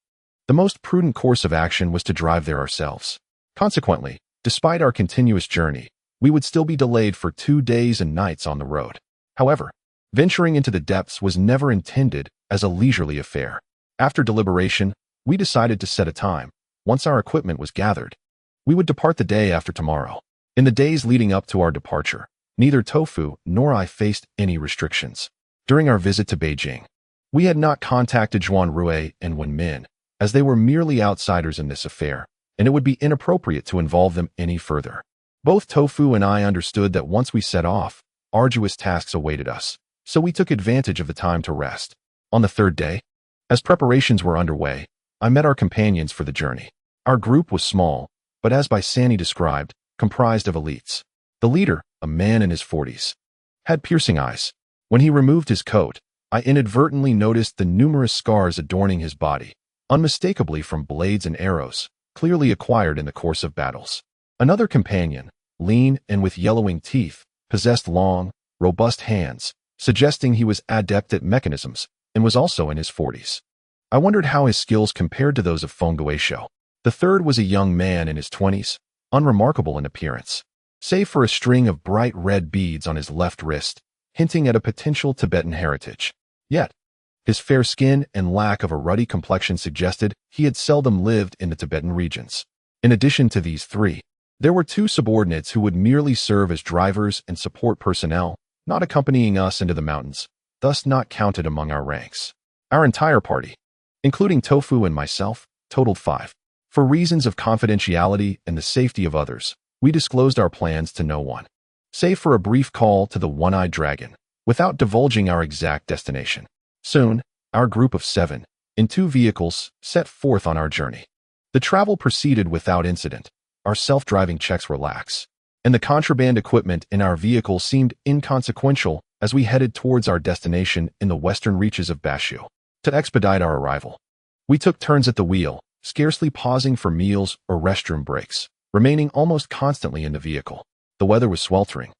Speaker 1: The most prudent course of action was to drive there ourselves. Consequently, despite our continuous journey, we would still be delayed for 2 days and nights on the road. However, venturing into the depths was never intended as a leisurely affair. After deliberation, we decided to set a time. Once our equipment was gathered, we would depart the day after tomorrow. In the days leading up to our departure, neither Doufu nor I faced any restrictions. During our visit to Beijing, we had not contacted Zhuan Rui and Wen Min, as they were merely outsiders in this affair, and it would be inappropriate to involve them any further. Both Doufu and I understood that once we set off, arduous tasks awaited us, so we took advantage of the time to rest. On the 3rd day, as preparations were underway, I met our companions for the journey. Our group was small, but as Bai Sanyi described, comprised of elites. The leader, a man in his 40s, had piercing eyes. When he removed his coat, I inadvertently noticed the numerous scars adorning his body, unmistakably from blades and arrows, clearly acquired in the course of battles. Another companion, lean and with yellowing teeth, possessed long, robust hands, suggesting he was adept at mechanisms, and was also in his 40s. I wondered how his skills compared to those of Feng Guisho. The third was a young man in his 20s, unremarkable in appearance, save for a string of bright red beads on his left wrist, hinting at a potential Tibetan heritage. Yet, his fair skin and lack of a ruddy complexion suggested he had seldom lived in the Tibetan regions. In addition to these 3, there were 2 subordinates who would merely serve as drivers and support personnel, not accompanying us into the mountains, thus not counted among our ranks. Our entire party, including Doufu and myself, totaled 5. For reasons of confidentiality and the safety of others, we disclosed our plans to no one, save for a brief call to the one-eyed dragon, without divulging our exact destination. Soon, our group of 7, in 2 vehicles, set forth on our journey. The travel proceeded without incident. Our self-driving checks were lax, and the contraband equipment in our vehicle seemed inconsequential as we headed towards our destination in the western reaches of Bashu. To expedite our arrival, we took turns at the wheel, scarcely pausing for meals or restroom breaks, remaining almost constantly in the vehicle. The weather was sweltering,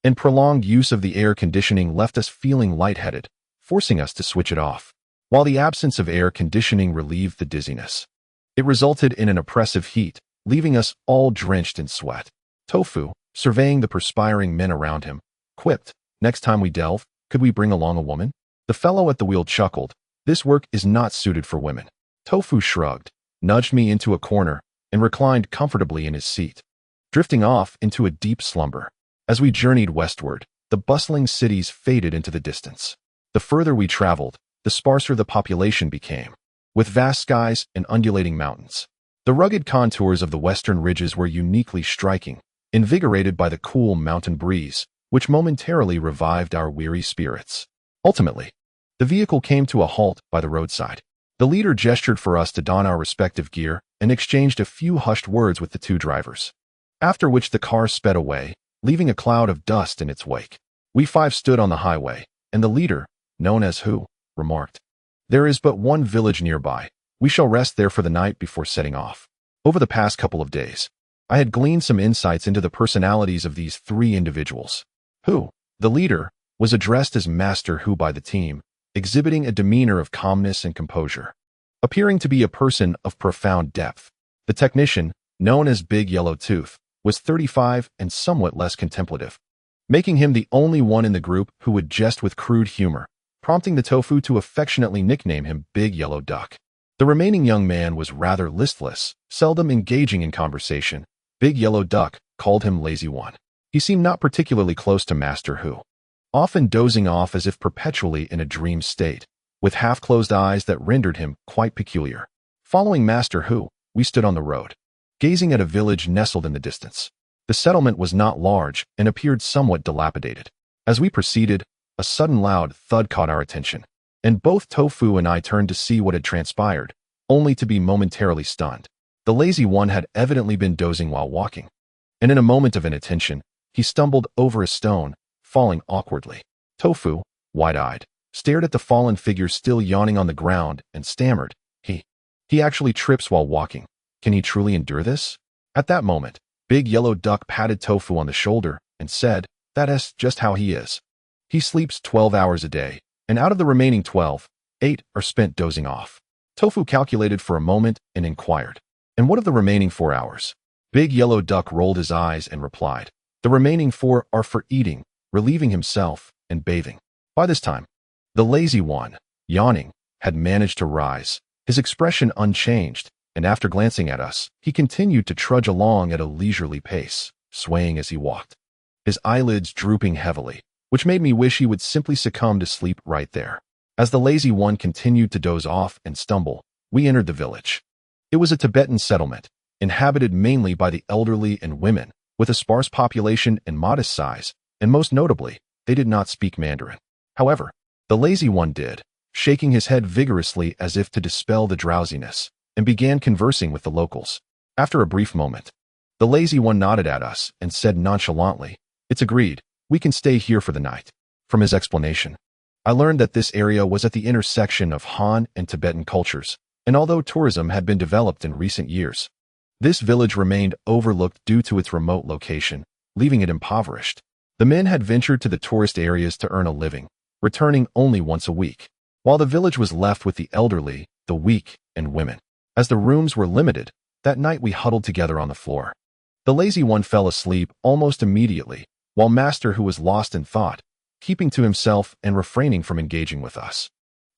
Speaker 1: and prolonged use of the air conditioning left us feeling lightheaded, forcing us to switch it off. While the absence of air conditioning relieved the dizziness, it resulted in an oppressive heat, leaving us all drenched in sweat. Doufu, surveying the perspiring men around him, quipped, "Next time we delve, could we bring along a woman?" The fellow at the wheel chuckled, "This work is not suited for women." Doufu shrugged, nudged me into a corner, and reclined comfortably in his seat, drifting off into a deep slumber. As we journeyed westward, the bustling cities faded into the distance. The further we traveled, the sparser the population became, with vast skies and undulating mountains. The rugged contours of the western ridges were uniquely striking, invigorated by the cool mountain breeze, which momentarily revived our weary spirits. Ultimately, the vehicle came to a halt by the roadside. The leader gestured for us to don our respective gear and exchanged a few hushed words with the two drivers, after which the car sped away, leaving a cloud of dust in its wake. We five stood on the highway, and the leader, known as Hu, remarked, "There is but one village nearby. We shall rest there for the night before setting off." Over the past couple of days, I had gleaned some insights into the personalities of these three individuals. Hu, the leader, was addressed as Master Hu by the team, exhibiting a demeanor of calmness and composure, appearing to be a person of profound depth. The technician, known as Big Yellow Tooth, was 35 and somewhat less contemplative, making him the only one in the group who would jest with crude humor, prompting the tofu to affectionately nickname him Big Yellow Duck. The remaining young man was rather listless, seldom engaging in conversation. Big Yellow Duck called him Lazy One. He seemed not particularly close to Master Hu, often dozing off as if perpetually in a dream state, with half-closed eyes that rendered him quite peculiar. Following Master Hu, we stood on the road, gazing at a village nestled in the distance. The settlement was not large and appeared somewhat dilapidated. As we proceeded, a sudden loud thud caught our attention, and both Tofu and I turned to see what had transpired, only to be momentarily stunned. The Lazy One had evidently been dozing while walking, and in a moment of inattention, he stumbled over a stone, falling awkwardly. Tofu, wide-eyed, stared at the fallen figure still yawning on the ground and stammered, He actually trips while walking. Can he truly endure this?" At that moment, Big Yellow Duck patted Tofu on the shoulder and said, "That's just how he is. He sleeps 12 hours a day, and out of the remaining 12, 8 are spent dozing off." Tofu calculated for a moment and inquired, "And what of the remaining 4 hours?" Big Yellow Duck rolled his eyes and replied, "The remaining 4 are for eating, relieving himself, and bathing." By this time, the Lazy One, yawning, had managed to rise, his expression unchanged, and after glancing at us, he continued to trudge along at a leisurely pace, swaying as he walked, his eyelids drooping heavily, which made me wish he would simply succumb to sleep right there. As the Lazy One continued to doze off and stumble, we entered the village. It was a Tibetan settlement, inhabited mainly by the elderly and women, with a sparse population and modest size, and most notably, they did not speak Mandarin. However, the Lazy One did, shaking his head vigorously as if to dispel the drowsiness, and began conversing with the locals. After a brief moment, the Lazy One nodded at us and said nonchalantly, "It's agreed, we can stay here for the night." From his explanation, I learned that this area was at the intersection of Han and Tibetan cultures, and although tourism had been developed in recent years, this village remained overlooked due to its remote location, leaving it impoverished. The men had ventured to the tourist areas to earn a living, returning only once a week, while the village was left with the elderly, the weak, and women. As the rooms were limited, that night we huddled together on the floor. The Lazy One fell asleep almost immediately, while Master Hu was lost in thought, keeping to himself and refraining from engaging with us.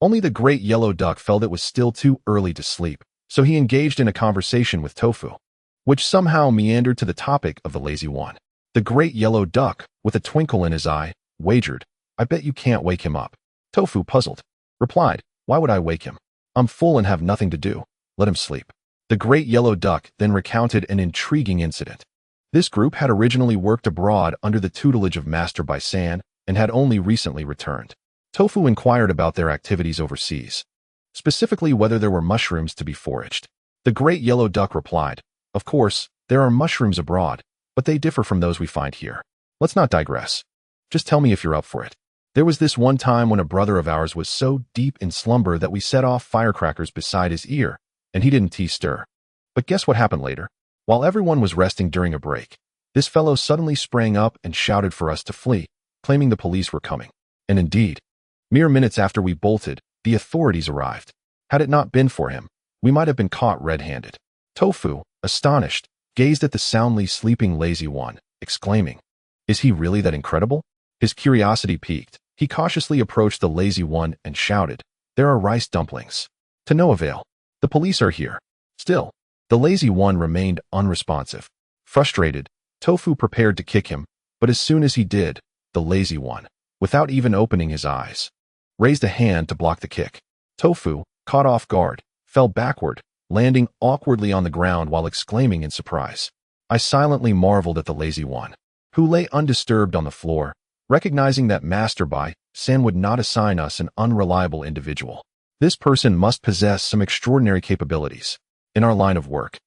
Speaker 1: Only the Great Yellow Duck felt it was still too early to sleep, so he engaged in a conversation with Tofu, which somehow meandered to the topic of the Lazy One. The Great Yellow Duck, with a twinkle in his eye, wagered, "I bet you can't wake him up." Tofu, puzzled, replied, "Why would I wake him? I'm full and have nothing to do. Let him sleep." The Great Yellow Duck then recounted an intriguing incident. This group had originally worked abroad under the tutelage of Master Baisan and had only recently returned. Tofu inquired about their activities overseas, specifically whether there were mushrooms to be foraged. The Great Yellow Duck replied, "Of course, there are mushrooms abroad, but they differ from those we find here. Let's not digress. Just tell me if you're up for it. There was this one time when a brother of ours was so deep in slumber that we set off firecrackers beside his ear, and he didn't stir. But guess what happened later? While everyone was resting during a break, this fellow suddenly sprang up and shouted for us to flee, claiming the police were coming. And indeed, mere minutes after we bolted, the authorities arrived. Had it not been for him, we might have been caught red-handed." Tofu, astonished, gazed at the soundly sleeping Lazy One, exclaiming, "Is he really that incredible?" His curiosity piqued. He cautiously approached the Lazy One and shouted, "There are rice dumplings." To no avail. "The police are here." Still, the Lazy One remained unresponsive. Frustrated, Tofu prepared to kick him, but as soon as he did, the lazy one, without even opening his eyes, raised a hand to block the kick. Tofu, caught off guard, fell backward, landing awkwardly on the ground while exclaiming in surprise. I silently marveled at the lazy one, who lay undisturbed on the floor, recognizing that Master Bai San would not assign us an unreliable individual. This person must possess some extraordinary capabilities. In our line of work,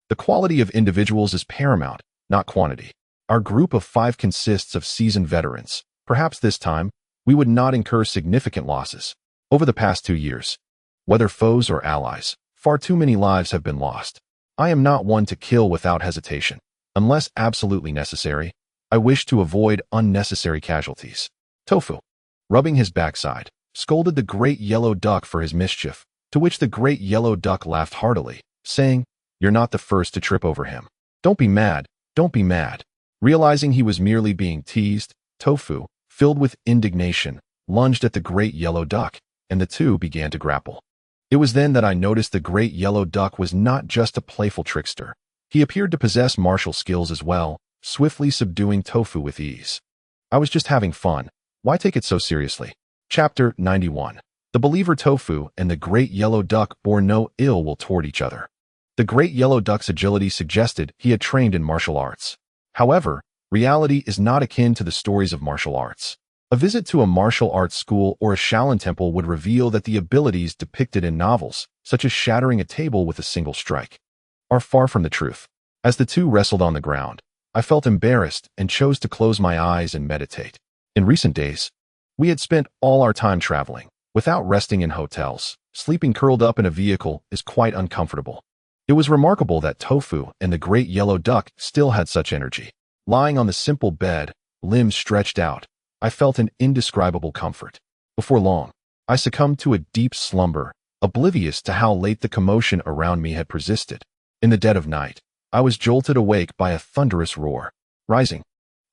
Speaker 1: the quality of individuals is paramount, not quantity. Our group of 5 consists of seasoned veterans. Perhaps this time, we would not incur significant losses. Over the past 2 years, whether foes or allies, far too many lives have been lost. I am not one to kill without hesitation. Unless absolutely necessary, I wish to avoid unnecessary casualties. Tofu, rubbing his backside, scolded the great yellow duck for his mischief, to which the great yellow duck laughed heartily, saying, "You're not the first to trip over him. Don't be mad, don't be mad." Realizing he was merely being teased, Tofu, filled with indignation, lunged at the great yellow duck, and the two began to grapple. It was then that I noticed the great yellow duck was not just a playful trickster. He appeared to possess martial skills as well, swiftly subduing Tofu with ease. I was just having fun. Why take it so seriously? Chapter 91. The believer Tofu and the great yellow duck bore no ill will toward each other. The great yellow duck's agility suggested he had trained in martial arts. However, reality is not akin to the stories of martial arts. A visit to a martial arts school or a Shaolin temple would reveal that the abilities depicted in novels, such as shattering a table with a single strike, are far from the truth. As the two wrestled on the ground, I felt embarrassed and chose to close my eyes and meditate. In recent days, we had spent all our time traveling, without resting in hotels. Sleeping curled up in a vehicle is quite uncomfortable. It was remarkable that Tofu and the great yellow duck still had such energy. Lying on the simple bed, limbs stretched out, I felt an indescribable comfort. Before long, I succumbed to a deep slumber, oblivious to how late the commotion around me had persisted. In the dead of night, I was jolted awake by a thunderous roar. Rising,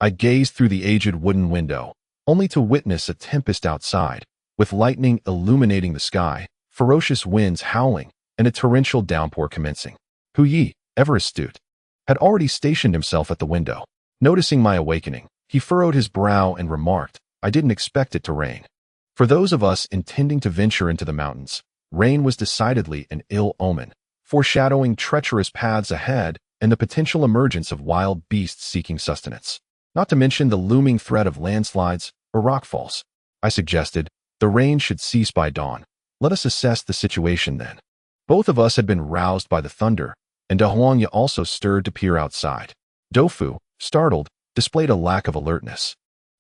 Speaker 1: I gazed through the aged wooden window, only to witness a tempest outside, with lightning illuminating the sky, ferocious winds howling, and a torrential downpour commencing. Hu Yi, ever astute, had already stationed himself at the window. Noticing my awakening, he furrowed his brow and remarked, "I didn't expect it to rain." For those of us intending to venture into the mountains, rain was decidedly an ill omen, foreshadowing treacherous paths ahead and the potential emergence of wild beasts seeking sustenance. Not to mention the looming threat of landslides or rockfalls. I suggested, "The rain should cease by dawn. Let us assess the situation then." Both of us had been roused by the thunder, and De Huangya also stirred to peer outside. Tofu, startled, displayed a lack of alertness,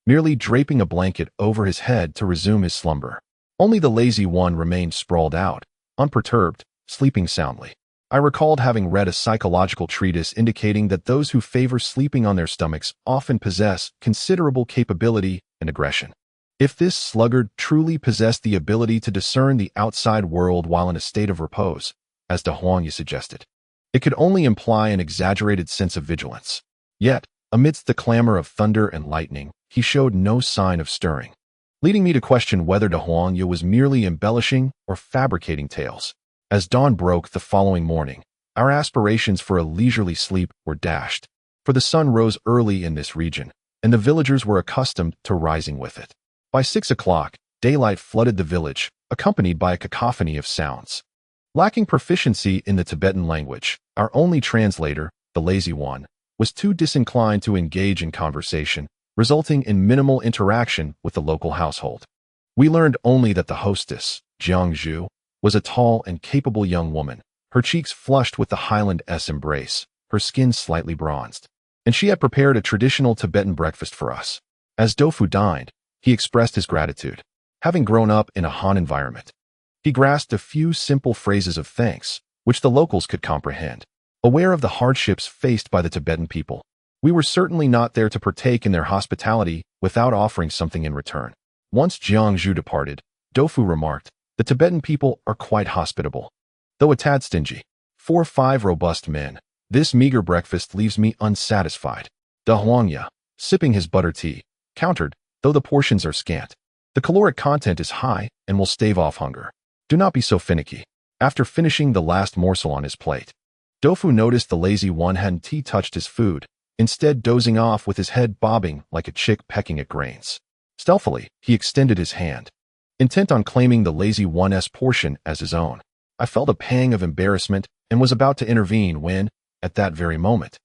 Speaker 1: merely draping a blanket over his head to resume his slumber. Only the lazy one remained sprawled out, unperturbed, sleeping soundly. I recalled having read a psychological treatise indicating that those who favor sleeping on their stomachs often possess considerable capability and aggression. If this sluggard truly possessed the ability to discern the outside world while in a state of repose, as De Huangya suggested, it could only imply an exaggerated sense of vigilance. Yet, amidst the clamor of thunder and lightning, he showed no sign of stirring, leading me to question whether De Huangya was merely embellishing or fabricating tales. As dawn broke the following morning, our aspirations for a leisurely sleep were dashed, for the sun rose early in this region, and the villagers were accustomed to rising with it. By 6 o'clock, daylight flooded the village, accompanied by a cacophony of sounds. Lacking proficiency in the Tibetan language, our only translator, the lazy one, was too disinclined to engage in conversation, resulting in minimal interaction with the local household. We learned only that the hostess, Jiang Zhu, was a tall and capable young woman, her cheeks flushed with the Highland-esque embrace, her skin slightly bronzed, and she had prepared a traditional Tibetan breakfast for us. As Tofu dined, he expressed his gratitude. Having grown up in a Han environment, he grasped a few simple phrases of thanks, which the locals could comprehend. Aware of the hardships faced by the Tibetan people, we were certainly not there to partake in their hospitality without offering something in return. Once Jiang Zhu departed, Tofu remarked, "The Tibetan people are quite hospitable, though a tad stingy. 4 or 5 robust men, this meager breakfast leaves me unsatisfied." De Huangya, sipping his butter tea, countered, "Though the portions are scant, the caloric content is high and will stave off hunger. Do not be so finicky." After finishing the last morsel on his plate, Tofu noticed the lazy one hadn't touched his food, instead dozing off with his head bobbing like a chick pecking at grains. Stealthily, he extended his hand, intent on claiming the lazy one's portion as his own. I felt a pang of embarrassment and was about to intervene when, at that very moment,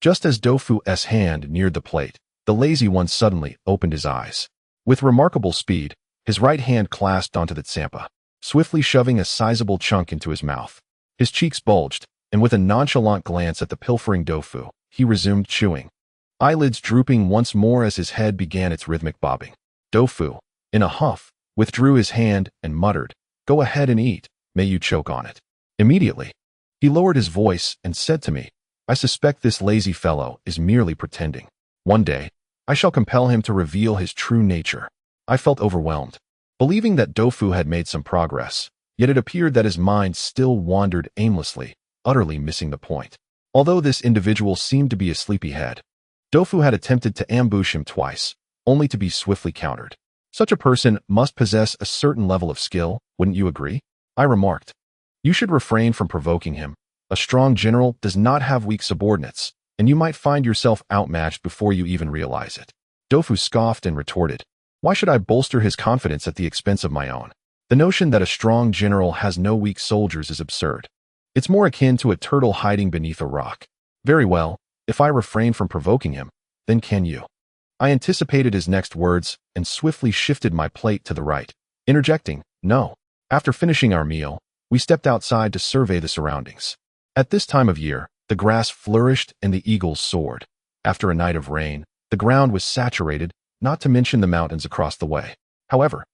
Speaker 1: just as Dofu's hand neared the plate, the lazy one suddenly opened his eyes. With remarkable speed, his right hand clasped onto the tsampa, swiftly shoving a sizable chunk into his mouth. His cheeks bulged, and with a nonchalant glance at the pilfering Dofu, he resumed chewing, eyelids drooping once more as his head began its rhythmic bobbing. Dofu, in a huff, withdrew his hand and muttered, "Go ahead and eat, may you choke on it." Immediately, he lowered his voice and said to me, "I suspect this lazy fellow is merely pretending. One day, I shall compel him to reveal his true nature." I felt overwhelmed, believing that Dofu had made some progress, yet it appeared that his mind still wandered aimlessly, utterly missing the point. Although this individual seemed to be a sleepyhead, Dofu had attempted to ambush him twice, only to be swiftly countered. Such a person must possess a certain level of skill, wouldn't you agree? I remarked. You should refrain from provoking him. A strong general does not have weak subordinates, and you might find yourself outmatched before you even realize it. Dofu scoffed and retorted, "Why should I bolster his confidence at the expense of my own? The notion that a strong general has no weak soldiers is absurd. It's more akin to a turtle hiding beneath a rock." Very well, if I refrain from provoking him, then can you? I anticipated his next words and swiftly shifted my plate to the right, interjecting, "No." After finishing our meal, we stepped outside to survey the surroundings. At this time of year, the grass flourished and the eagles soared. After a night of rain, the ground was saturated, not to mention the mountains across the way. However,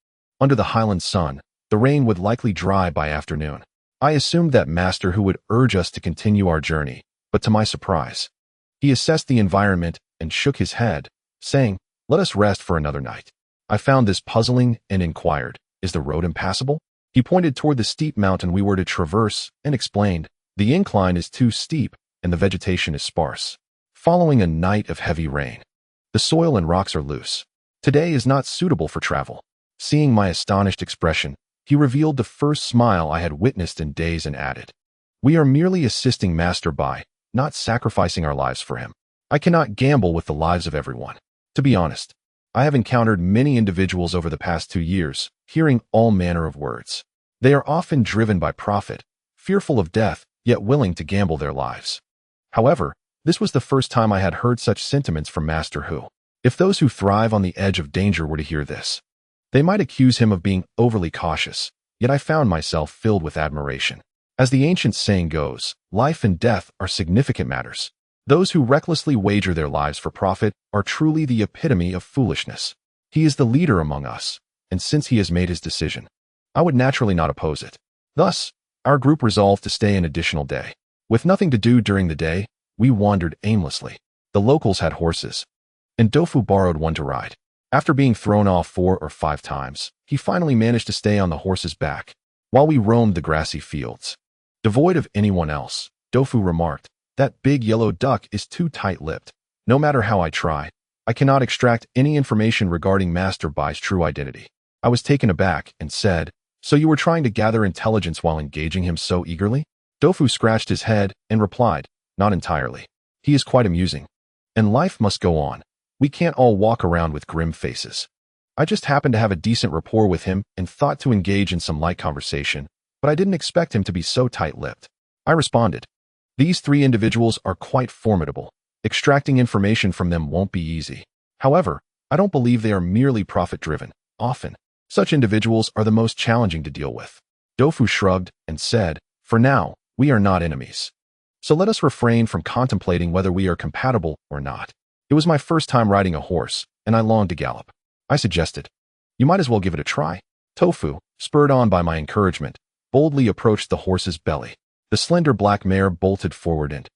Speaker 1: under the highland sun, the rain would likely dry by afternoon. I assumed that Master Hu would urge us to continue our journey, but to my surprise, he assessed the environment and shook his head, saying, "Let us rest for another night." I found this puzzling and inquired, "Is the road impassable?" He pointed toward the steep mountain we were to traverse and explained, "The incline is too steep and the vegetation is sparse. Following a night of heavy rain, the soil and rocks are loose. Today is not suitable for travel." Seeing my astonished expression, he revealed the first smile I had witnessed in days and added, "We are merely assisting Master by, not sacrificing our lives for him. I cannot gamble with the lives of everyone. To be honest, I have encountered many individuals over the past 2 years, hearing all manner of words. They are often driven by profit, fearful of death, yet willing to gamble their lives. However, this was the first time I had heard such sentiments from Master Hu. If those who thrive on the edge of danger were to hear this, they might accuse him of being overly cautious, yet I found myself filled with admiration. As the ancient saying goes, life and death are significant matters. Those who recklessly wager their lives for profit are truly the epitome of foolishness. He is the leader among us, and since he has made his decision, I would naturally not oppose it. Thus, our group resolved to stay an additional day. With nothing to do during the day, we wandered aimlessly. The locals had horses, and Dofu borrowed one to ride. After being thrown off 4 or 5 times, he finally managed to stay on the horse's back, while we roamed the grassy fields. Devoid of anyone else, Dofu remarked, "That big yellow duck is too tight-lipped. No matter how I try, I cannot extract any information regarding Master Bai's true identity." I was taken aback and said, "So you were trying to gather intelligence while engaging him so eagerly?" Dofu scratched his head and replied, "Not entirely. He is quite amusing. And life must go on. We can't all walk around with grim faces. I just happened to have a decent rapport with him and thought to engage in some light conversation, but I didn't expect him to be so tight-lipped." I responded, "These 3 individuals are quite formidable. Extracting information from them won't be easy. However, I don't believe they are merely profit-driven. Often, such individuals are the most challenging to deal with." Dofu shrugged and said, "For now, we are not enemies. So let us refrain from contemplating whether we are compatible or not." It was my first time riding a horse, and I longed to gallop. I suggested, "You might as well give it a try." Tofu, spurred on by my encouragement, boldly approached the horse's belly. The slender black mare bolted forward and,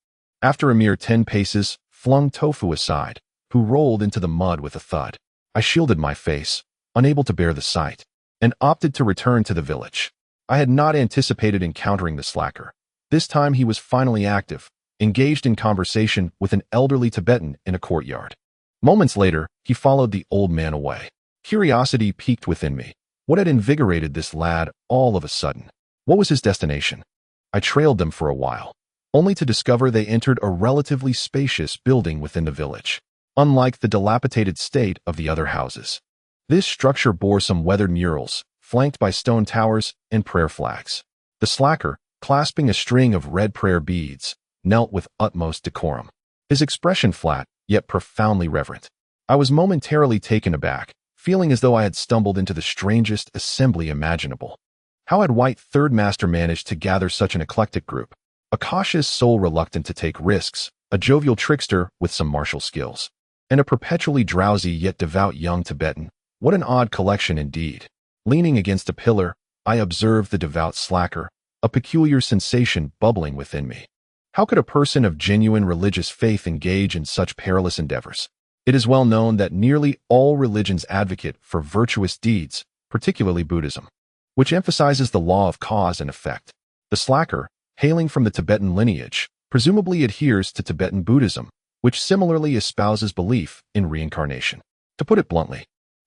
Speaker 1: after a mere 10 paces, flung Tofu aside, who rolled into the mud with a thud. I shielded my face, unable to bear the sight, and opted to return to the village. I had not anticipated encountering the slacker. This time he was finally active, engaged in conversation with an elderly Tibetan in a courtyard. Moments later, he followed the old man away. Curiosity piqued within me. What had invigorated this lad all of a sudden? What was his destination? I trailed them for a while, only to discover they entered a relatively spacious building within the village, unlike the dilapidated state of the other houses. This structure bore some weathered murals, flanked by stone towers and prayer flags. The slacker, clasping a string of red prayer beads, knelt with utmost decorum, his expression flat, yet profoundly reverent. I was momentarily taken aback, feeling as though I had stumbled into the strangest assembly imaginable. How had White Third Master managed to gather such an eclectic group? A cautious soul reluctant to take risks, a jovial trickster with some martial skills, and a perpetually drowsy yet devout young Tibetan. What an odd collection indeed. Leaning against a pillar, I observed the devout slacker, a peculiar sensation bubbling within me. How could a person of genuine religious faith engage in such perilous endeavors? It is well known that nearly all religions advocate for virtuous deeds, particularly Buddhism, which emphasizes the law of cause and effect. The slacker, hailing from the Tibetan lineage, presumably adheres to Tibetan Buddhism, which similarly espouses belief in reincarnation. To put it bluntly,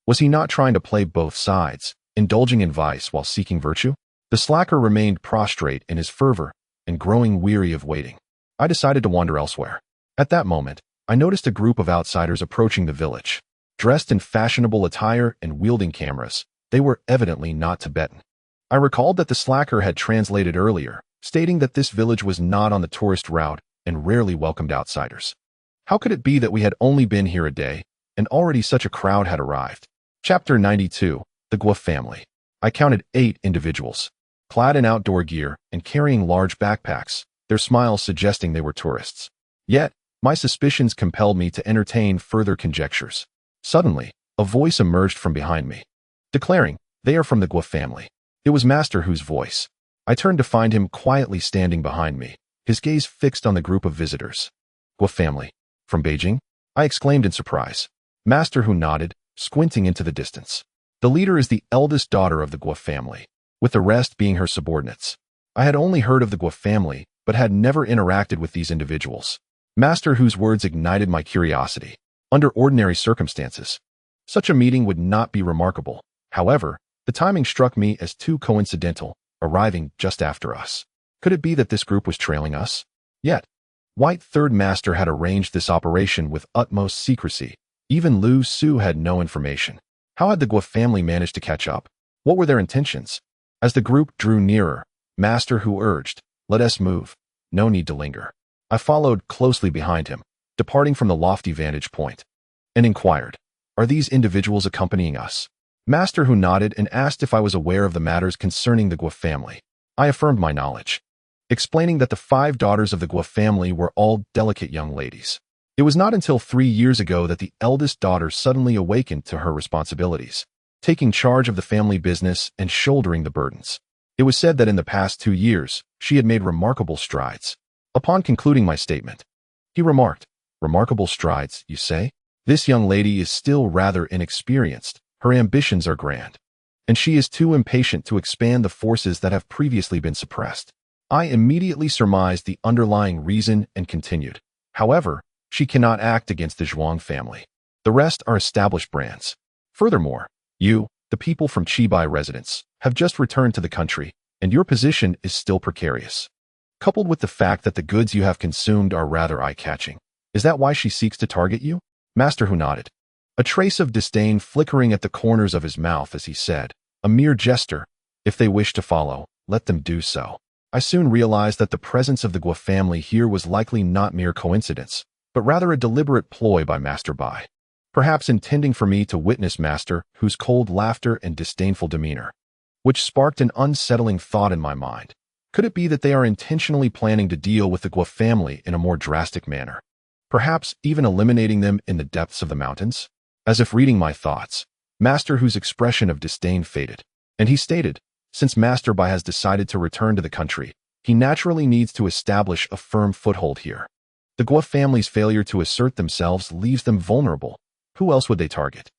Speaker 1: was he not trying to play both sides, indulging in vice while seeking virtue? The slacker remained prostrate in his fervor and growing weary of waiting. I decided to wander elsewhere. At that moment, I noticed a group of outsiders approaching the village. Dressed in fashionable attire and wielding cameras, they were evidently not Tibetan. I recalled that the slacker had translated earlier, stating that this village was not on the tourist route and rarely welcomed outsiders. How could it be that we had only been here a day, and already such a crowd had arrived? Chapter 92, The Guo Family. I counted 8 individuals, clad in outdoor gear and carrying large backpacks, their smiles suggesting they were tourists. Yet, my suspicions compelled me to entertain further conjectures. Suddenly, a voice emerged from behind me, declaring, "They are from the Guo family." It was Master Hu's voice. I turned to find him quietly standing behind me, his gaze fixed on the group of visitors. "Guo family? From Beijing?" I exclaimed in surprise. Master Hu nodded, squinting into the distance. The leader is the eldest daughter of the Guo family, with the rest being her subordinates. I had only heard of the Guo family, but had never interacted with these individuals. Master Hu's words ignited my curiosity. Under ordinary circumstances, such a meeting would not be remarkable. However, the timing struck me as too coincidental, arriving just after us. Could it be that this group was trailing us? Yet, White Third Master had arranged this operation with utmost secrecy. Even Lu Su had no information. How had the Guo family managed to catch up? What were their intentions? As the group drew nearer, Master Hu urged, "Let us move. No need to linger." I followed closely behind him, departing from the lofty vantage point, and inquired, "Are these individuals accompanying us?" Master Hu nodded and asked if I was aware of the matters concerning the Guo family. I affirmed my knowledge, explaining that the 5 daughters of the Guo family were all delicate young ladies. It was not until 3 years ago that the eldest daughter suddenly awakened to her responsibilities, taking charge of the family business and shouldering the burdens. It was said that in the past 2 years, she had made remarkable strides. Upon concluding my statement, he remarked, "Remarkable strides, you say? This young lady is still rather inexperienced. Her ambitions are grand, and she is too impatient to expand the forces that have previously been suppressed." I immediately surmised the underlying reason and continued, "However, she cannot act against the Zhuang family. The rest are established brands. Furthermore, you, the people from Chibai residence, have just returned to the country, and your position is still precarious. Coupled with the fact that the goods you have consumed are rather eye-catching. Is that why she seeks to target you?" Master Hu nodded, a trace of disdain flickering at the corners of his mouth as he said, "A mere jester. If they wish to follow, let them do so." I soon realized that the presence of the Guo family here was likely not mere coincidence, but rather a deliberate ploy by Master Bai, perhaps intending for me to witness Master Hu's cold laughter and disdainful demeanor, which sparked an unsettling thought in my mind. Could it be that they are intentionally planning to deal with the Guo family in a more drastic manner, perhaps even eliminating them in the depths of the mountains? As if reading my thoughts, Master Hu's expression of disdain faded, and he stated, "Since Master Bai has decided to return to the country, he naturally needs to establish a firm foothold here. The Guo family's failure to assert themselves leaves them vulnerable. Who else would they target?"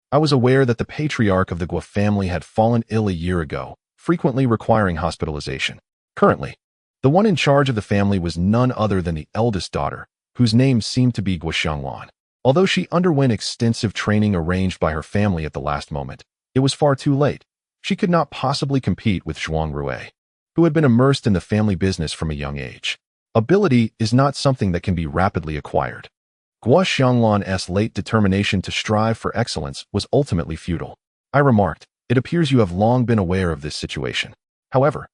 Speaker 1: I was aware that the patriarch of the Guo family had fallen ill a year ago, frequently requiring hospitalization. Currently, the one in charge of the family was none other than the eldest daughter, whose name seemed to be Guo Xianglan. Although she underwent extensive training arranged by her family at the last moment, it was far too late. She could not possibly compete with Zhuan Rui, who had been immersed in the family business from a young age. Ability is not something that can be rapidly acquired. Guo Xianglan's late determination to strive for excellence was ultimately futile. I remarked, it appears you have long been aware of this situation. However,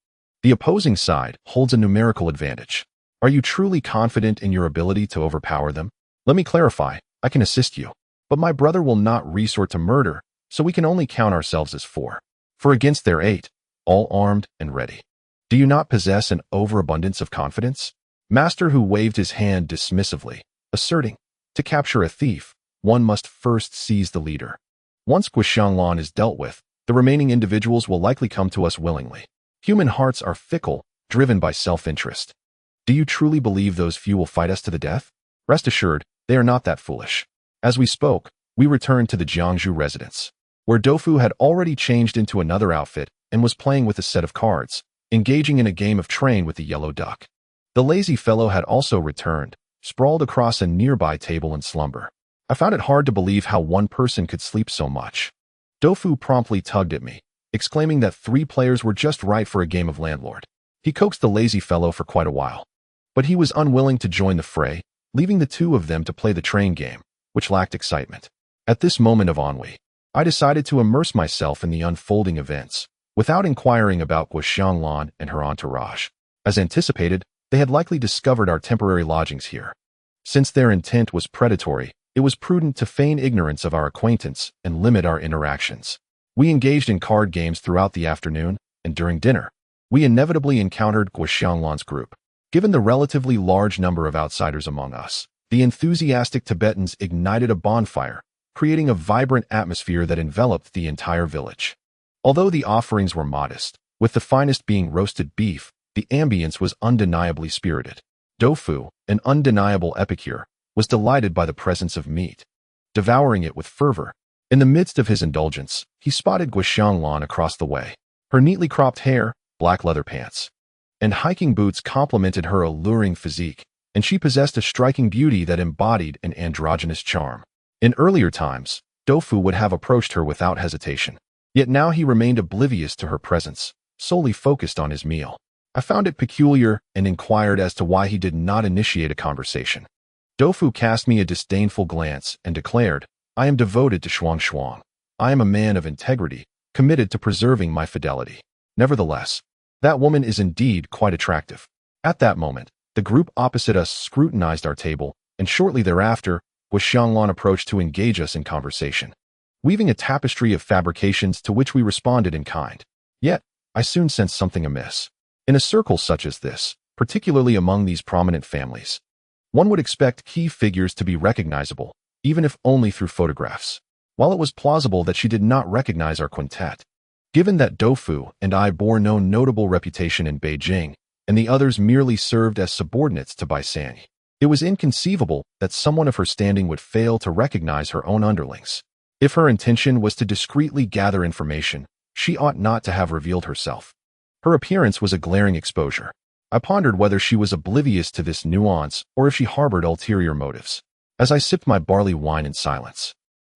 Speaker 1: the opposing side holds a numerical advantage. Are you truly confident in your ability to overpower them? Let me clarify, I can assist you. But my brother will not resort to murder, so we can only count ourselves as 4. For against their 8, all armed and ready. Do you not possess an overabundance of confidence? Master Hu waved his hand dismissively, asserting, to capture a thief, one must first seize the leader. Once Guoxianglan is dealt with, the remaining individuals will likely come to us willingly. Human hearts are fickle, driven by self-interest. Do you truly believe those few will fight us to the death? Rest assured, they are not that foolish. As we spoke, we returned to the Jiangzhou residence, where Doufu had already changed into another outfit and was playing with a set of cards, engaging in a game of train with the yellow duck. The lazy fellow had also returned, sprawled across a nearby table in slumber. I found it hard to believe how one person could sleep so much. Doufu promptly tugged at me, exclaiming that 3 players were just right for a game of landlord. He coaxed the lazy fellow for quite a while, but he was unwilling to join the fray, leaving the 2 of them to play the train game, which lacked excitement. At this moment of ennui, I decided to immerse myself in the unfolding events, without inquiring about Guoxianglan and her entourage. As anticipated, they had likely discovered our temporary lodgings here. Since their intent was predatory, it was prudent to feign ignorance of our acquaintance and limit our interactions. We engaged in card games throughout the afternoon, and during dinner, we inevitably encountered Guoxianglan's group. Given the relatively large number of outsiders among us, the enthusiastic Tibetans ignited a bonfire, creating a vibrant atmosphere that enveloped the entire village. Although the offerings were modest, with the finest being roasted beef, the ambience was undeniably spirited. Doufu, an undeniable epicure, was delighted by the presence of meat, devouring it with fervor. In the midst of his indulgence, he spotted Guoxianglan across the way. Her neatly cropped hair, black leather pants, and hiking boots complemented her alluring physique, and she possessed a striking beauty that embodied an androgynous charm. In earlier times, Doufu would have approached her without hesitation. Yet now he remained oblivious to her presence, solely focused on his meal. I found it peculiar and inquired as to why he did not initiate a conversation. Doufu cast me a disdainful glance and declared, I am devoted to Shuang. I am a man of integrity, committed to preserving my fidelity. Nevertheless, that woman is indeed quite attractive. At that moment, the group opposite us scrutinized our table, and shortly thereafter, Guoxianglan approached to engage us in conversation, weaving a tapestry of fabrications to which we responded in kind. Yet, I soon sensed something amiss. In a circle such as this, particularly among these prominent families, one would expect key figures to be recognizable, even if only through photographs. While it was plausible that she did not recognize our quintet, given that Doufu and I bore no notable reputation in Beijing, and the others merely served as subordinates to Bai Sanyi, it was inconceivable that someone of her standing would fail to recognize her own underlings. If her intention was to discreetly gather information, she ought not to have revealed herself. Her appearance was a glaring exposure. I pondered whether she was oblivious to this nuance or if she harbored ulterior motives. As I sipped my barley wine in silence,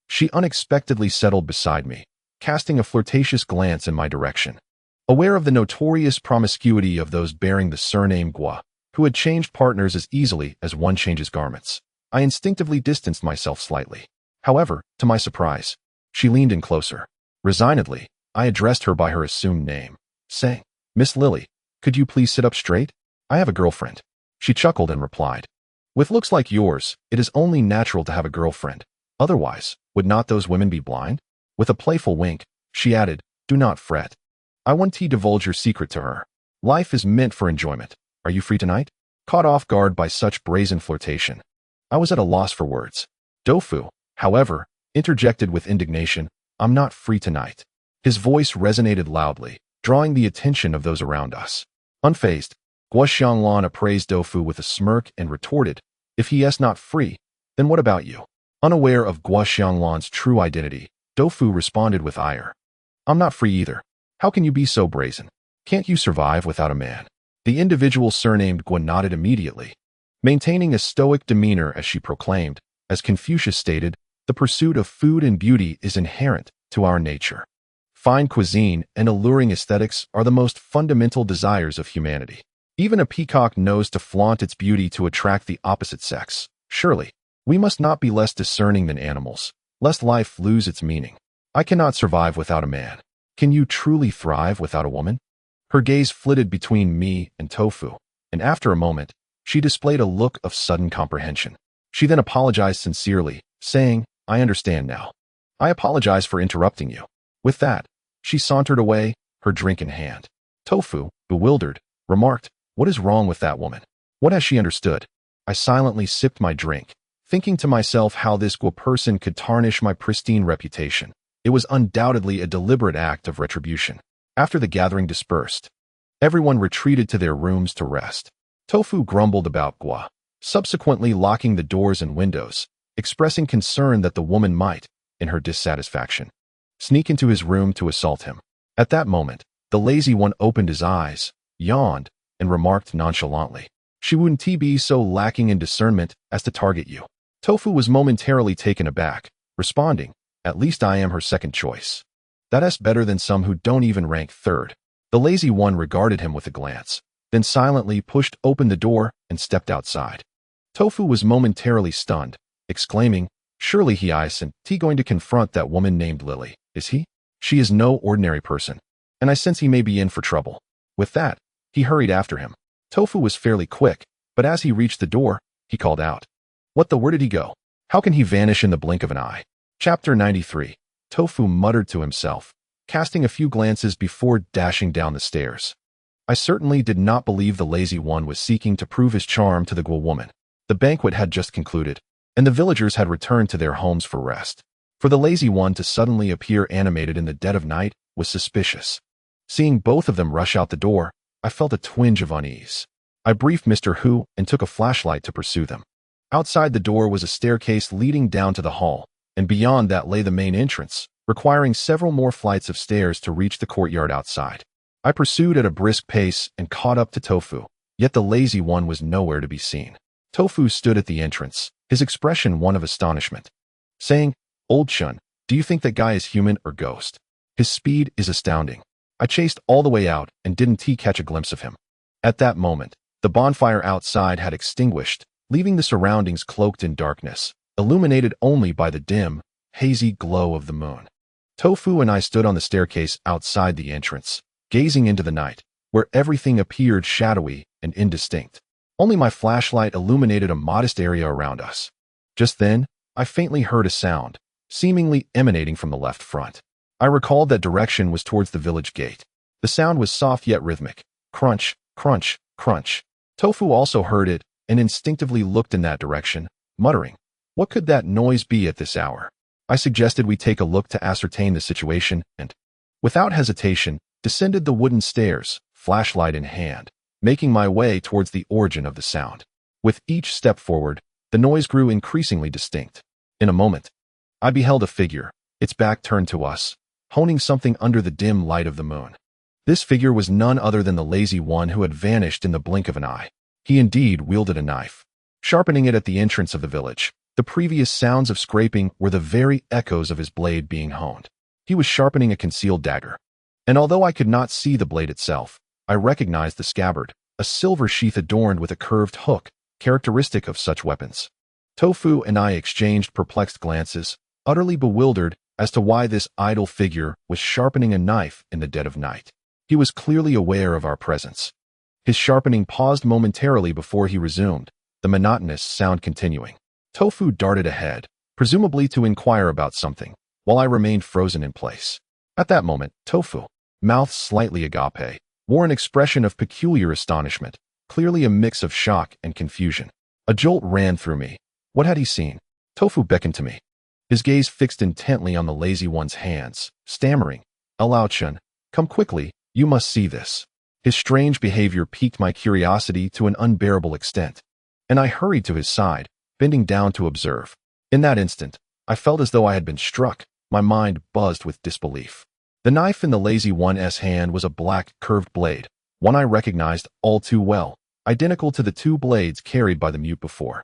Speaker 1: she unexpectedly settled beside me, casting a flirtatious glance in my direction. Aware of the notorious promiscuity of those bearing the surname Guo, who had changed partners as easily as one changes garments, I instinctively distanced myself slightly. However, to my surprise, she leaned in closer. Resignedly, I addressed her by her assumed name, saying, Miss Lily, could you please sit up straight? I have a girlfriend. She chuckled and replied, with looks like yours, it is only natural to have a girlfriend. Otherwise, would not those women be blind? With a playful wink, she added, do not fret. I want to divulge your secret to her. Life is meant for enjoyment. Are you free tonight? Caught off guard by such brazen flirtation, I was at a loss for words. Doufu, however, interjected with indignation, I'm not free tonight. His voice resonated loudly, drawing the attention of those around us. Unfazed, Guoxianglan appraised Doufu with a smirk and retorted, if he is not free, then what about you? Unaware of Guoxianglan's true identity, Doufu responded with ire. I'm not free either. How can you be so brazen? Can't you survive without a man? The individual surnamed Guo nodded immediately, maintaining a stoic demeanor as she proclaimed, as Confucius stated, the pursuit of food and beauty is inherent to our nature. Fine cuisine and alluring aesthetics are the most fundamental desires of humanity. Even a peacock knows to flaunt its beauty to attract the opposite sex. Surely, we must not be less discerning than animals, lest life lose its meaning. I cannot survive without a man. Can you truly thrive without a woman? Her gaze flitted between me and Tofu, and after a moment, she displayed a look of sudden comprehension. She then apologized sincerely, saying, "I understand now. I apologize for interrupting you." With that, she sauntered away, her drink in hand. Tofu, bewildered, remarked, "What is wrong with that woman? What has she understood?" I silently sipped my drink, thinking to myself how this Gua person could tarnish my pristine reputation. It was undoubtedly a deliberate act of retribution. After the gathering dispersed, everyone retreated to their rooms to rest. Tofu grumbled about Gua, subsequently locking the doors and windows, expressing concern that the woman might, in her dissatisfaction, sneak into his room to assault him. At that moment, the lazy one opened his eyes, yawned, and remarked nonchalantly, "She wouldn't be so lacking in discernment as to target you." Tofu was momentarily taken aback, responding, "At least I am her second choice. That's better than some who don't even rank third." The lazy one regarded him with a glance, then silently pushed open the door and stepped outside. Tofu was momentarily stunned, exclaiming, "Surely he isn't going to confront that woman named Lily, is he? She is no ordinary person, and I sense he may be in for trouble." With that, he hurried after him. Tofu was fairly quick, but as he reached the door, he called out, Where did he go? How can he vanish in the blink of an eye?" Chapter 93. Tofu muttered to himself, casting a few glances before dashing down the stairs. I certainly did not believe the lazy one was seeking to prove his charm to the Gua woman. The banquet had just concluded, and the villagers had returned to their homes for rest. For the lazy one to suddenly appear animated in the dead of night was suspicious. Seeing both of them rush out the door, I felt a twinge of unease. I briefed Mr. Hu and took a flashlight to pursue them. Outside the door was a staircase leading down to the hall, and beyond that lay the main entrance, requiring several more flights of stairs to reach the courtyard outside. I pursued at a brisk pace and caught up to Tofu, yet the lazy one was nowhere to be seen. Tofu stood at the entrance, his expression one of astonishment, saying, "Old Shun, do you think that guy is human or ghost? His speed is astounding." I chased all the way out and didn't catch a glimpse of him. At that moment, the bonfire outside had extinguished, leaving the surroundings cloaked in darkness, illuminated only by the dim, hazy glow of the moon. Tofu and I stood on the staircase outside the entrance, gazing into the night, where everything appeared shadowy and indistinct. Only my flashlight illuminated a modest area around us. Just then, I faintly heard a sound, seemingly emanating from the left front. I recalled that direction was towards the village gate. The sound was soft yet rhythmic. Crunch, crunch, crunch. Tofu also heard it and instinctively looked in that direction, muttering, "What could that noise be at this hour?" I suggested we take a look to ascertain the situation and, without hesitation, descended the wooden stairs, flashlight in hand, making my way towards the origin of the sound. With each step forward, the noise grew increasingly distinct. In a moment, I beheld a figure, its back turned to us, honing something under the dim light of the moon. This figure was none other than the lazy one who had vanished in the blink of an eye. He indeed wielded a knife, sharpening it at the entrance of the village. The previous sounds of scraping were the very echoes of his blade being honed. He was sharpening a concealed dagger, and although I could not see the blade itself, I recognized the scabbard, a silver sheath adorned with a curved hook, characteristic of such weapons. Tofu and I exchanged perplexed glances, utterly bewildered as to why this idle figure was sharpening a knife in the dead of night. He was clearly aware of our presence. His sharpening paused momentarily before he resumed, the monotonous sound continuing. Tofu darted ahead, presumably to inquire about something, while I remained frozen in place. At that moment, Tofu, mouth slightly agape, wore an expression of peculiar astonishment, clearly a mix of shock and confusion. A jolt ran through me. What had he seen? Tofu beckoned to me, his gaze fixed intently on the lazy one's hands, stammering, "Lao-chun, come quickly, you must see this." His strange behavior piqued my curiosity to an unbearable extent, and I hurried to his side, bending down to observe. In that instant, I felt as though I had been struck, my mind buzzed with disbelief. The knife in the lazy one's hand was a black, curved blade, one I recognized all too well, identical to the two blades carried by the mute before.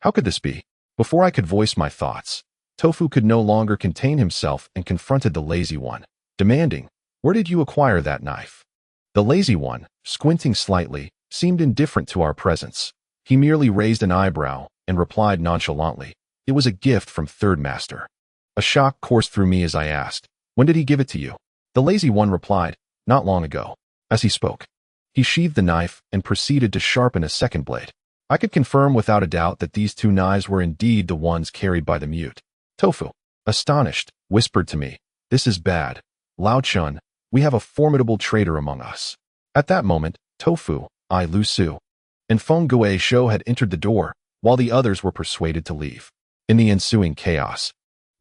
Speaker 1: How could this be? Before I could voice my thoughts, Tofu could no longer contain himself and confronted the lazy one, demanding, "Where did you acquire that knife?" The lazy one, squinting slightly, seemed indifferent to our presence. He merely raised an eyebrow and replied nonchalantly, "It was a gift from Third Master." A shock coursed through me as I asked, "When did he give it to you?" The lazy one replied, "Not long ago." As he spoke, he sheathed the knife and proceeded to sharpen a second blade. I could confirm without a doubt that these two knives were indeed the ones carried by the mute. Tofu, astonished, whispered to me, "This is bad. Lao Chun, we have a formidable traitor among us." At that moment, Tofu, Lu Su, and Feng Gui Shou had entered the door, while the others were persuaded to leave. In the ensuing chaos,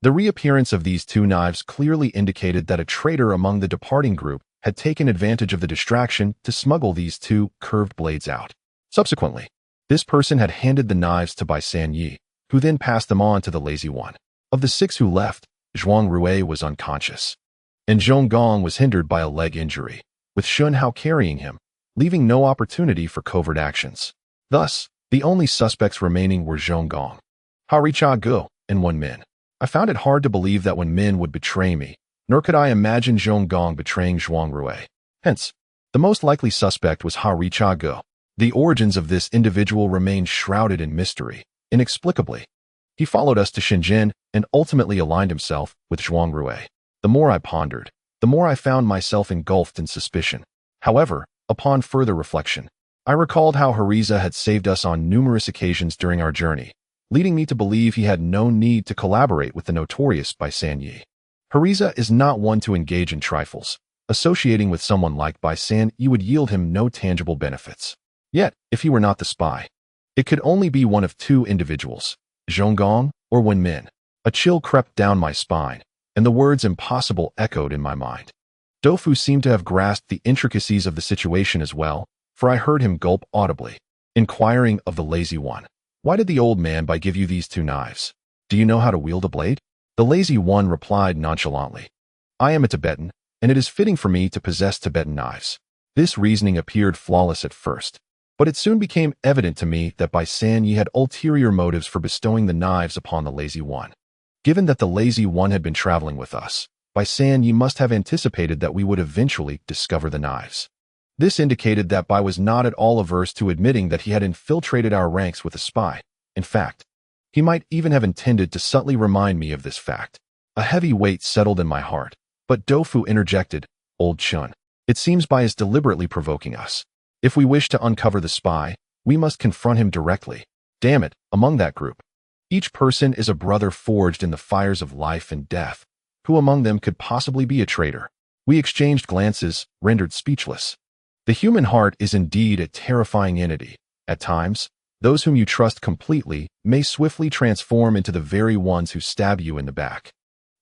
Speaker 1: the reappearance of these two knives clearly indicated that a traitor among the departing group had taken advantage of the distraction to smuggle these two curved blades out. Subsequently, this person had handed the knives to Bai San Yi, who then passed them on to the lazy one. Of the 6 who left, Zhuan Rui was unconscious, and Zhong Gong was hindered by a leg injury, with Shun Hao carrying him, leaving no opportunity for covert actions. Thus, the only suspects remaining were Zhong Gong, Haricha Gu, and Wen Min. I found it hard to believe that Wen Min would betray me, nor could I imagine Zhong Gong betraying Zhuan Rui. Hence, the most likely suspect was Haricha Gu. The origins of this individual remained shrouded in mystery. Inexplicably, he followed us to Shenzhen and ultimately aligned himself with Zhuan Rui. The more I pondered, the more I found myself engulfed in suspicion. However, upon further reflection, I recalled how Hariza had saved us on numerous occasions during our journey, leading me to believe he had no need to collaborate with the notorious Bai San Yi. Hariza is not one to engage in trifles. Associating with someone like Bai San Yi would yield him no tangible benefits. Yet, if he were not the spy, it could only be one of two individuals, Zhong Gong or Wen Min. A chill crept down my spine, and the words impossible echoed in my mind. Dofu seemed to have grasped the intricacies of the situation as well, for I heard him gulp audibly, inquiring of the lazy one, "Why did the old man give you these two knives? Do you know how to wield a blade?" The lazy one replied nonchalantly, "I am a Tibetan, and it is fitting for me to possess Tibetan knives." This reasoning appeared flawless at first, but it soon became evident to me that Bai San Yi had ulterior motives for bestowing the knives upon the lazy one. Given that the lazy one had been traveling with us, Bai San Yi must have anticipated that we would eventually discover the knives. This indicated that Bai was not at all averse to admitting that he had infiltrated our ranks with a spy. In fact, he might even have intended to subtly remind me of this fact. A heavy weight settled in my heart, but Dofu interjected, "Old Chun, it seems Bai is deliberately provoking us. If we wish to uncover the spy, we must confront him directly. Damn it, among that group, each person is a brother forged in the fires of life and death. Who among them could possibly be a traitor?" We exchanged glances, rendered speechless. The human heart is indeed a terrifying entity. At times, those whom you trust completely may swiftly transform into the very ones who stab you in the back.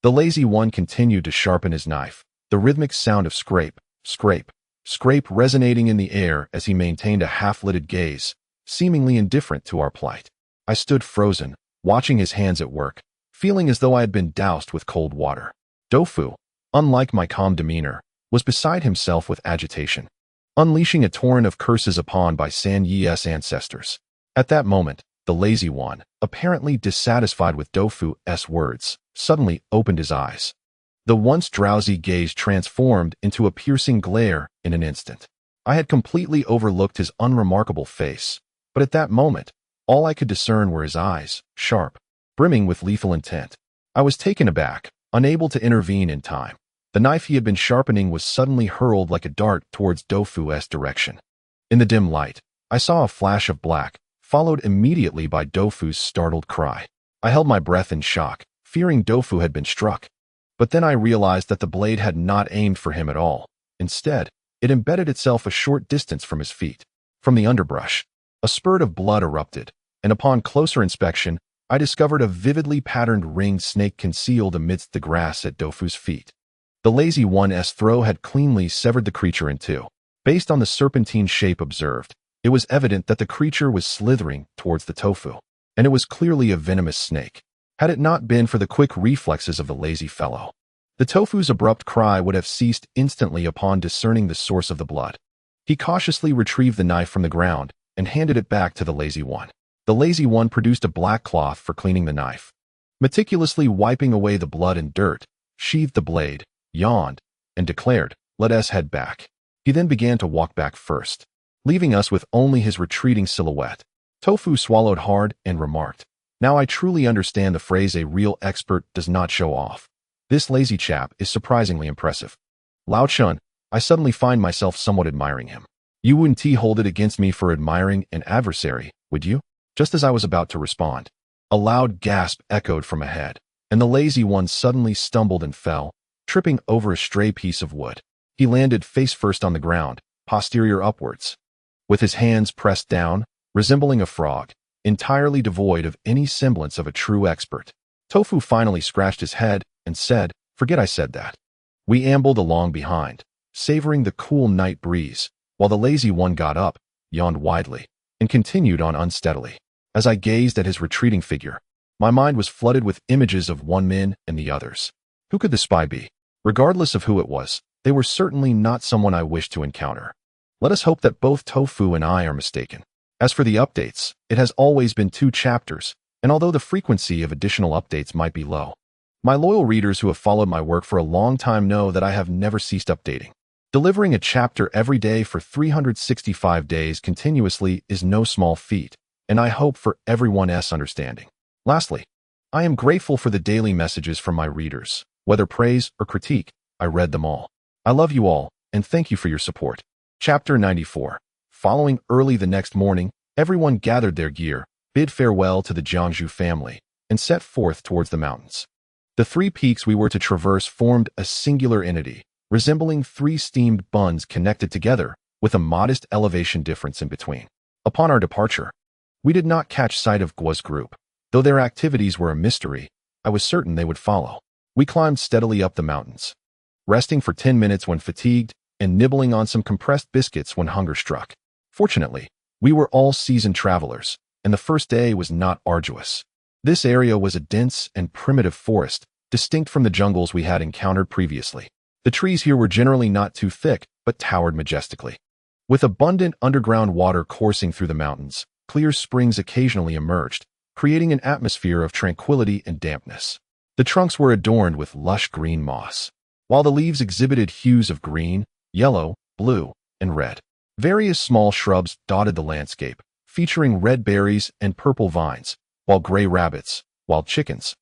Speaker 1: The lazy one continued to sharpen his knife, the rhythmic sound of scrape, scrape, scrape resonating in the air as he maintained a half-lidded gaze, seemingly indifferent to our plight. I stood frozen, watching his hands at work, feeling as though I had been doused with cold water. Dofu, unlike my calm demeanor, was beside himself with agitation, unleashing a torrent of curses upon Bai San Yi's ancestors. At that moment, the lazy one, apparently dissatisfied with Dofu's words, suddenly opened his eyes. The once drowsy gaze transformed into a piercing glare in an instant. I had completely overlooked his unremarkable face, but at that moment, all I could discern were his eyes, sharp, brimming with lethal intent. I was taken aback, unable to intervene in time. The knife he had been sharpening was suddenly hurled like a dart towards Dofu's direction. In the dim light, I saw a flash of black, followed immediately by Dofu's startled cry. I held my breath in shock, fearing Dofu had been struck. But then I realized that the blade had not aimed for him at all. Instead, it embedded itself a short distance from his feet. From the underbrush, a spurt of blood erupted, and upon closer inspection, I discovered a vividly patterned ringed snake concealed amidst the grass at Dofu's feet. The lazy one's throw had cleanly severed the creature in two. Based on the serpentine shape observed, it was evident that the creature was slithering towards the tofu, and it was clearly a venomous snake. Had it not been for the quick reflexes of the lazy fellow, the tofu's abrupt cry would have ceased instantly upon discerning the source of the blood. He cautiously retrieved the knife from the ground and handed it back to the lazy one. The lazy one produced a black cloth for cleaning the knife. Meticulously wiping away the blood and dirt, sheathed the blade, yawned, and declared, "Let us head back." He then began to walk back first, leaving us with only his retreating silhouette. Tofu swallowed hard and remarked, "Now I truly understand the phrase a real expert does not show off. This lazy chap is surprisingly impressive." Lao Chun, I suddenly find myself somewhat admiring him. "You wouldn't hold it against me for admiring an adversary, would you?" Just as I was about to respond, a loud gasp echoed from ahead, and the lazy one suddenly stumbled and fell, tripping over a stray piece of wood. He landed face first on the ground, posterior upwards, with his hands pressed down, resembling a frog, entirely devoid of any semblance of a true expert. Tofu finally scratched his head and said, "Forget I said that." We ambled along behind, savoring the cool night breeze, while the lazy one got up, yawned widely, and continued on unsteadily. As I gazed at his retreating figure, my mind was flooded with images of Wen Min and the others. Who could the spy be? Regardless of who it was, they were certainly not someone I wished to encounter. Let us hope that both Tofu and I are mistaken. As for the updates, it has always been 2 chapters, and although the frequency of additional updates might be low, my loyal readers who have followed my work for a long time know that I have never ceased updating. Delivering a chapter every day for 365 days continuously is no small feat, and I hope for everyone's understanding. Lastly, I am grateful for the daily messages from my readers. Whether praise or critique, I read them all. I love you all, and thank you for your support. Chapter 94. Following early the next morning, everyone gathered their gear, bid farewell to the Jiangzhu family, and set forth towards the mountains. The 3 peaks we were to traverse formed a singular entity, resembling 3 steamed buns connected together, with a modest elevation difference in between. Upon our departure, we did not catch sight of Guo's group. Though their activities were a mystery, I was certain they would follow. We climbed steadily up the mountains, resting for 10 minutes when fatigued, and nibbling on some compressed biscuits when hunger struck. Fortunately, we were all seasoned travelers, and the first day was not arduous. This area was a dense and primitive forest, distinct from the jungles we had encountered previously. The trees here were generally not too thick, but towered majestically. With abundant underground water coursing through the mountains, clear springs occasionally emerged, creating an atmosphere of tranquility and dampness. The trunks were adorned with lush green moss, while the leaves exhibited hues of green, yellow, blue, and red. Various small shrubs dotted the landscape, featuring red berries and purple vines, while gray rabbits, wild chickens,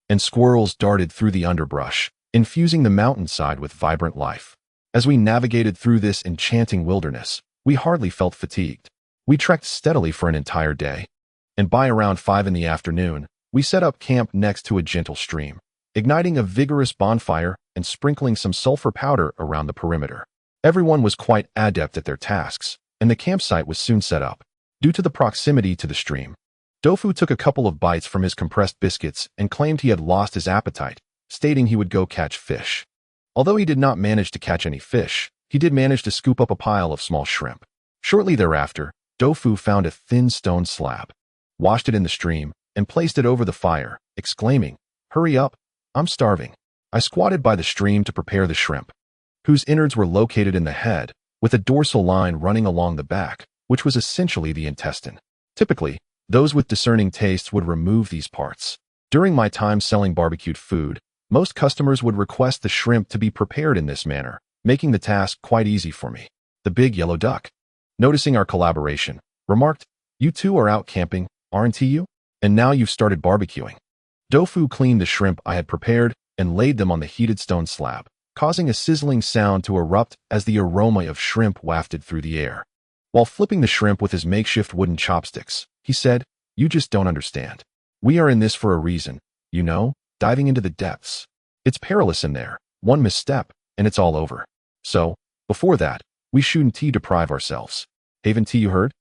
Speaker 1: and squirrels darted through the underbrush, infusing the mountainside with vibrant life. As we navigated through this enchanting wilderness, we hardly felt fatigued. We trekked steadily for an entire day, and by around 5 in the afternoon, we set up camp next to a gentle stream, igniting a vigorous bonfire and sprinkling some sulfur powder around the perimeter. Everyone was quite adept at their tasks, and the campsite was soon set up. Due to the proximity to the stream, Tofu took a couple of bites from his compressed biscuits and claimed he had lost his appetite, stating he would go catch fish. Although he did not manage to catch any fish, he did manage to scoop up a pile of small shrimp. Shortly thereafter, Tofu found a thin stone slab, washed it in the stream, and placed it over the fire, exclaiming, "Hurry up, I'm starving." I squatted by the stream to prepare the shrimp, whose innards were located in the head, with a dorsal line running along the back, which was essentially the intestine. Typically, those with discerning tastes would remove these parts. During my time selling barbecued food, most customers would request the shrimp to be prepared in this manner, making the task quite easy for me. The big yellow duck, noticing our collaboration, remarked, "You two are out camping, aren't you? And now you've started barbecuing." Tofu cleaned the shrimp I had prepared and laid them on the heated stone slab, causing a sizzling sound to erupt as the aroma of shrimp wafted through the air. While flipping the shrimp with his makeshift wooden chopsticks, he said, "You just don't understand. We are in this for a reason, you know, diving into the depths. It's perilous in there. One misstep, and it's all over. So, before that, we shouldn't deprive ourselves. Haven't you heard?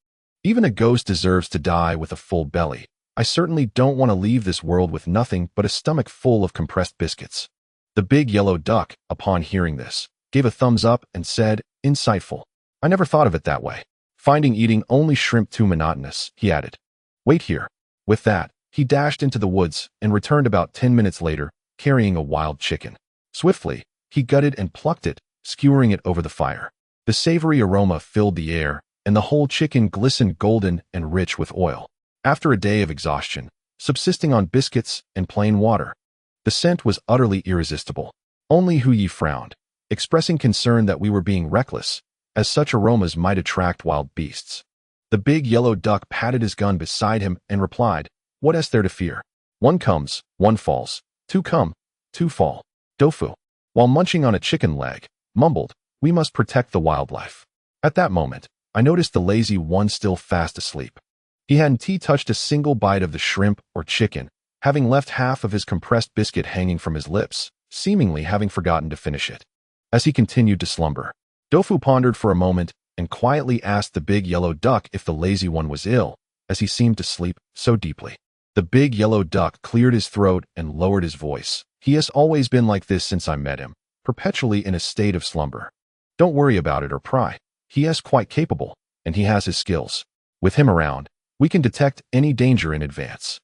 Speaker 1: Even a ghost deserves to die with a full belly. I certainly don't want to leave this world with nothing but a stomach full of compressed biscuits." The big yellow duck, upon hearing this, gave a thumbs up and said, "Insightful. I never thought of it that way." Finding eating only shrimp too monotonous, he added, "Wait here." With that, he dashed into the woods and returned about 10 minutes later, carrying a wild chicken. Swiftly, he gutted and plucked it, skewering it over the fire. The savory aroma filled the air, and the whole chicken glistened golden and rich with oil. After a day of exhaustion, subsisting on biscuits and plain water, the scent was utterly irresistible. Only Hu Yi frowned, expressing concern that we were being reckless, as such aromas might attract wild beasts. The big yellow duck patted his gun beside him and replied, "What is there to fear? One comes, one falls. Two come, two fall." Dofu, while munching on a chicken leg, mumbled, "We must protect the wildlife." At that moment, I noticed the lazy one still fast asleep. He hadn't touched a single bite of the shrimp or chicken, having left half of his compressed biscuit hanging from his lips, seemingly having forgotten to finish it. As he continued to slumber, Dofu pondered for a moment and quietly asked the big yellow duck if the lazy one was ill, as he seemed to sleep so deeply. The big yellow duck cleared his throat and lowered his voice. "He has always been like this since I met him, perpetually in a state of slumber. Don't worry about it or pry. He is quite capable, and he has his skills. With him around, we can detect any danger in advance."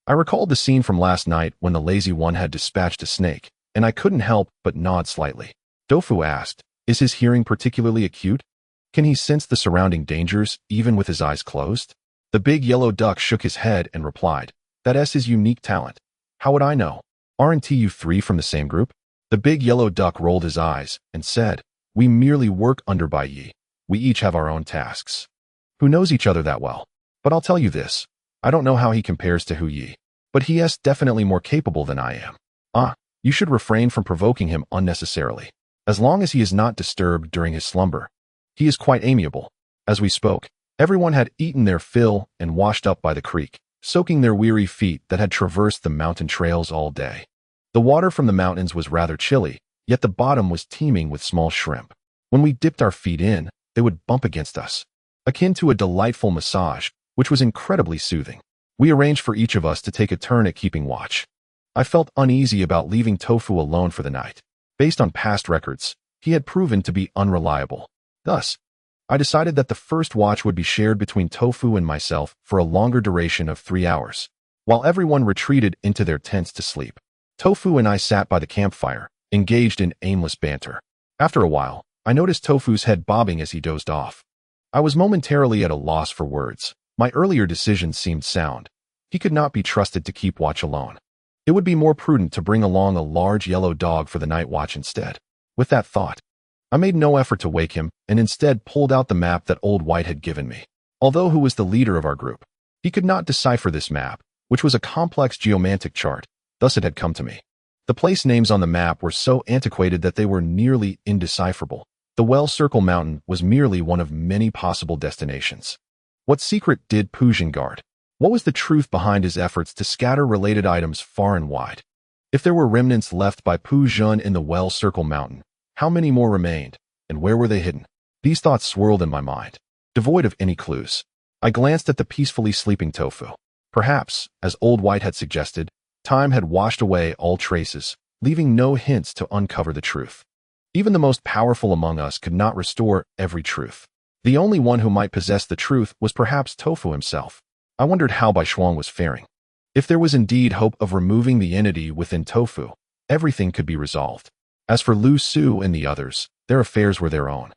Speaker 1: I recalled the scene from last night when the lazy one had dispatched a snake, and I couldn't help but nod slightly. Dofu asked, "Is his hearing particularly acute? Can he sense the surrounding dangers even with his eyes closed?" The big yellow duck shook his head and replied, "That is his unique talent. How would I know? Aren't you three from the same group?" The big yellow duck rolled his eyes and said, "We merely work under by ye. We each have our own tasks. Who knows each other that well? But I'll tell you this, I don't know how he compares to who ye, but he is definitely more capable than I am. You should refrain from provoking him unnecessarily. As long as he is not disturbed during his slumber, he is quite amiable." As we spoke, everyone had eaten their fill and washed up by the creek, soaking their weary feet that had traversed the mountain trails all day. The water from the mountains was rather chilly, yet the bottom was teeming with small shrimp. When we dipped our feet in, they would bump against us, akin to a delightful massage, which was incredibly soothing. We arranged for each of us to take a turn at keeping watch. I felt uneasy about leaving Tofu alone for the night. Based on past records, he had proven to be unreliable. Thus, I decided that the first watch would be shared between Tofu and myself for a longer duration of 3 hours. While everyone retreated into their tents to sleep, Tofu and I sat by the campfire, engaged in aimless banter. After a while, I noticed Tofu's head bobbing as he dozed off. I was momentarily at a loss for words. My earlier decision seemed sound. He could not be trusted to keep watch alone. It would be more prudent to bring along a large yellow dog for the night watch instead. With that thought, I made no effort to wake him and instead pulled out the map that Old White had given me. Although he was the leader of our group, he could not decipher this map, which was a complex geomantic chart. Thus it had come to me. The place names on the map were so antiquated that they were nearly indecipherable. The Well Circle Mountain was merely one of many possible destinations. What secret did Pujin guard? What was the truth behind his efforts to scatter related items far and wide? If there were remnants left by Pujin in the Well Circle Mountain, how many more remained, and where were they hidden? These thoughts swirled in my mind, devoid of any clues. I glanced at the peacefully sleeping Tofu. Perhaps, as Old White had suggested, time had washed away all traces, leaving no hints to uncover the truth. Even the most powerful among us could not restore every truth. The only one who might possess the truth was perhaps Tofu himself. I wondered how Bai Shuang was faring. If there was indeed hope of removing the entity within Tofu, everything could be resolved. As for Lu Su and the others, their affairs were their own.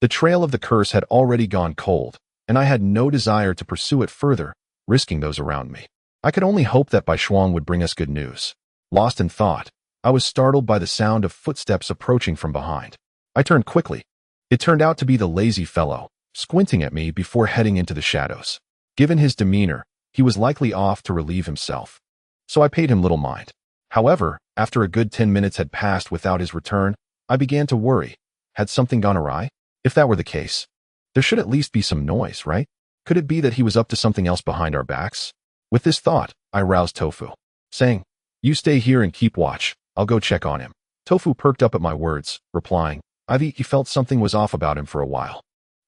Speaker 1: The trail of the curse had already gone cold, and I had no desire to pursue it further, risking those around me. I could only hope that Bai Shuang would bring us good news. Lost in thought, I was startled by the sound of footsteps approaching from behind. I turned quickly. It turned out to be the lazy fellow, squinting at me before heading into the shadows. Given his demeanor, he was likely off to relieve himself, so I paid him little mind. However, after a good 10 minutes had passed without his return, I began to worry. Had something gone awry? If that were the case, there should at least be some noise, right? Could it be that he was up to something else behind our backs? With this thought, I roused Tofu, saying, "You stay here and keep watch. I'll go check on him." Tofu perked up at my words, replying, "He felt something was off about him for a while.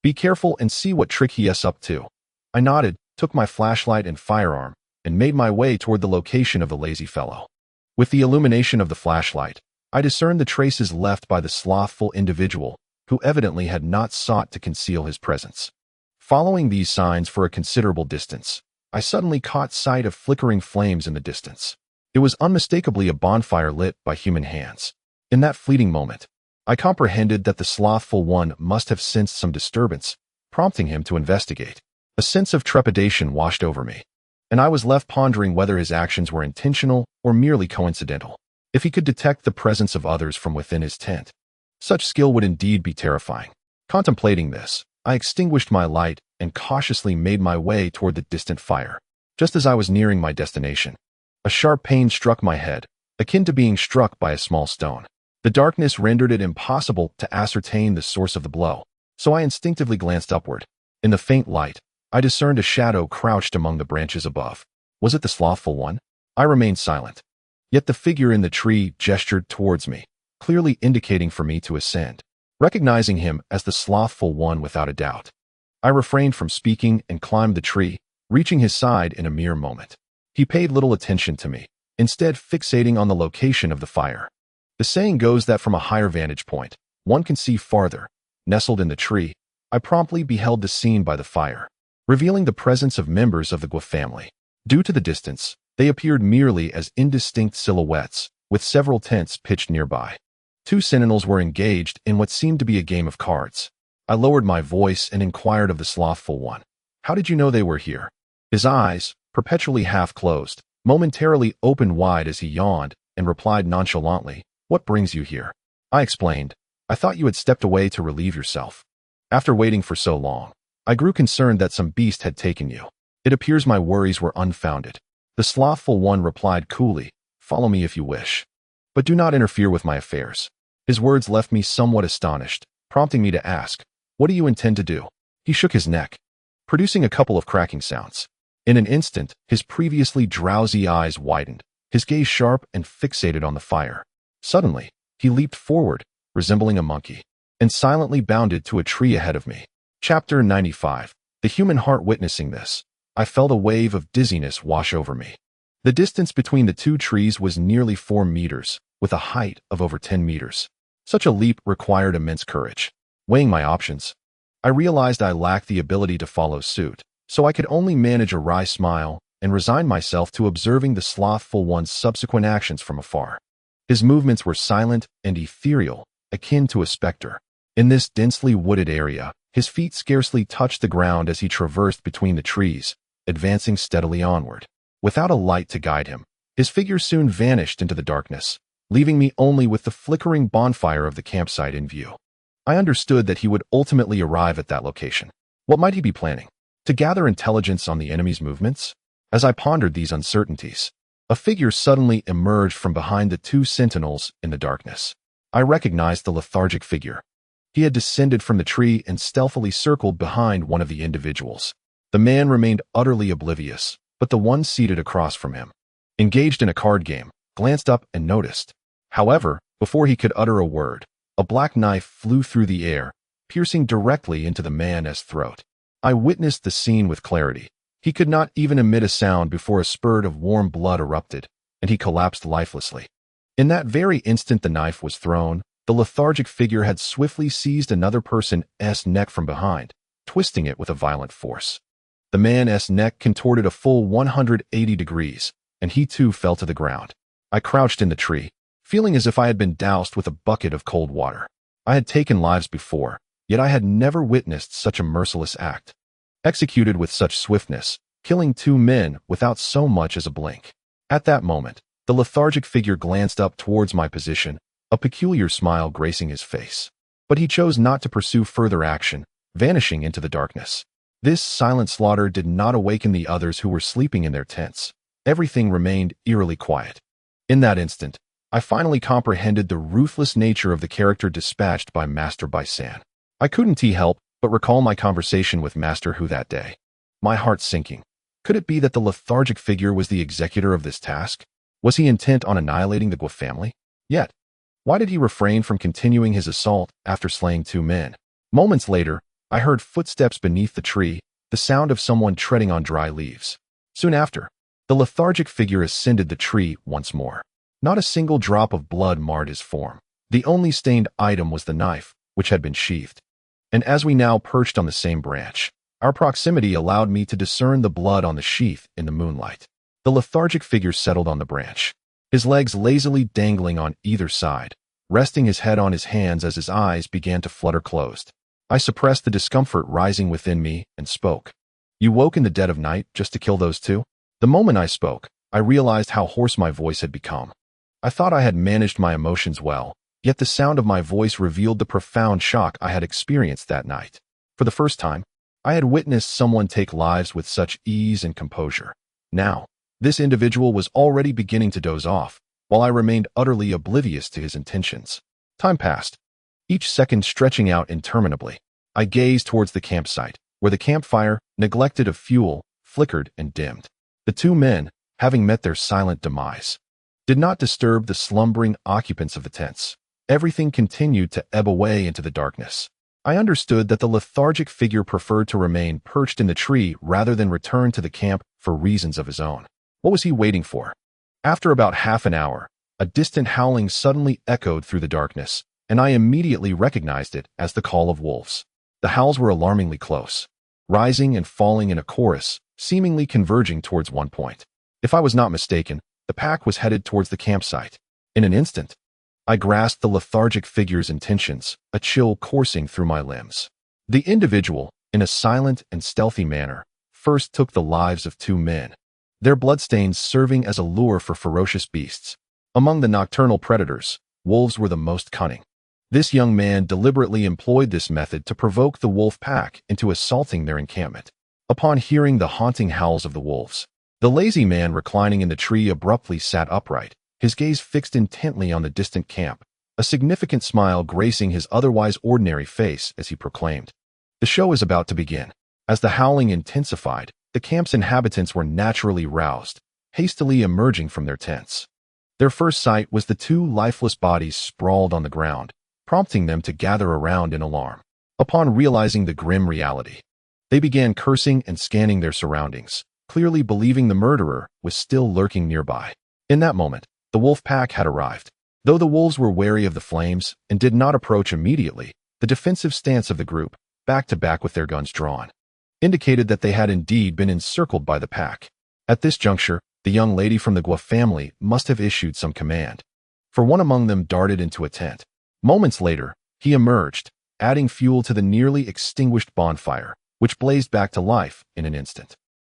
Speaker 1: Be careful and see what trick he is up to." I nodded, took my flashlight and firearm, and made my way toward the location of the lazy fellow. With the illumination of the flashlight, I discerned the traces left by the slothful individual, who evidently had not sought to conceal his presence. Following these signs for a considerable distance, I suddenly caught sight of flickering flames in the distance. It was unmistakably a bonfire lit by human hands. In that fleeting moment, I comprehended that the slothful one must have sensed some disturbance, prompting him to investigate. A sense of trepidation washed over me, and I was left pondering whether his actions were intentional or merely coincidental. If he could detect the presence of others from within his tent, such skill would indeed be terrifying. Contemplating this, I extinguished my light and cautiously made my way toward the distant fire. Just as I was nearing my destination, a sharp pain struck my head, akin to being struck by a small stone. The darkness rendered it impossible to ascertain the source of the blow, so I instinctively glanced upward. In the faint light, I discerned a shadow crouched among the branches above. Was it the slothful one? I remained silent. Yet the figure in the tree gestured towards me, clearly indicating for me to ascend. Recognizing him as the slothful one without a doubt, I refrained from speaking and climbed the tree, reaching his side in a mere moment. He paid little attention to me, instead fixating on the location of the fire. The saying goes that from a higher vantage point, one can see farther. Nestled in the tree, I promptly beheld the scene by the fire, revealing the presence of members of the Gua family. Due to the distance, they appeared merely as indistinct silhouettes, with several tents pitched nearby. 2 sentinels were engaged in what seemed to be a game of cards. I lowered my voice and inquired of the slothful one, "How did you know they were here?" His eyes, perpetually half closed, momentarily opened wide as he yawned and replied nonchalantly, "What brings you here?" I explained, "I thought you had stepped away to relieve yourself. After waiting for so long, I grew concerned that some beast had taken you. It appears my worries were unfounded." The slothful one replied coolly, "Follow me if you wish, but do not interfere with my affairs." His words left me somewhat astonished, prompting me to ask, "What do you intend to do?" He shook his neck, producing a couple of cracking sounds. In an instant, his previously drowsy eyes widened, his gaze sharp and fixated on the fire. Suddenly, he leaped forward, resembling a monkey, and silently bounded to a tree ahead of me. Chapter 95. The human heart. Witnessing this, I felt a wave of dizziness wash over me. The distance between the 2 trees was nearly 4 meters, with a height of over 10 meters. Such a leap required immense courage. Weighing my options, I realized I lacked the ability to follow suit, so I could only manage a wry smile and resign myself to observing the slothful one's subsequent actions from afar. His movements were silent and ethereal, akin to a specter. In this densely wooded area, his feet scarcely touched the ground as he traversed between the trees, advancing steadily onward. Without a light to guide him, his figure soon vanished into the darkness, leaving me only with the flickering bonfire of the campsite in view. I understood that he would ultimately arrive at that location. What might he be planning? To gather intelligence on the enemy's movements? As I pondered these uncertainties, a figure suddenly emerged from behind the 2 sentinels in the darkness. I recognized the lethargic figure. He had descended from the tree and stealthily circled behind one of the individuals. The man remained utterly oblivious, but the one seated across from him, engaged in a card game, glanced up and noticed. However, before he could utter a word, a black knife flew through the air, piercing directly into the man's throat. I witnessed the scene with clarity. He could not even emit a sound before a spurt of warm blood erupted, and he collapsed lifelessly. In that very instant the knife was thrown, the lethargic figure had swiftly seized another person's neck from behind, twisting it with a violent force. The man's neck contorted a full 180 degrees, and he too fell to the ground. I crouched in the tree, feeling as if I had been doused with a bucket of cold water. I had taken lives before, yet I had never witnessed such a merciless act, executed with such swiftness, killing 2 men without so much as a blink. At that moment, the lethargic figure glanced up towards my position, a peculiar smile gracing his face. But he chose not to pursue further action, vanishing into the darkness. This silent slaughter did not awaken the others who were sleeping in their tents. Everything remained eerily quiet. In that instant, I finally comprehended the ruthless nature of the character dispatched by Master Baisan. I couldn't help but recall my conversation with Master Hu that day. My heart sinking. Could it be that the lethargic figure was the executor of this task? Was he intent on annihilating the Gua family? Yet, why did he refrain from continuing his assault after slaying 2 men? Moments later, I heard footsteps beneath the tree, the sound of someone treading on dry leaves. Soon after, the lethargic figure ascended the tree once more. Not a single drop of blood marred his form. The only stained item was the knife, which had been sheathed. And as we now perched on the same branch, our proximity allowed me to discern the blood on the sheath in the moonlight. The lethargic figure settled on the branch, his legs lazily dangling on either side, resting his head on his hands as his eyes began to flutter closed. I suppressed the discomfort rising within me and spoke. "You woke in the dead of night just to kill those 2? The moment I spoke, I realized how hoarse my voice had become. I thought I had managed my emotions well, Yet the sound of my voice revealed the profound shock I had experienced that night. For the first time, I had witnessed someone take lives with such ease and composure. Now, this individual was already beginning to doze off, while I remained utterly oblivious to his intentions. Time passed, each second stretching out interminably. I gazed towards the campsite, where the campfire, neglected of fuel, flickered and dimmed. The two men, having met their silent demise, did not disturb the slumbering occupants of the tents. Everything continued to ebb away into the darkness. I understood that the lethargic figure preferred to remain perched in the tree rather than return to the camp for reasons of his own. What was he waiting for? After about half an hour, a distant howling suddenly echoed through the darkness, and I immediately recognized it as the call of wolves. The howls were alarmingly close, rising and falling in a chorus, seemingly converging towards one point. If I was not mistaken, the pack was headed towards the campsite. In an instant, I grasped the lethargic figure's intentions, a chill coursing through my limbs. The individual, in a silent and stealthy manner, first took the lives of two men, their bloodstains serving as a lure for ferocious beasts. Among the nocturnal predators, wolves were the most cunning. This young man deliberately employed this method to provoke the wolf pack into assaulting their encampment. Upon hearing the haunting howls of the wolves, the lazy man reclining in the tree abruptly sat upright, his gaze fixed intently on the distant camp, a significant smile gracing his otherwise ordinary face as he proclaimed, "The show is about to begin." As the howling intensified, the camp's inhabitants were naturally roused, hastily emerging from their tents. Their first sight was the two lifeless bodies sprawled on the ground, prompting them to gather around in alarm. Upon realizing the grim reality, they began cursing and scanning their surroundings, clearly believing the murderer was still lurking nearby. In that moment, the wolf pack had arrived. Though the wolves were wary of the flames and did not approach immediately, the defensive stance of the group, back to back with their guns drawn, indicated that they had indeed been encircled by the pack. At this juncture, the young lady from the Gua family must have issued some command, for one among them darted into a tent. Moments later, he emerged, adding fuel to the nearly extinguished bonfire, which blazed back to life in an instant.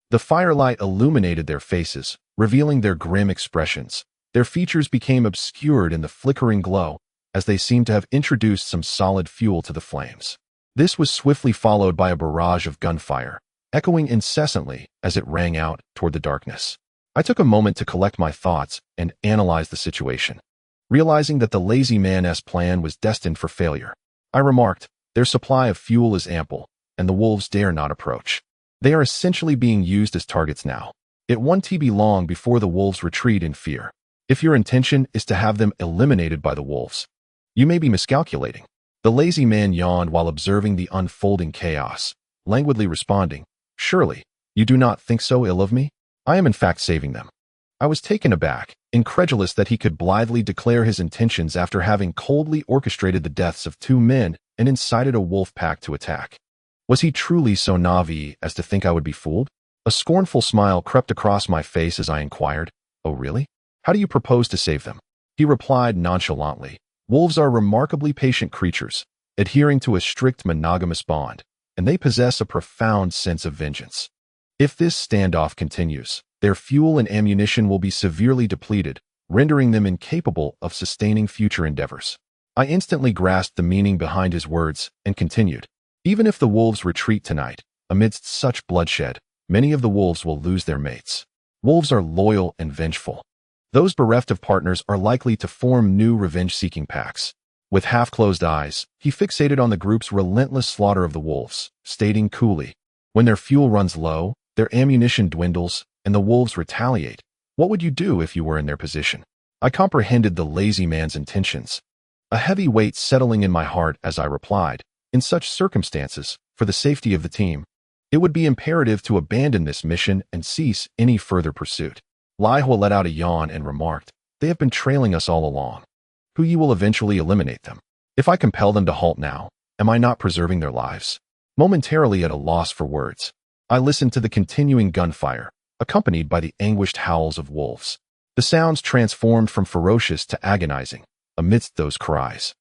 Speaker 1: The firelight illuminated their faces, revealing their grim expressions. Their features became obscured in the flickering glow, as they seemed to have introduced some solid fuel to the flames. This was swiftly followed by a barrage of gunfire, echoing incessantly as it rang out toward the darkness. I took a moment to collect my thoughts and analyze the situation. Realizing that the lazy man's plan was destined for failure, I remarked, "Their supply of fuel is ample, and the wolves dare not approach. They are essentially being used as targets now. It won't be long before the wolves retreat in fear. If your intention is to have them eliminated by the wolves, you may be miscalculating." The lazy man yawned while observing the unfolding chaos, languidly responding, "Surely, you do not think so ill of me? I am in fact saving them." I was taken aback, incredulous that he could blithely declare his intentions after having coldly orchestrated the deaths of two men and incited a wolf pack to attack. Was he truly so naive as to think I would be fooled? A scornful smile crept across my face as I inquired, "Oh really? How do you propose to save them?" He replied nonchalantly, "Wolves are remarkably patient creatures, adhering to a strict monogamous bond, and they possess a profound sense of vengeance. If this standoff continues, their fuel and ammunition will be severely depleted, rendering them incapable of sustaining future endeavors." I instantly grasped the meaning behind his words and continued, "Even if the wolves retreat tonight, amidst such bloodshed, many of the wolves will lose their mates. Wolves are loyal and vengeful. Those bereft of partners are likely to form new revenge-seeking packs." With half-closed eyes, he fixated on the group's relentless slaughter of the wolves, stating coolly, "When their fuel runs low, their ammunition dwindles, and the wolves retaliate. What would you do if you were in their position?" I comprehended the lazy man's intentions, a heavy weight settling in my heart as I replied, "In such circumstances, for the safety of the team, it would be imperative to abandon this mission and cease any further pursuit." Lai Hua let out a yawn and remarked, "They have been trailing us all along. Who you will eventually eliminate them. If I compel them to halt now, am I not preserving their lives?" Momentarily at a loss for words, I listened to the continuing gunfire, accompanied by the anguished howls of wolves. The sounds transformed from ferocious to agonizing. Amidst those cries,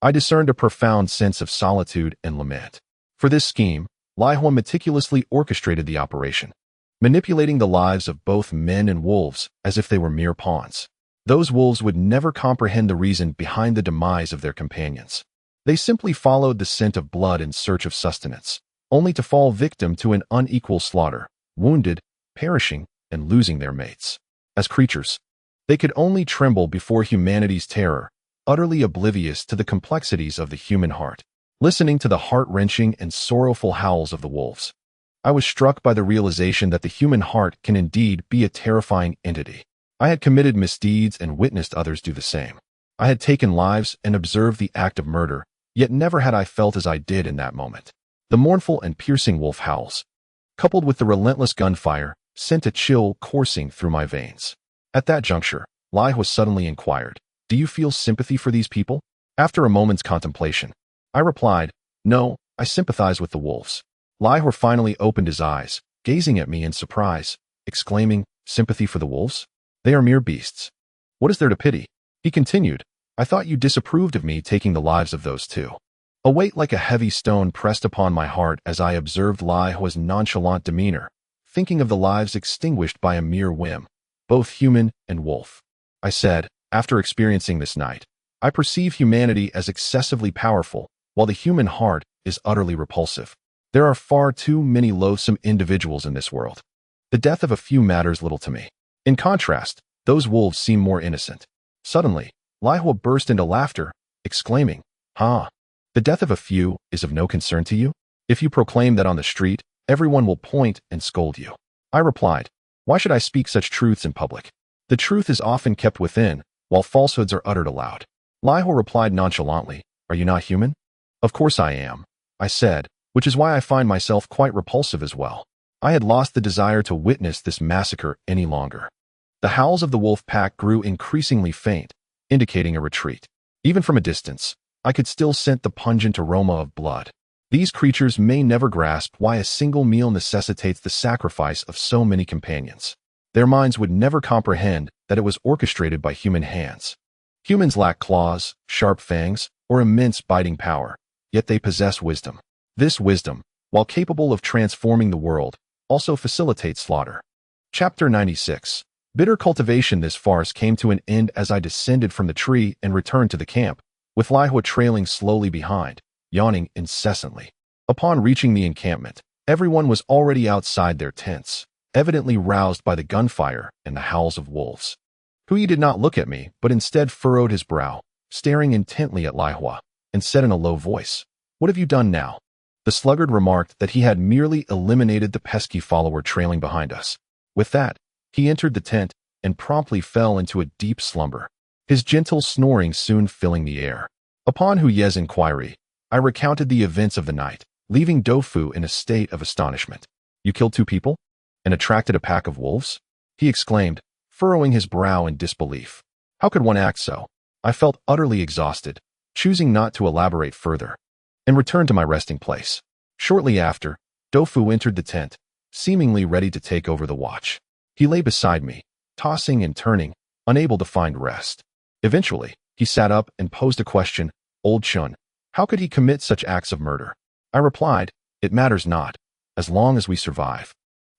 Speaker 1: I discerned a profound sense of solitude and lament. For this scheme, Lai Hua meticulously orchestrated the operation, manipulating the lives of both men and wolves as if they were mere pawns. Those wolves would never comprehend the reason behind the demise of their companions. They simply followed the scent of blood in search of sustenance, only to fall victim to an unequal slaughter, wounded, perishing, and losing their mates. As creatures, they could only tremble before humanity's terror, utterly oblivious to the complexities of the human heart. Listening to the heart-wrenching and sorrowful howls of the wolves, I was struck by the realization that the human heart can indeed be a terrifying entity. I had committed misdeeds and witnessed others do the same. I had taken lives and observed the act of murder, yet never had I felt as I did in that moment. The mournful and piercing wolf howls, coupled with the relentless gunfire, sent a chill coursing through my veins. At that juncture, Lai Hua suddenly inquired, "Do you feel sympathy for these people?" After a moment's contemplation, I replied, "No, I sympathize with the wolves." Lai Hua finally opened his eyes, gazing at me in surprise, exclaiming, "Sympathy for the wolves? They are mere beasts. What is there to pity?" He continued, "I thought you disapproved of me taking the lives of those two." A weight like a heavy stone pressed upon my heart as I observed Lai Hua's nonchalant demeanor, thinking of the lives extinguished by a mere whim, both human and wolf. I said, "After experiencing this night, I perceive humanity as excessively powerful, while the human heart is utterly repulsive. There are far too many loathsome individuals in this world. The death of a few matters little to me. In contrast, those wolves seem more innocent." Suddenly, Lai Hua burst into laughter, exclaiming, "Ha! The death of a few is of no concern to you? If you proclaim that on the street, everyone will point and scold you." I replied, "Why should I speak such truths in public? The truth is often kept within, while falsehoods are uttered aloud." Lai Hua replied nonchalantly, "Are you not human?" "Of course I am," I said, "which is why I find myself quite repulsive as well." I had lost the desire to witness this massacre any longer. The howls of the wolf pack grew increasingly faint, indicating a retreat. Even from a distance, I could still scent the pungent aroma of blood. These creatures may never grasp why a single meal necessitates the sacrifice of so many companions. Their minds would never comprehend that it was orchestrated by human hands. Humans lack claws, sharp fangs, or immense biting power, yet they possess wisdom. This wisdom, while capable of transforming the world, also facilitates slaughter. Chapter 96. Bitter cultivation. This farce came to an end as I descended from the tree and returned to the camp, with Lai Hua trailing slowly behind, yawning incessantly. Upon reaching the encampment, everyone was already outside their tents, evidently roused by the gunfire and the howls of wolves. Hui did not look at me, but instead furrowed his brow, staring intently at Lai Hua, and said in a low voice, "What have you done now?" The sluggard remarked that he had merely eliminated the pesky follower trailing behind us. With that, he entered the tent and promptly fell into a deep slumber, his gentle snoring soon filling the air. Upon Huye's inquiry, I recounted the events of the night, leaving Doufu in a state of astonishment. "You killed 2 people? And attracted a pack of wolves?" he exclaimed, furrowing his brow in disbelief. "How could one act so?" I felt utterly exhausted, choosing not to elaborate further, and returned to my resting place. Shortly after, Doufu entered the tent, seemingly ready to take over the watch. He lay beside me, tossing and turning, unable to find rest. Eventually, he sat up and posed a question, "Old Chun, how could he commit such acts of murder?" I replied, "It matters not, as long as we survive.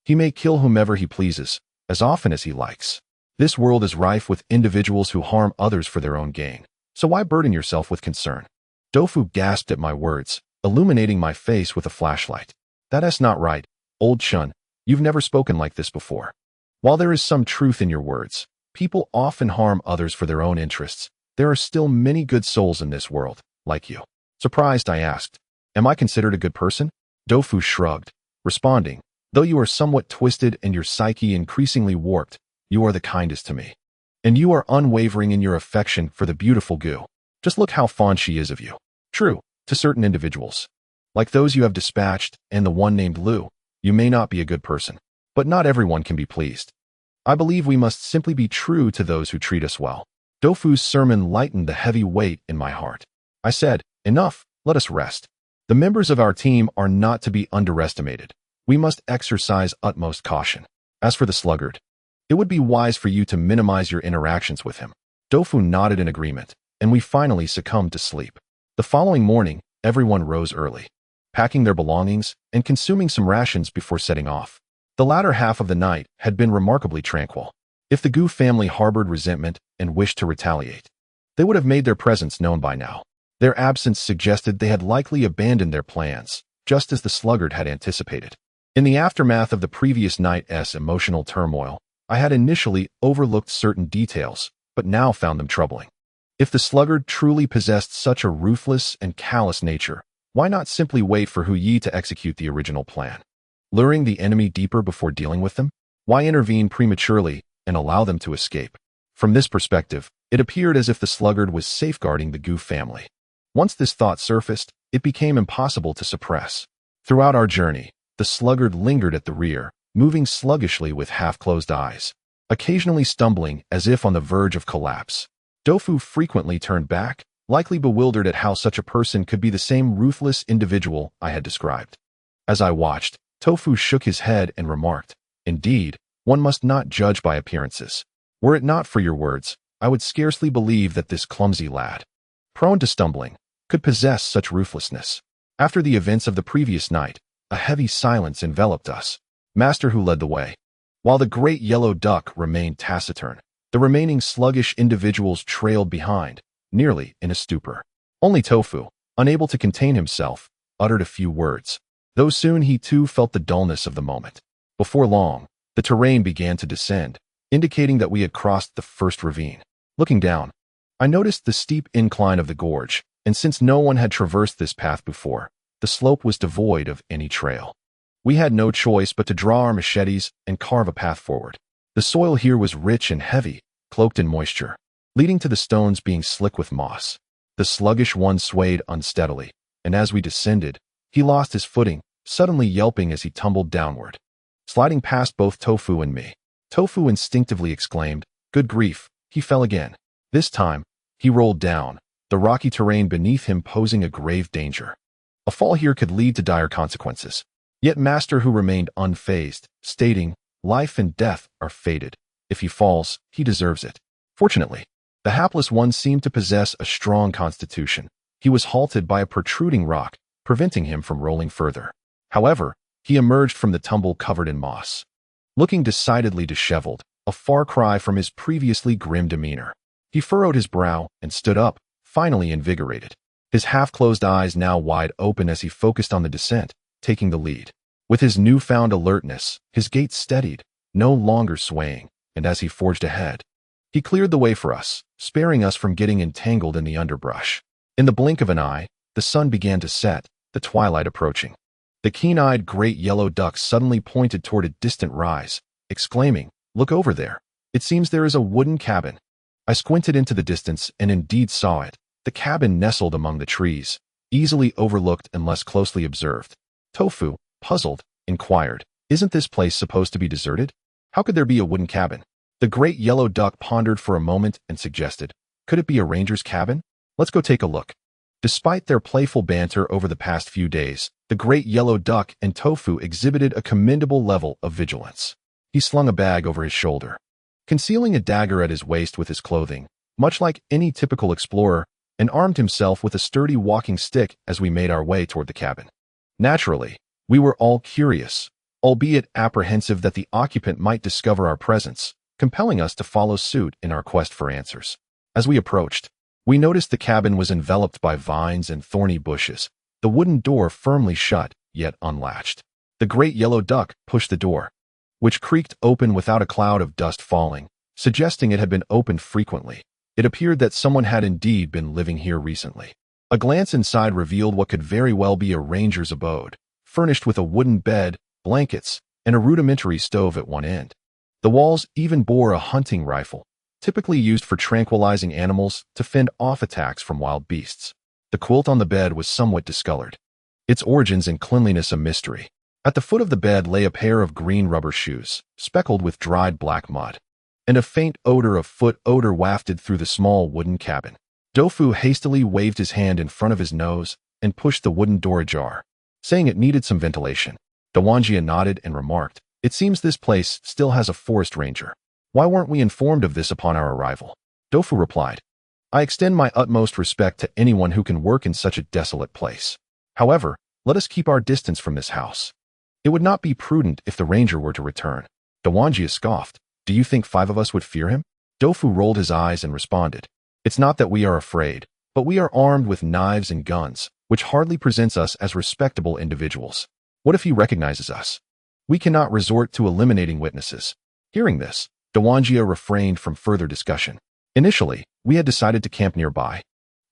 Speaker 1: He may kill whomever he pleases, as often as he likes. This world is rife with individuals who harm others for their own gain, so why burden yourself with concern?" Doufu gasped at my words, illuminating my face with a flashlight. "That's not right, Old Chun, you've never spoken like this before. While there is some truth in your words, people often harm others for their own interests. There are still many good souls in this world, like you." Surprised, I asked, "Am I considered a good person?" Doufu shrugged, responding, "Though you are somewhat twisted and your psyche increasingly warped, you are the kindest to me. And you are unwavering in your affection for the beautiful Gu. Just look how fond she is of you. True, to certain individuals, like those you have dispatched and the one named Lu, you may not be a good person, but not everyone can be pleased. I believe we must simply be true to those who treat us well." Doufu's sermon lightened the heavy weight in my heart. I said, "Enough, let us rest. The members of our team are not to be underestimated. We must exercise utmost caution. As for the sluggard, it would be wise for you to minimize your interactions with him." Doufu nodded in agreement, and we finally succumbed to sleep. The following morning, everyone rose early, packing their belongings and consuming some rations before setting off. The latter half of the night had been remarkably tranquil. If the Gu family harbored resentment and wished to retaliate, they would have made their presence known by now. Their absence suggested they had likely abandoned their plans, just as the sluggard had anticipated. In the aftermath of the previous night's emotional turmoil, I had initially overlooked certain details, but now found them troubling. If the sluggard truly possessed such a ruthless and callous nature, why not simply wait for Hu Yi to execute the original plan? Luring the enemy deeper before dealing with them? Why intervene prematurely and allow them to escape? From this perspective, it appeared as if the sluggard was safeguarding the Gu family. Once this thought surfaced, it became impossible to suppress. Throughout our journey, the sluggard lingered at the rear, moving sluggishly with half-closed eyes, occasionally stumbling as if on the verge of collapse. Dofu frequently turned back, likely bewildered at how such a person could be the same ruthless individual I had described. As I watched, Tofu shook his head and remarked, "Indeed, one must not judge by appearances. Were it not for your words, I would scarcely believe that this clumsy lad, prone to stumbling, could possess such ruthlessness." After the events of the previous night, a heavy silence enveloped us. Master Hu led the way. While the great yellow duck remained taciturn, the remaining sluggish individuals trailed behind, nearly in a stupor. Only Tofu, unable to contain himself, uttered a few words, though soon he too felt the dullness of the moment. Before long, the terrain began to descend, indicating that we had crossed the first ravine. Looking down, I noticed the steep incline of the gorge, and since no one had traversed this path before, the slope was devoid of any trail. We had no choice but to draw our machetes and carve a path forward. The soil here was rich and heavy, cloaked in moisture, leading to the stones being slick with moss. The sluggish one swayed unsteadily, and as we descended, he lost his footing, suddenly yelping as he tumbled downward. Sliding past both Tofu and me, Tofu instinctively exclaimed, "Good grief," he fell again. This time, he rolled down, the rocky terrain beneath him posing a grave danger. A fall here could lead to dire consequences. Yet Master Hu remained unfazed, stating, "Life and death are fated. If he falls, he deserves it." Fortunately, the hapless one seemed to possess a strong constitution. He was halted by a protruding rock, preventing him from rolling further. However, he emerged from the tumble covered in moss, looking decidedly disheveled, a far cry from his previously grim demeanor. He furrowed his brow and stood up, finally invigorated. His half-closed eyes now wide open as he focused on the descent, taking the lead. With his newfound alertness, his gait steadied, no longer swaying, and as he forged ahead, he cleared the way for us, sparing us from getting entangled in the underbrush. In the blink of an eye, the sun began to set, the twilight approaching. The keen-eyed great yellow duck suddenly pointed toward a distant rise, exclaiming, "Look over there. It seems there is a wooden cabin." I squinted into the distance and indeed saw it. The cabin nestled among the trees, easily overlooked unless closely observed. Tofu, puzzled, inquired, "Isn't this place supposed to be deserted? How could there be a wooden cabin?" The great yellow duck pondered for a moment and suggested, "Could it be a ranger's cabin? Let's go take a look." Despite their playful banter over the past few days, the great yellow duck and Tofu exhibited a commendable level of vigilance. He slung a bag over his shoulder, concealing a dagger at his waist with his clothing, much like any typical explorer, and armed himself with a sturdy walking stick as we made our way toward the cabin. Naturally, we were all curious, albeit apprehensive that the occupant might discover our presence, compelling us to follow suit in our quest for answers. As we approached, we noticed the cabin was enveloped by vines and thorny bushes, the wooden door firmly shut, yet unlatched. The great yellow duck pushed the door, which creaked open without a cloud of dust falling, suggesting it had been opened frequently. It appeared that someone had indeed been living here recently. A glance inside revealed what could very well be a ranger's abode, furnished with a wooden bed, blankets, and a rudimentary stove at one end. The walls even bore a hunting rifle, typically used for tranquilizing animals to fend off attacks from wild beasts. The quilt on the bed was somewhat discolored, its origins and cleanliness a mystery. At the foot of the bed lay a pair of green rubber shoes, speckled with dried black mud, and a faint odor of foot odor wafted through the small wooden cabin. Dofu hastily waved his hand in front of his nose and pushed the wooden door ajar, saying it needed some ventilation. Dawanjia nodded and remarked, "It seems this place still has a forest ranger. Why weren't we informed of this upon our arrival?" Dofu replied, "I extend my utmost respect to anyone who can work in such a desolate place. However, let us keep our distance from this house. It would not be prudent if the ranger were to return." Dawanjia scoffed, Do you think 5 of us would fear him? Dofu rolled his eyes and responded, It's not that we are afraid, but we are armed with knives and guns, which hardly presents us as respectable individuals. What if he recognizes us? We cannot resort to eliminating witnesses. Hearing this, Dawanjia refrained from further discussion. Initially, we had decided to camp nearby,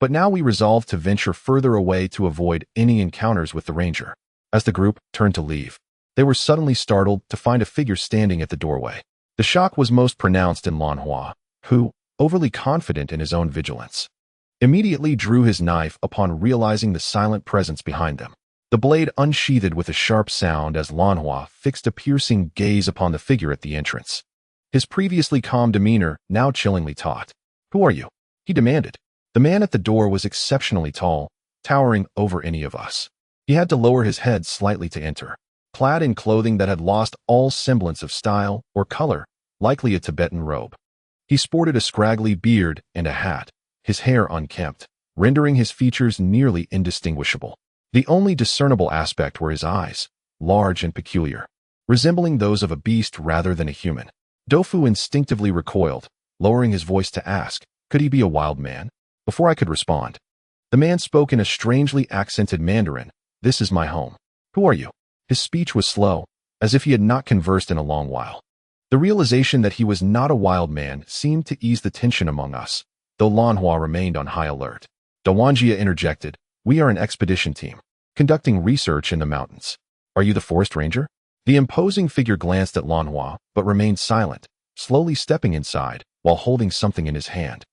Speaker 1: but now we resolved to venture further away to avoid any encounters with the ranger. As the group turned to leave, they were suddenly startled to find a figure standing at the doorway. The shock was most pronounced in Lan Hua, who, overly confident in his own vigilance, immediately drew his knife upon realizing the silent presence behind them. The blade unsheathed with a sharp sound as Lan Hua fixed a piercing gaze upon the figure at the entrance. His previously calm demeanor now chillingly taut. Who are you? He demanded. The man at the door was exceptionally tall, towering over any of us. He had to lower his head slightly to enter, clad in clothing that had lost all semblance of style or color, likely a Tibetan robe. He sported a scraggly beard and a hat, his hair unkempt, rendering his features nearly indistinguishable. The only discernible aspect were his eyes, large and peculiar, resembling those of a beast rather than a human. Dofu instinctively recoiled, lowering his voice to ask, could he be a wild man? Before I could respond, the man spoke in a strangely accented Mandarin. This is my home. Who are you? His speech was slow, as if he had not conversed in a long while. The realization that he was not a wild man seemed to ease the tension among us, though Lan Hua remained on high alert. Dawanjia interjected, We are an expedition team, conducting research in the mountains. Are you the forest ranger? The imposing figure glanced at Lan Hua, but remained silent, slowly stepping inside, while holding something in his hand.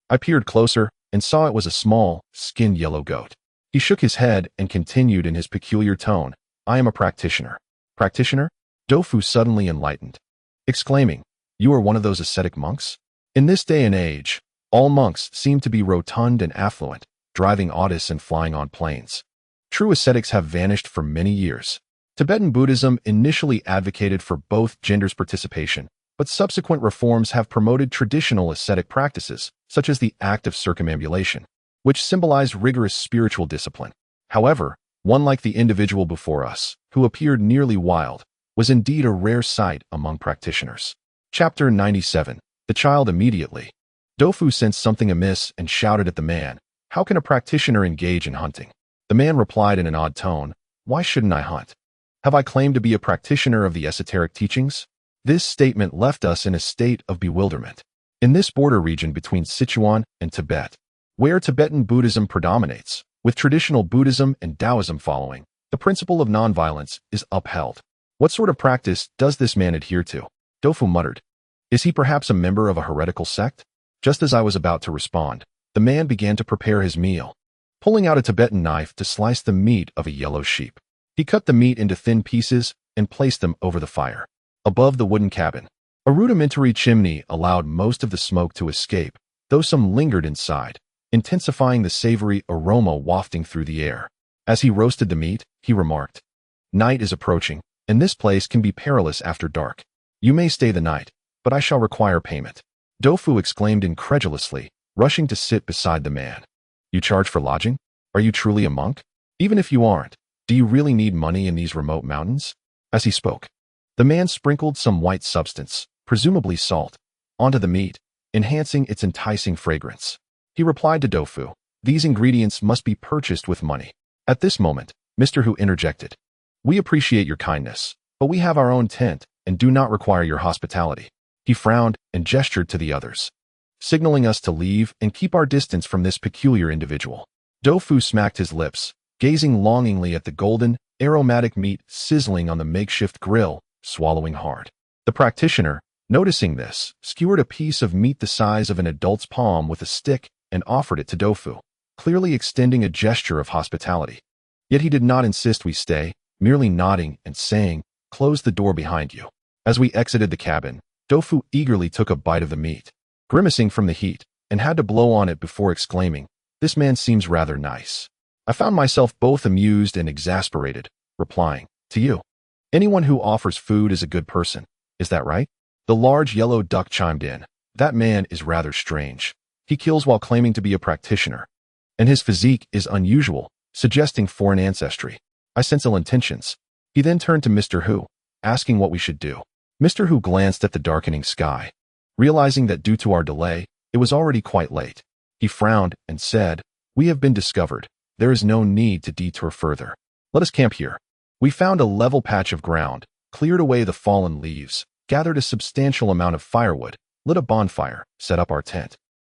Speaker 1: I peered closer, and saw it was a small, skinned yellow goat. He shook his head and continued in his peculiar tone, I am a practitioner. Practitioner? Dofu suddenly enlightened, exclaiming, You are one of those ascetic monks? In this day and age, all monks seem to be rotund and affluent, driving autos and flying on planes. True ascetics have vanished for many years. Tibetan Buddhism initially advocated for both genders' participation, but subsequent reforms have promoted traditional ascetic practices, such as the act of circumambulation, which symbolized rigorous spiritual discipline. However, one like the individual before us, who appeared nearly wild, was indeed a rare sight among practitioners. Chapter 97. The child immediately. Dofu sensed something amiss and shouted at the man, How can a practitioner engage in hunting? The man replied in an odd tone, Why shouldn't I hunt? Have I claimed to be a practitioner of the esoteric teachings? This statement left us in a state of bewilderment. In this border region between Sichuan and Tibet, where Tibetan Buddhism predominates, with traditional Buddhism and Taoism following, the principle of nonviolence is upheld. What sort of practice does this man adhere to? Dofu muttered. Is he perhaps a member of a heretical sect? Just as I was about to respond, the man began to prepare his meal, pulling out a Tibetan knife to slice the meat of a yellow sheep. He cut the meat into thin pieces and placed them over the fire. Above the wooden cabin, a rudimentary chimney allowed most of the smoke to escape, though some lingered inside, intensifying the savory aroma wafting through the air. As he roasted the meat, he remarked, Night is approaching, and this place can be perilous after dark. You may stay the night, but I shall require payment. Dofu exclaimed incredulously, rushing to sit beside the man. You charge for lodging? Are you truly a monk? Even if you aren't, do you really need money in these remote mountains? As he spoke, the man sprinkled some white substance, presumably salt, onto the meat, enhancing its enticing fragrance. He replied to Dofu, These ingredients must be purchased with money. At this moment, Mr. Hu interjected, We appreciate your kindness, but we have our own tent and do not require your hospitality. He frowned and gestured to the others, signaling us to leave and keep our distance from this peculiar individual. Dofu smacked his lips, gazing longingly at the golden, aromatic meat sizzling on the makeshift grill, swallowing hard. The practitioner, noticing this, skewered a piece of meat the size of an adult's palm with a stick and offered it to Dofu, clearly extending a gesture of hospitality. Yet he did not insist we stay, merely nodding and saying, Close the door behind you. As we exited the cabin, Dofu eagerly took a bite of the meat, grimacing from the heat, and had to blow on it before exclaiming, This man seems rather nice. I found myself both amused and exasperated, replying, To you. Anyone who offers food is a good person, is that right? The large yellow duck chimed in, That man is rather strange. He kills while claiming to be a practitioner, and his physique is unusual, suggesting foreign ancestry. I sense ill intentions. He then turned to Mr. Hu, asking what we should do. Mr. Hu glanced at the darkening sky. Realizing that due to our delay, it was already quite late. He frowned and said, "We have been discovered. There is no need to detour further. Let us camp here." We found a level patch of ground, cleared away the fallen leaves, gathered a substantial amount of firewood, lit a bonfire, set up our tent,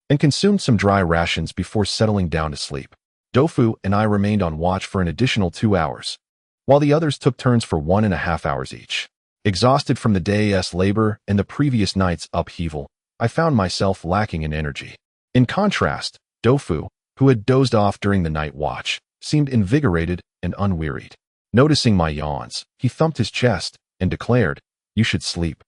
Speaker 1: and consumed some dry rations before settling down to sleep. Dofu and I remained on watch for an additional 2 hours, while the others took turns for 1.5 hours each. Exhausted from the day's labor and the previous night's upheaval, I found myself lacking in energy. In contrast, Dofu, who had dozed off during the night watch, seemed invigorated and unwearied. Noticing my yawns, he thumped his chest and declared, "You should sleep."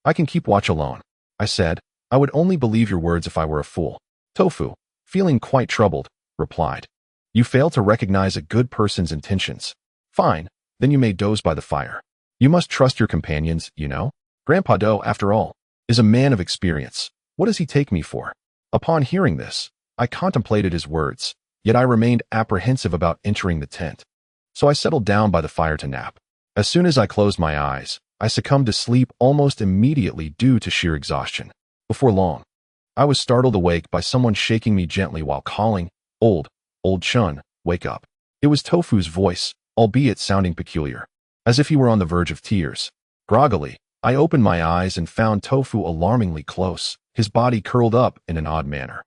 Speaker 1: "I can keep watch alone," I said. "I would only believe your words if I were a fool." Tofu, feeling quite troubled, replied, "You fail to recognize a good person's intentions. Fine, then you may doze by the fire. You must trust your companions, you know. Grandpa Do, after all, is a man of experience. What does he take me for?" Upon hearing this, I contemplated his words, yet I remained apprehensive about entering the tent. So I settled down by the fire to nap. As soon as I closed my eyes, I succumbed to sleep almost immediately due to sheer exhaustion. Before long, I was startled awake by someone shaking me gently while calling, old Chun, wake up." It was Tofu's voice, albeit sounding peculiar, as if he were on the verge of tears. Groggily, I opened my eyes and found Tofu alarmingly close, his body curled up in an odd manner.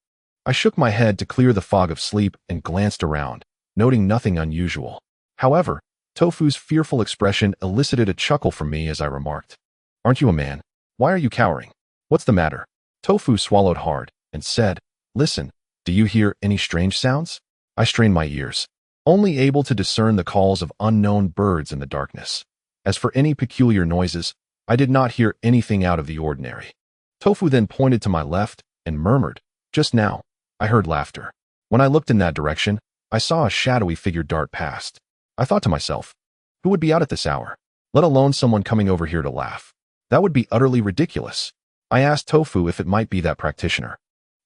Speaker 1: I shook my head to clear the fog of sleep and glanced around, noting nothing unusual. However, Tofu's fearful expression elicited a chuckle from me as I remarked, "Aren't you a man? Why are you cowering? What's the matter?" Tofu swallowed hard and said, "Listen, do you hear any strange sounds?" I strained my ears, only able to discern the calls of unknown birds in the darkness. As for any peculiar noises, I did not hear anything out of the ordinary. Tofu then pointed to my left and murmured, "Just now, I heard laughter." When I looked in that direction, I saw a shadowy figure dart past. I thought to myself, who would be out at this hour, let alone someone coming over here to laugh? That would be utterly ridiculous. I asked Tofu if it might be that practitioner,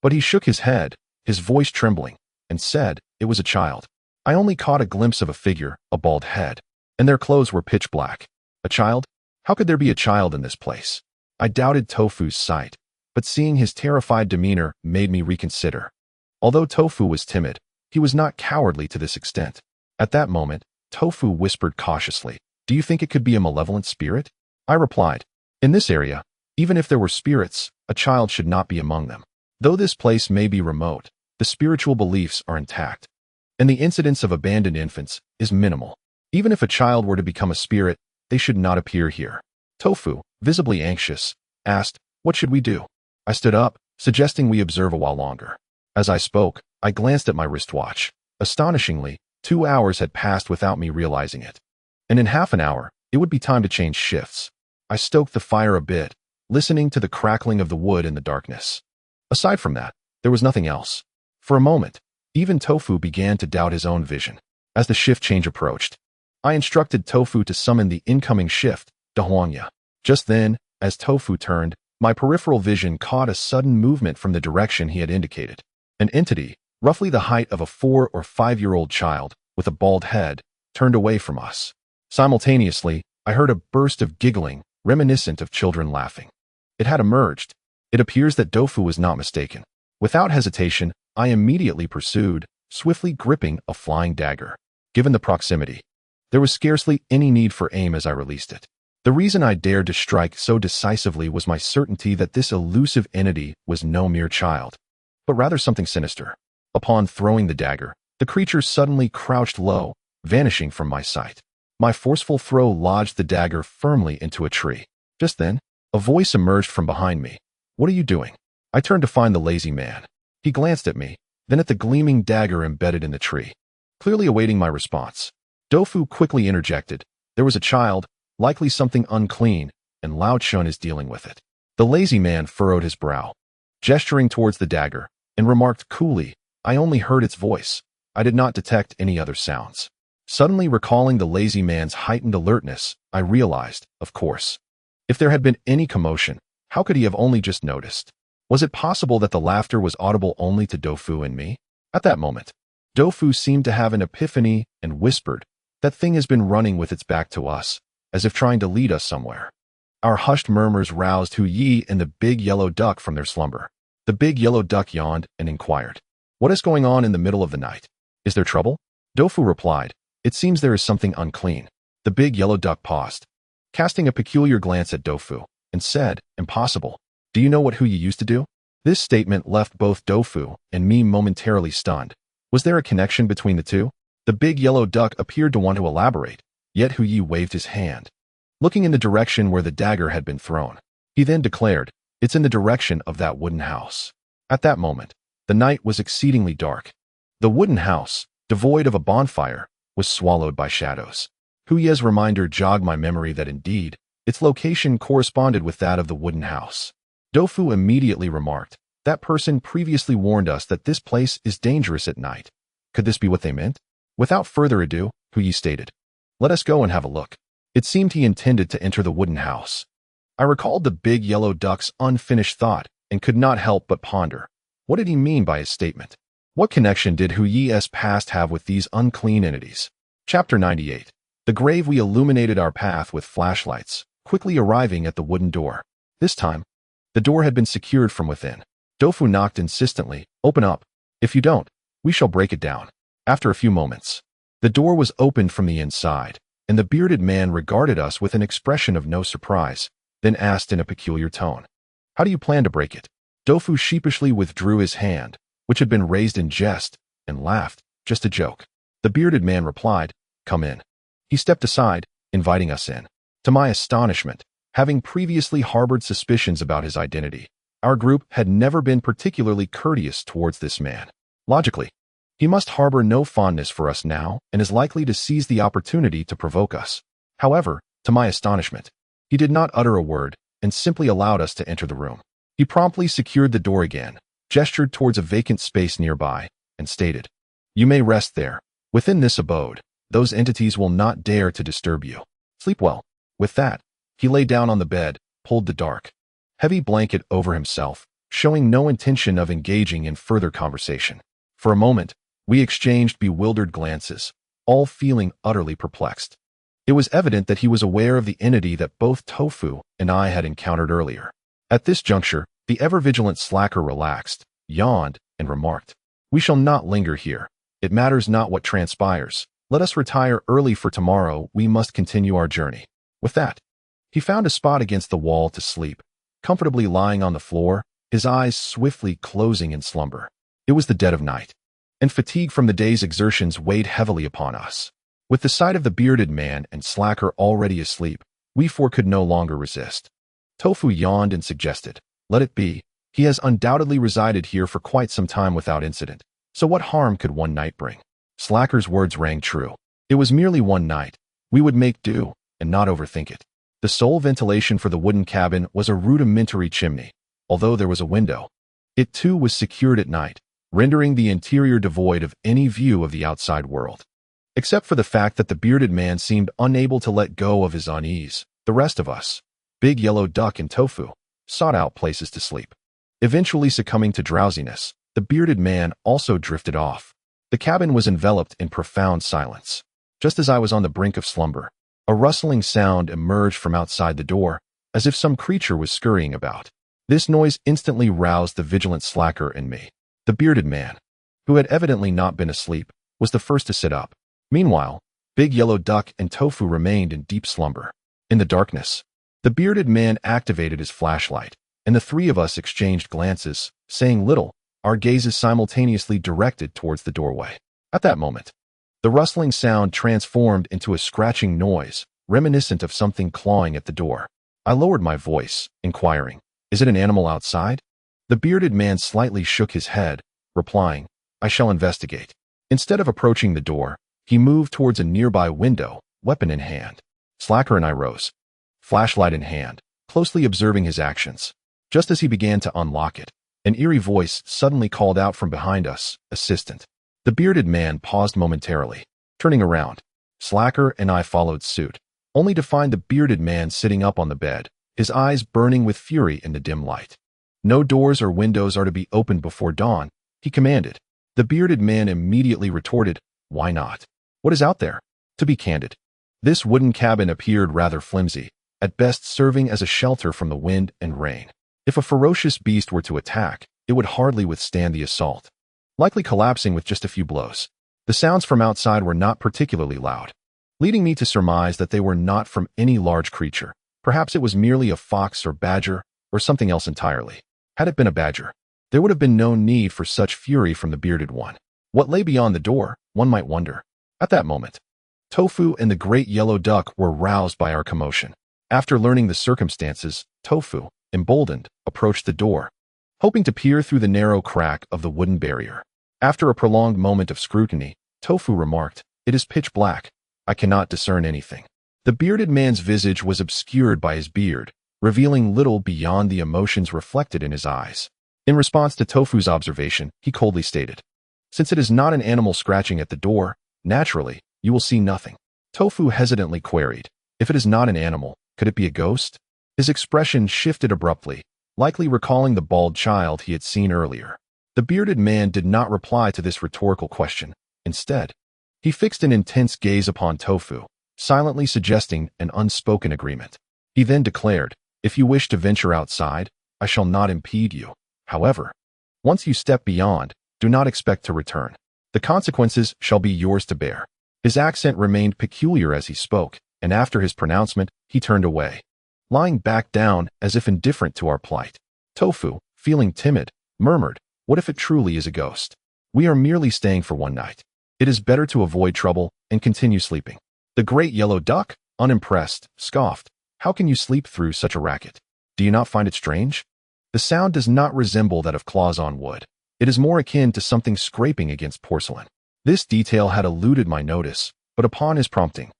Speaker 1: but he shook his head, his voice trembling, and said it was a child. I only caught a glimpse of a figure, a bald head, and their clothes were pitch black. A child? How could there be a child in this place? I doubted Tofu's sight, but seeing his terrified demeanor made me reconsider. Although Tofu was timid, he was not cowardly to this extent. At that moment, Tofu whispered cautiously, "Do you think it could be a malevolent spirit?" I replied, "In this area, even if there were spirits, a child should not be among them. Though this place may be remote, the spiritual beliefs are intact, and the incidence of abandoned infants is minimal. Even if a child were to become a spirit, they should not appear here." Tofu, visibly anxious, asked, "What should we do?" I stood up, suggesting we observe a while longer. As I spoke, I glanced at my wristwatch. Astonishingly, 2 hours had passed without me realizing it. And in half an hour, it would be time to change shifts. I stoked the fire a bit, listening to the crackling of the wood in the darkness. Aside from that, there was nothing else. For a moment, even Tofu began to doubt his own vision. As the shift change approached, I instructed Tofu to summon the incoming shift, Dahuangya. Just then, as Tofu turned, my peripheral vision caught a sudden movement from the direction he had indicated. An entity, roughly the height of a 4 or 5-year-old child, with a bald head, turned away from us. Simultaneously, I heard a burst of giggling, reminiscent of children laughing. It had emerged. It appears that Dofu was not mistaken. Without hesitation, I immediately pursued, swiftly gripping a flying dagger. Given the proximity, there was scarcely any need for aim as I released it. The reason I dared to strike so decisively was my certainty that this elusive entity was no mere child, but rather something sinister. Upon throwing the dagger, the creature suddenly crouched low, vanishing from my sight. My forceful throw lodged the dagger firmly into a tree. Just then, a voice emerged from behind me. "What are you doing?" I turned to find the lazy man. He glanced at me, then at the gleaming dagger embedded in the tree, clearly awaiting my response. Dofu quickly interjected, "There was a child, likely something unclean, and Lao Chun is dealing with it." The lazy man furrowed his brow, gesturing towards the dagger, and remarked coolly, "I only heard its voice. I did not detect any other sounds." Suddenly recalling the lazy man's heightened alertness, I realized, of course, if there had been any commotion, how could he have only just noticed? Was it possible that the laughter was audible only to Dofu and me? At that moment, Dofu seemed to have an epiphany and whispered, "That thing has been running with its back to us, as if trying to lead us somewhere." Our hushed murmurs roused Hu Yi and the big yellow duck from their slumber. The big yellow duck yawned and inquired, "What is going on in the middle of the night? Is there trouble?" Dofu replied, "It seems there is something unclean." The big yellow duck paused, casting a peculiar glance at Dofu, and said, "Impossible. Do you know what Hu Yi used to do?" This statement left both Dofu and me momentarily stunned. Was there a connection between the two? The big yellow duck appeared to want to elaborate, yet Hu Yi waved his hand, looking in the direction where the dagger had been thrown. He then declared, "It's in the direction of that wooden house." At that moment, the night was exceedingly dark. The wooden house, devoid of a bonfire, was swallowed by shadows. Hu Ye's reminder jogged my memory that indeed, its location corresponded with that of the wooden house. Dofu immediately remarked, "That person previously warned us that this place is dangerous at night. Could this be what they meant?" Without further ado, Hu Yi stated, "Let us go and have a look." It seemed he intended to enter the wooden house. I recalled the big yellow duck's unfinished thought and could not help but ponder. What did he mean by his statement? What connection did Hu Yi's past have with these unclean entities? Chapter 98. The grave. We illuminated our path with flashlights, quickly arriving at the wooden door. This time, the door had been secured from within. Dofu knocked insistently, "Open up. If you don't, we shall break it down." After a few moments, the door was opened from the inside, and the bearded man regarded us with an expression of no surprise, then asked in a peculiar tone, "How do you plan to break it?" Dofu sheepishly withdrew his hand, which had been raised in jest, and laughed, "Just a joke." The bearded man replied, "Come in." He stepped aside, inviting us in. To my astonishment, having previously harbored suspicions about his identity, our group had never been particularly courteous towards this man. Logically, he must harbor no fondness for us now and is likely to seize the opportunity to provoke us. However, to my astonishment, he did not utter a word and simply allowed us to enter the room. He promptly secured the door again, gestured towards a vacant space nearby, and stated, "You may rest there. Within this abode, those entities will not dare to disturb you. Sleep well." With that, he lay down on the bed, pulled the dark, heavy blanket over himself, showing no intention of engaging in further conversation. For a moment, we exchanged bewildered glances, all feeling utterly perplexed. It was evident that he was aware of the entity that both Tofu and I had encountered earlier. At this juncture, the ever-vigilant slacker relaxed, yawned, and remarked, "We shall not linger here. It matters not what transpires. Let us retire early, for tomorrow we must continue our journey." With that, he found a spot against the wall to sleep, comfortably lying on the floor, his eyes swiftly closing in slumber. It was the dead of night, and fatigue from the day's exertions weighed heavily upon us. With the sight of the bearded man and slacker already asleep, we four could no longer resist. Tofu yawned and suggested, "Let it be. He has undoubtedly resided here for quite some time without incident, so what harm could one night bring?" Slacker's words rang true. It was merely one night. We would make do, and not overthink it. The sole ventilation for the wooden cabin was a rudimentary chimney, although there was a window. It too was secured at night, rendering the interior devoid of any view of the outside world. Except for the fact that the bearded man seemed unable to let go of his unease, the rest of us, Big Yellow Duck and Tofu, sought out places to sleep. Eventually succumbing to drowsiness, the bearded man also drifted off. The cabin was enveloped in profound silence. Just as I was on the brink of slumber, a rustling sound emerged from outside the door, as if some creature was scurrying about. This noise instantly roused the vigilant slacker in me. The bearded man, who had evidently not been asleep, was the first to sit up. Meanwhile, Big Yellow Duck and Tofu remained in deep slumber. In the darkness, the bearded man activated his flashlight, and the three of us exchanged glances, saying little, our gazes simultaneously directed towards the doorway. At that moment, the rustling sound transformed into a scratching noise, reminiscent of something clawing at the door. I lowered my voice, inquiring, "Is it an animal outside?" The bearded man slightly shook his head, replying, "I shall investigate." Instead of approaching the door, he moved towards a nearby window, weapon in hand. Slacker and I rose, flashlight in hand, closely observing his actions. Just as he began to unlock it, an eerie voice suddenly called out from behind us, "Assistant." The bearded man paused momentarily. Turning around, Slacker and I followed suit, only to find the bearded man sitting up on the bed, his eyes burning with fury in the dim light. "No doors or windows are to be opened before dawn," he commanded. The bearded man immediately retorted, "Why not? What is out there?" To be candid, this wooden cabin appeared rather flimsy, at best serving as a shelter from the wind and rain. If a ferocious beast were to attack, it would hardly withstand the assault, likely collapsing with just a few blows. The sounds from outside were not particularly loud, leading me to surmise that they were not from any large creature. Perhaps it was merely a fox or badger, or something else entirely. Had it been a badger, there would have been no need for such fury from the bearded one. What lay beyond the door, one might wonder. At that moment, Tofu and the great yellow duck were roused by our commotion. After learning the circumstances, Tofu, emboldened, approached the door, hoping to peer through the narrow crack of the wooden barrier. After a prolonged moment of scrutiny, Tofu remarked, "It is pitch black. I cannot discern anything." The bearded man's visage was obscured by his beard, revealing little beyond the emotions reflected in his eyes. In response to Tofu's observation, he coldly stated, "Since it is not an animal scratching at the door, naturally, you will see nothing." Tofu hesitantly queried, "If it is not an animal, could it be a ghost?" His expression shifted abruptly, likely recalling the bald child he had seen earlier. The bearded man did not reply to this rhetorical question. Instead, he fixed an intense gaze upon Tofu, silently suggesting an unspoken agreement. He then declared, "If you wish to venture outside, I shall not impede you. However, once you step beyond, do not expect to return. The consequences shall be yours to bear." His accent remained peculiar as he spoke, and after his pronouncement, he turned away, lying back down as if indifferent to our plight. Tofu, feeling timid, murmured, "What if it truly is a ghost? We are merely staying for one night. It is better to avoid trouble and continue sleeping." The great yellow duck, unimpressed, scoffed, "How can you sleep through such a racket? Do you not find it strange? The sound does not resemble that of claws on wood. It is more akin to something scraping against porcelain." This detail had eluded my notice, but upon his prompting,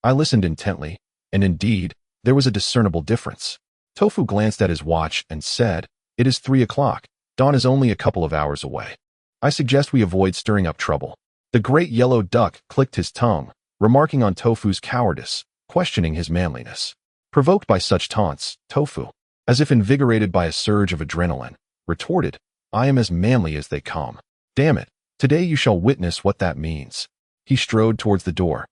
Speaker 1: I listened intently, and indeed, there was a discernible difference. Tofu glanced at his watch and said, "It is 3 o'clock. Dawn is only a couple of hours away. I suggest we avoid stirring up trouble." The great yellow duck clicked his tongue, remarking on Tofu's cowardice, questioning his manliness. Provoked by such taunts, Tofu, as if invigorated by a surge of adrenaline, retorted, "I am as manly as they come. Damn it, today you shall witness what that means." He strode towards the door,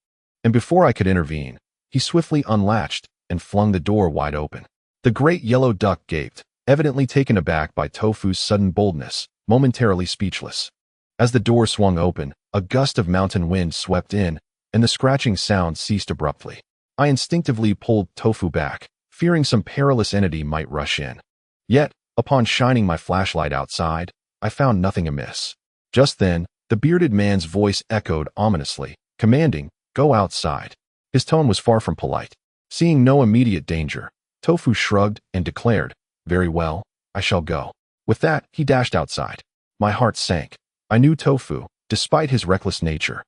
Speaker 1: and before I could intervene, he swiftly unlatched and flung the door wide open. The great yellow duck gaped, evidently taken aback by Tofu's sudden boldness, momentarily speechless. As the door swung open, a gust of mountain wind swept in, and the scratching sound ceased abruptly. I instinctively pulled Tofu back, fearing some perilous entity might rush in. Yet, upon shining my flashlight outside, I found nothing amiss. Just then, the bearded man's voice echoed ominously, commanding, "Go outside." His tone was far from polite. Seeing no immediate danger, Tofu shrugged and declared, "Very well, I shall go." With that, he dashed outside. My heart sank. I knew Tofu, despite his reckless nature,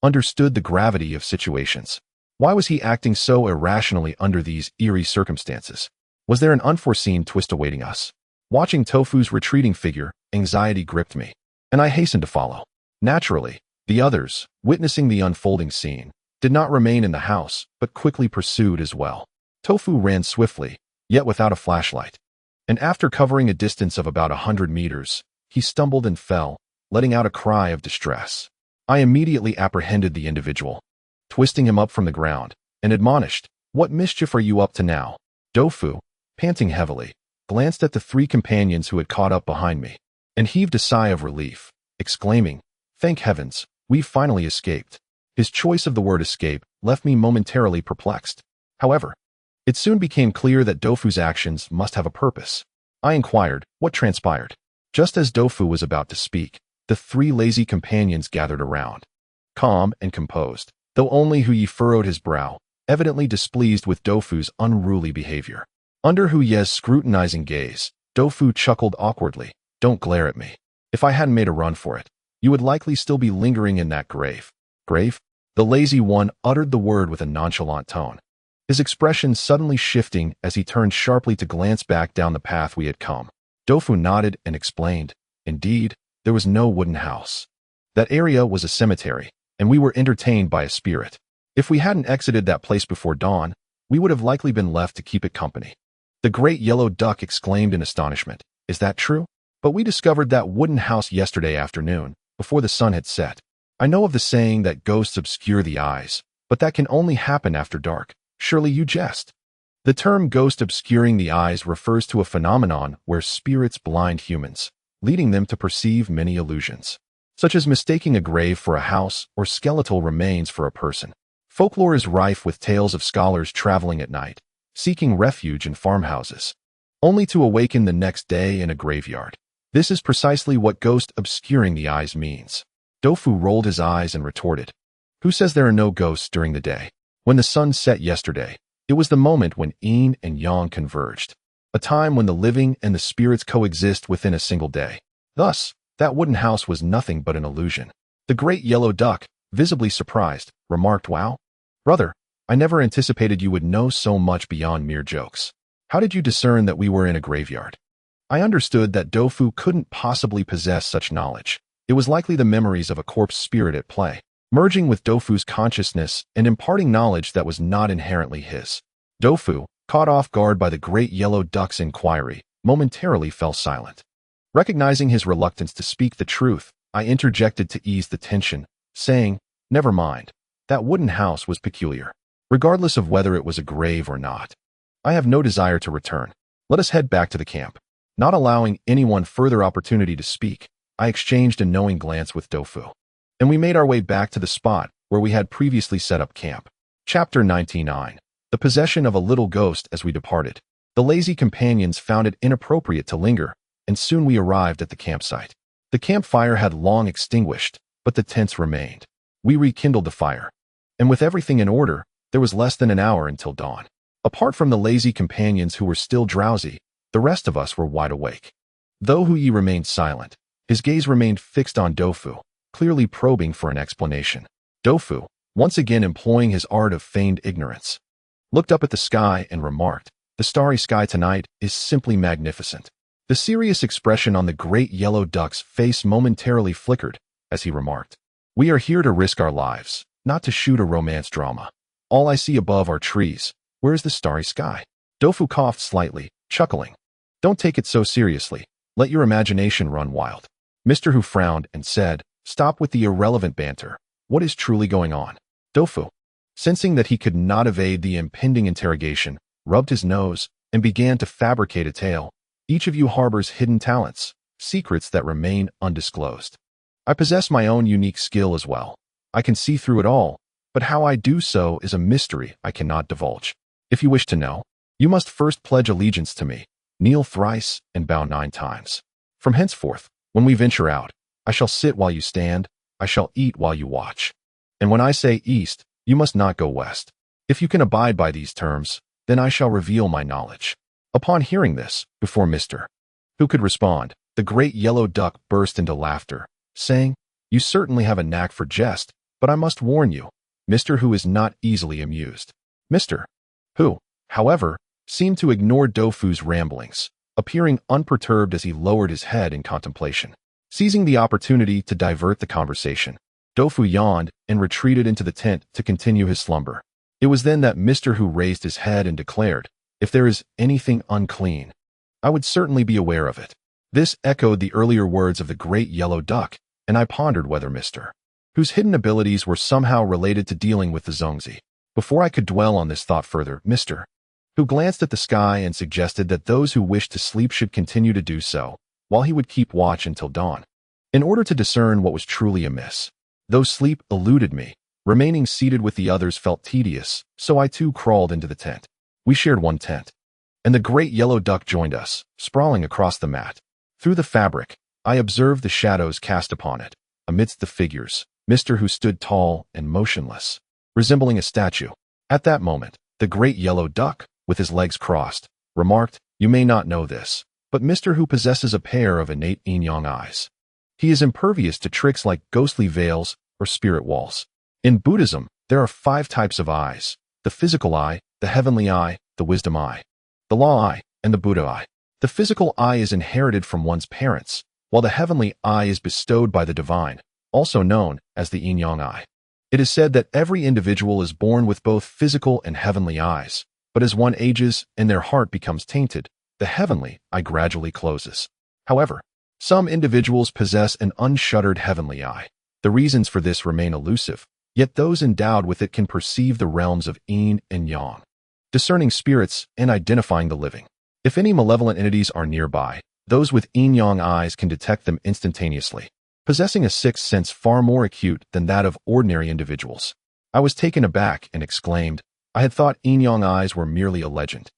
Speaker 1: understood the gravity of situations. Why was he acting so irrationally under these eerie circumstances? Was there an unforeseen twist awaiting us? Watching Tofu's retreating figure, anxiety gripped me, and I hastened to follow. Naturally, the others, witnessing the unfolding scene, did not remain in the house, but quickly pursued as well. Tofu ran swiftly, yet without a flashlight, and after covering a distance of about 100 meters, he stumbled and fell, letting out a cry of distress. I immediately apprehended the individual, twisting him up from the ground, and admonished, "What mischief are you up to now?" Tofu, panting heavily, glanced at the 3 companions who had caught up behind me, and heaved a sigh of relief, exclaiming, "Thank heavens, we've finally escaped." His choice of the word escape left me momentarily perplexed. However, it soon became clear that Tofu's actions must have a purpose. I inquired, "What transpired?" Just as Tofu was about to speak, the 3 lazy companions gathered around, calm and composed, though only Huyi furrowed his brow, evidently displeased with Tofu's unruly behavior. Under Huyi's scrutinizing gaze, Tofu chuckled awkwardly, "Don't glare at me. If I hadn't made a run for it, you would likely still be lingering in that grave." "Grave?" The lazy one uttered the word with a nonchalant tone, his expression suddenly shifting as he turned sharply to glance back down the path we had come. Tofu nodded and explained, "Indeed, there was no wooden house. That area was a cemetery, and we were entertained by a spirit. If we hadn't exited that place before dawn, we would have likely been left to keep it company." The great yellow duck exclaimed in astonishment, "Is that true? But we discovered that wooden house yesterday afternoon, before the sun had set. I know of the saying that ghosts obscure the eyes, but that can only happen after dark. Surely you jest." The term ghost obscuring the eyes refers to a phenomenon where spirits blind humans, leading them to perceive many illusions, such as mistaking a grave for a house or skeletal remains for a person. Folklore is rife with tales of scholars traveling at night, seeking refuge in farmhouses, only to awaken the next day in a graveyard. This is precisely what ghost obscuring the eyes means. Dofu rolled his eyes and retorted, "Who says there are no ghosts during the day? When the sun set yesterday, it was the moment when yin and yang converged, a time when the living and the spirits coexist within a single day. Thus, that wooden house was nothing but an illusion." The great yellow duck, visibly surprised, remarked, "Wow, brother, I never anticipated you would know so much beyond mere jokes. How did you discern that we were in a graveyard?" I understood that Dofu couldn't possibly possess such knowledge. It was likely the memories of a corpse spirit at play, merging with Dofu's consciousness and imparting knowledge that was not inherently his. Dofu, caught off guard by the great yellow duck's inquiry, momentarily fell silent. Recognizing his reluctance to speak the truth, I interjected to ease the tension, saying, "Never mind. That wooden house was peculiar, regardless of whether it was a grave or not. I have no desire to return. Let us head back to the camp." Not allowing anyone further opportunity to speak, I exchanged a knowing glance with Dofu, and we made our way back to the spot where we had previously set up camp. Chapter 99. The possession of a little ghost. As we departed, the lazy companions found it inappropriate to linger, and soon we arrived at the campsite. The campfire had long extinguished, but the tents remained. We rekindled the fire, and with everything in order, there was less than an hour until dawn. Apart from the lazy companions who were still drowsy, the rest of us were wide awake. Though Hui remained silent, his gaze remained fixed on Dofu, clearly probing for an explanation. Dofu, once again employing his art of feigned ignorance, looked up at the sky and remarked, "The starry sky tonight is simply magnificent." The serious expression on the great yellow duck's face momentarily flickered as he remarked, "We are here to risk our lives, not to shoot a romance drama. All I see above are trees. Where is the starry sky?" Dofu coughed slightly, chuckling. "Don't take it so seriously. Let your imagination run wild." Mr. Hu frowned and said, "Stop with the irrelevant banter. What is truly going on?" Dofu, sensing that he could not evade the impending interrogation, rubbed his nose and began to fabricate a tale. "Each of you harbors hidden talents, secrets that remain undisclosed. I possess my own unique skill as well. I can see through it all, but how I do so is a mystery I cannot divulge. If you wish to know, you must first pledge allegiance to me, kneel thrice, and bow 9 times. From henceforth, when we venture out, I shall sit while you stand, I shall eat while you watch. And when I say east, you must not go west. If you can abide by these terms, then I shall reveal my knowledge." Upon hearing this, before Mr. Hu could respond, the great yellow duck burst into laughter, saying, "You certainly have a knack for jest, but I must warn you, Mr. Hu is not easily amused." Mr. Hu, however, seemed to ignore Dofu's ramblings, appearing unperturbed as he lowered his head in contemplation. Seizing the opportunity to divert the conversation, Dofu yawned and retreated into the tent to continue his slumber. It was then that Mr. Hu raised his head and declared, "If there is anything unclean, I would certainly be aware of it." This echoed the earlier words of the great yellow duck, and I pondered whether Mr. Hu's hidden abilities were somehow related to dealing with the Zhongzi. Before I could dwell on this thought further, Mr. Hu glanced at the sky and suggested that those who wished to sleep should continue to do so, while he would keep watch until dawn, in order to discern what was truly amiss. Though sleep eluded me, remaining seated with the others felt tedious, so I too crawled into the tent. We shared one tent, and the great yellow duck joined us, sprawling across the mat. Through the fabric, I observed the shadows cast upon it. Amidst the figures, Mr. Hu stood tall and motionless, resembling a statue. At that moment, the great yellow duck, with his legs crossed, remarked, "You may not know this, but Mr. Hu possesses a pair of innate yin-yang eyes. He is impervious to tricks like ghostly veils or spirit walls. In Buddhism, there are 5 types of eyes: the physical eye, the heavenly eye, the wisdom eye, the law eye, and the Buddha eye. The physical eye is inherited from one's parents, while the heavenly eye is bestowed by the divine, also known as the yin-yang eye. It is said that every individual is born with both physical and heavenly eyes, but as one ages and their heart becomes tainted, the heavenly eye gradually closes. However, some individuals possess an unshuttered heavenly eye. The reasons for this remain elusive, yet those endowed with it can perceive the realms of yin and yang. discerning spirits, and identifying the living. If any malevolent entities are nearby, those with yin-yang eyes can detect them instantaneously, possessing a sixth sense far more acute than that of ordinary individuals. I was taken aback and exclaimed, I had thought yin-yang eyes were merely a legend.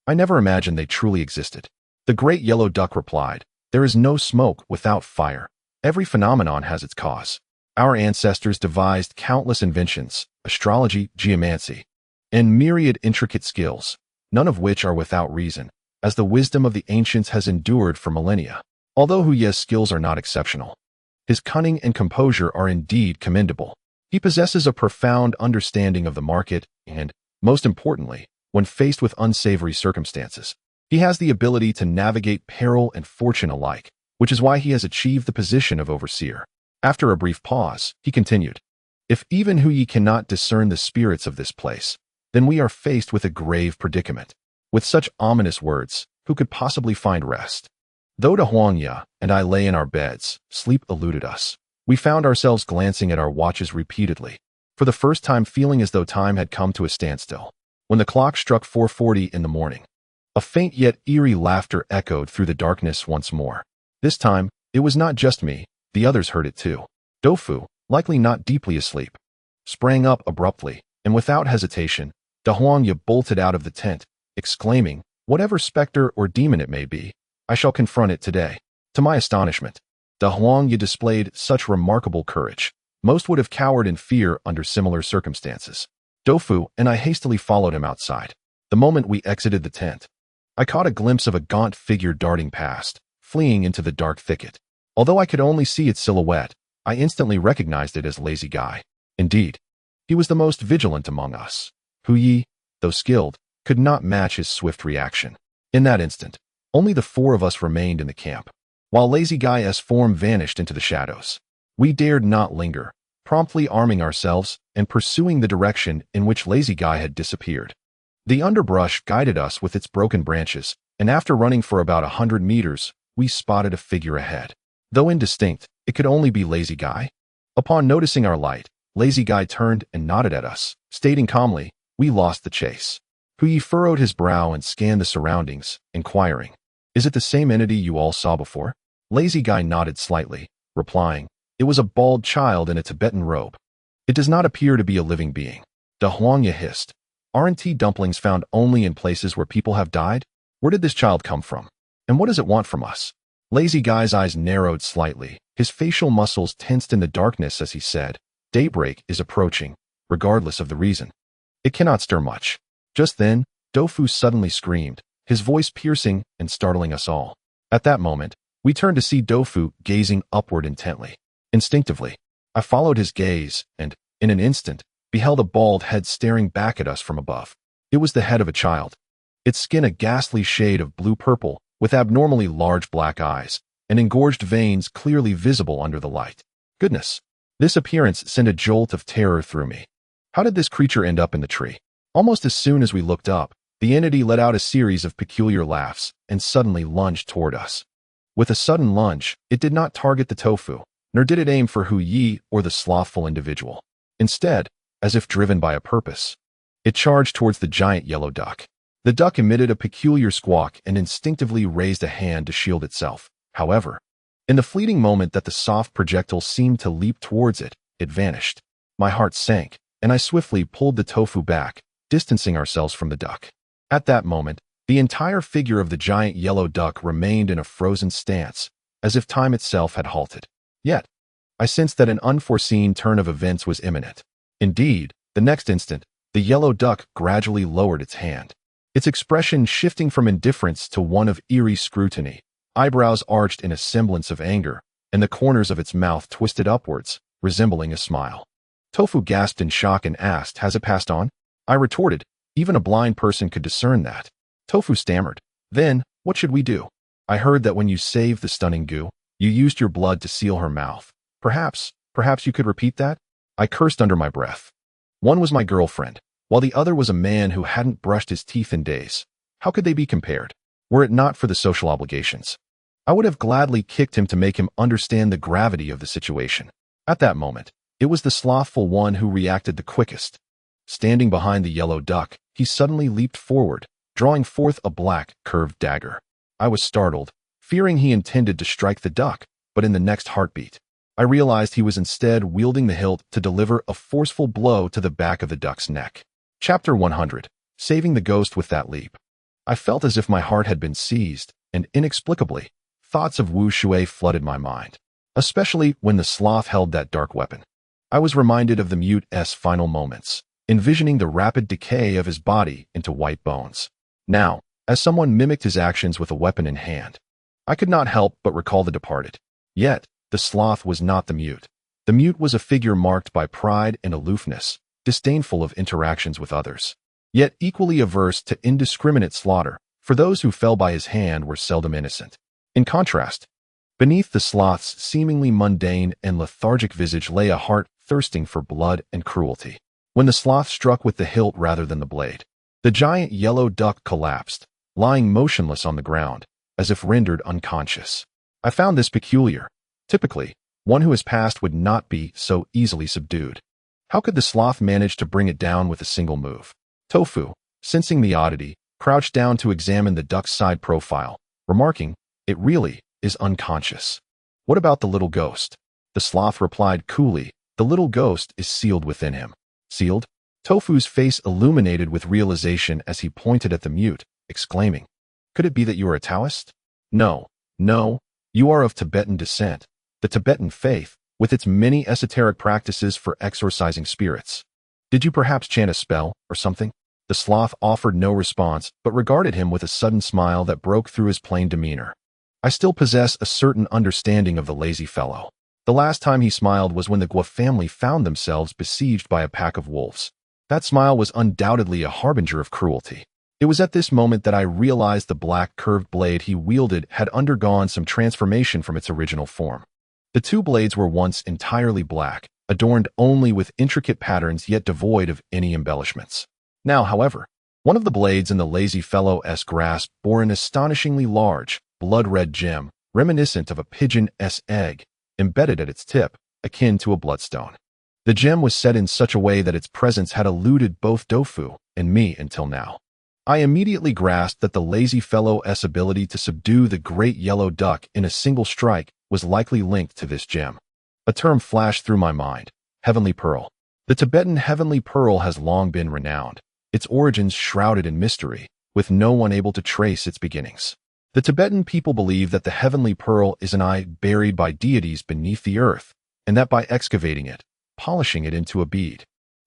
Speaker 1: I never imagined they truly existed. The great yellow duck replied, there is no smoke without fire. Every phenomenon has its cause. Our ancestors devised countless inventions, astrology, geomancy, and myriad intricate skills, none of which are without reason, as the wisdom of the ancients has endured for millennia. Although Hu Ye's skills are not exceptional, his cunning and composure are indeed commendable. He possesses a profound understanding of the market and, most importantly, when faced with unsavory circumstances, he has the ability to navigate peril and fortune alike, which is why he has achieved the position of overseer. After a brief pause, he continued, if even Hu Yi cannot discern the spirits of this place, then we are faced with a grave predicament. With such ominous words, who could possibly find rest? Though De Huangya and I lay in our beds, sleep eluded us. We found ourselves glancing at our watches repeatedly, for the first time feeling as though time had come to a standstill. When the clock struck 4:40 in the morning, a faint yet eerie laughter echoed through the darkness once more. This time, it was not just me, the others heard it too. Dofu, likely not deeply asleep, sprang up abruptly, and without hesitation, De Huangya bolted out of the tent, exclaiming, whatever specter or demon it may be, I shall confront it today. To my astonishment, De Huangya displayed such remarkable courage. Most would have cowered in fear under similar circumstances. Dofu and I hastily followed him outside. The moment we exited the tent, I caught a glimpse of a gaunt figure darting past, fleeing into the dark thicket. Although I could only see its silhouette, I instantly recognized it as Lazy Guy. Indeed, he was the most vigilant among us. Hu Yi, though skilled, could not match his swift reaction. In that instant, only the four of us remained in the camp, while Lazy Guy's form vanished into the shadows. We dared not linger, promptly arming ourselves and pursuing the direction in which Lazy Guy had disappeared. The underbrush guided us with its broken branches, and after running for about 100 meters, we spotted a figure ahead. Though indistinct, it could only be Lazy Guy. Upon noticing our light, Lazy Guy turned and nodded at us, stating calmly, we lost the chase. Hu Yi furrowed his brow and scanned the surroundings, inquiring, is it the same entity you all saw before? Lazy Guy nodded slightly, replying, it was a bald child in a Tibetan robe. It does not appear to be a living being. De Huangya hissed, aren't dumplings found only in places where people have died? Where did this child come from? And what does it want from us? Lazy Guy's eyes narrowed slightly, his facial muscles tensed in the darkness as he said, daybreak is approaching, regardless of the reason. It cannot stir much. Just then, Dofu suddenly screamed, his voice piercing and startling us all. At that moment, we turned to see Dofu gazing upward intently. Instinctively, I followed his gaze and, in an instant, beheld a bald head staring back at us from above. It was the head of a child, its skin a ghastly shade of blue-purple, with abnormally large black eyes, and engorged veins clearly visible under the light. Goodness! This appearance sent a jolt of terror through me. How did this creature end up in the tree? Almost as soon as we looked up, the entity let out a series of peculiar laughs and suddenly lunged toward us. With a sudden lunge, it did not target the tofu, nor did it aim for Hu Yi or the slothful individual. Instead, as if driven by a purpose, it charged towards the giant yellow duck. The duck emitted a peculiar squawk and instinctively raised a hand to shield itself. However, in the fleeting moment that the soft projectile seemed to leap towards it, it vanished. My heart sank, and I swiftly pulled the tofu back, distancing ourselves from the duck. At that moment, the entire figure of the giant yellow duck remained in a frozen stance, as if time itself had halted. Yet, I sensed that an unforeseen turn of events was imminent. Indeed, the next instant, the yellow duck gradually lowered its hand, its expression shifting from indifference to one of eerie scrutiny, eyebrows arched in a semblance of anger, and the corners of its mouth twisted upwards, resembling a smile. Tofu gasped in shock and asked, has it passed on? I retorted, even a blind person could discern that. Tofu stammered, then, what should we do? I heard that when you saved the stunning Gu, you used your blood to seal her mouth. Perhaps you could repeat that? I cursed under my breath. One was my girlfriend, while the other was a man who hadn't brushed his teeth in days. How could they be compared? Were it not for the social obligations, I would have gladly kicked him to make him understand the gravity of the situation. At that moment, it was the slothful one who reacted the quickest. Standing behind the yellow duck, he suddenly leaped forward, drawing forth a black, curved dagger. I was startled, fearing he intended to strike the duck, but in the next heartbeat, I realized he was instead wielding the hilt to deliver a forceful blow to the back of the duck's neck. Chapter 100. Saving the ghost with that leap. I felt as if my heart had been seized, and inexplicably, thoughts of Wu Shui flooded my mind, especially when the sloth held that dark weapon. I was reminded of the mute's final moments, envisioning the rapid decay of his body into white bones. Now, as someone mimicked his actions with a weapon in hand, I could not help but recall the departed. Yet, the sloth was not the mute. The mute was a figure marked by pride and aloofness, disdainful of interactions with others, yet equally averse to indiscriminate slaughter, for those who fell by his hand were seldom innocent. In contrast, beneath the sloth's seemingly mundane and lethargic visage lay a heart thirsting for blood and cruelty. When the sloth struck with the hilt rather than the blade, the giant yellow duck collapsed, lying motionless on the ground, as if rendered unconscious. I found this peculiar. Typically, one who has passed would not be so easily subdued. How could the sloth manage to bring it down with a single move? Tofu, sensing the oddity, crouched down to examine the duck's side profile, remarking, "It really is unconscious." "What about the little ghost?" The sloth replied coolly, "The little ghost is sealed within him." Sealed? Tofu's face illuminated with realization as he pointed at the mute, exclaiming, "Could it be that you are a Taoist?" No, you are of Tibetan descent. The Tibetan faith, with its many esoteric practices for exorcising spirits. Did you perhaps chant a spell or something? The sloth offered no response, but regarded him with a sudden smile that broke through his plain demeanor. I still possess a certain understanding of the lazy fellow. The last time he smiled was when the Guo family found themselves besieged by a pack of wolves. That smile was undoubtedly a harbinger of cruelty. It was at this moment that I realized the black curved blade he wielded had undergone some transformation from its original form. The two blades were once entirely black, adorned only with intricate patterns yet devoid of any embellishments. Now, however, one of the blades in the lazy fellow's grasp bore an astonishingly large, blood-red gem, reminiscent of a pigeon's egg, embedded at its tip, akin to a bloodstone. The gem was set in such a way that its presence had eluded both Tofu and me until now. I immediately grasped that the lazy fellow's ability to subdue the great yellow duck in a single strike was likely linked to this gem. A term flashed through my mind: heavenly pearl. The Tibetan heavenly pearl has long been renowned, its origins shrouded in mystery, with no one able to trace its beginnings. The Tibetan people believe that the heavenly pearl is an eye buried by deities beneath the earth, and that by excavating it, polishing it into a bead,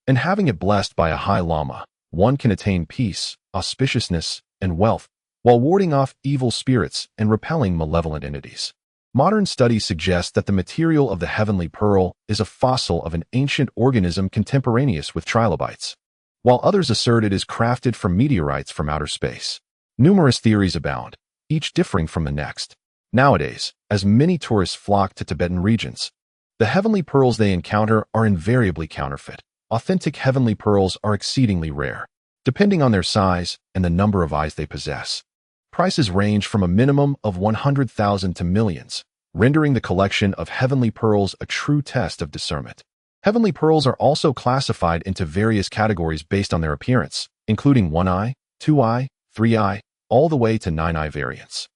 Speaker 1: and having it blessed by a high lama, one can attain peace, auspiciousness, and wealth, while warding off evil spirits and repelling malevolent entities. Modern studies suggest that the material of the heavenly pearl is a fossil of an ancient organism contemporaneous with trilobites, while others assert it is crafted from meteorites from outer space. Numerous theories abound, each differing from the next. Nowadays, as many tourists flock to Tibetan regions, the heavenly pearls they encounter are invariably counterfeit. Authentic heavenly pearls are exceedingly rare, depending on their size and the number of eyes they possess. Prices range from a minimum of 100,000 to millions, rendering the collection of heavenly pearls a true test of discernment. Heavenly pearls are also classified into various categories based on their appearance, including 1-eye, 2-eye, 3-eye, all the way to 9-eye variants,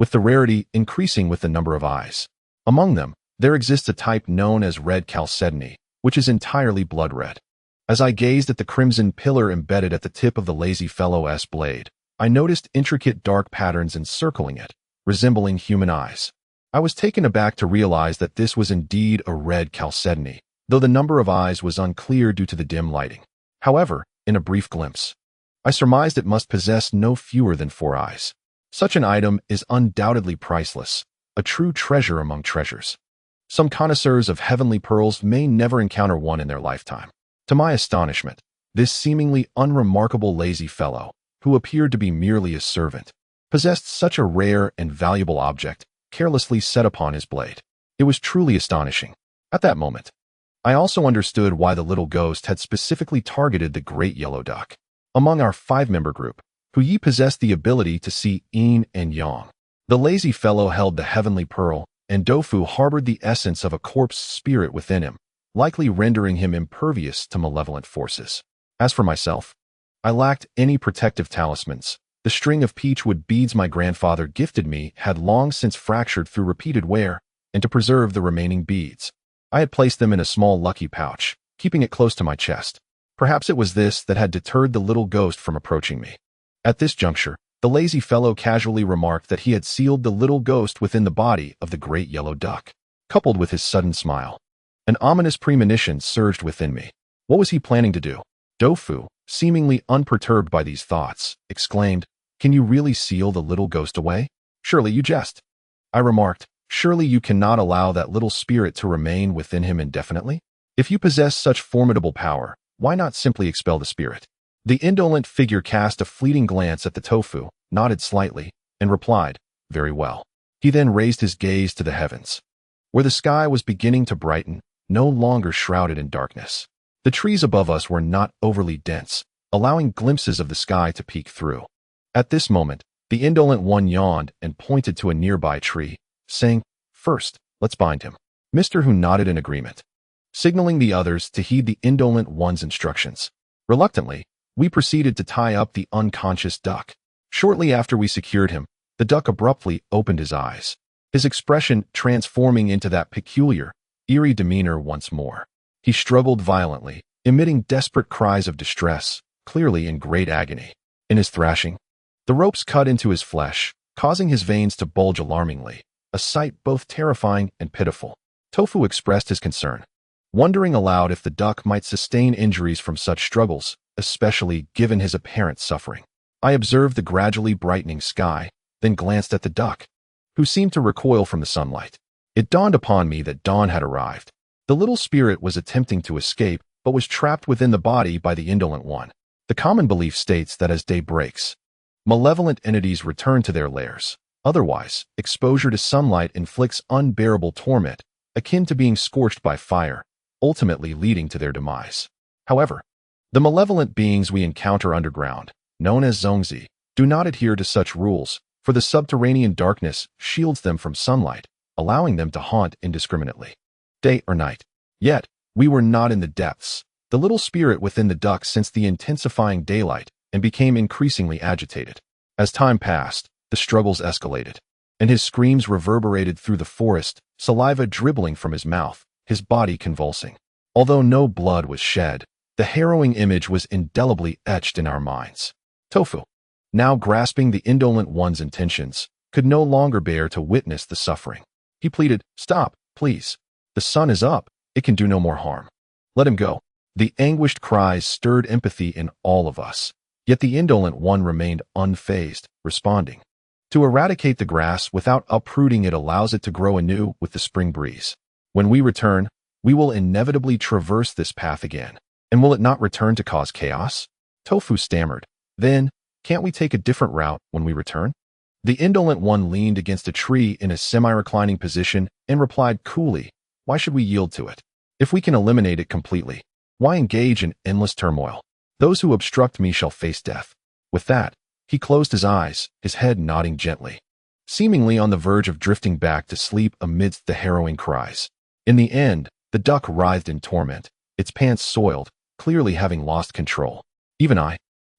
Speaker 1: with the rarity increasing with the number of eyes. Among them, there exists a type known as red chalcedony, which is entirely blood red. As I gazed at the crimson pillar embedded at the tip of the lazy fellow's blade, I noticed intricate dark patterns encircling it, resembling human eyes. I was taken aback to realize that this was indeed a red chalcedony, though the number of eyes was unclear due to the dim lighting. However, in a brief glimpse, I surmised it must possess no fewer than 4 eyes. Such an item is undoubtedly priceless, a true treasure among treasures. Some connoisseurs of heavenly pearls may never encounter one in their lifetime. To my astonishment, this seemingly unremarkable lazy fellow, who appeared to be merely a servant, possessed such a rare and valuable object, carelessly set upon his blade. It was truly astonishing. At that moment, I also understood why the little ghost had specifically targeted the great yellow duck. Among our 5-member group, Huyi possessed the ability to see yin and yang. The lazy fellow held the heavenly pearl, and Tofu harbored the essence of a corpse spirit within him, likely rendering him impervious to malevolent forces. As for myself, I lacked any protective talismans. The string of peachwood beads my grandfather gifted me had long since fractured through repeated wear, and to preserve the remaining beads, I had placed them in a small lucky pouch, keeping it close to my chest. Perhaps it was this that had deterred the little ghost from approaching me. At this juncture, the lazy fellow casually remarked that he had sealed the little ghost within the body of the great yellow duck. Coupled with his sudden smile, an ominous premonition surged within me. What was he planning to do? Dofu, seemingly unperturbed by these thoughts, exclaimed, "Can you really seal the little ghost away? Surely you jest." I remarked, "Surely you cannot allow that little spirit to remain within him indefinitely? If you possess such formidable power, why not simply expel the spirit?" The indolent figure cast a fleeting glance at the tofu, nodded slightly, and replied, "Very well." He then raised his gaze to the heavens, where the sky was beginning to brighten, no longer shrouded in darkness. The trees above us were not overly dense, allowing glimpses of the sky to peek through. At this moment, the indolent one yawned and pointed to a nearby tree, saying, "First, let's bind him." Mr. Hu nodded in agreement, signaling the others to heed the indolent one's instructions. Reluctantly, we proceeded to tie up the unconscious duck. Shortly after we secured him, the duck abruptly opened his eyes, his expression transforming into that peculiar, eerie demeanor once more. He struggled violently, emitting desperate cries of distress, clearly in great agony. In his thrashing, the ropes cut into his flesh, causing his veins to bulge alarmingly, a sight both terrifying and pitiful. Tofu expressed his concern, wondering aloud if the duck might sustain injuries from such struggles, especially given his apparent suffering. I observed the gradually brightening sky, then glanced at the duck, who seemed to recoil from the sunlight. It dawned upon me that dawn had arrived. The little spirit was attempting to escape, but was trapped within the body by the indolent one. The common belief states that as day breaks, malevolent entities return to their lairs. Otherwise, exposure to sunlight inflicts unbearable torment, akin to being scorched by fire, ultimately leading to their demise. However, the malevolent beings we encounter underground, known as zongzi, do not adhere to such rules, for the subterranean darkness shields them from sunlight, allowing them to haunt indiscriminately, day or night. Yet, we were not in the depths. The little spirit within the duck sensed the intensifying daylight and became increasingly agitated. As time passed, the struggles escalated, and his screams reverberated through the forest, saliva dribbling from his mouth, his body convulsing. Although no blood was shed, the harrowing image was indelibly etched in our minds. Tofu, now grasping the indolent one's intentions, could no longer bear to witness the suffering. He pleaded, "Stop, please. The sun is up. It can do no more harm. Let him go." The anguished cries stirred empathy in all of us, yet the indolent one remained unfazed, responding, "To eradicate the grass without uprooting it allows it to grow anew with the spring breeze. When we return, we will inevitably traverse this path again. And will it not return to cause chaos?" Tofu stammered, "Then, can't we take a different route when we return?" The indolent one leaned against a tree in a semi-reclining position and replied coolly, "Why should we yield to it? If we can eliminate it completely, why engage in endless turmoil? Those who obstruct me shall face death." With that, he closed his eyes, his head nodding gently, seemingly on the verge of drifting back to sleep amidst the harrowing cries. In the end, the duck writhed in torment, its pants soiled, clearly having lost control. Even I,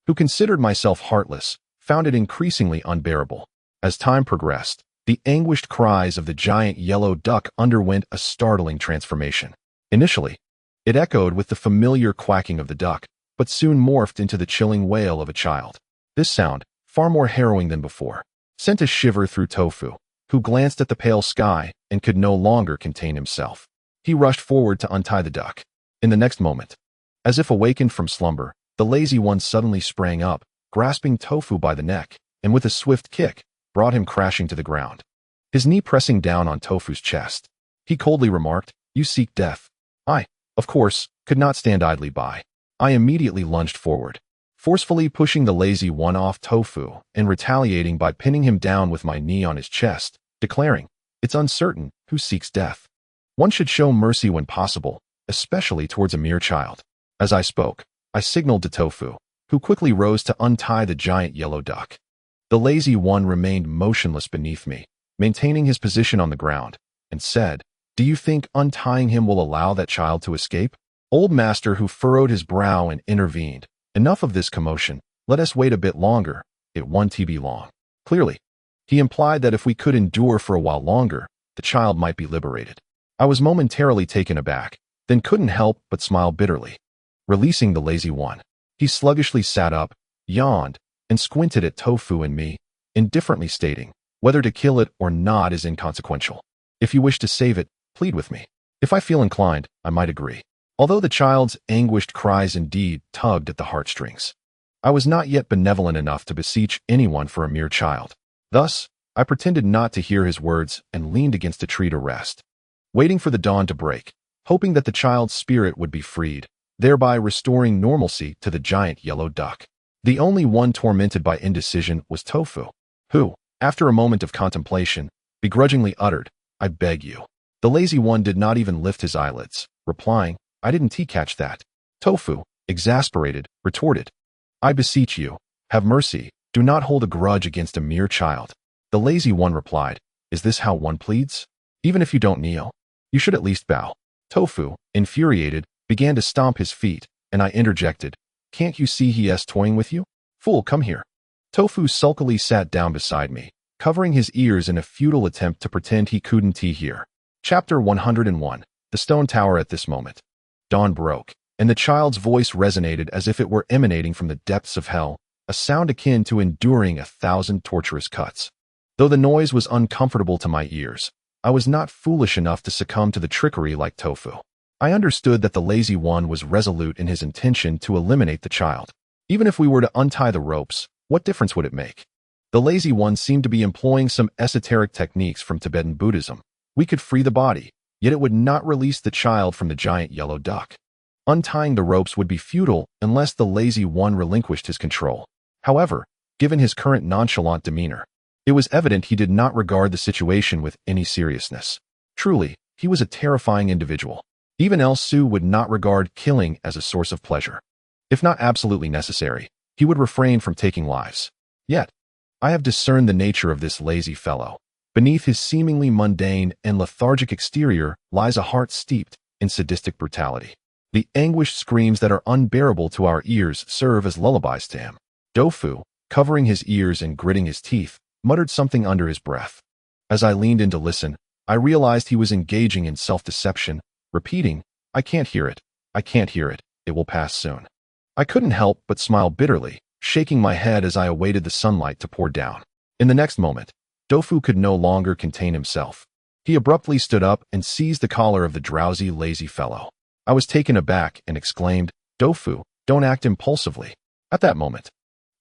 Speaker 1: who considered myself heartless, found it increasingly unbearable. As time progressed, the anguished cries of the giant yellow duck underwent a startling transformation. Initially, it echoed with the familiar quacking of the duck, but soon morphed into the chilling wail of a child. This sound, far more harrowing than before, sent a shiver through Tofu, who glanced at the pale sky and could no longer contain himself. He rushed forward to untie the duck. In the next moment, as if awakened from slumber, the lazy one suddenly sprang up, grasping Tofu by the neck, and with a swift kick, brought him crashing to the ground. His knee pressing down on Tofu's chest, he coldly remarked, "You seek death." I, of course, could not stand idly by. I immediately lunged forward, forcefully pushing the lazy one off Tofu and retaliating by pinning him down with my knee on his chest, declaring, "It's uncertain who seeks death. One should show mercy when possible, especially towards a mere child." As I spoke, I signaled to Tofu, who quickly rose to untie the giant yellow duck. The lazy one remained motionless beneath me, maintaining his position on the ground, and said, "Do you think untying him will allow that child to escape?" Old master who furrowed his brow and intervened. Enough of this commotion. Let us wait a bit longer. It won't be long. Clearly, he implied that if we could endure for a while longer, the child might be liberated. I was momentarily taken aback, then couldn't help but smile bitterly. Releasing the lazy one, he sluggishly sat up, yawned, and squinted at Tofu and me, indifferently stating, whether to kill it or not is inconsequential. If you wish to save it, plead with me. If I feel inclined, I might agree. Although the child's anguished cries indeed tugged at the heartstrings, I was not yet benevolent enough to beseech anyone for a mere child. Thus, I pretended not to hear his words and leaned against a tree to rest, waiting for the dawn to break, hoping that the child's spirit would be freed, thereby restoring normalcy to the giant yellow duck. The only one tormented by indecision was Tofu, who, after a moment of contemplation, begrudgingly uttered, "I beg you." The lazy one did not even lift his eyelids, replying, "I didn't catch that." Tofu, exasperated, retorted, "I beseech you, have mercy, do not hold a grudge against a mere child." The lazy one replied, "Is this how one pleads? Even if you don't kneel, you should at least bow." Tofu, infuriated, began to stomp his feet, and I interjected, "Can't you see he is toying with you? Fool, come here." Tofu sulkily sat down beside me, covering his ears in a futile attempt to pretend he couldn't hear. Chapter 101, The Stone Tower. At this moment, dawn broke, and the child's voice resonated as if it were emanating from the depths of hell, a sound akin to enduring 1,000 torturous cuts. Though the noise was uncomfortable to my ears, I was not foolish enough to succumb to the trickery like Tofu. I understood that the lazy one was resolute in his intention to eliminate the child. Even if we were to untie the ropes, what difference would it make? The lazy one seemed to be employing some esoteric techniques from Tibetan Buddhism. We could free the body, yet it would not release the child from the giant yellow duck. Untying the ropes would be futile unless the lazy one relinquished his control. However, given his current nonchalant demeanor, it was evident he did not regard the situation with any seriousness. Truly, he was a terrifying individual. Even El Su would not regard killing as a source of pleasure. If not absolutely necessary, he would refrain from taking lives. Yet, I have discerned the nature of this lazy fellow. Beneath his seemingly mundane and lethargic exterior lies a heart steeped in sadistic brutality. The anguished screams that are unbearable to our ears serve as lullabies to him. Tofu, covering his ears and gritting his teeth, muttered something under his breath. As I leaned in to listen, I realized he was engaging in self-deception, repeating, "I can't hear it. I can't hear it. It will pass soon." I couldn't help but smile bitterly, shaking my head as I awaited the sunlight to pour down. In the next moment, Tofu could no longer contain himself. He abruptly stood up and seized the collar of the drowsy, lazy fellow. I was taken aback and exclaimed, "Tofu, don't act impulsively." At that moment,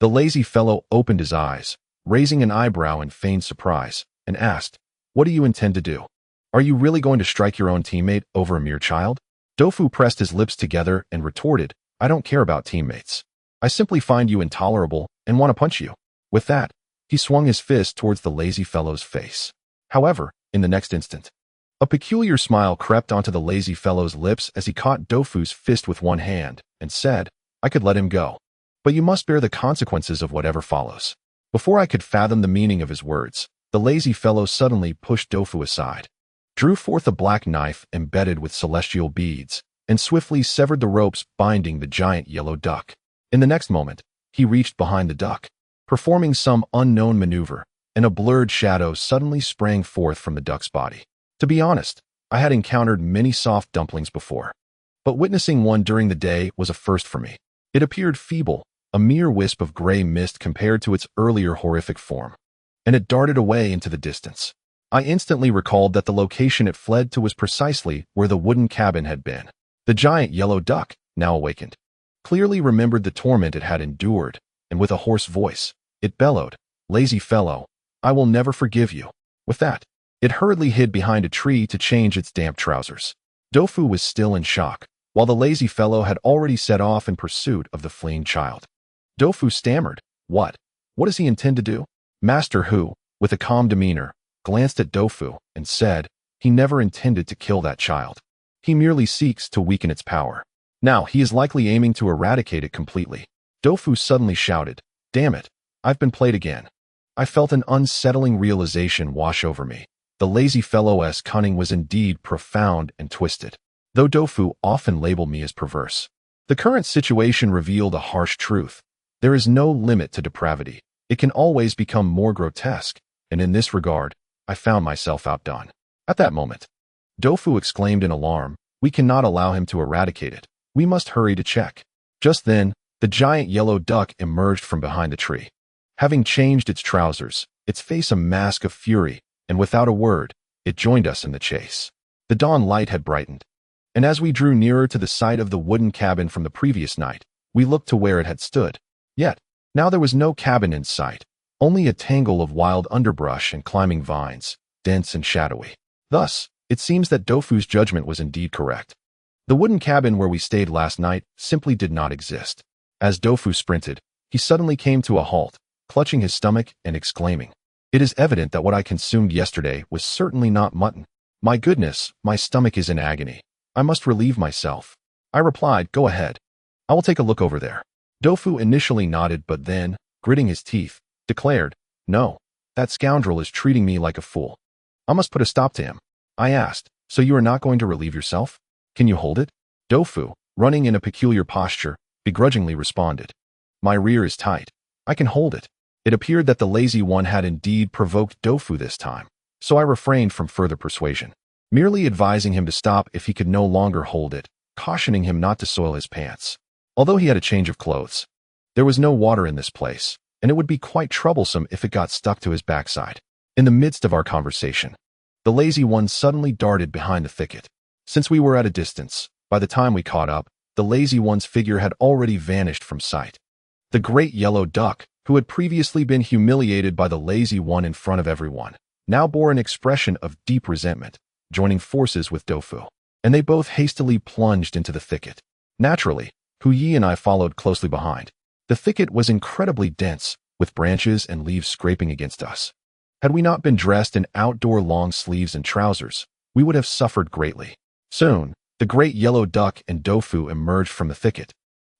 Speaker 1: the lazy fellow opened his eyes, raising an eyebrow in feigned surprise, and asked, "What do you intend to do? Are you really going to strike your own teammate over a mere child?" Tofu pressed his lips together and retorted, "I don't care about teammates. I simply find you intolerable and want to punch you." With that, he swung his fist towards the lazy fellow's face. However, in the next instant, a peculiar smile crept onto the lazy fellow's lips as he caught Tofu's fist with one hand and said, "I could let him go, but you must bear the consequences of whatever follows." Before I could fathom the meaning of his words, the lazy fellow suddenly pushed Tofu aside, drew forth a black knife embedded with celestial beads, and swiftly severed the ropes binding the giant yellow duck. In the next moment, he reached behind the duck, performing some unknown maneuver, and a blurred shadow suddenly sprang forth from the duck's body. To be honest, I had encountered many soft dumplings before, but witnessing one during the day was a first for me. It appeared feeble, a mere wisp of gray mist compared to its earlier horrific form, and it darted away into the distance. I instantly recalled that the location it fled to was precisely where the wooden cabin had been. The giant yellow duck, now awakened, clearly remembered the torment it had endured, and with a hoarse voice, it bellowed, "Lazy fellow, I will never forgive you." With that, it hurriedly hid behind a tree to change its damp trousers. Tofu was still in shock, while the lazy fellow had already set off in pursuit of the fleeing child. Tofu stammered, What does he intend to do?" Master Hu, with a calm demeanor, glanced at Tofu and said, "He never intended to kill that child. He merely seeks to weaken its power. Now, he is likely aiming to eradicate it completely." Tofu suddenly shouted, "Damn it, I've been played again." I felt an unsettling realization wash over me. The lazy fellow's cunning was indeed profound and twisted. though Dofu often labeled me as perverse. The current situation revealed a harsh truth. There is no limit to depravity. It can always become more grotesque, and in this regard, I found myself outdone. At that moment, Dofu exclaimed in alarm, "We cannot allow him to eradicate it. We must hurry to check." Just then, the giant yellow duck emerged from behind the tree. Having changed its trousers, its face a mask of fury, and without a word, it joined us in the chase. The dawn light had brightened, and as we drew nearer to the site of the wooden cabin from the previous night, we looked to where it had stood. Yet, now there was no cabin in sight, only a tangle of wild underbrush and climbing vines, dense and shadowy. Thus, it seems that Dofu's judgment was indeed correct. The wooden cabin where we stayed last night simply did not exist. As Dofu sprinted, he suddenly came to a halt, clutching his stomach and exclaiming, "It is evident that what I consumed yesterday was certainly not mutton. My goodness, my stomach is in agony. I must relieve myself." I replied, "Go ahead. I will take a look over there." Dofu initially nodded but then, gritting his teeth, declared, "No, that scoundrel is treating me like a fool. I must put a stop to him." I asked, "So you are not going to relieve yourself? Can you hold it?" Dofu, running in a peculiar posture, begrudgingly responded, "My rear is tight. I can hold it." It appeared that the lazy one had indeed provoked Dofu this time, so I refrained from further persuasion, merely advising him to stop if he could no longer hold it, cautioning him not to soil his pants. Although he had a change of clothes, there was no water in this place, and it would be quite troublesome if it got stuck to his backside. In the midst of our conversation, the lazy one suddenly darted behind the thicket. Since we were at a distance, by the time we caught up, the lazy one's figure had already vanished from sight. The great yellow duck, who had previously been humiliated by the lazy one in front of everyone, now bore an expression of deep resentment, joining forces with Dofu, and they both hastily plunged into the thicket. Naturally, Hu Yi and I followed closely behind. The thicket was incredibly dense, with branches and leaves scraping against us. Had we not been dressed in outdoor long sleeves and trousers, we would have suffered greatly. Soon, the great yellow duck and Dofu emerged from the thicket,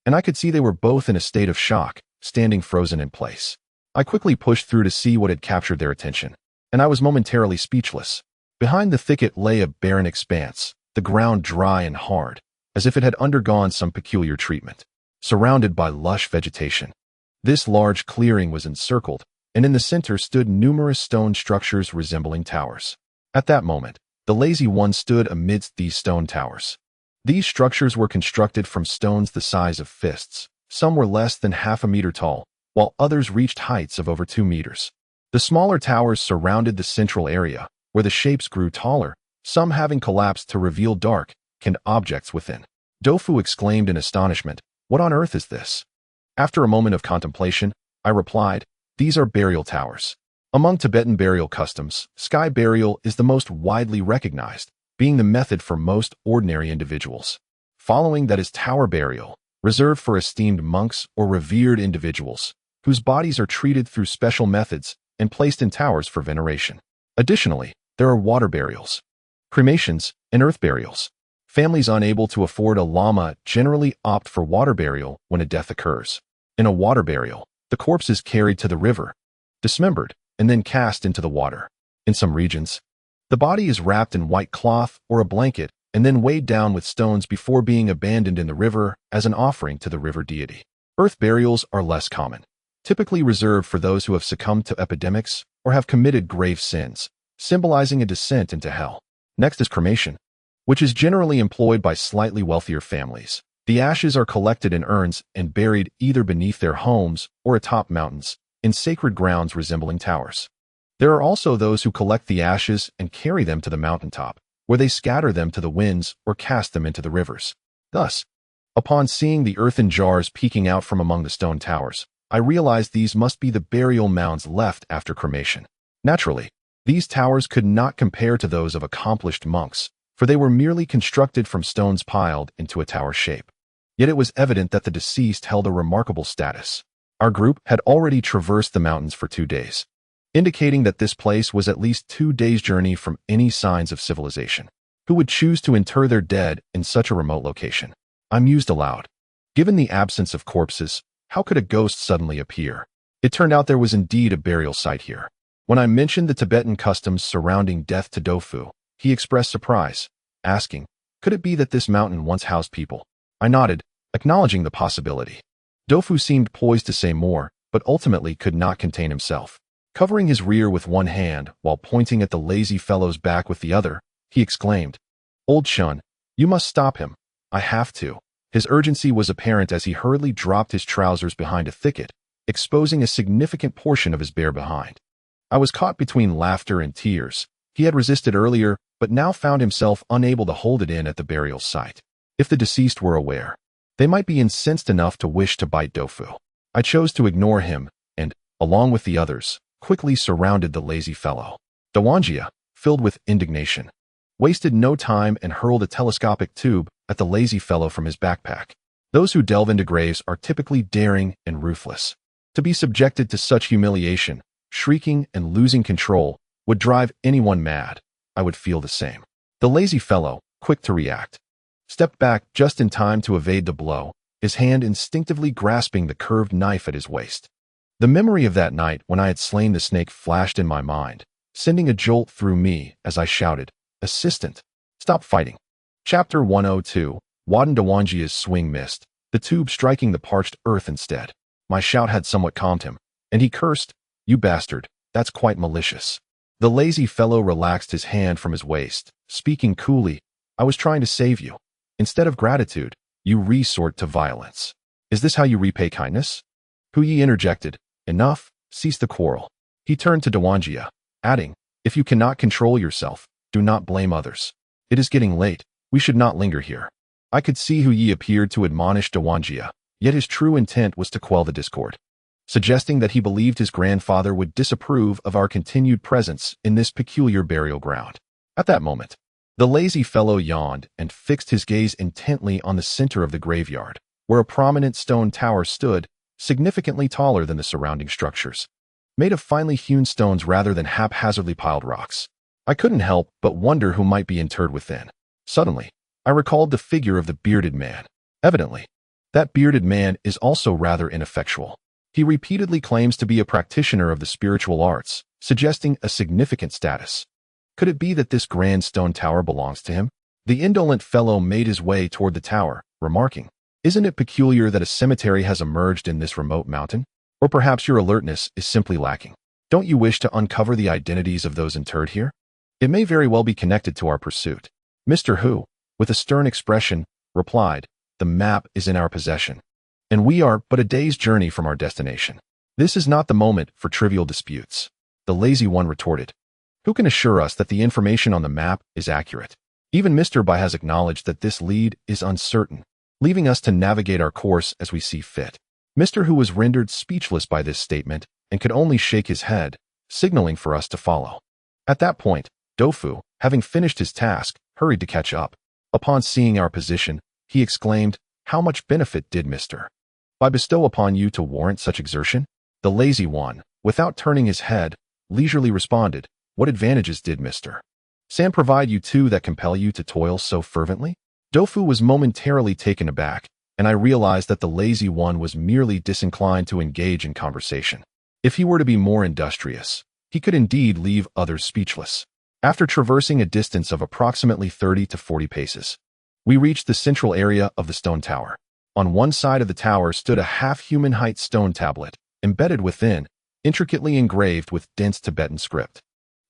Speaker 1: and I could see they were both in a state of shock, standing frozen in place. I quickly pushed through to see what had captured their attention, and I was momentarily speechless. Behind the thicket lay a barren expanse, the ground dry and hard, as if it had undergone some peculiar treatment, surrounded by lush vegetation. This large clearing was encircled, and in the center stood numerous stone structures resembling towers. At that moment, the lazy one stood amidst these stone towers. These structures were constructed from stones the size of fists. Some were less than half a meter tall, while others reached heights of over 2 meters. The smaller towers surrounded the central area, where the shapes grew taller, some having collapsed to reveal dark-skinned objects within. Dofu exclaimed in astonishment, "What on earth is this?" After a moment of contemplation, I replied, "These are burial towers." Among Tibetan burial customs, sky burial is the most widely recognized, being the method for most ordinary individuals. Following that is tower burial, reserved for esteemed monks or revered individuals, whose bodies are treated through special methods and placed in towers for veneration. Additionally, there are water burials, cremations, and earth burials. Families unable to afford a llama generally opt for water burial when a death occurs. In a water burial, the corpse is carried to the river, dismembered, and then cast into the water. In some regions, the body is wrapped in white cloth or a blanket and then weighed down with stones before being abandoned in the river as an offering to the river deity. Earth burials are less common, typically reserved for those who have succumbed to epidemics or have committed grave sins, symbolizing a descent into hell. Next is cremation, which is generally employed by slightly wealthier families. The ashes are collected in urns and buried either beneath their homes or atop mountains, in sacred grounds resembling towers. There are also those who collect the ashes and carry them to the mountaintop, where they scatter them to the winds or cast them into the rivers. Thus, upon seeing the earthen jars peeking out from among the stone towers, I realized these must be the burial mounds left after cremation. Naturally, these towers could not compare to those of accomplished monks, for they were merely constructed from stones piled into a tower shape. Yet it was evident that the deceased held a remarkable status. Our group had already traversed the mountains for 2 days, indicating that this place was at least 2 days' journey from any signs of civilization. Who would choose to inter their dead in such a remote location? I mused aloud. Given the absence of corpses, how could a ghost suddenly appear? It turned out there was indeed a burial site here. When I mentioned the Tibetan customs surrounding death to Dofu, he expressed surprise, asking, Could it be that this mountain once housed people? I nodded, acknowledging the possibility. Dofu seemed poised to say more, but ultimately could not contain himself. Covering his rear with one hand while pointing at the lazy fellow's back with the other, he exclaimed, "Old Shun, you must stop him. I have to." His urgency was apparent as he hurriedly dropped his trousers behind a thicket, exposing a significant portion of his bare behind. I was caught between laughter and tears. He had resisted earlier, but now found himself unable to hold it in at the burial site. If the deceased were aware, they might be incensed enough to wish to bite Dofu. I chose to ignore him and, along with the others, quickly surrounded the lazy fellow. Dawanjia, filled with indignation, wasted no time and hurled a telescopic tube at the lazy fellow from his backpack. Those who delve into graves are typically daring and ruthless. To be subjected to such humiliation, shrieking and losing control, would drive anyone mad. I would feel the same. The lazy fellow, quick to react, stepped back just in time to evade the blow, his hand instinctively grasping the curved knife at his waist. The memory of that night when I had slain the snake flashed in my mind, sending a jolt through me as I shouted, "Assistant, stop fighting." Chapter 102, Waden Dawanjia's swing missed, the tube striking the parched earth instead. My shout had somewhat calmed him, and he cursed, "You bastard, that's quite malicious." The lazy fellow relaxed his hand from his waist, speaking coolly, "I was trying to save you. Instead of gratitude, you resort to violence. Is this how you repay kindness?" Puyi interjected, "Enough, cease the quarrel." He turned to Dawanjia, adding, "If you cannot control yourself, do not blame others. It is getting late, we should not linger here." I could see Puyi appeared to admonish Dawanjia, yet his true intent was to quell the discord, suggesting that he believed his grandfather would disapprove of our continued presence in this peculiar burial ground. At that moment, the lazy fellow yawned and fixed his gaze intently on the center of the graveyard, where a prominent stone tower stood, significantly taller than the surrounding structures, made of finely hewn stones rather than haphazardly piled rocks. I couldn't help but wonder who might be interred within. Suddenly, I recalled the figure of the bearded man. Evidently, that bearded man is also rather ineffectual. He repeatedly claims to be a practitioner of the spiritual arts, suggesting a significant status. Could it be that this grand stone tower belongs to him? The indolent fellow made his way toward the tower, remarking, "Isn't it peculiar that a cemetery has emerged in this remote mountain? Or perhaps your alertness is simply lacking. Don't you wish to uncover the identities of those interred here? It may very well be connected to our pursuit." Mr. Hu, with a stern expression, replied, "The map is in our possession, and we are but a day's journey from our destination. This is not the moment for trivial disputes." The lazy one retorted, "Who can assure us that the information on the map is accurate? Even Mr. Bai has acknowledged that this lead is uncertain, leaving us to navigate our course as we see fit." Mr. Hu was rendered speechless by this statement and could only shake his head, signaling for us to follow. At that point, Dofu, having finished his task, hurried to catch up. Upon seeing our position, he exclaimed, "How much benefit did Mr. Bai bestow upon you to warrant such exertion?" The lazy one, without turning his head, leisurely responded, "What advantages did Mr. San provide you too that compel you to toil so fervently?" Dofu was momentarily taken aback, and I realized that the lazy one was merely disinclined to engage in conversation. If he were to be more industrious, he could indeed leave others speechless. After traversing a distance of approximately 30 to 40 paces, we reached the central area of the stone tower. On one side of the tower stood a half-human height stone tablet, embedded within, intricately engraved with dense Tibetan script.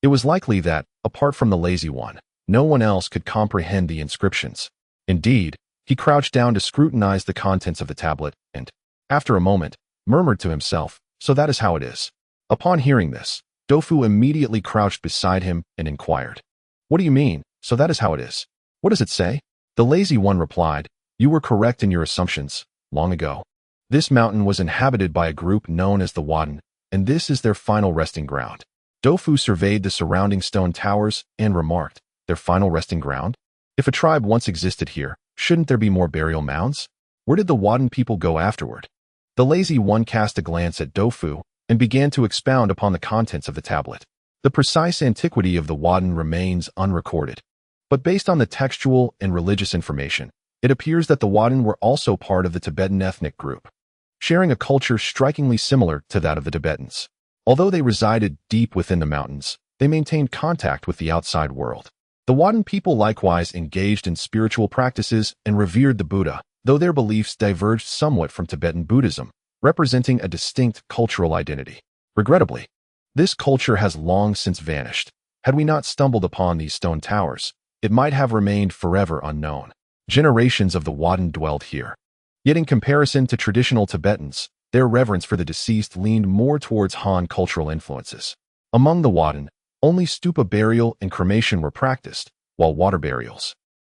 Speaker 1: It was likely that, apart from the lazy one, no one else could comprehend the inscriptions. Indeed, he crouched down to scrutinize the contents of the tablet and, after a moment, murmured to himself, "So that is how it is." Upon hearing this, Dofu immediately crouched beside him and inquired, "What do you mean, so that is how it is? What does it say?" The lazy one replied, "You were correct in your assumptions, long ago. This mountain was inhabited by a group known as the Waden, and this is their final resting ground." Dofu surveyed the surrounding stone towers and remarked, "Their final resting ground? If a tribe once existed here, shouldn't there be more burial mounds? Where did the Waden people go afterward?" The lazy one cast a glance at Dofu and began to expound upon the contents of the tablet. The precise antiquity of the Waden remains unrecorded, but based on the textual and religious information, it appears that the Waden were also part of the Tibetan ethnic group, sharing a culture strikingly similar to that of the Tibetans. Although they resided deep within the mountains, they maintained contact with the outside world. The Wen people likewise engaged in spiritual practices and revered the Buddha, though their beliefs diverged somewhat from Tibetan Buddhism, representing a distinct cultural identity. Regrettably, this culture has long since vanished. Had we not stumbled upon these stone towers, it might have remained forever unknown. Generations of the Wen dwelled here. Yet in comparison to traditional Tibetans, their reverence for the deceased leaned more towards Han cultural influences. Among the Wen, only stupa burial and cremation were practiced, while water burials,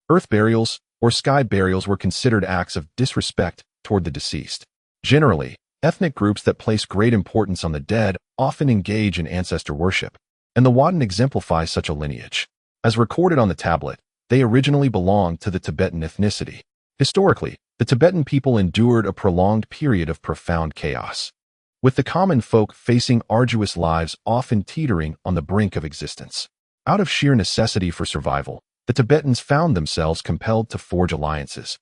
Speaker 1: earth burials, or sky burials were considered acts of disrespect toward the deceased. Generally, ethnic groups that place great importance on the dead often engage in ancestor worship, and the Wen exemplify such a lineage. As recorded on the tablet, they originally belonged to the Tibetan ethnicity. Historically, the Tibetan people endured a prolonged period of profound chaos, with the common folk facing arduous lives often teetering on the brink of existence. Out of sheer necessity for survival, the Tibetans found themselves compelled to forge alliances,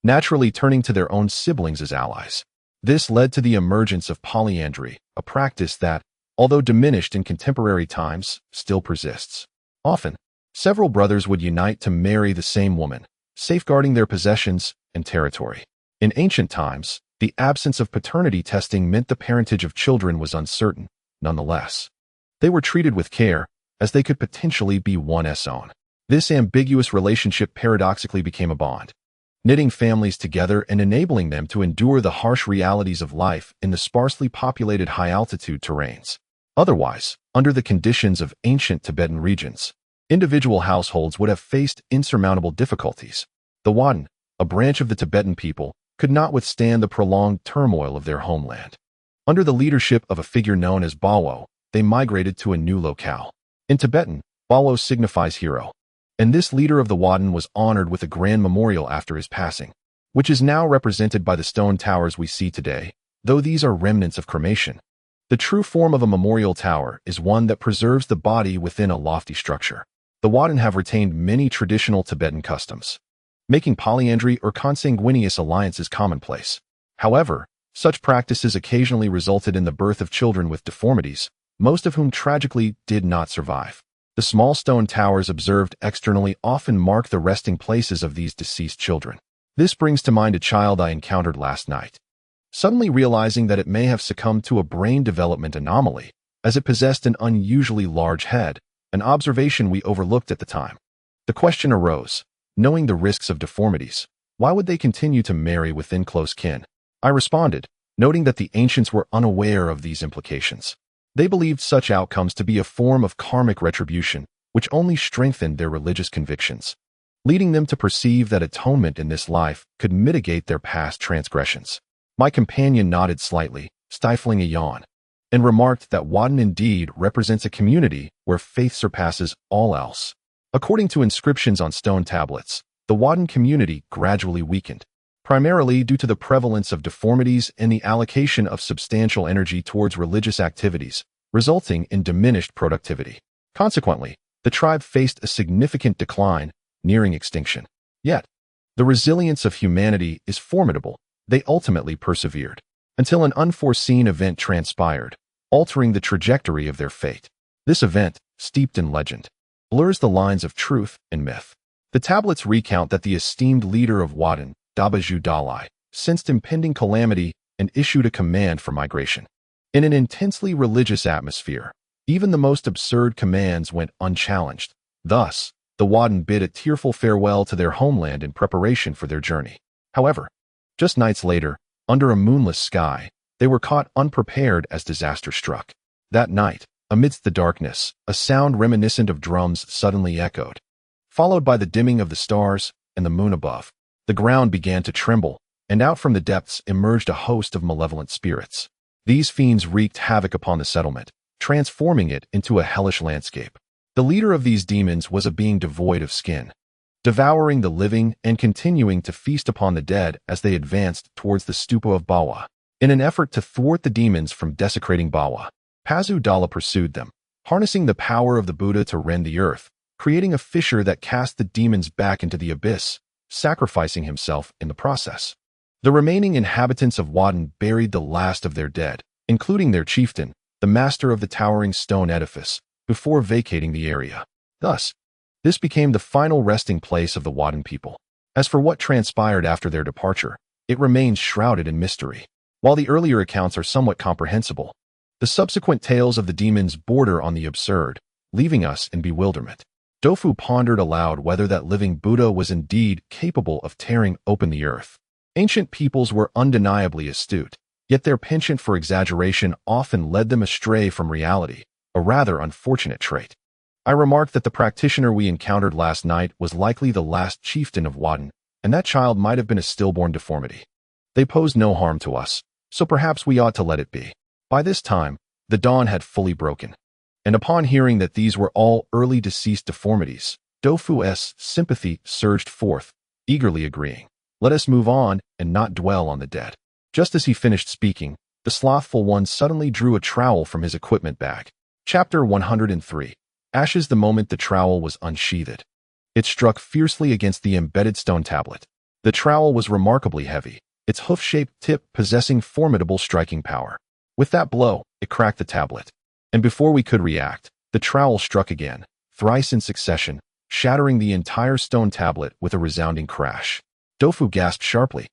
Speaker 1: naturally turning to their own siblings as allies. This led to the emergence of polyandry, a practice that, although diminished in contemporary times, still persists. Often, several brothers would unite to marry the same woman, safeguarding their possessions and territory. In ancient times, the absence of paternity testing meant the parentage of children was uncertain. Nonetheless, they were treated with care, as they could potentially be one's own. This ambiguous relationship paradoxically became a bond, knitting families together and enabling them to endure the harsh realities of life in the sparsely populated high-altitude terrains. Otherwise, under the conditions of ancient Tibetan regions, individual households would have faced insurmountable difficulties. The Wen, a branch of the Tibetan people, could not withstand the prolonged turmoil of their homeland. Under the leadership of a figure known as Bawo, they migrated to a new locale. In Tibetan, Bawo signifies hero, and this leader of the Wen was honored with a grand memorial after his passing, which is now represented by the stone towers we see today, though these are remnants of cremation. The true form of a memorial tower is one that preserves the body within a lofty structure. The Wen have retained many traditional Tibetan customs, making polyandry or consanguineous alliances commonplace. However, such practices occasionally resulted in the birth of children with deformities, most of whom tragically did not survive. The small stone towers observed externally often mark the resting places of these deceased children. This brings to mind a child I encountered last night. Suddenly realizing that it may have succumbed to a brain development anomaly, as it possessed an unusually large head, an observation we overlooked at the time. The question arose, knowing the risks of deformities, why would they continue to marry within close kin? I responded, noting that the ancients were unaware of these implications. They believed such outcomes to be a form of karmic retribution, which only strengthened their religious convictions, leading them to perceive that atonement in this life could mitigate their past transgressions. My companion nodded slightly, stifling a yawn, and remarked that Wen indeed represents a community where faith surpasses all else. According to inscriptions on stone tablets, the Wen community gradually weakened, primarily due to the prevalence of deformities and the allocation of substantial energy towards religious activities, resulting in diminished productivity. Consequently, the tribe faced a significant decline, nearing extinction. Yet, the resilience of humanity is formidable. They ultimately persevered, until an unforeseen event transpired, altering the trajectory of their fate. This event, steeped in legend, blurs the lines of truth and myth. The tablets recount that the esteemed leader of Wen, Dabaju Dalai, sensed impending calamity and issued a command for migration. In an intensely religious atmosphere, even the most absurd commands went unchallenged. Thus, the Wen bid a tearful farewell to their homeland in preparation for their journey. However, just nights later, under a moonless sky, they were caught unprepared as disaster struck. That night, amidst the darkness, a sound reminiscent of drums suddenly echoed, followed by the dimming of the stars and the moon above. The ground began to tremble, and out from the depths emerged a host of malevolent spirits. These fiends wreaked havoc upon the settlement, transforming it into a hellish landscape. The leader of these demons was a being devoid of skin, devouring the living and continuing to feast upon the dead as they advanced towards the stupa of Bawa. In an effort to thwart the demons from desecrating Bawa, Pazu Dala pursued them, harnessing the power of the Buddha to rend the earth, creating a fissure that cast the demons back into the abyss, sacrificing himself in the process. The remaining inhabitants of Wen buried the last of their dead, including their chieftain, the master of the towering stone edifice, before vacating the area. Thus, This became the final resting place of the Wadden people. As for what transpired after their departure, it remains shrouded in mystery. While the earlier accounts are somewhat comprehensible, the subsequent tales of the demons border on the absurd, leaving us in bewilderment. Dofu pondered aloud whether that living Buddha was indeed capable of tearing open the earth. Ancient peoples were undeniably astute, yet their penchant for exaggeration often led them astray from reality, a rather unfortunate trait. I remarked that the practitioner we encountered last night was likely the last chieftain of Wadden, and that child might have been a stillborn deformity. They posed no harm to us, so perhaps we ought to let it be. By this time, the dawn had fully broken, and upon hearing that these were all early deceased deformities, Dofu's sympathy surged forth, eagerly agreeing. Let us move on and not dwell on the dead. Just as he finished speaking, the slothful one suddenly drew a trowel from his equipment bag. Chapter 103. Ashes. The moment the trowel was unsheathed, it struck fiercely against the embedded stone tablet. The trowel was remarkably heavy, its hoof-shaped tip possessing formidable striking power. With that blow, it cracked the tablet, and before we could react, the trowel struck again, thrice in succession, shattering the entire stone tablet with a resounding crash. Dofu gasped sharply,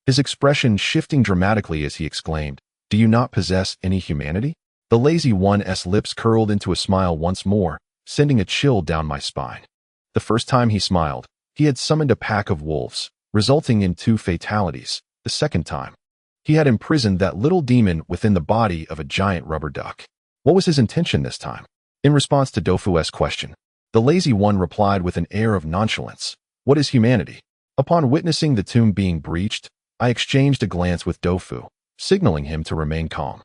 Speaker 1: his expression shifting dramatically as he exclaimed, "Do you not possess any humanity?" The lazy one's lips curled into a smile once more, sending a chill down my spine. The first time he smiled, he had summoned a pack of wolves, resulting in 2 fatalities. The second time, he had imprisoned that little demon within the body of a giant rubber duck. What was his intention this time? In response to Dofu's question, the lazy one replied with an air of nonchalance, "What is humanity?" Upon witnessing the tomb being breached, I exchanged a glance with Dofu, signaling him to remain calm.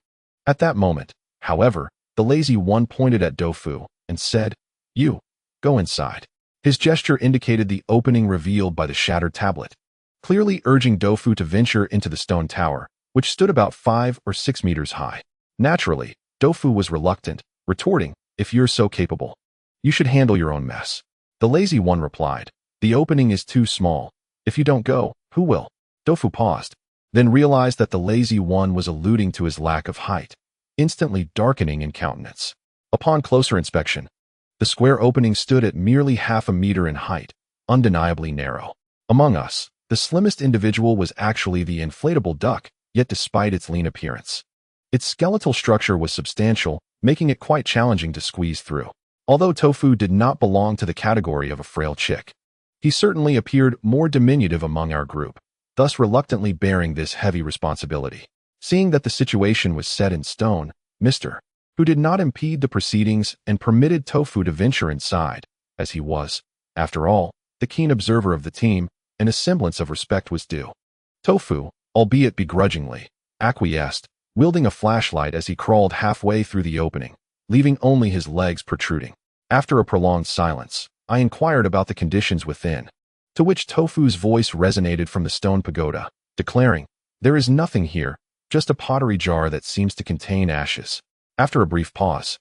Speaker 1: At that moment, however, the lazy one pointed at Dofu and said, "You, go inside." His gesture indicated the opening revealed by the shattered tablet, clearly urging Dofu to venture into the stone tower, which stood about 5 or 6 meters high. Naturally, Dofu was reluctant, retorting, "If you're so capable, you should handle your own mess." The lazy one replied, "The opening is too small. If you don't go, who will?" Dofu paused, then realized that the lazy one was alluding to his lack of height, instantly darkening in countenance. Upon closer inspection, the square opening stood at merely half a meter in height, undeniably narrow. Among us, the slimmest individual was actually the inflatable duck, yet despite its lean appearance, its skeletal structure was substantial, making it quite challenging to squeeze through. Although Tofu did not belong to the category of a frail chick, he certainly appeared more diminutive among our group, thus reluctantly bearing this heavy responsibility. Seeing that the situation was set in stone, Mr. who did not impede the proceedings and permitted Tofu to venture inside, as he was, after all, the keen observer of the team, and a semblance of respect was due. Tofu, albeit begrudgingly, acquiesced, wielding a flashlight as he crawled halfway through the opening, leaving only his legs protruding. After a prolonged silence, I inquired about the conditions within, to which Tofu's voice resonated from the stone pagoda, declaring, "There is nothing here, just a pottery jar that seems to contain ashes." After a brief pause,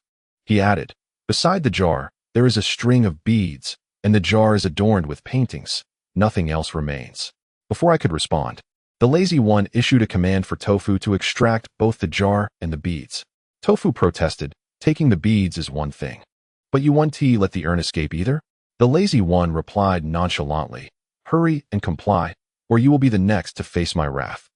Speaker 1: he added, "Beside the jar, there is a string of beads, and the jar is adorned with paintings. Nothing else remains." Before I could respond, the lazy one issued a command for Tofu to extract both the jar and the beads. Tofu protested, "Taking the beads is one thing, but you won't let the urn escape either?" The lazy one replied nonchalantly, "Hurry and comply, or you will be the next to face my wrath."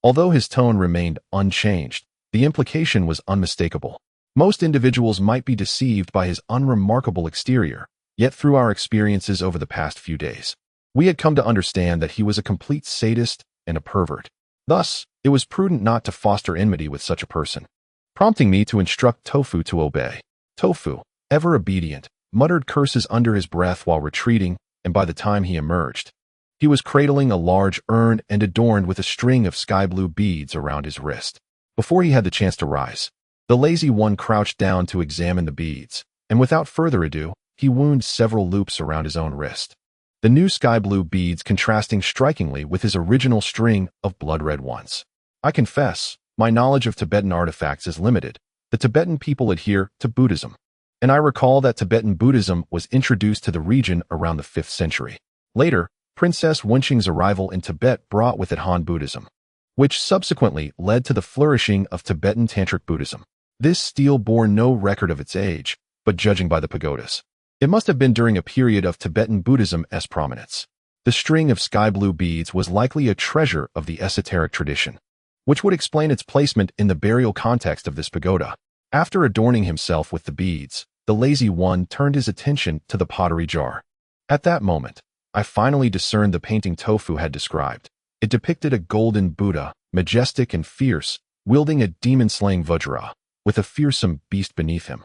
Speaker 1: Although his tone remained unchanged, the implication was unmistakable. Most individuals might be deceived by his unremarkable exterior, yet through our experiences over the past few days, we had come to understand that he was a complete sadist and a pervert. Thus, it was prudent not to foster enmity with such a person, prompting me to instruct Tofu to obey. Tofu, ever obedient, muttered curses under his breath while retreating, and by the time he emerged, he was cradling a large urn and adorned with a string of sky-blue beads around his wrist. Before he had the chance to rise, the lazy one crouched down to examine the beads, and without further ado, he wound several loops around his own wrist, the new sky-blue beads contrasting strikingly with his original string of blood-red ones. I confess, my knowledge of Tibetan artifacts is limited. The Tibetan people adhere to Buddhism, and I recall that Tibetan Buddhism was introduced to the region around the 5th century. Later, Princess Wenqing's arrival in Tibet brought with it Han Buddhism, which subsequently led to the flourishing of Tibetan Tantric Buddhism. This stele bore no record of its age, but judging by the pagodas, It must have been during a period of Tibetan Buddhism's prominence. The string of sky blue beads was likely a treasure of the esoteric tradition, which would explain its placement in the burial context of this pagoda. After adorning himself with the beads, the lazy one turned his attention to the pottery jar. At that moment, I finally discerned the painting Tofu had described. It depicted a golden Buddha, majestic and fierce, wielding a demon-slaying vajra, with a fearsome beast beneath him,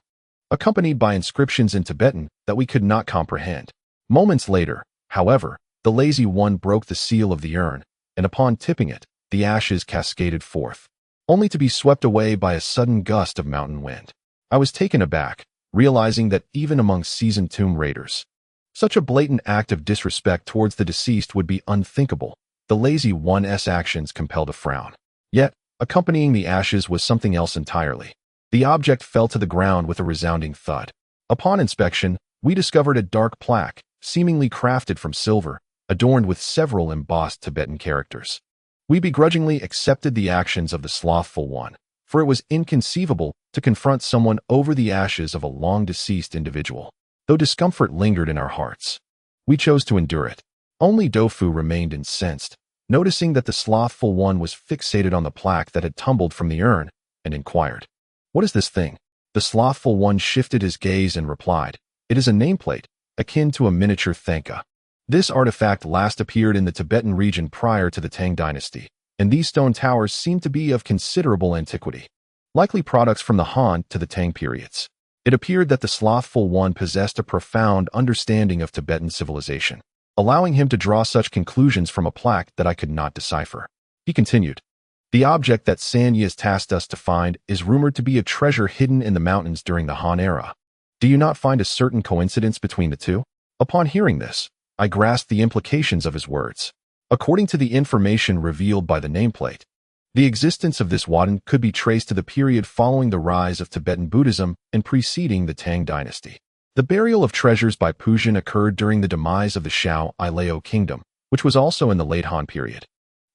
Speaker 1: accompanied by inscriptions in Tibetan that we could not comprehend. Moments later, however, the lazy one broke the seal of the urn, and upon tipping it, the ashes cascaded forth, only to be swept away by a sudden gust of mountain wind. I was taken aback, realizing that even among seasoned tomb raiders, such a blatant act of disrespect towards the deceased would be unthinkable. The lazy one's actions compelled a frown. Yet, accompanying the ashes was something else entirely. The object fell to the ground with a resounding thud. Upon inspection, we discovered a dark plaque, seemingly crafted from silver, adorned with several embossed Tibetan characters. We begrudgingly accepted the actions of the slothful one, for it was inconceivable to confront someone over the ashes of a long-deceased individual. Though discomfort lingered in our hearts, we chose to endure it. Only Tofu remained incensed, noticing that the slothful one was fixated on the plaque that had tumbled from the urn, and inquired, "What is this thing?" The slothful one shifted his gaze and replied, "It is a nameplate, akin to a miniature Thanka. This artifact last appeared in the Tibetan region prior to the Tang dynasty, and these stone towers seem to be of considerable antiquity, likely products from the Han to the Tang periods." It appeared that the slothful one possessed a profound understanding of Tibetan civilization, allowing him to draw such conclusions from a plaque that I could not decipher. He continued, "The object that Sanyas tasked us to find is rumored to be a treasure hidden in the mountains during the Han era. Do you not find a certain coincidence between the two?" Upon hearing this, I grasped the implications of his words. According to the information revealed by the nameplate, the existence of this widened could be traced to the period following the rise of Tibetan Buddhism and preceding the Tang dynasty. The burial of treasures by Pujan occurred during the demise of the Xiao-Ilao kingdom, which was also in the late Han period,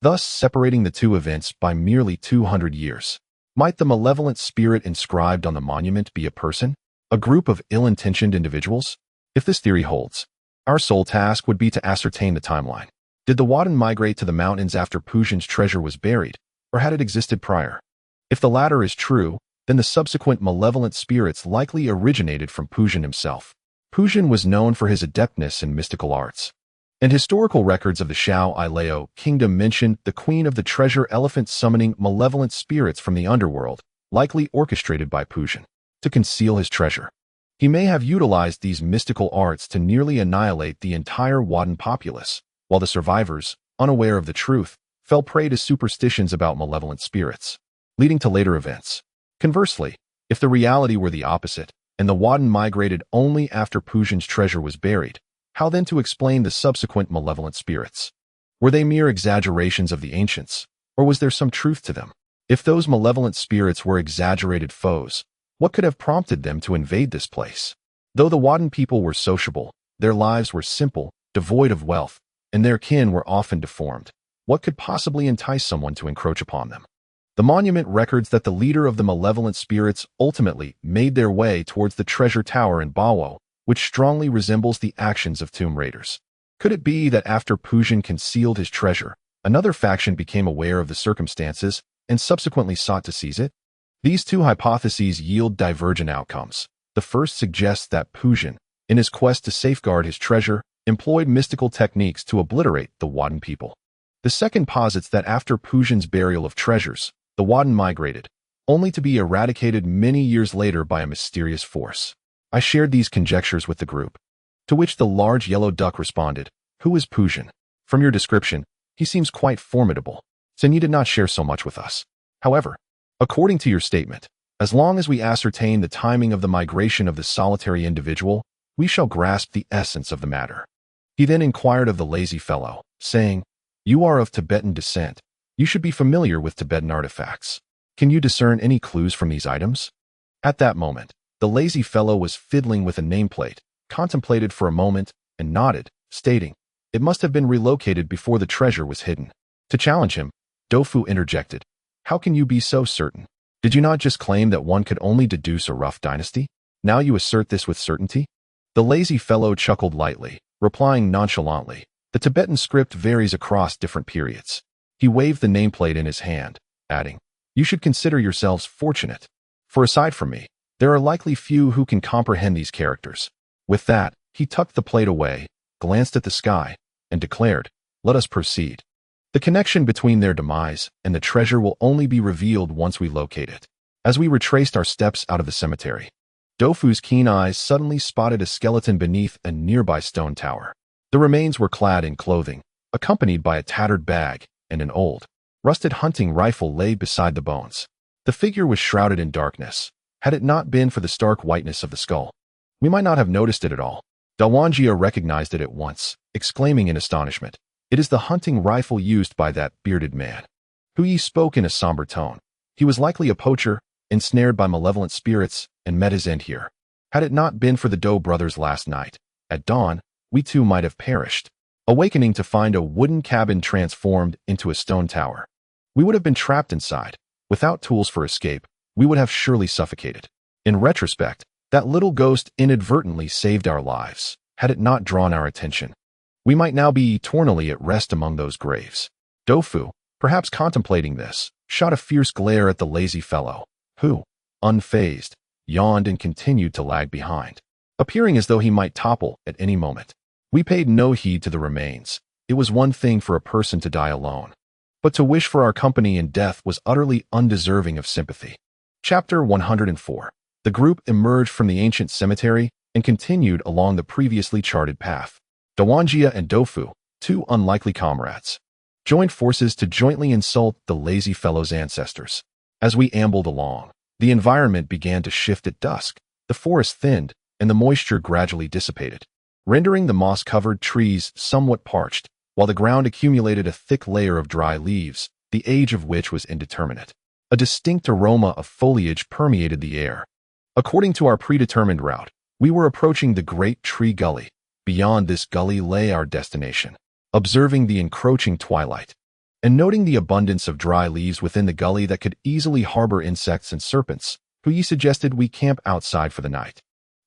Speaker 1: thus separating the two events by merely 200 years. Might the malevolent spirit inscribed on the monument be a person, a group of ill-intentioned individuals? If this theory holds, our sole task would be to ascertain the timeline. Did the Wadden migrate to the mountains after Pujan's treasure was buried, or had it existed prior? If the latter is true, then the subsequent malevolent spirits likely originated from Pujan himself. Pujan was known for his adeptness in mystical arts, and historical records of the Xiao-Ilao kingdom mention the queen of the treasure elephant summoning malevolent spirits from the underworld, likely orchestrated by Pujan, to conceal his treasure. He may have utilized these mystical arts to nearly annihilate the entire Wadden populace, while the survivors, unaware of the truth, fell prey to superstitions about malevolent spirits, leading to later events. Conversely, if the reality were the opposite, and the Wadden migrated only after Pujan's treasure was buried, how then to explain the subsequent malevolent spirits? Were they mere exaggerations of the ancients, or was there some truth to them? If those malevolent spirits were exaggerated foes, what could have prompted them to invade this place? Though the Wadden people were sociable, their lives were simple, devoid of wealth, and their kin were often deformed. What could possibly entice someone to encroach upon them? The monument records that the leader of the malevolent spirits ultimately made their way towards the treasure tower in Bawo, which strongly resembles the actions of tomb raiders. Could it be that after Pujan concealed his treasure, another faction became aware of the circumstances and subsequently sought to seize it? These two hypotheses yield divergent outcomes. The first suggests that Pujan, in his quest to safeguard his treasure, employed mystical techniques to obliterate the Wadden people. The second posits that after Pujan's burial of treasures, the Wadden migrated, only to be eradicated many years later by a mysterious force. I shared these conjectures with the group, to which the large yellow duck responded, "Who is Pujan? From your description, he seems quite formidable, and you did not share so much with us. However, according to your statement, as long as we ascertain the timing of the migration of the solitary individual, we shall grasp the essence of the matter." He then inquired of the lazy fellow, saying, "You are of Tibetan descent. You should be familiar with Tibetan artifacts. Can you discern any clues from these items?" At that moment, the lazy fellow was fiddling with a nameplate, contemplated for a moment, and nodded, stating, "It must have been relocated before the treasure was hidden." To challenge him, Tofu interjected, "How can you be so certain? Did you not just claim that one could only deduce a rough dynasty? Now you assert this with certainty?" The lazy fellow chuckled lightly, replying nonchalantly. The Tibetan script varies across different periods. He waved the nameplate in his hand, adding, "You should consider yourselves fortunate. For aside from me, there are likely few who can comprehend these characters." With that, he tucked the plate away, glanced at the sky, and declared, "Let us proceed. The connection between their demise and the treasure will only be revealed once we locate it." As we retraced our steps out of the cemetery, Dofu's keen eyes suddenly spotted a skeleton beneath a nearby stone tower. The remains were clad in clothing, accompanied by a tattered bag, and an old, rusted hunting rifle lay beside the bones. The figure was shrouded in darkness. Had it not been for the stark whiteness of the skull, we might not have noticed it at all. Dawanjia recognized it at once, exclaiming in astonishment, "It is the hunting rifle used by that bearded man." Huyi spoke in a somber tone. He was likely a poacher, ensnared by malevolent spirits, and met his end here. Had it not been for the Doe brothers last night, at dawn, we too might have perished, awakening to find a wooden cabin transformed into a stone tower. We would have been trapped inside. Without tools for escape, we would have surely suffocated. In retrospect, that little ghost inadvertently saved our lives. Had it not drawn our attention, we might now be eternally at rest among those graves. Dofu, perhaps contemplating this, shot a fierce glare at the lazy fellow, who, unfazed, yawned and continued to lag behind, appearing as though he might topple at any moment. We paid no heed to the remains. It was one thing for a person to die alone, but to wish for our company in death was utterly undeserving of sympathy. Chapter 104. The group emerged from the ancient cemetery and continued along the previously charted path. Dawanjia and Dofu, two unlikely comrades, joined forces to jointly insult the lazy fellow's ancestors. As we ambled along, the environment began to shift at dusk. The forest thinned, and the moisture gradually dissipated, rendering the moss-covered trees somewhat parched, while the ground accumulated a thick layer of dry leaves, the age of which was indeterminate. A distinct aroma of foliage permeated the air. According to our predetermined route, we were approaching the great tree gully. Beyond this gully lay our destination. Observing the encroaching twilight, and noting the abundance of dry leaves within the gully that could easily harbor insects and serpents, Huyi suggested we camp outside for the night,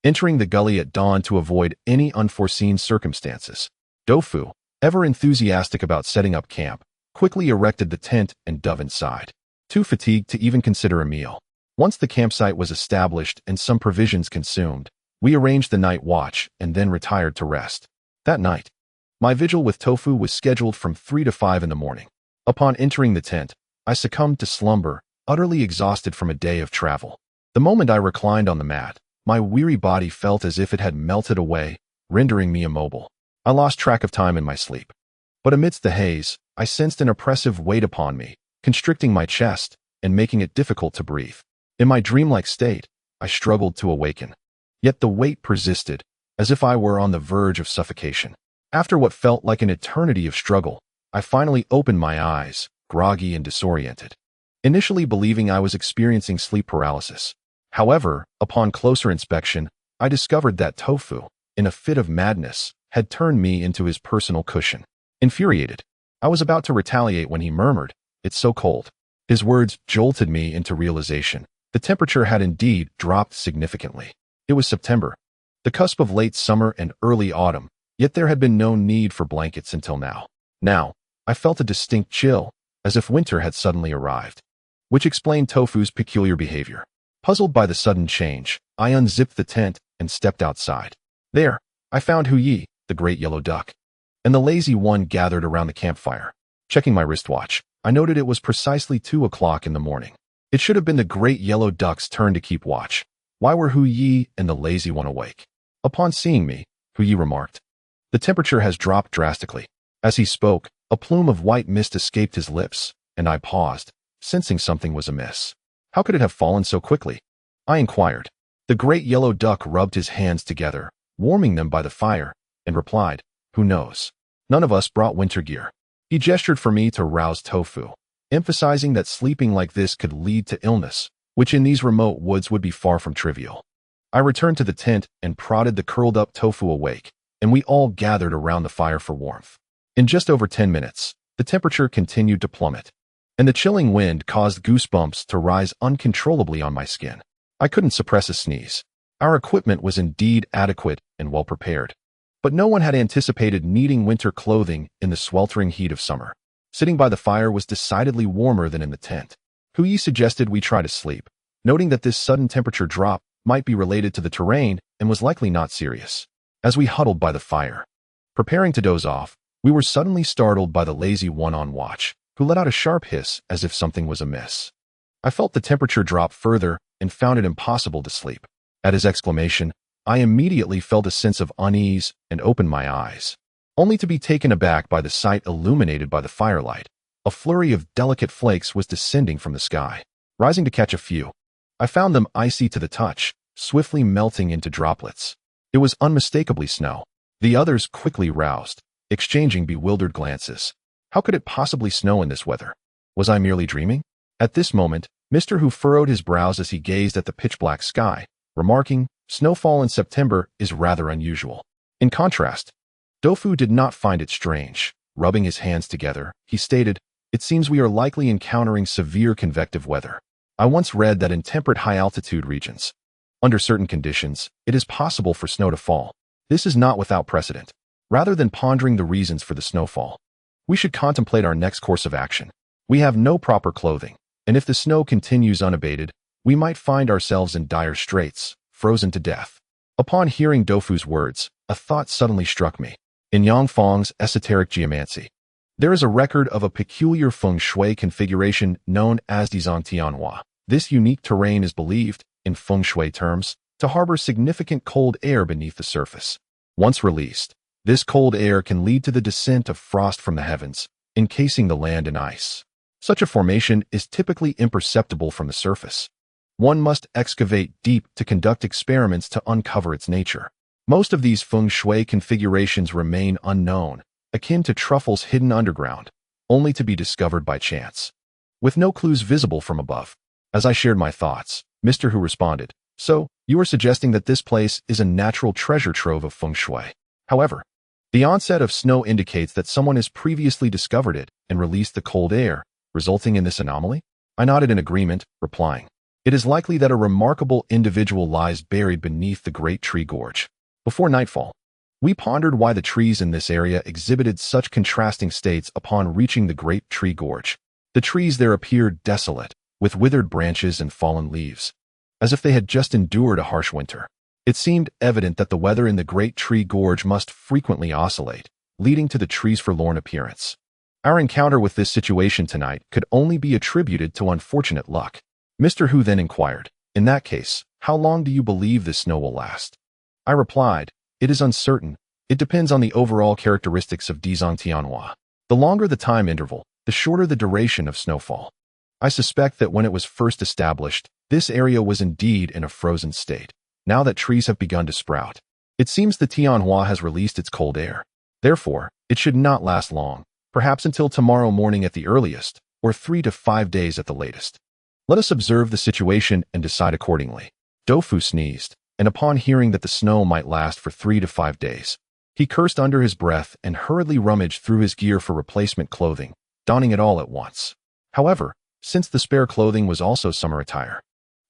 Speaker 1: entering the gully at dawn to avoid any unforeseen circumstances. Dofu, ever enthusiastic about setting up camp, quickly erected the tent and dove inside, too fatigued to even consider a meal. Once the campsite was established and some provisions consumed, we arranged the night watch and then retired to rest. That night, my vigil with Tofu was scheduled from 3 to 5 in the morning. Upon entering the tent, I succumbed to slumber, utterly exhausted from a day of travel. The moment I reclined on the mat, my weary body felt as if it had melted away, rendering me immobile. I lost track of time in my sleep. But amidst the haze, I sensed an oppressive weight upon me, constricting my chest and making it difficult to breathe. In my dreamlike state, I struggled to awaken. Yet the weight persisted, as if I were on the verge of suffocation. After what felt like an eternity of struggle, I finally opened my eyes, groggy and disoriented, initially believing I was experiencing sleep paralysis. However, upon closer inspection, I discovered that Tofu, in a fit of madness, had turned me into his personal cushion. Infuriated, I was about to retaliate when he murmured, "It's so cold." His words jolted me into realization. The temperature had indeed dropped significantly. It was September, the cusp of late summer and early autumn, yet there had been no need for blankets until now. Now, I felt a distinct chill, as if winter had suddenly arrived, which explained Tofu's peculiar behavior. Puzzled by the sudden change, I unzipped the tent and stepped outside. There, I found Huyi, the great yellow duck, and the lazy one gathered around the campfire. Checking my wristwatch, I noted it was precisely 2 o'clock in the morning. It should have been the great yellow duck's turn to keep watch. Why were Huyi and the lazy one awake? Upon seeing me, Huyi remarked, "The temperature has dropped drastically." As he spoke, a plume of white mist escaped his lips, and I paused, sensing something was amiss. How could it have fallen so quickly? I inquired. The great yellow duck rubbed his hands together, warming them by the fire, and replied, "Who knows? None of us brought winter gear." He gestured for me to rouse Tofu, emphasizing that sleeping like this could lead to illness, which in these remote woods would be far from trivial. I returned to the tent and prodded the curled-up Tofu awake, and we all gathered around the fire for warmth. In just over 10 minutes, the temperature continued to plummet, and the chilling wind caused goosebumps to rise uncontrollably on my skin. I couldn't suppress a sneeze. Our equipment was indeed adequate and well prepared. But no one had anticipated needing winter clothing in the sweltering heat of summer. Sitting by the fire was decidedly warmer than in the tent. Hui suggested we try to sleep, noting that this sudden temperature drop might be related to the terrain and was likely not serious. As we huddled by the fire, preparing to doze off, we were suddenly startled by the lazy one on watch, who let out a sharp hiss as if something was amiss. I felt the temperature drop further and found it impossible to sleep. At his exclamation, I immediately felt a sense of unease and opened my eyes, only to be taken aback by the sight illuminated by the firelight. A flurry of delicate flakes was descending from the sky. Rising to catch a few, I found them icy to the touch, swiftly melting into droplets. It was unmistakably snow. The others quickly roused, exchanging bewildered glances. How could it possibly snow in this weather? Was I merely dreaming? At this moment, Mr. Hu furrowed his brows as he gazed at the pitch-black sky, remarking, "Snowfall in September is rather unusual." In contrast, Dofu did not find it strange. Rubbing his hands together, he stated, "It seems we are likely encountering severe convective weather. I once read that in temperate high-altitude regions, under certain conditions, it is possible for snow to fall. This is not without precedent. Rather than pondering the reasons for the snowfall, we should contemplate our next course of action. We have no proper clothing, and if the snow continues unabated, we might find ourselves in dire straits, frozen to death." Upon hearing Dofu's words, a thought suddenly struck me. In Yang Feng's esoteric geomancy, there is a record of a peculiar feng shui configuration known as discerned Tianhua. This unique terrain is believed, in feng shui terms, to harbor significant cold air beneath the surface. Once released, this cold air can lead to the descent of frost from the heavens, encasing the land in ice. Such a formation is typically imperceptible from the surface. One must excavate deep to conduct experiments to uncover its nature. Most of these feng shui configurations remain unknown, akin to truffles hidden underground, only to be discovered by chance, with no clues visible from above. As I shared my thoughts, Mr. Hu responded, "So, you are suggesting that this place is a natural treasure trove of feng shui. However, the onset of snow indicates that someone has previously discovered it and released the cold air, resulting in this anomaly?" I nodded in agreement, replying, "It is likely that a remarkable individual lies buried beneath the Great Tree Gorge." Before nightfall, we pondered why the trees in this area exhibited such contrasting states upon reaching the Great Tree Gorge. The trees there appeared desolate, with withered branches and fallen leaves, as if they had just endured a harsh winter. It seemed evident that the weather in the Great Tree Gorge must frequently oscillate, leading to the tree's forlorn appearance. Our encounter with this situation tonight could only be attributed to unfortunate luck. Mr. Hu then inquired, "In that case, how long do you believe this snow will last?" I replied, "It is uncertain. It depends on the overall characteristics of discerned Tianhua. The longer the time interval, the shorter the duration of snowfall. I suspect that when it was first established, this area was indeed in a frozen state. Now that trees have begun to sprout, it seems the Tianhua has released its cold air. Therefore, it should not last long, perhaps until tomorrow morning at the earliest, or 3 to 5 days at the latest. Let us observe the situation and decide accordingly." Dofu sneezed, and upon hearing that the snow might last for 3 to 5 days, he cursed under his breath and hurriedly rummaged through his gear for replacement clothing, donning it all at once. However, since the spare clothing was also summer attire,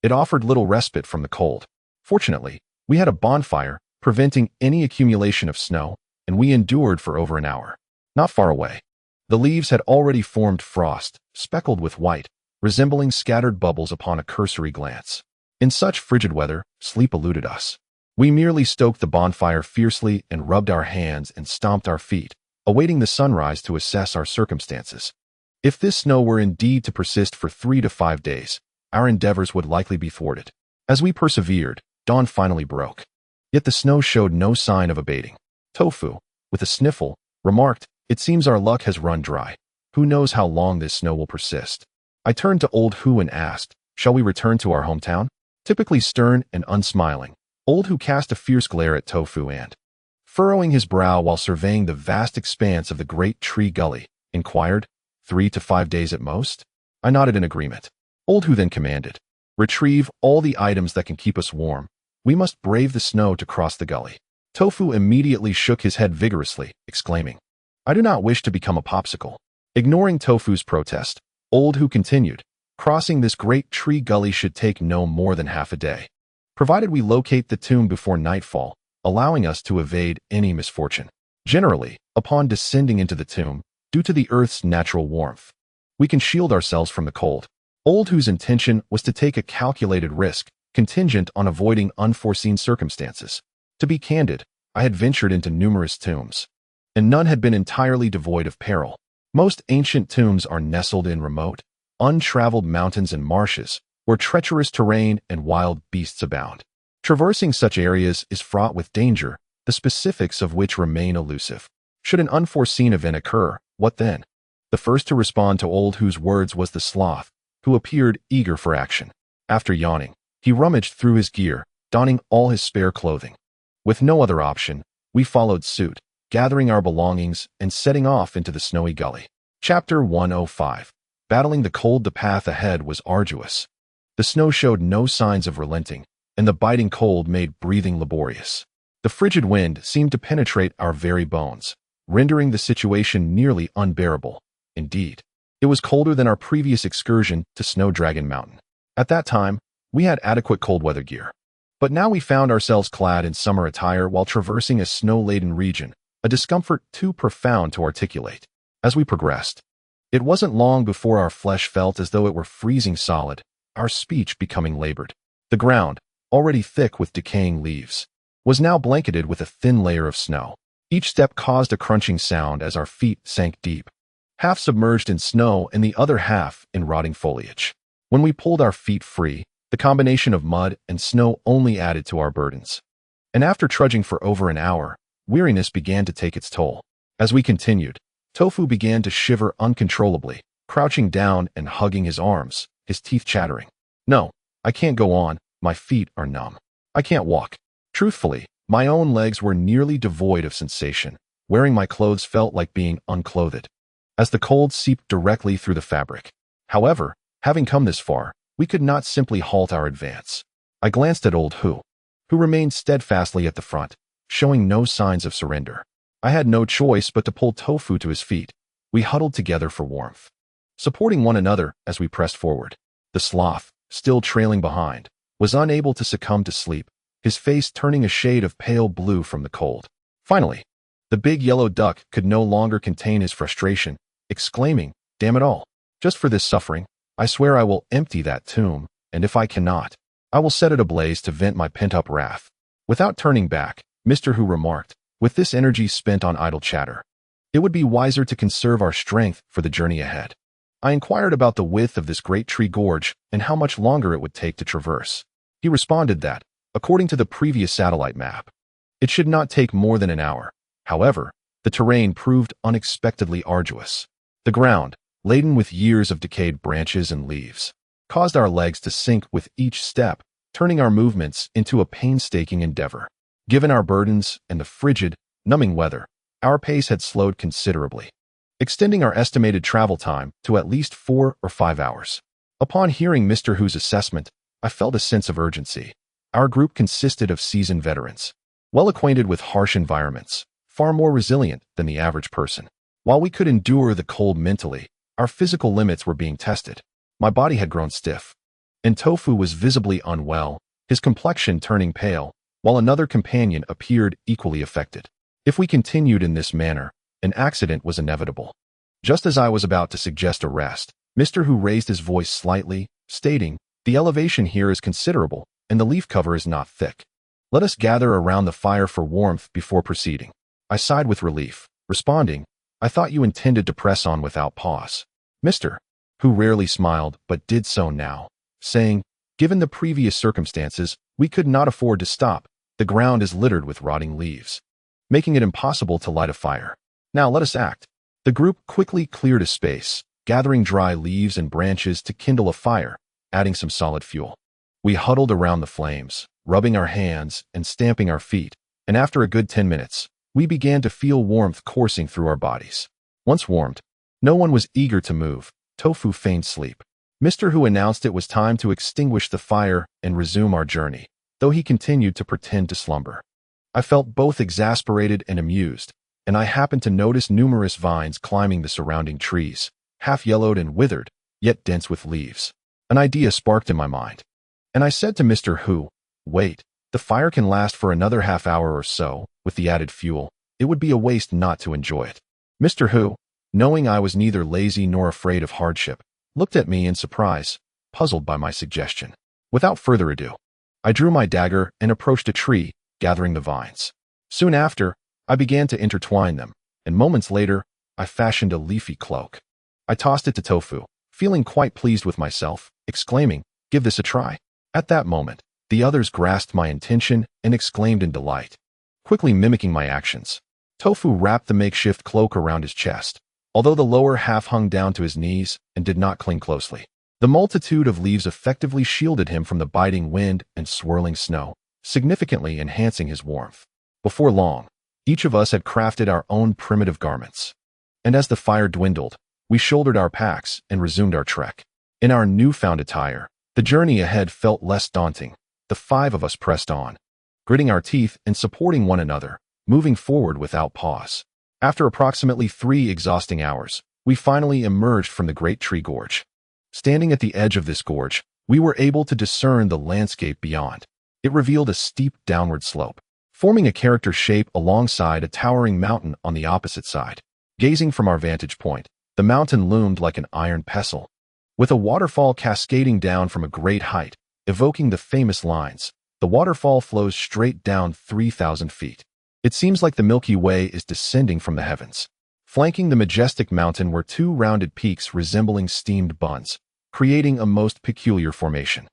Speaker 1: it offered little respite from the cold. Fortunately, we had a bonfire, preventing any accumulation of snow, and we endured for over an hour. Not far away, the leaves had already formed frost, speckled with white, resembling scattered bubbles upon a cursory glance. In such frigid weather, sleep eluded us. We merely stoked the bonfire fiercely and rubbed our hands and stomped our feet, awaiting the sunrise to assess our circumstances. If this snow were indeed to persist for 3 to 5 days, our endeavors would likely be thwarted. As we persevered, dawn finally broke. Yet the snow showed no sign of abating. Tofu, with a sniffle, remarked, "It seems our luck has run dry. Who knows how long this snow will persist?" I turned to Old Hu and asked, "Shall we return to our hometown?" Typically stern and unsmiling, Old Hu cast a fierce glare at Tofu and, furrowing his brow while surveying the vast expanse of the Great Tree Gully, inquired, 3 to 5 days at most? I nodded in agreement. Old Hu then commanded, "Retrieve all the items that can keep us warm. We must brave the snow to cross the gully." Tofu immediately shook his head vigorously, exclaiming, "I do not wish to become a popsicle." Ignoring Tofu's protest, Old Hu continued, "Crossing this Great Tree Gully should take no more than half a day. provided we locate the tomb before nightfall, allowing us to evade any misfortune. Generally, upon descending into the tomb, due to the earth's natural warmth, we can shield ourselves from the cold. Old Hu's intention was to take a calculated risk, contingent on avoiding unforeseen circumstances. To be candid, I had ventured into numerous tombs, and none had been entirely devoid of peril. Most ancient tombs are nestled in remote, untraveled mountains and marshes, where treacherous terrain and wild beasts abound. Traversing such areas is fraught with danger, the specifics of which remain elusive. Should an unforeseen event occur, what then? The first to respond to Old Hu's words was the sloth, who appeared eager for action. After yawning, he rummaged through his gear, donning all his spare clothing. With no other option, we followed suit, gathering our belongings and setting off into the snowy gully. Chapter 105. Battling the cold. The path ahead was arduous. The snow showed no signs of relenting, and the biting cold made breathing laborious. The frigid wind seemed to penetrate our very bones, rendering the situation nearly unbearable. Indeed, it was colder than our previous excursion to Snow Dragon Mountain. At that time, we had adequate cold weather gear. But now we found ourselves clad in summer attire while traversing a snow-laden region, a discomfort too profound to articulate. As we progressed, it wasn't long before our flesh felt as though it were freezing solid, our speech becoming labored. The ground, already thick with decaying leaves, was now blanketed with a thin layer of snow. Each step caused a crunching sound as our feet sank deep, half submerged in snow and the other half in rotting foliage. When we pulled our feet free, the combination of mud and snow only added to our burdens. And after trudging for over an hour, weariness began to take its toll. As we continued, Tofu began to shiver uncontrollably, crouching down and hugging his arms, his teeth chattering. No, I can't go on, my feet are numb. I can't walk. Truthfully, my own legs were nearly devoid of sensation. Wearing my clothes felt like being unclothed, as the cold seeped directly through the fabric. However, having come this far, we could not simply halt our advance. I glanced at Old Hu, who remained steadfastly at the front, showing no signs of surrender. I had no choice but to pull Tofu to his feet. We huddled together for warmth, supporting one another as we pressed forward. The sloth, still trailing behind, was unable to succumb to sleep, his face turning a shade of pale blue from the cold. Finally, the big yellow duck could no longer contain his frustration, exclaiming, "Damn it all! Just for this suffering, I swear I will empty that tomb, and if I cannot, I will set it ablaze to vent my pent-up wrath." Without turning back, Mr. Hu remarked, with this energy spent on idle chatter, "It would be wiser to conserve our strength for the journey ahead." I inquired about the width of this great tree gorge and how much longer it would take to traverse. He responded that, according to the previous satellite map, it should not take more than an hour. However, the terrain proved unexpectedly arduous. The ground, laden with years of decayed branches and leaves, caused our legs to sink with each step, turning our movements into a painstaking endeavor. Given our burdens and the frigid, numbing weather, our pace had slowed considerably, extending our estimated travel time to at least 4 or 5 hours. Upon hearing Mr. Hu's assessment, I felt a sense of urgency. Our group consisted of seasoned veterans, well acquainted with harsh environments, far more resilient than the average person. While we could endure the cold mentally, our physical limits were being tested. My body had grown stiff, and Tofu was visibly unwell, his complexion turning pale, while another companion appeared equally affected. If we continued in this manner, an accident was inevitable. Just as I was about to suggest a rest, Mr. Hu raised his voice slightly, stating, "The elevation here is considerable, and the leaf cover is not thick. Let us gather around the fire for warmth before proceeding." I sighed with relief, responding, "I thought you intended to press on without pause." Mr. Hu rarely smiled but did so now, saying, "Given the previous circumstances, we could not afford to stop. The ground is littered with rotting leaves, making it impossible to light a fire. Now let us act." The group quickly cleared a space, gathering dry leaves and branches to kindle a fire, adding some solid fuel. We huddled around the flames, rubbing our hands and stamping our feet, and after a good 10 minutes, we began to feel warmth coursing through our bodies. Once warmed, no one was eager to move. Tofu feigned sleep. Mr. Hu announced it was time to extinguish the fire and resume our journey, though he continued to pretend to slumber. I felt both exasperated and amused, and I happened to notice numerous vines climbing the surrounding trees, half yellowed and withered, yet dense with leaves. An idea sparked in my mind, and I said to Mr. Hu, Wait, the fire can last for another half hour or so, with the added fuel. It would be a waste not to enjoy it. Mr. Hu, knowing I was neither lazy nor afraid of hardship, looked at me in surprise, puzzled by my suggestion. Without further ado, I drew my dagger and approached a tree, gathering the vines. Soon after, I began to intertwine them, and moments later, I fashioned a leafy cloak. I tossed it to Tofu, feeling quite pleased with myself, exclaiming, "Give this a try." At that moment, the others grasped my intention and exclaimed in delight. Quickly mimicking my actions, Tofu wrapped the makeshift cloak around his chest, although the lower half hung down to his knees and did not cling closely. The multitude of leaves effectively shielded him from the biting wind and swirling snow, significantly enhancing his warmth. Before long, each of us had crafted our own primitive garments. And as the fire dwindled, we shouldered our packs and resumed our trek. In our newfound attire, the journey ahead felt less daunting. The 5 of us pressed on, gritting our teeth and supporting one another, moving forward without pause. After approximately 3 exhausting hours, we finally emerged from the Great Tree Gorge. Standing at the edge of this gorge, we were able to discern the landscape beyond. It revealed a steep downward slope, forming a character shape alongside a towering mountain on the opposite side. Gazing from our vantage point, the mountain loomed like an iron pestle, with a waterfall cascading down from a great height, evoking the famous lines. The waterfall flows straight down 3,000 feet. It seems like the Milky Way is descending from the heavens. Flanking the majestic mountain were 2 rounded peaks resembling steamed buns, creating a most peculiar formation.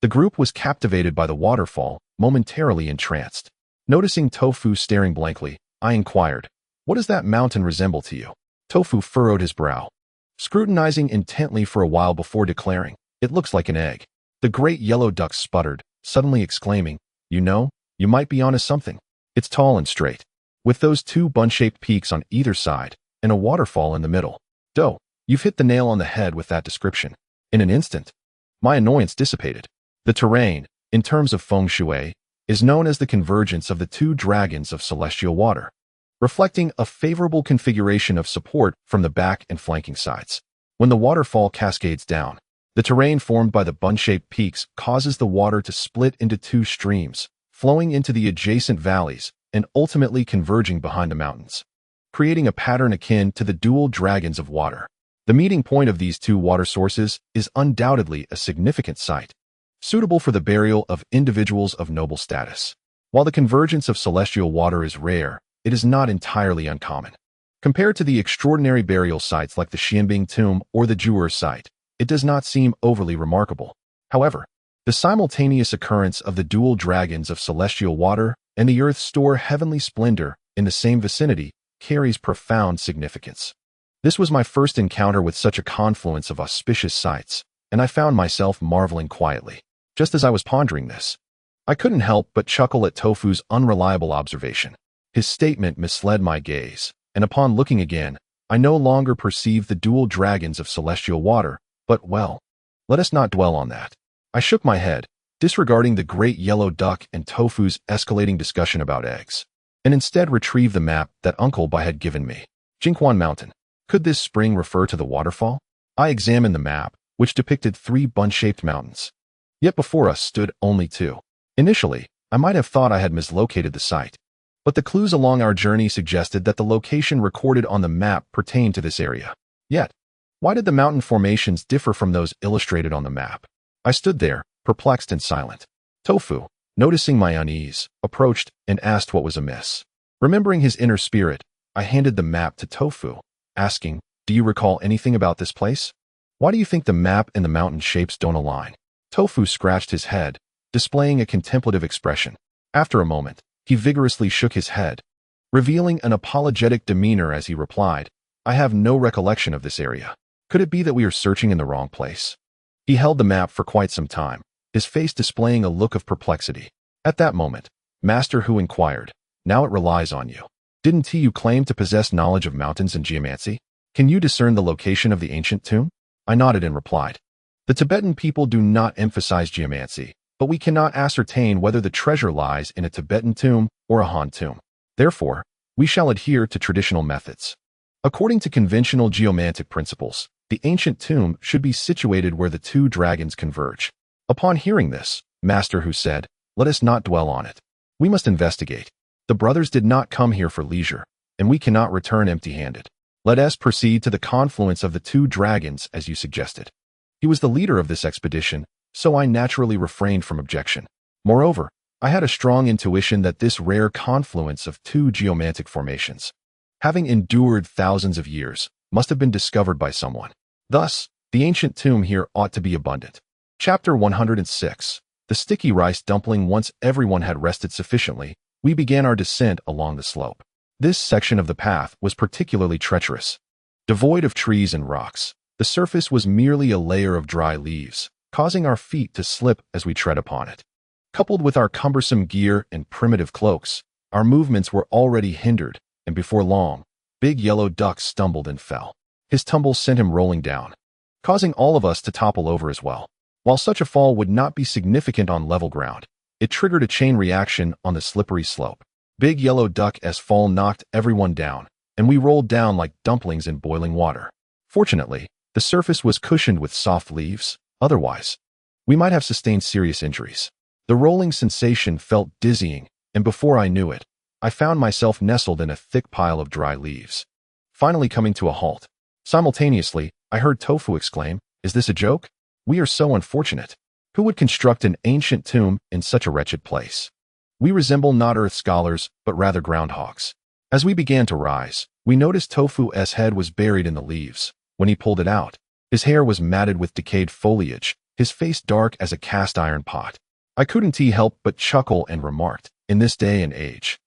Speaker 1: The group was captivated by the waterfall, momentarily entranced. Noticing Tofu staring blankly, I inquired, "What does that mountain resemble to you?" Tofu furrowed his brow, scrutinizing intently for a while before declaring, "It looks like an egg." The great yellow duck sputtered, suddenly exclaiming, "You know, you might be onto something. It's tall and straight, with those 2 bun-shaped peaks on either side, and a waterfall in the middle. Doe, you've hit the nail on the head with that description." In an instant, my annoyance dissipated. The terrain, in terms of feng shui, is known as the convergence of the 2 dragons of celestial water, reflecting a favorable configuration of support from the back and flanking sides. When the waterfall cascades down, the terrain formed by the bun-shaped peaks causes the water to split into 2 streams, flowing into the adjacent valleys and ultimately converging behind the mountains, creating a pattern akin to the dual dragons of water. The meeting point of these 2 water sources is undoubtedly a significant site, suitable for the burial of individuals of noble status. While the convergence of celestial water is rare, it is not entirely uncommon. Compared to the extraordinary burial sites like the Xianbing tomb or the Zhuan site, it does not seem overly remarkable. However, the simultaneous occurrence of the dual dragons of celestial water and the earth's store heavenly splendor in the same vicinity carries profound significance. This was my first encounter with such a confluence of auspicious sights, and I found myself marveling quietly. Just as I was pondering this, I couldn't help but chuckle at Tofu's unreliable observation. His statement misled my gaze, and upon looking again, I no longer perceived the dual dragons of celestial water, but well, let us not dwell on that. I shook my head, disregarding the great yellow duck and Tofu's escalating discussion about eggs, and instead retrieved the map that Uncle Bai had given me. Jingquan Mountain. Could this spring refer to the waterfall? I examined the map, which depicted 3 bun-shaped mountains. Yet before us stood only 2. Initially, I might have thought I had mislocated the site, but the clues along our journey suggested that the location recorded on the map pertained to this area. Yet, why did the mountain formations differ from those illustrated on the map? I stood there, perplexed and silent. Tofu, noticing my unease, approached and asked what was amiss. Remembering his inner spirit, I handed the map to Tofu, asking, "Do you recall anything about this place? Why do you think the map and the mountain shapes don't align?" Tofu scratched his head, displaying a contemplative expression. After a moment, he vigorously shook his head, revealing an apologetic demeanor as he replied, "I have no recollection of this area. Could it be that we are searching in the wrong place?" He held the map for quite some time, his face displaying a look of perplexity. At that moment, Master Hu inquired, "Now it relies on you. Didn't you claim to possess knowledge of mountains and geomancy? Can you discern the location of the ancient tomb?" I nodded and replied, "The Tibetan people do not emphasize geomancy, but we cannot ascertain whether the treasure lies in a Tibetan tomb or a Han tomb. Therefore, we shall adhere to traditional methods. According to conventional geomantic principles, the ancient tomb should be situated where the 2 dragons converge." Upon hearing this, Master Hu said, let us not dwell on it. We must investigate. The brothers did not come here for leisure, and we cannot return empty-handed. Let us proceed to the confluence of the two dragons, as you suggested. He was the leader of this expedition, so I naturally refrained from objection. Moreover, I had a strong intuition that this rare confluence of two geomantic formations, having endured thousands of years, must have been discovered by someone. Thus, the ancient tomb here ought to be abundant. Chapter 106. The sticky rice dumpling. Once everyone had rested sufficiently, we began our descent along the slope. This section of the path was particularly treacherous. Devoid of trees and rocks, the surface was merely a layer of dry leaves, causing our feet to slip as we tread upon it. Coupled with our cumbersome gear and primitive cloaks, our movements were already hindered, and before long, Big Yellow Duck stumbled and fell. His tumble sent him rolling down, causing all of us to topple over as well. While such a fall would not be significant on level ground, it triggered a chain reaction on the slippery slope. Big Yellow Duck's fall knocked everyone down, and we rolled down like dumplings in boiling water. Fortunately, the surface was cushioned with soft leaves, otherwise, we might have sustained serious injuries. The rolling sensation felt dizzying, and before I knew it, I found myself nestled in a thick pile of dry leaves. Finally coming to a halt. Simultaneously, I heard Tofu exclaim, "Is this a joke? We are so unfortunate. Who would construct an ancient tomb in such a wretched place? We resemble not earth scholars, but rather groundhogs." As we began to rise, we noticed Tofu's head was buried in the leaves. When he pulled it out, his hair was matted with decayed foliage, his face dark as a cast-iron pot. I couldn't help but chuckle and remarked, "In this day and age,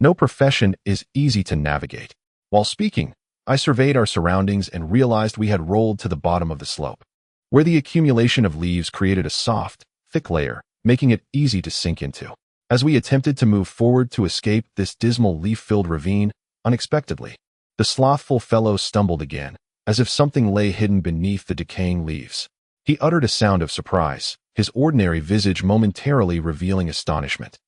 Speaker 1: no profession is easy to navigate." While speaking, I surveyed our surroundings and realized we had rolled to the bottom of the slope, where the accumulation of leaves created a soft, thick layer, making it easy to sink into. As we attempted to move forward to escape this dismal leaf-filled ravine, unexpectedly, the slothful fellow stumbled again, as if something lay hidden beneath the decaying leaves. He uttered a sound of surprise, his ordinary visage momentarily revealing astonishment,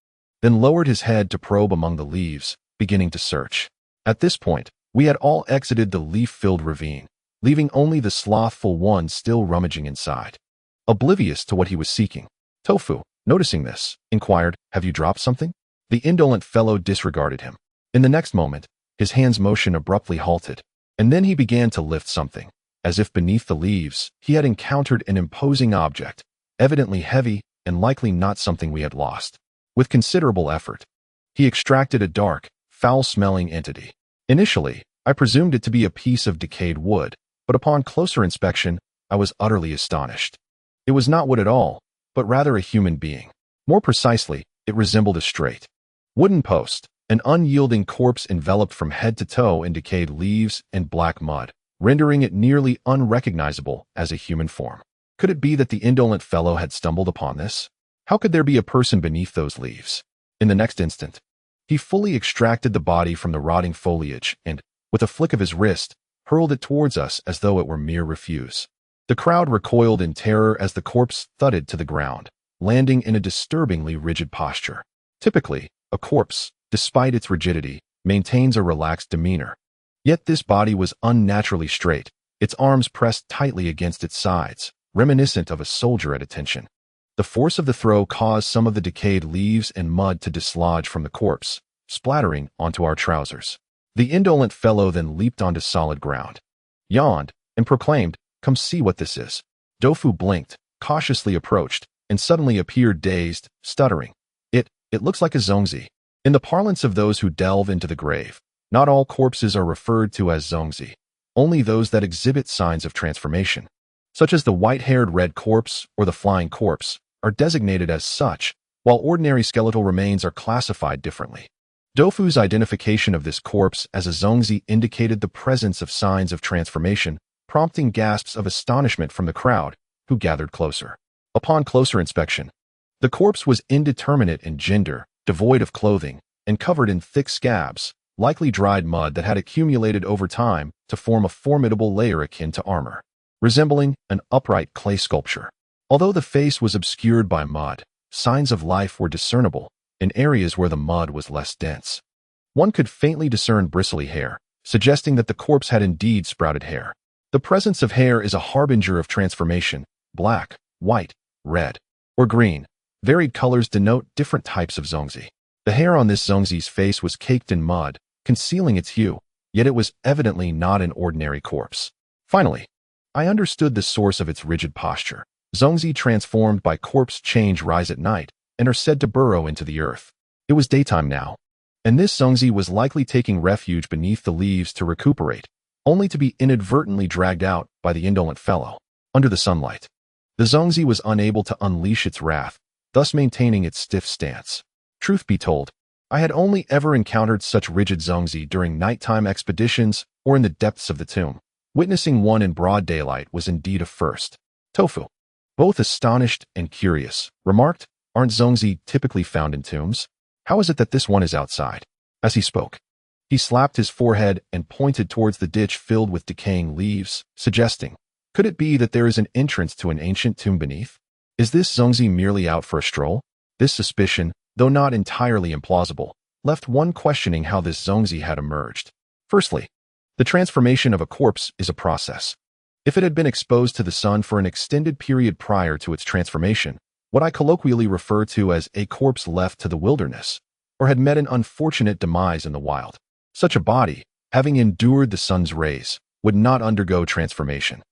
Speaker 1: then lowered his head to probe among the leaves, beginning to search. At this point, we had all exited the leaf-filled ravine, leaving only the slothful one still rummaging inside, oblivious to what he was seeking. Tofu, noticing this, inquired, "Have you dropped something?" The indolent fellow disregarded him. In the next moment, his hand's motion abruptly halted, and then he began to lift something. As if beneath the leaves, he had encountered an imposing object, evidently heavy and likely not something we had lost. With considerable effort, he extracted a dark, foul-smelling entity. Initially, I presumed it to be a piece of decayed wood, but upon closer inspection, I was utterly astonished. It was not wood at all, but rather a human being. More precisely, it resembled a straight wooden post, an unyielding corpse enveloped from head to toe in decayed leaves and black mud, rendering it nearly unrecognizable as a human form. Could it be that the indolent fellow had stumbled upon this? How could there be a person beneath those leaves? In the next instant, he fully extracted the body from the rotting foliage and, with a flick of his wrist, hurled it towards us as though it were mere refuse. The crowd recoiled in terror as the corpse thudded to the ground, landing in a disturbingly rigid posture. Typically, a corpse, despite its rigidity, maintains a relaxed demeanor. Yet this body was unnaturally straight, its arms pressed tightly against its sides, reminiscent of a soldier at attention. The force of the throw caused some of the decayed leaves and mud to dislodge from the corpse, splattering onto our trousers. The indolent fellow then leaped onto solid ground, yawned, and proclaimed, "Come see what this is." Tofu blinked, cautiously approached, and suddenly appeared dazed, stuttering. It looks like a zongzi. In the parlance of those who delve into the grave, not all corpses are referred to as zongzi, only those that exhibit signs of transformation, such as the white-haired red corpse or the flying corpse, are designated as such, while ordinary skeletal remains are classified differently. Tofu's identification of this corpse as a zongzi indicated the presence of signs of transformation, prompting gasps of astonishment from the crowd, who gathered closer. Upon closer inspection, the corpse was indeterminate in gender, devoid of clothing, and covered in thick scabs, likely dried mud that had accumulated over time to form a formidable layer akin to armor, resembling an upright clay sculpture. Although the face was obscured by mud, signs of life were discernible in areas where the mud was less dense. One could faintly discern bristly hair, suggesting that the corpse had indeed sprouted hair. The presence of hair is a harbinger of transformation, black, white, red, or green, Varied colors denote different types of zongzi. The hair on this zongzi's face was caked in mud, concealing its hue, yet it was evidently not an ordinary corpse. Finally, I understood the source of its rigid posture. Zongzi transformed by corpse change rise at night and are said to burrow into the earth. It was daytime now, and this zongzi was likely taking refuge beneath the leaves to recuperate, only to be inadvertently dragged out by the indolent fellow. Under the sunlight, the zongzi was unable to unleash its wrath, thus maintaining its stiff stance. Truth be told, I had only ever encountered such rigid zongzi during nighttime expeditions or in the depths of the tomb. Witnessing one in broad daylight was indeed a first. Tofu, both astonished and curious, remarked, "Aren't zongzi typically found in tombs? How is it that this one is outside?" As he spoke, he slapped his forehead and pointed towards the ditch filled with decaying leaves, suggesting, "Could it be that there is an entrance to an ancient tomb beneath? Is this zongzi merely out for a stroll?" This suspicion, though not entirely implausible, left one questioning how this zongzi had emerged. Firstly, the transformation of a corpse is a process. If it had been exposed to the sun for an extended period prior to its transformation, what I colloquially refer to as a corpse left to the wilderness, or had met an unfortunate demise in the wild, such a body, having endured the sun's rays, would not undergo transformation.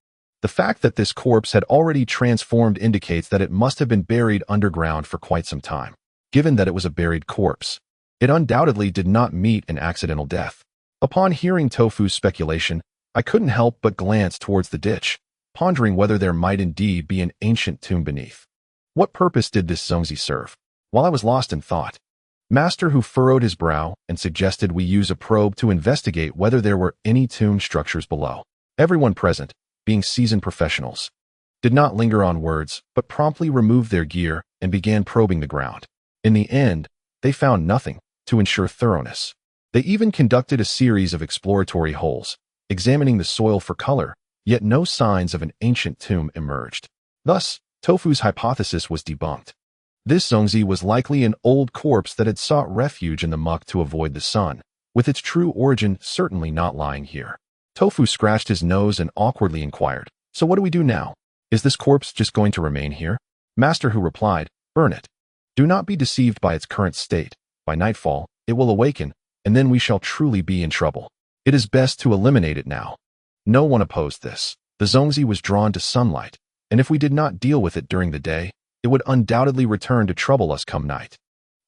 Speaker 1: The fact that this corpse had already transformed indicates that it must have been buried underground for quite some time. Given that it was a buried corpse, it undoubtedly did not meet an accidental death. Upon hearing Tofu's speculation, I couldn't help but glance towards the ditch, pondering whether there might indeed be an ancient tomb beneath. What purpose did this zongzi serve? While I was lost in thought, Master Hu furrowed his brow and suggested we use a probe to investigate whether there were any tomb structures below. Everyone present, being seasoned professionals, did not linger on words, but promptly removed their gear and began probing the ground. In the end, they found nothing to ensure thoroughness. They even conducted a series of exploratory holes, examining the soil for color, yet no signs of an ancient tomb emerged. Thus, Tofu's hypothesis was debunked. This zongzi was likely an old corpse that had sought refuge in the muck to avoid the sun, with its true origin certainly not lying here. Tofu scratched his nose and awkwardly inquired, "So what do we do now? Is this corpse just going to remain here?" Master Hu replied, "Burn it. Do not be deceived by its current state. By nightfall, it will awaken, and then we shall truly be in trouble. It is best to eliminate it now." No one opposed this. The zongzi was drawn to sunlight, and if we did not deal with it during the day, it would undoubtedly return to trouble us come night.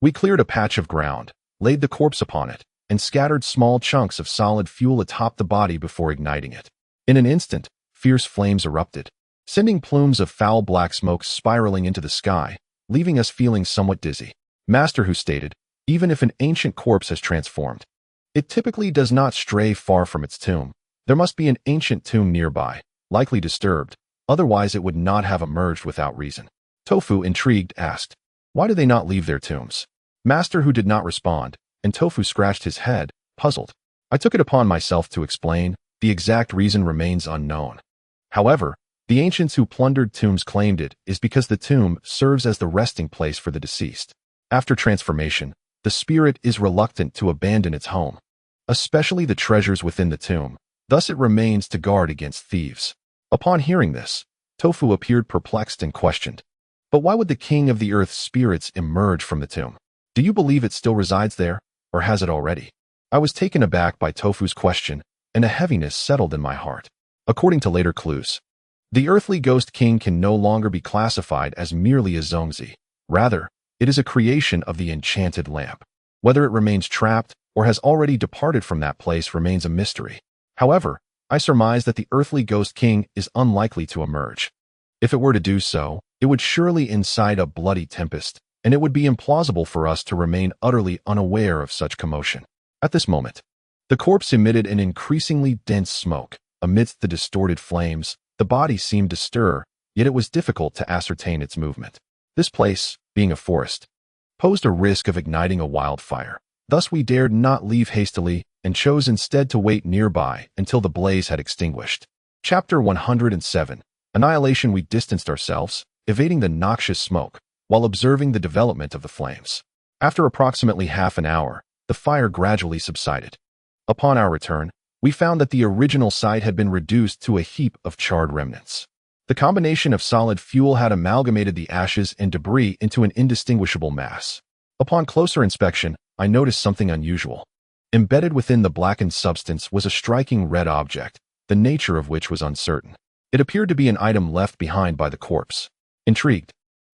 Speaker 1: We cleared a patch of ground, laid the corpse upon it, and scattered small chunks of solid fuel atop the body before igniting it. In an instant, fierce flames erupted, sending plumes of foul black smoke spiraling into the sky, leaving us feeling somewhat dizzy. Master Hu stated, "Even if an ancient corpse has transformed, it typically does not stray far from its tomb. There must be an ancient tomb nearby, likely disturbed, otherwise it would not have emerged without reason." Tofu, intrigued, asked, "Why do they not leave their tombs?" Master Hu did not respond, and Tofu scratched his head, puzzled. I took it upon myself to explain. The exact reason remains unknown. However, the ancients who plundered tombs claimed it is because the tomb serves as the resting place for the deceased. After transformation, the spirit is reluctant to abandon its home, especially the treasures within the tomb. Thus it remains to guard against thieves. Upon hearing this, Tofu appeared perplexed and questioned, "But why would the king of the earth's spirits emerge from the tomb? Do you believe it still resides there, or has it already?" I was taken aback by Tofu's question, and a heaviness settled in my heart. According to later clues, the earthly ghost king can no longer be classified as merely a zongzi. Rather, it is a creation of the enchanted lamp. Whether it remains trapped or has already departed from that place remains a mystery. However, I surmise that the earthly ghost king is unlikely to emerge. If it were to do so, it would surely incite a bloody tempest, and it would be implausible for us to remain utterly unaware of such commotion. At this moment, the corpse emitted an increasingly dense smoke. Amidst the distorted flames, the body seemed to stir, yet it was difficult to ascertain its movement. This place, being a forest, posed a risk of igniting a wildfire. Thus we dared not leave hastily and chose instead to wait nearby until the blaze had extinguished. Chapter 107. Annihilation. We distanced ourselves, evading the noxious smoke, while observing the development of the flames. After approximately half an hour, the fire gradually subsided. Upon our return, we found that the original site had been reduced to a heap of charred remnants. The combination of solid fuel had amalgamated the ashes and debris into an indistinguishable mass. Upon closer inspection, I noticed something unusual. Embedded within the blackened substance was a striking red object, the nature of which was uncertain. It appeared to be an item left behind by the corpse. Intrigued,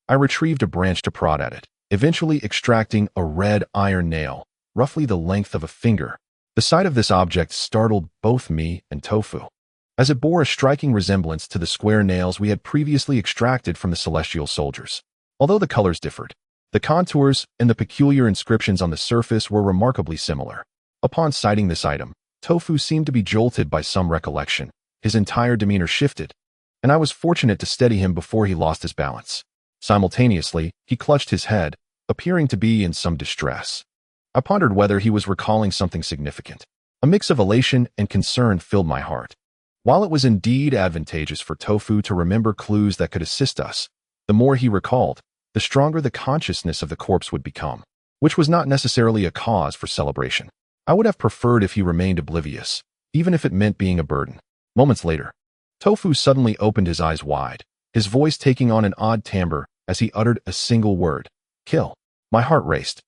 Speaker 1: I retrieved a branch to prod at it, eventually extracting a red iron nail, roughly the length of a finger. The sight of this object startled both me and Tofu, as it bore a striking resemblance to the square nails we had previously extracted from the celestial soldiers. Although the colors differed, the contours and the peculiar inscriptions on the surface were remarkably similar. Upon sighting this item, Tofu seemed to be jolted by some recollection. His entire demeanor shifted, and I was fortunate to steady him before he lost his balance. Simultaneously, he clutched his head, appearing to be in some distress. I pondered whether he was recalling something significant. A mix of elation and concern filled my heart. While it was indeed advantageous for Tofu to remember clues that could assist us, the more he recalled, the stronger the consciousness of the corpse would become, which was not necessarily a cause for celebration. I would have preferred if he remained oblivious, even if it meant being a burden. Moments later, Tofu suddenly opened his eyes wide, his voice taking on an odd timbre as he uttered a single word: kill. My heart raced,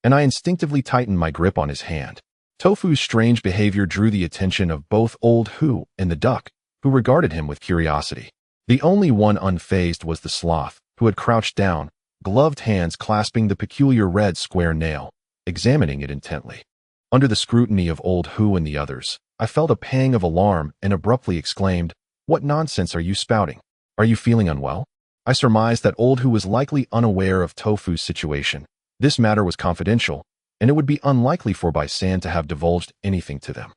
Speaker 1: and I instinctively tightened my grip on his hand. Tofu's strange behavior drew the attention of both Old Hu and the duck, who regarded him with curiosity. The only one unfazed was the sloth, who had crouched down, gloved hands clasping the peculiar red square nail, examining it intently. Under the scrutiny of Old Hu and the others, I felt a pang of alarm and abruptly exclaimed, "What nonsense are you spouting? Are you feeling unwell?" I surmised that Old Hu was likely unaware of Tofu's situation. This matter was confidential, and it would be unlikely for Bai San to have divulged anything to them.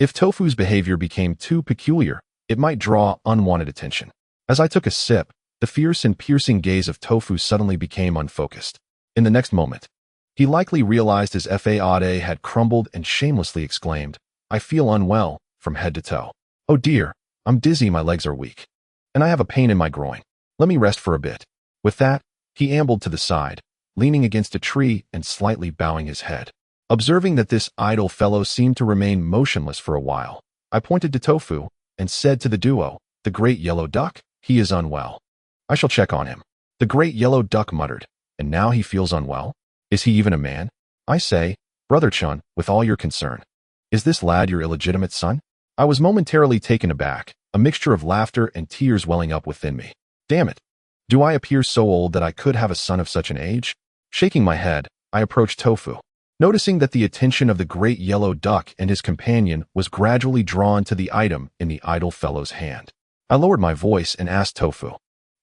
Speaker 1: If Tofu's behavior became too peculiar, it might draw unwanted attention. As I took a sip, the fierce and piercing gaze of Tofu suddenly became unfocused. In the next moment, he likely realized his faade had crumbled and shamelessly exclaimed, "I feel unwell, from head to toe. Oh dear, I'm dizzy, my legs are weak. And I have a pain in my groin. Let me rest for a bit." With that, he ambled to the side, leaning against a tree and slightly bowing his head. Observing that this idle fellow seemed to remain motionless for a while, I pointed to Tofu and said to the duo, "The great yellow duck, he is unwell. I shall check on him." The great yellow duck muttered, "And now he feels unwell? Is he even a man? I say, Brother Chun, with all your concern, is this lad your illegitimate son?" I was momentarily taken aback, a mixture of laughter and tears welling up within me. Damn it! Do I appear so old that I could have a son of such an age? Shaking my head, I approached Tofu, noticing that the attention of the great yellow duck and his companion was gradually drawn to the item in the idle fellow's hand. I lowered my voice and asked Tofu,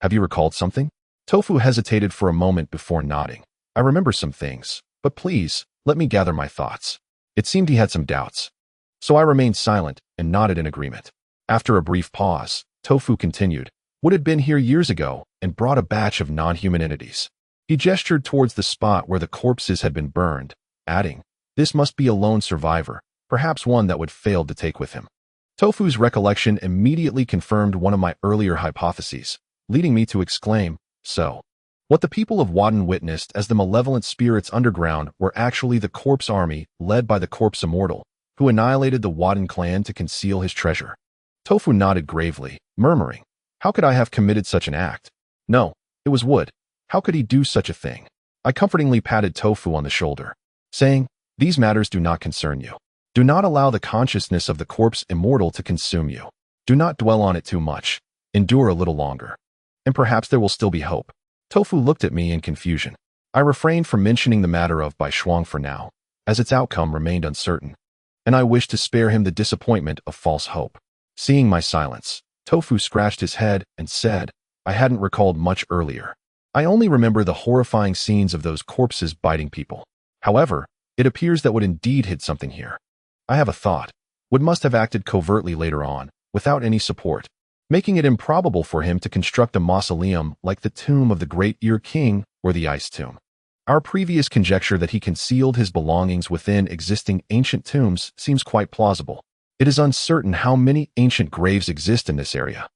Speaker 1: "Have you recalled something?" Tofu hesitated for a moment before nodding. "I remember some things, but please, let me gather my thoughts." It seemed he had some doubts. So I remained silent and nodded in agreement. After a brief pause, Tofu continued, "Wood had been here years ago and brought a batch of non-human entities." He gestured towards the spot where the corpses had been burned, adding, "This must be a lone survivor, perhaps one that would fail to take with him." Tofu's recollection immediately confirmed one of my earlier hypotheses, leading me to exclaim, "So, what the people of Wadden witnessed as the malevolent spirits underground were actually the corpse army led by the corpse immortal, who annihilated the Wadden clan to conceal his treasure." Tofu nodded gravely, murmuring, "How could I have committed such an act? No, it was Wood. How could he do such a thing?" I comfortingly patted Tofu on the shoulder, saying, "These matters do not concern you. Do not allow the consciousness of the corpse immortal to consume you. Do not dwell on it too much. Endure a little longer. And perhaps there will still be hope." Tofu looked at me in confusion. I refrained from mentioning the matter of Bai Shuang for now, as its outcome remained uncertain, and I wished to spare him the disappointment of false hope. Seeing my silence, Tofu scratched his head and said, "I hadn't recalled much earlier. I only remember the horrifying scenes of those corpses biting people. However, it appears that Wood indeed hid something here. I have a thought. Wood must have acted covertly later on, without any support, making it improbable for him to construct a mausoleum like the tomb of the Great Ear King or the Ice Tomb. Our previous conjecture that he concealed his belongings within existing ancient tombs seems quite plausible. It is uncertain how many ancient graves exist in this area.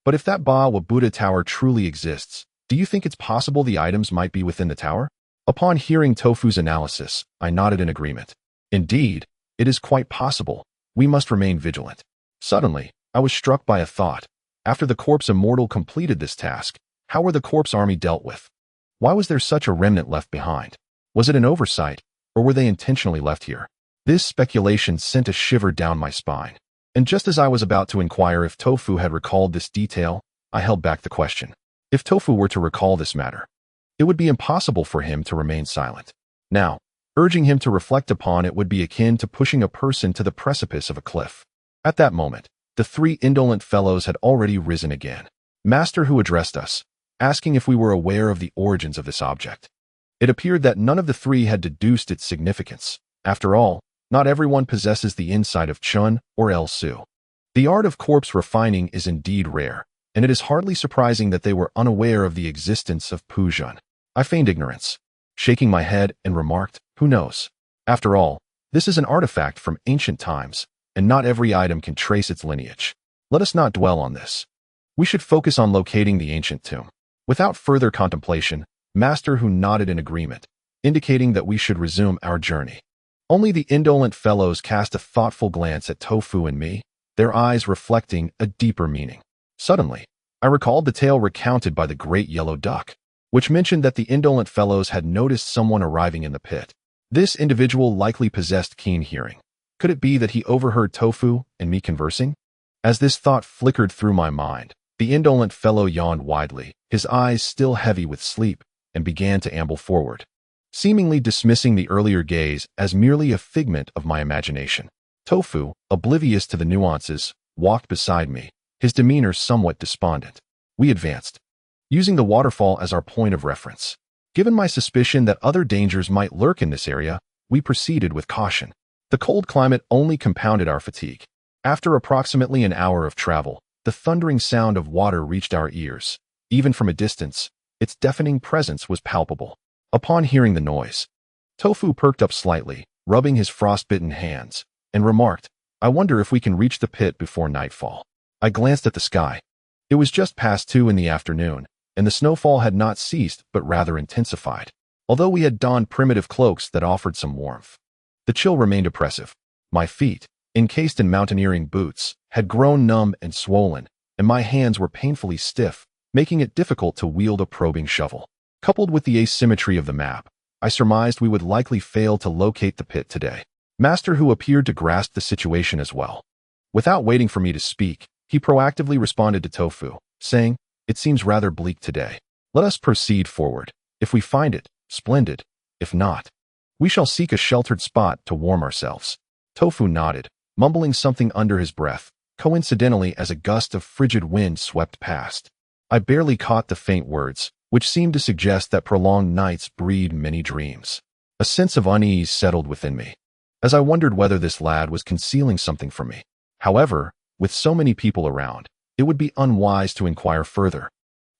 Speaker 1: But if that Ba Buddha tower truly exists, do you think it's possible the items might be within the tower?" Upon hearing Tofu's analysis, I nodded in agreement. "Indeed, it is quite possible. We must remain vigilant." Suddenly, I was struck by a thought. After the corpse immortal completed this task, how were the corpse army dealt with? Why was there such a remnant left behind? Was it an oversight, or were they intentionally left here? This speculation sent a shiver down my spine. And just as I was about to inquire if Tofu had recalled this detail, I held back the question. If Tofu were to recall this matter, it would be impossible for him to remain silent. Now, urging him to reflect upon it would be akin to pushing a person to the precipice of a cliff. At that moment, the three indolent fellows had already risen again. Master Hu addressed us, asking if we were aware of the origins of this object. It appeared that none of the three had deduced its significance. After all, not everyone possesses the insight of Chun or El Su. The art of corpse refining is indeed rare, and it is hardly surprising that they were unaware of the existence of Pujun. I feigned ignorance, shaking my head, and remarked, "Who knows? After all, this is an artifact from ancient times, and not every item can trace its lineage. Let us not dwell on this. We should focus on locating the ancient tomb." Without further contemplation, Master Hu nodded in agreement, indicating that we should resume our journey. Only the indolent fellows cast a thoughtful glance at Tofu and me, their eyes reflecting a deeper meaning. Suddenly, I recalled the tale recounted by the great yellow duck, which mentioned that the indolent fellows had noticed someone arriving in the pit. This individual likely possessed keen hearing. Could it be that he overheard Tofu and me conversing? As this thought flickered through my mind, the indolent fellow yawned widely, his eyes still heavy with sleep, and began to amble forward, seemingly dismissing the earlier gaze as merely a figment of my imagination. Tofu, oblivious to the nuances, walked beside me, his demeanor somewhat despondent. We advanced, using the waterfall as our point of reference. Given my suspicion that other dangers might lurk in this area, we proceeded with caution. The cold climate only compounded our fatigue. After approximately an hour of travel, the thundering sound of water reached our ears. Even from a distance, its deafening presence was palpable. Upon hearing the noise, Tofu perked up slightly, rubbing his frostbitten hands, and remarked, "I wonder if we can reach the pit before nightfall." I glanced at the sky. It was just past 2 in the afternoon, and the snowfall had not ceased but rather intensified. Although we had donned primitive cloaks that offered some warmth, the chill remained oppressive. My feet, encased in mountaineering boots, had grown numb and swollen, and my hands were painfully stiff, making it difficult to wield a probing shovel. Coupled with the asymmetry of the map, I surmised we would likely fail to locate the pit today. Master Hu appeared to grasp the situation as well. Without waiting for me to speak, he proactively responded to Tofu, saying, "It seems rather bleak today. Let us proceed forward. If we find it, splendid. If not, we shall seek a sheltered spot to warm ourselves." Tofu nodded, mumbling something under his breath, coincidentally as a gust of frigid wind swept past. I barely caught the faint words, which seemed to suggest that prolonged nights breed many dreams. A sense of unease settled within me, as I wondered whether this lad was concealing something from me. However, with so many people around, it would be unwise to inquire further.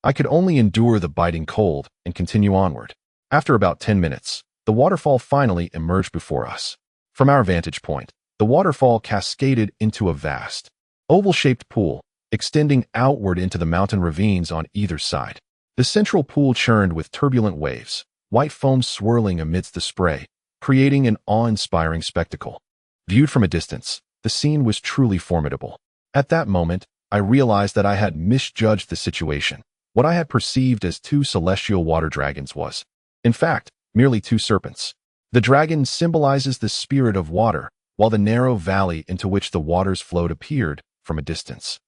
Speaker 1: I could only endure the biting cold and continue onward. After about 10 minutes, the waterfall finally emerged before us. From our vantage point, the waterfall cascaded into a vast, oval-shaped pool, extending outward into the mountain ravines on either side. The central pool churned with turbulent waves, white foam swirling amidst the spray, creating an awe-inspiring spectacle. Viewed from a distance, the scene was truly formidable. At that moment, I realized that I had misjudged the situation. What I had perceived as 2 celestial water dragons was, in fact, merely 2 serpents. The dragon symbolizes the spirit of water, while the narrow valley into which the waters flowed appeared, from a distance,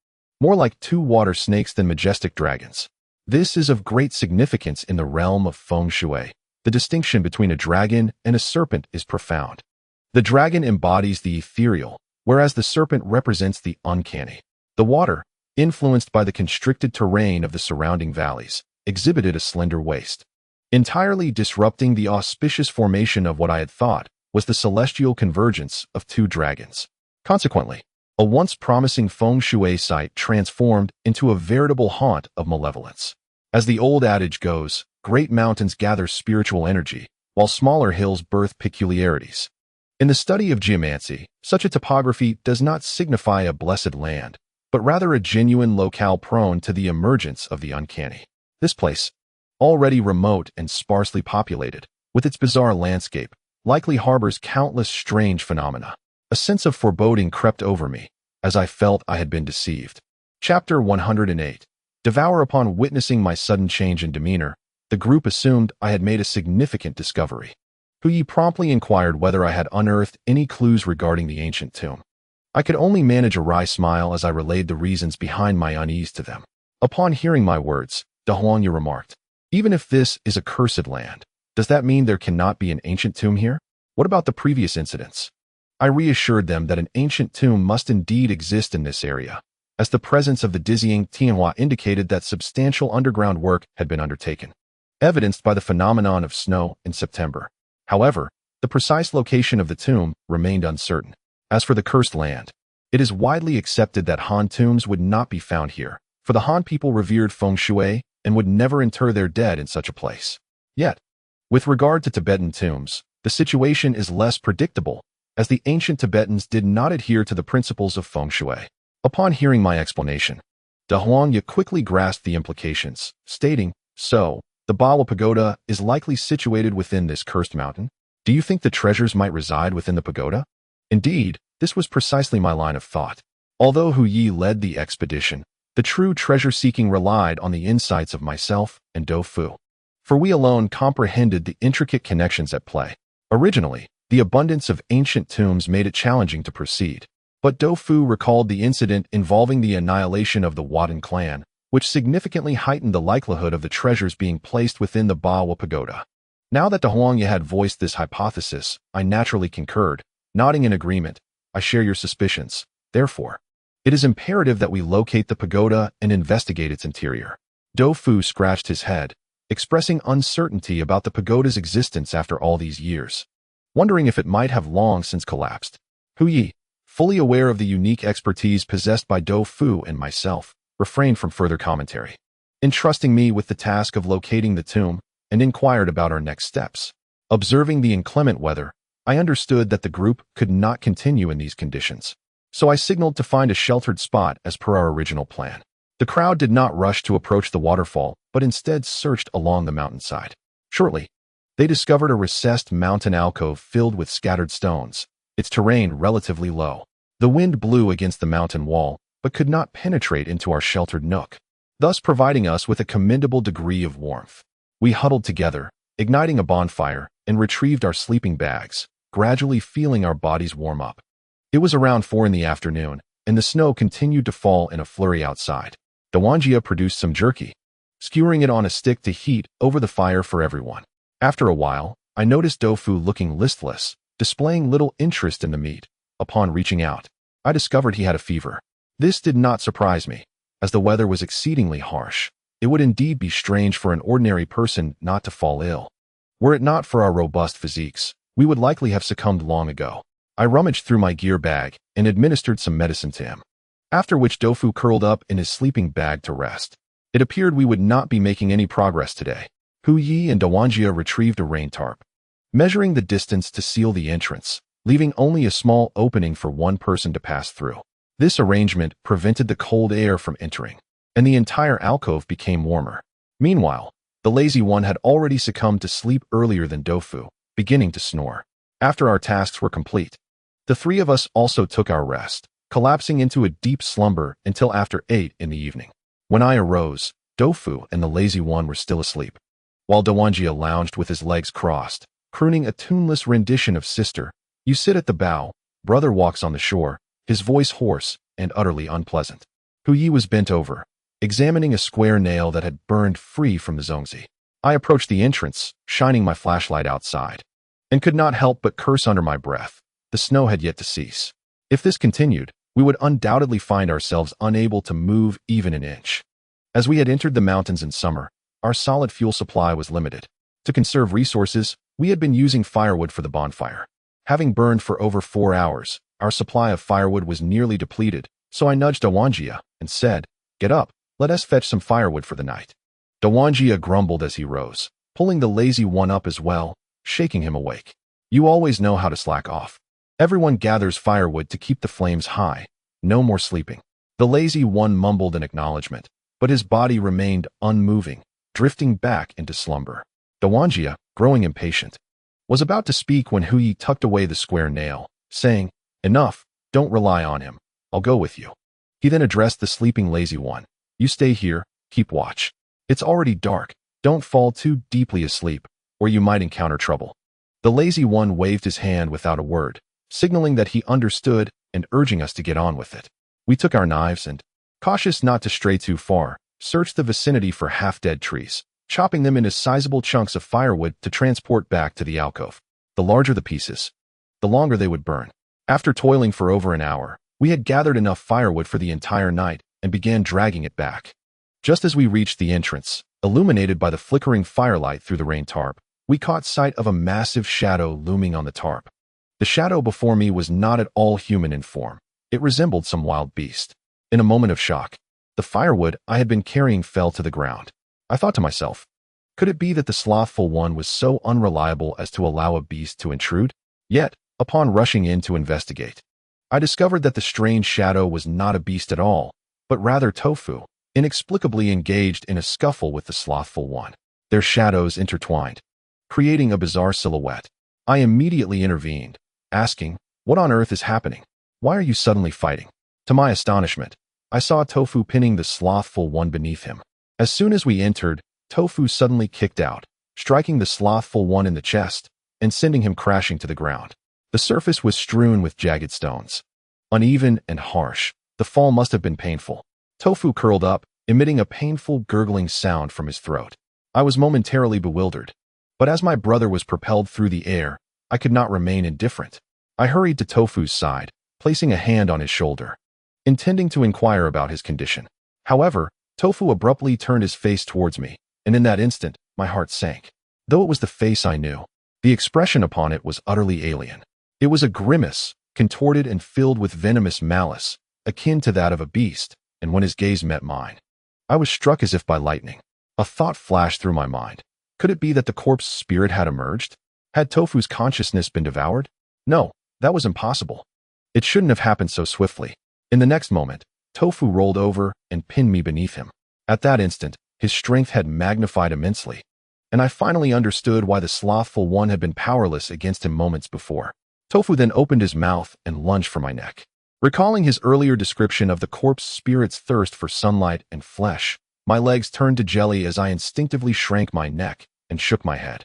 Speaker 1: more like 2 water snakes than majestic dragons. This is of great significance in the realm of feng shui. The distinction between a dragon and a serpent is profound. The dragon embodies the ethereal, whereas the serpent represents the uncanny. The water, influenced by the constricted terrain of the surrounding valleys, exhibited a slender waist, entirely disrupting the auspicious formation of what I had thought was the celestial convergence of 2 dragons. Consequently, a once promising feng shui site transformed into a veritable haunt of malevolence. As the old adage goes, great mountains gather spiritual energy, while smaller hills birth peculiarities. In the study of geomancy, such a topography does not signify a blessed land, but rather a genuine locale prone to the emergence of the uncanny. This place, already remote and sparsely populated, with its bizarre landscape, likely harbors countless strange phenomena. A sense of foreboding crept over me, as I felt I had been deceived. Chapter 108. Devour. Upon witnessing my sudden change in demeanor, the group assumed I had made a significant discovery. Huyi promptly inquired whether I had unearthed any clues regarding the ancient tomb. I could only manage a wry smile as I relayed the reasons behind my unease to them. Upon hearing my words, De Huangya remarked, "Even if this is a cursed land, does that mean there cannot be an ancient tomb here? What about the previous incidents?" I reassured them that an ancient tomb must indeed exist in this area, as the presence of the dizzying Tianhua indicated that substantial underground work had been undertaken, evidenced by the phenomenon of snow in September. However, the precise location of the tomb remained uncertain. As for the cursed land, it is widely accepted that Han tombs would not be found here, for the Han people revered feng shui and would never inter their dead in such a place. Yet, with regard to Tibetan tombs, the situation is less predictable, as the ancient Tibetans did not adhere to the principles of feng shui. Upon hearing my explanation, De Huangya quickly grasped the implications, stating, "So, the Bawa Pagoda is likely situated within this cursed mountain? Do you think the treasures might reside within the pagoda?" Indeed, this was precisely my line of thought. Although Huyi led the expedition, the true treasure-seeking relied on the insights of myself and Do Fu, for we alone comprehended the intricate connections at play. Originally, the abundance of ancient tombs made it challenging to proceed, but Do Fu recalled the incident involving the annihilation of the Widened clan, which significantly heightened the likelihood of the treasures being placed within the Bawa Pagoda. Now that De Huangya had voiced this hypothesis, I naturally concurred, nodding in agreement. "I share your suspicions. Therefore, it is imperative that we locate the pagoda and investigate its interior." Do Fu scratched his head, expressing uncertainty about the pagoda's existence after all these years, wondering if it might have long since collapsed. Huyi, fully aware of the unique expertise possessed by Do Fu and myself, refrained from further commentary, entrusting me with the task of locating the tomb, and inquired about our next steps. Observing the inclement weather, I understood that the group could not continue in these conditions, so I signaled to find a sheltered spot as per our original plan. The crowd did not rush to approach the waterfall, but instead searched along the mountainside. Shortly, they discovered a recessed mountain alcove filled with scattered stones, its terrain relatively low. The wind blew against the mountain wall, but could not penetrate into our sheltered nook, thus providing us with a commendable degree of warmth. We huddled together, igniting a bonfire, and retrieved our sleeping bags, gradually feeling our bodies warm up. It was around 4 in the afternoon, and the snow continued to fall in a flurry outside. De Huangya produced some jerky, skewering it on a stick to heat over the fire for everyone. After a while, I noticed Do Fu looking listless, displaying little interest in the meat. Upon reaching out, I discovered he had a fever. This did not surprise me, as the weather was exceedingly harsh. It would indeed be strange for an ordinary person not to fall ill. Were it not for our robust physiques, we would likely have succumbed long ago. I rummaged through my gear bag and administered some medicine to him, after which Do Fu curled up in his sleeping bag to rest. It appeared we would not be making any progress today. Huyi and De Huangya retrieved a rain tarp, measuring the distance to seal the entrance, leaving only a small opening for one person to pass through. This arrangement prevented the cold air from entering, and the entire alcove became warmer. Meanwhile, the lazy one had already succumbed to sleep earlier than Do Fu, beginning to snore. After our tasks were complete, the three of us also took our rest, collapsing into a deep slumber until after 8 in the evening. When I arose, Do Fu and the lazy one were still asleep, while De Huangya lounged with his legs crossed, crooning a tuneless rendition of "Sister, you sit at the bow, brother walks on the shore," his voice hoarse and utterly unpleasant. Huyi was bent over, examining a square nail that had burned free from the zongzi. I approached the entrance, shining my flashlight outside, and could not help but curse under my breath. The snow had yet to cease. If this continued, we would undoubtedly find ourselves unable to move even an inch. As we had entered the mountains in summer, our solid fuel supply was limited. To conserve resources, we had been using firewood for the bonfire. Having burned for over 4 hours, our supply of firewood was nearly depleted, so I nudged De Huangya and said, "Get up, let us fetch some firewood for the night." De Huangya grumbled as he rose, pulling the lazy one up as well, shaking him awake. "You always know how to slack off. Everyone gathers firewood to keep the flames high. No more sleeping." The lazy one mumbled an acknowledgement, but his body remained unmoving, drifting back into slumber. De Huangya, growing impatient, was about to speak when Huyi tucked away the square nail, saying, "Enough, don't rely on him. I'll go with you." He then addressed the sleeping lazy one. You stay here, keep watch. It's already dark. Don't fall too deeply asleep, or you might encounter trouble. The lazy one waved his hand without a word, signaling that he understood and urging us to get on with it. We took our knives and, cautious not to stray too far, searched the vicinity for half-dead trees, chopping them into sizable chunks of firewood to transport back to the alcove. The larger the pieces, the longer they would burn. After toiling for over an hour, we had gathered enough firewood for the entire night and began dragging it back. Just as we reached the entrance, illuminated by the flickering firelight through the rain tarp, we caught sight of a massive shadow looming on the tarp. The shadow before me was not at all human in form. It resembled some wild beast. In a moment of shock, the firewood I had been carrying fell to the ground. I thought to myself, could it be that the slothful one was so unreliable as to allow a beast to intrude? Yet, upon rushing in to investigate, I discovered that the strange shadow was not a beast at all, but rather Tofu, inexplicably engaged in a scuffle with the slothful one. Their shadows intertwined, creating a bizarre silhouette. I immediately intervened, asking, what on earth is happening? Why are you suddenly fighting? To my astonishment, I saw Tofu pinning the slothful one beneath him. As soon as we entered, Tofu suddenly kicked out, striking the slothful one in the chest and sending him crashing to the ground. The surface was strewn with jagged stones. Uneven and harsh, the fall must have been painful. Tofu curled up, emitting a painful gurgling sound from his throat. I was momentarily bewildered, but as my brother was propelled through the air, I could not remain indifferent. I hurried to Tofu's side, placing a hand on his shoulder, intending to inquire about his condition. However, Tofu abruptly turned his face towards me, and in that instant, my heart sank. Though it was the face I knew, the expression upon it was utterly alien. It was a grimace, contorted and filled with venomous malice, akin to that of a beast, and when his gaze met mine, I was struck as if by lightning. A thought flashed through my mind. Could it be that the corpse spirit had emerged? Had Tofu's consciousness been devoured? No, that was impossible. It shouldn't have happened so swiftly. In the next moment, Tofu rolled over and pinned me beneath him. At that instant, his strength had magnified immensely, and I finally understood why the slothful one had been powerless against him moments before. Tofu then opened his mouth and lunged for my neck. Recalling his earlier description of the corpse spirit's thirst for sunlight and flesh, my legs turned to jelly as I instinctively shrank my neck and shook my head.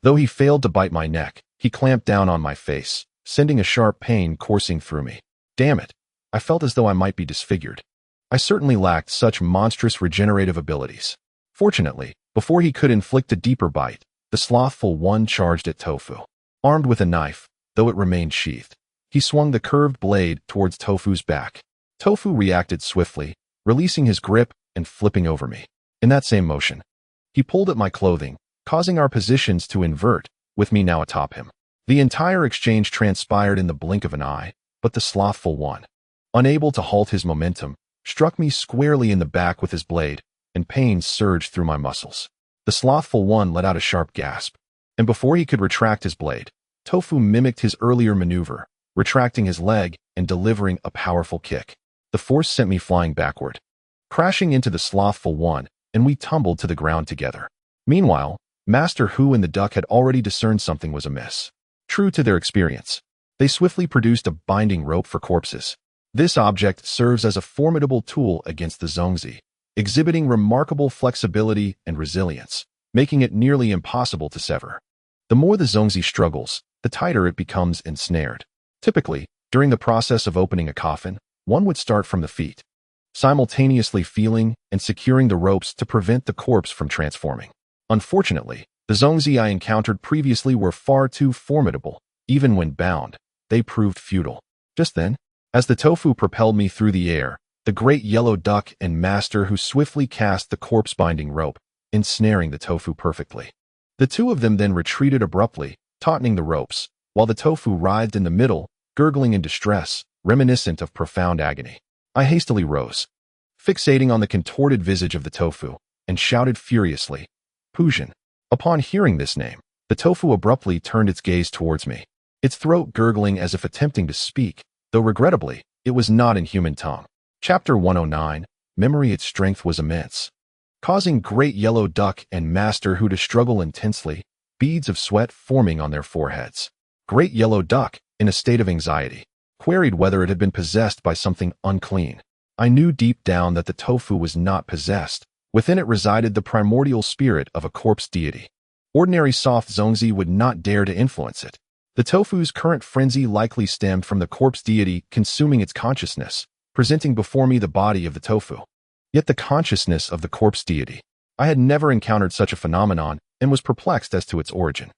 Speaker 1: Though he failed to bite my neck, he clamped down on my face, sending a sharp pain coursing through me. Damn it, I felt as though I might be disfigured. I certainly lacked such monstrous regenerative abilities. Fortunately, before he could inflict a deeper bite, the slothful one charged at Tofu. Armed with a knife, though it remained sheathed, he swung the curved blade towards Tofu's back. Tofu reacted swiftly, releasing his grip and flipping over me. In that same motion, he pulled at my clothing, causing our positions to invert, with me now atop him. The entire exchange transpired in the blink of an eye, but the slothful one, unable to halt his momentum, struck me squarely in the back with his blade, and pain surged through my muscles. The slothful one let out a sharp gasp, and before he could retract his blade, Tofu mimicked his earlier maneuver, retracting his leg and delivering a powerful kick. The force sent me flying backward, crashing into the slothful one, and we tumbled to the ground together. Meanwhile, Master Hu and the duck had already discerned something was amiss. True to their experience, they swiftly produced a binding rope for corpses. This object serves as a formidable tool against the Zhongzi, exhibiting remarkable flexibility and resilience, making it nearly impossible to sever. The more the Zhongzi struggles, the tighter it becomes ensnared. Typically, during the process of opening a coffin, one would start from the feet, simultaneously feeling and securing the ropes to prevent the corpse from transforming. Unfortunately, the Zhongzi I encountered previously were far too formidable. Even when bound, they proved futile. Just then, as the Tofu propelled me through the air, the great yellow duck and Master Hu swiftly cast the corpse-binding rope, ensnaring the Tofu perfectly. The two of them then retreated abruptly, tautening the ropes, while the Tofu writhed in the middle, gurgling in distress, reminiscent of profound agony. I hastily rose, fixating on the contorted visage of the Tofu, and shouted furiously, "Pujin!" Upon hearing this name, the Tofu abruptly turned its gaze towards me, its throat gurgling as if attempting to speak, though regrettably, it was not in human tongue. Chapter 109, Memory. Its strength was immense, causing great yellow duck and Master Hu to struggle intensely, beads of sweat forming on their foreheads. Great yellow duck, in a state of anxiety, queried whether it had been possessed by something unclean. I knew deep down that the tofu was not possessed. Within it resided the primordial spirit of a corpse deity. Ordinary soft zongzi would not dare to influence it. The tofu's current frenzy likely stemmed from the corpse deity consuming its consciousness, presenting before me the body of the tofu. Yet the consciousness of the corpse deity. I had never encountered such a phenomenon and was perplexed as to its origin.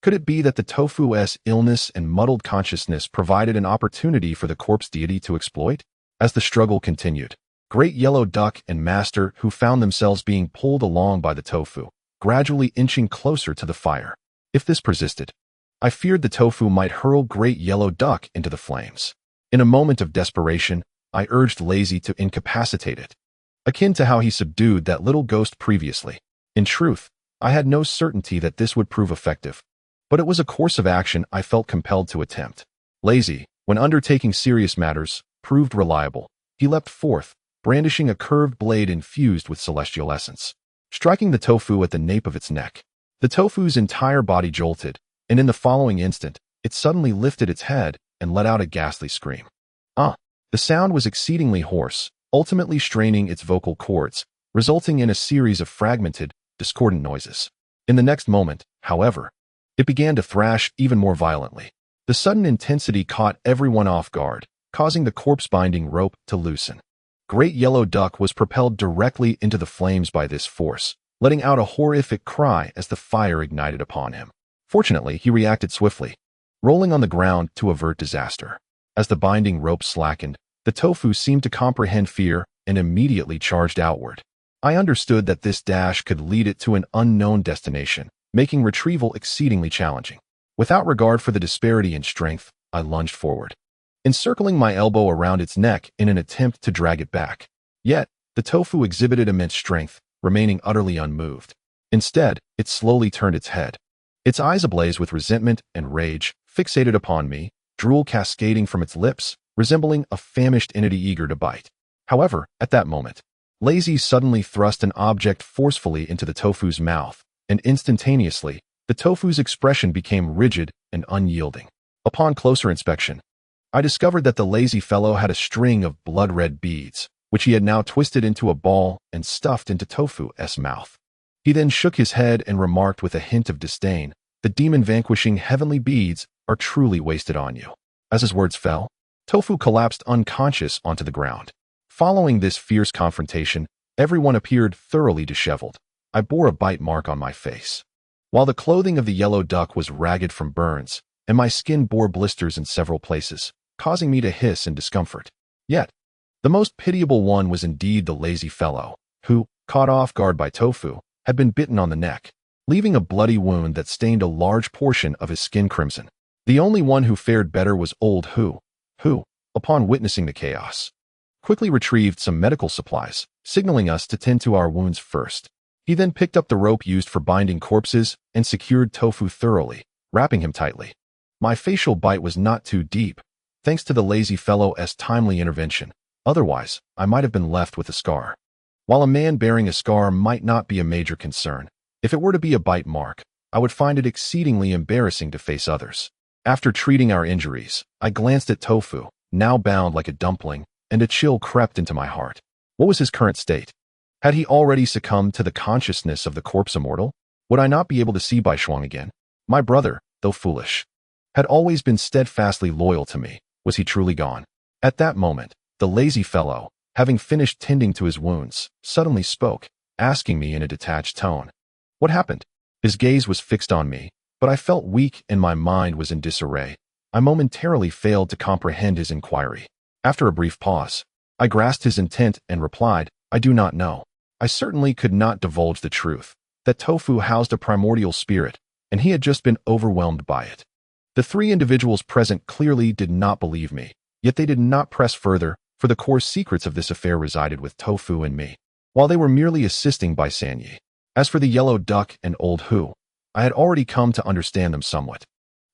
Speaker 1: Could it be that the tofu's illness and muddled consciousness provided an opportunity for the corpse deity to exploit? As the struggle continued, Great Yellow Duck and Master, who found themselves being pulled along by the tofu, gradually inching closer to the fire. If this persisted, I feared the tofu might hurl Great Yellow Duck into the flames. In a moment of desperation, I urged Lazy to incapacitate it, akin to how he subdued that little ghost previously. In truth, I had no certainty that this would prove effective, but it was a course of action I felt compelled to attempt. Lazy, when undertaking serious matters, proved reliable. He leapt forth, brandishing a curved blade infused with celestial essence, striking the tofu at the nape of its neck. The tofu's entire body jolted, and in the following instant, it suddenly lifted its head and let out a ghastly scream. The sound was exceedingly hoarse, ultimately straining its vocal cords, resulting in a series of fragmented, discordant noises. In the next moment, however, it began to thrash even more violently. The sudden intensity caught everyone off guard, causing the corpse-binding rope to loosen. Great Yellow Duck was propelled directly into the flames by this force, letting out a horrific cry as the fire ignited upon him. Fortunately, he reacted swiftly, rolling on the ground to avert disaster. As the binding rope slackened, the tofu seemed to comprehend fear and immediately charged outward. I understood that this dash could lead it to an unknown destination, making retrieval exceedingly challenging. Without regard for the disparity in strength, I lunged forward, encircling my elbow around its neck in an attempt to drag it back. Yet, the tofu exhibited immense strength, remaining utterly unmoved. Instead, it slowly turned its head. Its eyes ablaze with resentment and rage, fixated upon me, drool cascading from its lips, resembling a famished entity eager to bite. However, at that moment, Lazy suddenly thrust an object forcefully into the tofu's mouth, and instantaneously, the tofu's expression became rigid and unyielding. Upon closer inspection, I discovered that the lazy fellow had a string of blood-red beads, which he had now twisted into a ball and stuffed into Tofu's mouth. He then shook his head and remarked with a hint of disdain, "The demon-vanquishing heavenly beads are truly wasted on you." As his words fell, Tofu collapsed unconscious onto the ground. Following this fierce confrontation, everyone appeared thoroughly disheveled. I bore a bite mark on my face, while the clothing of the yellow duck was ragged from burns, and my skin bore blisters in several places, causing me to hiss in discomfort. Yet, the most pitiable one was indeed the lazy fellow, who, caught off guard by Tofu, had been bitten on the neck, leaving a bloody wound that stained a large portion of his skin crimson. The only one who fared better was old who, upon witnessing the chaos, quickly retrieved some medical supplies, signaling us to tend to our wounds first. He then picked up the rope used for binding corpses and secured Tofu thoroughly, wrapping him tightly. My facial bite was not too deep, thanks to the lazy fellow's timely intervention. Otherwise, I might have been left with a scar. While a man bearing a scar might not be a major concern, if it were to be a bite mark, I would find it exceedingly embarrassing to face others. After treating our injuries, I glanced at Tofu, now bound like a dumpling, and a chill crept into my heart. What was his current state? Had he already succumbed to the consciousness of the corpse immortal? Would I not be able to see Bai Shuang again? My brother, though foolish, had always been steadfastly loyal to me. Was he truly gone? At that moment, the lazy fellow, having finished tending to his wounds, suddenly spoke, asking me in a detached tone, "What happened?" His gaze was fixed on me, but I felt weak and my mind was in disarray. I momentarily failed to comprehend his inquiry. After a brief pause, I grasped his intent and replied, "I do not know." I certainly could not divulge the truth, that Tofu housed a primordial spirit, and he had just been overwhelmed by it. The three individuals present clearly did not believe me, yet they did not press further, for the core secrets of this affair resided with Tofu and me, while they were merely assisting Bai Sanyi. As for the yellow duck and old Hu, I had already come to understand them somewhat.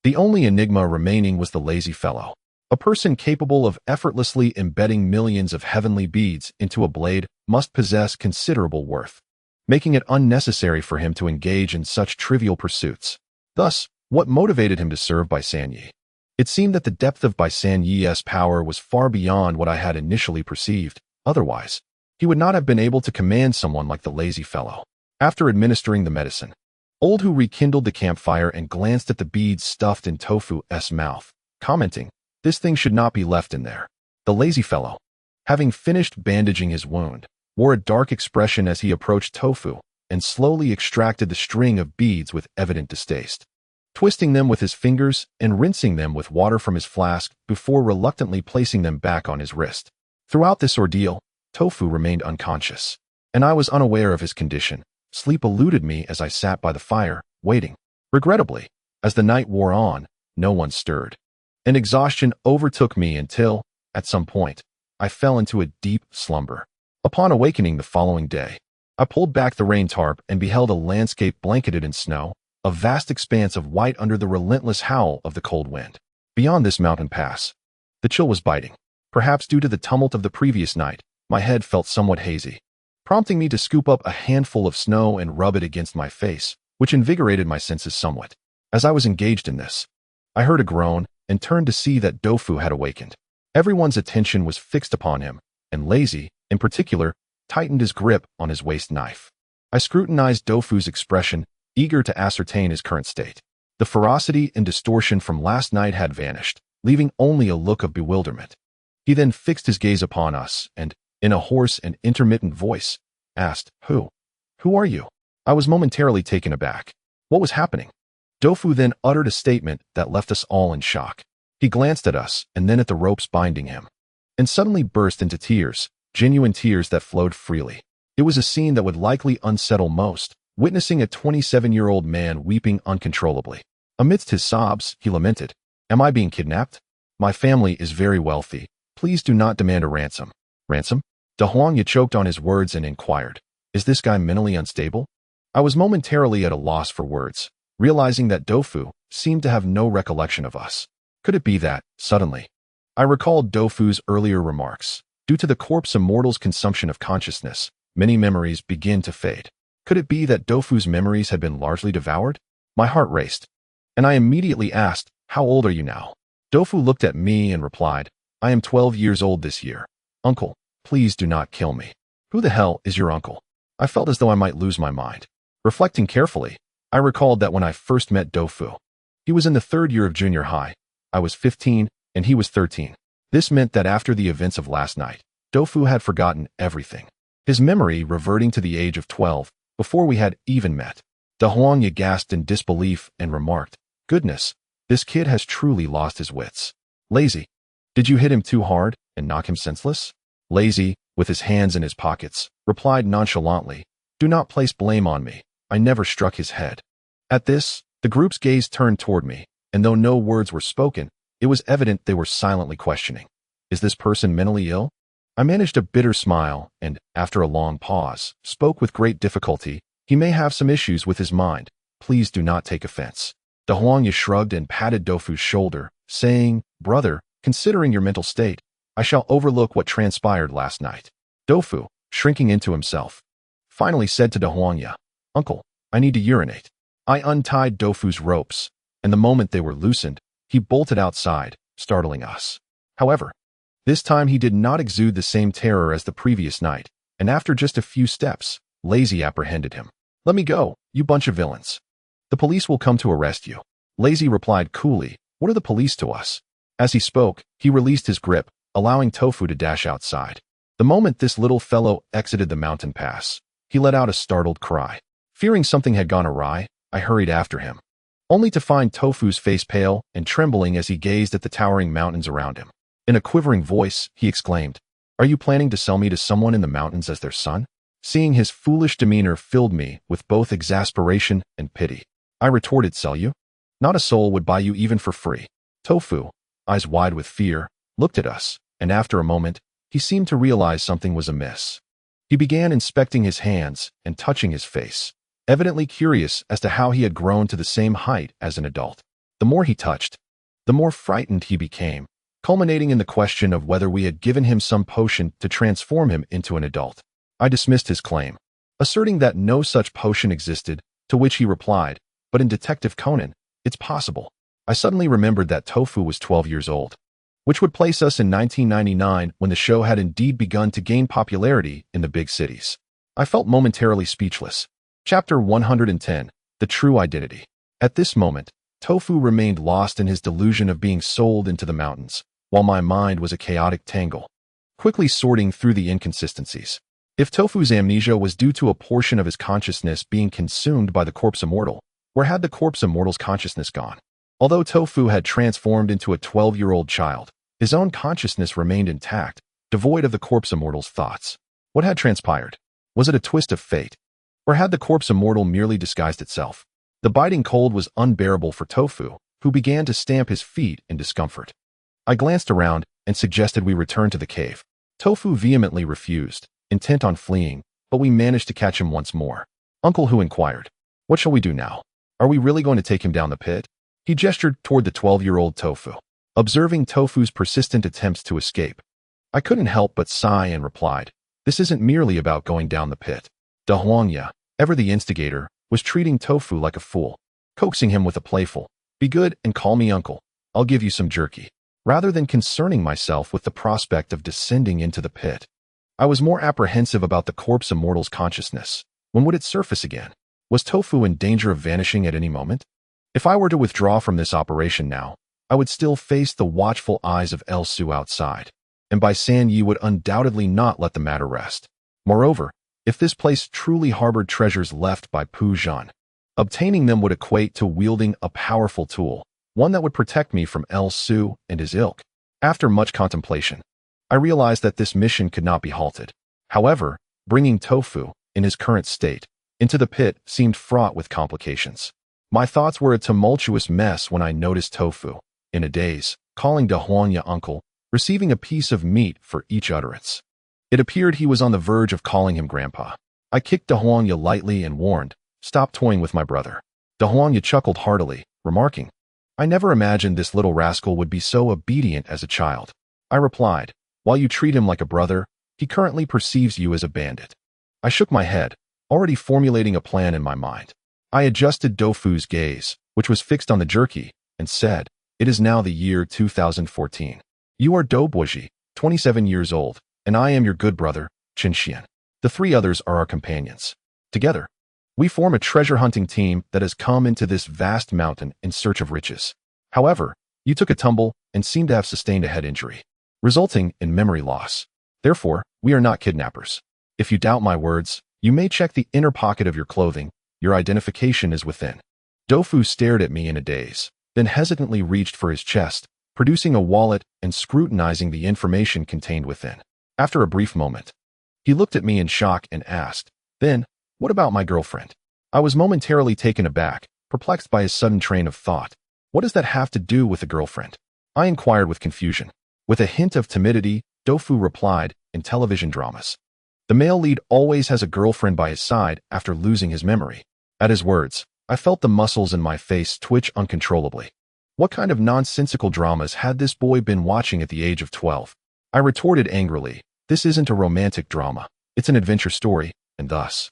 Speaker 1: The only enigma remaining was the lazy fellow, a person capable of effortlessly embedding millions of heavenly beads into a blade must possess considerable worth, making it unnecessary for him to engage in such trivial pursuits. Thus, what motivated him to serve Bai Sanyi? It seemed that the depth of Bai Sanyi's power was far beyond what I had initially perceived. Otherwise, he would not have been able to command someone like the lazy fellow. After administering the medicine, Old Hu rekindled the campfire and glanced at the beads stuffed in Tofu's mouth, commenting, "This thing should not be left in there." The lazy fellow, having finished bandaging his wound, wore a dark expression as he approached Tofu and slowly extracted the string of beads with evident distaste, twisting them with his fingers and rinsing them with water from his flask before reluctantly placing them back on his wrist. Throughout this ordeal, Tofu remained unconscious, and I was unaware of his condition. Sleep eluded me as I sat by the fire, waiting. Regrettably, as the night wore on, no one stirred, and exhaustion overtook me until, at some point, I fell into a deep slumber. Upon awakening the following day, I pulled back the rain tarp and beheld a landscape blanketed in snow, a vast expanse of white under the relentless howl of the cold wind. Beyond this mountain pass, the chill was biting. Perhaps due to the tumult of the previous night, my head felt somewhat hazy, prompting me to scoop up a handful of snow and rub it against my face, which invigorated my senses somewhat. As I was engaged in this, I heard a groan and turned to see that Dofu had awakened. Everyone's attention was fixed upon him, and Lazy, in particular, tightened his grip on his waist knife. I scrutinized Dofu's expression, eager to ascertain his current state. The ferocity and distortion from last night had vanished, leaving only a look of bewilderment. He then fixed his gaze upon us and, in a hoarse and intermittent voice, asked, Who are you?" I was momentarily taken aback. What was happening? Dofu then uttered a statement that left us all in shock. He glanced at us and then at the ropes binding him, and suddenly burst into tears, genuine tears that flowed freely. It was a scene that would likely unsettle most, witnessing a 27-year-old man weeping uncontrollably. Amidst his sobs, he lamented, "Am I being kidnapped? My family is very wealthy. Please do not demand a ransom." "Ransom?" De Huangya choked on his words and inquired, "Is this guy mentally unstable?" I was momentarily at a loss for words, realizing that Dofu seemed to have no recollection of us. Could it be that, suddenly, I recalled Dofu's earlier remarks? Due to the corpse immortal's consumption of consciousness, many memories begin to fade. Could it be that Dofu's memories had been largely devoured? My heart raced, and I immediately asked, "How old are you now?" Dofu looked at me and replied, "I am 12 years old this year. Uncle, please do not kill me." "Who the hell is your uncle?" I felt as though I might lose my mind. Reflecting carefully, I recalled that when I first met Dofu, he was in the 3rd year of junior high. I was 15, and he was 13. This meant that after the events of last night, Dofu had forgotten everything, his memory reverting to the age of 12, before we had even met. De Huangya gasped in disbelief and remarked, "Goodness, this kid has truly lost his wits." "Lazy, did you hit him too hard and knock him senseless?" Lazy, with his hands in his pockets, replied nonchalantly, "Do not place blame on me. I never struck his head." At this, the group's gaze turned toward me, and though no words were spoken, it was evident they were silently questioning, "Is this person mentally ill?" I managed a bitter smile and, after a long pause, spoke with great difficulty, "He may have some issues with his mind. Please do not take offense." De Huangya shrugged and patted Dofu's shoulder, saying, "Brother, considering your mental state, I shall overlook what transpired last night." Dofu, shrinking into himself, finally said to De Huangya, "Uncle, I need to urinate." I untied Dofu's ropes, and the moment they were loosened, he bolted outside, startling us. However, this time he did not exude the same terror as the previous night, and after just a few steps, Lazy apprehended him. "Let me go, you bunch of villains. The police will come to arrest you." Lazy replied coolly, "What are the police to us?" As he spoke, he released his grip, allowing Tofu to dash outside. The moment this little fellow exited the mountain pass, he let out a startled cry. Fearing something had gone awry, I hurried after him, only to find Tofu's face pale and trembling as he gazed at the towering mountains around him. In a quivering voice, he exclaimed, "Are you planning to sell me to someone in the mountains as their son?" Seeing his foolish demeanor filled me with both exasperation and pity. I retorted, "Sell you? Not a soul would buy you even for free." Tofu, eyes wide with fear, looked at us, and after a moment, he seemed to realize something was amiss. He began inspecting his hands and touching his face, evidently curious as to how he had grown to the same height as an adult. The more he touched, the more frightened he became, culminating in the question of whether we had given him some potion to transform him into an adult. I dismissed his claim, asserting that no such potion existed, to which he replied, "But in Detective Conan, it's possible." I suddenly remembered that Tofu was 12 years old. which would place us in 1999 when the show had indeed begun to gain popularity in the big cities. I felt momentarily speechless. Chapter 110, The True Identity. At this moment, Tofu remained lost in his delusion of being sold into the mountains, while my mind was a chaotic tangle, quickly sorting through the inconsistencies. If Tofu's amnesia was due to a portion of his consciousness being consumed by the corpse immortal, where had the corpse immortal's consciousness gone? Although Tofu had transformed into a 12-year-old child, his own consciousness remained intact, devoid of the corpse immortal's thoughts. What had transpired? Was it a twist of fate? Or had the corpse immortal merely disguised itself? The biting cold was unbearable for Tofu, who began to stamp his feet in discomfort. I glanced around and suggested we return to the cave. Tofu vehemently refused, intent on fleeing, but we managed to catch him once more. Uncle Hu inquired, "What shall we do now? Are we really going to take him down the pit?" He gestured toward the 12-year-old Tofu. Observing Tofu's persistent attempts to escape, I couldn't help but sigh and replied, "This isn't merely about going down the pit." De Huangya, ever the instigator, was treating Tofu like a fool, coaxing him with a playful, "Be good and call me uncle. I'll give you some jerky," rather than concerning myself with the prospect of descending into the pit. I was more apprehensive about the corpse immortal's consciousness. When would it surface again? Was Tofu in danger of vanishing at any moment? If I were to withdraw from this operation now, I would still face the watchful eyes of El Su outside, and Bai San Yi would undoubtedly not let the matter rest. Moreover, if this place truly harbored treasures left by Pu Zhan, obtaining them would equate to wielding a powerful tool, one that would protect me from El Su and his ilk. After much contemplation, I realized that this mission could not be halted. However, bringing Tofu, in his current state, into the pit seemed fraught with complications. My thoughts were a tumultuous mess when I noticed Tofu, in a daze, calling De Huangya uncle, receiving a piece of meat for each utterance. It appeared he was on the verge of calling him grandpa. I kicked De Huangya lightly and warned, "Stop toying with my brother." De Huangya chuckled heartily, remarking, "I never imagined this little rascal would be so obedient as a child." I replied, "While you treat him like a brother, he currently perceives you as a bandit." I shook my head, already formulating a plan in my mind. I adjusted Tofu's gaze, which was fixed on the jerky, and said, "It is now the year 2014. You are Do Buoji, 27 years old, and I am your good brother, Qin Xian. The three others are our companions. Together, we form a treasure-hunting team that has come into this vast mountain in search of riches. However, you took a tumble and seem to have sustained a head injury, resulting in memory loss. Therefore, we are not kidnappers. If you doubt my words, you may check the inner pocket of your clothing. Your identification is within." Tofu stared at me in a daze, then hesitantly reached for his chest, producing a wallet and scrutinizing the information contained within. After a brief moment, he looked at me in shock and asked, "Then, what about my girlfriend?" I was momentarily taken aback, perplexed by his sudden train of thought. "What does that have to do with a girlfriend?" I inquired with confusion. With a hint of timidity, Tofu replied, "In television dramas, the male lead always has a girlfriend by his side after losing his memory." At his words, I felt the muscles in my face twitch uncontrollably. What kind of nonsensical dramas had this boy been watching at the age of 12? I retorted angrily, "This isn't a romantic drama. It's an adventure story, and thus,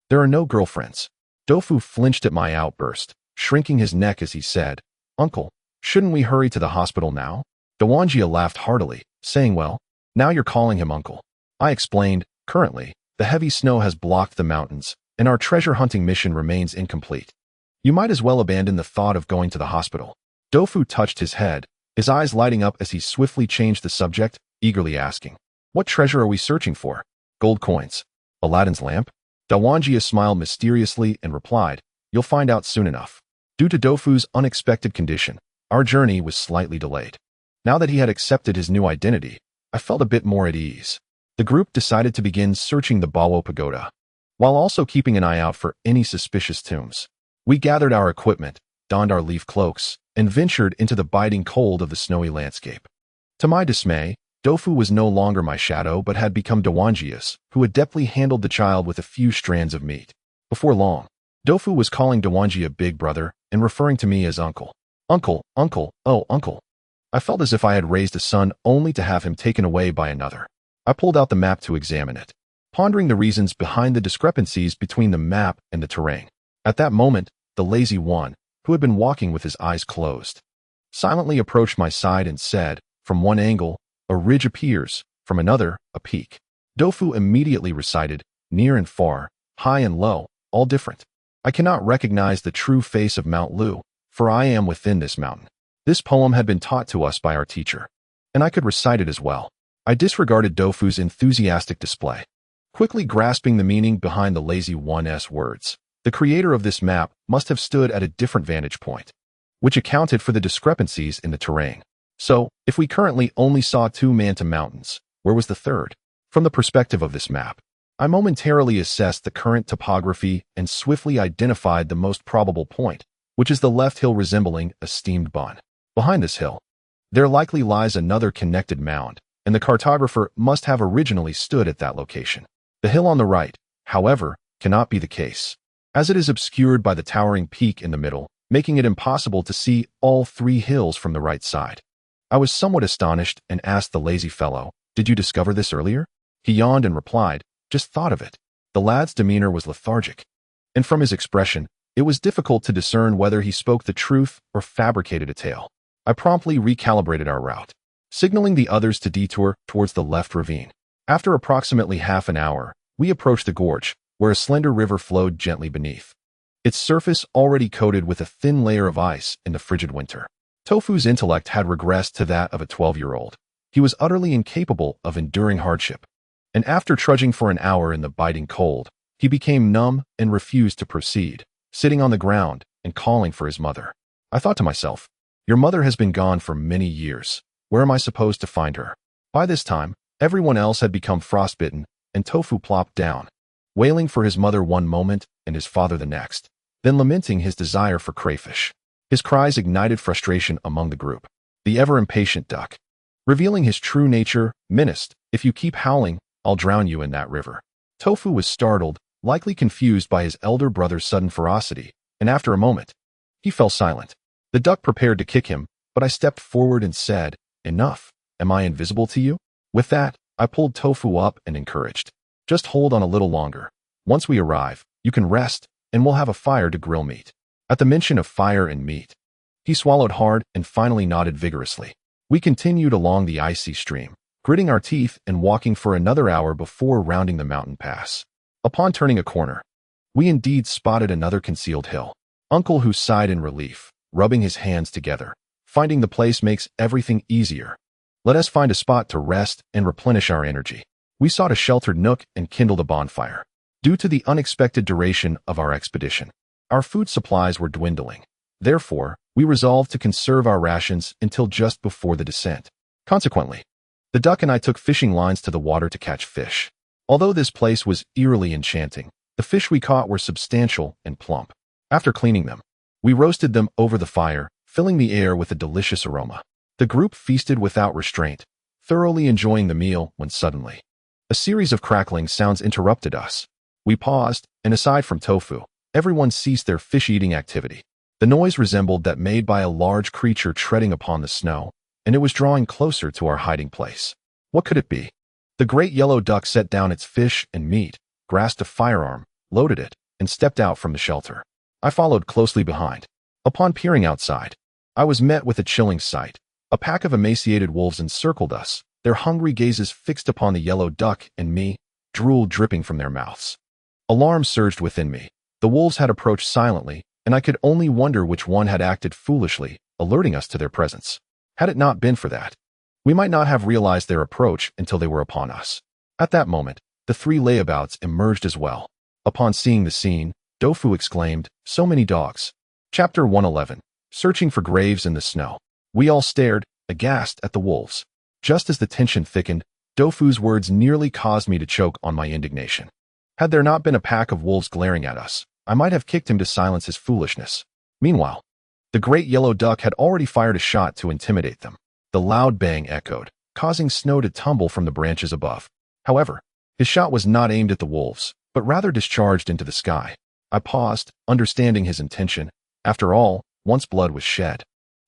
Speaker 1: there are no girlfriends." Tofu flinched at my outburst, shrinking his neck as he said, "Uncle, shouldn't we hurry to the hospital now?" Dewanjia laughed heartily, saying, "Well, now you're calling him uncle." I explained, "Currently, the heavy snow has blocked the mountains, and our treasure hunting mission remains incomplete. You might as well abandon the thought of going to the hospital." Tofu touched his head, his eyes lighting up as he swiftly changed the subject, eagerly asking, "What treasure are we searching for? Gold coins? Aladdin's lamp?" Dewanjia smiled mysteriously and replied, "You'll find out soon enough." Due to Tofu's unexpected condition, our journey was slightly delayed. Now that he had accepted his new identity, I felt a bit more at ease. The group decided to begin searching the Bawo Pagoda, while also keeping an eye out for any suspicious tombs. We gathered our equipment, donned our leaf cloaks, and ventured into the biting cold of the snowy landscape. To my dismay, Tofu was no longer my shadow but had become Dewanjia's, who adeptly handled the child with a few strands of meat. Before long, Tofu was calling Dewanjia big brother and referring to me as uncle. "Uncle, uncle, oh uncle." I felt as if I had raised a son only to have him taken away by another. I pulled out the map to examine it, pondering the reasons behind the discrepancies between the map and the terrain. At that moment, the lazy one, who had been walking with his eyes closed, silently approached my side and said, from one angle, a ridge appears, from another, a peak. Dofu immediately recited, near and far, high and low, all different. I cannot recognize the true face of Mount Lu, for I am within this mountain. This poem had been taught to us by our teacher, and I could recite it as well. I disregarded Dofu's enthusiastic display, quickly grasping the meaning behind the lazy one's words. The creator of this map must have stood at a different vantage point, which accounted for the discrepancies in the terrain. So, if we currently only saw two Manta mountains, where was the third? From the perspective of this map, I momentarily assessed the current topography and swiftly identified the most probable point, which is the left hill resembling a steamed bun. Behind this hill, there likely lies another connected mound, and the cartographer must have originally stood at that location. The hill on the right, however, cannot be the case, as it is obscured by the towering peak in the middle, making it impossible to see all three hills from the right side. I was somewhat astonished and asked the lazy fellow, "Did you discover this earlier?" He yawned and replied, "Just thought of it." The lad's demeanor was lethargic, and from his expression, it was difficult to discern whether he spoke the truth or fabricated a tale. I promptly recalibrated our route, signaling the others to detour towards the left ravine. After approximately half an hour, we approached the gorge, where a slender river flowed gently beneath, its surface already coated with a thin layer of ice in the frigid winter. Tofu's intellect had regressed to that of a 12-year-old. He was utterly incapable of enduring hardship, and after trudging for an hour in the biting cold, he became numb and refused to proceed, sitting on the ground and calling for his mother. I thought to myself, "Your mother has been gone for many years. Where am I supposed to find her?" By this time, everyone else had become frostbitten, and Tofu plopped down, wailing for his mother one moment and his father the next, then lamenting his desire for crayfish. His cries ignited frustration among the group. The ever-impatient duck, revealing his true nature, menaced, "If you keep howling, I'll drown you in that river." Tofu was startled, likely confused by his elder brother's sudden ferocity, and after a moment, he fell silent. The duck prepared to kick him, but I stepped forward and said, "Enough. Am I invisible to you?" With that, I pulled Tofu up and encouraged, "Just hold on a little longer. Once we arrive, you can rest, and we'll have a fire to grill meat." At the mention of fire and meat, he swallowed hard and finally nodded vigorously. We continued along the icy stream, gritting our teeth and walking for another hour before rounding the mountain pass. Upon turning a corner, we indeed spotted another concealed hill. Uncle Hu sighed in relief, rubbing his hands together. "Finding the place makes everything easier. Let us find a spot to rest and replenish our energy." We sought a sheltered nook and kindled a bonfire. Due to the unexpected duration of our expedition, our food supplies were dwindling. Therefore, we resolved to conserve our rations until just before the descent. Consequently, the duck and I took fishing lines to the water to catch fish. Although this place was eerily enchanting, the fish we caught were substantial and plump. After cleaning them, we roasted them over the fire, filling the air with a delicious aroma. The group feasted without restraint, thoroughly enjoying the meal when suddenly, a series of crackling sounds interrupted us. We paused, and aside from Tofu, everyone ceased their fish-eating activity. The noise resembled that made by a large creature treading upon the snow, and it was drawing closer to our hiding place. What could it be? The great yellow duck set down its fish and meat, grasped a firearm, loaded it, and stepped out from the shelter. I followed closely behind. Upon peering outside, I was met with a chilling sight. A pack of emaciated wolves encircled us, their hungry gazes fixed upon the yellow duck and me, drool dripping from their mouths. Alarm surged within me. The wolves had approached silently, and I could only wonder which one had acted foolishly, alerting us to their presence. Had it not been for that, we might not have realized their approach until they were upon us. At that moment, the three layabouts emerged as well. Upon seeing the scene, Dofu exclaimed, "So many dogs." Chapter 111. Searching for graves in the snow. We all stared, aghast at the wolves. Just as the tension thickened, Dofu's words nearly caused me to choke on my indignation. Had there not been a pack of wolves glaring at us, I might have kicked him to silence his foolishness. Meanwhile, the great yellow duck had already fired a shot to intimidate them. The loud bang echoed, causing snow to tumble from the branches above. However, his shot was not aimed at the wolves, but rather discharged into the sky. I paused, understanding his intention. After all, once blood was shed,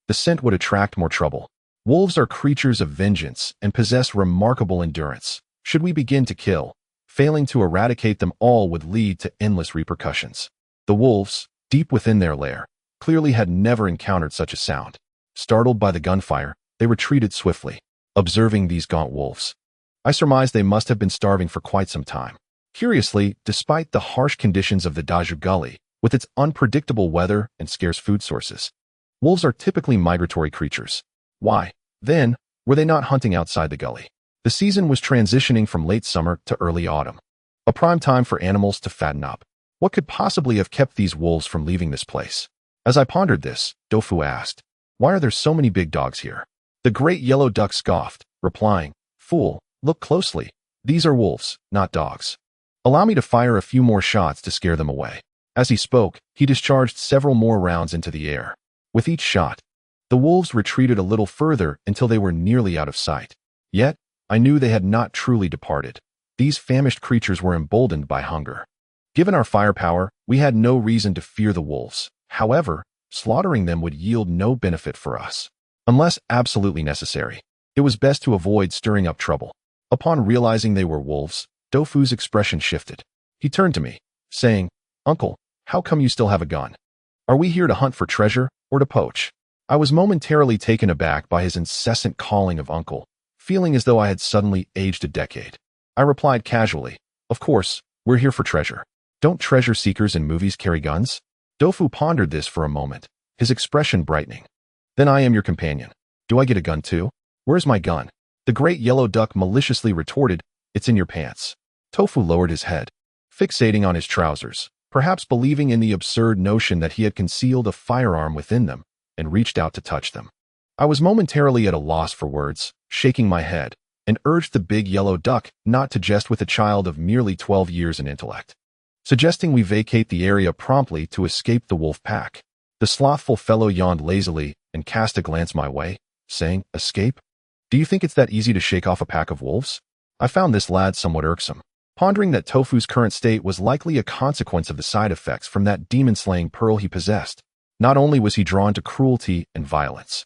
Speaker 1: the scent would attract more trouble. Wolves are creatures of vengeance and possess remarkable endurance. Should we begin to kill, failing to eradicate them all would lead to endless repercussions. The wolves, deep within their lair, clearly had never encountered such a sound. Startled by the gunfire, they retreated swiftly. observing these gaunt wolves. I surmised they must have been starving for quite some time. Curiously, despite the harsh conditions of the Daju Gully, with its unpredictable weather and scarce food sources, wolves are typically migratory creatures. Why, then, were they not hunting outside the gully? The season was transitioning from late summer to early autumn, a prime time for animals to fatten up. What could possibly have kept these wolves from leaving this place? As I pondered this, Dofu asked, "Why are there so many big dogs here?" The great yellow duck scoffed, replying, "Fool, look closely. These are wolves, not dogs. Allow me to fire a few more shots to scare them away." As he spoke, he discharged several more rounds into the air. With each shot, the wolves retreated a little further until they were nearly out of sight. Yet, I knew they had not truly departed. These famished creatures were emboldened by hunger. Given our firepower, we had no reason to fear the wolves. However, slaughtering them would yield no benefit for us. Unless absolutely necessary, it was best to avoid stirring up trouble. Upon realizing they were wolves, Dofu's expression shifted. He turned to me, saying, "Uncle, how come you still have a gun? Are we here to hunt for treasure or to poach?" I was momentarily taken aback by his incessant calling of uncle, feeling as though I had suddenly aged a decade. I replied casually, "Of course, we're here for treasure. Don't treasure seekers in movies carry guns?" Dofu pondered this for a moment, his expression brightening. "Then I am your companion. Do I get a gun too? Where's my gun?" The great yellow duck maliciously retorted, "It's in your pants." Tofu lowered his head, fixating on his trousers, perhaps believing in the absurd notion that he had concealed a firearm within them, and reached out to touch them. I was momentarily at a loss for words, shaking my head, and urged the big yellow duck not to jest with a child of merely 12 years in intellect, suggesting we vacate the area promptly to escape the wolf pack. The slothful fellow yawned lazily and cast a glance my way, saying, "Escape? Do you think it's that easy to shake off a pack of wolves?" I found this lad somewhat irksome, pondering that Tofu's current state was likely a consequence of the side effects from that demon-slaying pearl he possessed. Not only was he drawn to cruelty and violence,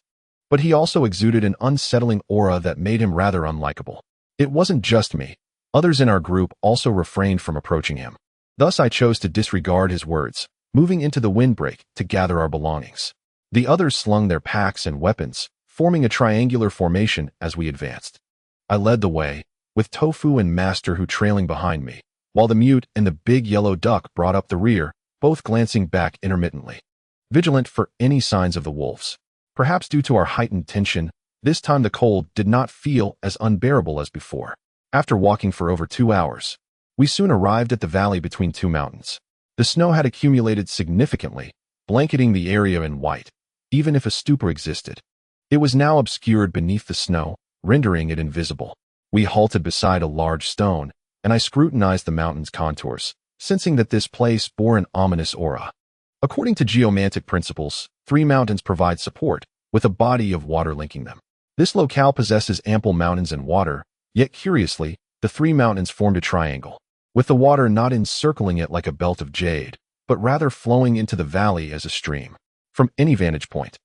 Speaker 1: but he also exuded an unsettling aura that made him rather unlikable. It wasn't just me. Others in our group also refrained from approaching him. Thus I chose to disregard his words, moving into the windbreak to gather our belongings. The others slung their packs and weapons, forming a triangular formation as we advanced. I led the way, with Tofu and Master Hu trailing behind me, while the mute and the big yellow duck brought up the rear, both glancing back intermittently, vigilant for any signs of the wolves. Perhaps due to our heightened tension, this time the cold did not feel as unbearable as before. After walking for over 2 hours, we soon arrived at the valley between two mountains. The snow had accumulated significantly, blanketing the area in white, even if a stupa existed. It was now obscured beneath the snow, rendering it invisible. We halted beside a large stone, and I scrutinized the mountain's contours, sensing that this place bore an ominous aura. According to geomantic principles, 3 mountains provide support, with a body of water linking them. This locale possesses ample mountains and water, yet curiously, the 3 mountains formed a triangle, with the water not encircling it like a belt of jade, but rather flowing into the valley as a stream. From any vantage point,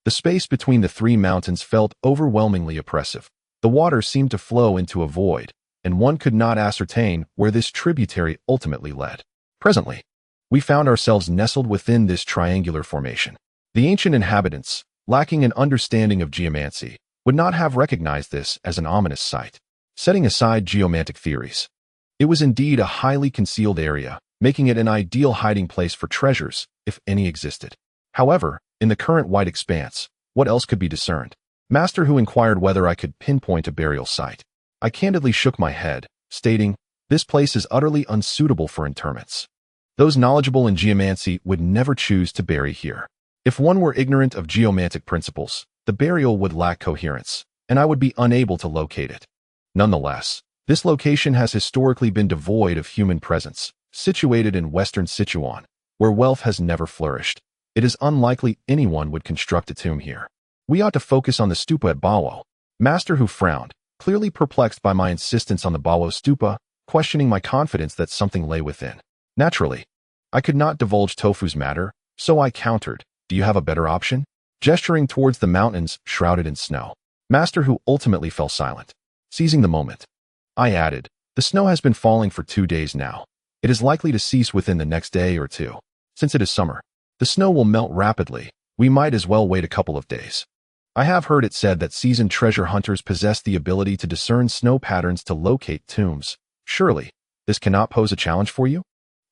Speaker 1: the space between the 3 mountains felt overwhelmingly oppressive. The water seemed to flow into a void, and one could not ascertain where this tributary ultimately led. Presently, we found ourselves nestled within this triangular formation. The ancient inhabitants, lacking an understanding of geomancy, would not have recognized this as an ominous sight. Setting aside geomantic theories, it was indeed a highly concealed area, making it an ideal hiding place for treasures, if any existed. However, in the current white expanse, what else could be discerned? Master Hu inquired whether I could pinpoint a burial site. I candidly shook my head, stating, "This place is utterly unsuitable for interments. Those knowledgeable in geomancy would never choose to bury here. If one were ignorant of geomantic principles, the burial would lack coherence, and I would be unable to locate it. Nonetheless, this location has historically been devoid of human presence, situated in western Sichuan, where wealth has never flourished. It is unlikely anyone would construct a tomb here. We ought to focus on the stupa at Bawo." Master Hu frowned, clearly perplexed by my insistence on the Bawo stupa, questioning my confidence that something lay within. Naturally, I could not divulge Tofu's matter, so I countered, "Do you have a better option?" Gesturing towards the mountains shrouded in snow. Master Hu ultimately fell silent. Seizing the moment, I added, "The snow has been falling for 2 days now. It is likely to cease within the next day or 2. Since it is summer, the snow will melt rapidly. We might as well wait a couple of days." I have heard it said that seasoned treasure hunters possess the ability to discern snow patterns to locate tombs. Surely, this cannot pose a challenge for you?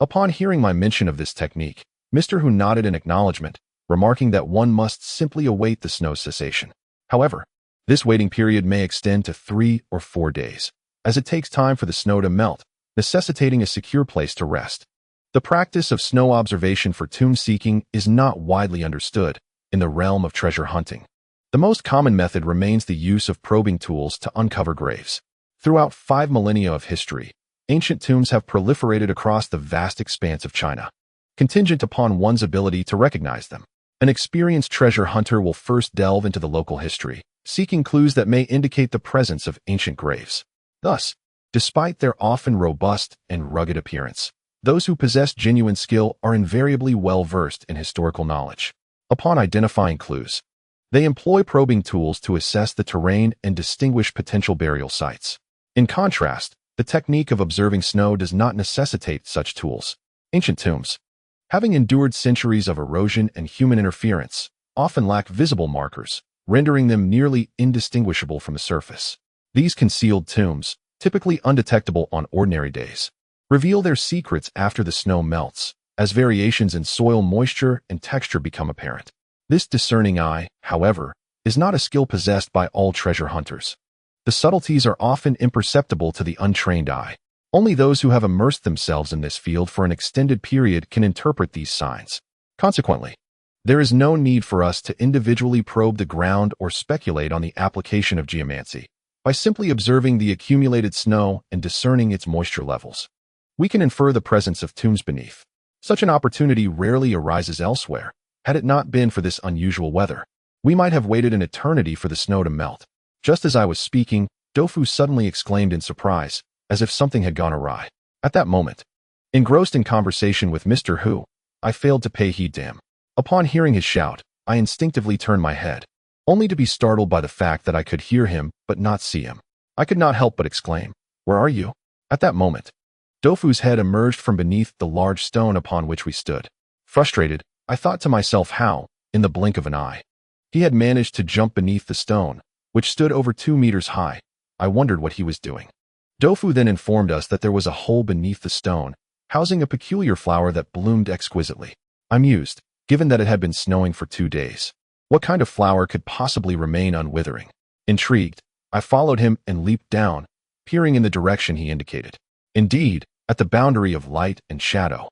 Speaker 1: Upon hearing my mention of this technique, Mr. Hu nodded in acknowledgement, remarking that one must simply await the snow cessation. However, this waiting period may extend to 3 or 4 days, as it takes time for the snow to melt, necessitating a secure place to rest. The practice of snow observation for tomb seeking is not widely understood in the realm of treasure hunting. The most common method remains the use of probing tools to uncover graves. Throughout 5 millennia of history, ancient tombs have proliferated across the vast expanse of China, contingent upon one's ability to recognize them. An experienced treasure hunter will first delve into the local history, seeking clues that may indicate the presence of ancient graves. Thus, despite their often robust and rugged appearance, those who possess genuine skill are invariably well-versed in historical knowledge. Upon identifying clues, they employ probing tools to assess the terrain and distinguish potential burial sites. In contrast, the technique of observing snow does not necessitate such tools. Ancient tombs, having endured centuries of erosion and human interference, often lack visible markers, rendering them nearly indistinguishable from the surface. These concealed tombs, typically undetectable on ordinary days, reveal their secrets after the snow melts, as variations in soil moisture and texture become apparent. This discerning eye, however, is not a skill possessed by all treasure hunters. The subtleties are often imperceptible to the untrained eye. Only those who have immersed themselves in this field for an extended period can interpret these signs. Consequently, there is no need for us to individually probe the ground or speculate on the application of geomancy. By simply observing the accumulated snow and discerning its moisture levels, we can infer the presence of tombs beneath. Such an opportunity rarely arises elsewhere. Had it not been for this unusual weather, we might have waited an eternity for the snow to melt. Just as I was speaking, Dofu suddenly exclaimed in surprise, as if something had gone awry. At that moment, engrossed in conversation with Mr. Hu, I failed to pay heed to him. Upon hearing his shout, I instinctively turned my head, only to be startled by the fact that I could hear him but not see him. I could not help but exclaim, "Where are you?" At that moment, Dofu's head emerged from beneath the large stone upon which we stood. Frustrated, I thought to myself how, in the blink of an eye, he had managed to jump beneath the stone, which stood over 2 meters high. I wondered what he was doing. Dofu then informed us that there was a hole beneath the stone, housing a peculiar flower that bloomed exquisitely. I mused, given that it had been snowing for 2 days. What kind of flower could possibly remain unwithering? Intrigued, I followed him and leaped down, peering in the direction he indicated. Indeed, at the boundary of light and shadow,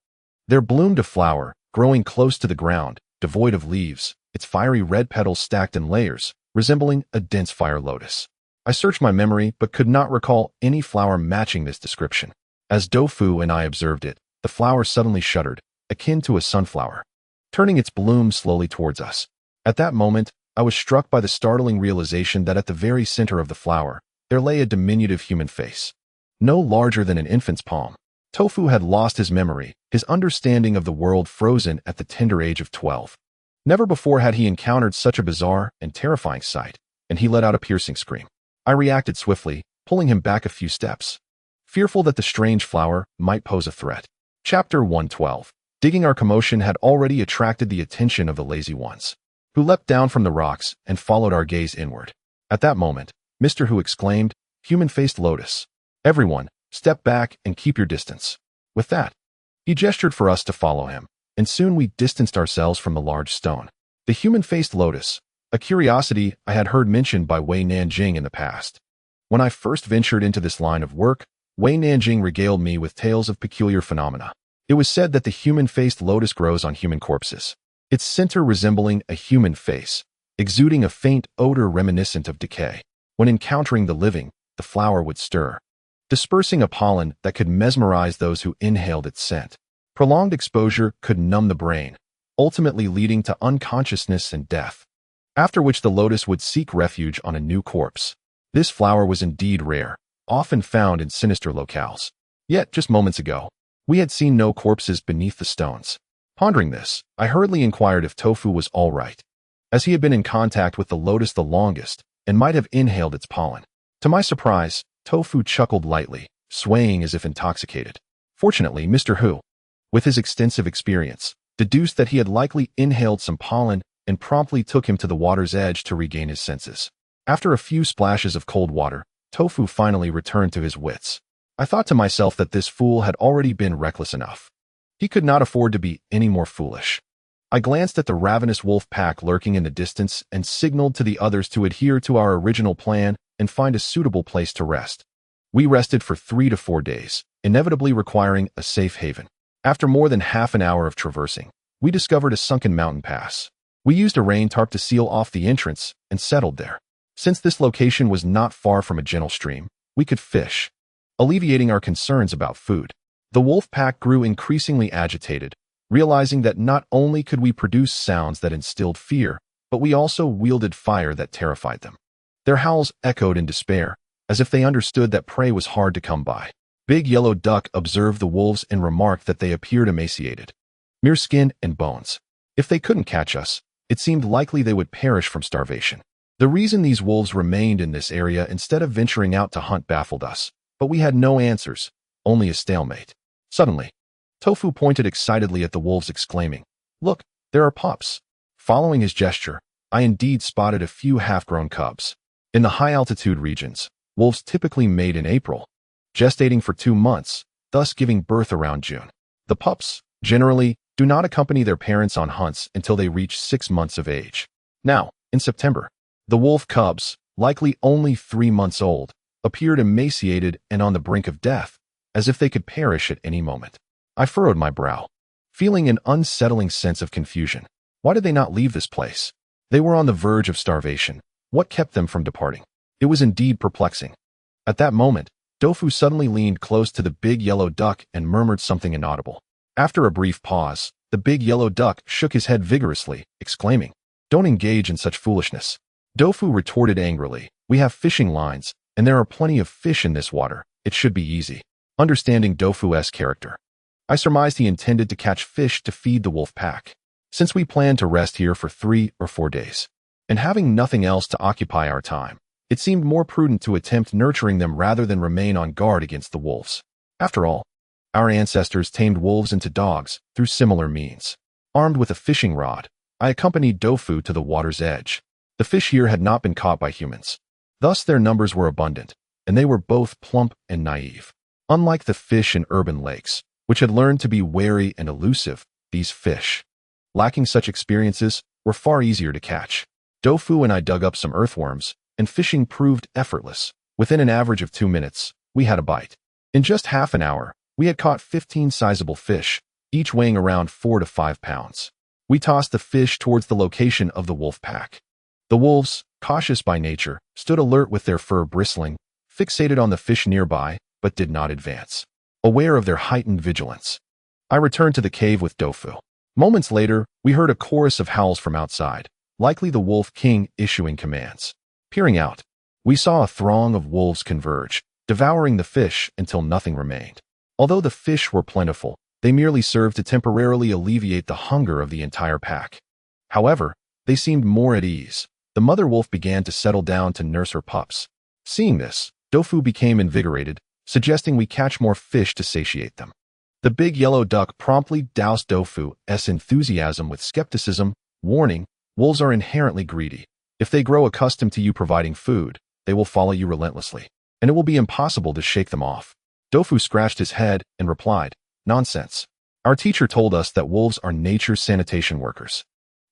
Speaker 1: there bloomed a flower, growing close to the ground, devoid of leaves, its fiery red petals stacked in layers, resembling a dense fire lotus. I searched my memory but could not recall any flower matching this description. As Dofu and I observed it, the flower suddenly shuddered, akin to a sunflower, turning its bloom slowly towards us. At that moment, I was struck by the startling realization that at the very center of the flower, there lay a diminutive human face, no larger than an infant's palm. Tofu had lost his memory, his understanding of the world frozen at the tender age of 12. Never before had he encountered such a bizarre and terrifying sight, and he let out a piercing scream. I reacted swiftly, pulling him back a few steps, fearful that the strange flower might pose a threat. Chapter 112. Digging. Our commotion had already attracted the attention of the lazy ones, who leapt down from the rocks and followed our gaze inward. At that moment, Mr. Hu exclaimed, "Human-faced lotus. Everyone, step back and keep your distance." With that, he gestured for us to follow him, and soon we distanced ourselves from the large stone. The human-faced lotus, a curiosity I had heard mentioned by Wei Nanjing in the past. When I first ventured into this line of work, Wei Nanjing regaled me with tales of peculiar phenomena. It was said that the human-faced lotus grows on human corpses, its center resembling a human face, exuding a faint odor reminiscent of decay. When encountering the living, the flower would stir, dispersing a pollen that could mesmerize those who inhaled its scent. Prolonged exposure could numb the brain, ultimately leading to unconsciousness and death, after which the lotus would seek refuge on a new corpse. This flower was indeed rare, often found in sinister locales. Yet, just moments ago, we had seen no corpses beneath the stones. Pondering this, I hurriedly inquired if Tofu was all right, as he had been in contact with the lotus the longest and might have inhaled its pollen. To my surprise, Tofu chuckled lightly, swaying as if intoxicated. Fortunately, Mr. Hu, with his extensive experience, deduced that he had likely inhaled some pollen and promptly took him to the water's edge to regain his senses. After a few splashes of cold water, Tofu finally returned to his wits. I thought to myself that this fool had already been reckless enough. He could not afford to be any more foolish. I glanced at the ravenous wolf pack lurking in the distance and signaled to the others to adhere to our original plan and find a suitable place to rest. We rested for 3 to 4 days, inevitably requiring a safe haven. After more than half an hour of traversing, we discovered a sunken mountain pass. We used a rain tarp to seal off the entrance and settled there. Since this location was not far from a gentle stream, we could fish, alleviating our concerns about food. The wolf pack grew increasingly agitated, realizing that not only could we produce sounds that instilled fear, but we also wielded fire that terrified them. Their howls echoed in despair, as if they understood that prey was hard to come by. Big Yellow Duck observed the wolves and remarked that they appeared emaciated, mere skin and bones. If they couldn't catch us, it seemed likely they would perish from starvation. The reason these wolves remained in this area instead of venturing out to hunt baffled us, but we had no answers, only a stalemate. Suddenly, Tofu pointed excitedly at the wolves, exclaiming, "Look, there are pups." Following his gesture, I indeed spotted a few half-grown cubs. In the high-altitude regions, wolves typically mate in April, gestating for 2 months, thus giving birth around June. The pups, generally, do not accompany their parents on hunts until they reach 6 months of age. Now, in September, the wolf cubs, likely only 3 months old, appeared emaciated and on the brink of death, as if they could perish at any moment. I furrowed my brow, feeling an unsettling sense of confusion. Why did they not leave this place? They were on the verge of starvation. What kept them from departing? It was indeed perplexing. At that moment, Tofu suddenly leaned close to the Big Yellow Duck and murmured something inaudible. After a brief pause, the Big Yellow Duck shook his head vigorously, exclaiming, "Don't engage in such foolishness." Tofu retorted angrily, "We have fishing lines, and there are plenty of fish in this water. It should be easy." Understanding Tofu's character, I surmised he intended to catch fish to feed the wolf pack. Since we planned to rest here for 3 or 4 days, and having nothing else to occupy our time, it seemed more prudent to attempt nurturing them rather than remain on guard against the wolves. After all, our ancestors tamed wolves into dogs through similar means. Armed with a fishing rod, I accompanied Tofu to the water's edge. The fish here had not been caught by humans. Thus their numbers were abundant, and they were both plump and naive. Unlike the fish in urban lakes, which had learned to be wary and elusive, these fish, lacking such experiences, were far easier to catch. Tofu and I dug up some earthworms, and fishing proved effortless. Within an average of 2 minutes, we had a bite. In just half an hour, we had caught 15 sizable fish, each weighing around 4 to 5 pounds. We tossed the fish towards the location of the wolf pack. The wolves, cautious by nature, stood alert with their fur bristling, fixated on the fish nearby, but did not advance, aware of their heightened vigilance. I returned to the cave with Tofu. Moments later, we heard a chorus of howls from outside, likely the Wolf King issuing commands. Peering out, we saw a throng of wolves converge, devouring the fish until nothing remained. Although the fish were plentiful, they merely served to temporarily alleviate the hunger of the entire pack. However, they seemed more at ease. The mother wolf began to settle down to nurse her pups. Seeing this, Tofu became invigorated, suggesting we catch more fish to satiate them. The Big Yellow Duck promptly doused Tofu's enthusiasm with skepticism, warning, "Wolves are inherently greedy. If they grow accustomed to you providing food, they will follow you relentlessly, and it will be impossible to shake them off." Tofu scratched his head and replied, "Nonsense. Our teacher told us that wolves are nature's sanitation workers.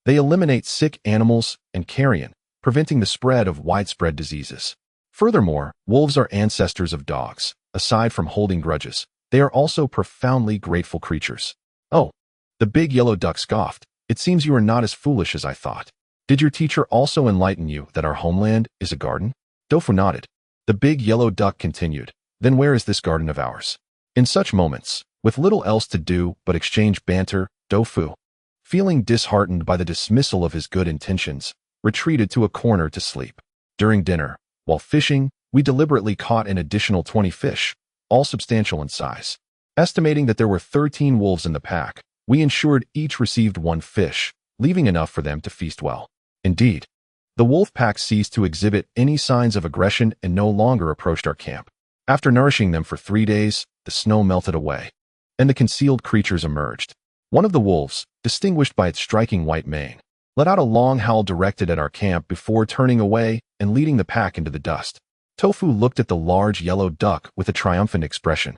Speaker 1: They eliminate sick animals and carrion, preventing the spread of widespread diseases. Furthermore, wolves are ancestors of dogs. Aside from holding grudges, they are also profoundly grateful creatures." "Oh," the Big Yellow Duck scoffed, "it seems you are not as foolish as I thought. Did your teacher also enlighten you that our homeland is a garden?" Tofu nodded. The Big Yellow Duck continued, "Then where is this garden of ours?" In such moments, with little else to do but exchange banter, Tofu, feeling disheartened by the dismissal of his good intentions, retreated to a corner to sleep. During dinner, while fishing, we deliberately caught an additional 20 fish, all substantial in size. Estimating that there were 13 wolves in the pack, we ensured each received 1 fish, leaving enough for them to feast well. Indeed, the wolf pack ceased to exhibit any signs of aggression and no longer approached our camp. After nourishing them for 3 days, the snow melted away, and the concealed creatures emerged. One of the wolves, distinguished by its striking white mane, let out a long howl directed at our camp before turning away and leading the pack into the dust. Tofu looked at the large yellow duck with a triumphant expression,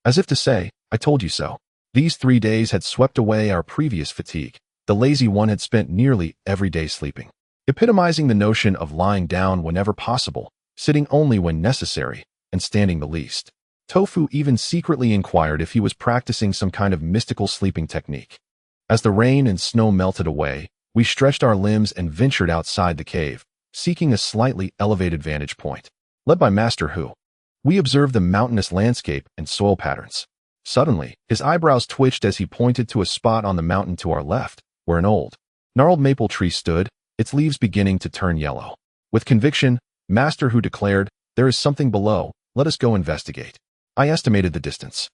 Speaker 1: as if to say, "I told you so." These 3 days had swept away our previous fatigue. The lazy one had spent nearly every day sleeping, epitomizing the notion of lying down whenever possible, sitting only when necessary, and standing the least. Tofu even secretly inquired if he was practicing some kind of mystical sleeping technique. As the rain and snow melted away, we stretched our limbs and ventured outside the cave, seeking a slightly elevated vantage point. Led by Master Hu, we observed the mountainous landscape and soil patterns. Suddenly, his eyebrows twitched as he pointed to a spot on the mountain to our left, where an old, gnarled maple tree stood, its leaves beginning to turn yellow. With conviction, Master Hu declared, "There is something below, let us go investigate." I estimated the distance.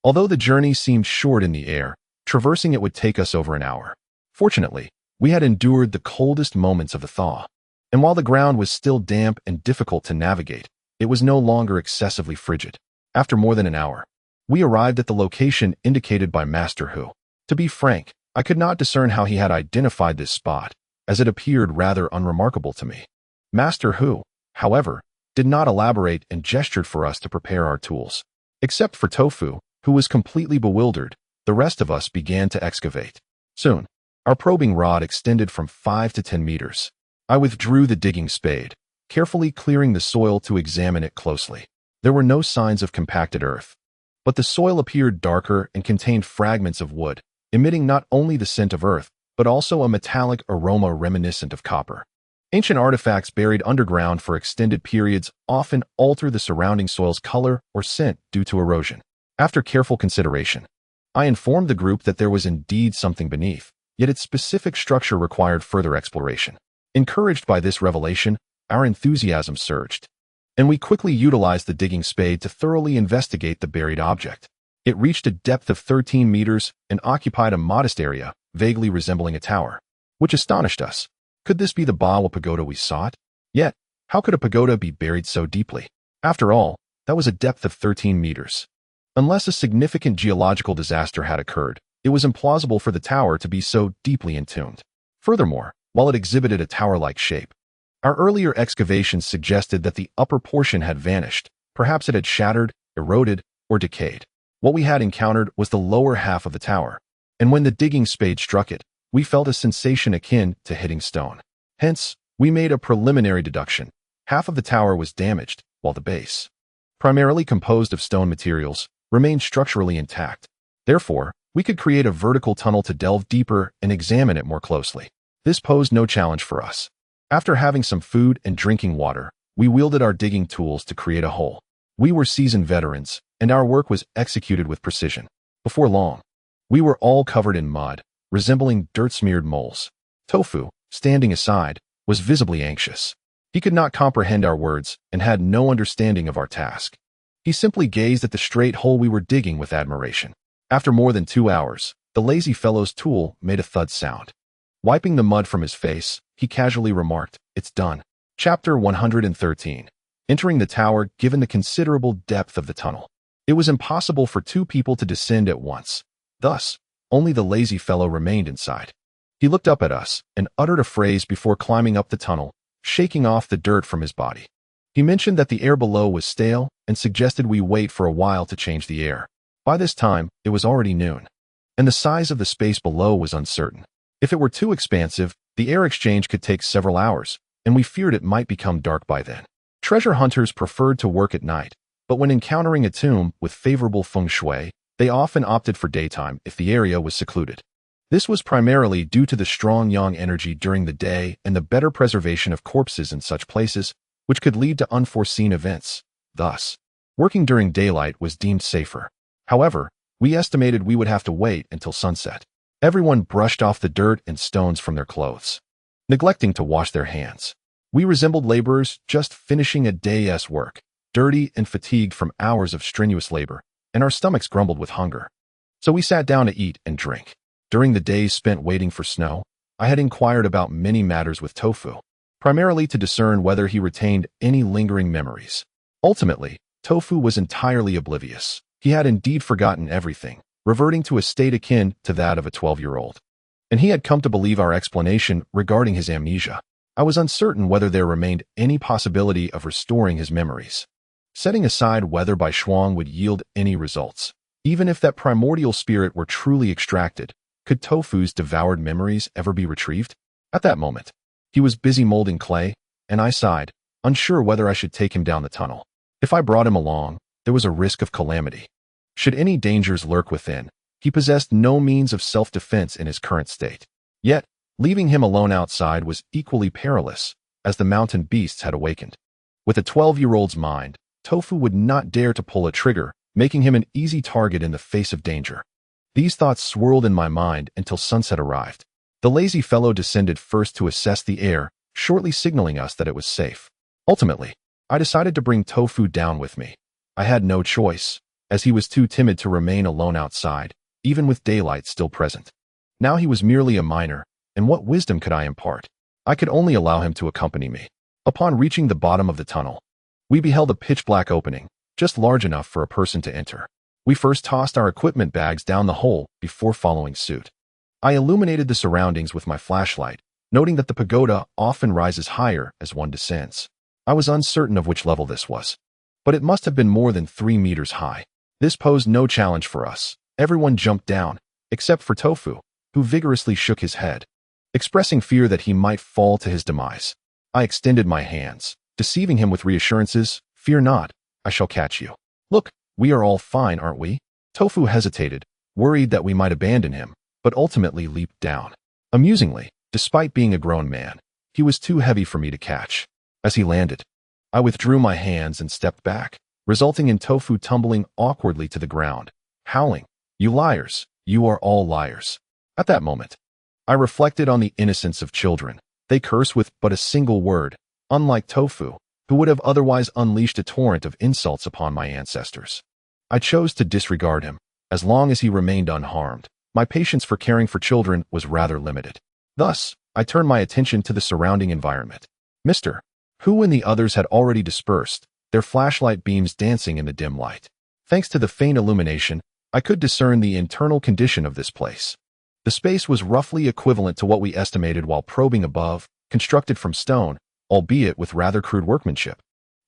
Speaker 1: Although the journey seemed short in the air, traversing it would take us over an hour. Fortunately, we had endured the coldest moments of the thaw, and while the ground was still damp and difficult to navigate, it was no longer excessively frigid. After more than an hour, we arrived at the location indicated by Master Hu. To be frank, I could not discern how he had identified this spot, as it appeared rather unremarkable to me. Master Hu, however, did not elaborate and gestured for us to prepare our tools. Except for Tofu, who was completely bewildered, the rest of us began to excavate. Soon, our probing rod extended from 5 to 10 meters. I withdrew the digging spade, carefully clearing the soil to examine it closely. There were no signs of compacted earth, but the soil appeared darker and contained fragments of wood, emitting not only the scent of earth, but also a metallic aroma reminiscent of copper. Ancient artifacts buried underground for extended periods often alter the surrounding soil's color or scent due to erosion. After careful consideration, I informed the group that there was indeed something beneath, yet its specific structure required further exploration. Encouraged by this revelation, our enthusiasm surged, and we quickly utilized the digging spade to thoroughly investigate the buried object. It reached a depth of 13 meters and occupied a modest area, vaguely resembling a tower, which astonished us. Could this be the Bawa pagoda we sought? Yet, how could a pagoda be buried so deeply? After all, that was a depth of 13 meters. Unless a significant geological disaster had occurred, it was implausible for the tower to be so deeply entombed. Furthermore, while it exhibited a tower-like shape, our earlier excavations suggested that the upper portion had vanished. Perhaps it had shattered, eroded, or decayed. What we had encountered was the lower half of the tower, and when the digging spade struck it, we felt a sensation akin to hitting stone. Hence, we made a preliminary deduction. Half of the tower was damaged, while the base, primarily composed of stone materials, remained structurally intact. Therefore, we could create a vertical tunnel to delve deeper and examine it more closely. This posed no challenge for us. After having some food and drinking water, we wielded our digging tools to create a hole. We were seasoned veterans, and our work was executed with precision. Before long, we were all covered in mud, resembling dirt-smeared moles. Tofu, standing aside, was visibly anxious. He could not comprehend our words and had no understanding of our task. He simply gazed at the straight hole we were digging with admiration. After more than 2 hours, the lazy fellow's tool made a thud sound. Wiping the mud from his face, he casually remarked, "It's done." Chapter 113. Entering the tower given the considerable depth of the tunnel. It was impossible for 2 people to descend at once. Thus, only the lazy fellow remained inside. He looked up at us and uttered a phrase before climbing up the tunnel, shaking off the dirt from his body. He mentioned that the air below was stale and suggested we wait for a while to change the air. By this time, it was already noon, and the size of the space below was uncertain. If it were too expansive, the air exchange could take several hours, and we feared it might become dark by then. Treasure hunters preferred to work at night, but when encountering a tomb with favorable feng shui, they often opted for daytime if the area was secluded. This was primarily due to the strong yang energy during the day and the better preservation of corpses in such places, which could lead to unforeseen events. Thus, working during daylight was deemed safer. However, we estimated we would have to wait until sunset. Everyone brushed off the dirt and stones from their clothes, neglecting to wash their hands. We resembled laborers just finishing a day's work, dirty and fatigued from hours of strenuous labor, and our stomachs grumbled with hunger. So we sat down to eat and drink. During the days spent waiting for snow, I had inquired about many matters with Tofu, primarily to discern whether he retained any lingering memories. Ultimately, Tofu was entirely oblivious. He had indeed forgotten everything, reverting to a state akin to that of a 12-year-old. and he had come to believe our explanation regarding his amnesia. I was uncertain whether there remained any possibility of restoring his memories. Setting aside whether Bai Shuang would yield any results, even if that primordial spirit were truly extracted, could Tofu's devoured memories ever be retrieved? At that moment, he was busy molding clay, and I sighed, unsure whether I should take him down the tunnel. If I brought him along, there was a risk of calamity. Should any dangers lurk within, he possessed no means of self-defense in his current state. Yet, leaving him alone outside was equally perilous, as the mountain beasts had awakened. With a 12-year-old's mind, Tofu would not dare to pull a trigger, making him an easy target in the face of danger. These thoughts swirled in my mind until sunset arrived. The lazy fellow descended first to assess the air, shortly signaling us that it was safe. Ultimately, I decided to bring Tofu down with me. I had no choice, as he was too timid to remain alone outside, even with daylight still present. Now he was merely a minor, and what wisdom could I impart? I could only allow him to accompany me. Upon reaching the bottom of the tunnel, we beheld a pitch-black opening, just large enough for a person to enter. We first tossed our equipment bags down the hole before following suit. I illuminated the surroundings with my flashlight, noting that the pagoda often rises higher as one descends. I was uncertain of which level this was, but it must have been more than 3 meters high. This posed no challenge for us. Everyone jumped down, except for Tofu, who vigorously shook his head, expressing fear that he might fall to his demise. I extended my hands, deceiving him with reassurances, "Fear not, I shall catch you. Look, we are all fine, aren't we?" Tofu hesitated, worried that we might abandon him, but ultimately leaped down. Amusingly, despite being a grown man, he was too heavy for me to catch. As he landed, I withdrew my hands and stepped back, resulting in Tofu tumbling awkwardly to the ground, howling, "You liars, you are all liars." At that moment, I reflected on the innocence of children. They curse with but a single word, unlike Tofu, who would have otherwise unleashed a torrent of insults upon my ancestors. I chose to disregard him. As long as he remained unharmed, my patience for caring for children was rather limited. Thus, I turned my attention to the surrounding environment. Mr. Hu and the others had already dispersed, their flashlight beams dancing in the dim light. Thanks to the faint illumination, I could discern the internal condition of this place. The space was roughly equivalent to what we estimated while probing above, constructed from stone, albeit with rather crude workmanship.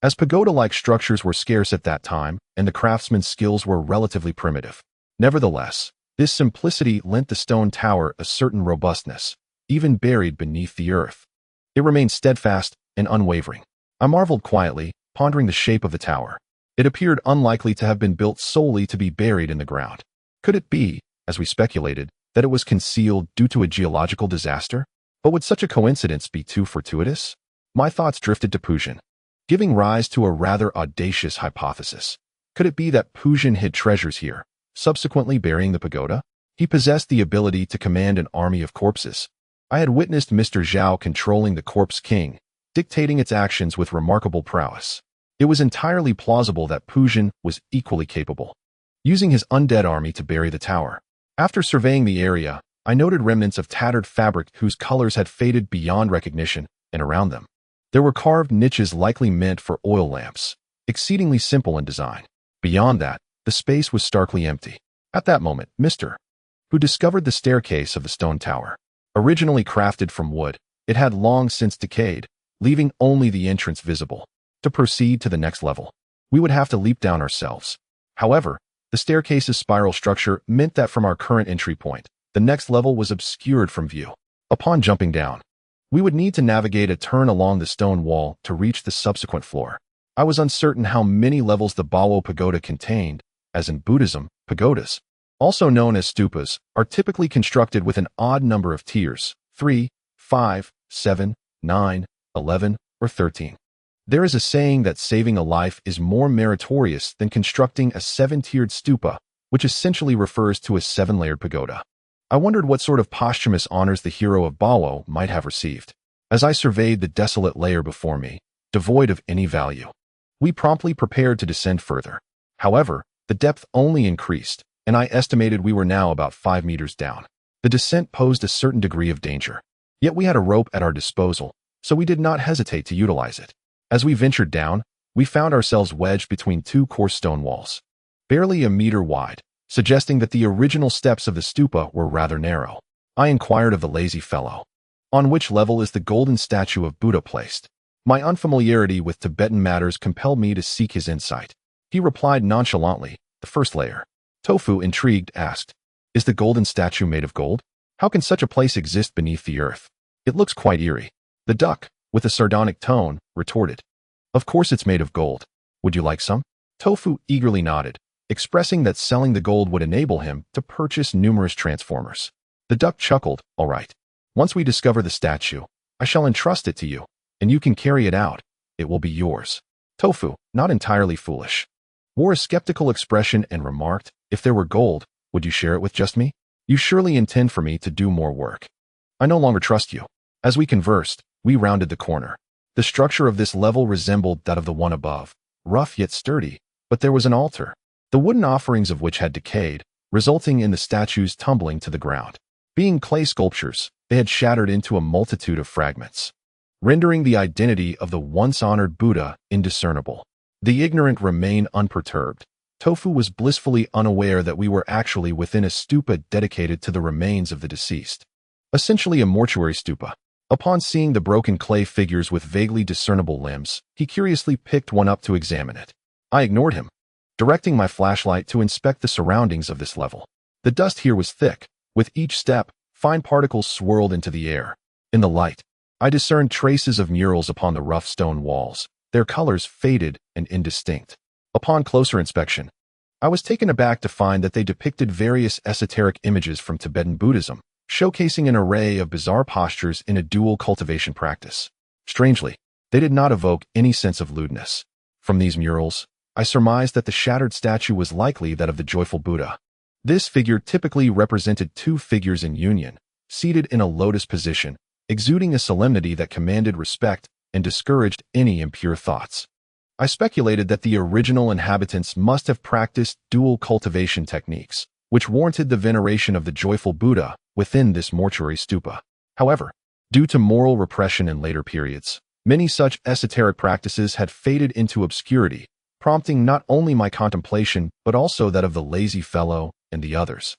Speaker 1: As pagoda-like structures were scarce at that time, and the craftsman's skills were relatively primitive. Nevertheless, this simplicity lent the stone tower a certain robustness, even buried beneath the earth. It remained steadfast and unwavering. I marveled quietly, pondering the shape of the tower. It appeared unlikely to have been built solely to be buried in the ground. Could it be, as we speculated, that it was concealed due to a geological disaster? But would such a coincidence be too fortuitous? My thoughts drifted to Pujin, giving rise to a rather audacious hypothesis. Could it be that Pujin hid treasures here, subsequently burying the pagoda? He possessed the ability to command an army of corpses. I had witnessed Mr. Zhao controlling the Corpse King, dictating its actions with remarkable prowess. It was entirely plausible that Pujin was equally capable, using his undead army to bury the tower. After surveying the area, I noted remnants of tattered fabric whose colors had faded beyond recognition, and around them, there were carved niches likely meant for oil lamps, exceedingly simple in design. Beyond that, the space was starkly empty. At that moment, Mr. Hu discovered the staircase of the stone tower. Originally crafted from wood, it had long since decayed, leaving only the entrance visible. To proceed to the next level, we would have to leap down ourselves. However, the staircase's spiral structure meant that from our current entry point, the next level was obscured from view. Upon jumping down, we would need to navigate a turn along the stone wall to reach the subsequent floor. I was uncertain how many levels the Bawo Pagoda contained, as in Buddhism, pagodas, also known as stupas, are typically constructed with an odd number of tiers, 3, 5, 7, 9, 11, or 13. There is a saying that saving a life is more meritorious than constructing a 7-tiered stupa, which essentially refers to a 7-layered pagoda. I wondered what sort of posthumous honors the hero of Bawo might have received. As I surveyed the desolate layer before me, devoid of any value, we promptly prepared to descend further. However, the depth only increased, and I estimated we were now about 5 meters down. The descent posed a certain degree of danger. Yet we had a rope at our disposal, so we did not hesitate to utilize it. As we ventured down, we found ourselves wedged between 2 coarse stone walls, barely a meter wide, suggesting that the original steps of the stupa were rather narrow. I inquired of the lazy fellow. On which level is the golden statue of Buddha placed? My unfamiliarity with Tibetan matters compelled me to seek his insight. He replied nonchalantly, the first layer. Tofu, intrigued, asked, is the golden statue made of gold? How can such a place exist beneath the earth? It looks quite eerie. The duck, with a sardonic tone, retorted, of course it's made of gold. Would you like some? Tofu eagerly nodded, expressing that selling the gold would enable him to purchase numerous transformers. The duck chuckled, all right. Once we discover the statue, I shall entrust it to you, and you can carry it out. It will be yours. Tofu, not entirely foolish, wore a skeptical expression and remarked, if there were gold, would you share it with just me? You surely intend for me to do more work. I no longer trust you. As we conversed, we rounded the corner. The structure of this level resembled that of the one above, rough yet sturdy, but there was an altar, the wooden offerings of which had decayed, resulting in the statues tumbling to the ground. Being clay sculptures, they had shattered into a multitude of fragments, rendering the identity of the once-honored Buddha indiscernible. The ignorant remained unperturbed. Tofu was blissfully unaware that we were actually within a stupa dedicated to the remains of the deceased. Essentially a mortuary stupa. Upon seeing the broken clay figures with vaguely discernible limbs, he curiously picked one up to examine it. I ignored him, directing my flashlight to inspect the surroundings of this level. The dust here was thick. With each step, fine particles swirled into the air. In the light, I discerned traces of murals upon the rough stone walls, their colors faded and indistinct. Upon closer inspection, I was taken aback to find that they depicted various esoteric images from Tibetan Buddhism, showcasing an array of bizarre postures in a dual cultivation practice. Strangely, they did not evoke any sense of lewdness. From these murals, I surmised that the shattered statue was likely that of the joyful Buddha. This figure typically represented two figures in union, seated in a lotus position, exuding a solemnity that commanded respect and discouraged any impure thoughts. I speculated that the original inhabitants must have practiced dual cultivation techniques, which warranted the veneration of the joyful Buddha within this mortuary stupa. However, due to moral repression in later periods, many such esoteric practices had faded into obscurity, prompting not only my contemplation but also that of the lazy fellow and the others.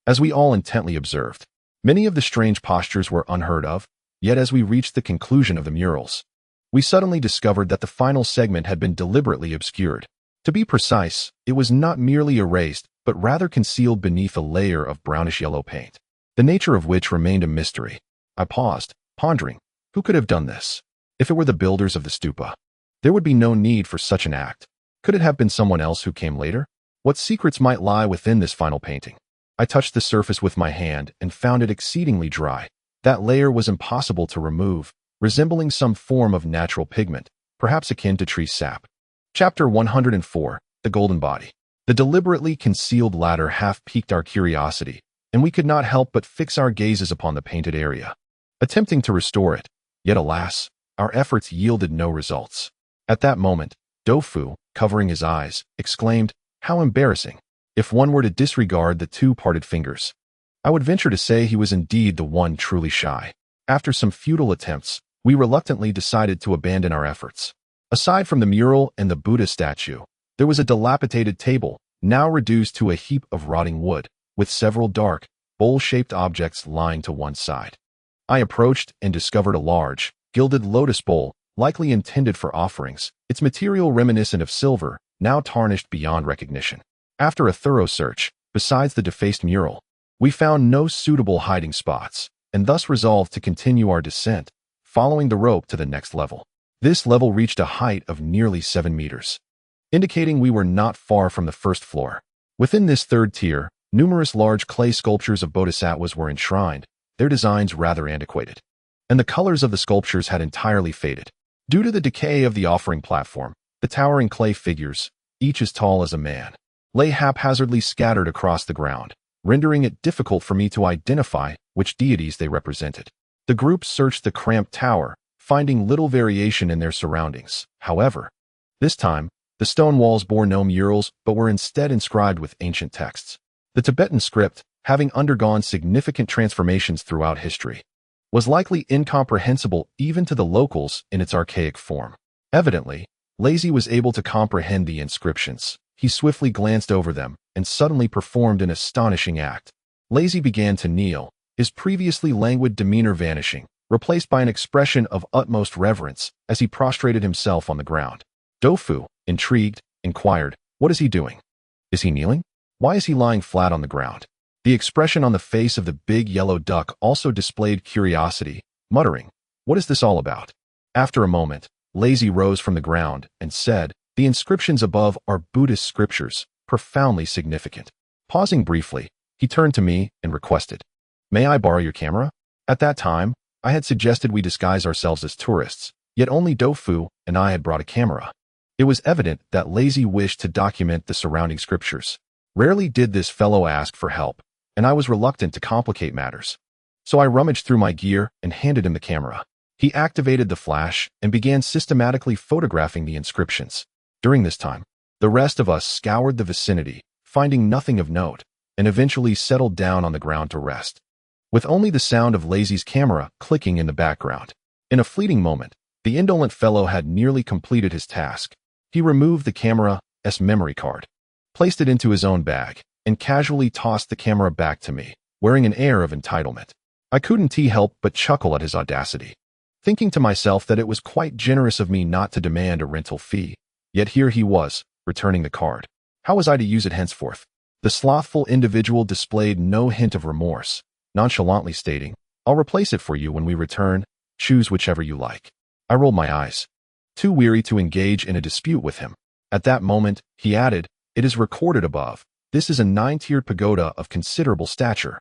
Speaker 1: As we all intently observed, many of the strange postures were unheard of, yet as we reached the conclusion of the murals, we suddenly discovered that the final segment had been deliberately obscured. To be precise, it was not merely erased, but rather concealed beneath a layer of brownish-yellow paint, the nature of which remained a mystery. I paused, pondering, who could have done this? If it were the builders of the stupa, there would be no need for such an act. Could it have been someone else who came later? What secrets might lie within this final painting? I touched the surface with my hand and found it exceedingly dry. That layer was impossible to remove, resembling some form of natural pigment, perhaps akin to tree sap. Chapter 104, The Golden Body. The deliberately concealed ladder half piqued our curiosity, and we could not help but fix our gazes upon the painted area, attempting to restore it. Yet alas, our efforts yielded no results. At that moment, Tofu, covering his eyes, exclaimed, how embarrassing. If one were to disregard the two parted fingers, I would venture to say he was indeed the one truly shy. After some futile attempts, we reluctantly decided to abandon our efforts. Aside from the mural and the Buddha statue, there was a dilapidated table, now reduced to a heap of rotting wood, with several dark, bowl-shaped objects lying to one side. I approached and discovered a large, gilded lotus bowl, likely intended for offerings, its material reminiscent of silver, now tarnished beyond recognition. After a thorough search, besides the defaced mural, we found no suitable hiding spots, and thus resolved to continue our descent, following the rope to the next level. This level reached a height of nearly 7 meters, indicating we were not far from the first floor. Within this third tier, numerous large clay sculptures of bodhisattvas were enshrined, their designs rather antiquated, and the colors of the sculptures had entirely faded. Due to the decay of the offering platform, the towering clay figures, each as tall as a man, lay haphazardly scattered across the ground, rendering it difficult for me to identify which deities they represented. The group searched the cramped tower, finding little variation in their surroundings. However, this time, the stone walls bore no murals but were instead inscribed with ancient texts. The Tibetan script, having undergone significant transformations throughout history, was likely incomprehensible even to the locals in its archaic form. Evidently, Lazy was able to comprehend the inscriptions. He swiftly glanced over them and suddenly performed an astonishing act. Lazy began to kneel, his previously languid demeanor vanishing, replaced by an expression of utmost reverence as he prostrated himself on the ground. Doufu, intrigued, inquired, "What is he doing? Is he kneeling? Why is he lying flat on the ground?" The expression on the face of the big yellow duck also displayed curiosity, muttering, "What is this all about?" After a moment, Lazy rose from the ground and said, "The inscriptions above are Buddhist scriptures, profoundly significant." Pausing briefly, he turned to me and requested, "May I borrow your camera?" At that time, I had suggested we disguise ourselves as tourists, yet only Doufu and I had brought a camera. It was evident that Lazy wished to document the surrounding scriptures. Rarely did this fellow ask for help, and I was reluctant to complicate matters. So I rummaged through my gear and handed him the camera. He activated the flash and began systematically photographing the inscriptions. During this time, the rest of us scoured the vicinity, finding nothing of note, and eventually settled down on the ground to rest, with only the sound of Lazy's camera clicking in the background. In a fleeting moment, the indolent fellow had nearly completed his task. He removed the camera's memory card, placed it into his own bag, and casually tossed the camera back to me, wearing an air of entitlement. I couldn't help but chuckle at his audacity, thinking to myself that it was quite generous of me not to demand a rental fee. Yet here he was, returning the card. How was I to use it henceforth? The slothful individual displayed no hint of remorse, nonchalantly stating, "I'll replace it for you when we return. Choose whichever you like." I rolled my eyes, too weary to engage in a dispute with him. At that moment, he added, "It is recorded above. This is a 9-tiered pagoda of considerable stature,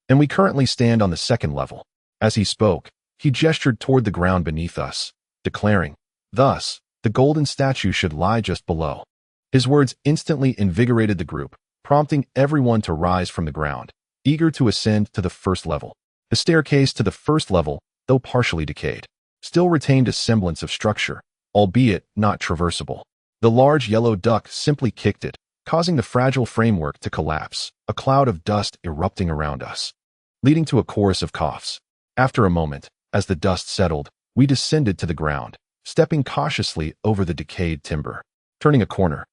Speaker 1: and we currently stand on the 2nd level." As he spoke, he gestured toward the ground beneath us, declaring, "Thus, the golden statue should lie just below." His words instantly invigorated the group, prompting everyone to rise from the ground, eager to ascend to the 1st level. The staircase to the 1st level, though partially decayed, still retained a semblance of structure, albeit not traversable. The large yellow duck simply kicked it, causing the fragile framework to collapse, a cloud of dust erupting around us, leading to a chorus of coughs. After a moment, as the dust settled, we descended to the ground, stepping cautiously over the decayed timber. Turning a corner,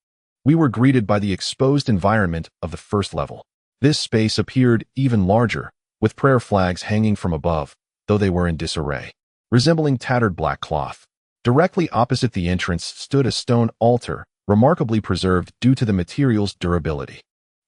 Speaker 1: we were greeted by the exposed environment of the 1st level. This space appeared even larger, with prayer flags hanging from above, though they were in disarray, resembling tattered black cloth. Directly opposite the entrance stood a stone altar, remarkably preserved due to the material's durability.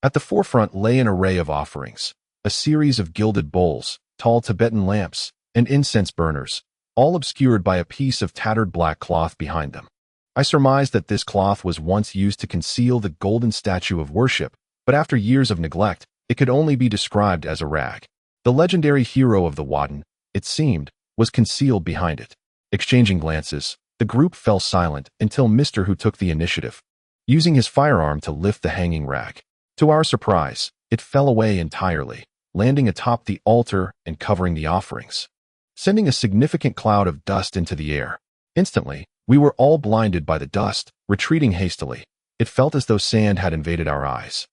Speaker 1: At the forefront lay an array of offerings, a series of gilded bowls, tall Tibetan lamps, and incense burners, all obscured by a piece of tattered black cloth behind them. I surmised that this cloth was once used to conceal the golden statue of worship, but after years of neglect, it could only be described as a rag. The legendary hero of the Wen, it seemed, was concealed behind it. Exchanging glances, the group fell silent until Mr. Hu took the initiative, using his firearm to lift the hanging rag. To our surprise, it fell away entirely, landing atop the altar and covering the offerings, sending a significant cloud of dust into the air. Instantly, we were all blinded by the dust, retreating hastily. It felt as though sand had invaded our eyes,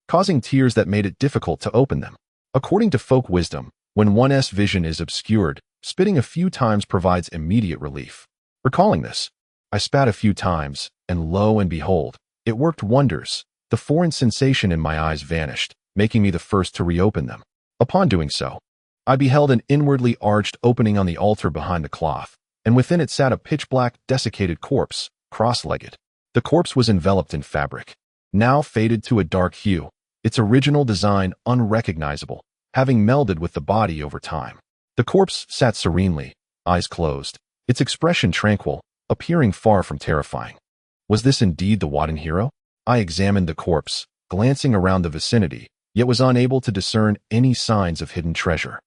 Speaker 1: causing tears that made it difficult to open them. According to folk wisdom, when one's vision is obscured, spitting a few times provides immediate relief. Recalling this, I spat a few times, and lo and behold, it worked wonders. The foreign sensation in my eyes vanished, making me the first to reopen them. Upon doing so, I beheld an inwardly arched opening on the altar behind the cloth, and within it sat a pitch-black, desiccated corpse, cross-legged. The corpse was enveloped in fabric, now faded to a dark hue, its original design unrecognizable, having melded with the body over time. The corpse sat serenely, eyes closed, its expression tranquil, appearing far from terrifying. Was this indeed the Wen hero? I examined the corpse, glancing around the vicinity, yet was unable to discern any signs of hidden treasure.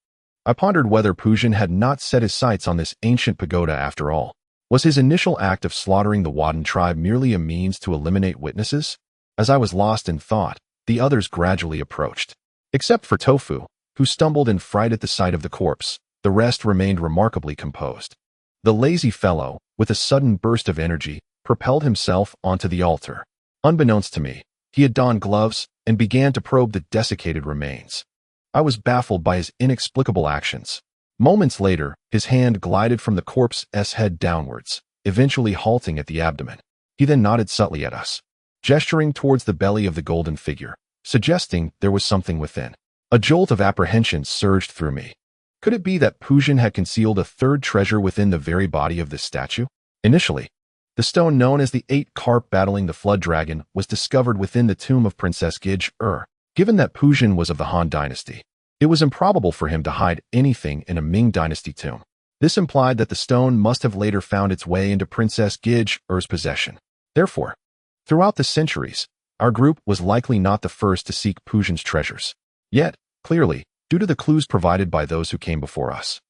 Speaker 1: I pondered whether Pujin had not set his sights on this ancient pagoda after all. Was his initial act of slaughtering the Wen tribe merely a means to eliminate witnesses? As I was lost in thought, the others gradually approached. Except for Tofu, who stumbled in fright at the sight of the corpse, the rest remained remarkably composed. The lazy fellow, with a sudden burst of energy, propelled himself onto the altar. Unbeknownst to me, he had donned gloves and began to probe the desiccated remains. I was baffled by his inexplicable actions. Moments later, his hand glided from the corpse's head downwards, eventually halting at the abdomen. He then nodded subtly at us, gesturing towards the belly of the golden figure, suggesting there was something within. A jolt of apprehension surged through me. Could it be that Pujin had concealed a third treasure within the very body of this statue? Initially, the stone known as the 8 carp battling the flood dragon was discovered within the tomb of Princess Gij. Given that Pujin was of the Han dynasty, it was improbable for him to hide anything in a Ming dynasty tomb. This implied that the stone must have later found its way into Princess Gij-er's possession. Therefore, throughout the centuries, our group was likely not the first to seek Pujin's treasures. Yet, clearly, due to the clues provided by those who came before us,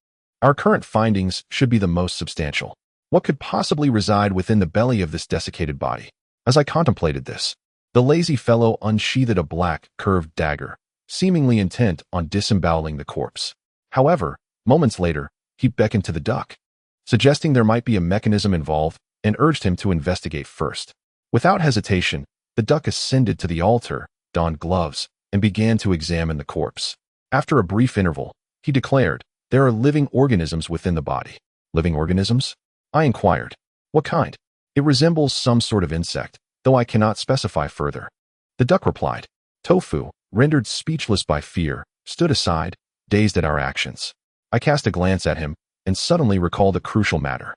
Speaker 1: our current findings should be the most substantial. What could possibly reside within the belly of this desiccated body? As I contemplated this, the lazy fellow unsheathed a black, curved dagger, seemingly intent on disemboweling the corpse. However, moments later, he beckoned to the duck, suggesting there might be a mechanism involved, and urged him to investigate first. Without hesitation, the duck ascended to the altar, donned gloves, and began to examine the corpse. After a brief interval, he declared, "There are living organisms within the body." Living organisms? I inquired. What kind? It resembles some sort of insect, though I cannot specify further. The duck replied. Tofu, rendered speechless by fear, stood aside, dazed at our actions. I cast a glance at him, and suddenly recalled a crucial matter.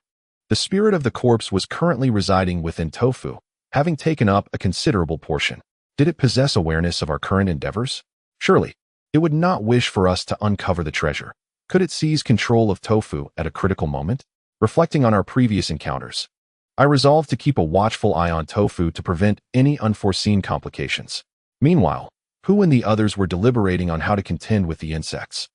Speaker 1: The spirit of the corpse was currently residing within Tofu, having taken up a considerable portion. Did it possess awareness of our current endeavors? Surely, it would not wish for us to uncover the treasure. Could it seize control of Tofu at a critical moment? Reflecting on our previous encounters, I resolved to keep a watchful eye on Tofu to prevent any unforeseen complications. Meanwhile, Pu and the others were deliberating on how to contend with the insects.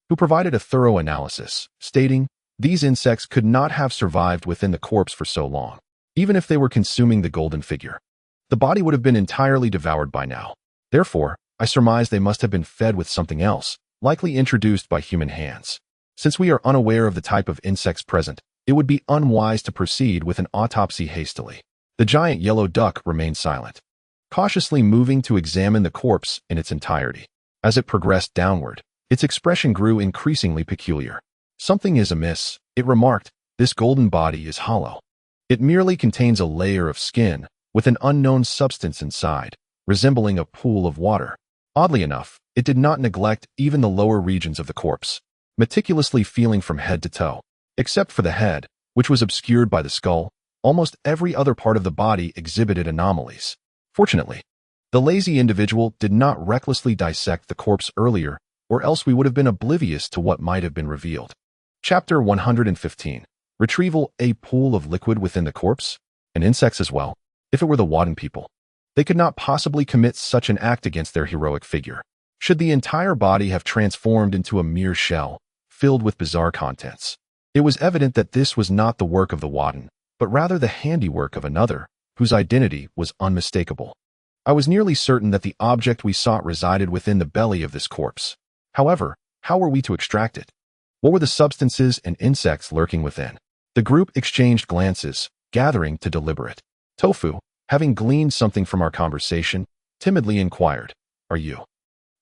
Speaker 1: Pu provided a thorough analysis, stating, these insects could not have survived within the corpse for so long. Even if they were consuming the golden figure, the body would have been entirely devoured by now. Therefore, I surmised they must have been fed with something else, likely introduced by human hands. Since we are unaware of the type of insects present, it would be unwise to proceed with an autopsy hastily. The giant yellow duck remained silent, cautiously moving to examine the corpse in its entirety. As it progressed downward, its expression grew increasingly peculiar. Something is amiss, it remarked. This golden body is hollow. It merely contains a layer of skin, with an unknown substance inside, resembling a pool of water. Oddly enough, it did not neglect even the lower regions of the corpse, meticulously feeling from head to toe. Except for the head, which was obscured by the skull, almost every other part of the body exhibited anomalies. Fortunately, the lazy individual did not recklessly dissect the corpse earlier, or else we would have been oblivious to what might have been revealed. Chapter 115. Retrieval. A pool of liquid within the corpse? And insects as well. If it were the Wadden people, they could not possibly commit such an act against their heroic figure. Should the entire body have transformed into a mere shell, filled with bizarre contents? It was evident that this was not the work of the Wadden, but rather the handiwork of another, whose identity was unmistakable. I was nearly certain that the object we sought resided within the belly of this corpse. However, how were we to extract it? What were the substances and insects lurking within? The group exchanged glances, gathering to deliberate. Tofu, having gleaned something from our conversation, timidly inquired, "Are you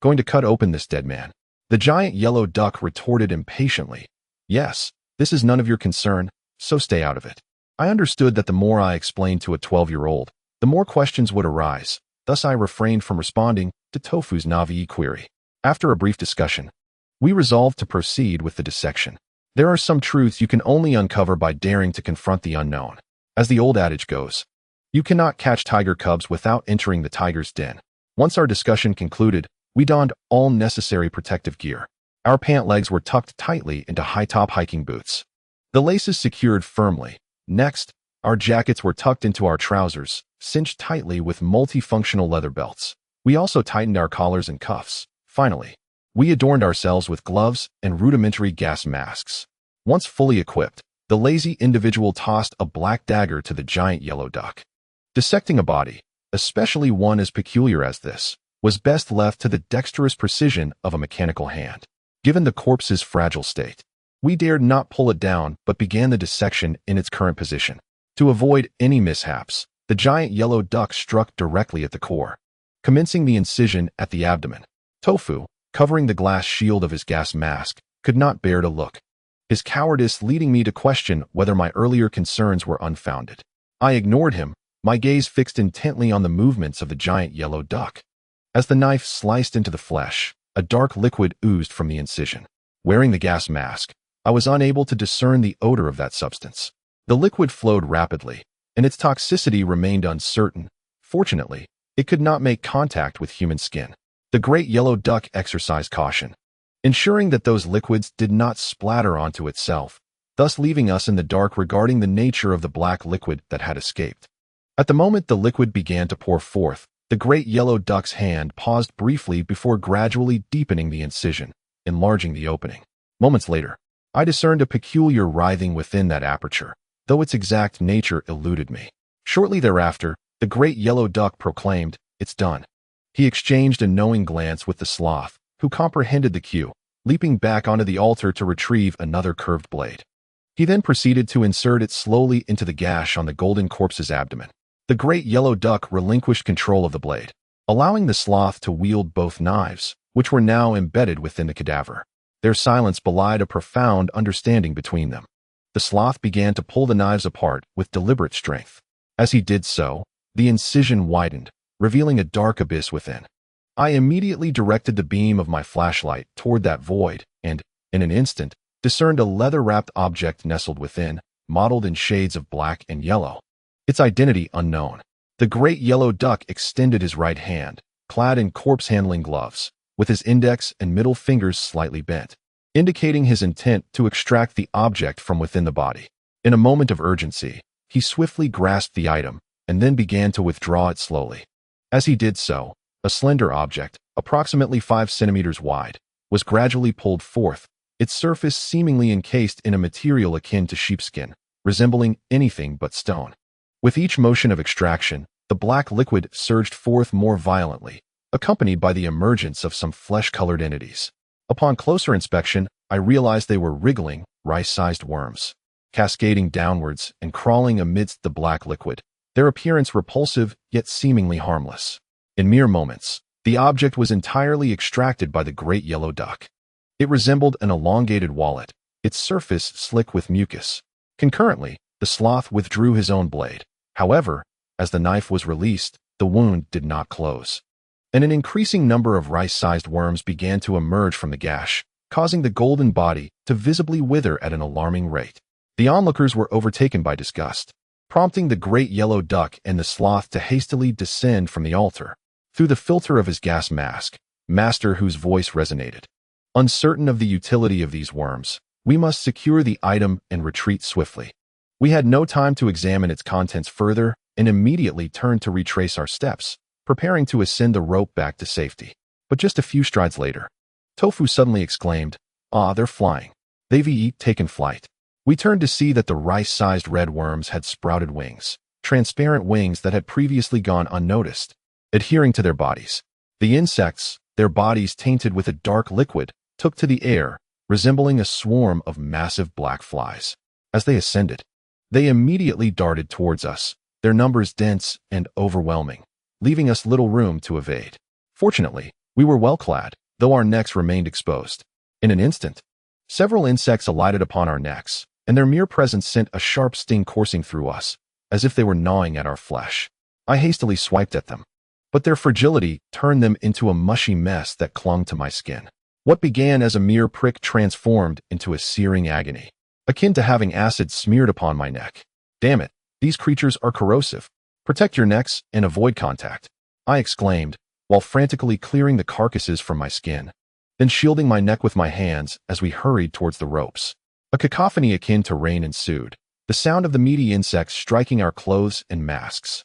Speaker 1: going to cut open this dead man?" The giant yellow duck retorted impatiently, "Yes. This is none of your concern, so stay out of it." I understood that the more I explained to a 12-year-old, the more questions would arise, thus I refrained from responding to Tofu's naive query. After a brief discussion, we resolved to proceed with the dissection. There are some truths you can only uncover by daring to confront the unknown. As the old adage goes, you cannot catch tiger cubs without entering the tiger's den. Once our discussion concluded, we donned all necessary protective gear. Our pant legs were tucked tightly into high-top hiking boots, the laces secured firmly. Next, our jackets were tucked into our trousers, cinched tightly with multifunctional leather belts. We also tightened our collars and cuffs. Finally, we adorned ourselves with gloves and rudimentary gas masks. Once fully equipped, the lazy individual tossed a black dagger to the giant yellow duck. Dissecting a body, especially one as peculiar as this, was best left to the dexterous precision of a mechanical hand. Given the corpse's fragile state, we dared not pull it down but began the dissection in its current position. To avoid any mishaps, the giant yellow duck struck directly at the core, commencing the incision at the abdomen. Tofu, covering the glass shield of his gas mask, could not bear to look, his cowardice leading me to question whether my earlier concerns were unfounded. I ignored him, my gaze fixed intently on the movements of the giant yellow duck. As the knife sliced into the flesh, a dark liquid oozed from the incision. Wearing the gas mask, I was unable to discern the odor of that substance. The liquid flowed rapidly, and its toxicity remained uncertain. Fortunately, it could not make contact with human skin. The great yellow duck exercised caution, ensuring that those liquids did not splatter onto itself, thus leaving us in the dark regarding the nature of the black liquid that had escaped. At the moment the liquid began to pour forth, the great yellow duck's hand paused briefly before gradually deepening the incision, enlarging the opening. Moments later, I discerned a peculiar writhing within that aperture, though its exact nature eluded me. Shortly thereafter, the great yellow duck proclaimed, "It's done." He exchanged a knowing glance with the sloth, who comprehended the cue, leaping back onto the altar to retrieve another curved blade. He then proceeded to insert it slowly into the gash on the golden corpse's abdomen. The great yellow duck relinquished control of the blade, allowing the sloth to wield both knives, which were now embedded within the cadaver. Their silence belied a profound understanding between them. The sloth began to pull the knives apart with deliberate strength. As he did so, the incision widened, revealing a dark abyss within. I immediately directed the beam of my flashlight toward that void and, in an instant, discerned a leather-wrapped object nestled within, mottled in shades of black and yellow. Its identity unknown. The great yellow duck extended his right hand, clad in corpse-handling gloves, with his index and middle fingers slightly bent, indicating his intent to extract the object from within the body. In a moment of urgency, he swiftly grasped the item and then began to withdraw it slowly. As he did so, a slender object, approximately 5 centimeters wide, was gradually pulled forth, its surface seemingly encased in a material akin to sheepskin, resembling anything but stone. With each motion of extraction, the black liquid surged forth more violently, accompanied by the emergence of some flesh-colored entities. Upon closer inspection, I realized they were wriggling, rice-sized worms, cascading downwards and crawling amidst the black liquid, their appearance repulsive yet seemingly harmless. In mere moments, the object was entirely extracted by the great yellow duck. It resembled an elongated wallet, its surface slick with mucus. Concurrently, the sloth withdrew his own blade. However, as the knife was released, the wound did not close, and an increasing number of rice-sized worms began to emerge from the gash, causing the golden body to visibly wither at an alarming rate. The onlookers were overtaken by disgust, prompting the great yellow duck and the sloth to hastily descend from the altar. Through the filter of his gas mask, Master whose voice resonated. Uncertain of the utility of these worms, we must secure the item and retreat swiftly. We had no time to examine its contents further and immediately turned to retrace our steps, preparing to ascend the rope back to safety. But just a few strides later, Tofu suddenly exclaimed, "Ah, they're flying. They've taken flight." We turned to see that the rice-sized red worms had sprouted wings, transparent wings that had previously gone unnoticed, adhering to their bodies. The insects, their bodies tainted with a dark liquid, took to the air, resembling a swarm of massive black flies. As they ascended, they immediately darted towards us, their numbers dense and overwhelming, leaving us little room to evade. Fortunately, we were well clad, though our necks remained exposed. In an instant, several insects alighted upon our necks, and their mere presence sent a sharp sting coursing through us, as if they were gnawing at our flesh. I hastily swiped at them, but their fragility turned them into a mushy mess that clung to my skin. What began as a mere prick transformed into a searing agony, akin to having acid smeared upon my neck. "Damn it, these creatures are corrosive. Protect your necks and avoid contact," I exclaimed, while frantically clearing the carcasses from my skin, then shielding my neck with my hands as we hurried towards the ropes. A cacophony akin to rain ensued, the sound of the meaty insects striking our clothes and masks.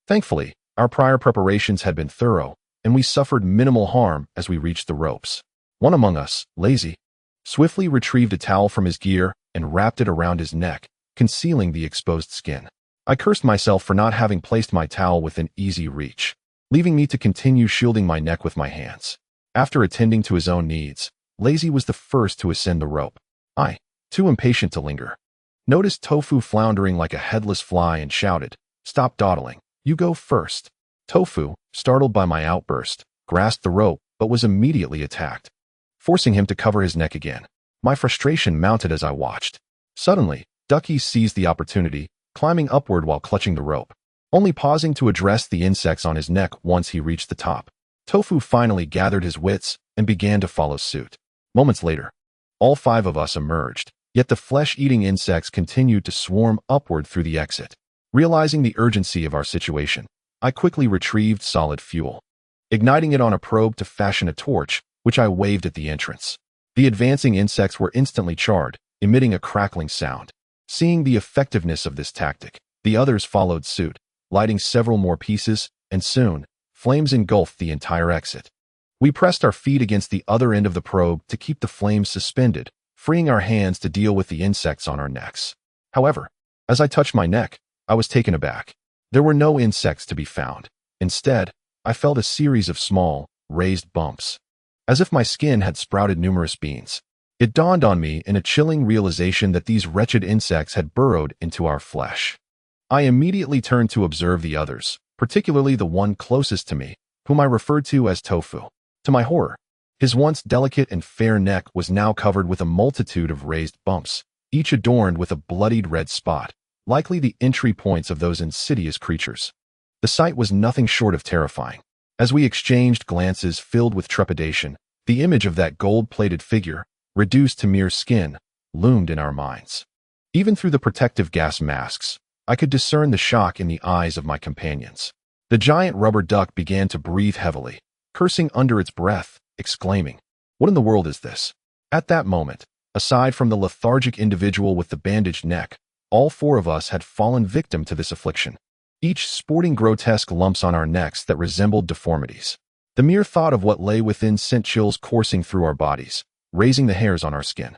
Speaker 1: Thankfully, our prior preparations had been thorough, and we suffered minimal harm as we reached the ropes. One among us, Lazy, swiftly retrieved a towel from his gear and wrapped it around his neck, concealing the exposed skin. I cursed myself for not having placed my towel within easy reach, leaving me to continue shielding my neck with my hands. After attending to his own needs, Lazy was the first to ascend the rope. I, too impatient to linger, noticed Tofu floundering like a headless fly and shouted, "Stop dawdling, you go first." Tofu, startled by my outburst, grasped the rope but was immediately attacked, forcing him to cover his neck again. My frustration mounted as I watched. Suddenly, Ducky seized the opportunity, climbing upward while clutching the rope, only pausing to address the insects on his neck once he reached the top. Tofu finally gathered his wits and began to follow suit. Moments later, all 5 of us emerged, yet the flesh-eating insects continued to swarm upward through the exit. Realizing the urgency of our situation, I quickly retrieved solid fuel, igniting it on a probe to fashion a torch, which I waved at the entrance. The advancing insects were instantly charred, emitting a crackling sound. Seeing the effectiveness of this tactic, the others followed suit, lighting several more pieces, and soon, flames engulfed the entire exit. We pressed our feet against the other end of the probe to keep the flames suspended, freeing our hands to deal with the insects on our necks. However, as I touched my neck, I was taken aback. There were no insects to be found. Instead, I felt a series of small, raised bumps, as if my skin had sprouted numerous beans. It dawned on me in a chilling realization that these wretched insects had burrowed into our flesh. I immediately turned to observe the others, particularly the one closest to me, whom I referred to as Tofu. To my horror, his once delicate and fair neck was now covered with a multitude of raised bumps, each adorned with a bloodied red spot, likely the entry points of those insidious creatures. The sight was nothing short of terrifying. As we exchanged glances filled with trepidation, the image of that gold-plated figure, reduced to mere skin, loomed in our minds. Even through the protective gas masks, I could discern the shock in the eyes of my companions. The giant rubber duck began to breathe heavily, cursing under its breath, exclaiming, "What in the world is this?" At that moment, aside from the lethargic individual with the bandaged neck, all 4 of us had fallen victim to this affliction, each sporting grotesque lumps on our necks that resembled deformities. The mere thought of what lay within sent chills coursing through our bodies, raising the hairs on our skin.